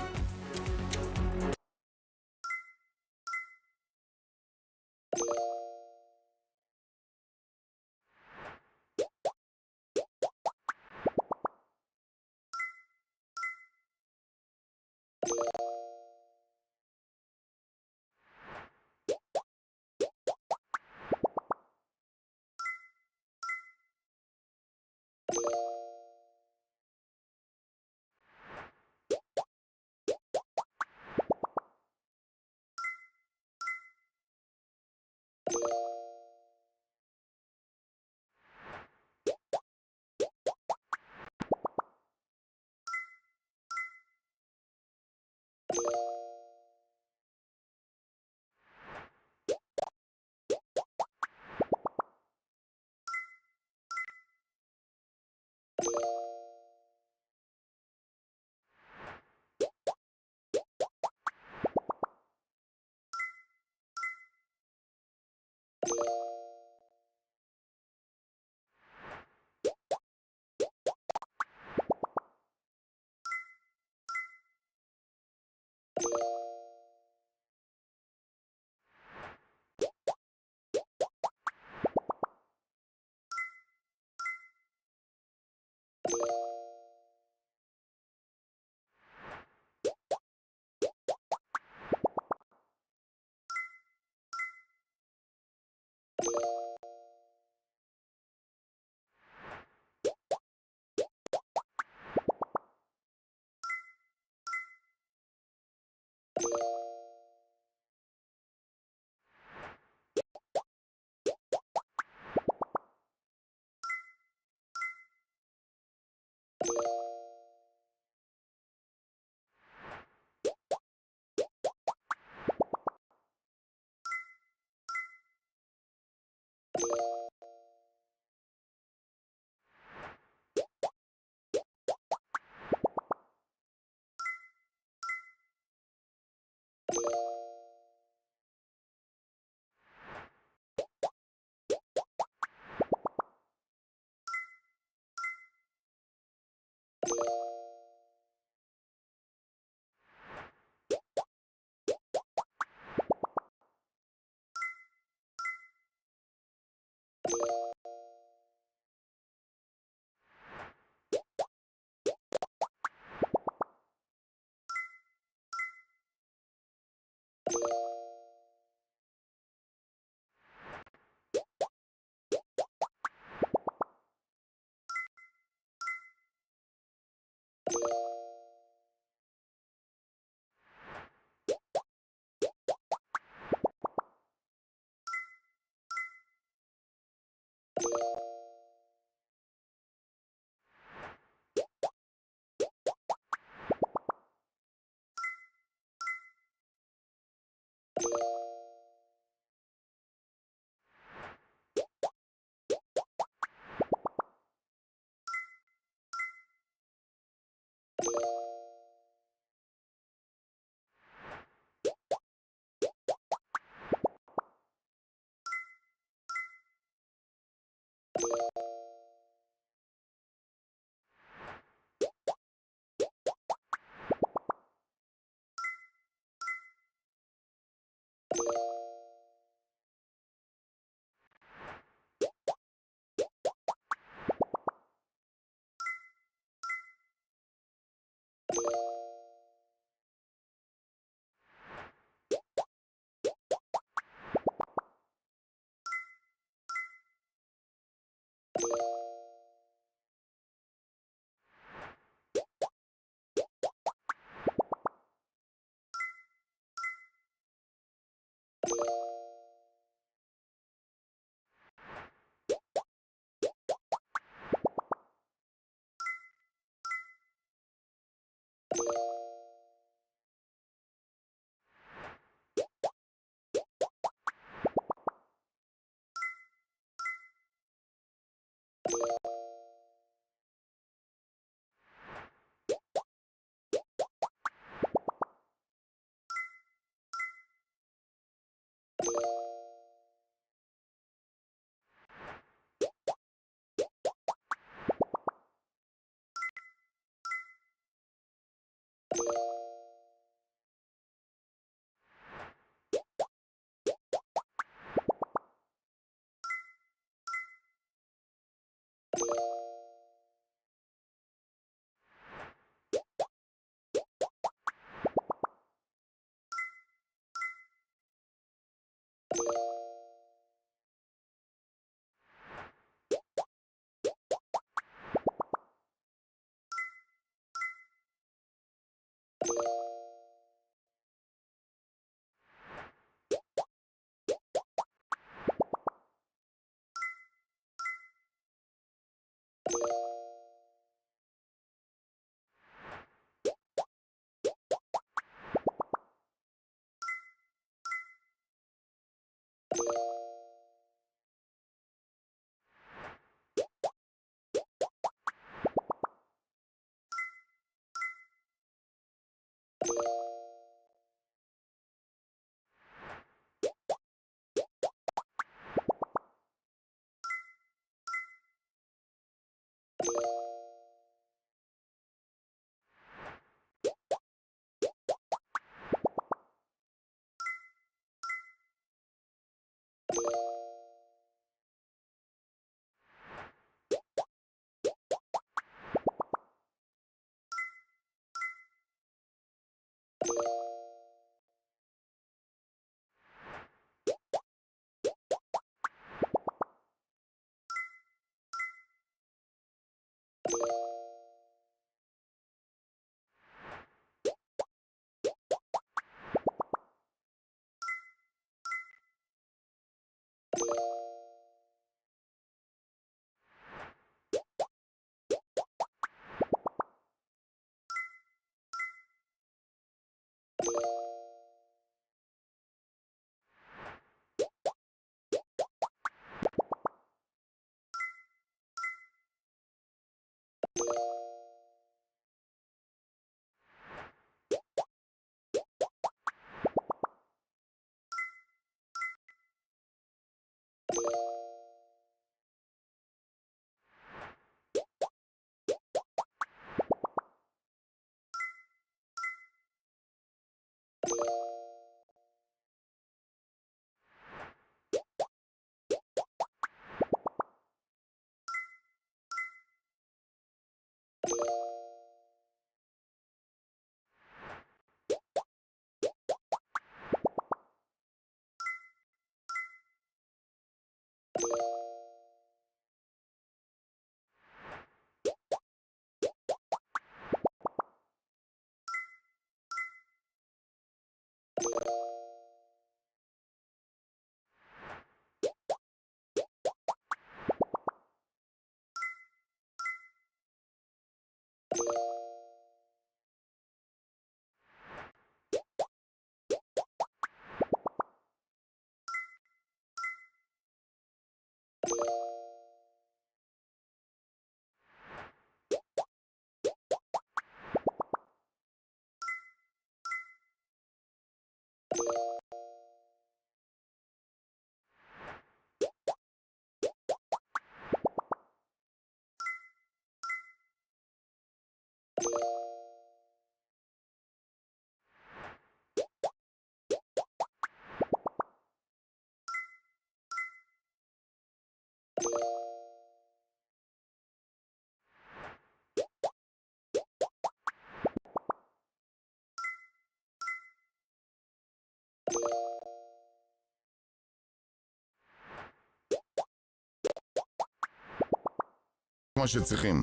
כמו שצריכים.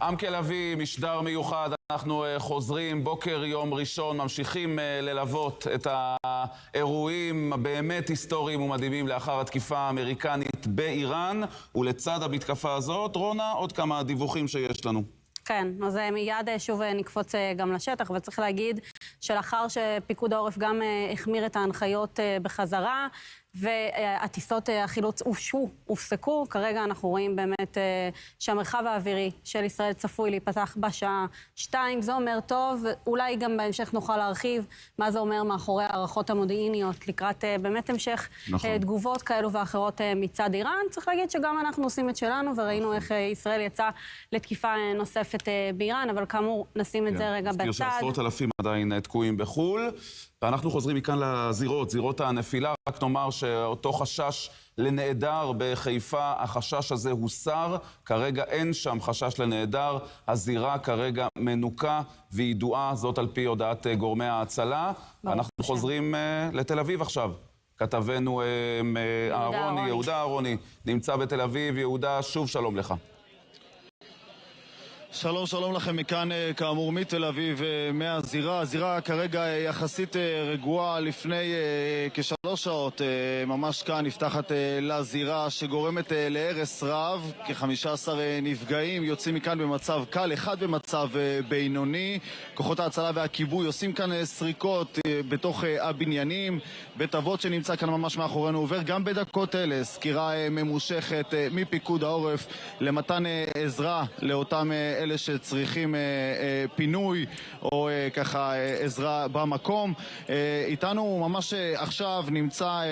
עם תל אביב, משדר מיוחד, אנחנו חוזרים, בוקר יום ראשון, ממשיכים ללוות את האירועים הבאמת היסטוריים ומדהימים לאחר התקיפה האמריקנית באיראן, ולצד המתקפה הזאת, רונה, עוד כמה דיווחים שיש לנו. כן, אז מיד שוב נקפוץ גם לשטח, וצריך להגיד שלאחר שפיקוד העורף גם החמיר את ההנחיות בחזרה, והטיסות החילוץ הופסקו. כרגע אנחנו רואים באמת שהמרחב האווירי של ישראל צפוי להיפתח בשעה 2. זה אומר טוב, אולי גם בהמשך נוכל להרחיב מה זה אומר מאחורי הערכות המודיעיניות לקראת באמת המשך תגובות כאלו ואחרות מצד איראן. צריך להגיד שגם אנחנו עושים את שלנו, וראינו איך ישראל יצאה לתקיפה נוספת באיראן, אבל כאמור נשים את זה רגע בצד. שעשרות אלפים עדיין תקועים בחול. ואנחנו חוזרים מכאן לזירות, זירות הנפילה. רק נאמר שאותו חשש לנעדר בחיפה, החשש הזה הוסר. כרגע אין שם חשש לנעדר. הזירה כרגע מנוקה וידועה, זאת על פי הודעת גורמי ההצלה. אנחנו חוזרים לתל אביב עכשיו. כתבנו יהודה אהרוני, נמצא בתל אביב. יהודה, שוב שלום לך. שלום, שלום לכם מכאן, כאמור, מתל אביב, מהזירה. הזירה כרגע יחסית רגועה. לפני כ3 שעות ממש כאן נפתחת לזירה שגורמת להרס רב. כ15 נפגעים יוצאים מכאן במצב קל, אחד במצב בינוני. כוחות ההצלה והכיבוי עושים כאן סריקות בתוך הבניינים. בית אבות שנמצא כאן ממש מאחורינו עובר גם בדקות אלה סקירה ממושכת מפיקוד העורף למתן עזרה לאותם אלה שצריכים פינוי או ככה עזרה במקום. איתנו ממש עכשיו נמצא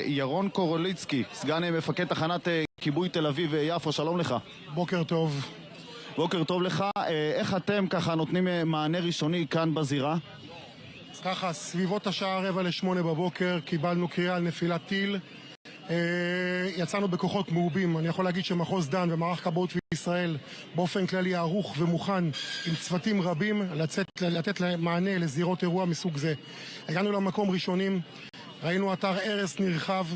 ירון קורוליצקי, סגן מפקד תחנת כיבוי תל אביב יפו. שלום לך. בוקר טוב. בוקר טוב לך. איך אתם ככה נותנים מענה ראשוני כאן בזירה? ככה, סביבות השעה 7:45 בבוקר קיבלנו קריאה על נפילת טיל. יצאנו בכוחות מעובים. אני יכול להגיד שמחוז דן ומערך כבאות בישראל באופן כללי ערוך ומוכן עם צוותים רבים לתת מענה לזירות אירוע מסוג זה. הגענו למקום ראשונים, ראינו אתר הרס נרחב,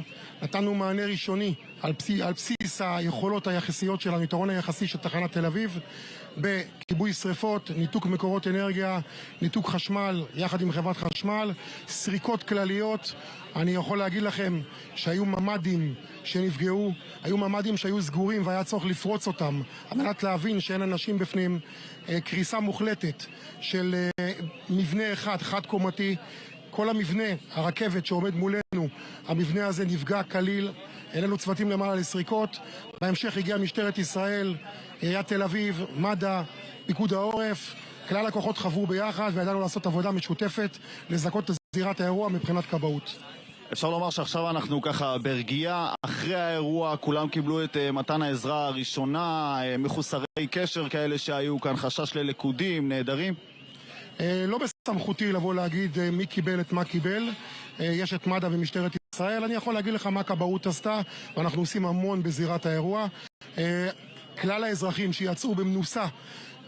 נתנו מענה ראשוני על בסיס היכולות היחסיות שלנו, היתרון היחסי של תחנת תל אביב, בכיבוי שריפות, ניתוק מקורות אנרגיה, ניתוק חשמל יחד עם חברת חשמל, סריקות כלליות. אני יכול להגיד לכם שהיו ממדים שנפגעו, היו ממדים שהיו סגורים והיה צורך לפרוץ אותם על מנת להבין שאין אנשים בפנים. קריסה מוחלטת של מבנה אחד, חד קומתי. כל המבנה, הרכבת שעומד מולנו, המבנה הזה נפגע כליל. אין לנו צוותים למעלה לסריקות. בהמשך הגיעה משטרת ישראל, עיריית תל אביב, מד"א, פיקוד העורף. כלל הכוחות חברו ביחד וידענו לעשות עבודה משותפת לזכות את זירת האירוע מבחינת כבאות. אפשר לומר שעכשיו אנחנו ככה ברגיעה. אחרי האירוע כולם קיבלו את מתן העזרה הראשונה, מחוסרי קשר כאלה שהיו כאן, חשש ללכודים, נעדרים? לא בסמכותי לבוא להגיד מי קיבל את מה קיבל. יש את מד"א ומשטרת ישראל. אני יכול להגיד לך מה הכבאות עשתה, ואנחנו עושים המון בזירת האירוע. כלל האזרחים שיצאו במנוסה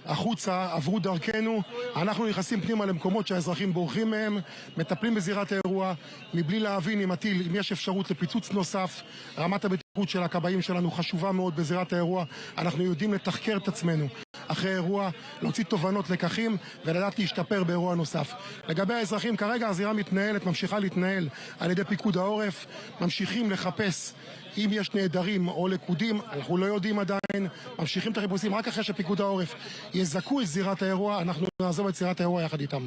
החוצה, עברו דרכנו, אנחנו נכנסים פנימה למקומות שהאזרחים בורחים מהם, מטפלים בזירת האירוע, מבלי להבין אם יש אפשרות לפיצוץ נוסף. רמת הבטיחות של הכבאים שלנו חשובה מאוד בזירת האירוע, אנחנו יודעים לתחקר את עצמנו אחרי אירוע, להוציא תובנות לקחים ולדעת להשתפר באירוע נוסף. לגבי האזרחים, כרגע הזירה מתנהלת, ממשיכה להתנהל על ידי פיקוד העורף, ממשיכים לחפש אם יש נעדרים או לקודים, אנחנו לא יודעים עדיין, ממשיכים את החיפושים, רק אחרי שפיקוד העורף יזכו את זירת האירוע, אנחנו נעזוב את זירת האירוע יחד איתם.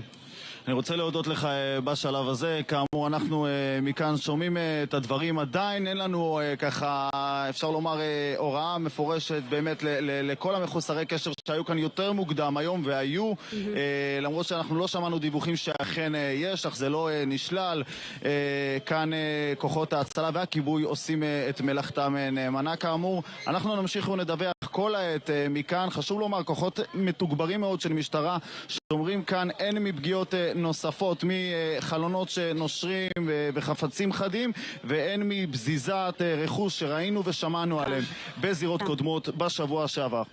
אני רוצה להודות לך בשלב הזה. כאמור, אנחנו מכאן שומעים את הדברים. עדיין אין לנו ככה, אפשר לומר, הוראה מפורשת באמת לכל המחוסרי קשר שהיו כאן יותר מוקדם היום והיו, למרות שאנחנו לא שמענו דיווחים שאכן יש, אך זה לא נשלל. כאן כוחות ההצלה והכיבוי עושים את מלאכתם נאמנה. כאמור, אנחנו נמשיך ונדווח כל העת מכאן. חשוב לומר, כוחות מתוגברים מאוד של משטרה שאומרים כאן אין מפגיעות נוספות, מחלונות שנושרים וחפצים חדים, ואין מבזיזת רכוש שראינו ושמענו עליהם בזירות קודמות בשבוע שעבר.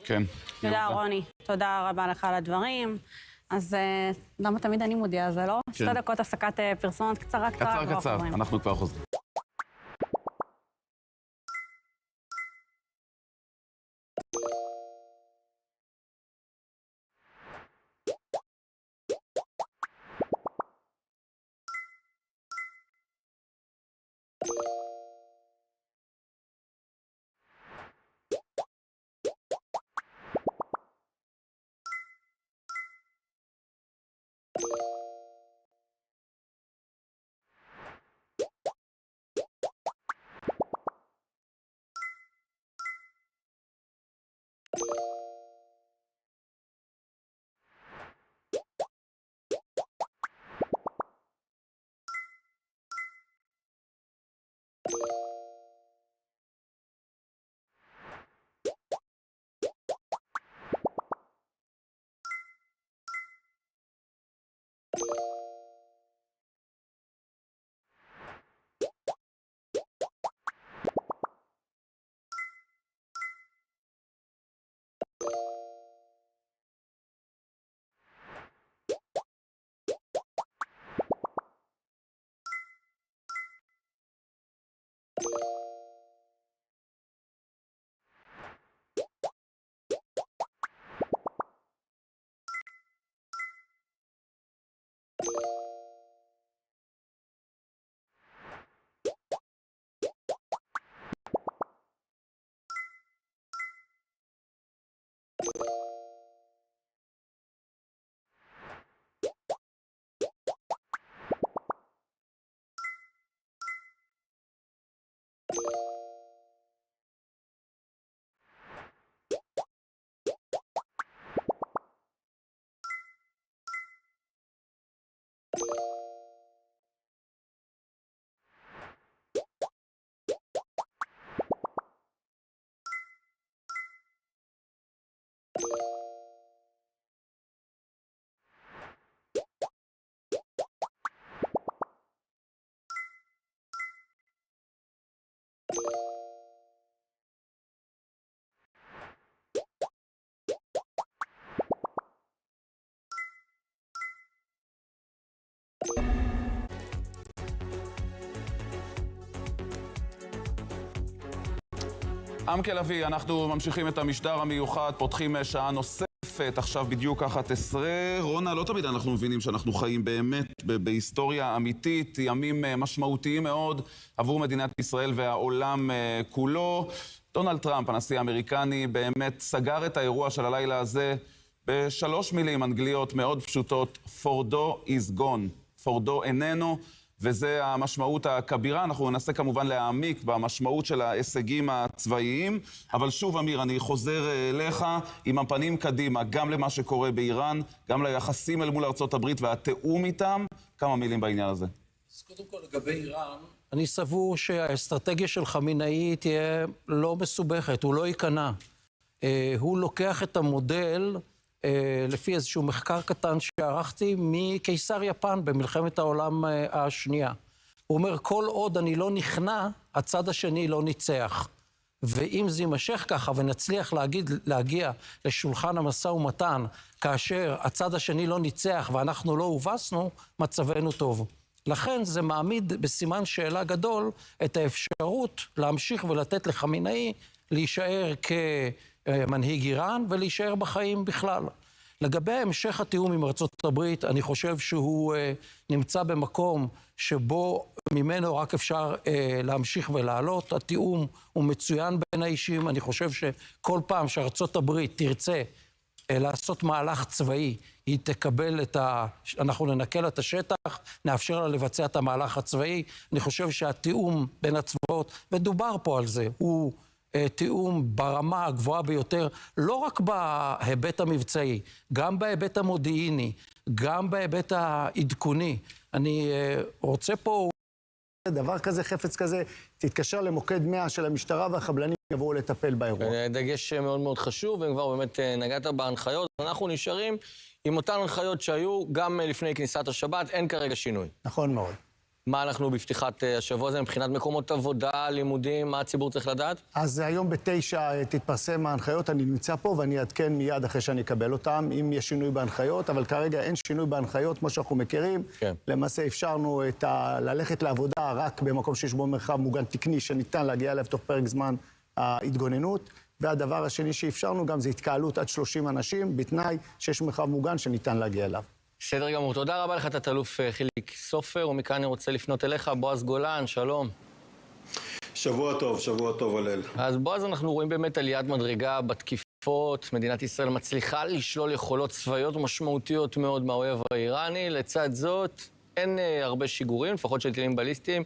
כן. תודה רוני, תודה רבה לך על הדברים. אז למה תמיד אני מודיעה, זה לא? 2 דקות הפסקת פרסומת קצרה. קצר, אנחנו כבר חוזרים. עמקה לוי, אנחנו ממשיכים את המשדר המיוחד, פותחים שעה נוספת, עכשיו בדיוק 11. רונה, לא תמיד אנחנו מבינים שאנחנו חיים באמת בהיסטוריה אמיתית, ימים משמעותיים מאוד עבור מדינת ישראל והעולם כולו. דונלד טראמפ, הנשיא האמריקני, באמת סגר את האירוע של הלילה הזה ב3 מילים אנגליות מאוד פשוטות: Fordo is gone, Fordo איננו. וזה המשמעות הכבירה. אנחנו ננסה כמובן להעמיק במשמעות של ההישגים הצבאיים, אבל שוב אמיר, אני חוזר אליך עם הפנים קדימה, גם למה שקורה באיראן, גם ליחסים אל מול ארצות הברית והתאום איתם. כמה מילים בעניין הזה. אז קודם כל לגבי איראן, אני סבור שהאסטרטגיה של חמינאי תהיה לא מסובכת, הוא לא ייכנע. הוא לוקח את המודל לפי איזשהו מחקר קטן שערכתי מקיסר יפן במלחמת העולם השנייה. הוא אומר, כל עוד אני לא נכנע, הצד השני לא ניצח. ואם זה יימשך ככה ונצליח להגיע לשולחן המשא ומתן, כאשר הצד השני לא ניצח ואנחנו לא הובסנו, מצבנו טוב. לכן זה מעמיד בסימן שאלה גדול את האפשרות להמשיך ולתת לחמינאי להישאר כמנהיג איראן ולהישאר בחיים בכלל. לגבי המשך התיאום עם ארצות הברית, אני חושב שהוא נמצא במקום שבו ממנו רק אפשר להמשיך ולעלות. התיאום הוא מצוין בין האישים. אני חושב שכל פעם שארצות הברית תרצה לעשות מהלך צבאי, היא תקבל אנחנו ננקל את השטח, נאפשר לה לבצע את המהלך הצבאי. אני חושב שהתיאום בין הצבאות, ודובר פה על זה, הוא תיאום ברמה הגבוהה ביותר, לא רק בהיבט המבצעי, גם בהיבט המודיעיני, גם בהיבט העדכוני. אני רוצה פה... דבר כזה, חפץ כזה, תתקשר למוקד 100 של המשטרה והחבלנים יבואו לטפל באירוע. דגש מאוד מאוד חשוב, וכבר באמת נגעת בהנחיות. אנחנו נשארים עם אותן הנחיות שהיו גם לפני כניסת השבת, אין כרגע שינוי. נכון מאוד. מה אנחנו בפתיחת השבוע הזה מבחינת מקומות עבודה, לימודים, מה הציבור צריך לדעת? אז היום ב-9 תתפרסם ההנחיות, אני נמצא פה ואני אעדכן מיד אחרי שאני אקבל אותם, אם יש שינוי בהנחיות, אבל כרגע אין שינוי בהנחיות, כמו שאנחנו מכירים. כן. למעשה אפשרנו ללכת לעבודה רק במקום שיש בו מרחב מוגן תקני, שניתן להגיע אליו תוך פרק זמן ההתגוננות. והדבר השני שאפשרנו גם זה התקהלות עד 30 אנשים, בתנאי שיש מרחב מוגן שניתן להגיע אליו. בסדר גמור, תודה רבה לך, תת-אלוף חיליק סופר, ומכאן אני רוצה לפנות אליך, בועז גולן, שלום. שבוע טוב, הלל. אז בועז, אנחנו רואים באמת עליית מדרגה בתקיפות, מדינת ישראל מצליחה לשלול יכולות צבאיות משמעותיות מאוד מהאויב האיראני, לצד זאת אין הרבה שיגורים, לפחות של טילים בליסטיים,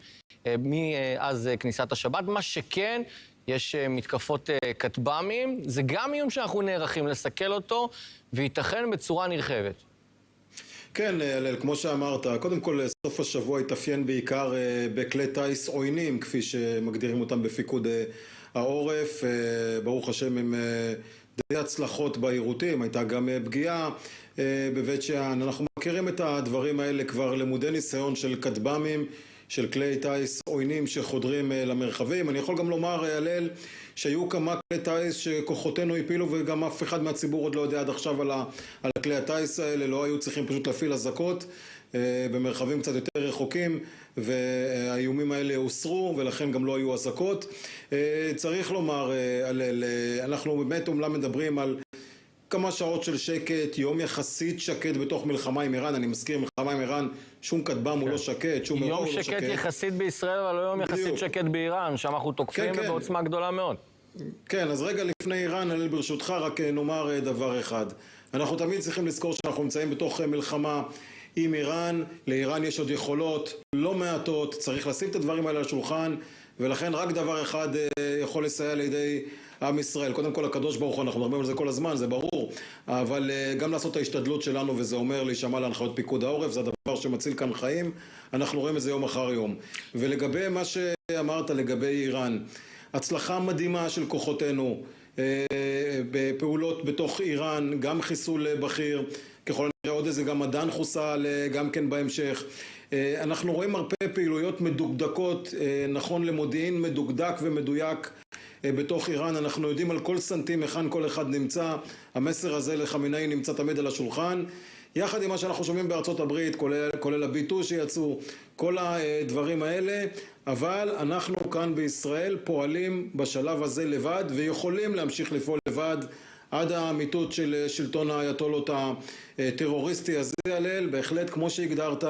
מאז כניסת השבת, מה שכן, יש מתקפות כטב"מים, זה גם איום שאנחנו נערכים לסכל אותו, וייתכן בצורה נרחבת. כן, הלל, כמו שאמרת, קודם כל סוף השבוע התאפיין בעיקר בכלי טייס עוינים, כפי שמגדירים אותם בפיקוד העורף. ברוך השם הם די הצלחות בעירותים, הייתה גם פגיעה בבית שאן. אנחנו מכירים את הדברים האלה כבר למודי ניסיון של כטב"מים, של כלי טייס עוינים שחודרים למרחבים. אני יכול גם לומר, הלל, שהיו כמה כלי טייס שכוחותינו הפילו וגם אף אחד מהציבור עוד לא יודע עד עכשיו על כלי הטייס האלה, לא היו צריכים פשוט להפעיל אזעקות במרחבים קצת יותר רחוקים, והאיומים האלה הוסרו ולכן גם לא היו אזעקות. צריך לומר, אנחנו באמת אומנם מדברים על כמה שעות של שקט, יום יחסית שקט בתוך מלחמה עם איראן. אני מזכיר, מלחמה עם איראן, שום כטב"ם הוא לא שקט, שום אירוע הוא לא שקט. יום שקט יחסית בישראל, אבל לא יום יחסית שקט באיראן, שם אנחנו תוקפים ובעוצמה גדולה מאוד. כן, אז רגע לפני איראן, הלל, ברשותך, רק נאמר דבר אחד. אנחנו תמיד צריכים לזכור שאנחנו נמצאים בתוך מלחמה עם איראן, לאיראן יש עוד יכולות לא מעטות, צריך לשים את הדברים האלה על השולחן, ולכן רק דבר אחד יכול לסייע לידי עם ישראל. קודם כל הקדוש ברוך הוא, אנחנו מדברים על זה כל הזמן, זה ברור, אבל גם לעשות את ההשתדלות שלנו, וזה אומר להישמע להנחיות פיקוד העורף, זה הדבר שמציל כאן חיים, אנחנו רואים את זה יום אחר יום. ולגבי מה שאמרת לגבי איראן, הצלחה מדהימה של כוחותינו בפעולות בתוך איראן, גם חיסול בכיר, ככל הנראה עוד איזה גם מדען חוסל גם כן בהמשך. אנחנו רואים הרבה פעילויות מדוקדקות, נכון למודיעין מדוקדק ומדויק בתוך איראן. אנחנו יודעים על כל סנטים היכן כל אחד נמצא. המסר הזה לחמינאי נמצא תמיד על השולחן, יחד עם מה שאנחנו שומעים בארצות הברית, כולל הביטוי שיצאו, כל הדברים האלה. אבל אנחנו כאן בישראל פועלים בשלב הזה לבד, ויכולים להמשיך לפעול לבד עד האמיתות של שלטון האייתולות הטרוריסטי הזה. הלל, בהחלט כמו שהגדרת,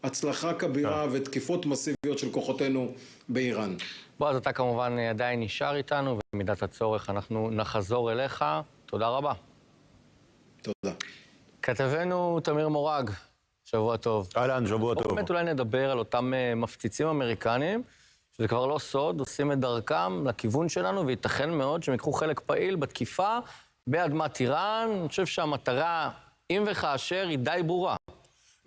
הצלחה כבירה ותקיפות מסיביות של כוחותינו באיראן. בועז, אתה כמובן עדיין נשאר איתנו, ובמידת הצורך אנחנו נחזור אליך. תודה רבה. תודה. כתבנו תמיר מורג, שבוע טוב. אהלן, שבוע טוב. באמת אולי נדבר על אותם מפציצים אמריקנים, שזה כבר לא סוד, עושים את דרכם לכיוון שלנו, וייתכן מאוד שהם יקחו חלק פעיל בתקיפה באדמת איראן. אני חושב שהמטרה, אם וכאשר, היא די ברורה.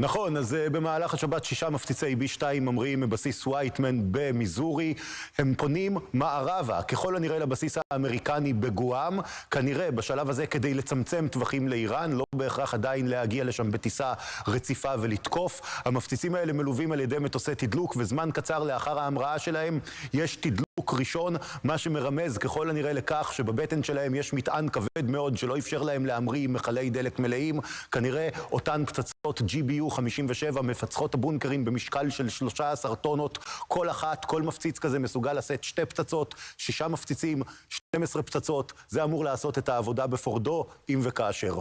נכון, אז במהלך השבת 6 מפציצי B2 ממריאים מבסיס וייטמן במיזורי. הם פונים מערבה, ככל הנראה לבסיס האמריקני בגואם, כנראה בשלב הזה כדי לצמצם טווחים לאיראן, לא בהכרח עדיין להגיע לשם בטיסה רציפה ולתקוף. המפציצים האלה מלווים על ידי מטוסי תדלוק, וזמן קצר לאחר ההמראה שלהם יש תדלוק ראשון, מה שמרמז ככל הנראה לכך שבבטן שלהם יש מטען כבד מאוד שלא אפשר להם להמריא עם מכלי דלק מלאים. כנראה אותן פצצות GBU 57 מפצחות הבונקרים במשקל של 13 טונות כל אחת. כל מפציץ כזה מסוגל לשאת 2 פצצות, 6 מפציצים, 12 פצצות. זה אמור לעשות את העבודה בפורדו, אם וכאשר.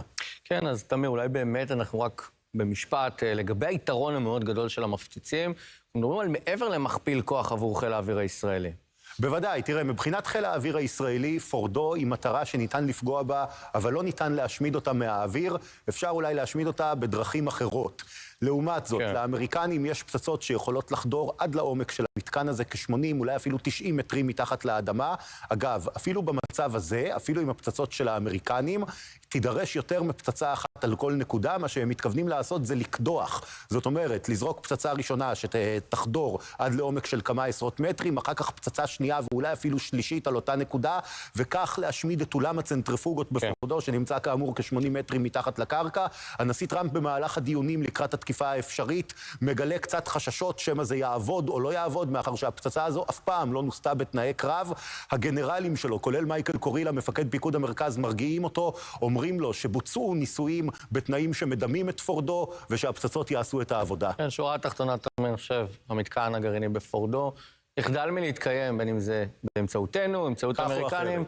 כן, אז תמיר, אולי באמת אנחנו רק במשפט לגבי היתרון המאוד גדול של המפציצים. אנחנו מדברים על מעבר למכפיל כוח עבור חיל האוויר הישראלי. בוודאי, תראה, מבחינת חיל האוויר הישראלי, פורדו היא מטרה שניתן לפגוע בה, אבל לא ניתן להשמיד אותה מהאוויר. אפשר אולי להשמיד אותה בדרכים אחרות. לעומת זאת, לאמריקנים יש פצצות שיכולות לחדור עד לעומק של המתקן הזה כ-80, אולי אפילו 90 מטרים מתחת לאדמה. אגב, אפילו במצב הזה, אפילו עם הפצצות של האמריקנים, תידרש יותר מפצצה אחת על כל נקודה. מה שהם מתכוונים לעשות זה לקדוח. זאת אומרת, לזרוק פצצה ראשונה שתחדור עד לעומק של כמה עשרות מטרים, אחר כך פצצה שנייה ואולי אפילו שלישית על אותה נקודה, וכך להשמיד את אולם הצנטריפוגות בפורדו, שנמצא כאמור כ-80 מטרים מתחת לקרקע. הנשיא טראמפ במהלך הדיונים לקראת התקיפה האפשרית מגלה קצת חששות שמא זה יעבוד או לא יעבוד, מאחר שהפצצה הזו אף פעם לא נוסתה בתנאי קרב. הגנרלים שלו, כולל מייקל קורילה, מפקד פיקוד המרכז, מרגיעים אותו, אומרים לו שבוצעו ניסויים בתנאים שמדמים את פורדו ושהפצצות יעשו את העבודה. כן, שורה התחתונה, אני חושב, המתקן הגרעיני בפורדו יחדל מלהתקיים, בין אם זה באמצעותנו, באמצעות האמריקנים,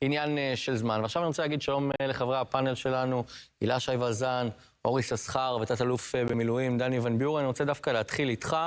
עניין של זמן. ועכשיו אני רוצה להגיד שלום לחברי הפאנל שלנו, הילה שי וזן, אורי ססחר ותת אלוף במילואים דני ון ביורן. אני רוצה דווקא להתחיל איתך.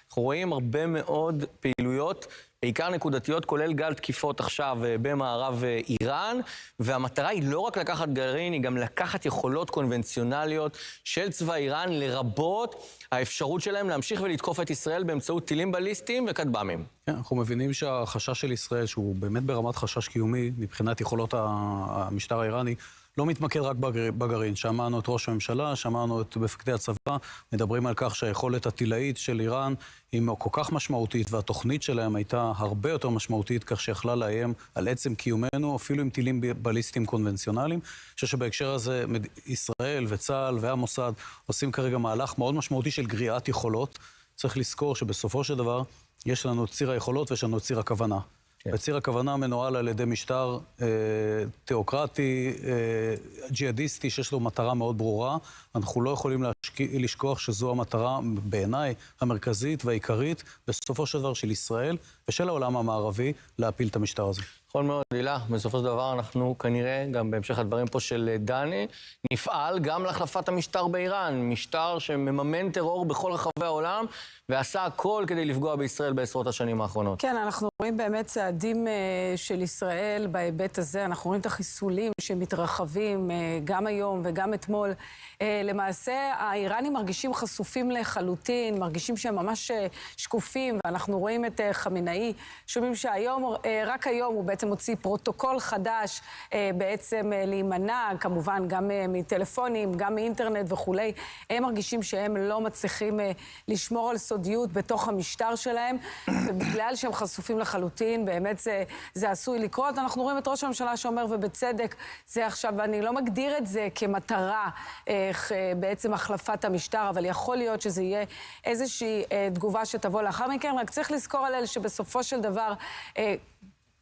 אנחנו רואים הרבה מאוד פעילויות, בעיקר נקודתיות, כולל גל תקיפות עכשיו במערב איראן, והמטרה היא לא רק לקחת גרעין, היא גם לקחת יכולות קונבנציונליות של צבא איראן, לרבות האפשרות שלהם להמשיך ולתקוף את ישראל באמצעות טילים בליסטיים וכטב"מים. כן, אנחנו מבינים שהחשש של ישראל, שהוא באמת ברמת חשש קיומי מבחינת יכולות המשטר האיראני, לא מתמקד רק בגרעין. שמענו את ראש הממשלה, שמענו את מפקדי הצבא, מדברים על כך שהיכולת הטילאית של איראן היא כל כך משמעותית, והתוכנית שלהם הייתה הרבה יותר משמעותית, כך שיכלה לאיים על עצם קיומנו, אפילו עם טילים בליסטיים קונבנציונליים. אני חושב שבהקשר הזה ישראל וצה"ל והמוסד עושים כרגע מהלך מאוד משמעותי של גריעת יכולות. צריך לזכור שבסופו של דבר יש לנו את ציר היכולות ויש לנו את ציר הכוונה. בציר הכוונה מנוהל על ידי משטר תיאוקרטי, ג'יהאדיסטי, שיש לו מטרה מאוד ברורה. אנחנו לא יכולים לשכוח שזו המטרה בעיניי המרכזית והעיקרית, בסופו של דבר של ישראל ושל העולם המערבי, להפיל את המשטר הזה. נכון מאוד, לילה. בסופו של דבר אנחנו כנראה, גם בהמשך הדברים פה של דני, נפעל גם להחלפת המשטר באיראן, משטר שמממן טרור בכל רחבי העולם, ועשה הכל כדי לפגוע בישראל בעשרות השנים האחרונות. כן, אנחנו רואים באמת צעדים של ישראל בהיבט הזה, אנחנו רואים את החיסולים שמתרחבים גם היום וגם אתמול. למעשה, האיראנים מרגישים חשופים לחלוטין, מרגישים שהם ממש שקופים, ואנחנו רואים את חמינאי, שומעים שהיום, רק היום הוא בעצם הוציא פרוטוקול חדש, בעצם להימנע, כמובן גם מטלפונים, גם מאינטרנט וכולי. הם מרגישים שהם לא מצליחים לשמור על סודיות בתוך המשטר שלהם, ובגלל שהם חשופים לחלוטין, באמת זה עשוי לקרות. אנחנו רואים את ראש הממשלה שאומר, ובצדק, זה עכשיו, אני לא מגדיר את זה כמטרה, בעצם החלפת המשטר, אבל יכול להיות שזה יהיה איזושהי תגובה שתבוא לאחר מכן. רק צריך לזכור על אלה שבסופו של דבר,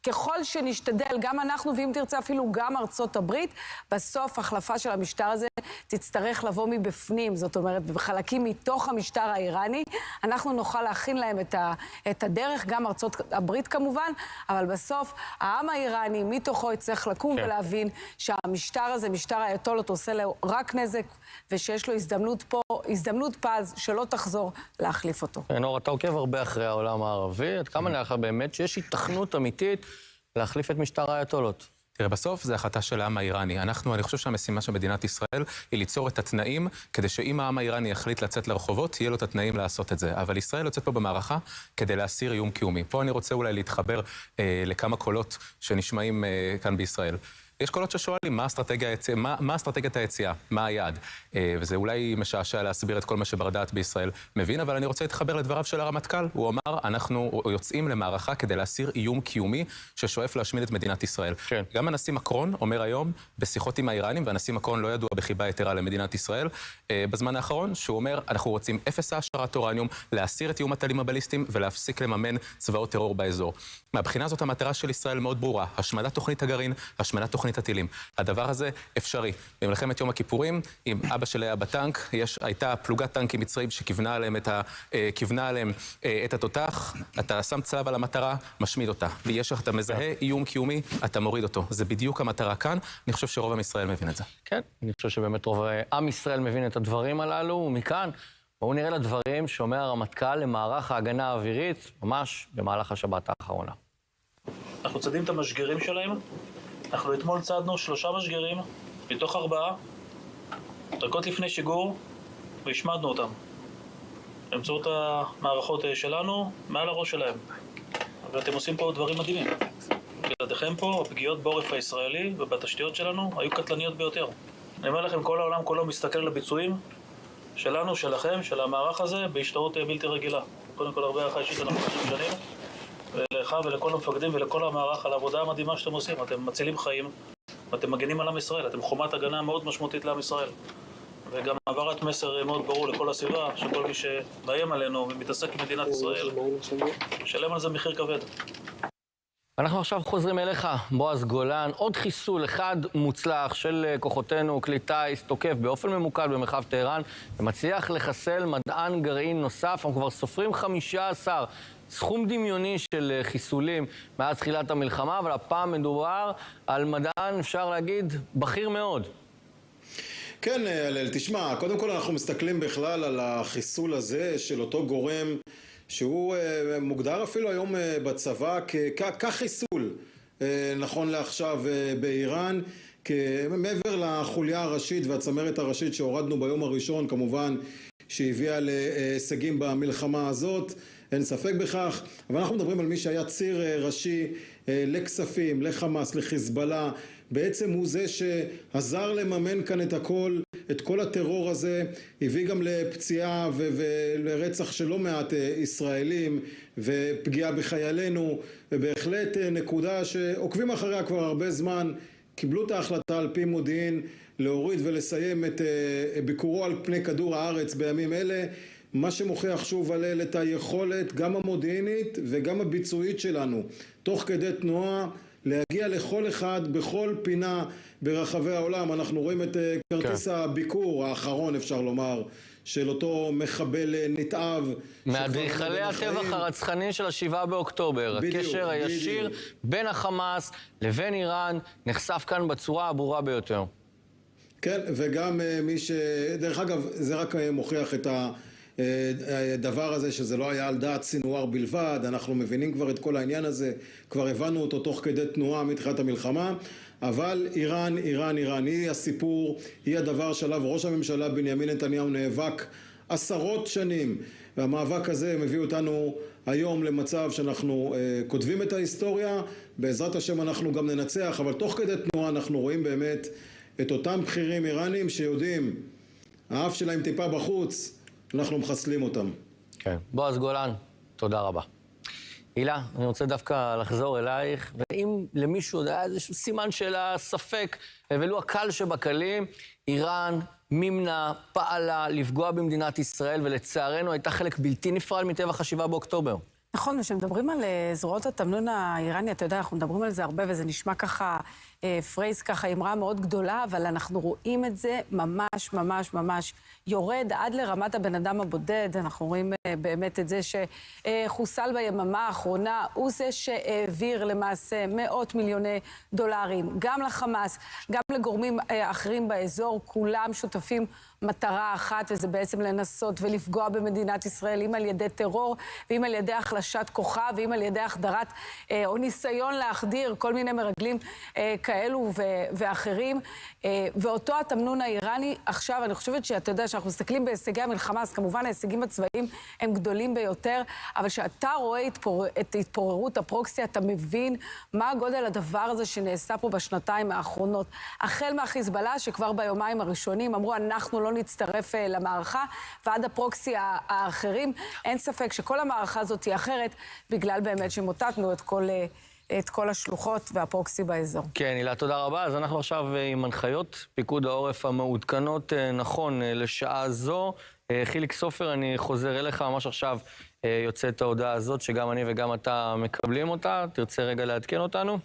ככל שנשתדל, גם אנחנו, ואם תרצה אפילו גם ארצות הברית, בסוף החלפה של המשטר הזה תצטרך לבוא מבפנים, זאת אומרת, בחלקים מתוך המשטר האיראני, אנחנו נוכל להכין להם את הדרך, גם ארצות הברית כמובן, אבל בסוף העם האיראני מתוכו יצטרך לקום ולהבין שהמשטר הזה, משטר האייתולות, עושה לו רק נזק, ושיש לו הזדמנות פז שלא תחזור להחליף אותו. נור, אתה עוקב הרבה אחרי העולם הערבי, עד כמה נראה באמת שיש היתכנות אמיתית להחליף את משטר האייתולות? תראה, בסוף זה החלטה של העם האיראני. אני חושב שהמשימה של מדינת ישראל היא ליצור את התנאים, כדי שאם העם האיראני יחליט לצאת לרחובות, יהיה לו את התנאים לעשות את זה. אבל ישראל יוצאת פה במערכה כדי להסיר איום קיומי. פה אני רוצה אולי להתחבר לכמה קולות שנשמעים כאן בישראל. יש קולות ששואלים מה אסטרטגיית היציאה, מה היעד. וזה אולי משעשע להסביר את כל מה שבר דעת בישראל מבין, אבל אני רוצה להתחבר לדבריו של הרמטכ"ל. הוא אמר, אנחנו יוצאים למערכה כדי להסיר איום קיומי ששואף להשמיד את מדינת ישראל. כן. גם הנשיא מקרון אומר היום בשיחות עם האיראנים, והנשיא מקרון לא ידוע בחיבה יתרה למדינת ישראל, בזמן האחרון, שהוא אומר, אנחנו רוצים אפס העשרת אורניום, להסיר את איום הטילים הבליסטיים ולהפסיק לממן צבאות טרור באזור. מהבחינה הזאת המטרה של ישראל מאוד ברורה, השמדת תוכנית הגרעין, השמדת תוכנית הטילים. הדבר הזה אפשרי. במלחמת יום הכיפורים, עם אבא שלי היה בטנק, הייתה פלוגת טנקים מצריים שכיוונה עליהם את התותח, אתה שם צלב על המטרה, משמיד אותה. ויש אתה מזהה איום קיומי, אתה מוריד אותו. זה בדיוק המטרה כאן. אני חושב שרוב עם ישראל מבין את זה. כן, אני חושב שבאמת רוב עם ישראל מבין את הדברים הללו, ומכאן בואו נראה לדברים שאומר הרמטכ"ל למערך ההגנה האווירית, ממש במהלך השבת האחרונה. אנחנו צדים את המשגרים שלהם. אנחנו אתמול צדנו 3 משגרים מתוך 4, דקות לפני שיגור, והשמדנו אותם. באמצעות המערכות שלנו, מעל הראש שלהם. ואתם עושים פה דברים מדהימים. בלעדיכם פה, הפגיעות בעורף הישראלי ובתשתיות שלנו היו קטלניות ביותר. אני אומר לכם, כל העולם כולו מסתכל על הביצועים שלנו, שלכם, של המערך הזה, בהשתאות בלתי רגילה. קודם כל, הרבה הערכה אישית אנחנו חושבים שנים, ולך ולכל המפקדים ולכל המערך על העבודה המדהימה שאתם עושים. אתם מצילים חיים, ואתם מגנים על עם ישראל. אתם חומת הגנה מאוד משמעותית לעם ישראל. וגם העברת מסר מאוד ברור לכל הסביבה, שכל מי שמאיים עלינו ומתעסק עם מדינת ישראל, שלם על זה מחיר כבד. אנחנו עכשיו חוזרים אליך, בועז גולן. עוד חיסול אחד מוצלח של כוחותינו, כלי טייס, תוקף באופן ממוקד במרחב טהרן, ומצליח לחסל מדען גרעין נוסף. אנחנו כבר סופרים 15, סכום דמיוני של חיסולים מאז תחילת המלחמה, אבל הפעם מדובר על מדען, אפשר להגיד, בכיר מאוד. כן, הלל, תשמע, קודם כל אנחנו מסתכלים בכלל על החיסול הזה של אותו גורם שהוא מוגדר אפילו היום בצבא כחיסול, נכון לעכשיו באיראן, מעבר לחוליה הראשית והצמרת הראשית שהורדנו ביום הראשון, כמובן שהביאה להישגים במלחמה הזאת, אין ספק בכך, אבל אנחנו מדברים על מי שהיה ציר ראשי לכספים, לחמאס, לחיזבאללה, בעצם הוא זה שעזר לממן כאן את הכל, את כל הטרור הזה, הביא גם לפציעה ולרצח של לא מעט ישראלים ופגיעה בחיילינו, ובהחלט נקודה שעוקבים אחריה כבר הרבה זמן, קיבלו את ההחלטה על פי מודיעין להוריד ולסיים את ביקורו על פני כדור הארץ בימים אלה, מה שמוכיח שוב הלל את היכולת גם המודיעינית וגם הביצועית שלנו, תוך כדי תנועה, להגיע לכל אחד בכל פינה ברחבי העולם. אנחנו רואים את כרטיס הביקור האחרון, אפשר לומר, של אותו מחבל נתעב. מאדריכלי הטבח הרצחני של 7 באוקטובר. הקשר הישיר בין החמאס לבין איראן נחשף כאן בצורה הברורה ביותר. כן, וגם מי ש... דרך אגב, זה רק מוכיח את הדבר הזה שזה לא היה על דעת סינואר בלבד, אנחנו מבינים כבר את כל העניין הזה, כבר הבנו אותו תוך כדי תנועה מתחילת המלחמה, אבל איראן היא הסיפור, היא הדבר שעליו ראש הממשלה בנימין נתניהו נאבק 10 שנים, והמאבק הזה מביא אותנו היום למצב שאנחנו כותבים את ההיסטוריה, בעזרת השם אנחנו גם ננצח, אבל תוך כדי תנועה אנחנו רואים באמת את אותם בכירים איראנים שיודעים, האף שלהם טיפה בחוץ, אנחנו מחסלים אותם. כן. בועז גולן, תודה רבה. הילה, אני רוצה דווקא לחזור אלייך, ואם למישהו היה איזשהו סימן של הספק, ולו הקל שבקלים, איראן מימנה, פעלה לפגוע במדינת ישראל, ולצערנו הייתה חלק בלתי נפרד מטבח 7 באוקטובר. נכון, כשמדברים על זרועות התמנון האיראני, אתה יודע, אנחנו מדברים על זה הרבה, וזה נשמע ככה, פרייז ככה, אמרה מאוד גדולה, אבל אנחנו רואים את זה ממש, ממש, ממש יורד עד לרמת הבן אדם הבודד. אנחנו רואים באמת את זה שחוסל ביממה האחרונה, הוא זה שהעביר למעשה מאות מיליוני דולרים, גם לחמאס, גם לגורמים אחרים באזור, כולם שותפים מטרה אחת, וזה בעצם לנסות ולפגוע במדינת ישראל, אם על ידי טרור, ואם על ידי החלשת כוחה, ואם על ידי החדרת או ניסיון להחדיר כל מיני מרגלים כאלו ואחרים, ואותו התמנון האיראני, עכשיו אני חושבת שאתה יודע שאנחנו מסתכלים בהישגי המלחמה, אז כמובן ההישגים הצבאיים הם גדולים ביותר, אבל כשאתה רואה את התפוררות הפרוקסי, אתה מבין מה הגודל הדבר הזה שנעשה פה בשנתיים האחרונות. החל מהחיזבאללה, שכבר ביומיים הראשונים אמרו, אנחנו לא נצטרף למערכה, ועד הפרוקסי האחרים, אין ספק שכל המערכה הזאת היא אחרת, בגלל באמת שמוטטנו את כל השלוחות והפרוקסי באזור. כן, הילה, תודה רבה. אז אנחנו עכשיו עם הנחיות פיקוד העורף המעודכנות, נכון, לשעה זו. חיליק סופר, אני חוזר אליך, ממש עכשיו יוצאת ההודעה הזאת, שגם אני וגם אתה מקבלים אותה. תרצה רגע לעדכן אותנו?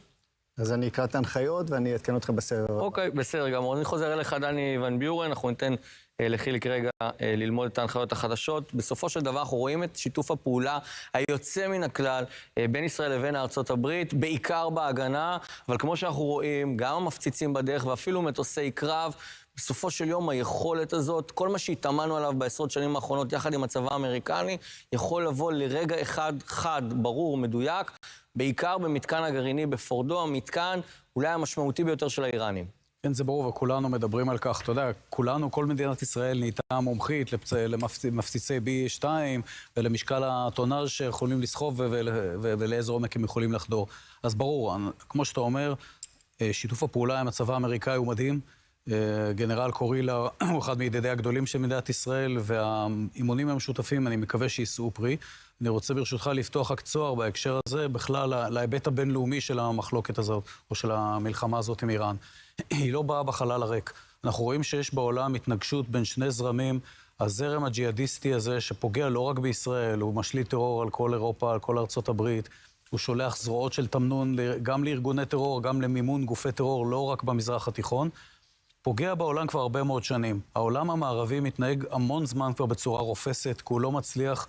אז אני אקרא את ההנחיות ואני אעדכן אתכם בסדר. אוקיי, בסדר גמור. אני חוזר אליך, דני ון ביורן, אנחנו ניתן לחיליק רגע ללמוד את ההנחיות החדשות. בסופו של דבר אנחנו רואים את שיתוף הפעולה היוצא מן הכלל בין ישראל לבין ארצות הברית, בעיקר בהגנה, אבל כמו שאנחנו רואים, גם המפציצים בדרך ואפילו מטוסי קרב, בסופו של יום היכולת הזאת, כל מה שהתאמנו עליו בעשרות שנים האחרונות יחד עם הצבא האמריקני, יכול לבוא לרגע אחד חד, ברור, מדויק, בעיקר במתקן הגרעיני בפורדו, המתקן אולי המשמעותי ביותר של האיראנים. כן, זה ברור, וכולנו מדברים על כך. אתה יודע, כולנו, כל מדינת ישראל נהייתה מומחית למפציצי B2 ולמשקל הטונאז' שיכולים לסחוב ולאיזה עומק הם יכולים לחדור. אז ברור, כמו שאתה אומר, שיתוף הפעולה עם הצבא האמריקאי הוא מדהים. גנרל קורילה הוא אחד מידידי הגדולים של מדינת ישראל, והאימונים המשותפים אני מקווה שישאו פרי. אני רוצה ברשותך לפתוח רק צוהר בהקשר הזה, בכלל להיבט הבינלאומי של המחלוקת הזאת, או של המלחמה הזאת עם איראן. היא לא באה בחלל הריק. אנחנו רואים שיש בעולם התנגשות בין שני זרמים, הזרם הג'יהאדיסטי הזה שפוגע לא רק בישראל, הוא משליט טרור על כל אירופה, על כל ארצות הברית, הוא שולח זרועות של תמנון גם לארגוני טרור, גם למימון גופי טרור, לא רק במזרח התיכון. פוגע בעולם כבר הרבה מאוד שנים. העולם המערבי מתנהג המון זמן כבר בצורה רופסת, כי הוא לא מצליח,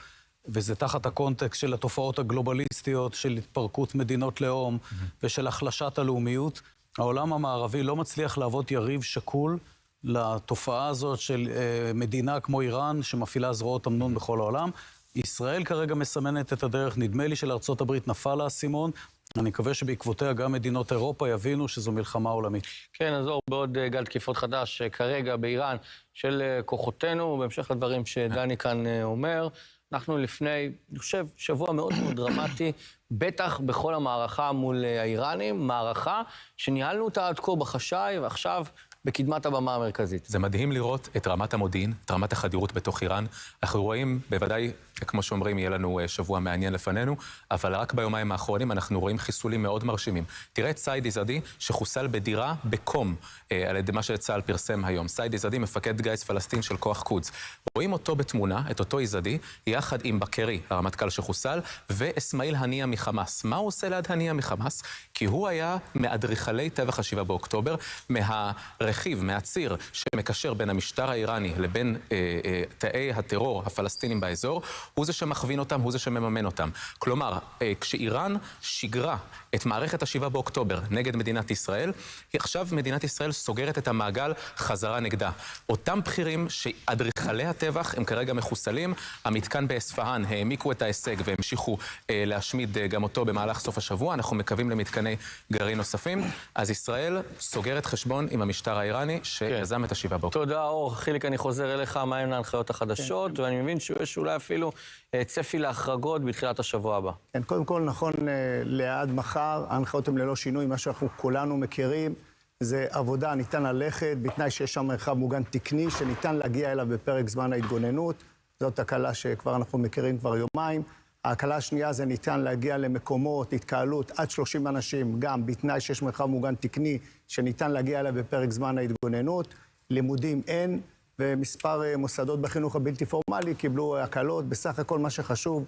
וזה תחת הקונטקסט של התופעות הגלובליסטיות, של התפרקות מדינות לאום ושל החלשת הלאומיות. העולם המערבי לא מצליח להוות יריב שקול לתופעה הזאת של מדינה כמו איראן, שמפעילה זרועות תמנון בכל העולם. ישראל כרגע מסמנת את הדרך, נדמה לי שלארצות הברית נפל האסימון, אני מקווה שבעקבותיה גם מדינות אירופה יבינו שזו מלחמה עולמית. כן, אז בעוד גל תקיפות חדש כרגע באיראן של כוחותינו, בהמשך לדברים שדני כאן אומר, אנחנו לפני, אני חושב, שבוע מאוד מאוד דרמטי, בטח בכל המערכה מול האיראנים, מערכה שניהלנו אותה עד כה בחשאי, ועכשיו בקדמת הבמה המרכזית. זה מדהים לראות את רמת המודיעין, את רמת החדירות בתוך איראן. אנחנו רואים, בוודאי, כמו שאומרים, יהיה לנו שבוע מעניין לפנינו, אבל רק ביומיים האחרונים אנחנו רואים חיסולים מאוד מרשימים. תראה את סייד איזדי, שחוסל בדירה בקום, על ידי מה שצה"ל פרסם היום. סייד איזדי, מפקד גיס פלסטין של כוח קודס. רואים אותו בתמונה, את אותו איזדי, יחד עם בקרי, הרמטכ"ל שחוסל, ואסמאעיל הנייה מחמאס. מה הוא עושה ליד הנייה מחמאס? כי הוא היה מאדריכלי טבח ה-7 באוקטובר, מהרכיב, מהציר שמקשר בין המשטר האיראני לבין תאי הטרור הפלסטינים באזור, הוא זה שמכווין אותם, הוא זה שמממן אותם. כלומר, כשאיראן שיגרה את מערכת ה-7 באוקטובר נגד מדינת ישראל, עכשיו מדינת ישראל סוגרת את המעגל חזרה נגדה. אותם בכירים שאדריכלי הטבח הם כרגע מחוסלים, המתקן באספהאן העמיקו את ההישג והמשיכו להשמיד גם אותו במהלך סוף השבוע, אנחנו מקווים למתקני גרעין נוספים, אז ישראל סוגרת חשבון עם המשטר האיראני שיזם את ה-7 באוקטובר. תודה אור, חיליק, אני חוזר אליך, מהן ההנחיות החדשות, ואני מבין שיש אולי אפילו צפי להחרגות בתחילת השבוע הבא. כן, קודם כל נכון לעד מחר, ההנחיות הן ללא שינוי, מה שאנחנו כולנו מכירים, זה עבודה, ניתן ללכת, בתנאי שיש שם מרחב מוגן תקני, שניתן להגיע אליו בפרק זמן ההתגוננות, זאת הקלה שכבר אנחנו מכירים כבר יומיים. ההקלה השנייה זה ניתן להגיע למקומות, התקהלות, עד 30 אנשים, גם בתנאי שיש מרחב מוגן תקני, שניתן להגיע אליו בפרק זמן ההתגוננות. לימודים אין, ומספר מוסדות בחינוך הבלתי פורמלי קיבלו הקלות. בסך הכל מה שחשוב,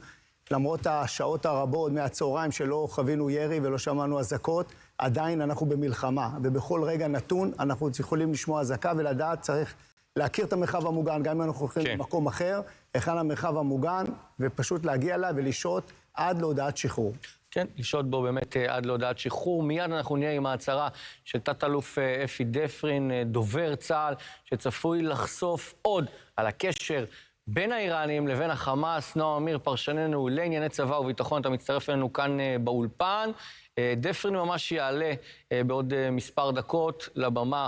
למרות השעות הרבות מהצהריים שלא חווינו ירי ולא שמענו אזעקות, עדיין אנחנו במלחמה, ובכל רגע נתון אנחנו יכולים לשמוע אזעקה ולדעת צריך להכיר את המרחב המוגן, גם אם אנחנו הולכים למקום אחר, היכן המרחב המוגן, ופשוט להגיע אליו ולשהות עד להודעת שחרור. כן, לשהות בו באמת עד להודעת שחרור. מיד אנחנו נהיה עם ההצהרה של תת-אלוף אפי דפרין, דובר צה"ל, שצפוי לחשוף עוד על הקשר בין האיראנים לבין החמאס. נועם אמיר, פרשננו לענייני צבא וביטחון, אתה מצטרף אלינו כאן באולפן. דפרין ממש יעלה בעוד מספר דקות לבמה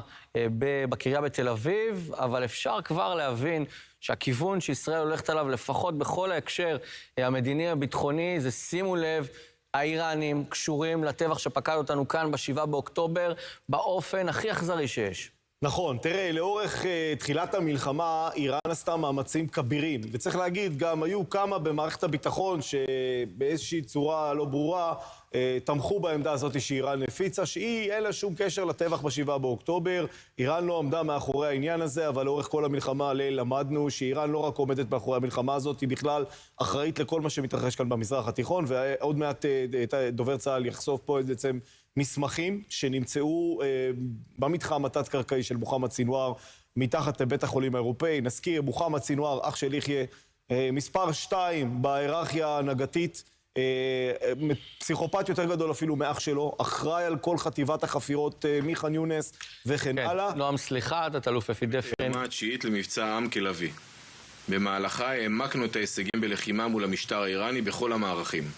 בקריה בתל אביב, אבל אפשר כבר להבין שהכיוון שישראל הולכת עליו, לפחות בכל ההקשר המדיני הביטחוני, זה שימו לב, האיראנים קשורים לטבח שפקד אותנו כאן ב7 באוקטובר באופן הכי אכזרי שיש. נכון, תראה, לאורך תחילת המלחמה, איראן עשתה מאמצים כבירים. וצריך להגיד, גם היו כמה במערכת הביטחון שבאיזושהי צורה לא ברורה, תמכו בעמדה הזאת שאיראן הפיצה, שהיא אין לה שום קשר לטבח ב7 באוקטובר. איראן לא עמדה מאחורי העניין הזה, אבל לאורך כל המלחמה למדנו שאיראן לא רק עומדת מאחורי המלחמה הזאת, היא בכלל אחראית לכל מה שמתרחש כאן במזרח התיכון, ועוד מעט דובר צה"ל יחשוף פה בעצם מסמכים שנמצאו במתחם התת-קרקעי של מוחמד סינואר, מתחת לבית החולים האירופאי. נזכיר, מוחמד סינואר, אח של יחיא, מספר 2 בהיררכיה ההנהגתית, פסיכופת יותר גדול אפילו מאח שלו, אחראי על כל חטיבת החפירות מח'אן יונס וכן הלאה. נועם, סליחה, תת-אלוף אפי דפרין. הרמה התשיעית למבצע עם כלביא. במהלכה העמקנו את ההישגים בלחימה מול המשטר האיראני בכל המערכים.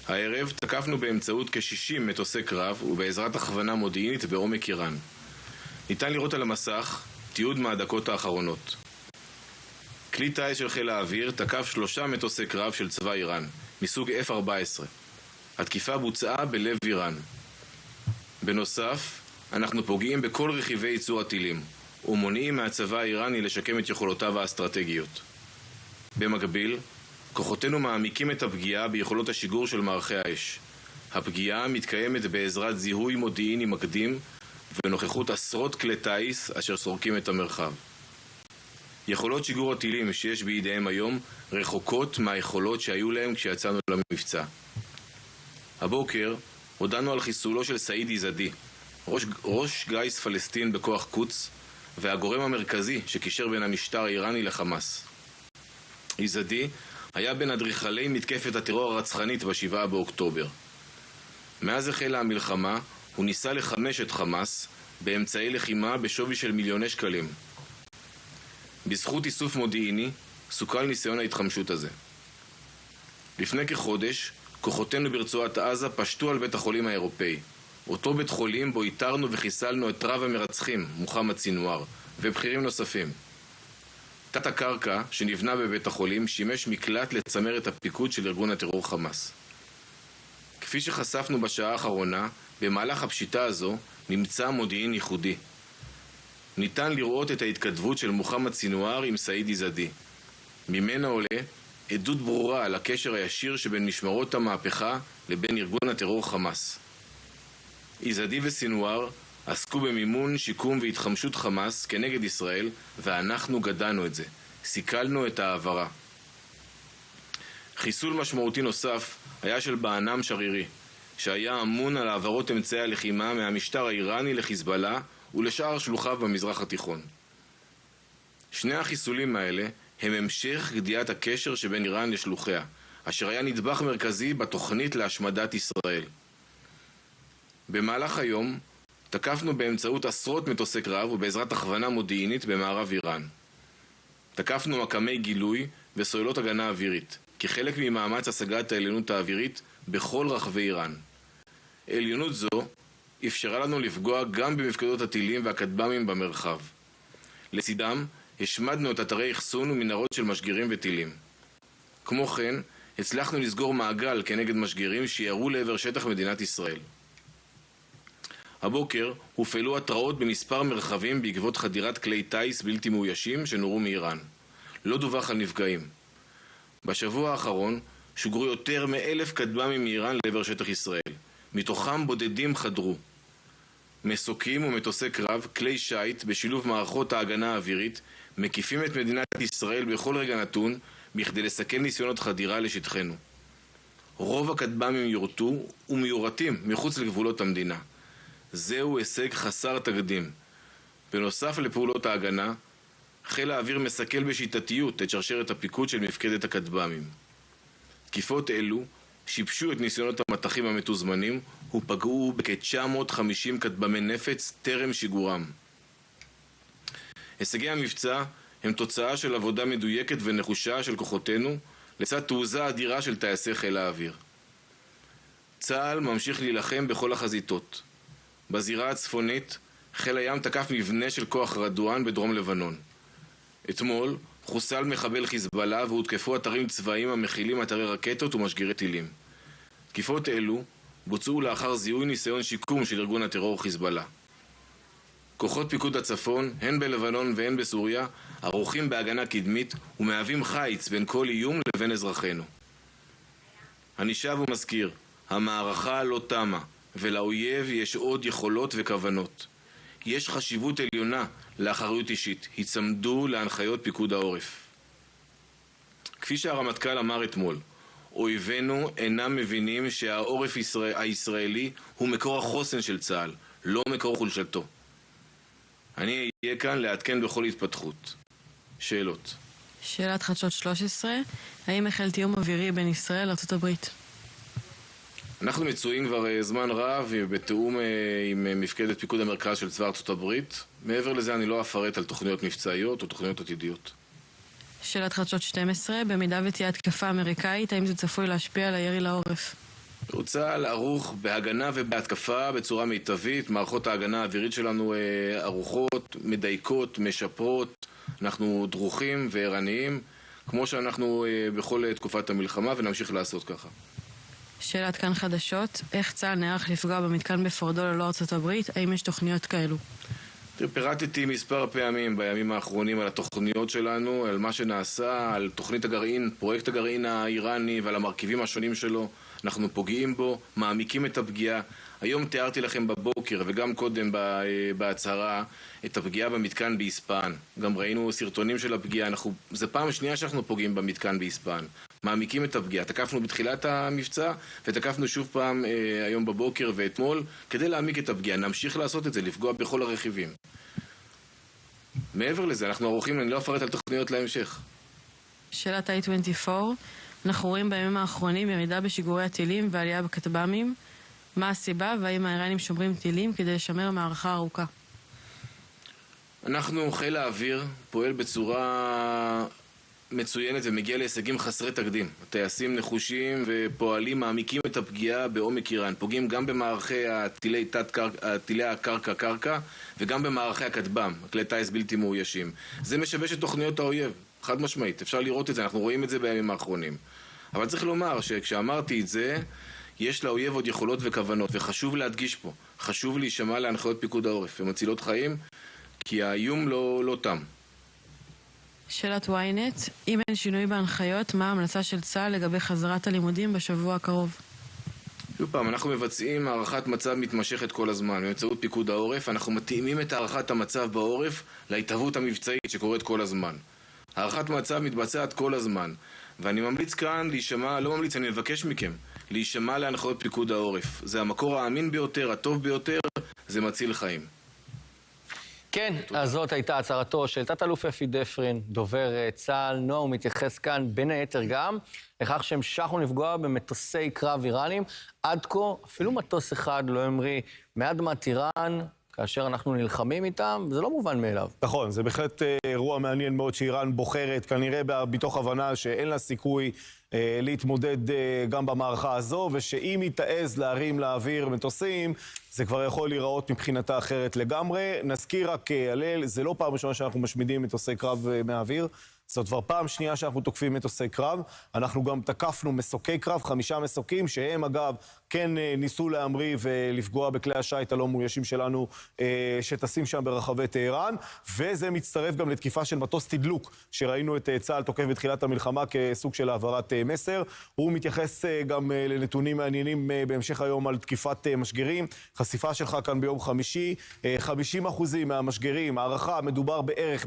הערב תקפנו באמצעות כ-60 מטוסי קרב ובעזרת הכוונה מודיעינית בעומק איראן. ניתן לראות על המסך תיעוד מהדקות האחרונות. כלי טיס של חיל האוויר תקף 3 מטוסי קרב של צבא איראן, מסוג F-14. התקיפה בוצעה בלב איראן. בנוסף, אנחנו פוגעים בכל רכיבי ייצור הטילים, ומונעים מהצבא האיראני לשקם את יכולותיו האסטרטגיות. במקביל, כוחותינו מעמיקים את הפגיעה ביכולות השיגור של מערכי האש. הפגיעה מתקיימת בעזרת זיהוי מודיעיני מקדים ונוכחות עשרות כלי טיס אשר סורקים את המרחב. יכולות שיגור הטילים שיש בידיהם היום רחוקות מהיכולות שהיו להם כשיצאנו למבצע. הבוקר הודענו על חיסולו של סעיד איזדי, ראש גיס פלסטין בכוח קוץ, והגורם המרכזי שקישר בין המשטר האיראני לחמאס. איזדי היה בין אדריכלי מתקפת הטרור הרצחנית ב7 באוקטובר. מאז החלה המלחמה הוא ניסה לחמש את חמאס באמצעי לחימה בשווי של מיליוני שקלים. בזכות איסוף מודיעיני סוכל ניסיון ההתחמשות הזה. לפני כחודש כוחותינו ברצועת עזה פשטו על בית החולים האירופאי, אותו בית חולים בו איתרנו וחיסלנו את רב המרצחים מוחמד סינואר ובכירים נוספים. תת הקרקע שנבנה בבית החולים שימש מקלט לצמרת הפיקוד של ארגון הטרור חמאס. כפי שחשפנו בשעה האחרונה, במהלך הפשיטה הזו נמצא מודיעין ייחודי. ניתן לראות את ההתכתבות של מוחמד סינואר עם סעיד איזדי. ממנה עולה עדות ברורה על הקשר הישיר שבין משמרות המהפכה לבין ארגון הטרור חמאס. איזדי וסינואר עסקו במימון, שיקום והתחמשות חמאס כנגד ישראל, ואנחנו גדענו את זה. סיכלנו את העברה. חיסול משמעותי נוסף היה של בענם שרירי, שהיה אמון על העברות אמצעי הלחימה מהמשטר האיראני לחיזבאללה ולשאר שלוחיו במזרח התיכון. שני החיסולים האלה הם המשך גדיעת הקשר שבין איראן לשלוחיה, אשר היה נדבך מרכזי בתוכנית להשמדת ישראל. במהלך היום תקפנו באמצעות עשרות מטוסי קרב ובעזרת הכוונה מודיעינית במערב איראן. תקפנו מקמי גילוי וסוללות הגנה אווירית, כחלק ממאמץ השגת העליונות האווירית בכל רחבי איראן. עליונות זו אפשרה לנו לפגוע גם במפקדות הטילים והכטב"מים במרחב. לצידם השמדנו את אתרי אחסון ומנהרות של משגרים וטילים. כמו כן, הצלחנו לסגור מעגל כנגד משגרים שירו לעבר שטח מדינת ישראל. הבוקר הופעלו התראות במספר מרחבים בעקבות חדירת כלי טיס בלתי מאוישים שנורו מאיראן. לא דווח על נפגעים. בשבוע האחרון שוגרו יותר מ1,000 כטב"מים מאיראן לעבר שטח ישראל. מתוכם בודדים חדרו. מסוקים ומטוסי קרב, כלי שייט בשילוב מערכות ההגנה האווירית מקיפים את מדינת ישראל בכל רגע נתון בכדי לסכל ניסיונות חדירה לשטחנו. רוב הכטב"מים יורטו ומיורטים מחוץ לגבולות המדינה. זהו הישג חסר תקדים. בנוסף לפעולות ההגנה, חיל האוויר מסכל בשיטתיות את שרשרת הפיקוד של מפקדת הכטב"מים. תקיפות אלו שיבשו את ניסיונות המטחים המתוזמנים ופגעו בכ-950 כטב"מי נפץ טרם שיגורם. הישגי המבצע הם תוצאה של עבודה מדויקת ונחושה של כוחותינו לצד תעוזה אדירה של טייסי חיל האוויר. צה"ל ממשיך להילחם בכל החזיתות. בזירה הצפונית, חיל הים תקף מבנה של כוח רדואן בדרום לבנון. אתמול חוסל מחבל חיזבאללה והותקפו אתרים צבאיים המכילים אתרי רקטות ומשגרי טילים. תקיפות אלו בוצעו לאחר זיהוי ניסיון שיקום של ארגון הטרור חיזבאללה. כוחות פיקוד הצפון, הן בלבנון והן בסוריה, ערוכים בהגנה קדמית ומהווים חיץ בין כל איום לבין אזרחינו. אני שב ומזכיר, המערכה לא תמה, ולאויב יש עוד יכולות וכוונות. יש חשיבות עליונה לאחריות אישית, הצמדו להנחיות פיקוד העורף. כפי שהרמטכ"ל אמר אתמול, אויבינו אינם מבינים שהעורף הישראלי הוא מקור החוסן של צה"ל, לא מקור חולשתו. אני אהיה כאן לעדכן בכל התפתחות. שאלות. שאלת חדשות 13, האם החל תיאום אווירי בין ישראל לארצות הברית? אנחנו מצויים כבר זמן רב בתיאום עם מפקדת פיקוד המרכז של צבא ארצות הברית. מעבר לזה אני לא אפרט על תוכניות מבצעיות או תוכניות עתידיות. שאלת חדשות 12, במידה ותהיה התקפה אמריקאית, האם זה צפוי להשפיע על הירי לעורף? צה"ל ערוך בהגנה ובהתקפה בצורה מיטבית. מערכות ההגנה האווירית שלנו ערוכות, מדייקות, משפרות. אנחנו דרוכים וערניים, כמו שאנחנו בכל תקופת המלחמה, ונמשיך לעשות ככה. שאלת כאן חדשות, איך צה"ל נערך לפגוע במתקן בפורדו ללא ארצות הברית? האם יש תוכניות כאלו? פירטתי מספר פעמים בימים האחרונים על התוכניות שלנו, על מה שנעשה, על תוכנית הגרעין, פרויקט הגרעין האיראני ועל המרכיבים השונים שלו. אנחנו פוגעים בו, מעמיקים את הפגיעה. היום תיארתי לכם בבוקר וגם קודם בהצהרה את הפגיעה במתקן באיספהאן. גם ראינו סרטונים של הפגיעה. זה פעם שנייה שאנחנו פוגעים במתקן באיספהאן. מעמיקים את הפגיעה. תקפנו בתחילת המבצע ותקפנו שוב פעם היום בבוקר ואתמול כדי להעמיק את הפגיעה. נמשיך לעשות את זה, לפגוע בכל הרכיבים. מעבר לזה, אנחנו ערוכים, אני לא אפרט על תוכניות להמשך. שאלת i24, אנחנו רואים בימים האחרונים ירידה בשיגורי הטילים ועלייה בכטב"מים. מה הסיבה והאם האיראנים שומרים טילים כדי לשמר מערכה ארוכה? אנחנו, חיל האוויר, פועל בצורה מצוינת ומגיע להישגים חסרי תקדים. הטייסים נחושים ופועלים מעמיקים את הפגיעה בעומק איראן. פוגעים גם במערכי טילי הקרקע וגם במערכי הכטב"ם, כלי טייס בלתי מאוישים. זה משבש את תוכניות האויב, חד משמעית. אפשר לראות את זה, אנחנו רואים את זה בימים האחרונים. אבל צריך לומר שכשאמרתי את זה, יש לאויב עוד יכולות וכוונות, וחשוב להדגיש פה, חשוב להישמע להנחיות פיקוד העורף, ומצילות חיים, כי האיום לא תם. שאלת ynet, אם אין שינוי בהנחיות, מה ההמלצה של צה"ל לגבי חזרת הלימודים בשבוע הקרוב? שוב פעם, אנחנו מבצעים הערכת מצב מתמשכת כל הזמן. באמצעות פיקוד העורף, אנחנו מתאימים את הערכת המצב בעורף להתהוות המבצעית שקורית כל הזמן. הערכת מצב מתבצעת כל הזמן, ואני ממליץ כאן להישמע, לא ממליץ, אני מבקש מכם, להישמע להנחיות פיקוד העורף. זה המקור האמין ביותר, הטוב ביותר, זה מציל חיים. כן, אז זאת הייתה הצהרתו של תת-אלוף אפי דפרין, דובר צה"ל. נועה, הוא מתייחס כאן בין היתר גם לכך שהמשכנו לפגוע במטוסי קרב איראנים. עד כה, אפילו מטוס אחד לא המריא מאדמת איראן, כאשר אנחנו נלחמים איתם, זה לא מובן מאליו. נכון, זה בהחלט אירוע מעניין מאוד שאיראן בוחרת, כנראה בתוך הבנה שאין לה סיכוי להתמודד גם במערכה הזו, ושאם היא תעז להרים לאוויר מטוסים, זה כבר יכול להיראות מבחינתה אחרת לגמרי. נזכיר רק הלל, זה לא פעם ראשונה שאנחנו משמידים מטוסי קרב מהאוויר, זאת כבר פעם שנייה שאנחנו תוקפים מטוסי קרב. אנחנו גם תקפנו מסוקי קרב, 5 מסוקים, שהם אגב כן ניסו להמריא ולפגוע בכלי השייט הלא מאוישים שלנו שטסים שם ברחבי טהרן, וזה מצטרף גם לתקיפה של מטוס תדלוק, שראינו את צה"ל תוקף בתחילת המלחמה כסוג של העברת מסר. הוא מתייחס גם לנתונים מעניינים בהמשך היום על תקיפת משגרים. חשיפה שלך כאן ביום חמישי, 50% מהמשגרים, הערכה, מדובר בערך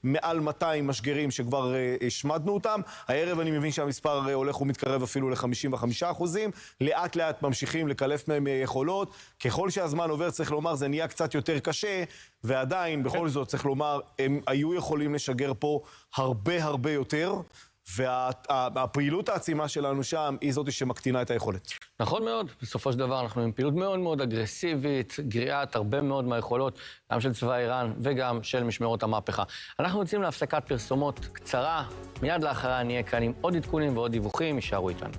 במעל 200 משגרים שכבר השמדנו אותם. הערב אני מבין שהמספר הולך ומתקרב אפילו ל-55%. לאט לאט ממשיכים לקלף מהם יכולות. ככל שהזמן עובר, צריך לומר, זה נהיה קצת יותר קשה, ועדיין, בכל זאת, צריך לומר, הם היו יכולים לשגר פה הרבה יותר, והפעילות העצימה שלנו שם היא זאת שמקטינה את היכולת. נכון מאוד, בסופו של דבר אנחנו עם פעילות מאוד מאוד אגרסיבית, גריעת הרבה מאוד מהיכולות, גם של צבא איראן וגם של משמרות המהפכה. אנחנו יוצאים להפסקת פרסומות קצרה, מיד לאחריה נהיה כאן עם עוד עדכונים ועוד דיווחים, יישארו איתנו.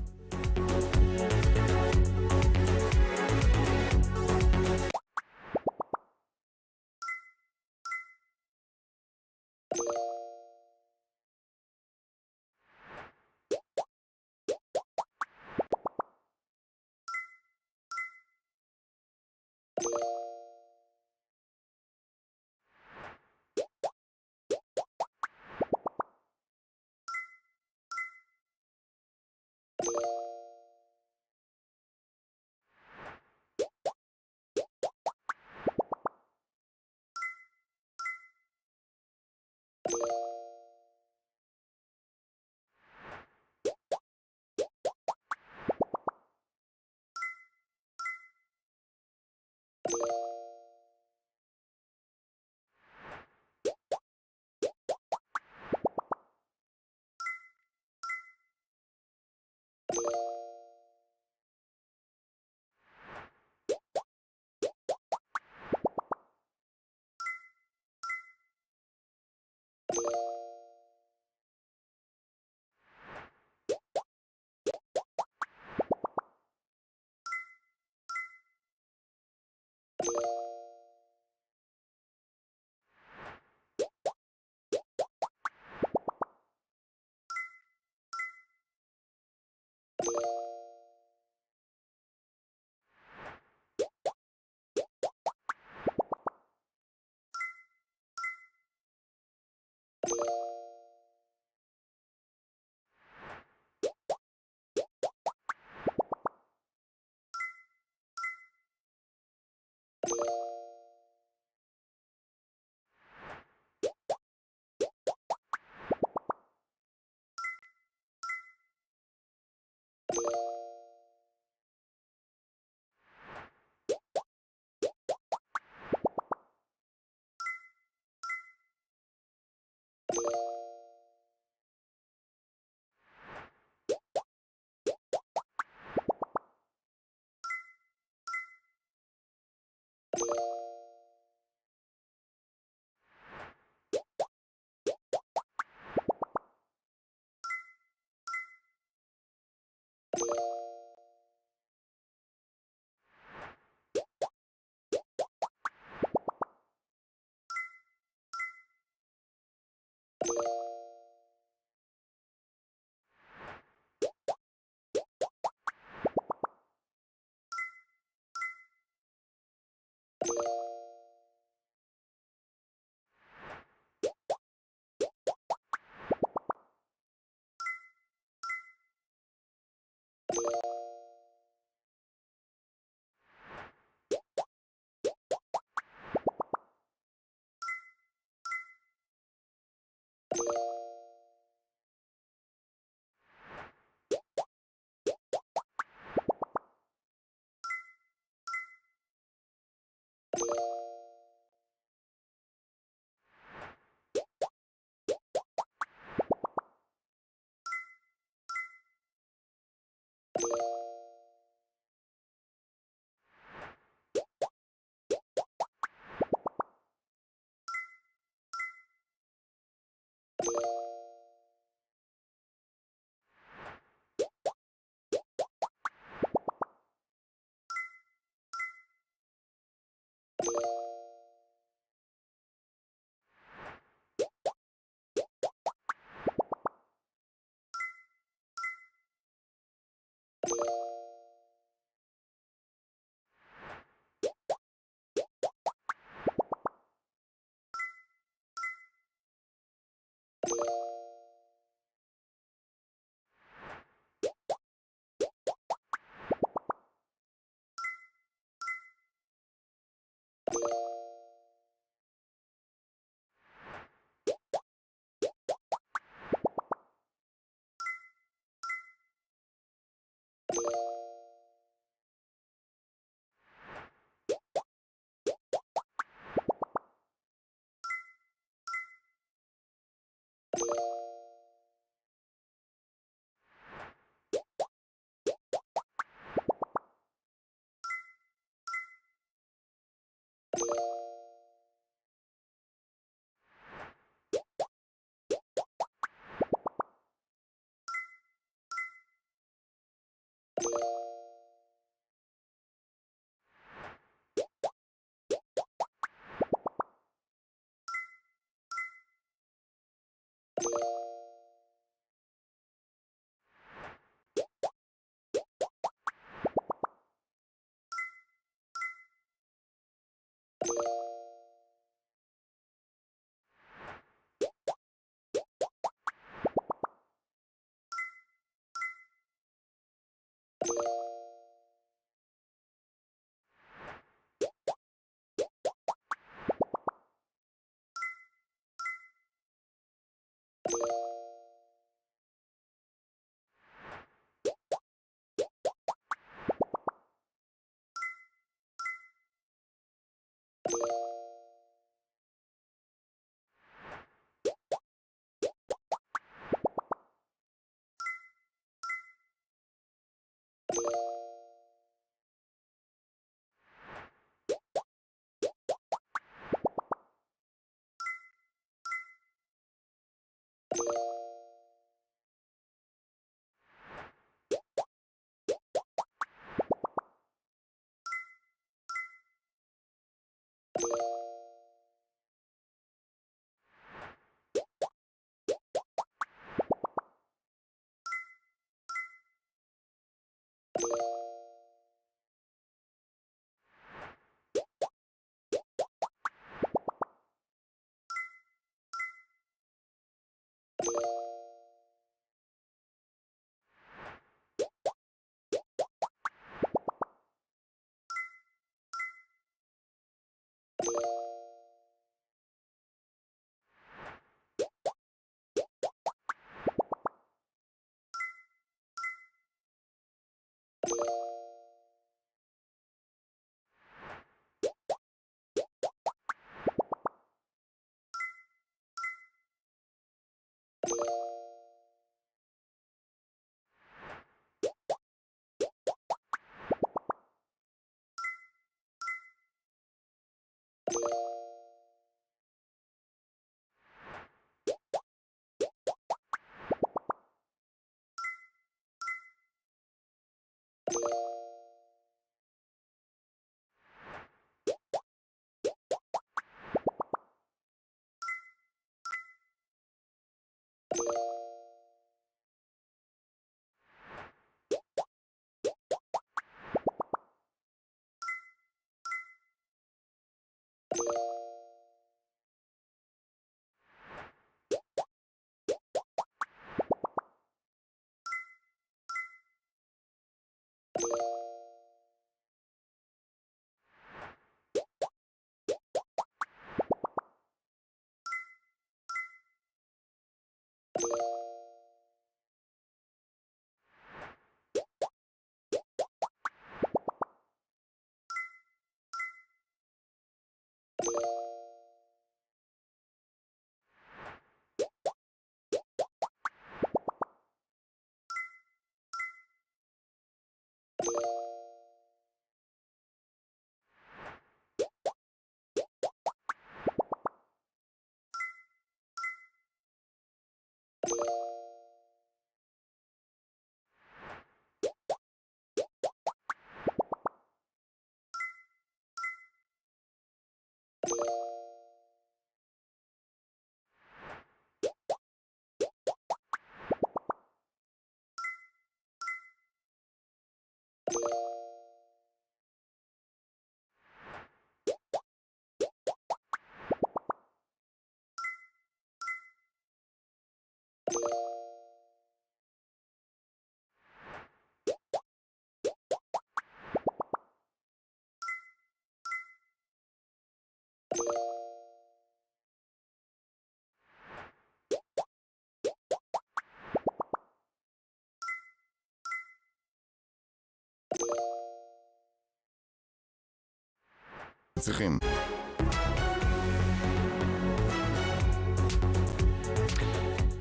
צריכים.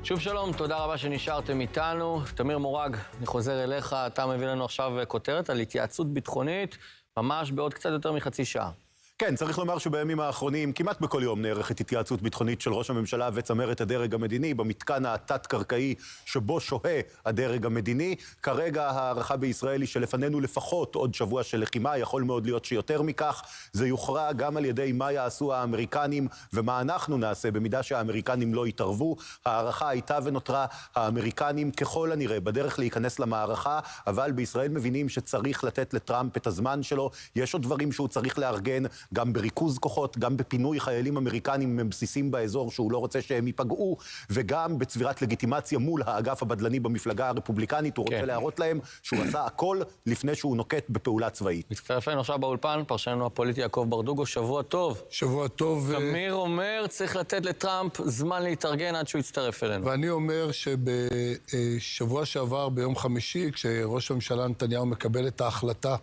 שוב שלום, תודה רבה שנשארתם איתנו. תמיר מורג, אני חוזר אליך, אתה מביא לנו עכשיו כותרת על התייעצות ביטחונית, ממש בעוד קצת יותר מחצי שעה. כן, צריך לומר שבימים האחרונים, כמעט בכל יום נערכת התייעצות ביטחונית של ראש הממשלה וצמרת הדרג המדיני במתקן התת-קרקעי שבו שוהה הדרג המדיני. כרגע הערכה בישראל היא שלפנינו לפחות עוד שבוע של לחימה, יכול מאוד להיות שיותר מכך. זה יוכרע גם על ידי מה יעשו האמריקנים ומה אנחנו נעשה במידה שהאמריקנים לא יתערבו. הערכה הייתה ונותרה, האמריקנים ככל הנראה בדרך להיכנס למערכה, אבל בישראל מבינים שצריך לתת לטראמפ את הזמן שלו. יש עוד דברים שהוא צריך לארגן, גם בריכוז כוחות, גם בפינוי חיילים אמריקנים מבסיסים באזור שהוא לא רוצה שהם ייפגעו, וגם בצבירת לגיטימציה מול האגף הבדלני במפלגה הרפובליקנית. הוא רוצה להראות להם שהוא עשה הכל לפני שהוא נוקט בפעולה צבאית. מצטרף אלינו עכשיו באולפן, פרשננו הפוליטי יעקב ברדוגו, שבוע טוב. שבוע טוב. תמיר אומר, צריך לתת לטראמפ זמן להתארגן עד שהוא יצטרף אלינו. ואני אומר שבשבוע שעבר, ביום חמישי, כשראש הממשלה נתניהו מקבל את ההחלטה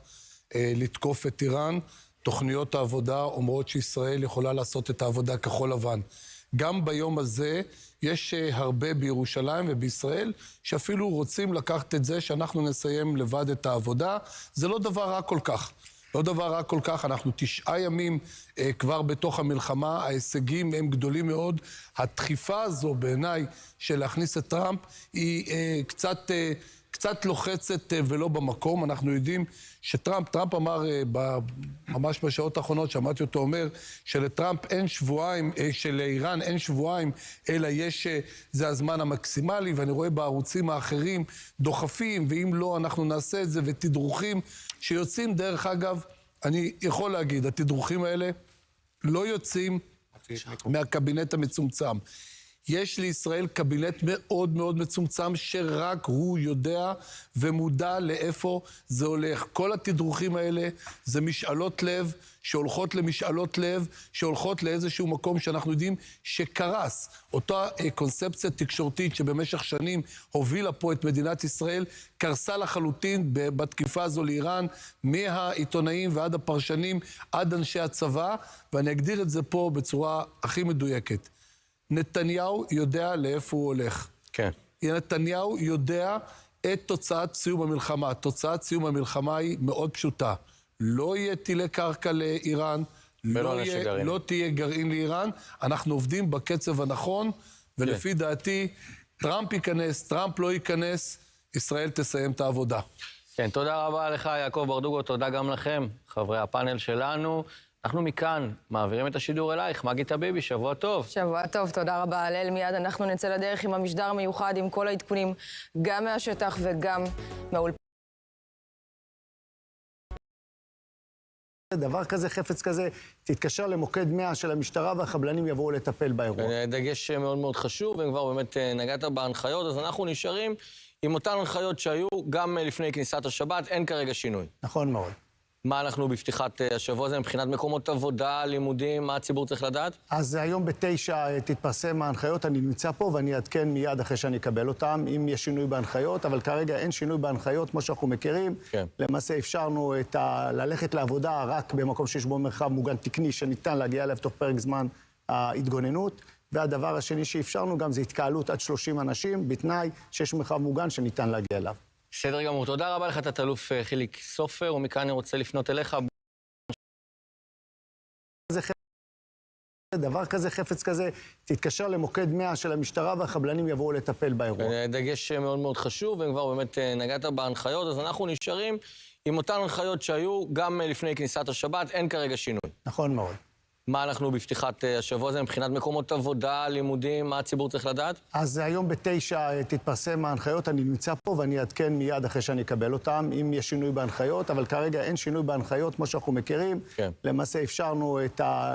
לתקוף את איראן, תוכניות העבודה אומרות שישראל יכולה לעשות את העבודה כחול לבן. גם ביום הזה יש הרבה בירושלים ובישראל שאפילו רוצים לקחת את זה שאנחנו נסיים לבד את העבודה. זה לא דבר רע כל כך. לא דבר רע כל כך, אנחנו 9 ימים כבר בתוך המלחמה, ההישגים הם גדולים מאוד. הדחיפה הזו בעיניי של להכניס את טראמפ היא קצת לוחצת ולא במקום. אנחנו יודעים טראמפ אמר ממש בשעות האחרונות, שמעתי אותו אומר, שלטראמפ אין שבועיים, שלאיראן אין שבועיים, אלא זה הזמן המקסימלי, ואני רואה בערוצים האחרים דוחפים, ואם לא אנחנו נעשה את זה, ותדרוכים שיוצאים, דרך אגב, אני יכול להגיד, התדרוכים האלה לא יוצאים מהקבינט המצומצם. יש לישראל קבינט מאוד מאוד מצומצם שרק הוא יודע ומודע לאיפה זה הולך. כל התדרוכים האלה זה משאלות לב שהולכות למשאלות לב, שהולכות לאיזשהו מקום שאנחנו יודעים שקרס. אותה קונספציה תקשורתית שבמשך שנים הובילה פה את מדינת ישראל, קרסה לחלוטין בתקיפה הזו לאיראן, מהעיתונאים ועד הפרשנים, עד אנשי הצבא, ואני אגדיר את זה פה בצורה הכי מדויקת. נתניהו יודע לאיפה הוא הולך. כן. נתניהו יודע את תוצאת סיום המלחמה. תוצאת סיום המלחמה היא מאוד פשוטה. לא יהיה טילי קרקע לאיראן, לא תהיה גרעין לאיראן. אנחנו עובדים בקצב הנכון, ולפי דעתי, טראמפ ייכנס, טראמפ לא ייכנס, ישראל תסיים את העבודה. כן, תודה רבה לך, יעקב ברדוגו, תודה גם לכם, חברי הפאנל שלנו. אנחנו מכאן מעבירים את השידור אלייך. מגית ביבי, שבוע טוב. שבוע טוב, תודה רבה, הלל. מיד אנחנו נצא לדרך עם המשדר מיוחד, עם כל העדכונים, גם מהשטח וגם מהאולפן. דבר כזה, חפץ כזה, תתקשר למוקד 100 של המשטרה והחבלנים יבואו לטפל באירוע. דגש מאוד מאוד חשוב, אם כבר באמת נגעת בהנחיות, אז אנחנו נשארים עם אותן הנחיות שהיו גם לפני כניסת השבת, אין כרגע שינוי. נכון מאוד. מה אנחנו בפתיחת השבוע הזה מבחינת מקומות עבודה, לימודים, מה הציבור צריך לדעת? אז היום ב9 תתפרסם ההנחיות, אני נמצא פה ואני אעדכן מיד אחרי שאני אקבל אותם, אם יש שינוי בהנחיות, אבל כרגע אין שינוי בהנחיות כמו שאנחנו מכירים. כן. למעשה אפשרנו ללכת לעבודה רק במקום שיש בו מרחב מוגן תקני, שניתן להגיע אליו תוך פרק זמן ההתגוננות. והדבר השני שאפשרנו גם זה התקהלות עד 30 אנשים, בתנאי שיש מרחב מוגן שניתן להגיע אליו. בסדר גמור, תודה רבה לך, תת-אלוף חיליק סופר, ומכאן אני רוצה לפנות אליך. דבר כזה, חפץ כזה, תתקשר למוקד 100 של המשטרה והחבלנים יבואו לטפל באירוע. דגש מאוד מאוד חשוב, אם כבר באמת נגעת בהנחיות, אז אנחנו נשארים עם אותן הנחיות שהיו גם לפני כניסת השבת, אין כרגע שינוי. נכון מאוד. מה אנחנו בפתיחת השבוע הזה מבחינת מקומות עבודה, לימודים, מה הציבור צריך לדעת? אז היום ב9 תתפרסם ההנחיות, אני נמצא פה ואני אעדכן מיד אחרי שאני אקבל אותם, אם יש שינוי בהנחיות, אבל כרגע אין שינוי בהנחיות כמו שאנחנו מכירים. כן. למעשה אפשרנו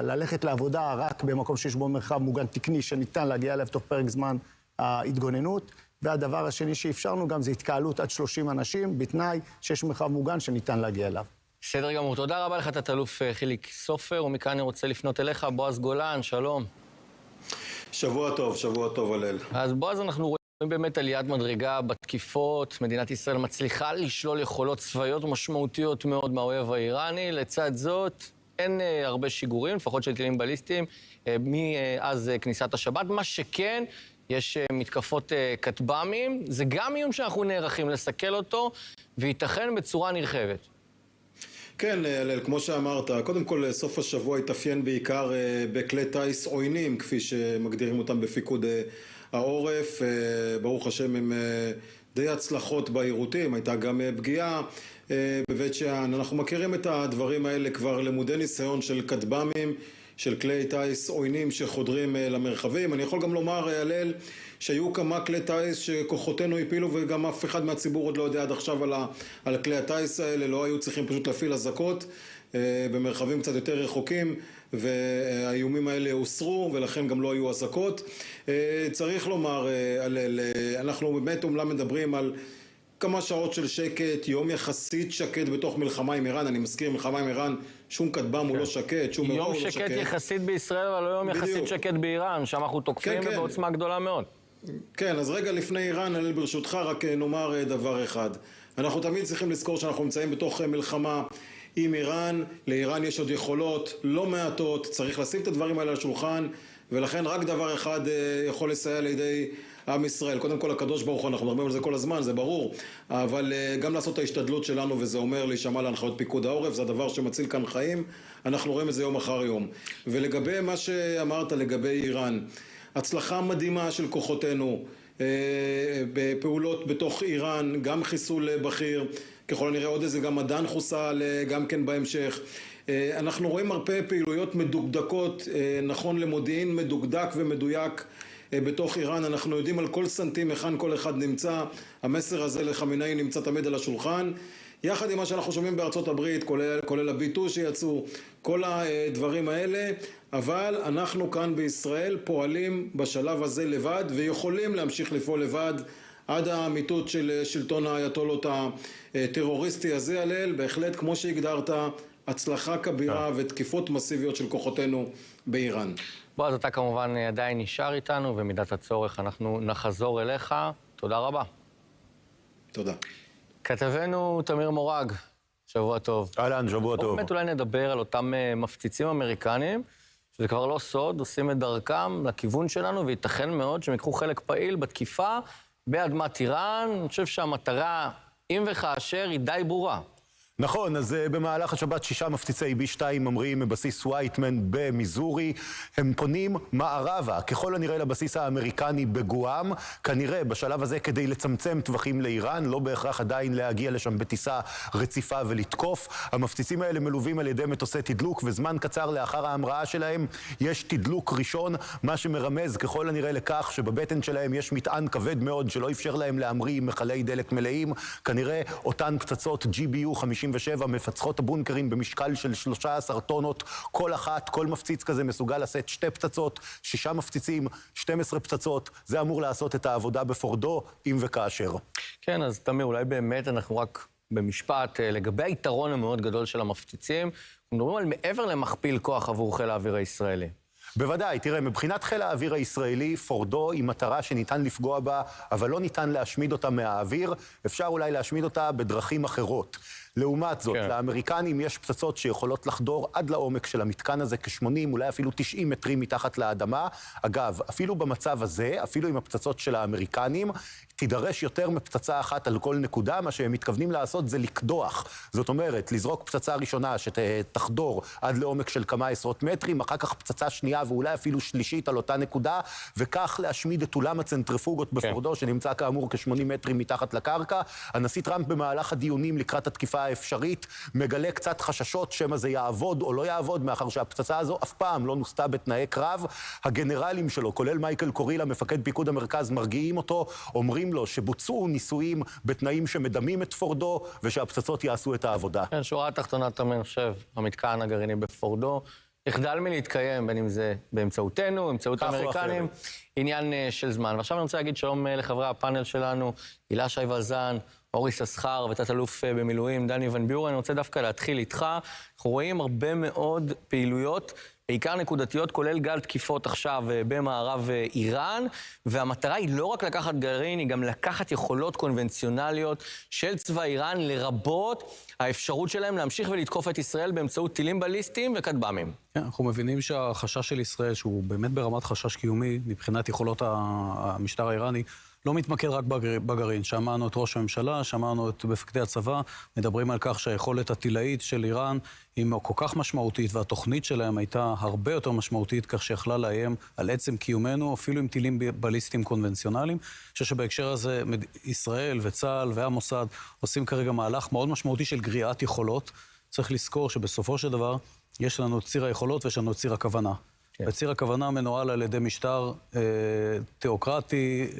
ללכת לעבודה רק במקום שיש בו מרחב מוגן תקני, שניתן להגיע אליו תוך פרק זמן ההתגוננות. והדבר השני שאפשרנו גם זה התקהלות עד 30 אנשים, בתנאי שיש מרחב מוגן שניתן להגיע אליו. בסדר גמור, תודה רבה לך, תת-אלוף חיליק סופר, ומכאן אני רוצה לפנות אליך, בועז גולן, שלום. שבוע טוב, הלל. אז בועז, אנחנו רואים באמת עליית מדרגה בתקיפות, מדינת ישראל מצליחה לשלול יכולות צבאיות משמעותיות מאוד מהאויב האיראני, לצד זאת אין הרבה שיגורים, לפחות של טילים בליסטיים, מאז כניסת השבת, מה שכן, יש מתקפות כטב"מים, זה גם איום שאנחנו נערכים לסכל אותו, וייתכן בצורה נרחבת. כן, כמו שאמרת, קודם כל סוף השבוע התאפיין בעיקר בכלי טייס עוינים, כפי שמגדירים אותם בפיקוד העורף. ברוך השם הם די הצלחות בעירותים, הייתה גם פגיעה בבית שאן. אנחנו מכירים את הדברים האלה כבר למודי ניסיון של כטב"מים, של כלי טייס עוינים שחודרים למרחבים. אני יכול גם לומר, הלל, שהיו כמה כלי טייס שכוחותינו הפילו וגם אף אחד מהציבור עוד לא יודע עד עכשיו על כלי הטייס האלה. לא היו צריכים פשוט להפעיל אזעקות במרחבים קצת יותר רחוקים, והאיומים האלה הוסרו ולכן גם לא היו אזעקות. צריך לומר, אנחנו באמת אומנם מדברים על כמה שעות של שקט, יום יחסית שקט בתוך מלחמה עם איראן. אני מזכיר, מלחמה עם איראן, שום כטב"ם הוא לא שקט, שום אירוע הוא לא שקט. יום שקט יחסית בישראל, אבל לא יום יחסית שקט באיראן, שם אנחנו תוקפים בעוצמה גדולה מאוד. כן, אז רגע לפני איראן, הלל, ברשותך, רק נאמר דבר אחד. אנחנו תמיד צריכים לזכור שאנחנו נמצאים בתוך מלחמה עם איראן. לאיראן יש עוד יכולות לא מעטות, צריך לשים את הדברים האלה על השולחן, ולכן רק דבר אחד יכול לסייע לידי עם ישראל. קודם כל הקדוש ברוך הוא, אנחנו מדברים על זה כל הזמן, זה ברור, אבל גם לעשות את ההשתדלות שלנו, וזה אומר להישמע להנחיות פיקוד העורף, זה הדבר שמציל כאן חיים, אנחנו רואים את זה יום אחר יום. ולגבי מה שאמרת לגבי איראן, הצלחה מדהימה של כוחותינו בפעולות בתוך איראן, גם חיסול בכיר, ככל הנראה עוד איזה גם מדען חוסל גם כן בהמשך. אנחנו רואים הרבה פעילויות מדוקדקות, נכון למודיעין מדוקדק ומדויק בתוך איראן. אנחנו יודעים על כל סנטים היכן כל אחד נמצא. המסר הזה לחמינאי נמצא תמיד על השולחן, יחד עם מה שאנחנו שומעים בארצות הברית, כולל הביטוי שיצאו, כל הדברים האלה. אבל אנחנו כאן בישראל פועלים בשלב הזה לבד, ויכולים להמשיך לפעול לבד עד האמיתות של שלטון האייתולות הטרוריסטי הזה. הלל, בהחלט כמו שהגדרת, הצלחה כבירה ותקיפות מסיביות של כוחותינו באיראן. בועז, אתה כמובן עדיין נשאר איתנו, ומידת הצורך אנחנו נחזור אליך. תודה רבה. תודה. כתבנו תמיר מורג, שבוע טוב. אהלן, שבוע טוב. באמת אולי נדבר על אותם מפציצים אמריקנים, שזה כבר לא סוד, עושים את דרכם לכיוון שלנו, וייתכן מאוד שהם יקחו חלק פעיל בתקיפה באדמת איראן. אני חושב שהמטרה, אם וכאשר, היא די ברורה. נכון, אז במהלך השבת 6 מפציצי B2 ממריאים מבסיס וייטמן במיזורי. הם פונים מערבה, ככל הנראה לבסיס האמריקני בגואם, כנראה בשלב הזה כדי לצמצם טווחים לאיראן, לא בהכרח עדיין להגיע לשם בטיסה רציפה ולתקוף. המפציצים האלה מלווים על ידי מטוסי תדלוק, וזמן קצר לאחר ההמראה שלהם יש תדלוק ראשון, מה שמרמז ככל הנראה לכך שבבטן שלהם יש מטען כבד מאוד שלא אפשר להם להמריא עם מכלי דלק מלאים. כנראה אותן פצצות GBU 57 מפצחות הבונקרים במשקל של 13 טונות כל אחת. כל מפציץ כזה מסוגל לשאת 2 פצצות, 6 מפציצים, 12 פצצות. זה אמור לעשות את העבודה בפורדו, אם וכאשר. כן, אז תמיר, אולי באמת אנחנו רק במשפט לגבי היתרון המאוד גדול של המפציצים. אנחנו מדברים על מעבר למכפיל כוח עבור חיל האוויר הישראלי. בוודאי, תראה, מבחינת חיל האוויר הישראלי, פורדו היא מטרה שניתן לפגוע בה, אבל לא ניתן להשמיד אותה מהאוויר. אפשר אולי להשמיד אותה בדרכים אחרות. לעומת זאת, לאמריקנים יש פצצות שיכולות לחדור עד לעומק של המתקן הזה, כ-80, אולי אפילו 90 מטרים מתחת לאדמה. אגב, אפילו במצב הזה, אפילו עם הפצצות של האמריקנים, תידרש יותר מפצצה אחת על כל נקודה. מה שהם מתכוונים לעשות זה לקדוח. זאת אומרת, לזרוק פצצה ראשונה שתחדור עד לעומק של כמה עשרות מטרים, אחר כך פצצה שנייה ואולי אפילו שלישית על אותה נקודה, וכך להשמיד את אולם הצנטריפוגות בפורדו, שנמצא כאמור כ-80 מטרים מתחת לקרקע. הנשיא טראמפ במהלך הדיונים לקראת התקיפה האפשרית מגלה קצת חששות שמא זה יעבוד או לא יעבוד, מאחר שהפצצה הזו אף פעם לא נוסתה בתנאי קרב. הגנרלים שלו, כולל מייקל קורילה, מפקד פיקוד המרכז, מרגיעים אותו, אומרים לו שבוצעו ניסויים בתנאים שמדמים את פורדו, ושהפצצות יעשו את העבודה. כן, שורה התחתונה, תמיר, חושב, המתקן הגרעיני בפורדו יחדל מלהתקיים, בין אם זה באמצעותנו, באמצעות האמריקנים, עניין של זמן. ועכשיו אני רוצה להגיד שלום לחברי הפאנל שלנו, הילה שי וזן, אורי ססחר ותת אלוף במילואים דני ון ביורן. אני רוצה דווקא להתחיל איתך. אנחנו רואים הרבה מאוד פעילויות, בעיקר נקודתיות, כולל גל תקיפות עכשיו במערב איראן, והמטרה היא לא רק לקחת גרעין, היא גם לקחת יכולות קונבנציונליות של צבא איראן, לרבות האפשרות שלהם להמשיך ולתקוף את ישראל באמצעות טילים בליסטיים וכטב"מים. אנחנו מבינים שהחשש של ישראל, שהוא באמת ברמת חשש קיומי מבחינת יכולות המשטר האיראני, לא מתמקד רק בגרעין. שמענו את ראש הממשלה, שמענו את מפקדי הצבא, מדברים על כך שהיכולת הטילאית של איראן היא כל כך משמעותית, והתוכנית שלהם הייתה הרבה יותר משמעותית, כך שיכלה לאיים על עצם קיומנו, אפילו עם טילים בליסטיים קונבנציונליים. אני חושב שבהקשר הזה ישראל וצה"ל והמוסד עושים כרגע מהלך מאוד משמעותי של גריעת יכולות. צריך לזכור שבסופו של דבר יש לנו ציר היכולות ויש לנו ציר הכוונה. בציר הכוונה מנוהל על ידי משטר תיאוקרטי,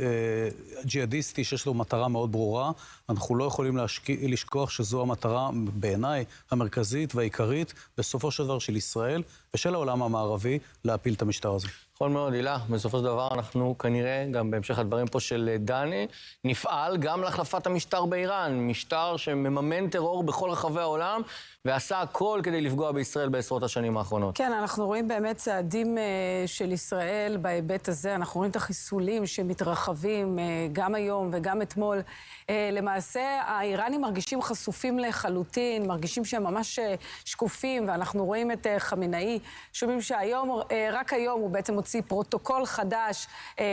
ג'יהאדיסטי, שיש לו מטרה מאוד ברורה. אנחנו לא יכולים לשכוח שזו המטרה בעיניי המרכזית והעיקרית בסופו של דבר של ישראל ושל העולם המערבי להפיל את המשטר הזה. נכון מאוד, הילה. בסופו של דבר אנחנו כנראה, גם בהמשך הדברים פה של דני, נפעל גם להחלפת המשטר באיראן, משטר שמממן טרור בכל רחבי העולם, ועשה הכל כדי לפגוע בישראל בעשרות השנים האחרונות. כן, אנחנו רואים באמת צעדים של ישראל בהיבט הזה, אנחנו רואים את החיסולים שמתרחבים גם היום וגם אתמול. למעשה, האיראנים מרגישים חשופים לחלוטין, מרגישים שהם ממש שקופים, ואנחנו רואים את חמינאי, שומעים שהיום, רק היום הוא בעצם הוציא פרוטוקול חדש,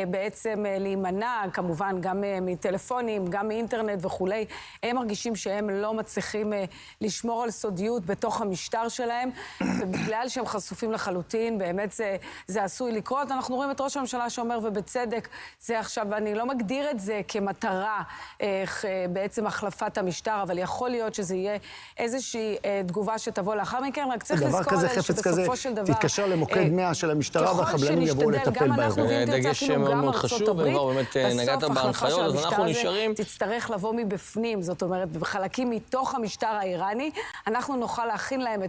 בעצם להימנע, כמובן גם מטלפונים, גם מאינטרנט וכולי. הם מרגישים שהם לא מצליחים לשמור על סודיות בתוך המשטר שלהם, ובגלל שהם חשופים לחלוטין, באמת זה עשוי לקרות. אנחנו רואים את ראש הממשלה שאומר, ובצדק, זה עכשיו, אני לא מגדיר את זה כמטרה, בעצם החלפת המשטר, אבל יכול להיות שזה יהיה איזושהי תגובה שתבוא לאחר מכן, רק צריך לזכור עליהם שבסופו של דבר... תתקשר למוקד 100 של המשטרה והחבלנים יבואו לטפל באירוע. דגש מאוד מאוד חשוב, וכבר באמת נגעת בהנחיות, אז אנחנו נשארים... תצטרך לבוא מבפנים, זאת אומרת, בחלקים מתוך המשטר האיראני, אנחנו נוכל להכין להם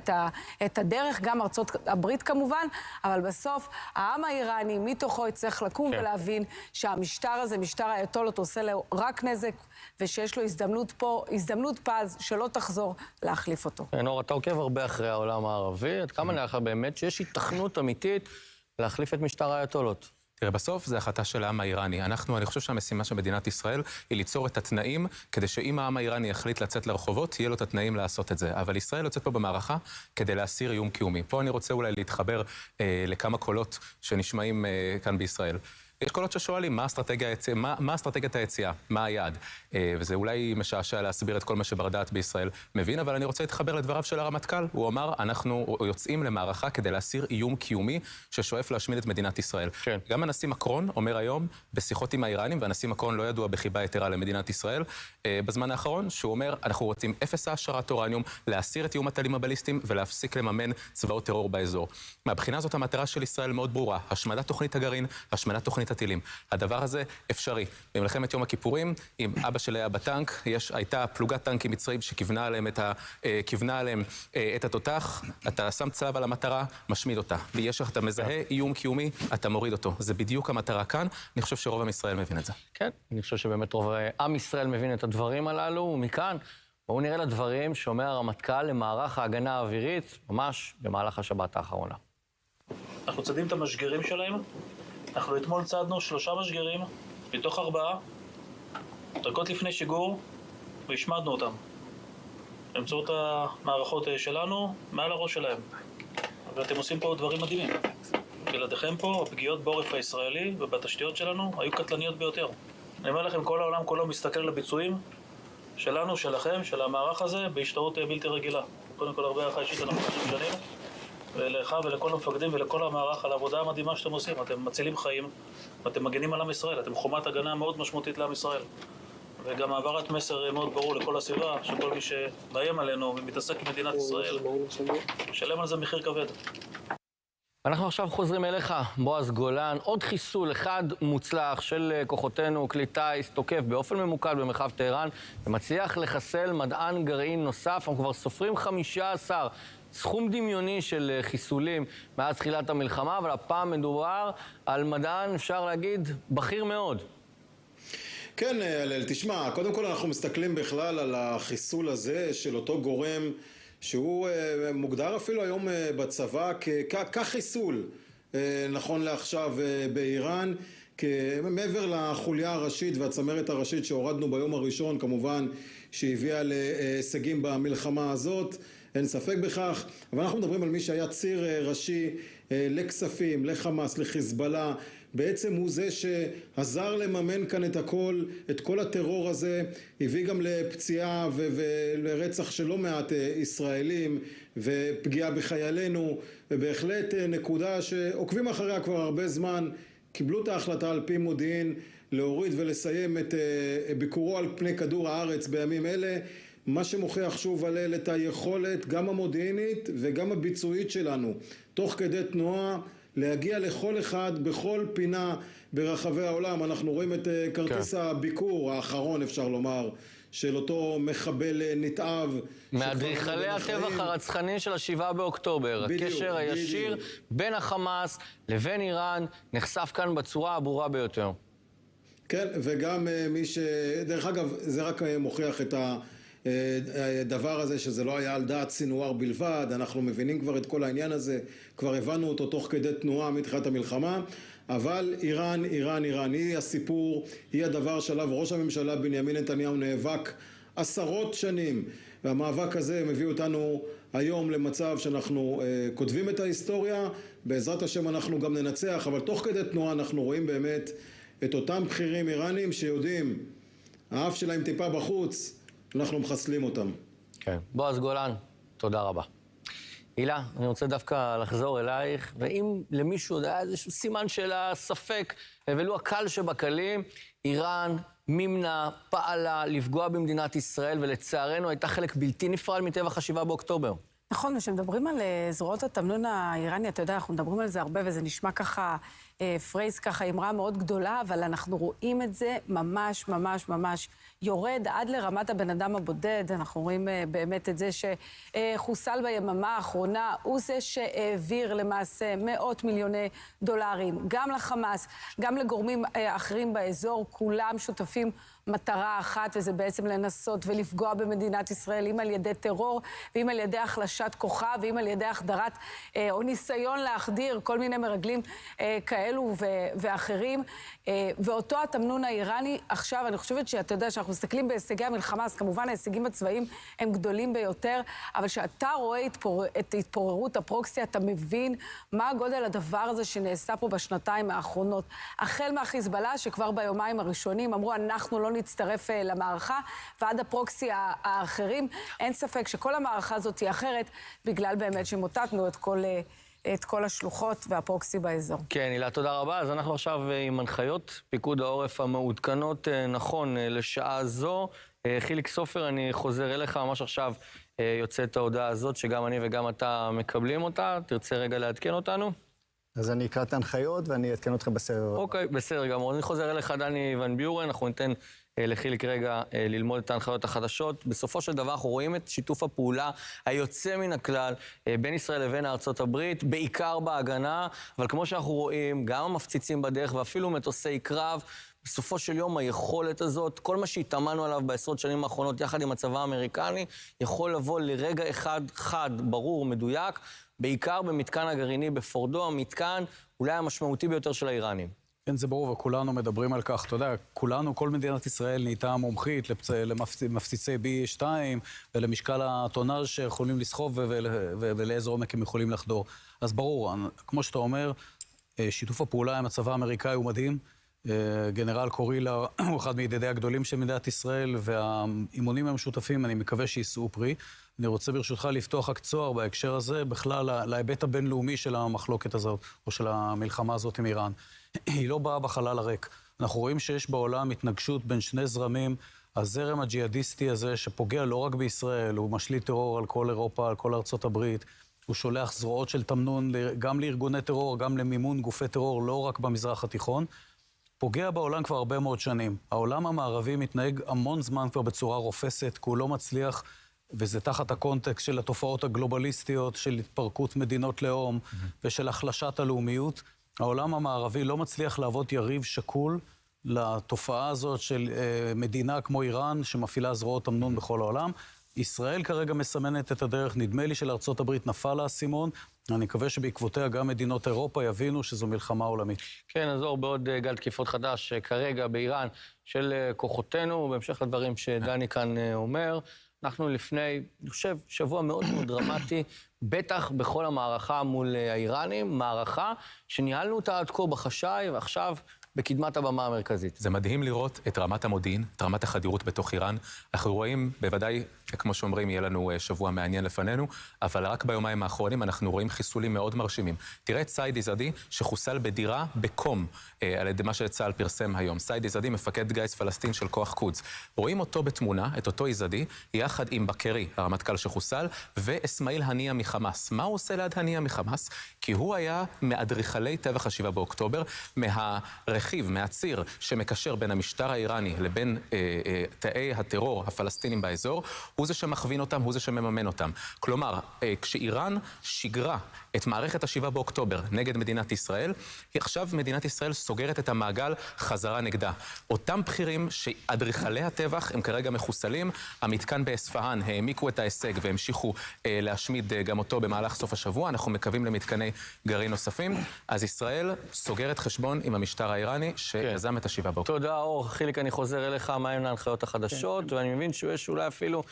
את הדרך, גם ארצות הברית כמובן, אבל בסוף העם האיראני מתוכו יצטרך לקום ולהבין שהמשטר הזה, משטר האייתולות, עושה לו רק נזק, ושיש לו הזדמנות פז שלא תחזור להחליף אותו. נור, אתה עוקב הרבה אחרי העולם הערבי, עד כמה נראה לך באמת שיש היתכנות אמיתית להחליף את משטר האייתולות? תראה, בסוף זה החלטה של העם האיראני. אני חושב שהמשימה של מדינת ישראל היא ליצור את התנאים כדי שאם העם האיראני יחליט לצאת לרחובות, יהיה לו את התנאים לעשות את זה. אבל ישראל יוצאת פה במערכה כדי להסיר איום קיומי. פה אני רוצה אולי להתחבר לכמה קולות שנשמעים כאן בישראל. יש קולות ששואלים, מה אסטרטגיית היציאה? מה היעד? וזה אולי משעשע להסביר את כל מה שבר דעת בישראל מבין, אבל אני רוצה להתחבר לדבריו של הרמטכ"ל. הוא אמר, אנחנו יוצאים למערכה כדי להסיר איום קיומי ששואף להשמיד את מדינת ישראל. כן. גם הנשיא מקרון אומר היום, בשיחות עם האיראנים, והנשיא מקרון לא ידוע בחיבה יתרה למדינת ישראל, בזמן האחרון, שהוא אומר, אנחנו רוצים אפס העשרת אורניום, להסיר את איום הטילים הבליסטיים ולהפסיק לממן צבאות טרור באזור. מהבחינה הזאת המטרה של ישראל מאוד ברורה, השמדת תוכנית הגרעין, השמדת תוכנית הטילים. הדבר הזה אפשרי. במלחמת יום הכיפורים, עם אבא שלי היה בטנק, הייתה פלוגת טנקים מצריים שכיוונה עליהם את התותח, אתה שם צלב על המטרה, משמיד אותה. אתה מזהה איום קיומי, אתה מוריד אותו. זה בדיוק המטרה כאן, אני חושב שרוב עם ישראל מבין את זה. כן, אני חושב שבאמת רוב עם ישראל מבין את הדברים הללו, ומכאן בואו נראה לדברים שאומר הרמטכ"ל למערך ההגנה האווירית, ממש במהלך השבת האחרונה. אנחנו צדים את המשגרים שלהם. אנחנו אתמול צעדנו 3 משגרים מתוך 4, דקות לפני שיגור, והשמדנו אותם. באמצעות המערכות שלנו, מעל הראש שלהם. ואתם עושים פה דברים מדהימים. בלעדיכם פה, הפגיעות בעורף הישראלי ובתשתיות שלנו היו קטלניות ביותר. אני אומר לכם, כל העולם כולו מסתכל לביצועים שלנו, שלכם, של המערך הזה, בהשתאות בלתי רגילה. קודם כל, הרבה הערכה אישית אנחנו חושבים שנים. ולך ולכל המפקדים ולכל המערך על העבודה המדהימה שאתם עושים. אתם מצילים חיים ואתם מגנים על עם ישראל. אתם חומת הגנה מאוד משמעותית לעם ישראל. וגם העברת מסר מאוד ברור לכל הסביבה, שכל מי שבאים עלינו ומתעסק עם מדינת ישראל, משלם על זה מחיר כבד. אנחנו עכשיו חוזרים אליך, בועז גולן. עוד חיסול אחד מוצלח של כוחותינו, כלי טייס, תוקף באופן ממוקד במרחב טהרן, ומצליח לחסל מדען גרעין נוסף. אנחנו כבר סופרים 15. סכום דמיוני של חיסולים מאז תחילת המלחמה, אבל הפעם מדובר על מדען, אפשר להגיד, בכיר מאוד. כן, הלל, תשמע, קודם כל אנחנו מסתכלים בכלל על החיסול הזה של אותו גורם שהוא מוגדר אפילו היום בצבא כחיסול, נכון לעכשיו באיראן, מעבר לחוליה הראשית והצמרת הראשית שהורדנו ביום הראשון, כמובן שהביאה להישגים במלחמה הזאת, אין ספק בכך, אבל אנחנו מדברים על מי שהיה ציר ראשי לכספים, לחמאס, לחיזבאללה, בעצם הוא זה שעזר לממן כאן את כל הטרור הזה, הביא גם לפציעה ולרצח של לא מעט ישראלים ופגיעה בחיילינו, ובהחלט נקודה שעוקבים אחריה כבר הרבה זמן, קיבלו את ההחלטה על פי מודיעין להוריד ולסיים את ביקורו על פני כדור הארץ בימים אלה, מה שמוכיח שוב הלל את היכולת גם המודיעינית וגם הביצועית שלנו, תוך כדי תנועה, להגיע לכל אחד בכל פינה ברחבי העולם. אנחנו רואים את כרטיס הביקור האחרון, אפשר לומר, של אותו מחבל נתעב. מאדריכלי הטבח הרצחני של ה7 באוקטובר. הקשר הישיר בין החמאס לבין איראן נחשף כאן בצורה הברורה ביותר. כן, וגם מי דרך אגב, זה רק מוכיח את הדבר הזה שזה לא היה על דעת סינואר בלבד. אנחנו מבינים כבר את כל העניין הזה, כבר הבנו אותו תוך כדי תנועה מתחילת המלחמה. אבל איראן היא הסיפור, היא הדבר שעליו ראש הממשלה בנימין נתניהו נאבק עשרות שנים, והמאבק הזה מביא אותנו היום למצב שאנחנו כותבים את ההיסטוריה, בעזרת השם אנחנו גם ננצח, אבל תוך כדי תנועה אנחנו רואים באמת את אותם בכירים איראנים שיודעים, האף שלהם טיפה בחוץ, אנחנו מחסלים אותם. כן. בועז גולן, תודה רבה. הילה, אני רוצה דווקא לחזור אלייך, ואם למישהו עוד היה איזשהו סימן שאלה, ספק, ולו הקל שבקלים, איראן מימנה, פעלה לפגוע במדינת ישראל, ולצערנו הייתה חלק בלתי נפרד מטבח ה7 באוקטובר. נכון, כשמדברים על זרועות התמנון האיראני, אתה יודע, אנחנו מדברים על זה הרבה, וזה נשמע ככה, פרייז ככה, אמרה מאוד גדולה, אבל אנחנו רואים את זה ממש, ממש, ממש יורד עד לרמת הבן אדם הבודד. אנחנו רואים באמת את זה שחוסל ביממה האחרונה, הוא זה שהעביר למעשה מאות מיליוני דולרים, גם לחמאס, גם לגורמים אחרים באזור, כולם שותפים מטרה אחת, וזה בעצם לנסות ולפגוע במדינת ישראל, אם על ידי טרור, ואם על ידי החלשת כוחה, ואם על ידי החדרת, או ניסיון להחדיר כל מיני מרגלים כאלו ואחרים. ואותו התמנון האיראני, עכשיו אני חושבת שאתה יודע שאנחנו מסתכלים בהישגי המלחמה, אז כמובן ההישגים הצבאיים הם גדולים ביותר, אבל שאתה רואה את התפוררות הפרוקסי, אתה מבין מה הגודל הדבר הזה שנעשה פה בשנתיים האחרונות. החל מהחיזבאללה, שכבר ביומיים הראשונים אמרו, אנחנו לא נצטרף למערכה, ועד הפרוקסי האחרים, אין ספק שכל המערכה הזאת היא אחרת, בגלל באמת שמוטטנו את כל השלוחות והפרוקסי באזור. כן, הילה, תודה רבה. אז אנחנו עכשיו עם הנחיות פיקוד העורף המעודכנות, נכון, לשעה זו. חיליק סופר, אני חוזר אליך, ממש עכשיו יוצאת ההודעה הזאת, שגם אני וגם אתה מקבלים אותה. תרצה רגע לעדכן אותנו? אז אני אקרא את ההנחיות ואני אעדכן אתכם בסדר. אוקיי, בסדר גמור. אני חוזר אליך, דני ון ביורן, אנחנו ניתן לחיליק רגע ללמוד את ההנחיות החדשות. בסופו של דבר אנחנו רואים את שיתוף הפעולה היוצא מן הכלל בין ישראל לבין ארצות הברית, בעיקר בהגנה, אבל כמו שאנחנו רואים, גם המפציצים בדרך ואפילו מטוסי קרב, בסופו של יום היכולת הזאת, כל מה שהתאמנו עליו בעשרות שנים האחרונות יחד עם הצבא האמריקני, יכול לבוא לרגע אחד חד, ברור, מדויק, בעיקר במתקן הגרעיני בפורדו, המתקן אולי המשמעותי ביותר של האיראנים. כן, זה ברור, וכולנו מדברים על כך, אתה יודע, כולנו, כל מדינת ישראל נהייתה מומחית למפציצי B2 ולמשקל הטונאז' שיכולים לסחוב ולאיזה עומק הם יכולים לחדור. אז ברור, כמו שאתה אומר, שיתוף הפעולה עם הצבא האמריקאי הוא מדהים. גנרל קורילה הוא אחד מידידי הגדולים של מדינת ישראל, והאימונים המשותפים, אני מקווה שיישאו פרי. אני רוצה ברשותך לפתוח רק צוהר בהקשר הזה, בכלל להיבט הבינלאומי של המחלוקת הזאת, או של המלחמה הזאת עם איראן. היא לא באה בחלל הריק. אנחנו רואים שיש בעולם התנגשות בין שני זרמים, הזרם הג'יהאדיסטי הזה שפוגע לא רק בישראל, הוא משליט טרור על כל אירופה, על כל ארצות הברית, הוא שולח זרועות של תמנון גם לארגוני טרור, גם למימון גופי טרור, לא רק במזרח התיכון. פוגע בעולם כבר הרבה מאוד שנים. העולם המערבי מתנהג המון זמן כבר בצורה רופסת, כי הוא לא מצליח, וזה תחת הקונטקסט של התופעות הגלובליסטיות, של התפרקות מדינות לאום ושל החלשת הלאומיות. העולם המערבי לא מצליח להוות יריב שקול לתופעה הזאת של מדינה כמו איראן, שמפעילה זרועות תמנון בכל העולם. ישראל כרגע מסמנת את הדרך, נדמה לי שלארצות הברית נפל האסימון, אני מקווה שבעקבותיה גם מדינות אירופה יבינו שזו מלחמה עולמית. כן, אז אור, בעוד גל תקיפות חדש כרגע באיראן של כוחותינו, בהמשך לדברים שדני כאן אומר, אנחנו לפני, אני חושב, שבוע מאוד מאוד דרמטי, בטח בכל המערכה מול האיראנים, מערכה שניהלנו אותה עד כה בחשאי, ועכשיו בקדמת הבמה המרכזית. זה מדהים לראות את רמת המודיעין, את רמת החדירות בתוך איראן. אנחנו רואים, בוודאי, כמו שאומרים, יהיה לנו שבוע מעניין לפנינו, אבל רק ביומיים האחרונים אנחנו רואים חיסולים מאוד מרשימים. תראה את סייד איזדי, שחוסל בדירה בקום, על ידי מה שצה"ל פרסם היום. סייד איזדי, מפקד גיס פלסטין של כוח קודס. רואים אותו בתמונה, את אותו איזדי, יחד עם בקרי, הרמטכ"ל שחוסל, ואסמאעיל הנייה מחמאס. מה הוא עושה ליד הנייה מחמאס? כי הוא היה מאדריכלי טבח ה7 באוקטובר, רכיב מהציר שמקשר בין המשטר האיראני לבין תאי הטרור הפלסטינים באזור, הוא זה שמכווין אותם, הוא זה שמממן אותם. כלומר, כשאיראן שיגרה את מערכת ה7 באוקטובר נגד מדינת ישראל, עכשיו מדינת ישראל סוגרת את המעגל חזרה נגדה. אותם בכירים שאדריכלי הטבח הם כרגע מחוסלים, המתקן באספהאן העמיקו את ההישג והמשיכו להשמיד גם אותו במהלך סוף השבוע, אנחנו מקווים למתקני גרעין נוספים, אז ישראל סוגרת חשבון עם המשטר האיראני שיזם את ה7 באוקטובר. תודה אור. חיליק, אני חוזר אליך, מהם להנחיות החדשות, ואני מבין שיש אולי אפילו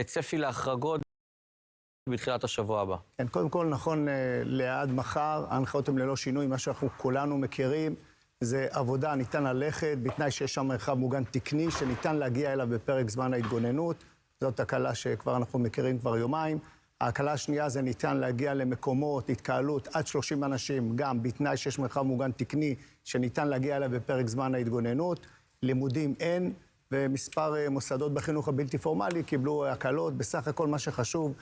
צפי להחרגות בתחילת השבוע הבא. כן, קודם כל נכון לעד מחר, ההנחיות הן ללא שינוי, מה שאנחנו כולנו מכירים, זה עבודה, ניתן ללכת, בתנאי שיש שם מרחב מוגן תקני, שניתן להגיע אליו בפרק זמן ההתגוננות, זאת הקלה שכבר אנחנו מכירים כבר יומיים. ההקלה השנייה זה ניתן להגיע למקומות, התקהלות, עד 30 אנשים, גם בתנאי שיש מרחב מוגן תקני, שניתן להגיע אליו בפרק זמן ההתגוננות. לימודים אין, ומספר מוסדות בחינוך הבלתי פורמלי קיבלו הקלות. בסך הכל מה שחשוב,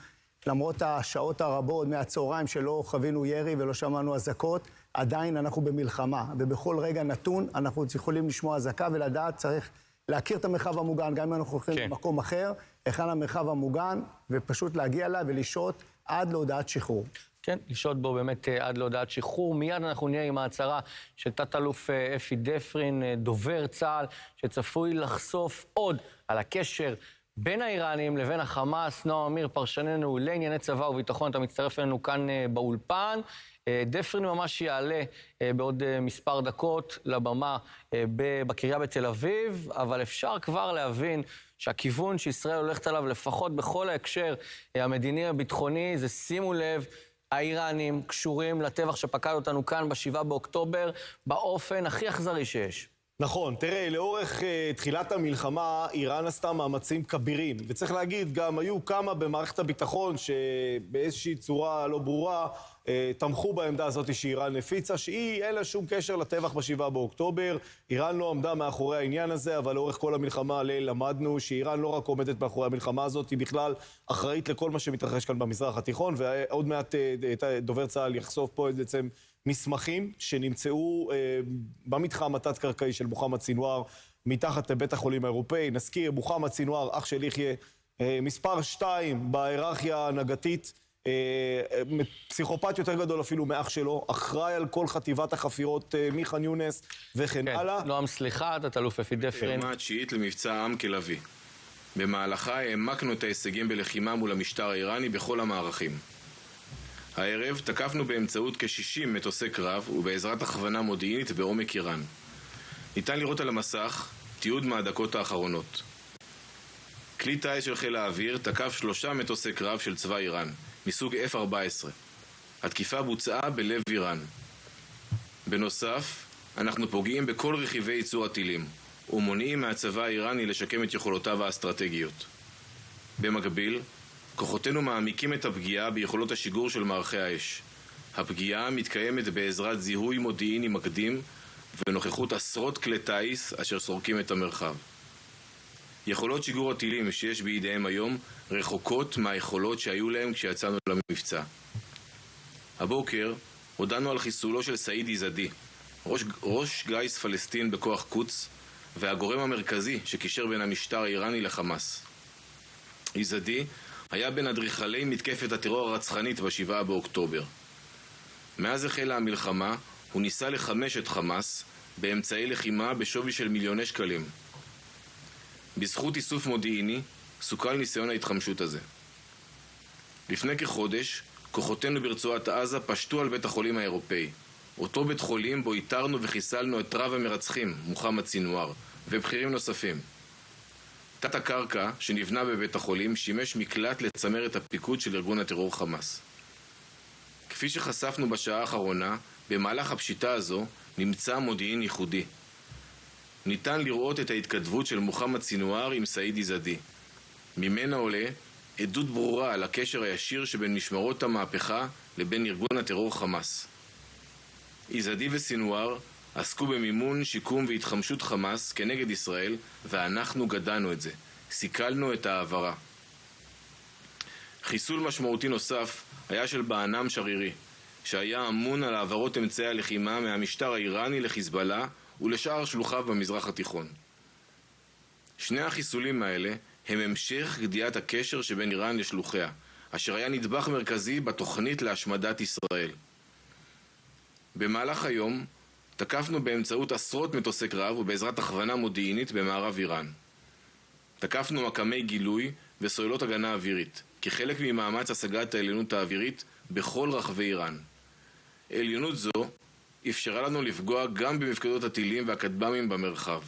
למרות השעות הרבות מהצהריים שלא חווינו ירי ולא שמענו אזעקות, עדיין אנחנו במלחמה, ובכל רגע נתון אנחנו יכולים לשמוע אזעקה ולדעת צריך להכיר את המרחב המוגן, גם אם אנחנו הולכים למקום אחר, היכן המרחב המוגן, ופשוט להגיע אליו ולשהות עד להודעת שחרור. כן, לשהות בו באמת עד להודעת שחרור. מיד אנחנו נהיה עם ההצהרה של תת-אלוף אפי דפרין, דובר צה"ל, שצפוי לחשוף עוד על הקשר בין האיראנים לבין החמאס. נועם אמיר, פרשננו לענייני צבא וביטחון, אתה מצטרף אלינו כאן באולפן. דפרין ממש יעלה בעוד מספר דקות לבמה בקריה בתל אביב, אבל אפשר כבר להבין שהכיוון שישראל הולכת עליו, לפחות בכל ההקשר המדיני הביטחוני, זה שימו לב, האיראנים קשורים לטבח שפקד אותנו כאן ב7 באוקטובר באופן הכי אכזרי שיש. נכון, תראה, לאורך תחילת המלחמה, איראן עשתה מאמצים כבירים. וצריך להגיד, גם היו כמה במערכת הביטחון שבאיזושהי צורה לא ברורה, תמכו בעמדה הזאת שאיראן הפיצה, שהיא אין לה שום קשר לטבח ב7 באוקטובר. איראן לא עמדה מאחורי העניין הזה, אבל לאורך כל המלחמה למדנו שאיראן לא רק עומדת מאחורי המלחמה הזאת, היא בכלל אחראית לכל מה שמתרחש כאן במזרח התיכון, ועוד מעט דובר צה"ל יחשוף פה בעצם מסמכים שנמצאו במתחם התת-קרקעי של מוחמד סינואר, מתחת לבית החולים האירופאי. נזכיר, מוחמד סינואר, אח של יחיא, מספר 2 בהיררכיה ההנהגתית, פסיכופת יותר גדול אפילו מאח שלו, אחראי על כל חטיבת החפירות מח'אן יונס וכן הלאה. נועם, סליחה, תת-אלוף אפי דפרין. הרמה התשיעית למבצע עם כלביא. במהלכה העמקנו את ההישגים בלחימה מול המשטר האיראני בכל המערכים. הערב תקפנו באמצעות כ-60 מטוסי קרב ובעזרת הכוונה מודיעינית בעומק איראן. ניתן לראות על המסך תיעוד מהדקות האחרונות. כלי טיס של חיל האוויר תקף 3 מטוסי קרב של צבא איראן, מסוג F-14. התקיפה בוצעה בלב איראן. בנוסף, אנחנו פוגעים בכל רכיבי ייצור הטילים, ומונעים מהצבא האיראני לשקם את יכולותיו האסטרטגיות. במקביל, כוחותינו מעמיקים את הפגיעה ביכולות השיגור של מערכי האש. הפגיעה מתקיימת בעזרת זיהוי מודיעיני מקדים ונוכחות עשרות כלי טיס אשר סורקים את המרחב. יכולות שיגור הטילים שיש בידיהם היום רחוקות מהיכולות שהיו להם כשיצאנו למבצע. הבוקר הודענו על חיסולו של סעיד איזדי, ראש גיס פלסטין בכוח קוץ והגורם המרכזי שקישר בין המשטר האיראני לחמאס. איזדי היה בין אדריכלי מתקפת הטרור הרצחנית ב7 באוקטובר. מאז החלה המלחמה הוא ניסה לחמש את חמאס באמצעי לחימה בשווי של מיליוני שקלים. בזכות איסוף מודיעיני סוכל ניסיון ההתחמשות הזה. לפני כחודש כוחותינו ברצועת עזה פשטו על בית החולים האירופאי, אותו בית חולים בו איתרנו וחיסלנו את רב המרצחים מוחמד סינואר ובכירים נוספים. תת הקרקע שנבנה בבית החולים שימש מקלט לצמרת הפיקוד של ארגון הטרור חמאס. כפי שחשפנו בשעה האחרונה, במהלך הפשיטה הזו נמצא מודיעין ייחודי. ניתן לראות את ההתכתבות של מוחמד סינואר עם סעיד איזדי. ממנה עולה עדות ברורה על הקשר הישיר שבין משמרות המהפכה לבין ארגון הטרור חמאס. איזדי וסינואר עסקו במימון, שיקום והתחמשות חמאס כנגד ישראל, ואנחנו גדענו את זה. סיכלנו את העברה. חיסול משמעותי נוסף היה של בענם שרירי, שהיה אמון על העברות אמצעי הלחימה מהמשטר האיראני לחיזבאללה ולשאר שלוחיו במזרח התיכון. שני החיסולים האלה הם המשך גדיעת הקשר שבין איראן לשלוחיה, אשר היה נדבך מרכזי בתוכנית להשמדת ישראל. במהלך היום תקפנו באמצעות עשרות מטוסי קרב ובעזרת הכוונה מודיעינית במערב איראן. תקפנו מקמי גילוי וסוללות הגנה אווירית, כחלק ממאמץ השגת העליונות האווירית בכל רחבי איראן. עליונות זו אפשרה לנו לפגוע גם במפקדות הטילים והכטב"מים במרחב.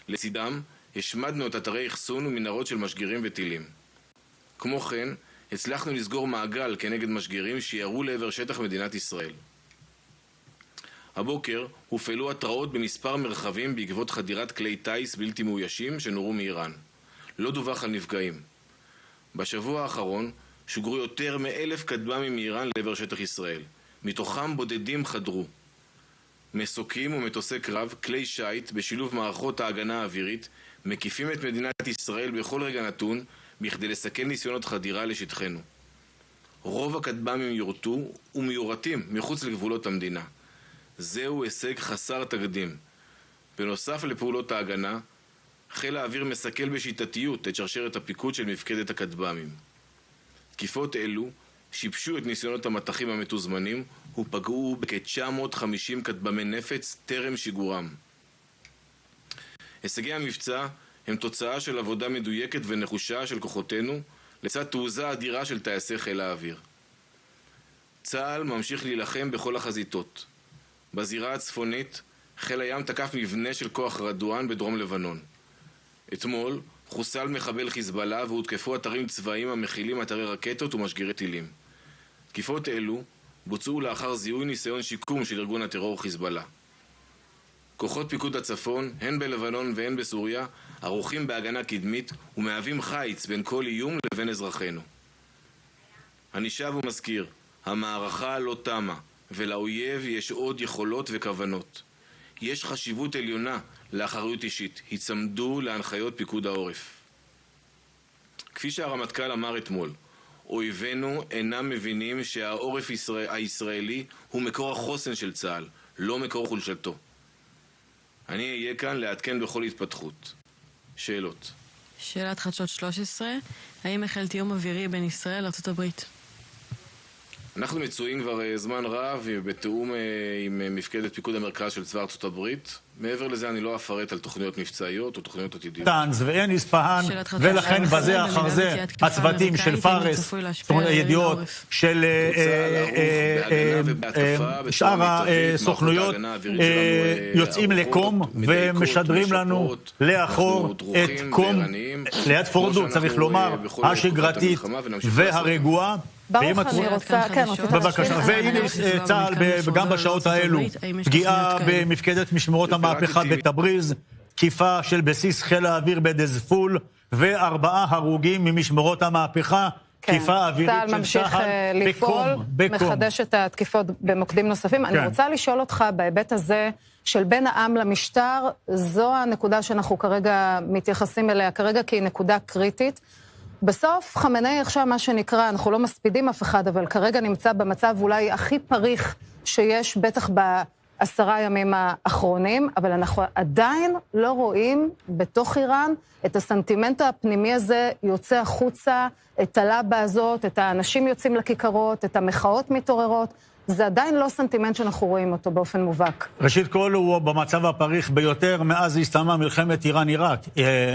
לצידם השמדנו את אתרי אחסון ומנהרות של משגרים וטילים. כמו כן, הצלחנו לסגור מעגל כנגד משגרים שירו לעבר שטח מדינת ישראל. הבוקר הופעלו התראות במספר מרחבים בעקבות חדירת כלי טייס בלתי מאוישים שנורו מאיראן. לא דווח על נפגעים. בשבוע האחרון שוגרו יותר מ1,000 כטב"מים מאיראן לעבר שטח ישראל. מתוכם בודדים חדרו. מסוקים ומטוסי קרב, כלי שייט בשילוב מערכות ההגנה האווירית מקיפים את מדינת ישראל בכל רגע נתון בכדי לסכל ניסיונות חדירה לשטחנו. רוב הכטב"מים יורטו ומיורטים מחוץ לגבולות המדינה. זהו הישג חסר תקדים. בנוסף לפעולות ההגנה, חיל האוויר מסכל בשיטתיות את שרשרת הפיקוד של מפקדת הכטב"מים. תקיפות אלו שיבשו את ניסיונות המטחים המתוזמנים ופגעו בכ-950 כטב"מי נפץ טרם שיגורם. הישגי המבצע הם תוצאה של עבודה מדויקת ונחושה של כוחותינו לצד תעוזה אדירה של טייסי חיל האוויר. צה"ל ממשיך להילחם בכל החזיתות. בזירה הצפונית חיל הים תקף מבנה של כוח רדואן בדרום לבנון. אתמול חוסל מחבל חיזבאללה והותקפו אתרים צבאיים המכילים אתרי רקטות ומשגרי טילים. תקיפות אלו בוצעו לאחר זיהוי ניסיון שיקום של ארגון הטרור חיזבאללה. כוחות פיקוד הצפון, הן בלבנון והן בסוריה, ערוכים בהגנה קדמית ומהווים חיץ בין כל איום לבין אזרחינו. אני שב ומזכיר, המערכה לא תמה, ולאויב יש עוד יכולות וכוונות. יש חשיבות עליונה לאחריות אישית, הצמדו להנחיות פיקוד העורף. כפי שהרמטכ"ל אמר אתמול, אויבינו אינם מבינים שהעורף הישראלי הוא מקור החוסן של צה"ל, לא מקור חולשתו. אני אהיה כאן לעדכן בכל התפתחות. שאלות. שאלת חדשות 13, האם החל תיאום אווירי בין ישראל לארצות הברית? אנחנו מצויים כבר זמן רב בתיאום עם מפקדת פיקוד המרכז של צבא ארצות הברית. מעבר לזה אני לא אפרט על תוכניות מבצעיות או תוכניות עתידיות. טאנז ואין איספהאן, ולכן בזה אחר זה הצוותים של פארס, ידיעות של שאר הסוכנויות יוצאים לקום ומשדרים לנו לאחור את קום ליד פורדו, צריך לומר, השגרתית והרגועה. ברוך, אני רוצה, כן, בבקשה, והנה צה"ל גם בשעות האלו, פגיעה במפקדת משמרות המהפכה בתבריז, תקיפה של בסיס חיל האוויר בדזפול, ו4 הרוגים ממשמרות המהפכה, תקיפה אווירית של צה"ל לפעול, מחדש את התקיפות במוקדים נוספים. אני רוצה לשאול אותך בהיבט הזה של בין העם למשטר, זו הנקודה שאנחנו כרגע מתייחסים אליה כרגע, כי היא נקודה קריטית. בסוף חמינאי עכשיו מה שנקרא, אנחנו לא מספידים אף אחד, אבל כרגע נמצא במצב אולי הכי פריך שיש בטח ב10 ימים האחרונים, אבל אנחנו עדיין לא רואים בתוך איראן את הסנטימנט הפנימי הזה יוצא החוצה, את הלבה הזאת, את האנשים יוצאים לכיכרות, את המחאות מתעוררות. זה עדיין לא סנטימנט שאנחנו רואים אותו באופן מובהק. ראשית כל הוא במצב הפריך ביותר מאז הסתיימה מלחמת איראן-עיראק.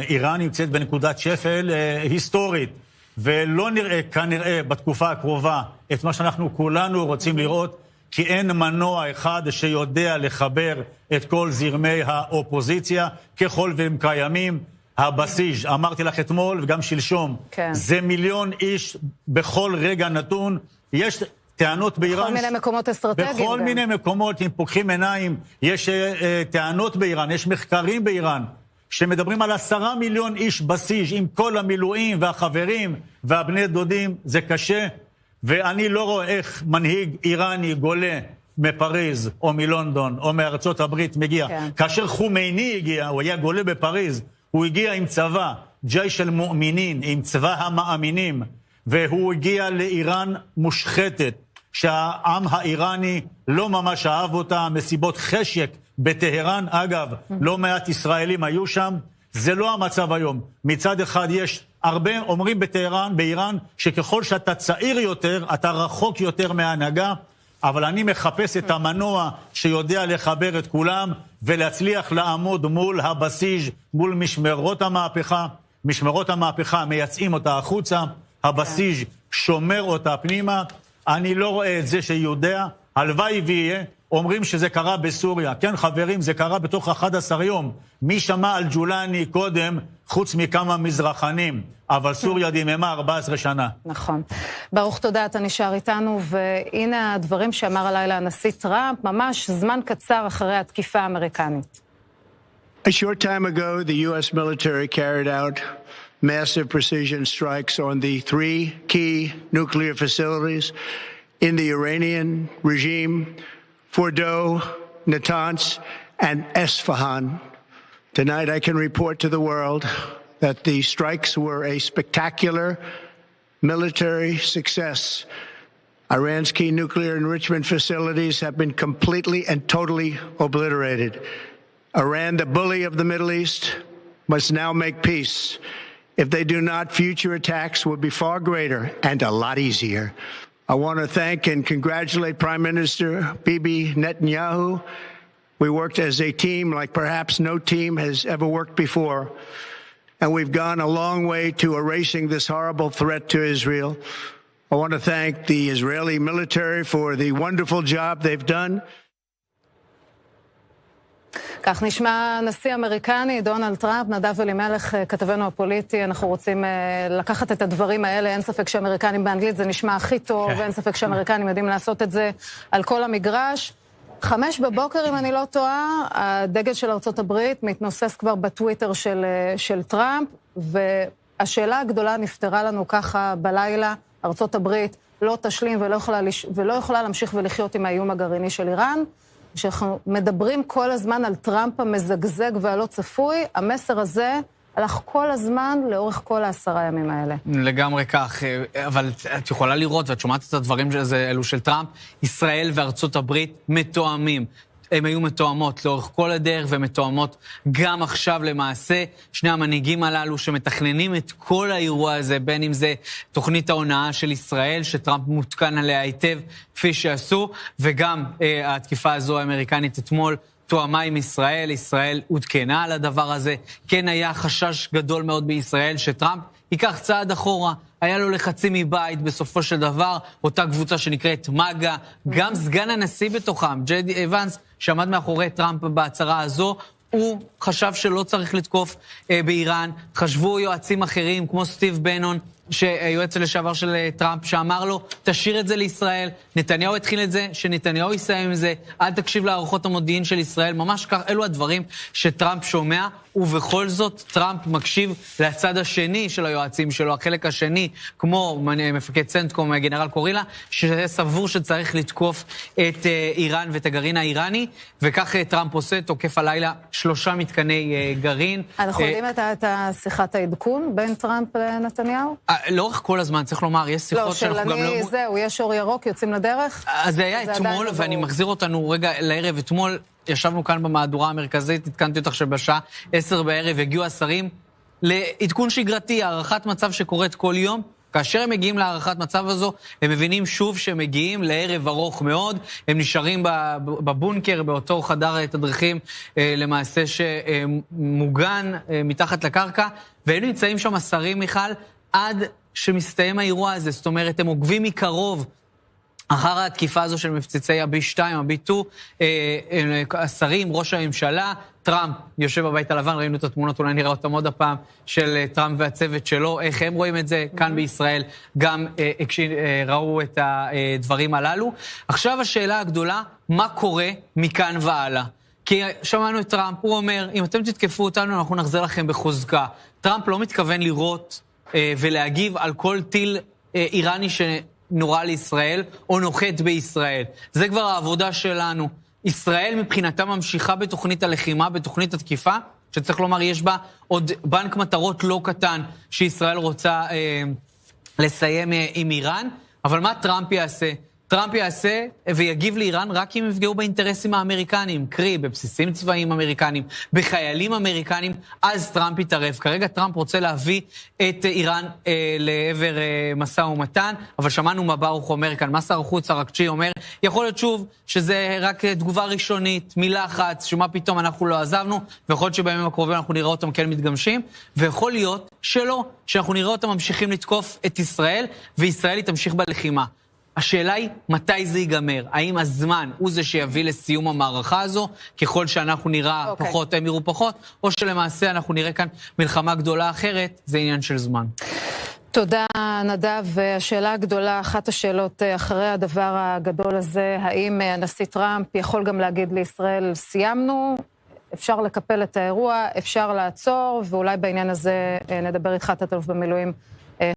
איראן נמצאת בנקודת שפל היסטורית, ולא נראה כנראה בתקופה הקרובה את מה שאנחנו כולנו רוצים לראות, כי אין מנוע אחד שיודע לחבר את כל זרמי האופוזיציה, ככל והם קיימים. הבסיס, אמרתי לך אתמול וגם שלשום, זה 1,000,000 איש בכל רגע נתון. יש טענות באיראן. בכל מיני מקומות אסטרטגיים. בכל מיני מקומות, אם פוקחים עיניים, יש טענות באיראן, יש מחקרים באיראן, שמדברים על 10 מיליון איש בסיס, עם כל המילואים והחברים והבני דודים, זה קשה, ואני לא רואה איך מנהיג איראני גולה מפריז, או מלונדון, או מארצות הברית מגיע. כאשר חומייני הגיע, הוא היה גולה בפריז, הוא הגיע עם צבא, ג'ייש אל-מואמינין, עם צבא המאמינים, והוא הגיע לאיראן מושחתת, שהעם האיראני לא ממש אהב אותה, מסיבות חשק בטהרן. אגב, לא מעט ישראלים היו שם. זה לא המצב היום. מצד אחד יש הרבה, אומרים בטהרן, באיראן, שככל שאתה צעיר יותר, אתה רחוק יותר מההנהגה, אבל אני מחפש את המנוע שיודע לחבר את כולם, ולהצליח לעמוד מול הבסיס, מול משמרות המהפכה. משמרות המהפכה מייצאים אותה החוצה, הבסיס שומר אותה פנימה. אני לא רואה את זה שיודע, הלוואי ויהיה, אומרים שזה קרה בסוריה. כן, חברים, זה קרה בתוך 11 יום. מי שמע על ג'ולני קודם, חוץ מכמה מזרחנים, אבל סוריה דיממה 14 שנה. נכון. ברוך, תודה, אתה נשאר איתנו, והנה הדברים שאמר הלילה הנשיא טראמפ, ממש זמן קצר אחרי התקיפה האמריקנית. A short time ago, the U.S. military carried out massive precision strikes on the 3 key nuclear facilities in the Iranian regime, Fordow, Natanz, and Esfahan. Tonight, I can report to the world that the strikes were a spectacular military success. Iran's key nuclear enrichment facilities have been completely and totally obliterated. Iran, the bully of the Middle East, must now make peace. If they do not, future attacks will be far greater and a lot easier. I want to thank and congratulate Prime Minister Bibi Netanyahu. We worked as a team like perhaps no team has ever worked before. And we've gone a long way to erasing this horrible threat to Israel. I want to thank the Israeli military for the wonderful job they've done. כך נשמע הנשיא האמריקני, דונלד טראמפ. נדב אלימלך, כתבנו הפוליטי, אנחנו רוצים לקחת את הדברים האלה. אין ספק שאמריקנים באנגלית זה נשמע הכי טוב, ואין ספק שאמריקנים יודעים לעשות את זה על כל המגרש. 5 בבוקר, אם אני לא טועה, הדגל של ארצות הברית מתנוסס כבר בטוויטר של טראמפ, והשאלה הגדולה נפתרה לנו ככה בלילה. ארצות הברית לא תשלים ולא יכולה להמשיך ולחיות עם האיום הגרעיני של איראן. שאנחנו מדברים כל הזמן על טראמפ המזגזג והלא צפוי, המסר הזה הלך כל הזמן לאורך כל 10 הימים האלה. לגמרי כך, אבל את יכולה לראות, ואת שומעת את הדברים אלו של טראמפ, ישראל וארצות הברית מתואמים. הם היו מתואמות לאורך כל הדרך, ומתואמות גם עכשיו למעשה. שני המנהיגים הללו שמתכננים את כל האירוע הזה, בין אם זה תוכנית ההונאה של ישראל, שטראמפ מותקן עליה היטב, כפי שעשו, וגם התקיפה הזו האמריקנית אתמול, תואמה עם ישראל. ישראל הותקנה על הדבר הזה. כן היה חשש גדול מאוד בישראל שטראמפ ייקח צעד אחורה. היה לו לחצים מבית בסופו של דבר, אותה קבוצה שנקראת מגה, גם סגן הנשיא בתוכם, ג'יי ונס, שעמד מאחורי טראמפ בהצהרה הזו, הוא חשב שלא צריך לתקוף באיראן. חשבו יועצים אחרים כמו סטיב בנון, שיועץ לשעבר של טראמפ, שאמר לו, תשאיר את זה לישראל. נתניהו התחיל את זה, שנתניהו יסיים עם זה, אל תקשיב להערכות המודיעין של ישראל. ממש כך, אלו הדברים שטראמפ שומע, ובכל זאת טראמפ מקשיב לצד השני של היועצים שלו, החלק השני, כמו מפקד צנטקום, גנרל קורילה, שסבור שצריך לתקוף את איראן ואת הגרעין האיראני, וכך טראמפ עושה, תוקף הלילה 3 מתקני גרעין. אנחנו יודעים את שיחת העדכון בין טראמפ לנתניהו? לאורך כל הזמן, צריך לומר, יש שיחות שאנחנו גם לא... זהו, יש אור ירוק, יוצאים לדרך? אז זה היה אתמול, ואני מחזיר אותנו רגע לערב. אתמול ישבנו כאן במהדורה המרכזית, התקנתי אותך שבשעה 10 בערב הגיעו השרים לעדכון שגרתי, הערכת מצב שקורית כל יום. כאשר הם מגיעים להערכת מצב הזו, הם מבינים שוב שהם מגיעים לערב ארוך מאוד, הם נשארים בבונקר, באותו חדר תדריכים, למעשה שמוגן מתחת לקרקע, והם נמצאים שם השרים, מיכל, עד שמסתיים האירוע הזה. זאת אומרת, הם עוקבים מקרוב אחר התקיפה הזו של מפציצי ה-B2, ה-B2, השרים, ראש הממשלה, טראמפ יושב בבית הלבן, ראינו את התמונות, אולי נראה אותם עוד הפעם, של טראמפ והצוות שלו, איך הם רואים את זה כאן בישראל, גם ראו את הדברים הללו. עכשיו השאלה הגדולה, מה קורה מכאן והלאה? כי שמענו את טראמפ, הוא אומר, אם אתם תתקפו אותנו, אנחנו נחזר לכם בחוזקה. טראמפ לא מתכוון לראות ולהגיב על כל טיל איראני שנורא לישראל, או נוחת בישראל. זה כבר העבודה שלנו. ישראל מבחינתה ממשיכה בתוכנית הלחימה, בתוכנית התקיפה, שצריך לומר, יש בה עוד בנק מטרות לא קטן, שישראל רוצה לסיים עם איראן. אבל מה טראמפ יעשה? טראמפ יעשה ויגיב לאיראן רק אם יפגעו באינטרסים האמריקניים, קרי בבסיסים צבאיים אמריקנים, בחיילים אמריקנים, אז טראמפ יתערב. כרגע טראמפ רוצה להביא את איראן לעבר משא ומתן, אבל שמענו מה ברוך אומר כאן, מה שר החוץ ארקצ'י אומר, יכול להיות שוב שזה רק תגובה ראשונית, מלחץ, שמה פתאום אנחנו לא עזבנו, ויכול להיות שבימים הקרובים אנחנו נראה אותם כן מתגמשים, ויכול להיות שלא, שאנחנו נראה אותם ממשיכים לתקוף את ישראל, וישראל תמשיך בלחימה. השאלה היא, מתי זה ייגמר? האם הזמן הוא זה שיביא לסיום המערכה הזו, ככל שאנחנו נראה פחות, הם יראו פחות, או שלמעשה אנחנו נראה כאן מלחמה גדולה אחרת, זה עניין של זמן. תודה, נדב. והשאלה הגדולה, אחת השאלות אחרי הדבר הגדול הזה, האם הנשיא טראמפ יכול גם להגיד לישראל, סיימנו, אפשר לקפל את האירוע, אפשר לעצור, ואולי בעניין הזה נדבר איתך, תת-אלוף במילואים,